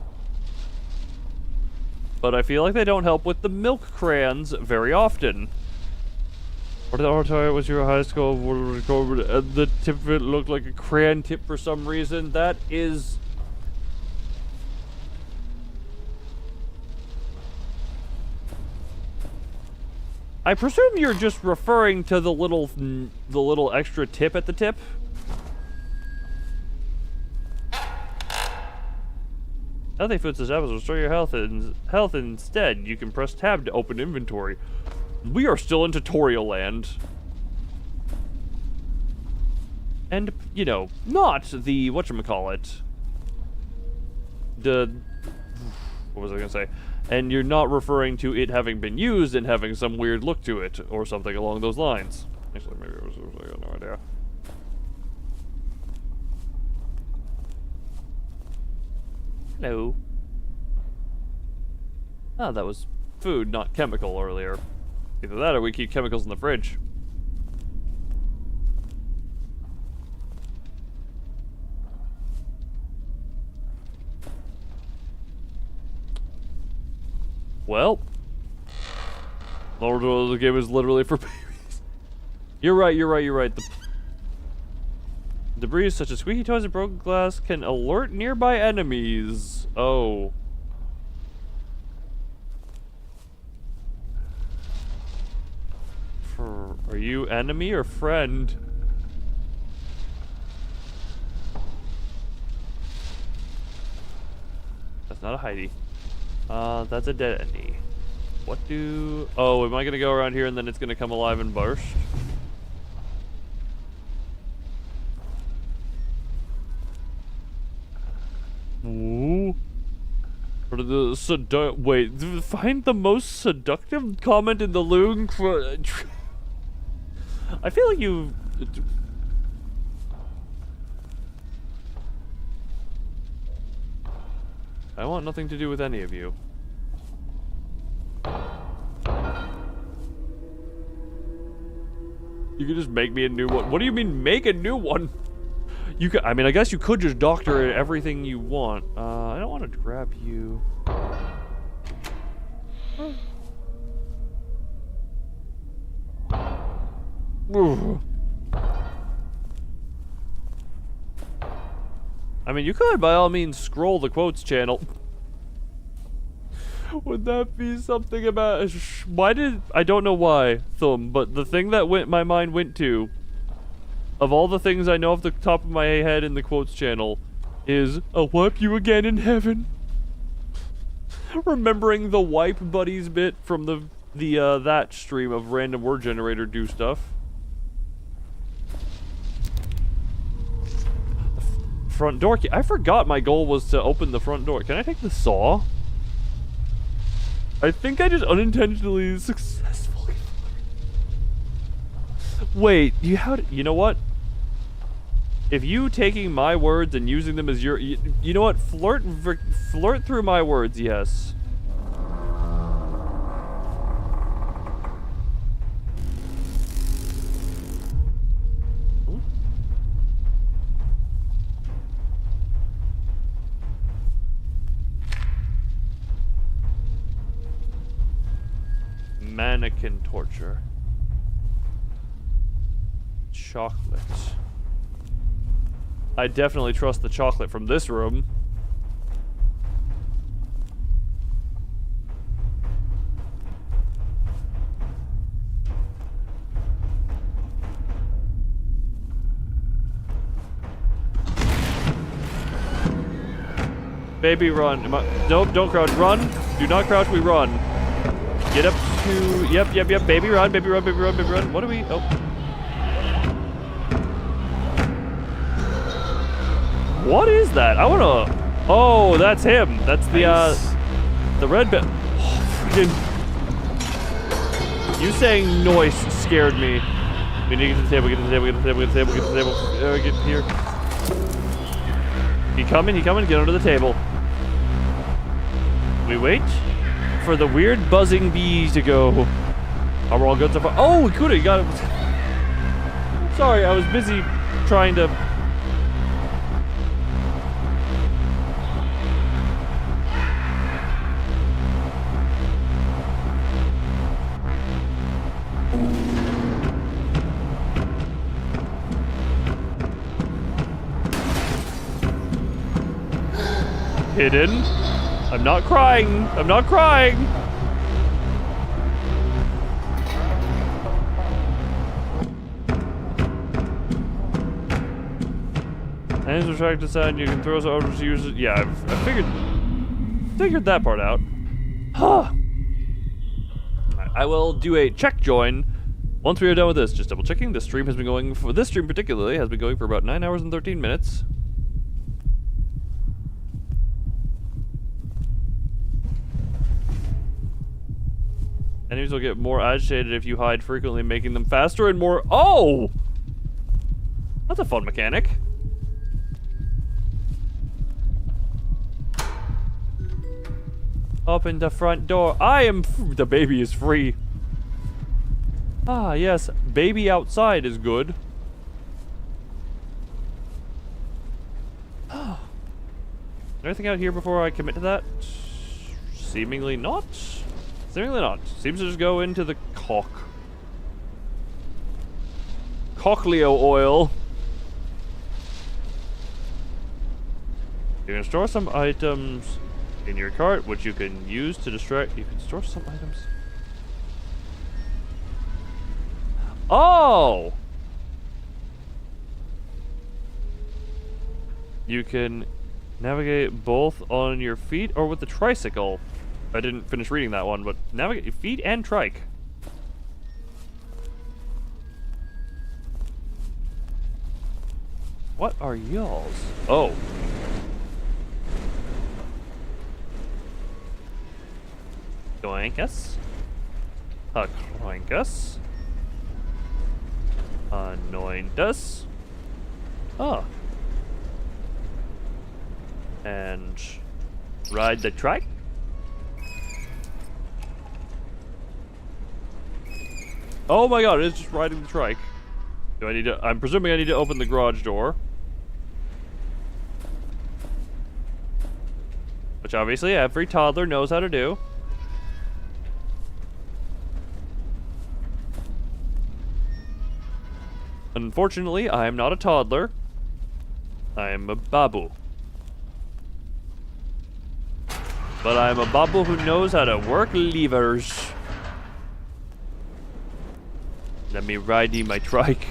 But I feel like they don't help with the milk crayons very often. What did the was your high school? The tip of it looked like a crayon tip for some reason. That is... I presume you're just referring to the little extra tip at the tip. Healthy food says apples restore your health instead. You can press tab to open inventory. We are still in tutorial land. And, you know, not the whatchamacallit. What was I gonna say? And you're not referring to it having been used and having some weird look to it, or something along those lines. Actually, maybe I got no idea. Hello. Ah, that was food, not chemical earlier. Either that or we keep chemicals in the fridge. Well, the game is literally for babies. You're right. The debris such as squeaky toys and broken glass can alert nearby enemies. Oh. Are you enemy or friend? That's not a Heidi. That's a dead enemy. What do... Oh, am I gonna go around here and then it's gonna come alive and burst? Ooh. What are the wait, find the most seductive comment in the loon. I feel like you... I want nothing to do with any of you. You could just make me a new one. What do you mean, make a new one? You could, I mean, I guess you could just doctor everything you want. I don't want to grab you. I mean, you could, by all means, scroll the quotes channel. Would that be something about... Why did... I don't know why, Thumb, but the thing that my mind went to, of all the things I know off the top of my head in the quotes channel, is, I'll wipe you again in heaven. Remembering the wipe buddies bit from that stream of random word generator do stuff. Front door key. I forgot my goal was to open the front door. Can I take the saw? I think I just unintentionally successfully. Wait, you know what? If you taking my words and using them as your, you know what? Flirt through my words, yes. Mannequin torture. Chocolate. I definitely trust the chocolate from this room. Baby, run. Nope, don't crouch. Run. Do not crouch, we run. Get up to... Yep. Baby, run. What do we... Oh. What is that? I wanna... Oh, that's him. That's the, the red bit. Oh, freaking... You saying noise scared me. We need to get to the table, get to the table. Get here. He coming, get under the table. We wait for the weird buzzing bees to go. Are we all good so far? Oh, we could have got it. Sorry, I was busy trying to... Hidden. I'm not crying. I'm not crying. And to track the sound, you can throw us over to use it. Yeah, I figured that part out. Huh. I will do a check join once we are done with this. Just double checking. This stream has been going for this stream particularly has been going for about 9 hours and 13 minutes. Enemies will get more agitated if you hide frequently, making them faster and more... Oh! That's a fun mechanic. Open the front door. The baby is free. Ah, yes. Baby outside is good. Anything out here before I commit to that? Seemingly not. Seemingly not. Seems to just go into the cochleo oil. You can store some items in your cart, which you can use to distract. You can store some items. Oh! You can navigate both on your feet or with the tricycle. I didn't finish reading that one, but navigate your feet and trike. What are y'all's? Oh. Doinkus. Kroinkus. Anointus. Oh. And... Ride the trike. Oh my god, it's just riding the trike. Do I need to... I'm presuming I need to open the garage door. Which obviously every toddler knows how to do. Unfortunately, I am not a toddler. I am a babu. But I am a babu who knows how to work levers. Let me ride in my trike.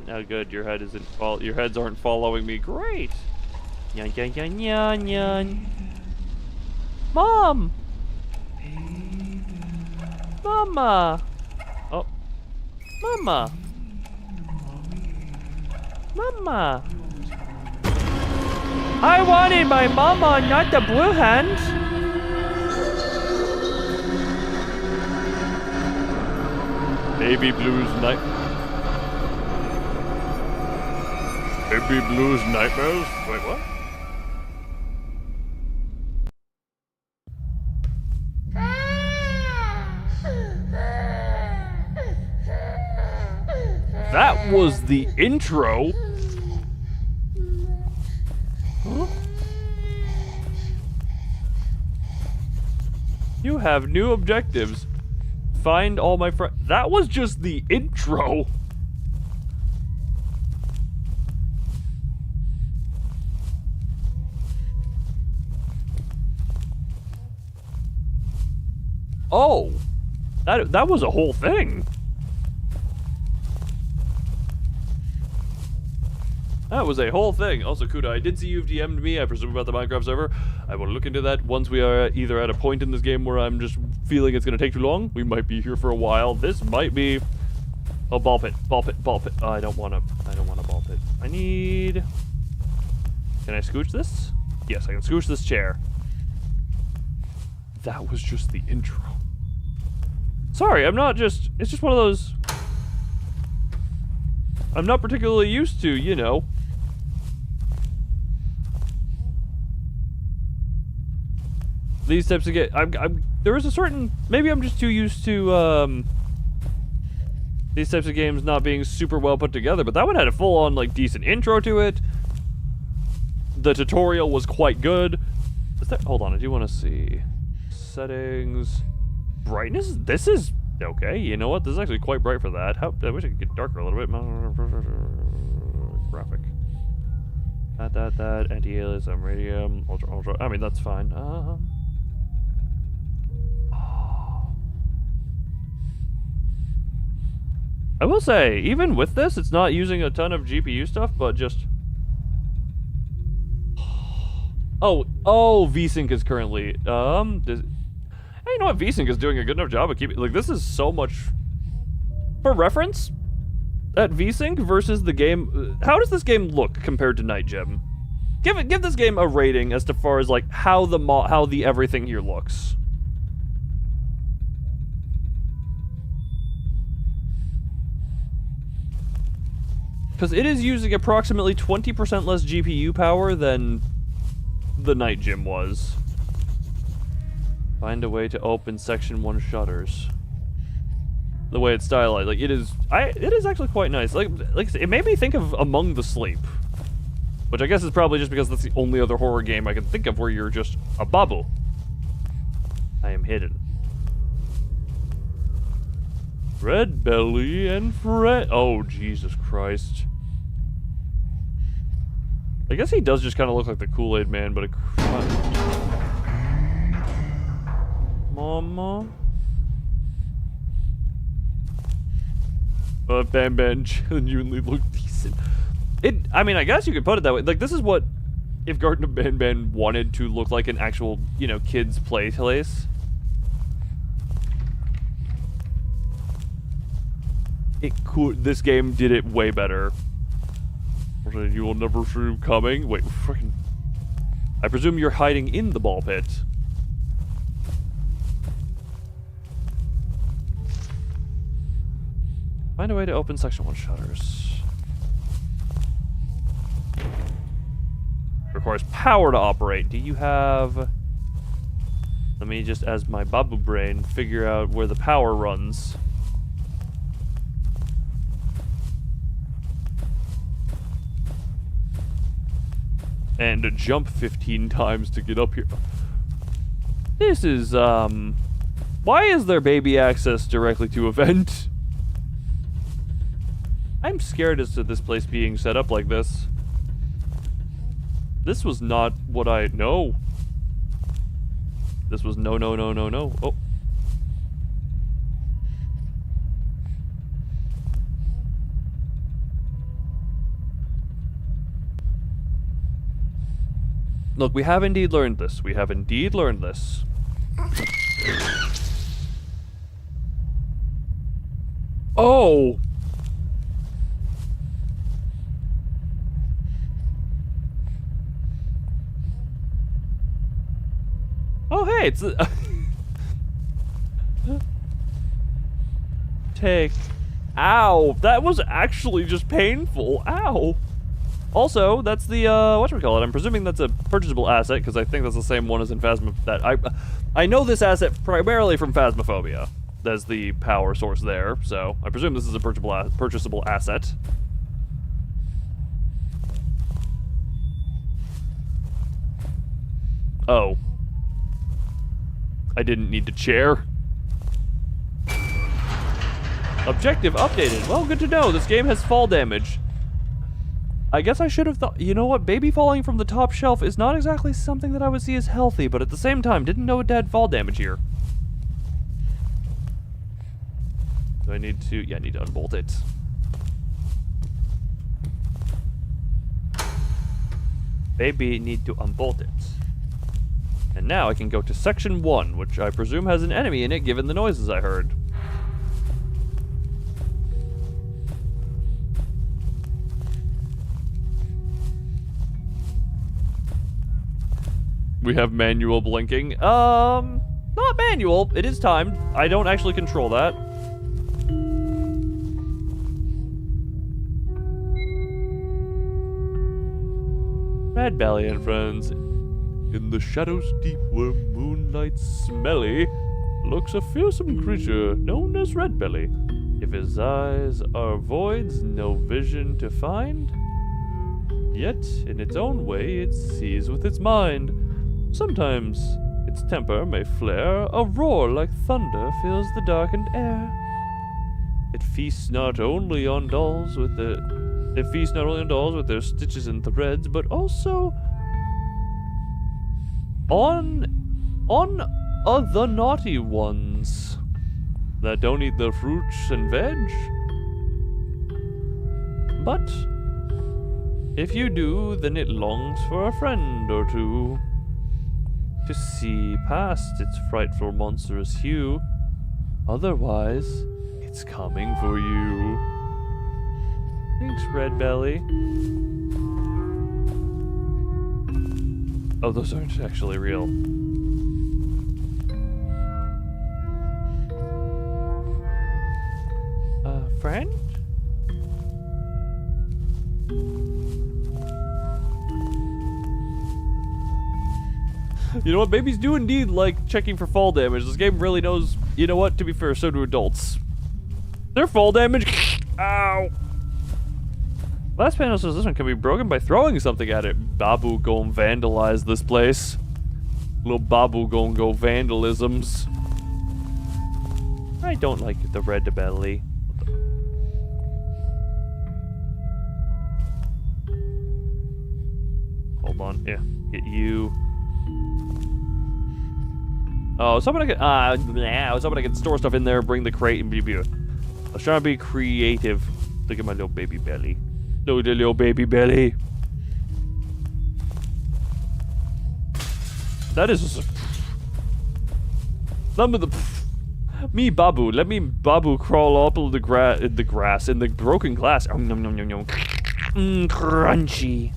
Oh good, your head isn't your heads aren't following me. Great. Mom! Mama! Oh. Mama! Mama! I wanted my mama, not the blue hand! Baby Blue's night. Baby Blue's nightmares? Wait, what? That was the intro. Huh? You have new objectives. Find all my friends. That was just the intro. Oh, that was a whole thing. That was a whole thing. Also, Kuda, I did see you've DM'd me, I presume about the Minecraft server. I will look into that once we are either at a point in this game where I'm just feeling it's going to take too long. We might be here for a while. This might be... Oh, ball pit, ball pit, ball pit. Oh, I don't want a ball pit. I need... Can I scooch this? Yes, I can scooch this chair. That was just the intro. Sorry, I'm not just... It's just one of those... I'm not particularly used to, you know... These types of there is a certain, maybe I'm just too used to these types of games not being super well put together, but that one had a full-on like decent intro to it. The tutorial was quite good. Hold on, I do want to see settings, brightness. This is okay. You know what? This is actually quite bright for that. I wish I could get darker a little bit. Graphic. That anti-alias, radium, ultra. I mean, that's fine. I will say, even with this, it's not using a ton of GPU stuff, but just... Oh, VSync is currently... Hey, you know what? VSync is doing a good enough job of keeping... Like, this is so much... For reference, at VSync versus the game... How does this game look compared to Night Gem? Give this game a rating as to far as, like, how the everything here looks. Because it is using approximately 20% less GPU power than the Night Gym was. Find a way to open Section 1 shutters. The way it's stylized, like it is actually quite nice. Like it made me think of Among the Sleep, which I guess is probably just because that's the only other horror game I can think of where you're just a babu. I am hidden. Red belly and oh, Jesus Christ. I guess he does just kind of look like the Kool-Aid Man, but Mama? Bam Bam genuinely look decent. I mean, I guess you could put it that way. Like, this is what, if Garden of Ban Ban wanted to look like an actual, you know, kids' place. It could. This game did it way better. You will never see him coming. Wait, freaking. I presume you're hiding in the ball pit. Find a way to open section 1 shutters. Requires power to operate. Do you have... Let me just, as my babu brain, figure out where the power runs. And jump 15 times to get up here. This is, why is there baby access directly to a vent? I'm scared as to this place being set up like this. This was not what I know. This was no. Oh. Look, we have indeed learned this. We have indeed learned this. Oh! Oh, hey, it's... Take... Ow! That was actually just painful. Ow! Also, that's the, whatchamacallit, I'm presuming that's a purchasable asset, because I think that's the same one as in Phasmophobia. I know this asset primarily from Phasmophobia. That's the power source there, so I presume this is a purchasable asset. Oh. I didn't need to chair. Objective updated. Well, good to know. This game has fall damage. I guess I should have thought, you know what, baby falling from the top shelf is not exactly something that I would see as healthy, but at the same time, didn't know it had fall damage here. Do I need to, yeah, I need to unbolt it. Baby need to unbolt it. And now I can go to section 1, which I presume has an enemy in it given the noises I heard. We have manual blinking. Not manual. It is timed. I don't actually control that. Red Belly and friends. In the shadows deep where moonlight smelly lurks a fearsome creature known as Red Belly. If his eyes are voids, no vision to find. Yet, in its own way, it sees with its mind. Sometimes its temper may flare, a roar like thunder fills the darkened air. It feasts not only on dolls with their stitches and threads, but also on other naughty ones that don't eat the fruits and veg. But if you do, then it longs for a friend or two to see past its frightful monstrous hue. Otherwise, it's coming for you. Thanks, Red Belly. Oh, those aren't actually real. Friend? You know what? Babies do indeed like checking for fall damage. This game really knows, you know what? To be fair, so do adults. Their fall damage. Ow. Last panel says this one can be broken by throwing something at it. Babu gon' vandalize this place. Little Babu gon' go vandalisms. I don't like the Red Belly. Hold on. Yeah. Get you. Oh, I was hoping I could store stuff in there, bring the crate, and be. I was trying to be creative. Look at my little baby belly. Look at the little baby belly. That is some of the me Babu. Let me Babu crawl up in the grass in the broken glass. Nom nom nom nom nom. Crunchy.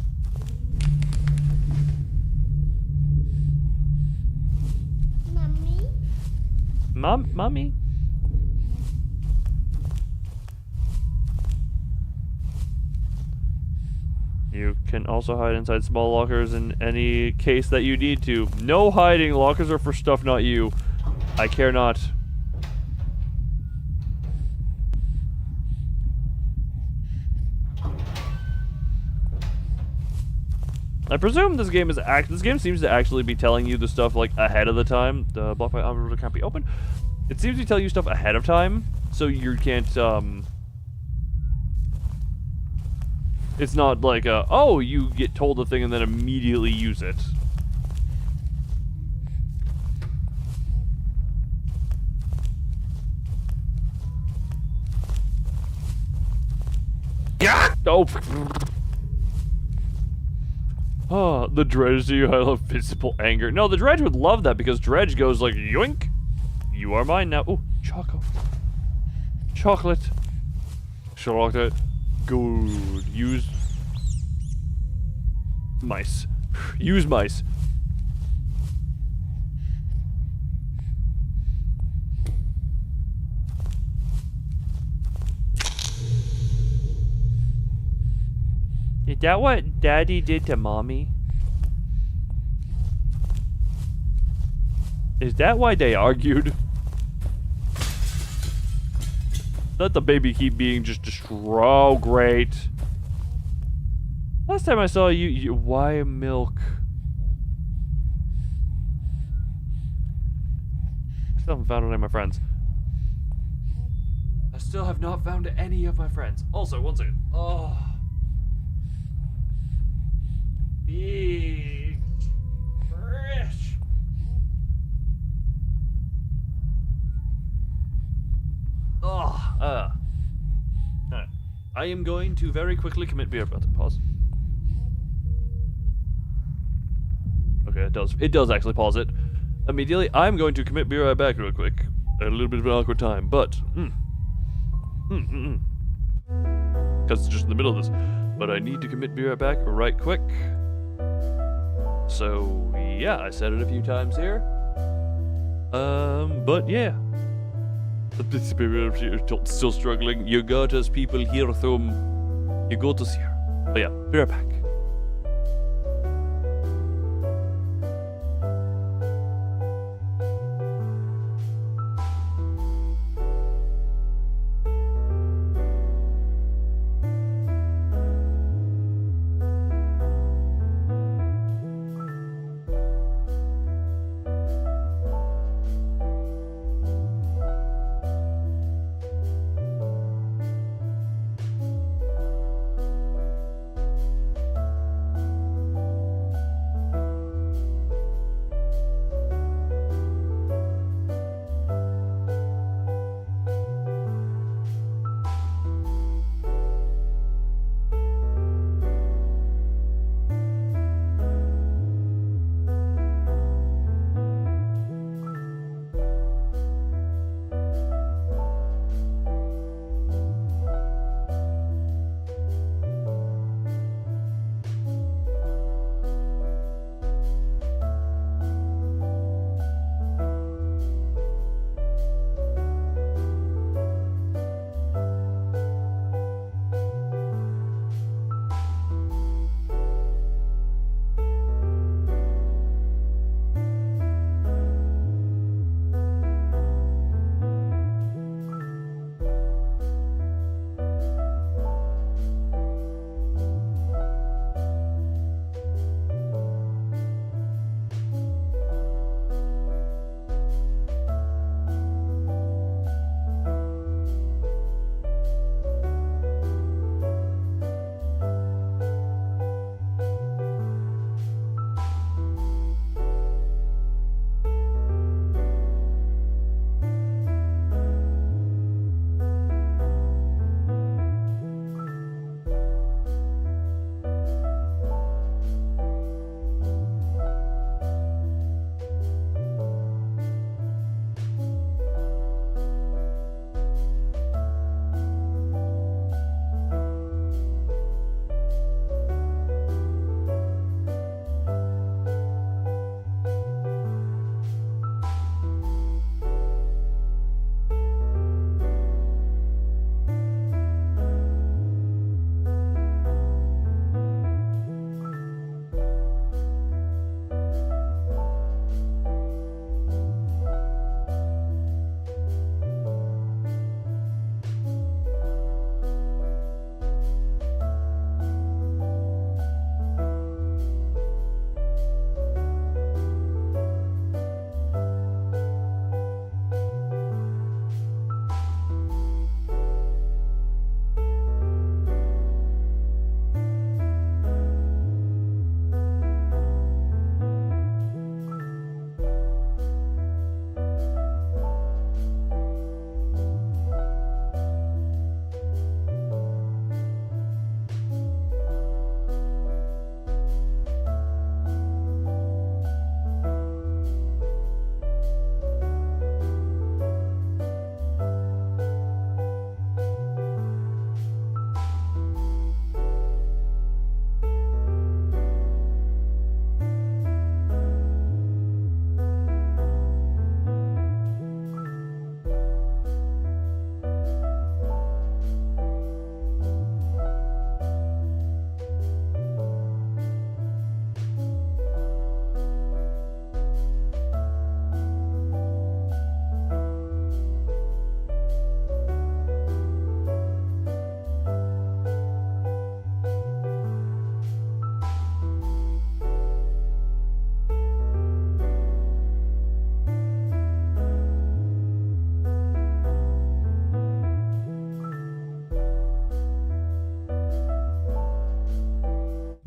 Mommy? You can also hide inside small lockers in any case that you need to. No hiding. Lockers are for stuff, not you. I care not. I presume this game seems to actually be telling you the stuff like ahead of the time. The block by Unruly can't be opened. It seems to tell you stuff ahead of time, so you can't it's not like oh, you get told the thing and then immediately use it. Yeah. Oh. Oh, the Dredge to you, I love visible anger. No, the Dredge would love that because Dredge goes like, yoink! You are mine now. Oh, chocolate. Chocolate. Chocolate. Good. Use mice. Use mice. Is that what Daddy did to Mommy? Is that why they argued? Let the baby keep being just destroyed. Oh, great. Last time I saw you why milk? I still haven't found any of my friends. I still have not found any of my friends. Also, one second. Oh. Big fresh. Alright. I am going to very quickly commit beer button. Pause. Okay, it does actually pause it immediately. I'm going to commit beer back real quick. A little bit of an awkward time, but because it's just in the middle of this. But I need to commit beer back right quick. So yeah, I said it a few times here. But yeah. Still struggling. You got us people here, Thum. You got us here. But yeah, be right back.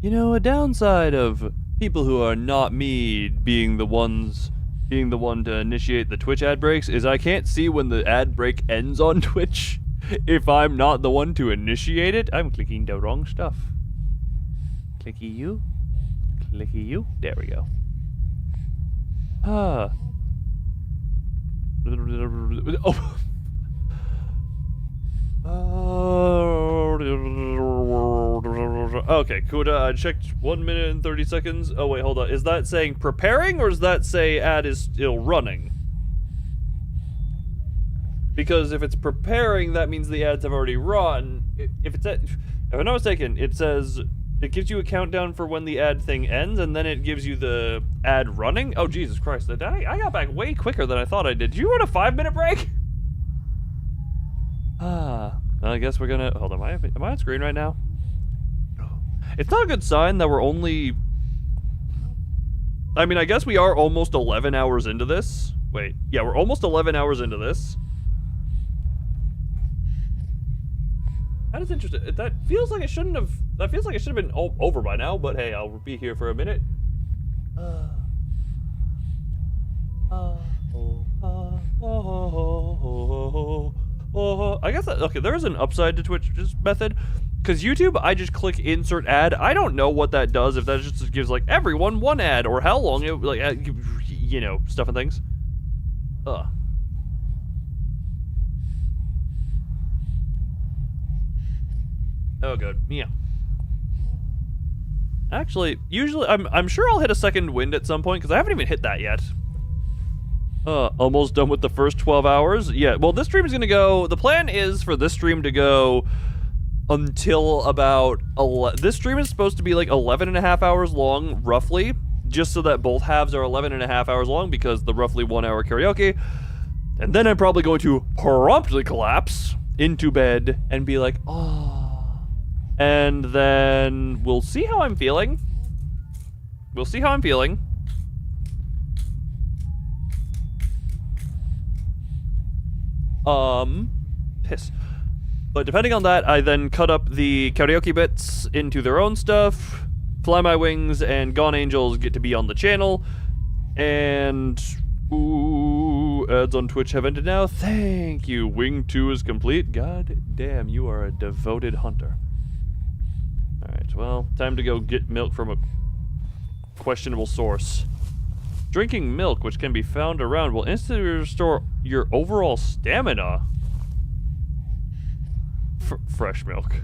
You know, a downside of people who are not me being the one to initiate the Twitch ad breaks is I can't see when the ad break ends on Twitch if I'm not the one to initiate it. I'm clicking the wrong stuff. Clicky you. Clicky you. There we go. Ah. Oh. Okay, Kuda, I checked 1 minute and 30 seconds. Oh, wait, hold on. Is that saying preparing, or does that say ad is still running? Because if it's preparing, that means the ads have already run. If I'm not mistaken, it says it gives you a countdown for when the ad thing ends, and then it gives you the ad running. Oh, Jesus Christ. I got back way quicker than I thought I did. Did you want a 5-minute break? I guess we're gonna... Hold on, am I on screen right now? It's not a good sign that we're only... I mean, I guess we are almost 11 hours into this. Wait, yeah, we're almost 11 hours into this. That is interesting. That feels like it shouldn't have... That feels like it should have been over by now, but hey, I'll be here for a minute. I guess that... Okay, there's an upside to Twitch's method. Because YouTube, I just click insert ad. I don't know what that does, if that just gives, like, everyone one ad, or how long it, like, you know, stuff and things. Ugh. Oh, good. Yeah. Actually, usually, I'm sure I'll hit a second wind at some point, because I haven't even hit that yet. Almost done with the first 12 hours? Yeah, well, this stream is gonna go... The plan is for this stream to go... until about... This stream is supposed to be like 11.5 hours long, roughly, just so that both halves are 11.5 hours long, because the roughly 1 hour karaoke. And then I'm probably going to promptly collapse into bed and be like, oh. And then we'll see how I'm feeling. We'll see how I'm feeling. Piss. But depending on that, I then cut up the karaoke bits into their own stuff. Fly My Wings and Gone Angels get to be on the channel. And... Ooh, ads on Twitch have ended now. Thank you. Wing 2 is complete. God damn, you are a devoted hunter. Alright, well, time to go get milk from a questionable source. Drinking milk, which can be found around, will instantly restore your overall stamina. Fresh milk.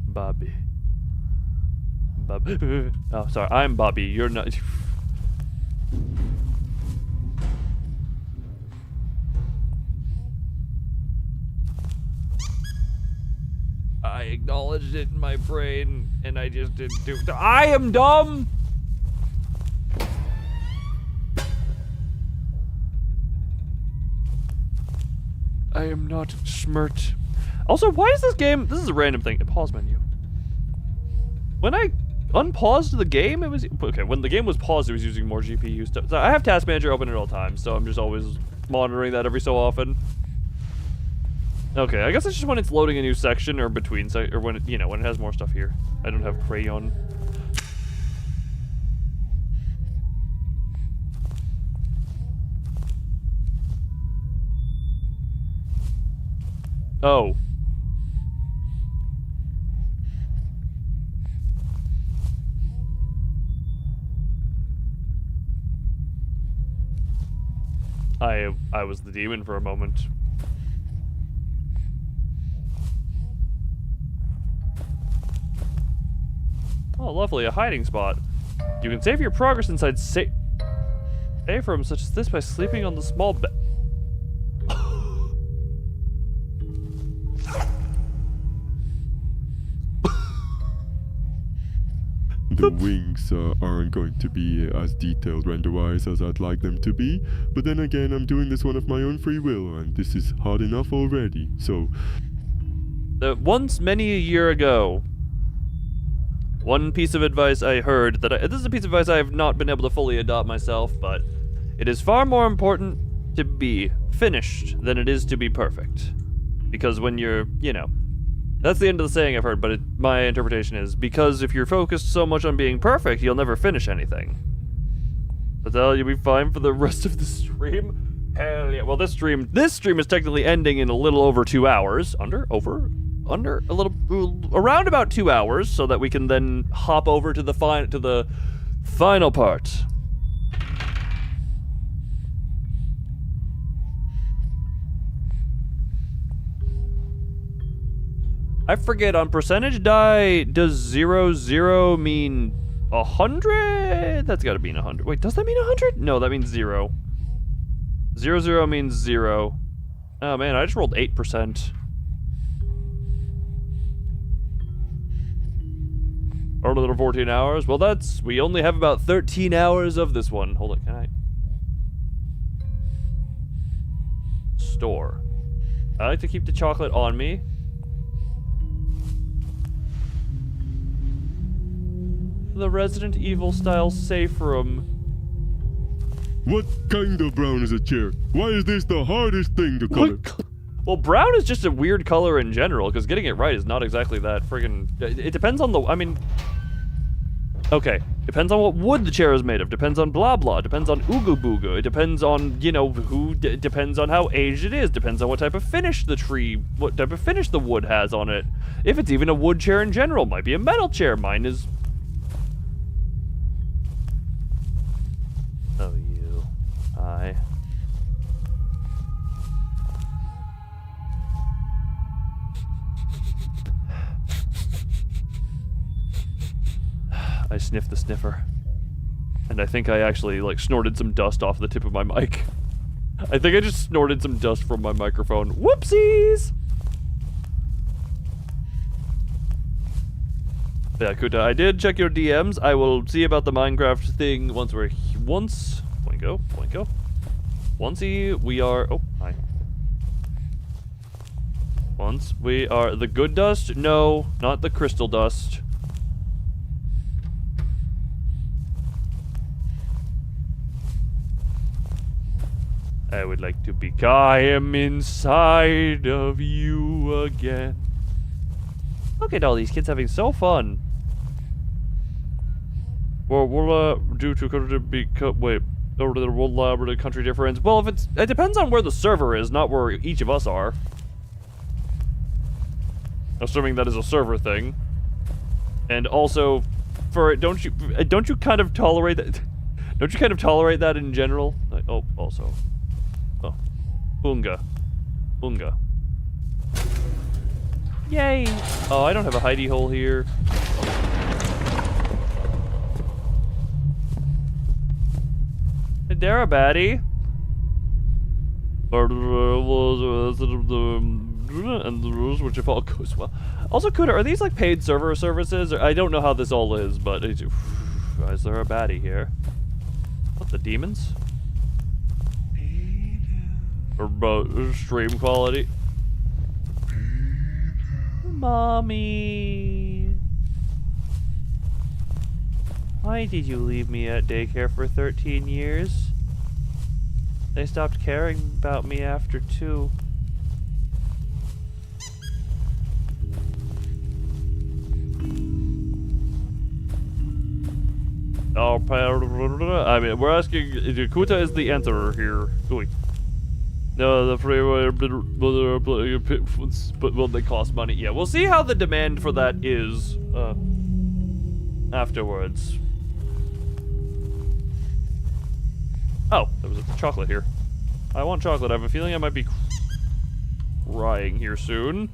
Bobby. Oh, sorry. I'm Bobby. You're not... I acknowledged it in my brain, and I just didn't do it. I am dumb! I am not smart. Also, why is this game... This is a random thing. Pause menu. When I unpaused the game, it was... Okay, when the game was paused, it was using more GPU stuff. So I have Task Manager open at all times, so I'm just always monitoring that every so often. Okay, I guess it's just when it's loading a new section or between or when it, you know, when it has more stuff here. I don't have crayon. Oh. I was the demon for a moment. Oh, lovely, a hiding spot. You can save your progress inside safe rooms such as this by sleeping on the small bed. The wings aren't going to be as detailed render-wise as I'd like them to be, but then again, I'm doing this one of my own free will, and this is hard enough already, so... Once many a year ago, one piece of advice I heard that this is a piece of advice I have not been able to fully adopt myself, but It is far more important to be finished than it is to be perfect. Because when you're, you know, that's the end of the saying I've heard, but my interpretation is, because if you're focused so much on being perfect, you'll never finish anything. But you'll be fine for the rest of the stream? Hell yeah. Well, this stream is technically ending in a little over 2 hours. Around about 2 hours, so that we can then hop over to the final part. I forget, on percentage die, does 0 mean 100? That's gotta mean 100. Wait, does that mean 100? No, that means 0. 0 means 0. Oh man, I just rolled 8%. Or a little 14 hours. Well, we only have about 13 hours of this one. Hold on, can I? Store. I like to keep the chocolate on me. The Resident Evil style safe room. What kind of brown is a chair? Why is this the hardest thing to color? Well, brown is just a weird color in general, because getting it right is not exactly that friggin'... It depends on okay, depends on what wood the chair is made of, depends on blah blah, depends on ooga booga, it depends on, you know, depends on how aged it is, depends on what type of finish what type of finish the wood has on it. If it's even a wood chair in general, might be a metal chair, mine is... Oh, you. I sniffed the sniffer. And I think I actually, like, snorted some dust off the tip of my mic. I think I just snorted some dust from my microphone. Whoopsies! Yeah, Kuta, I did check your DMs. I will see about the Minecraft thing once we are... Oh, hi. Once we are... The good dust? No, not the crystal dust. I would like to be... I am inside of you again. Look at all these kids having so fun. Well, we'll due to wait, over the world the country difference. Well, if it depends on where the server is, not where each of us are. Assuming that is a server thing. And also, don't you kind of tolerate that? Don't you kind of tolerate that in general? Like, oh, also, oh, Unga. Yay! Oh, I don't have a hidey hole here. Hey, there, a baddie. And the rules which if all goes well. Also, Kuda, are these like paid server services? I don't know how this all is, but is there a baddie here? What, the demons? Or stream quality? Mommy. Why did you leave me at daycare for 13 years? They stopped caring about me after 2. Oh, I mean, we're asking, Kuta is the answerer here. Ooh. No, the freeway, but will they cost money? Yeah, we'll see how the demand for that is, afterwards. Oh, there was a chocolate here. I want chocolate. I have a feeling I might be crying here soon.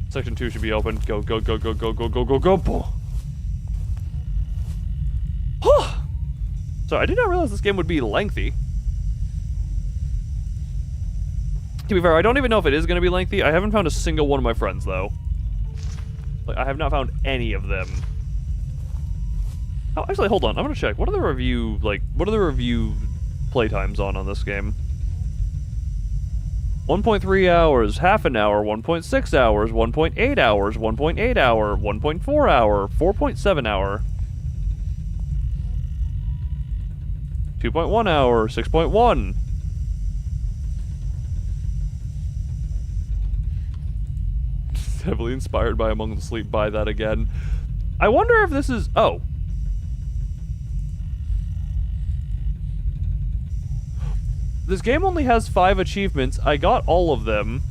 Section 2 should be open. Go, go, go, go, go, go, go, go, go, go. So I did not realize this game would be lengthy. To be fair, I don't even know if it is going to be lengthy. I haven't found a single one of my friends, though. Like, I have not found any of them. Oh, actually, hold on. I'm going to check. What are the review playtimes on this game? 1.3 hours, half an hour, 1.6 hours, 1.8 hours, 1.8 hour, 1.4 hour, 4.7 hour. 2.1 hour, 6.1. Heavily inspired by Among the Sleep. Buy that again. I wonder if this is... Oh. This game only has 5 achievements. I got all of them.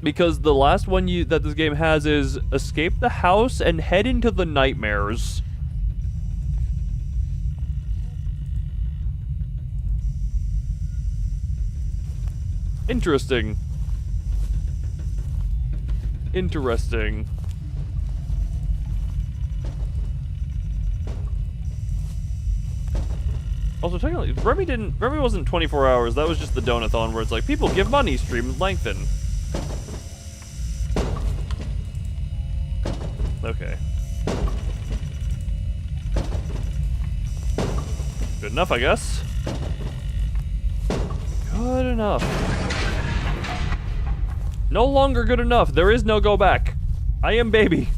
Because the last one that this game has is escape the house and head into the nightmares. Interesting. Interesting. Also, technically, Remy wasn't 24 hours. That was just the Donathon where it's like, people give money, streams lengthen. Okay. Good enough, I guess. Good enough. No longer good enough. There is no go back. I am baby.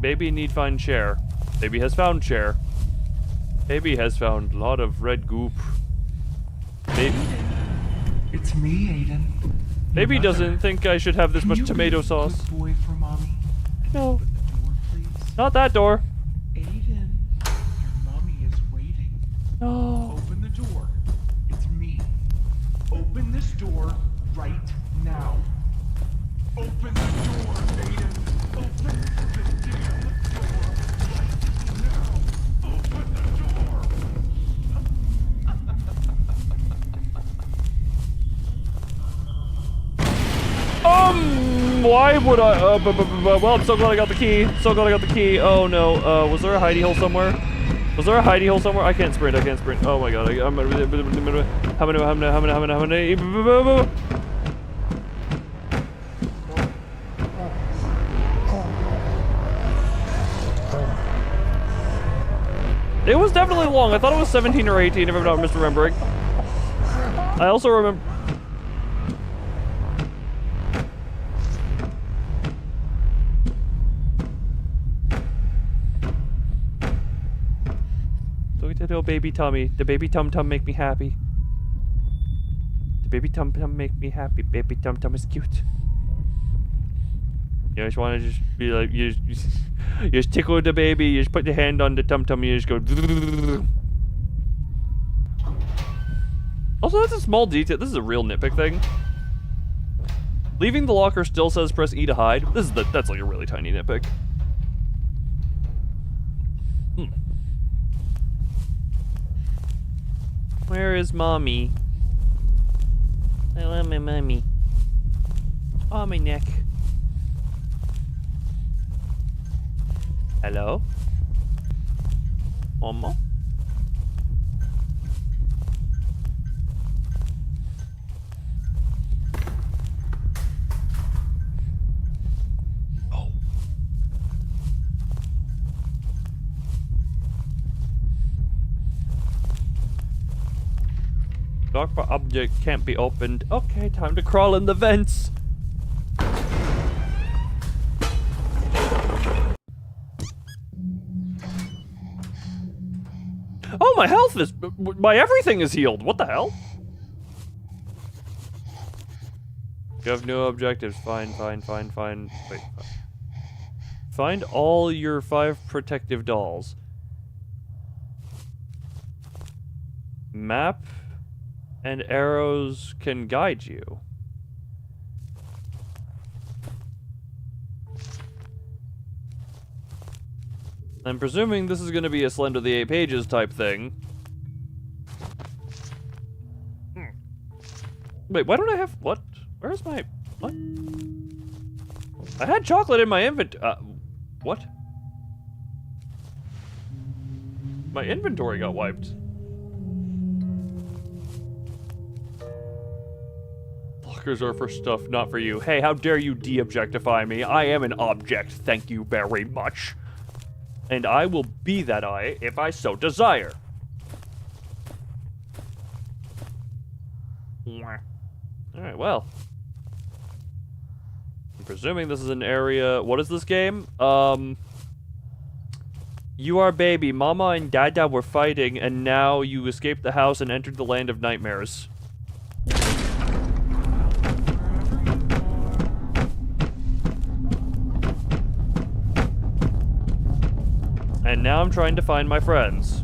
Baby need find chair. Baby has found chair. Baby has found a lot of red goop. Baby. It's me, Aiden. Baby doesn't think I should have this much tomato sauce. Good boy for mommy. No. Open the door, please. Not that door. Aiden, your mommy is waiting. No. Open the door. It's me. Open this door right now. Open the door, Aiden. Open the damn door right now. Open the door. Why would I, well, I'm so glad I got the key. So glad I got the key. Oh no, was there a hidey hole somewhere? Was there a hidey hole somewhere? I can't sprint, I can't sprint. Oh my god, I'm how many? It was definitely long. I thought it was 17 or 18 if I'm not misremembering. I also remember... Look at the little baby tummy. The baby tum-tum make me happy. The baby tum-tum make me happy. Baby tum-tum is cute. You just want to just be like, you just tickle the baby, you just put your hand on the tum-tum, you just go... Also, that's a small detail. This is a real nitpick thing. Leaving the locker still says press E to hide. That's like a really tiny nitpick. Where is mommy? I love my mommy. Oh, my neck. Hello? Mama? Oh. Lock bar object can't be opened. Okay, time to crawl in the vents. Oh, my health is... My everything is healed. What the hell? You have no objectives. Fine. Wait. Find all your 5 protective dolls. Map and arrows can guide you. I'm presuming this is going to be a Slender the 8 Pages type thing. Wait, why don't I have... What? Where's my... What? I had chocolate in my inventory. What? My inventory got wiped. Lockers are for stuff, not for you. Hey, how dare you de-objectify me? I am an object, thank you very much. And I will be that eye if I so desire. Alright, well. I'm presuming this is an area... What is this game? You are baby. Mama and Dada were fighting, and now you escaped the house and entered the land of nightmares. And now I'm trying to find my friends.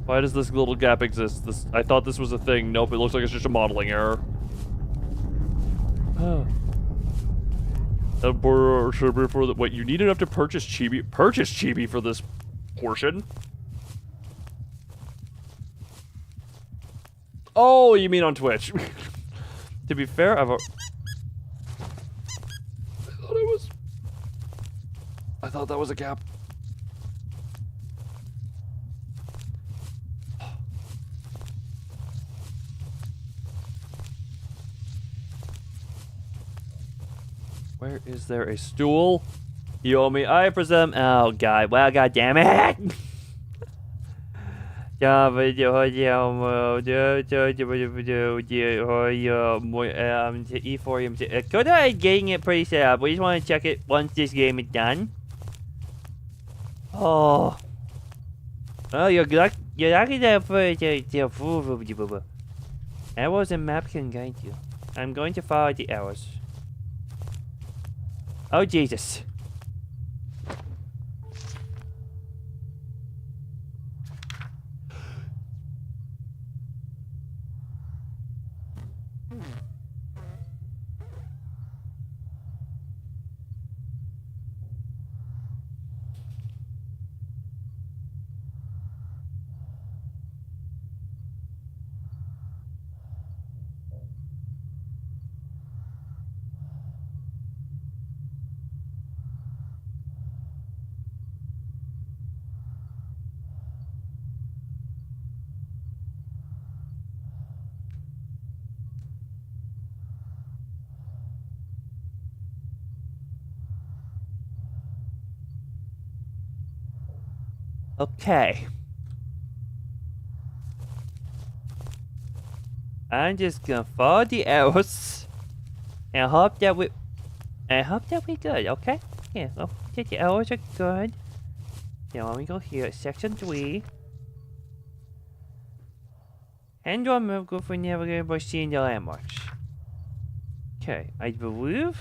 Why does this little gap exist? I thought this was a thing. Nope, it looks like it's just a modeling error. Oh. Wait, you need enough to purchase chibi? Purchase chibi for this portion? Oh, you mean on Twitch. To be fair, I thought that was a gap. Where is there a stool? You owe me, I presume. Oh god, well, god damn it! Could I getting it pretty set up? We just want to check it once this game is done. Oh. Oh, you're lucky that for arrows and map can guide you. I'm going to follow the arrows. Oh, Jesus. Okay. I'm just gonna follow the arrows and hope that we good, okay? Yeah, well, the arrows are good. Now let me go here, section 3. And do move go for navigating by seeing the landmarks. Okay, I believe.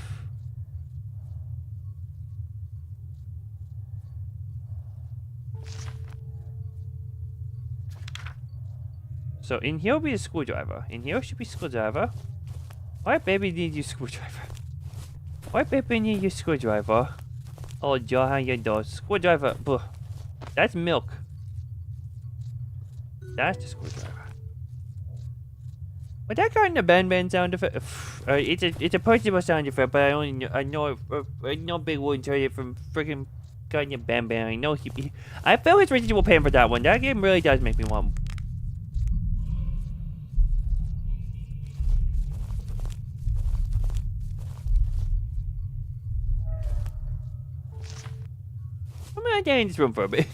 So in here will be a screwdriver. In here should be screwdriver. Why baby need you screwdriver? Why baby need you screwdriver? Oh, Johan, your dog. Screwdriver. Buh. That's milk. That's the screwdriver. But that kind of band sound effect. It's a personal sound effect, but I know Big wouldn't tell you from freaking kind of band. I know I feel his residual pain for that one. That game really does make me want. I'm gonna stay in this room for a bit.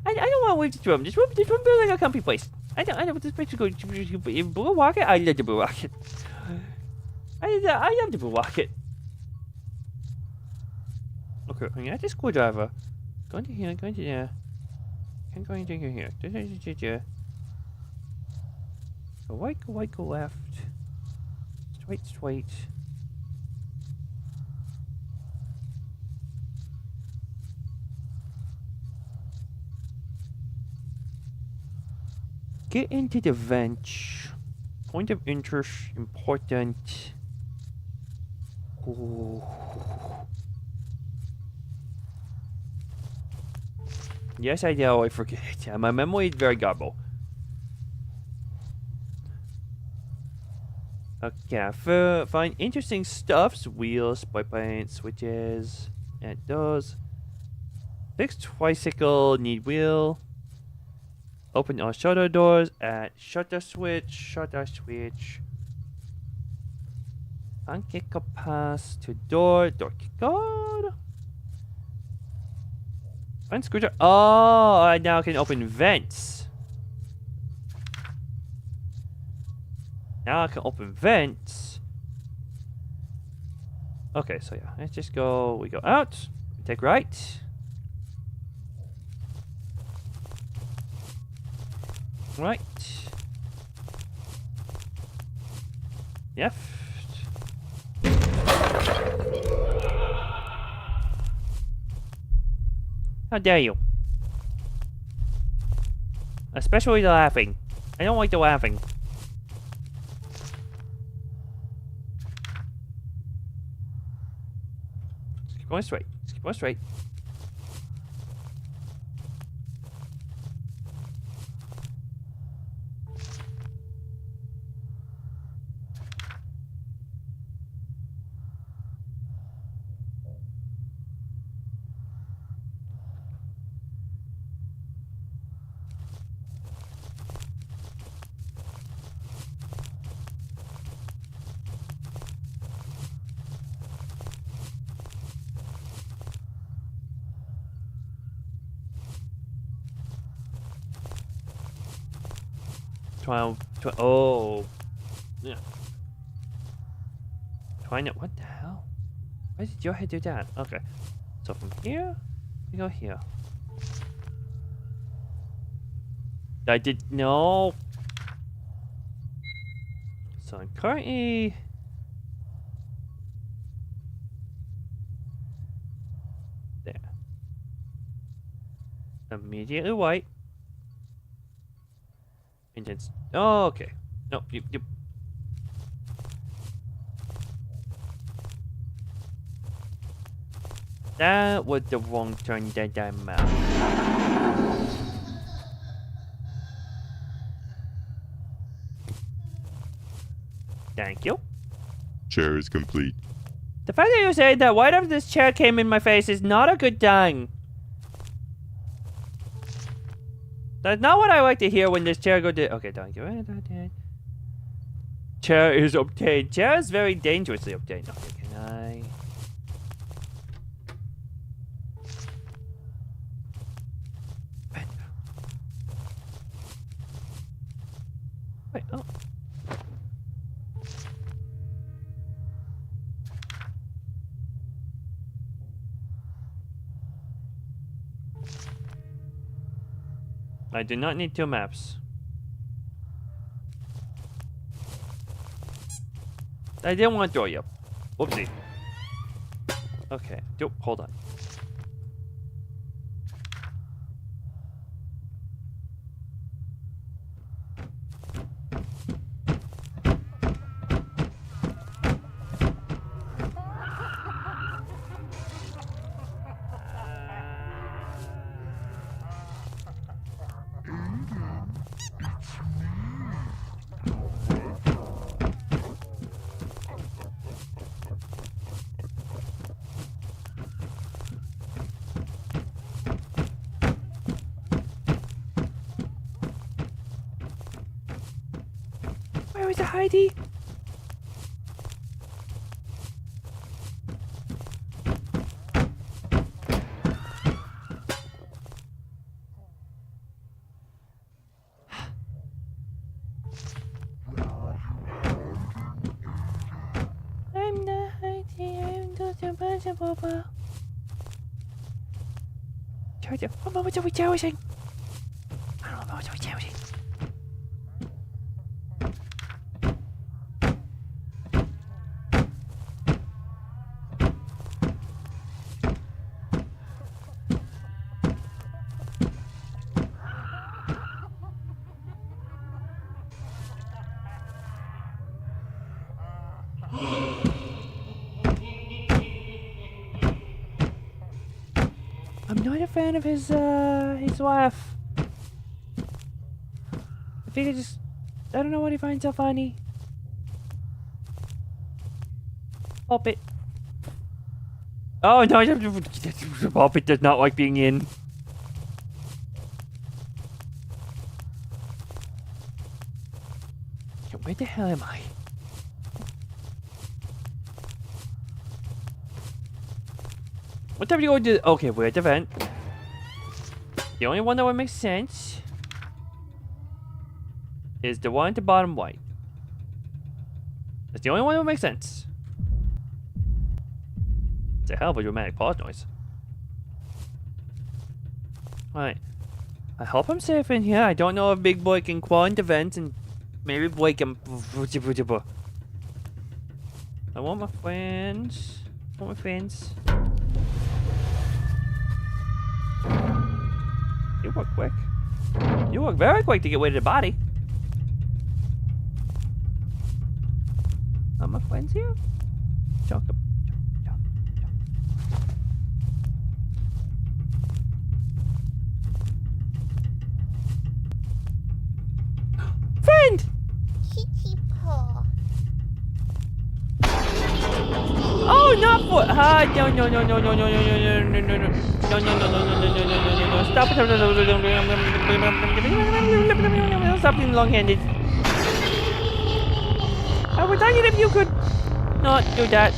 I don't want to leave this room. This room feels like a comfy place. I don't. This place is good. Blue Rocket. I love the Blue Rocket. I love the Blue Rocket. Okay, I got the screwdriver. Going to here. Going to there. I'm going to here. Go right. Go right. Go left. Straight. Get into the vent. Point of interest, important. Ooh. Yes, I know, I forget. My memory is very garbled. Okay, find interesting stuffs. Wheels, pipeline, switches, and those. Fixed tricycle, need wheel. Open all shutter doors at shutter switch. Unkick a pass to door key card. Unscrew. Oh, I now can open vents. Now I can open vents. Okay, so yeah, let's just go. We go out. We take right. Right. Left. How dare you? Especially the laughing. I don't like the laughing. Just keep going straight. Just keep going straight. Oh. Yeah. Trying it. What the hell? Why did your head do that? Okay. So from here, we go here. I did no. So I'm currently. There. Immediately white. Intense. Oh, okay. No, you. That was the wrong turn that I made. Thank you. Chair is complete. The fact that you say that right after this chair came in my face is not a good thing. That's not what I like to hear when this chair go to. Okay, don't get rid of that. Chair is obtained. Chair is very dangerously obtained. Okay, can I? Wait, oh. I do not need 2 maps. I didn't want to throw you up. Whoopsie. Okay. Hold on. Where is it, Heidi? I'm not Heidi, I'm just a bunch of Boba. Charger, what moment are we challenging? I don't know what are we challenging. I'm not a fan of his laugh. I think I don't know what he finds so funny. Pop it. Oh no, Pop it does not like being in. Where the hell am I? What time are you going to? Okay, we're at the vent. The only one that would make sense is the one at the bottom right. That's the only one that would make sense. It's a hell of a dramatic pause noise. Alright. I hope I'm safe in here. I don't know if Big Boy can crawl into vents and maybe Boy can... I want my friends. I want my friends. You work quick. You work very quick to get away to the body. Are my friends here? Chunk up. Friend! Kitty paw. Oh, not for no, no, no, no, no, no, no, no, no, no, no, no, no, no, no, no, no, stop it! Stop being long-handed. I would like it if you could not do that.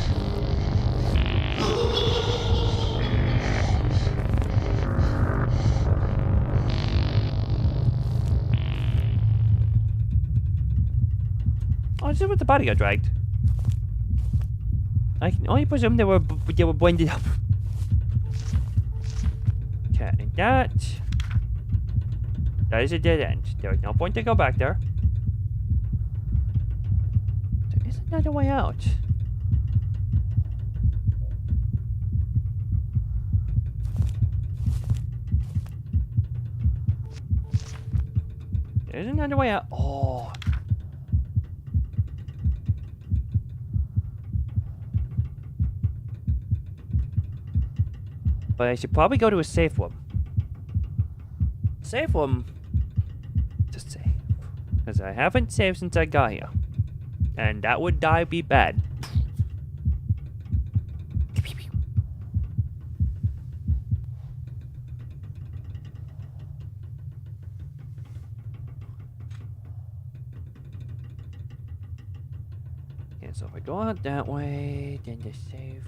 Oh, this is what the body got dragged. I can only presume they were blended up. Okay, and that is a dead end. There is no point to go back there. There is another way out. There's another way out. Oh. But I should probably go to a safe room. Safe room to save. Because I haven't saved since I got here. And that would be bad. Okay, so if I go out that way, then the save.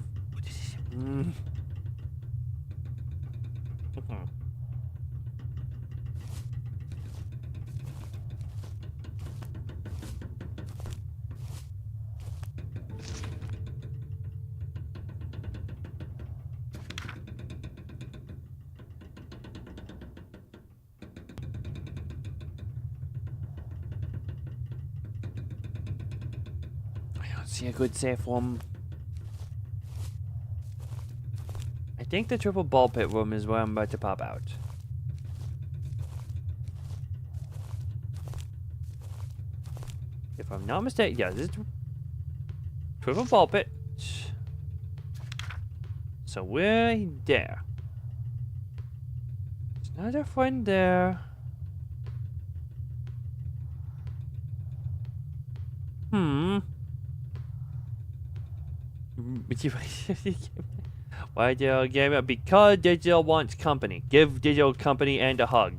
I don't see a good safe room. I think the triple ball pit room is where I'm about to pop out. If I'm not mistaken, yeah, this is triple ball pit. So we're there. There's another friend there. Why Digital game up? Because Digital wants company. Give Digital company and a hug.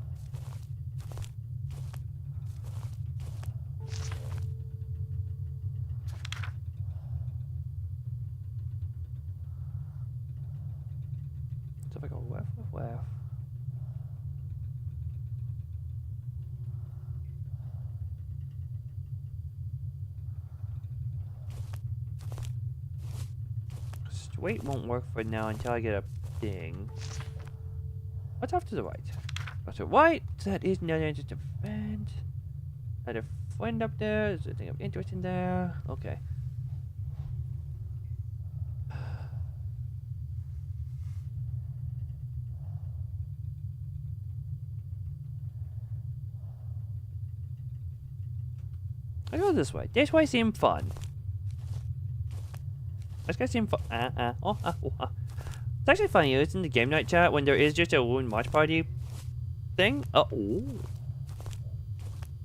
So if I go left. Wait won't work for now until I get a thing. What's off to the right? Off to the right, that is not interesting event. Had a friend up there, there's a thing of interest in there. Okay. I go this way. This way seemed fun. This guy seemed fun. It's actually funny, it's in the game night chat when there is just a wound watch party thing. Oh.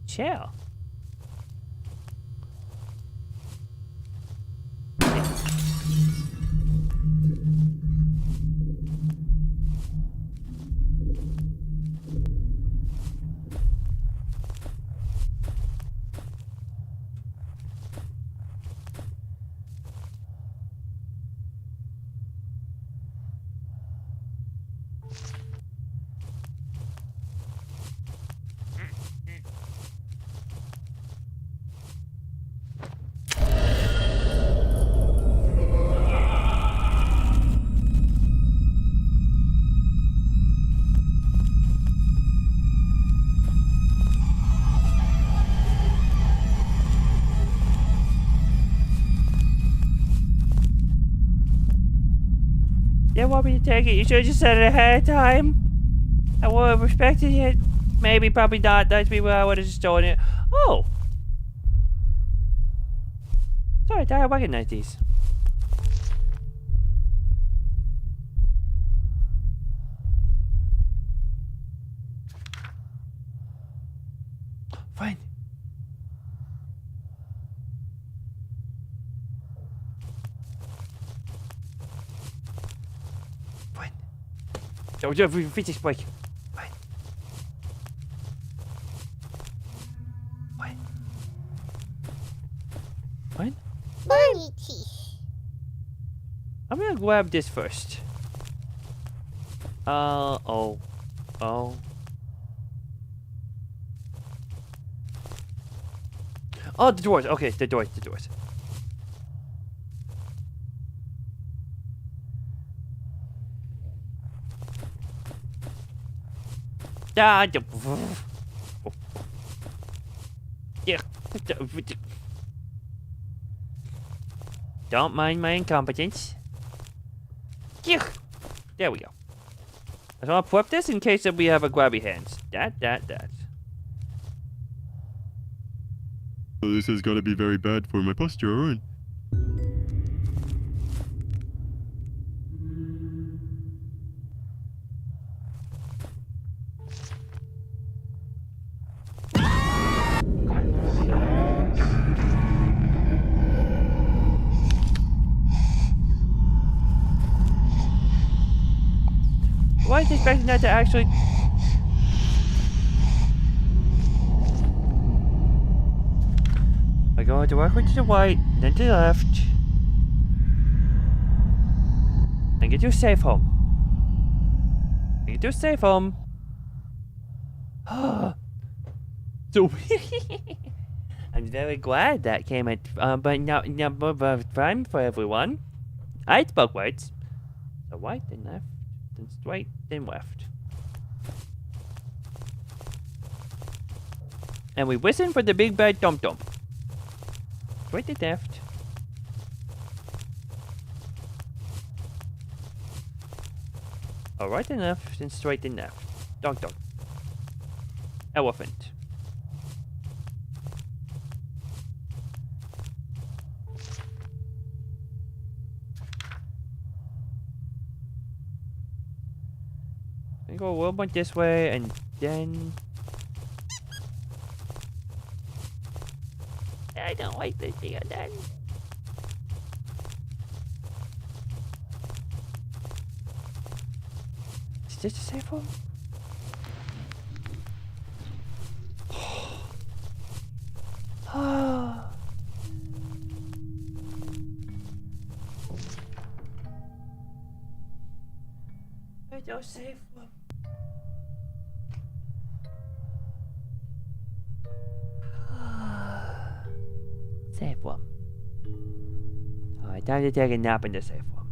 Chill. didn't want me to take it. You should have just said it ahead of time. I would have respected it. Maybe, probably not. That's me where I would have just stolen it. Oh. Sorry, I thought I recognized these. Fine. Fine. Don't you finish this break? Fine. Fine. Fine. Bunny teeth. I'm gonna grab this first. Oh. Oh, the doors. Okay, the doors. Yeah. Don't mind my incompetence. There we go. I just want to prep this in case that we have a grabby hands. That. This has got to be very bad for my posture, alright? Why is expecting that to actually... I go directly to the right, then to the left. And get to a safe home. So I'm very glad that came at but time for everyone. I spoke words. So right, then left, then straight, then left. And we listen for the big bad dum-dum. Straight to left. Oh, right and left, then straight and left. Dog. Elephant. I go a little bit this way, and then... I don't like this here, then. Is this a safe one? There's no safe one. Safe one. Alright, time to take a nap in the safe one.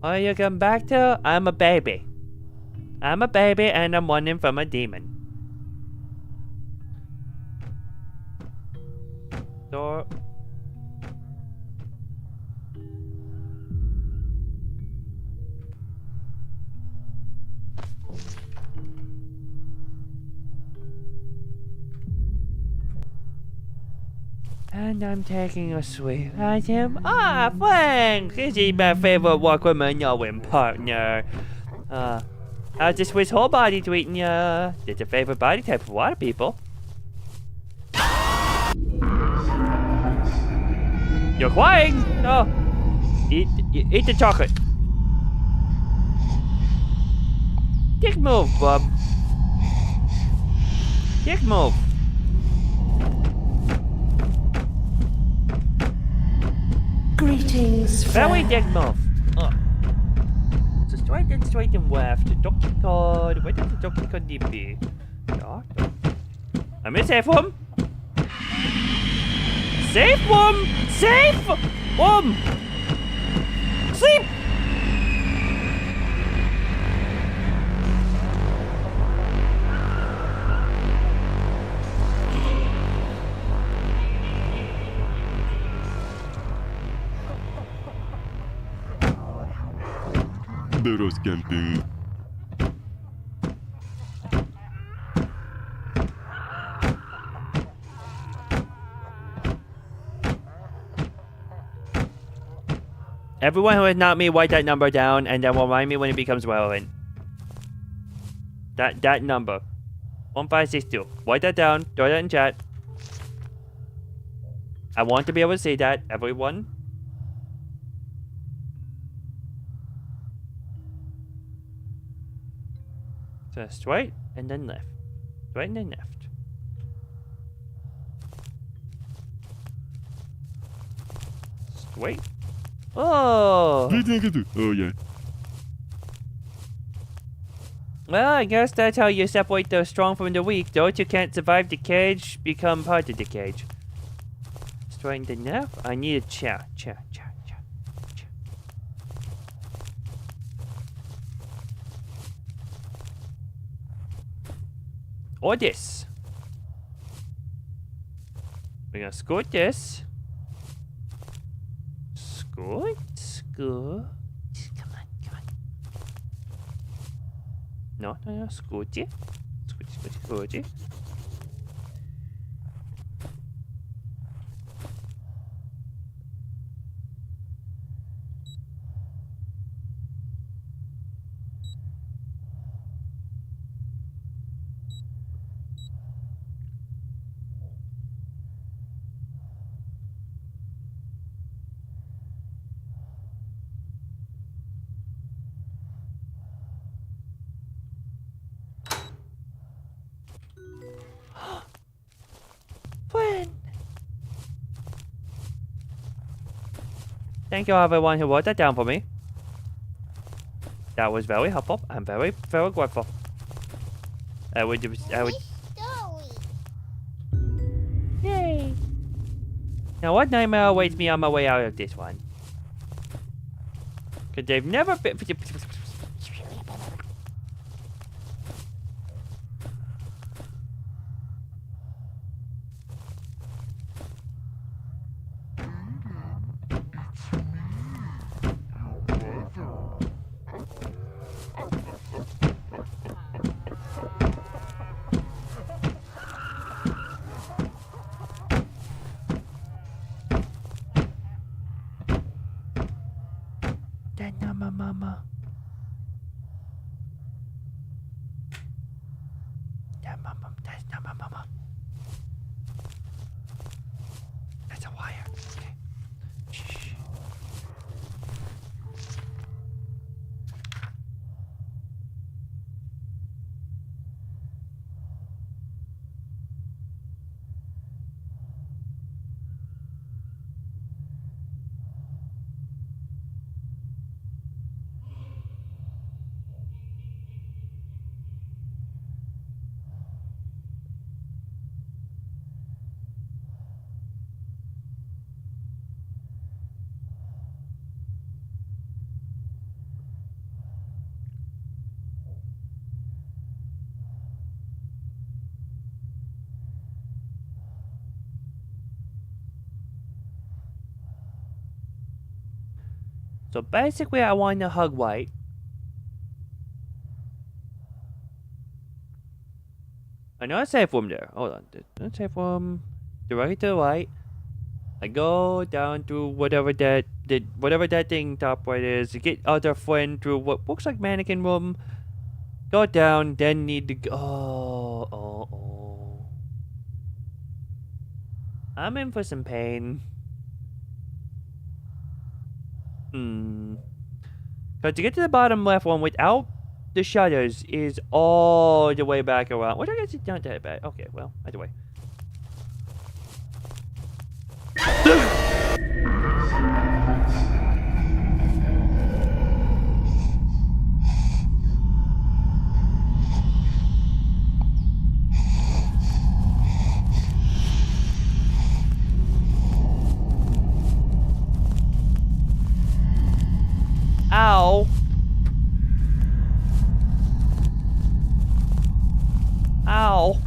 Oh, you come back to? I'm a baby. I'm a baby and I'm running from a demon. Door. And I'm taking a sweet at him. Ah, thanks! This is my favorite Walkman knowing partner. How's the Swiss whole body treating ya? It's a favorite body type of a lot of people. You're crying! Oh. Eat the chocolate. Dick move, bub. Dick move. Greetings, Very dick move. So straight and left. Donkey card. Where does the donkey card DP? I'm in safe room. Safe room! Safe room! Sleep! Burros camping. Everyone who is not me, write that number down, and then remind me when it becomes relevant. That number. 1562. Write that down. Throw that in chat. I want to be able to say that, everyone. Just right, and then left. Right and then left. Straight. Oh! Oh, yeah. Well, I guess that's how you separate the strong from the weak. Those who can't survive the cage become part of the cage. Straight and left. I need a chair. Or this. We're gonna scoot this. Scoot. Come on. No, scooty. Scooty. Thank you everyone who wrote that down for me. That was very helpful. I'm very, very grateful. I would. Yay! Now what nightmare awaits me on my way out of this one? Cause they've never been. Mama. That's not my mama. That's a wire. Okay. Shh. So basically, I want to hug White. I know a safe room there. Hold on. There's a safe room directly to the right. I go down to whatever that thing top right is. Get other friend through what looks like mannequin room. Go down, then need to go. Oh. I'm in for some pain. But to get to the bottom left one without the shutters is all the way back around. Which I guess it's not that bad. Okay, well, either way. Ow.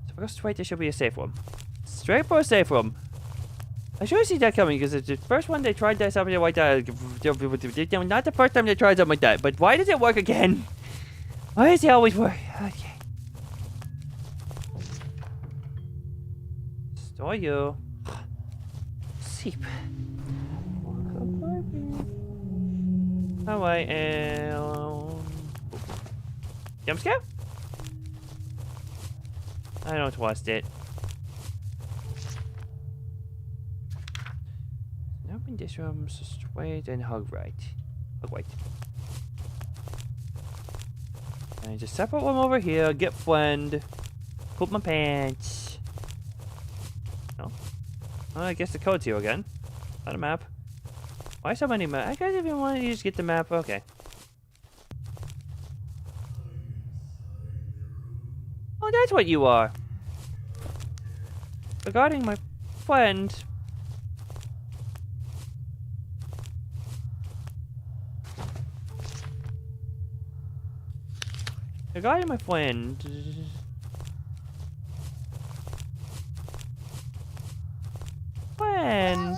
So if I go straight, there should be a safe room. Straight for a safe room. I should have seen that coming because it's the first one they tried that something like that. Not the first time they tried something like that, but why does it work again? Why does it always work? Okay. Store you. Seep. Alright, and... Jump scare? I don't trust it. Open this room, so straight and hug right. Hug right. And just separate one over here, get friend. Poop my pants. No? Oh, I guess the code's here again. Not a map. Why so many maps? I guess if you want to just get the map, okay. Oh, that's what you are. Regarding my friend. Regarding my friend. Friend.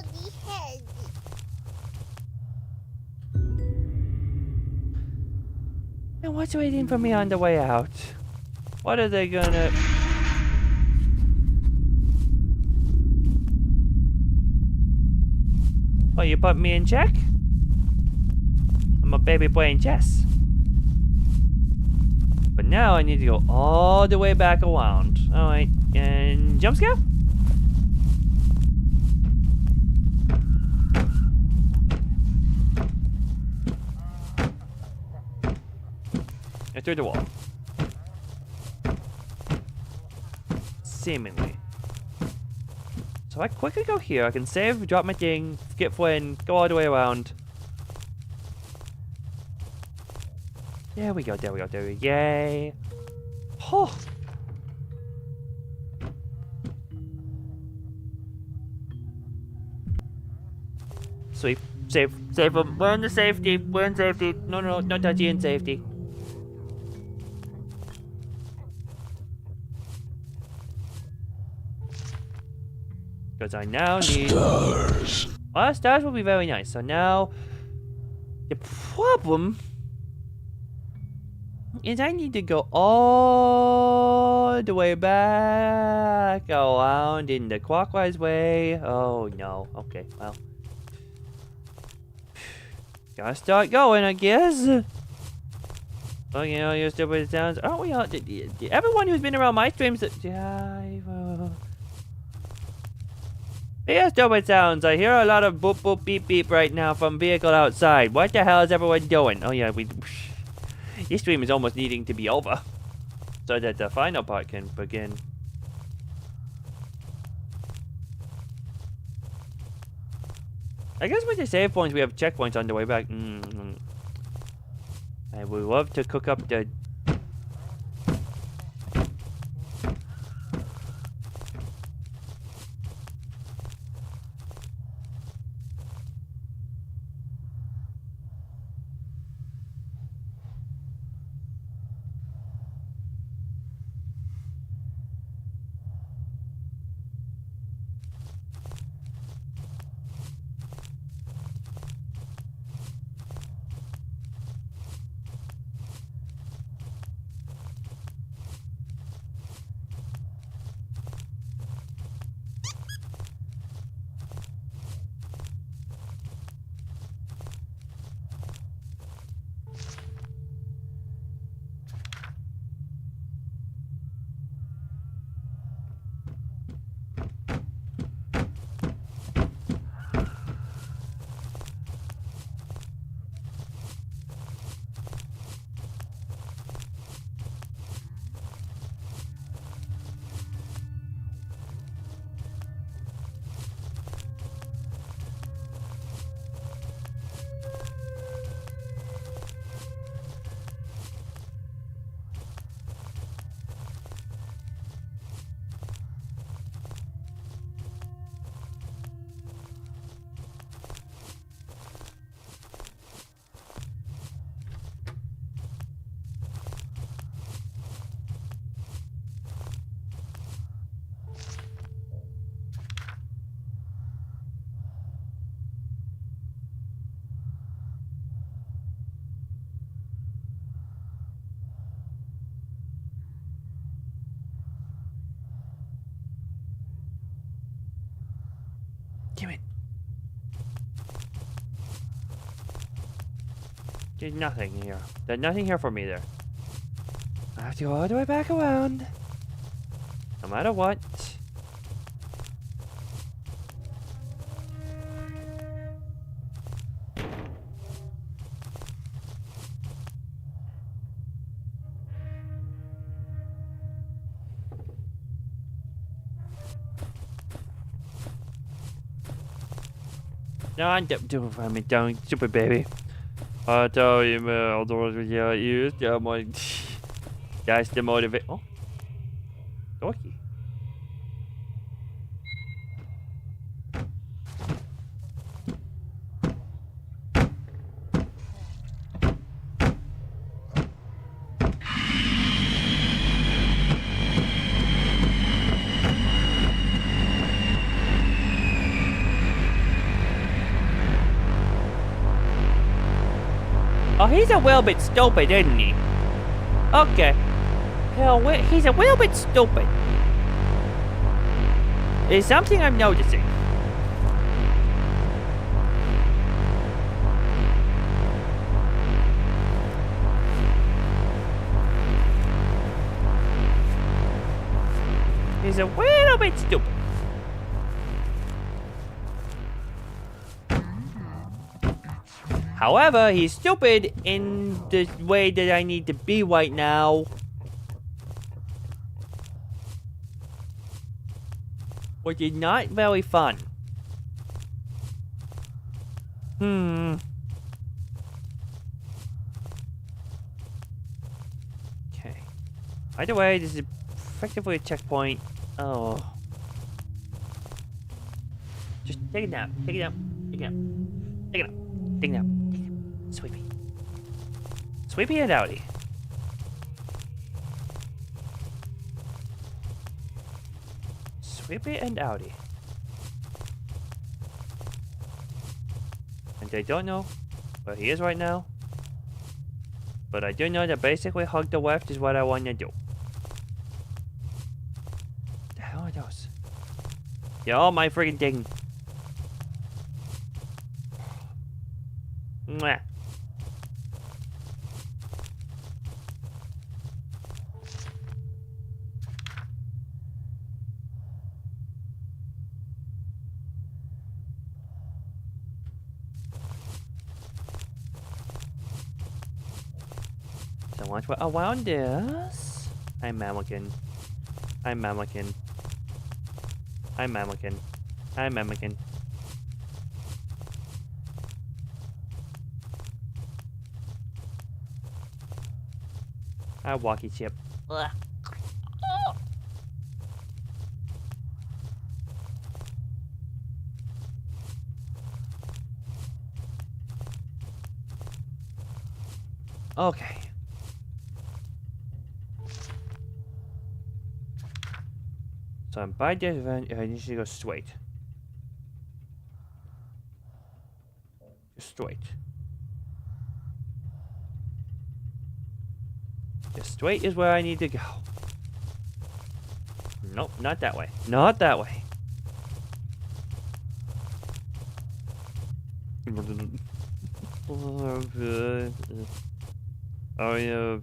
And what's waiting for me on the way out? What are they gonna... Oh, you put me in check? I'm a baby playing chess. But now I need to go all the way back around. Alright, and jump scare? And through the wall. Seemingly. So I quickly go here, I can save, drop my thing, get friend, go all the way around. There we go, there we go, there we go. Yay. Oh. Sweep. Save. Save them. We're in the safety. We're in safety. No, no, no touchy in safety. Because I now need... Stars. Well, stars will be very nice. So now... The problem... is I need to go all the way back around in the clockwise way. Oh no. Okay, well. Gotta start going, I guess. Oh, you know, your stupid sounds. Aren't we all? Everyone who's been around my streams. Yeah, stupid sounds. I hear a lot of boop boop beep beep right now from vehicle outside. What the hell is everyone doing? Oh yeah, this stream is almost needing to be over so that the final part can begin. I guess with the save points, we have checkpoints on the way back. I would love to cook up the... There's nothing here. There's nothing here for me there. I have to go all the way back around. No matter what. No, don't, stupid baby. I tell you, man, I'll do it. Yeah, you. Yeah, my. That's the motivate. Oh, dorky. Oh, he's a little bit stupid, isn't he? Okay. Hell, he's a little bit stupid. It's something I'm noticing. He's a little bit stupid. However, he's stupid in the way that I need to be right now. Which is not very fun. Okay. Either way, this is effectively a checkpoint. Oh. Just take it down. Take it down. Take it down. Take it down. Take it down. Sweepy. Sweepy and outie. Sweepy and outie. And I don't know where he is right now. But I do know that basically hug the left is what I want to do. What the hell are those? Yeah, all my friggin' thing. Mwah. So once we're around this, I'm Mammakin. I'm Mammakin. I'm Mammakin. I'm Mammakin. I walkie chip. Ugh. Okay. So I'm by this event, I need to go straight. Just straight. Just straight is where I need to go. Nope, not that way. Not that way. Oh yeah,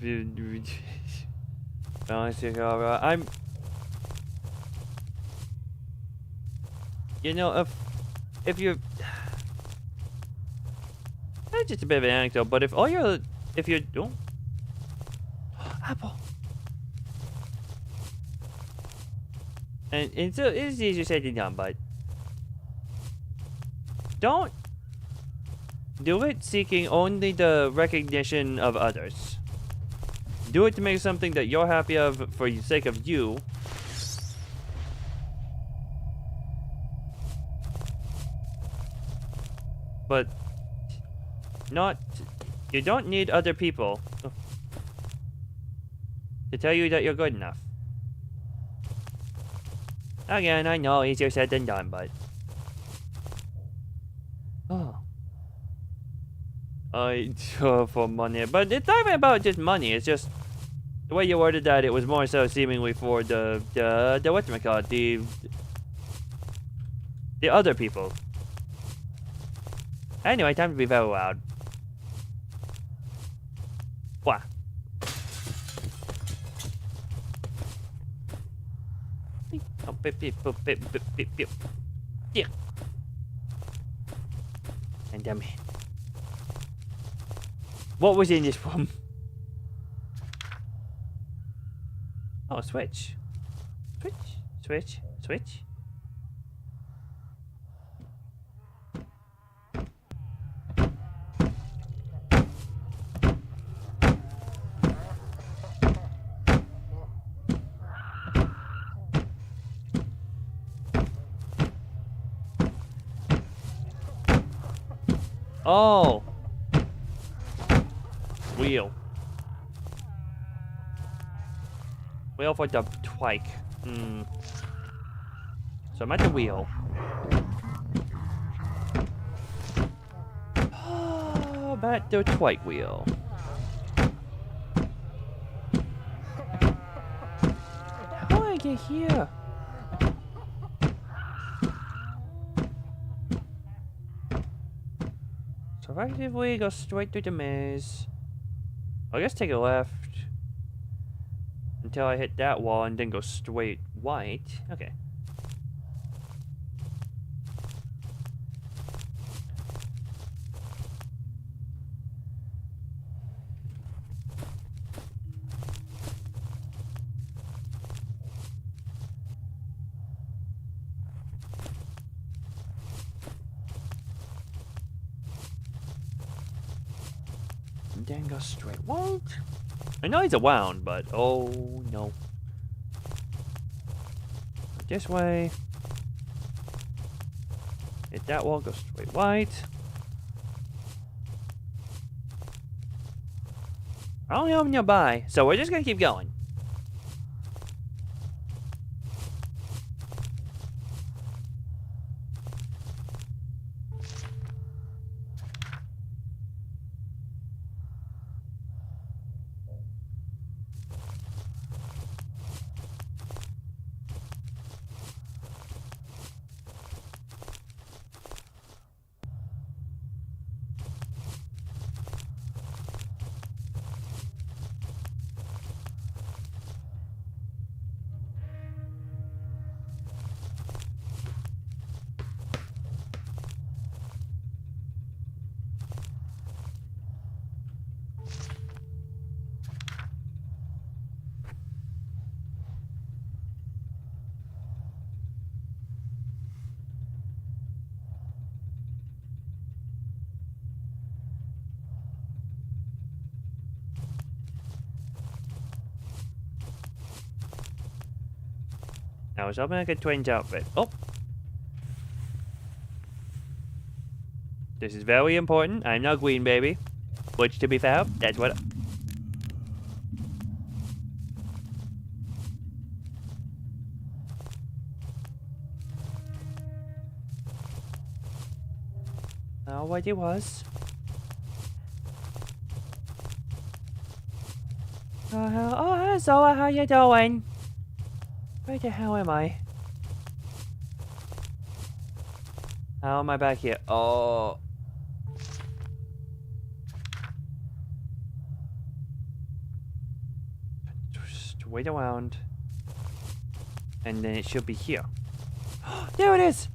I'm. You know, if you're, that's just a bit of an anecdote, but if you're, oh, apple. And it's easier said than done, but don't do it seeking only the recognition of others. Do it to make something that you're happy of for the sake of you. But not, you don't need other people to tell you that you're good enough. Again, I know, easier said than done, but... Oh. For money. But it's not even about just money, it's just... The way you worded that, it was more so seemingly for the whatchamacallit, the other people. Anyway, time to be very loud. Wah. Oh, beep, beep, boop, beep, beep, beep, beep. Yeah. And damn it. What was in this one? Oh, switch. Switch, switch, switch. Oh. Wheel. Wheel for the twike. So I'm at the wheel. I'm at the twike wheel. How do I get here? So effectively go straight through the maze. I guess take a left until I hit that wall and then go straight white. Okay. And then go straight white. I know he's a wound, but oh no. This way. Hit that wall, go straight white. I don't know him nearby, so we're just gonna keep going. I was hoping I could change outfit. Oh! This is very important. I'm not green, baby. Which, to be fair, that's what... Oh, what it was. Oh, Zoa, how you doing? Where the hell am I? How am I back here? Oh. Just wait around. And then it should be here. There it is!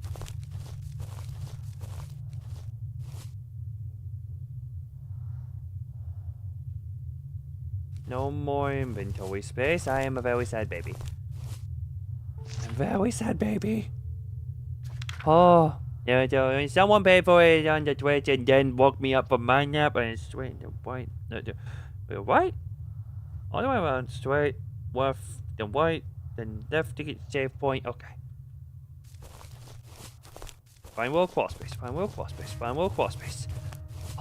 No more inventory space. I am a very sad baby. Very sad baby. Oh, yeah, someone paid for it on the Twitch and then woke me up from my nap and straight to white. White? All the way around, straight, left, then white, then left to get save point. Okay. Find world cross space, find world cross space, find world cross space.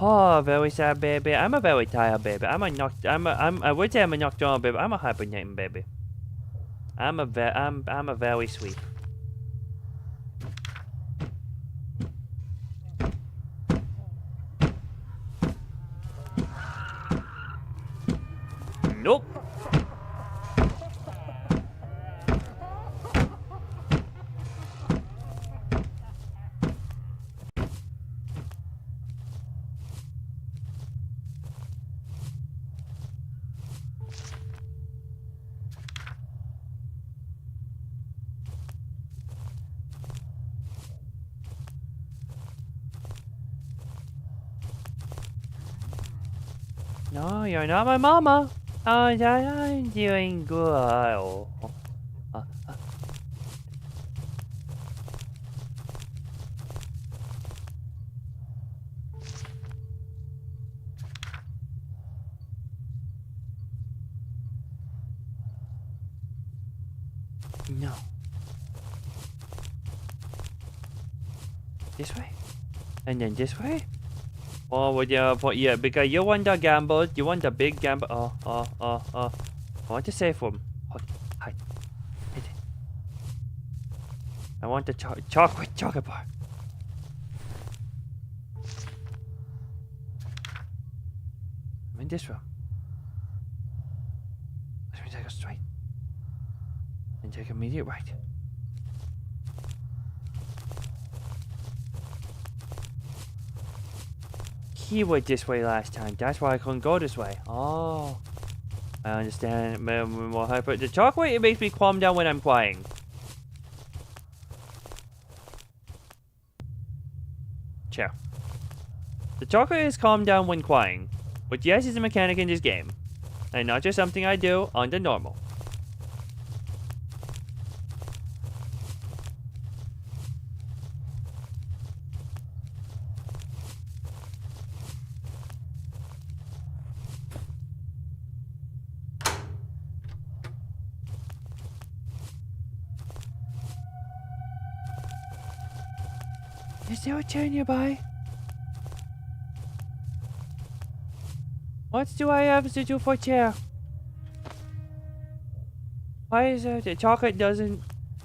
Oh, very sad baby. I'm a very tired baby. I would say I'm a nocturnal baby. I'm a hibernating baby. I'm a very sweet. Nope. No, you're not my mama. Oh, I'm doing good. Oh. No. This way? And then this way? Oh, well, yeah, because you want the gamble. You want the big gamble. I want the safe one. Hide. I want the chocolate bar. I'm in this room. Let me take a straight. And take immediate right. He went this way last time. That's why I couldn't go this way. Oh. I understand. The chocolate, it makes me calm down when I'm crying. Ciao. The chocolate is calmed down when crying. But yes, it's a mechanic in this game. And not just something I do on the normal. Is there a chair nearby? What do I have to do for a chair? Why is it the chocolate doesn't...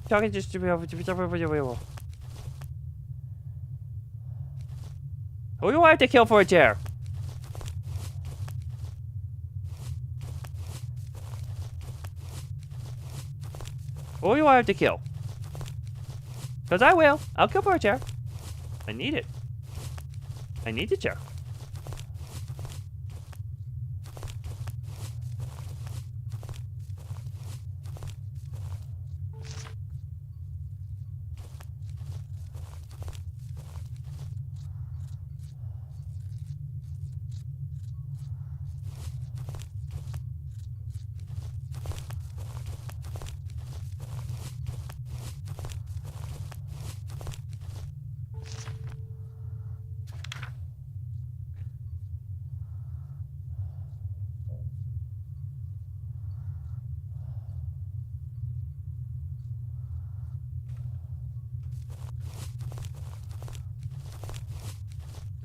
Chocolate just... Who do I have to kill for a chair? Who do I have to kill? Because I will. I'll kill for a chair. I need it. I need the chair.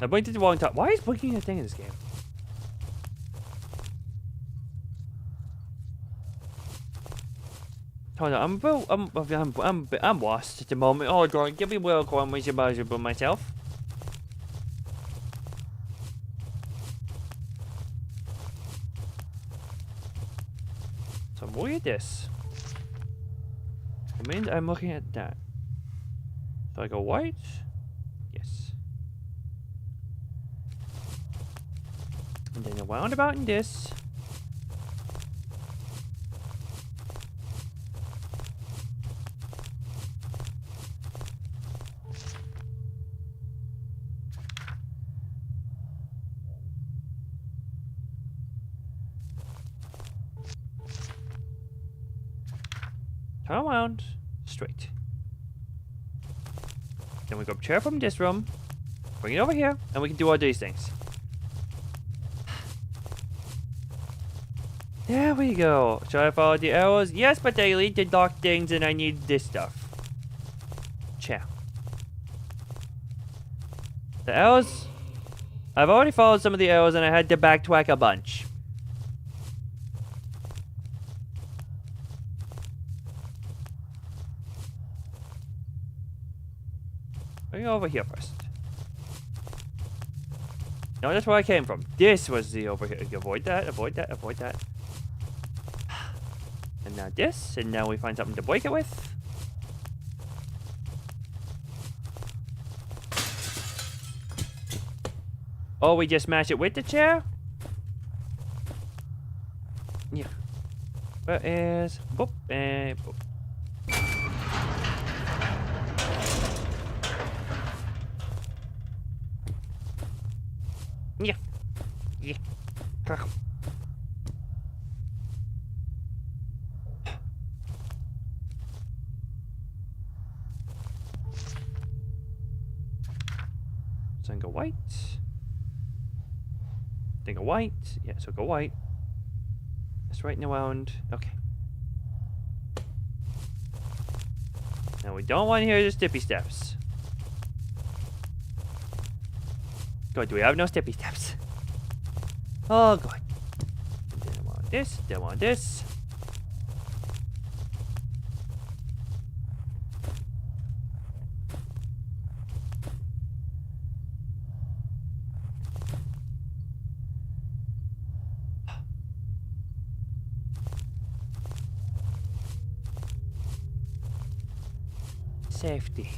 I blinked at the wrong time. Why is blinking a thing in this game? Hold on, I'm lost at the moment. Hold on, give me a little conversation about myself. So I'm looking at this. I mean, I'm looking at that. So I go white. Yes. And then a roundabout in this. Turn around, straight. Then we grab a chair from this room, bring it over here, and we can do all these things. There we go. Should I follow the arrows? Yes, but they lead to dark things and I need this stuff. Chair. The arrows... I've already followed some of the arrows and I had to backtrack a bunch. Bring it over here first. No, that's where I came from. This was the over here. Avoid that, avoid that, avoid that. And now this, and now we find something to break it with. Oh, we just smash it with the chair? Yeah. Where is... Boop, and boop. Yeah. Yeah. So go white. Then go white. Yeah, so go white. Just right around. Okay. Now we don't want to hear the stippy steps. Good, do we have no stippy steps? Oh, good. Then I want this, then I want this. Safety.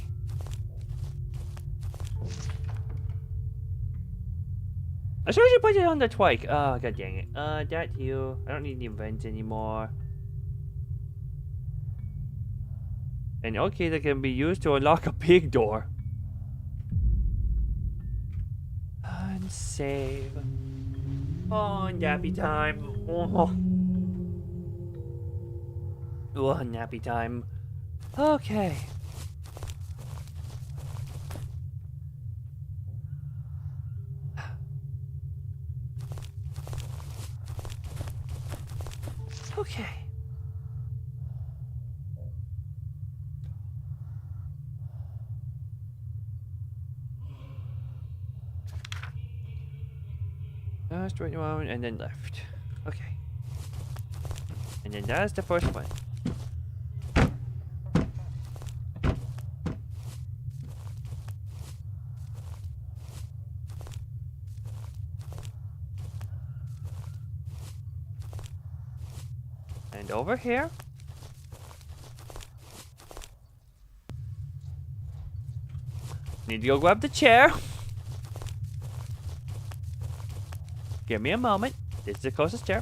I suppose you put it on the twike. Oh, god dang it. That here. I don't need the event anymore. And okay, that can be used to unlock a big door. And save. Oh, nappy time. Oh, nappy time. Okay. Okay. Straight around and then left. Okay. And then that's the first one. And over here. Need to go grab the chair. Give me a moment. This is the closest chair.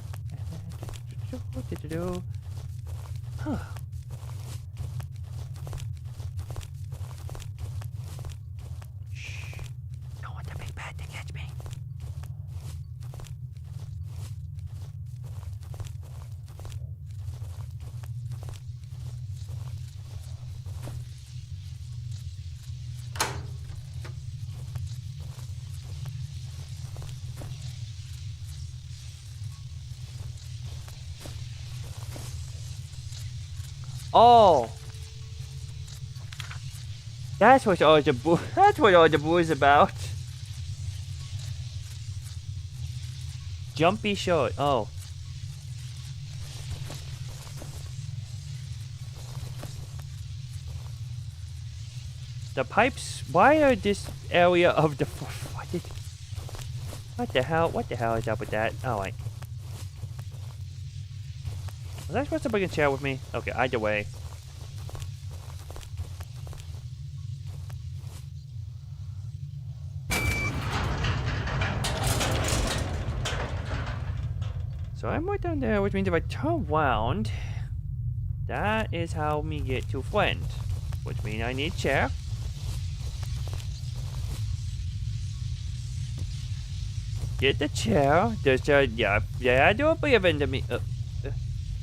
Huh. Shh. Don't want the big bad to catch me. Oh, that's what all the boo is about. Jumpy short. Oh, the pipes. Why are this area of the what the hell? What the hell is up with that? Oh wait. Was I supposed to bring a chair with me? Okay, either way. So I'm right down there, which means if I turn around, that is how me get to friend. Which means I need chair. Get the chair. There's a, yeah, I do believe in me.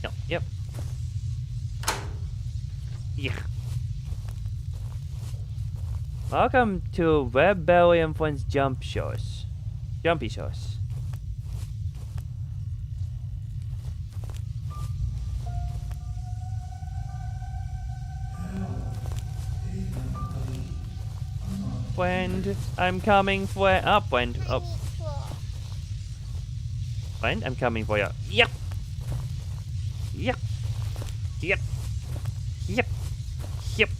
No, yep. Yeah. Welcome to Rebellion Friends Jump Shows. Jumpy Shows. Friend, I'm coming for up, friend. Oh. Friend, I'm coming for you. Yep. Yep. Yep. Yep. Yep.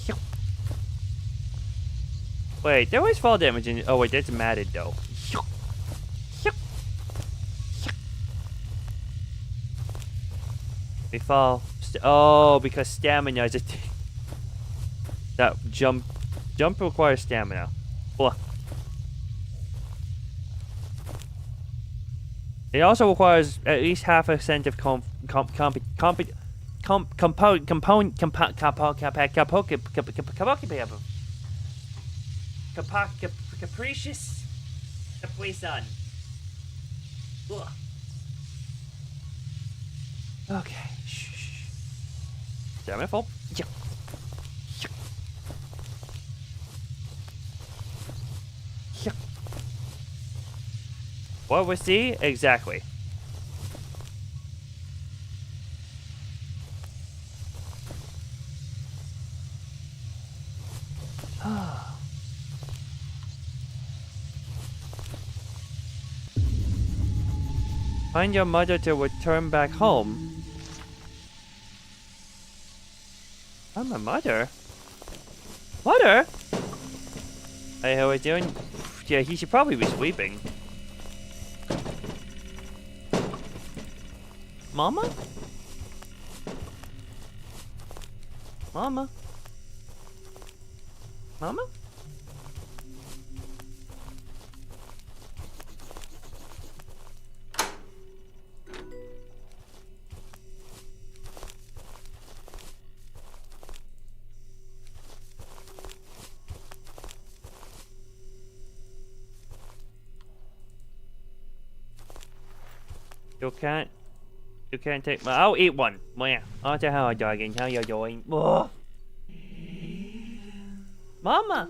Yep. Wait, there was fall damage in. Oh wait, that's matted though. Yep. Yep. Yep. We fall. Oh, because stamina is a thing. That jump requires stamina. Blah. It also requires at least half a cent of capricious. Capri Sun. Ugh. Okay. Shh. Damn it, fall. Yeah. Yeah. What was C? Exactly. Find your mother to return back home. Find my mother? Mother? Hey, how are we doing? Yeah, he should probably be sleeping. Mama? Mama? Mama? You can't take my. I'll eat one. Yeah. Oh, the hell, doggy. How you doing? Ugh. Mama.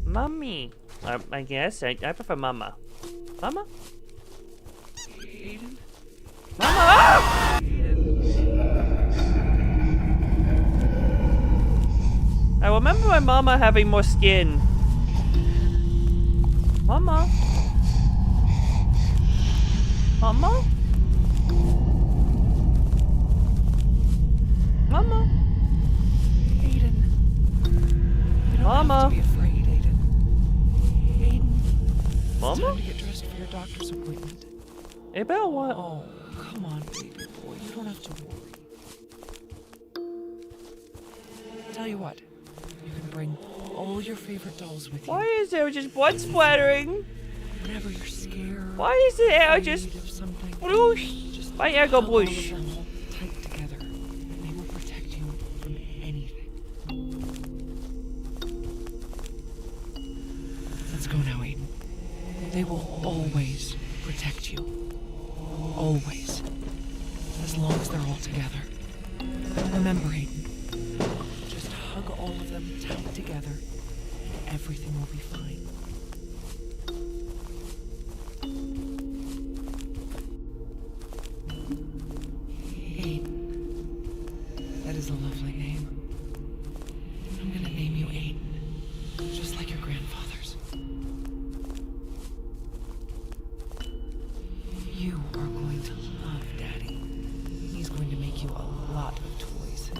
Mommy. I guess I prefer Mama. Mama. Mama. Ah! I remember my Mama having more skin. Mama. Mama? Mama? Aiden. You don't Mama? have to be afraid, Aiden. Aiden. Mama? It's time to get dressed for your doctor's appointment. Hey, Belle, what? Oh, come on, baby boy. You don't have to worry. Tell you what. You can bring all your favorite dolls with you. Why is there just blood splattering? Whenever you're scared. Why is the air just whoosh? My air go whoosh. Tight together. They will protect you from anything. Let's go now, Aiden. They will always protect you. Always. As long as they're all together. Remember, Aiden. Just hug all of them tight together. And everything will be fine. That is a lovely name. I'm gonna name you Aiden, just like your grandfather's. You are going to love Daddy. He's going to make you a lot of toys.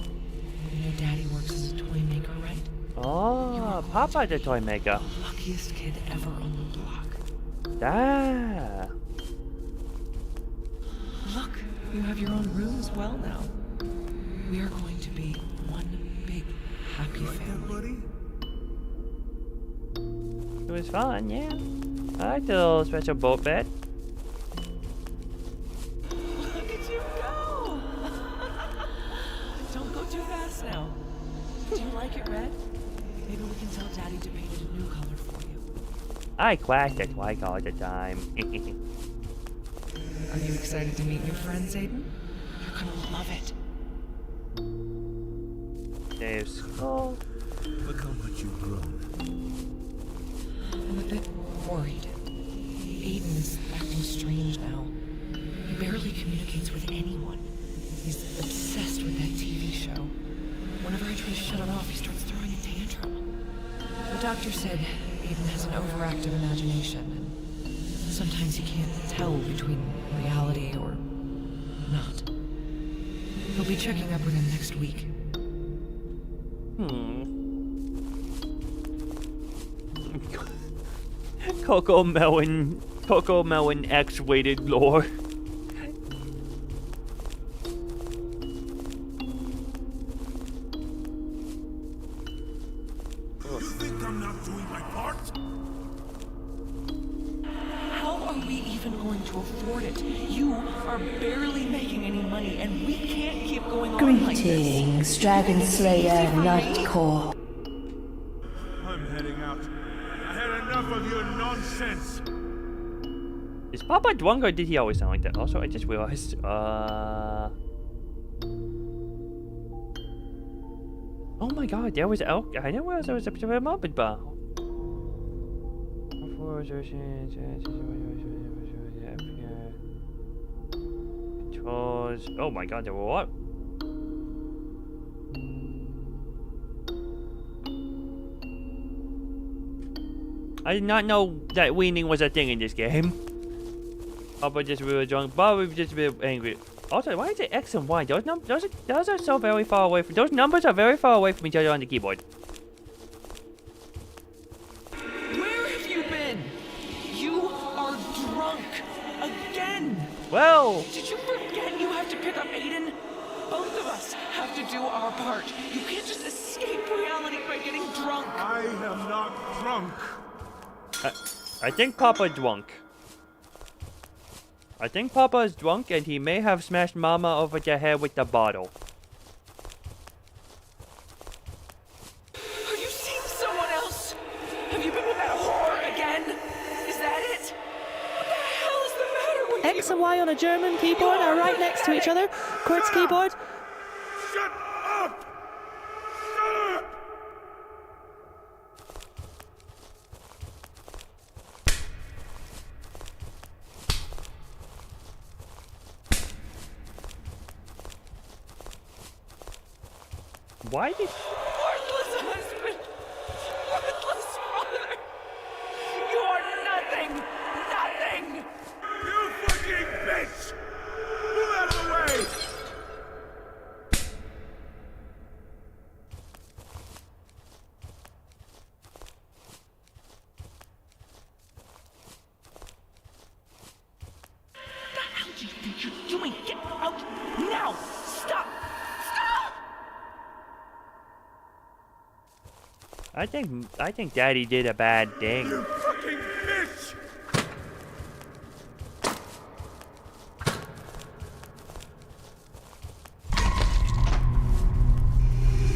You know Daddy works as a toy maker, right? Oh, Papa the toy maker. The luckiest kid ever on the block. Ah. Look, you have your own room as well now. We are going to be one big, happy family. It was fun, yeah. I like the little special boat bed. Look at you go! Don't go too fast now. Do you like it red? Maybe we can tell Daddy to paint it a new color for you. I quack the twike all the time. Are you excited to meet new friends, Aiden? You're gonna love it. There's oh. Look how much you've grown. I'm a bit worried. Aiden is acting strange now. He barely communicates with anyone. He's obsessed with that TV show. Whenever I try to shut it off, he starts throwing a tantrum. The doctor said Aiden has an overactive imagination, and sometimes he can't tell between reality or not. He'll be checking up with him next week. Coco Melon X-weighted lore. You think I'm not doing my part? How are we even going to afford it? You are barely making any money, and we can't keep going on like this. Greetings, Dragon Slayer Nightcore. I'm heading out. I had enough of your nonsense. Is Papa drunk or did he always sound like that? Also, I just realized, Oh my god, there was elk. I didn't realize there was a Muppet bar. Controls. Oh my god, there were what? I did not know that weaning was a thing in this game. Papa just really drunk. Bobby just a bit angry. Also, why is it X and Y? Those are so very far away from. Those numbers are very far away from each other on the keyboard. Where have you been? You are drunk again. Well. Did you forget you have to pick up Aiden? Both of us have to do our part. You can't just escape reality by getting drunk. I am not drunk. I think Papa's drunk. I think Papa is drunk and he may have smashed Mama over the head with the bottle. Are you seeing someone else? Have you been with that whore again? Is that it? What the hell is the matter with you? X and Y on a German keyboard are right next to each other. Kurt's keyboard. Shut up! Shut up! Why did... Worthless husband! Worthless father! You are nothing! Nothing! You fucking bitch! Move out of the way! What the hell do you think you're doing? Get out now! Stop! Stop! I think Daddy did a bad thing. You fucking bitch!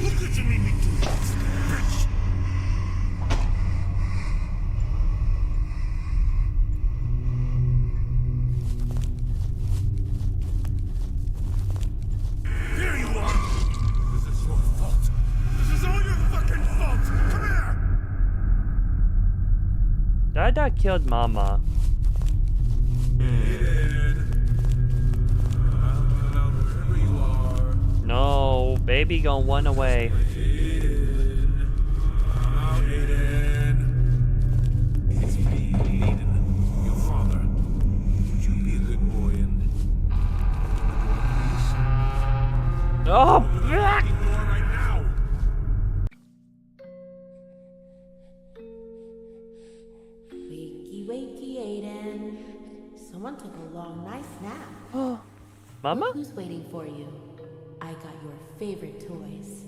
Look what you made me do, bitch! There you are! This is your fault. This is all your fucking fault! Come here! Dada killed Mama. Wherever you are. No, baby gonna run away. Aiden. It's me, Aiden, your father. Would you be a good boy and... Oh, right now. Wakey, wakey, Aiden. Someone took a long, nice nap. Mama? Look who's waiting for you? I got your favorite toys.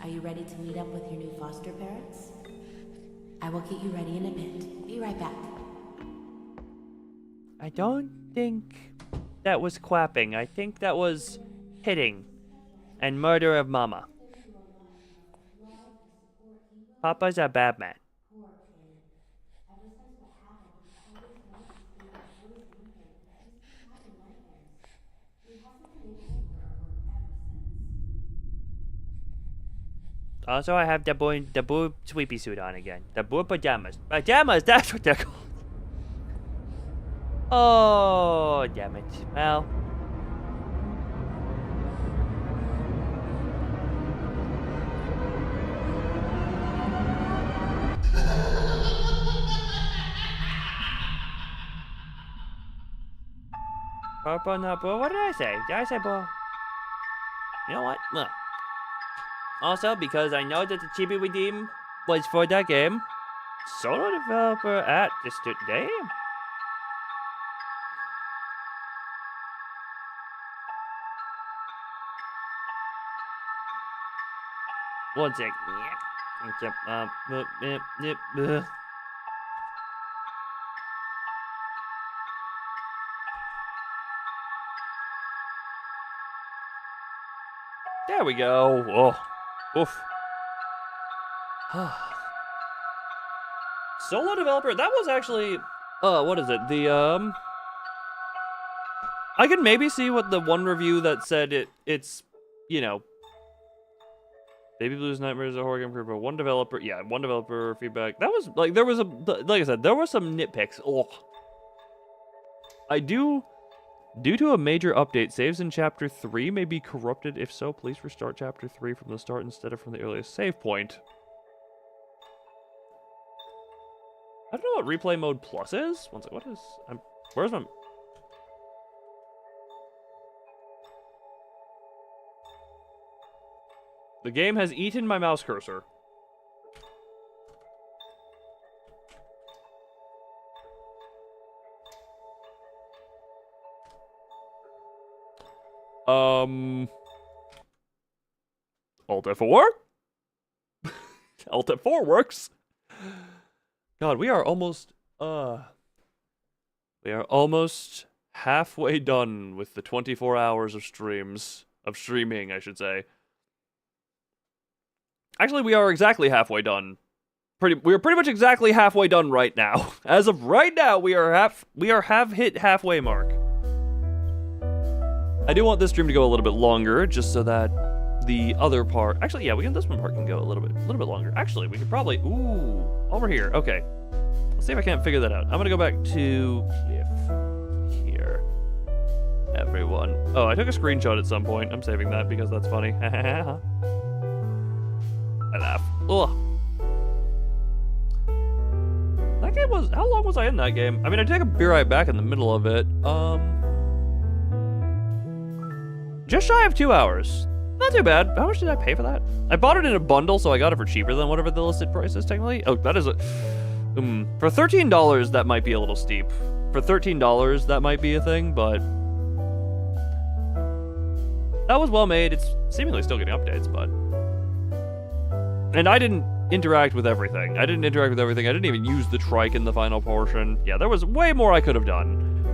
Are you ready to meet up with your new foster parents? I will get you ready in a bit. Be right back. I don't think that was clapping. I think that was hitting and murder of Mama. Papa's a bad man. Also, I have the blue sweepy suit on again. The blue pajamas. Pajamas, that's what they're called. Oh, damn it. Well. Purple, not blue. What did I say? Did I say blue? You know what? Look. Also, because I know that the chibi redeem was for that game, solo developer at just today. One sec. There we go. Oh. Oof. Solo developer, that was actually what is it? I can maybe see what the one review that said it's, you know, Baby Blues Nightmare is a horror game for one developer. Yeah, one developer feedback. That was like there was like I said, there were some nitpicks. Oh, due to a major update, saves in Chapter 3 may be corrupted. If so, please restart Chapter 3 from the start instead of from the earliest save point. I don't know what Replay Mode Plus is. One second, what is... where's my... The game has eaten my mouse cursor. Alt F4? Alt F4 works. God, we are almost halfway done with the 24 hours of streaming, I should say. Actually, we are exactly halfway done. We are pretty much exactly halfway done right now. As of right now, we have hit halfway mark. I do want this stream to go a little bit longer, just so that the other part... Actually, yeah, this one part can go a little bit longer. Actually, we could probably... Ooh, over here. Okay. Let's see if I can't figure that out. I'm gonna go back to... here. Everyone. Oh, I took a screenshot at some point. I'm saving that because that's funny. I laugh. Ugh. That game was... How long was I in that game? I mean, I did be right back in the middle of it. Just shy of 2 hours. Not too bad. How much did I pay for that? I bought it in a bundle, so I got it for cheaper than whatever the listed price is, technically. Oh, that is a... for $13, that might be a little steep. For $13, that might be a thing, but... That was well made. It's seemingly still getting updates, but... And I didn't interact with everything. I didn't even use the trike in the final portion. Yeah, there was way more I could have done.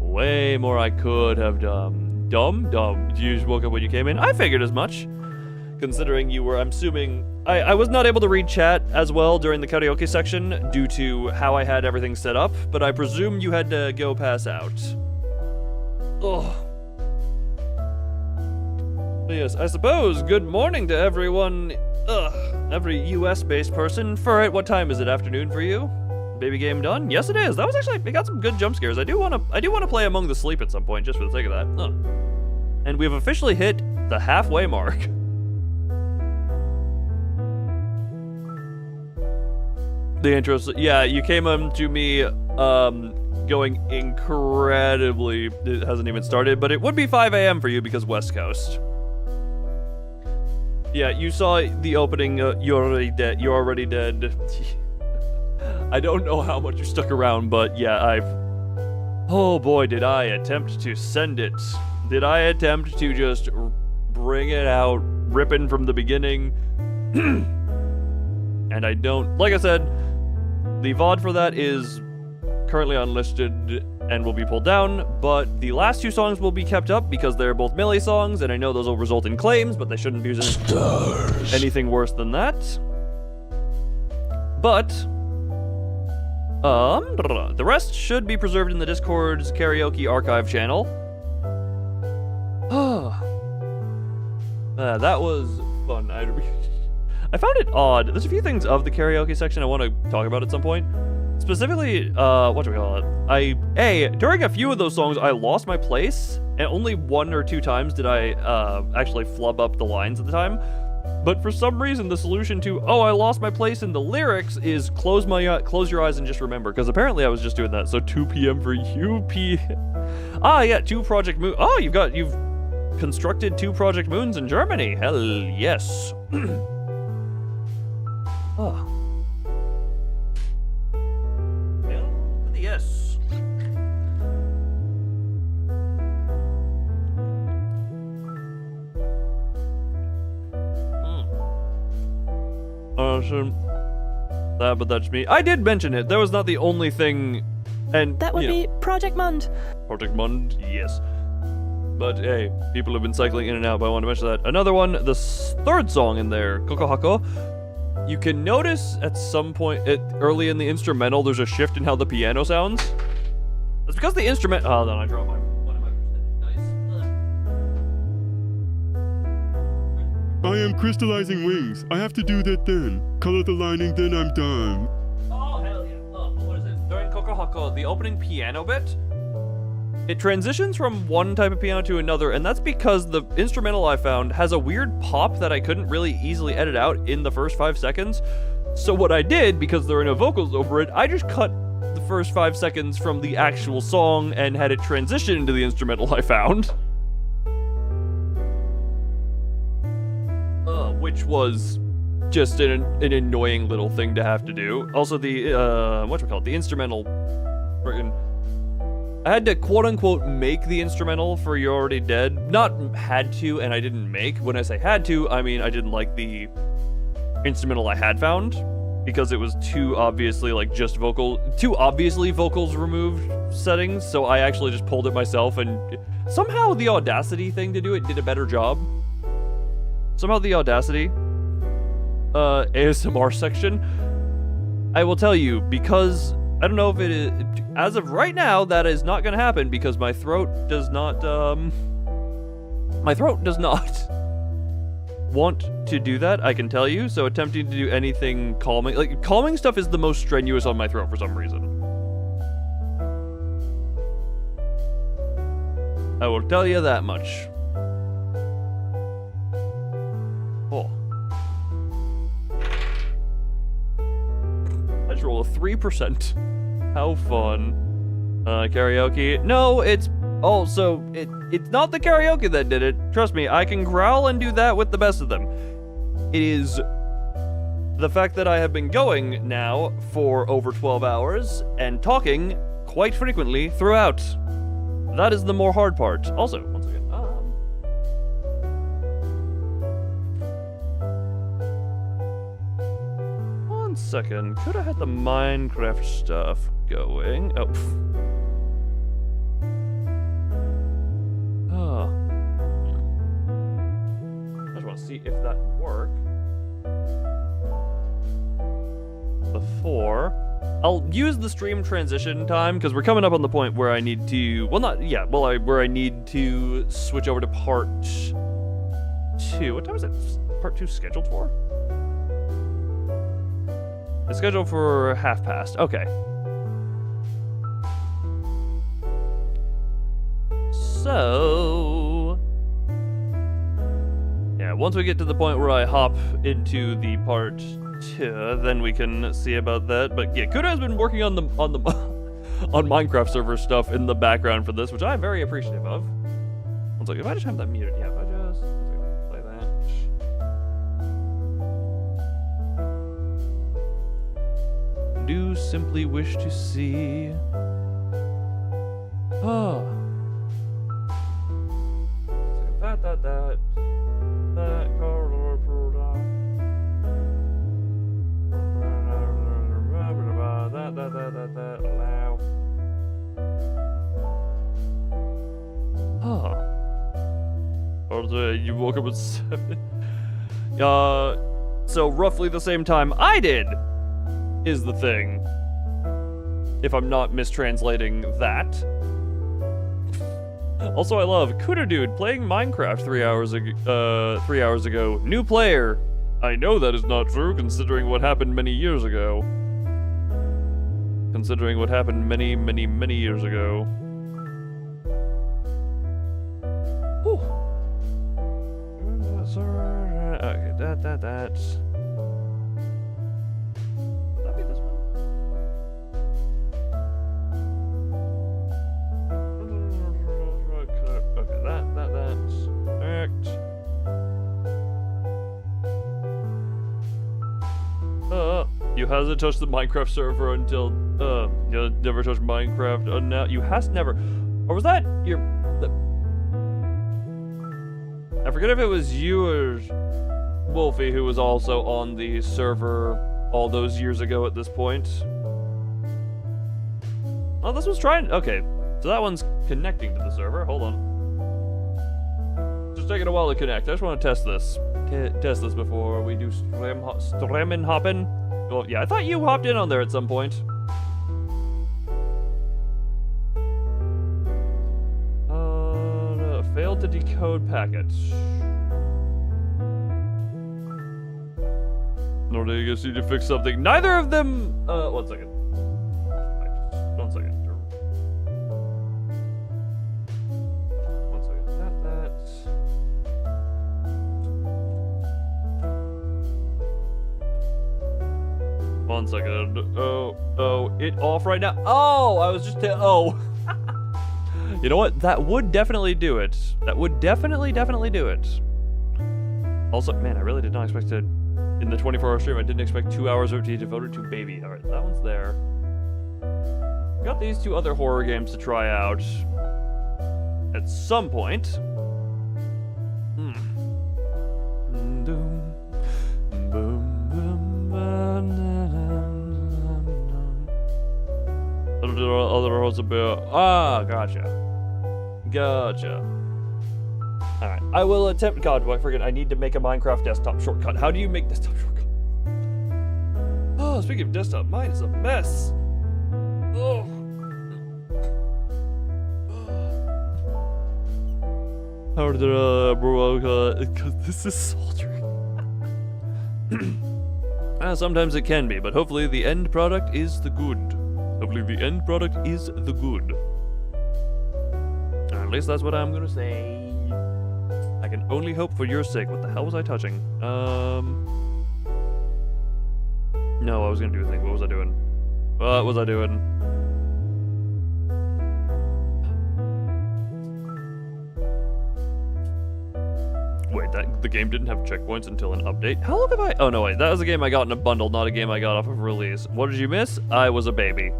Way more I could have done. Dumb. You just woke up when you came in. I figured as much. Considering you were, I'm assuming... I was not able to read chat as well during the karaoke section due to how I had everything set up, but I presume you had to go pass out. Ugh. Yes, I suppose good morning to everyone. Every US-based person. Furret, what time is it? Afternoon for you? Baby game done? Yes, it is. That was actually, it got some good jump scares. I do want to play Among the Sleep at some point, just for the sake of that. And we've officially hit the halfway mark. The intro, yeah, you came to me, going incredibly, it hasn't even started, but it would be 5 a.m. for you because West Coast. Yeah, you saw the opening, You're Already Dead. I don't know how much you stuck around, but yeah, oh boy, did I attempt to send it. Did I attempt to just bring it out, ripping from the beginning? And I don't, like I said, the VOD for that is currently unlisted and will be pulled down, but the last two songs will be kept up because they're both melee songs, and I know those will result in claims, but they shouldn't be using anything worse than that. But... the rest should be preserved in the Discord's karaoke archive channel. That was fun. I found it odd. There's a few things of the karaoke section I want to talk about at some point. Specifically, during a few of those songs, I lost my place, and only 1 or 2 times did I actually flub up the lines at the time. But for some reason, the solution to, I lost my place in the lyrics is close your eyes and just remember. Because apparently I was just doing that. So 2 p.m. for UP. Yeah, 2 Project Moon. Oh, you've constructed 2 Project Moons in Germany. Hell yes. Oh. Hell yes. But that's me. I did mention it. That was not the only thing, and that would be Project Mund. Project Mund, yes. But hey, people have been cycling in and out, but I want to mention that. Another one, the 3rd song in there, Kokohako. You can notice at some point, early in the instrumental, there's a shift in how the piano sounds. That's because the instrument. Oh, then I dropped my I am crystallizing wings. I have to do that then. Color the lining, then I'm done. Oh, hell yeah. What is it? During Kokohako, the opening piano bit, it transitions from one type of piano to another, and that's because the instrumental I found has a weird pop that I couldn't really easily edit out in the first 5 seconds. So what I did, because there are no vocals over it, I just cut the first 5 seconds from the actual song and had it transition into the instrumental I found. Which was just an annoying little thing to have to do. Also, the, the instrumental, friggin', I had to quote-unquote make the instrumental for You're Already Dead. Not had to, and I didn't make. When I say had to, I mean I didn't like the instrumental I had found, because it was too obviously, like, too obviously vocals removed settings, so I actually just pulled it myself, and somehow the Audacity thing to do it did a better job. Somehow the Audacity ASMR section, I will tell you, because I don't know if it is, as of right now, that is not going to happen because my throat does not want to do that, I can tell you. So attempting to do anything calming, like calming stuff is the most strenuous on my throat for some reason. I will tell you that much. Oh. I just rolled a 3%. How fun. Karaoke. No, it's not the karaoke that did it. Trust me, I can growl and do that with the best of them. It is the fact that I have been going now for over 12 hours and talking quite frequently throughout. That is the more hard part. Also, once again, one second. Could have had the Minecraft stuff going. Oh. I just want to see if that can work. Before I'll use the stream transition time because we're coming up on the point where I need to. Where I need to switch over to part 2. What time is it? Part 2 scheduled for? It's scheduled for 1:30. Okay. So, yeah, once we get to the point where I hop into the part 2, then we can see about that. But yeah, Kuda has been working on the on Minecraft server stuff in the background for this, which I'm very appreciative of. One second, if I just have that muted, yeah, if I just play that. Do simply wish to see. Oh. That allow. Or you woke up at 7. So roughly the same time I did is the thing. If I'm not mistranslating that. Also, I love Kuda Dude playing Minecraft 3 hours ago. New player. I know that is not true, considering what happened many years ago. Considering what happened many, many, many years ago. Whew. Okay, that. Would that be this one? Okay, that. Act. You hasn't touched the Minecraft server until, you never touched Minecraft, now, you has never, or was that your, I forget if it was you or Wolfie who was also on the server all those years ago at this point. Oh, this was trying, okay, so that one's connecting to the server, hold on. Just taking a while to connect, I just want to test this. Test this before we do streamin' hoppin'. Well, yeah, I thought you hopped in on there at some point. No, failed to decode packet. No, they just need to fix something. Neither of them. 1 second. 1 second. 1 second. That's. 1 second. Oh, it off right now. Oh, I was just. Oh. You know what? That would definitely do it. That would definitely do it. Also, man, I really did not expect to. In the 24-hour stream, I didn't expect 2 hours of tea devoted to Baby. Alright, that one's there. Got these 2 other horror games to try out. At some point. Other hosts about. Ah, gotcha. Alright, I will attempt. God, do I forget? I need to make a Minecraft desktop shortcut. How do you make desktop shortcut? Oh, speaking of desktop, mine is a mess. Oh. How did because this is sultry. Sometimes it can be, but hopefully the end product is the good. Hopefully the end product is the good. At least that's what I'm gonna say. I can only hope for your sake. What the hell was I touching? No, I was gonna do a thing. What was I doing? What was I doing? Wait, the game didn't have checkpoints until an update? How long have I? Oh no, wait, that was a game I got in a bundle, not a game I got off of release. What did you miss? I was a baby.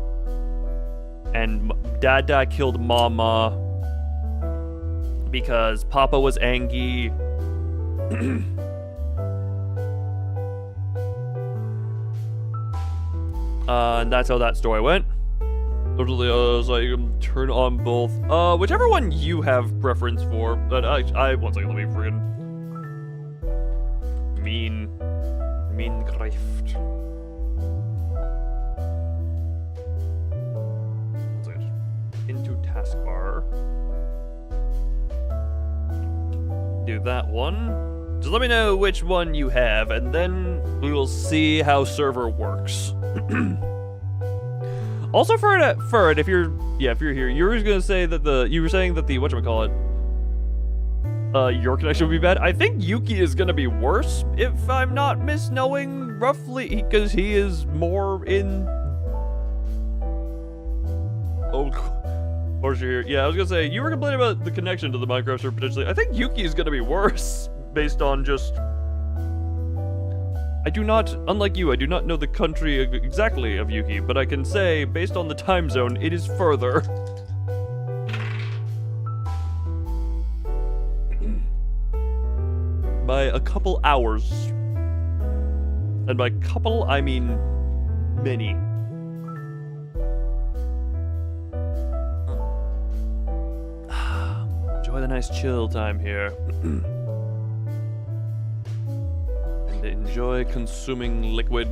And Dada killed Mama because Papa was angry. And that's how that story went. Literally, so you can turn on both. Whichever one you have preference for. But I 1 second, let me friggin' Minecraft. 1 second. Into taskbar. Do that one. Just let me know which one you have, and then we will see how server works. Also, for it, if you're here, you were gonna say that you were saying that the whatchamacallit, your connection would be bad. I think Yuki is gonna be worse, if I'm not misknowing roughly, because he is more in. Oh, or here. Yeah, I was gonna say you were complaining about the connection to the Minecraft server potentially. I think Yuki is gonna be worse based on just. I do not, unlike you, I do not know the country exactly of Yuki, but I can say, based on the time zone, it is further. By a couple hours. And by couple, I mean many. Enjoy the nice chill time here. Enjoy consuming liquid.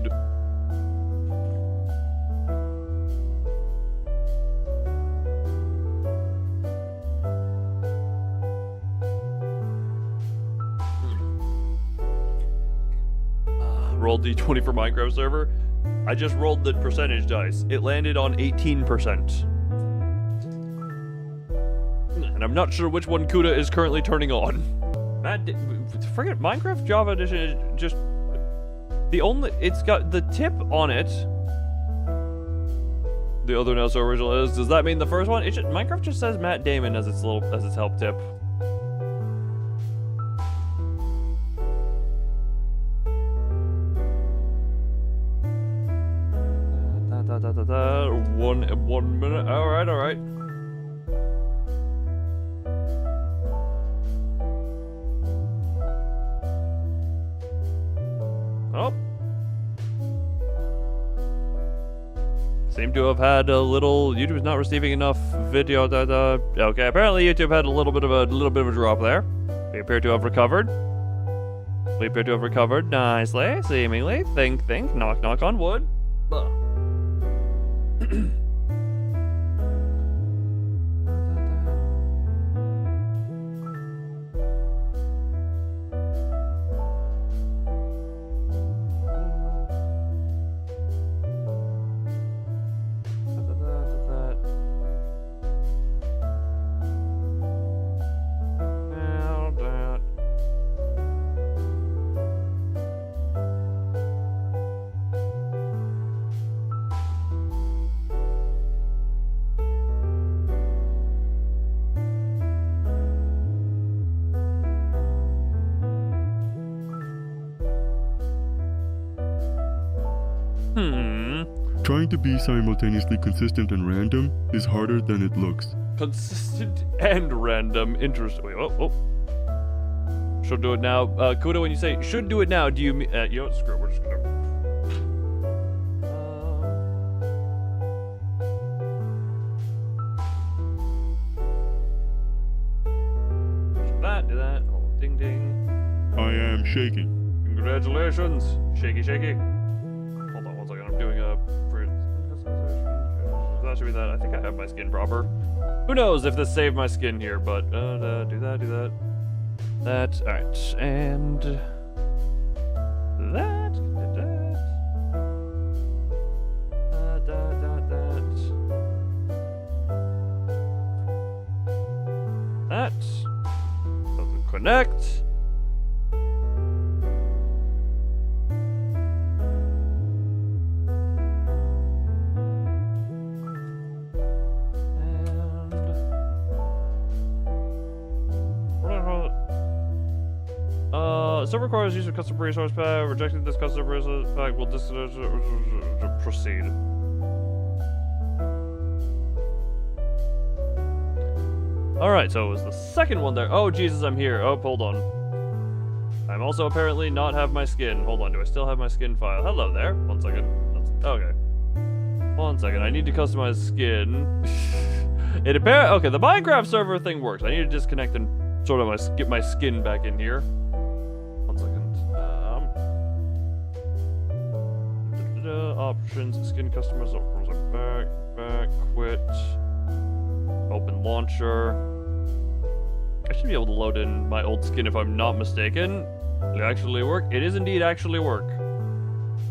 Rolled D20 for Minecraft server. I just rolled the percentage dice. It landed on 18%. And I'm not sure which one Kuda is currently turning on. Forget Minecraft Java Edition is just it's got the tip on it. The other now so original is. Does that mean the first one? Minecraft just says Matt Damon as its help tip. One minute. All right. Oh. Seem to have had a little. YouTube's not receiving enough video. Okay, apparently YouTube had a little bit of a drop there. We appear to have recovered. Nicely, seemingly. Think. Knock on wood. Trying to be simultaneously consistent and random is harder than it looks. Consistent and random. Interesting. Wait, oh. Should do it now. Kuda, when you say should do it now, do you mean... you know what? Screw it. We're just gonna... do that. Oh, ding, ding. I am shaking. Congratulations. Shaky, shaky. Hold on one second. I'm doing a... That should be that. I think I have my skin proper. Who knows if this saved my skin here, but do that. That. Alright. And... That. That. Doesn't connect. Server requires use of custom resource pack. Rejecting this custom resource pack will proceed. Alright, so it was the second one there. Oh, Jesus, I'm here. Oh, hold on. I'm also apparently not have my skin. Hold on, do I still have my skin file? Hello there. One second. Okay. 1 second. I need to customize skin. Okay, the Minecraft server thing works. I need to disconnect and sort of get my skin back in here. 1 second. Options, skin customers, back, quit, open launcher. I should be able to load in my old skin if I'm not mistaken. Will it actually work? It is indeed actually work.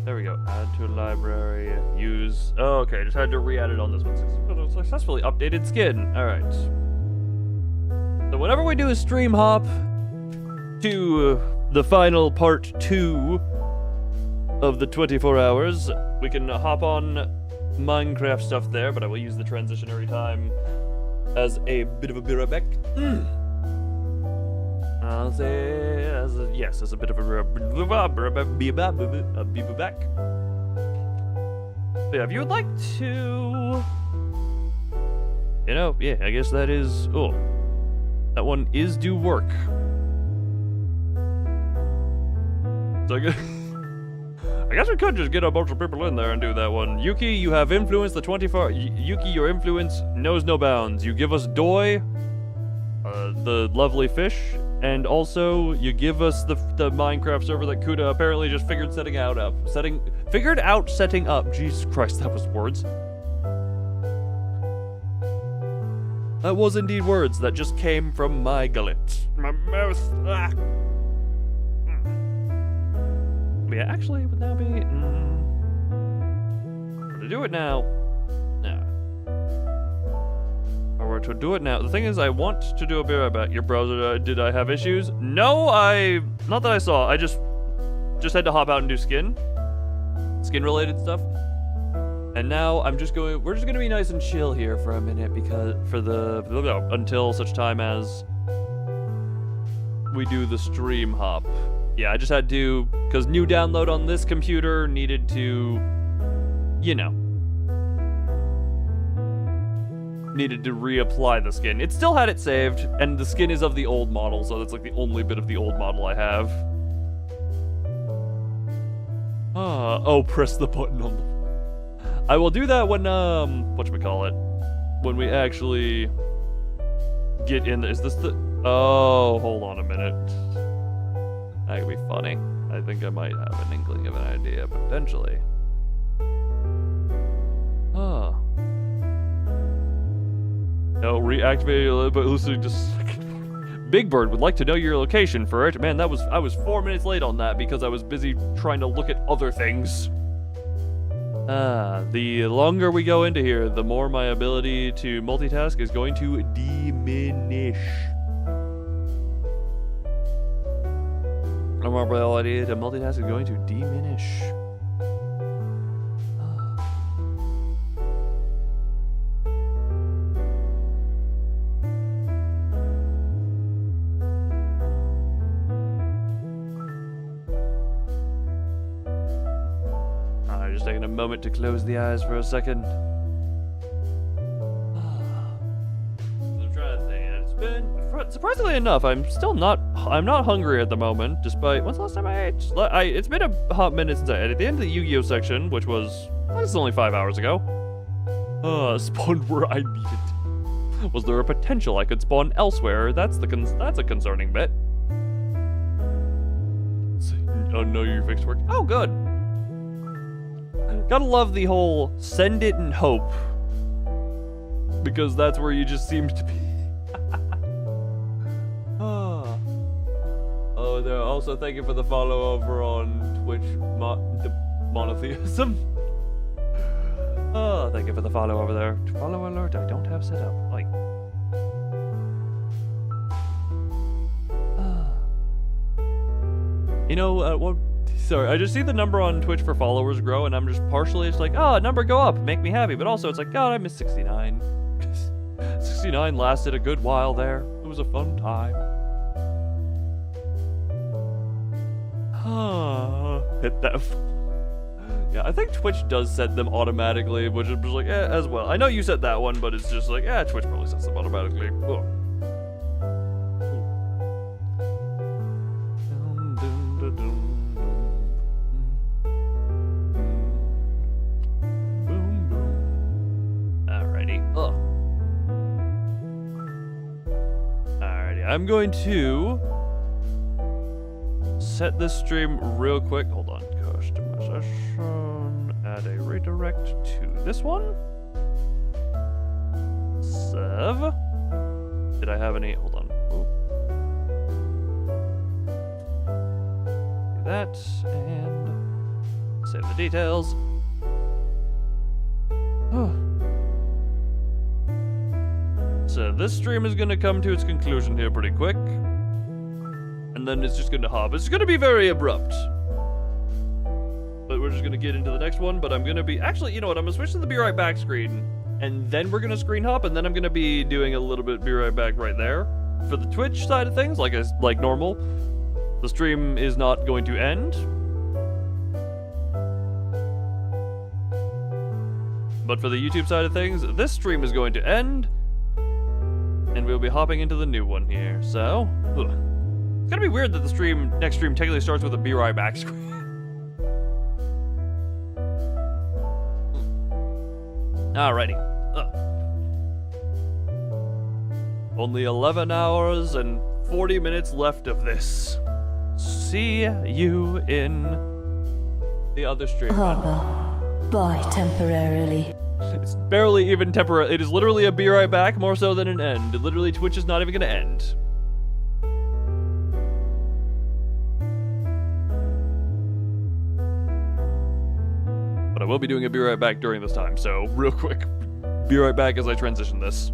There we go. Add to library. Use. Oh, okay. I just had to re-add it on this one. Successfully updated skin. All right. So whenever we do a stream hop to the final part 2 of the 24 hours, we can hop on Minecraft stuff there, but I will use the transitionary time as a bit of a birabek. As a bit of a back. But yeah, if you would like to, yeah, I guess that is. Oh, that one is do work. So I guess we could just get a bunch of people in there and do that one. Yuki, you have influence the 24. Yuki, your influence knows no bounds. You give us Doi, the lovely fish, and also you give us the Minecraft server that Kuda apparently just figured setting out. Jesus Christ, that was words. That was indeed words that just came from my gullet. My mouth. Ah. Yeah, actually, would that be... to do it now... Nah. Or to do it now... The thing is, I want to do a beer about your browser. Did I have issues? No, not that I saw. I just had to hop out and do skin-related stuff. And now we're just gonna be nice and chill here for a minute because... until such time as... we do the stream hop. Yeah, I just had to, because new download on this computer needed to, needed to reapply the skin. It still had it saved, and the skin is of the old model, so that's like the only bit of the old model I have. Press the button on the... I will do that when, whatchamacallit, when we actually get in there. Is this the... Oh, hold on a minute. That could be funny. I think I might have an inkling of an idea, potentially. No, reactivate, but listening to Big Bird would like to know your location for it. Man, I was 4 minutes late on that because I was busy trying to look at other things. The longer we go into here, the more my ability to multitask is going to diminish. My ability to multitask is going to diminish. I'm just taking taking a moment to close the eyes for a second. I'm trying to think. It's been surprisingly enough. I'm not hungry at the moment. Despite when's the last time I ate? It's been a hot minute since I ate. At the end of the Yu-Gi-Oh section, which was this is only 5 hours ago. Spawned where I needed. Was there a potential I could spawn elsewhere? That's a concerning bit. Oh no, you fixed work. Oh, good. Gotta love the whole send it and hope. Because that's where you just seem to be. Oh, there. Also, thank you for the follow over on Twitch monotheism. Oh, thank you for the follow over there. Follow alert, I don't have set up. Like. You know, sorry, I just see the number on Twitch for followers grow, and I'm just partially just like, oh, number go up, make me happy. But also, it's like, God, I missed 69. 69 lasted a good while there. It was a fun time. Hit that. Yeah, I think Twitch does set them automatically, which is just like, as well. I know you set that one, but it's just like, Twitch probably sets them automatically. Ugh. I'm going to set this stream real quick. Hold on. Customization. Add a redirect to this one. Save. Did I have any? Hold on. Ooh. Do that and save the details. So this stream is going to come to its conclusion here pretty quick. And then it's just going to hop. It's going to be very abrupt. But we're just going to get into the next one. But I'm going to be... Actually, you know what? I'm going to switch to the Be Right Back screen. And then we're going to screen hop. And then I'm going to be doing a little bit Be Right Back right there. For the Twitch side of things, like normal, the stream is not going to end. But for the YouTube side of things, this stream is going to end. And we'll be hopping into the new one here. So, it's gonna be weird that the next stream technically starts with a Be Right Back screen. Alrighty. Only 11 hours and 40 minutes left of this. See you in the other stream. Bye temporarily. It's barely even temporary. It is literally a Be Right Back more so than an end. Literally, Twitch is not even gonna end. But I will be doing a Be Right Back during this time, so real quick, Be Right Back as I transition this.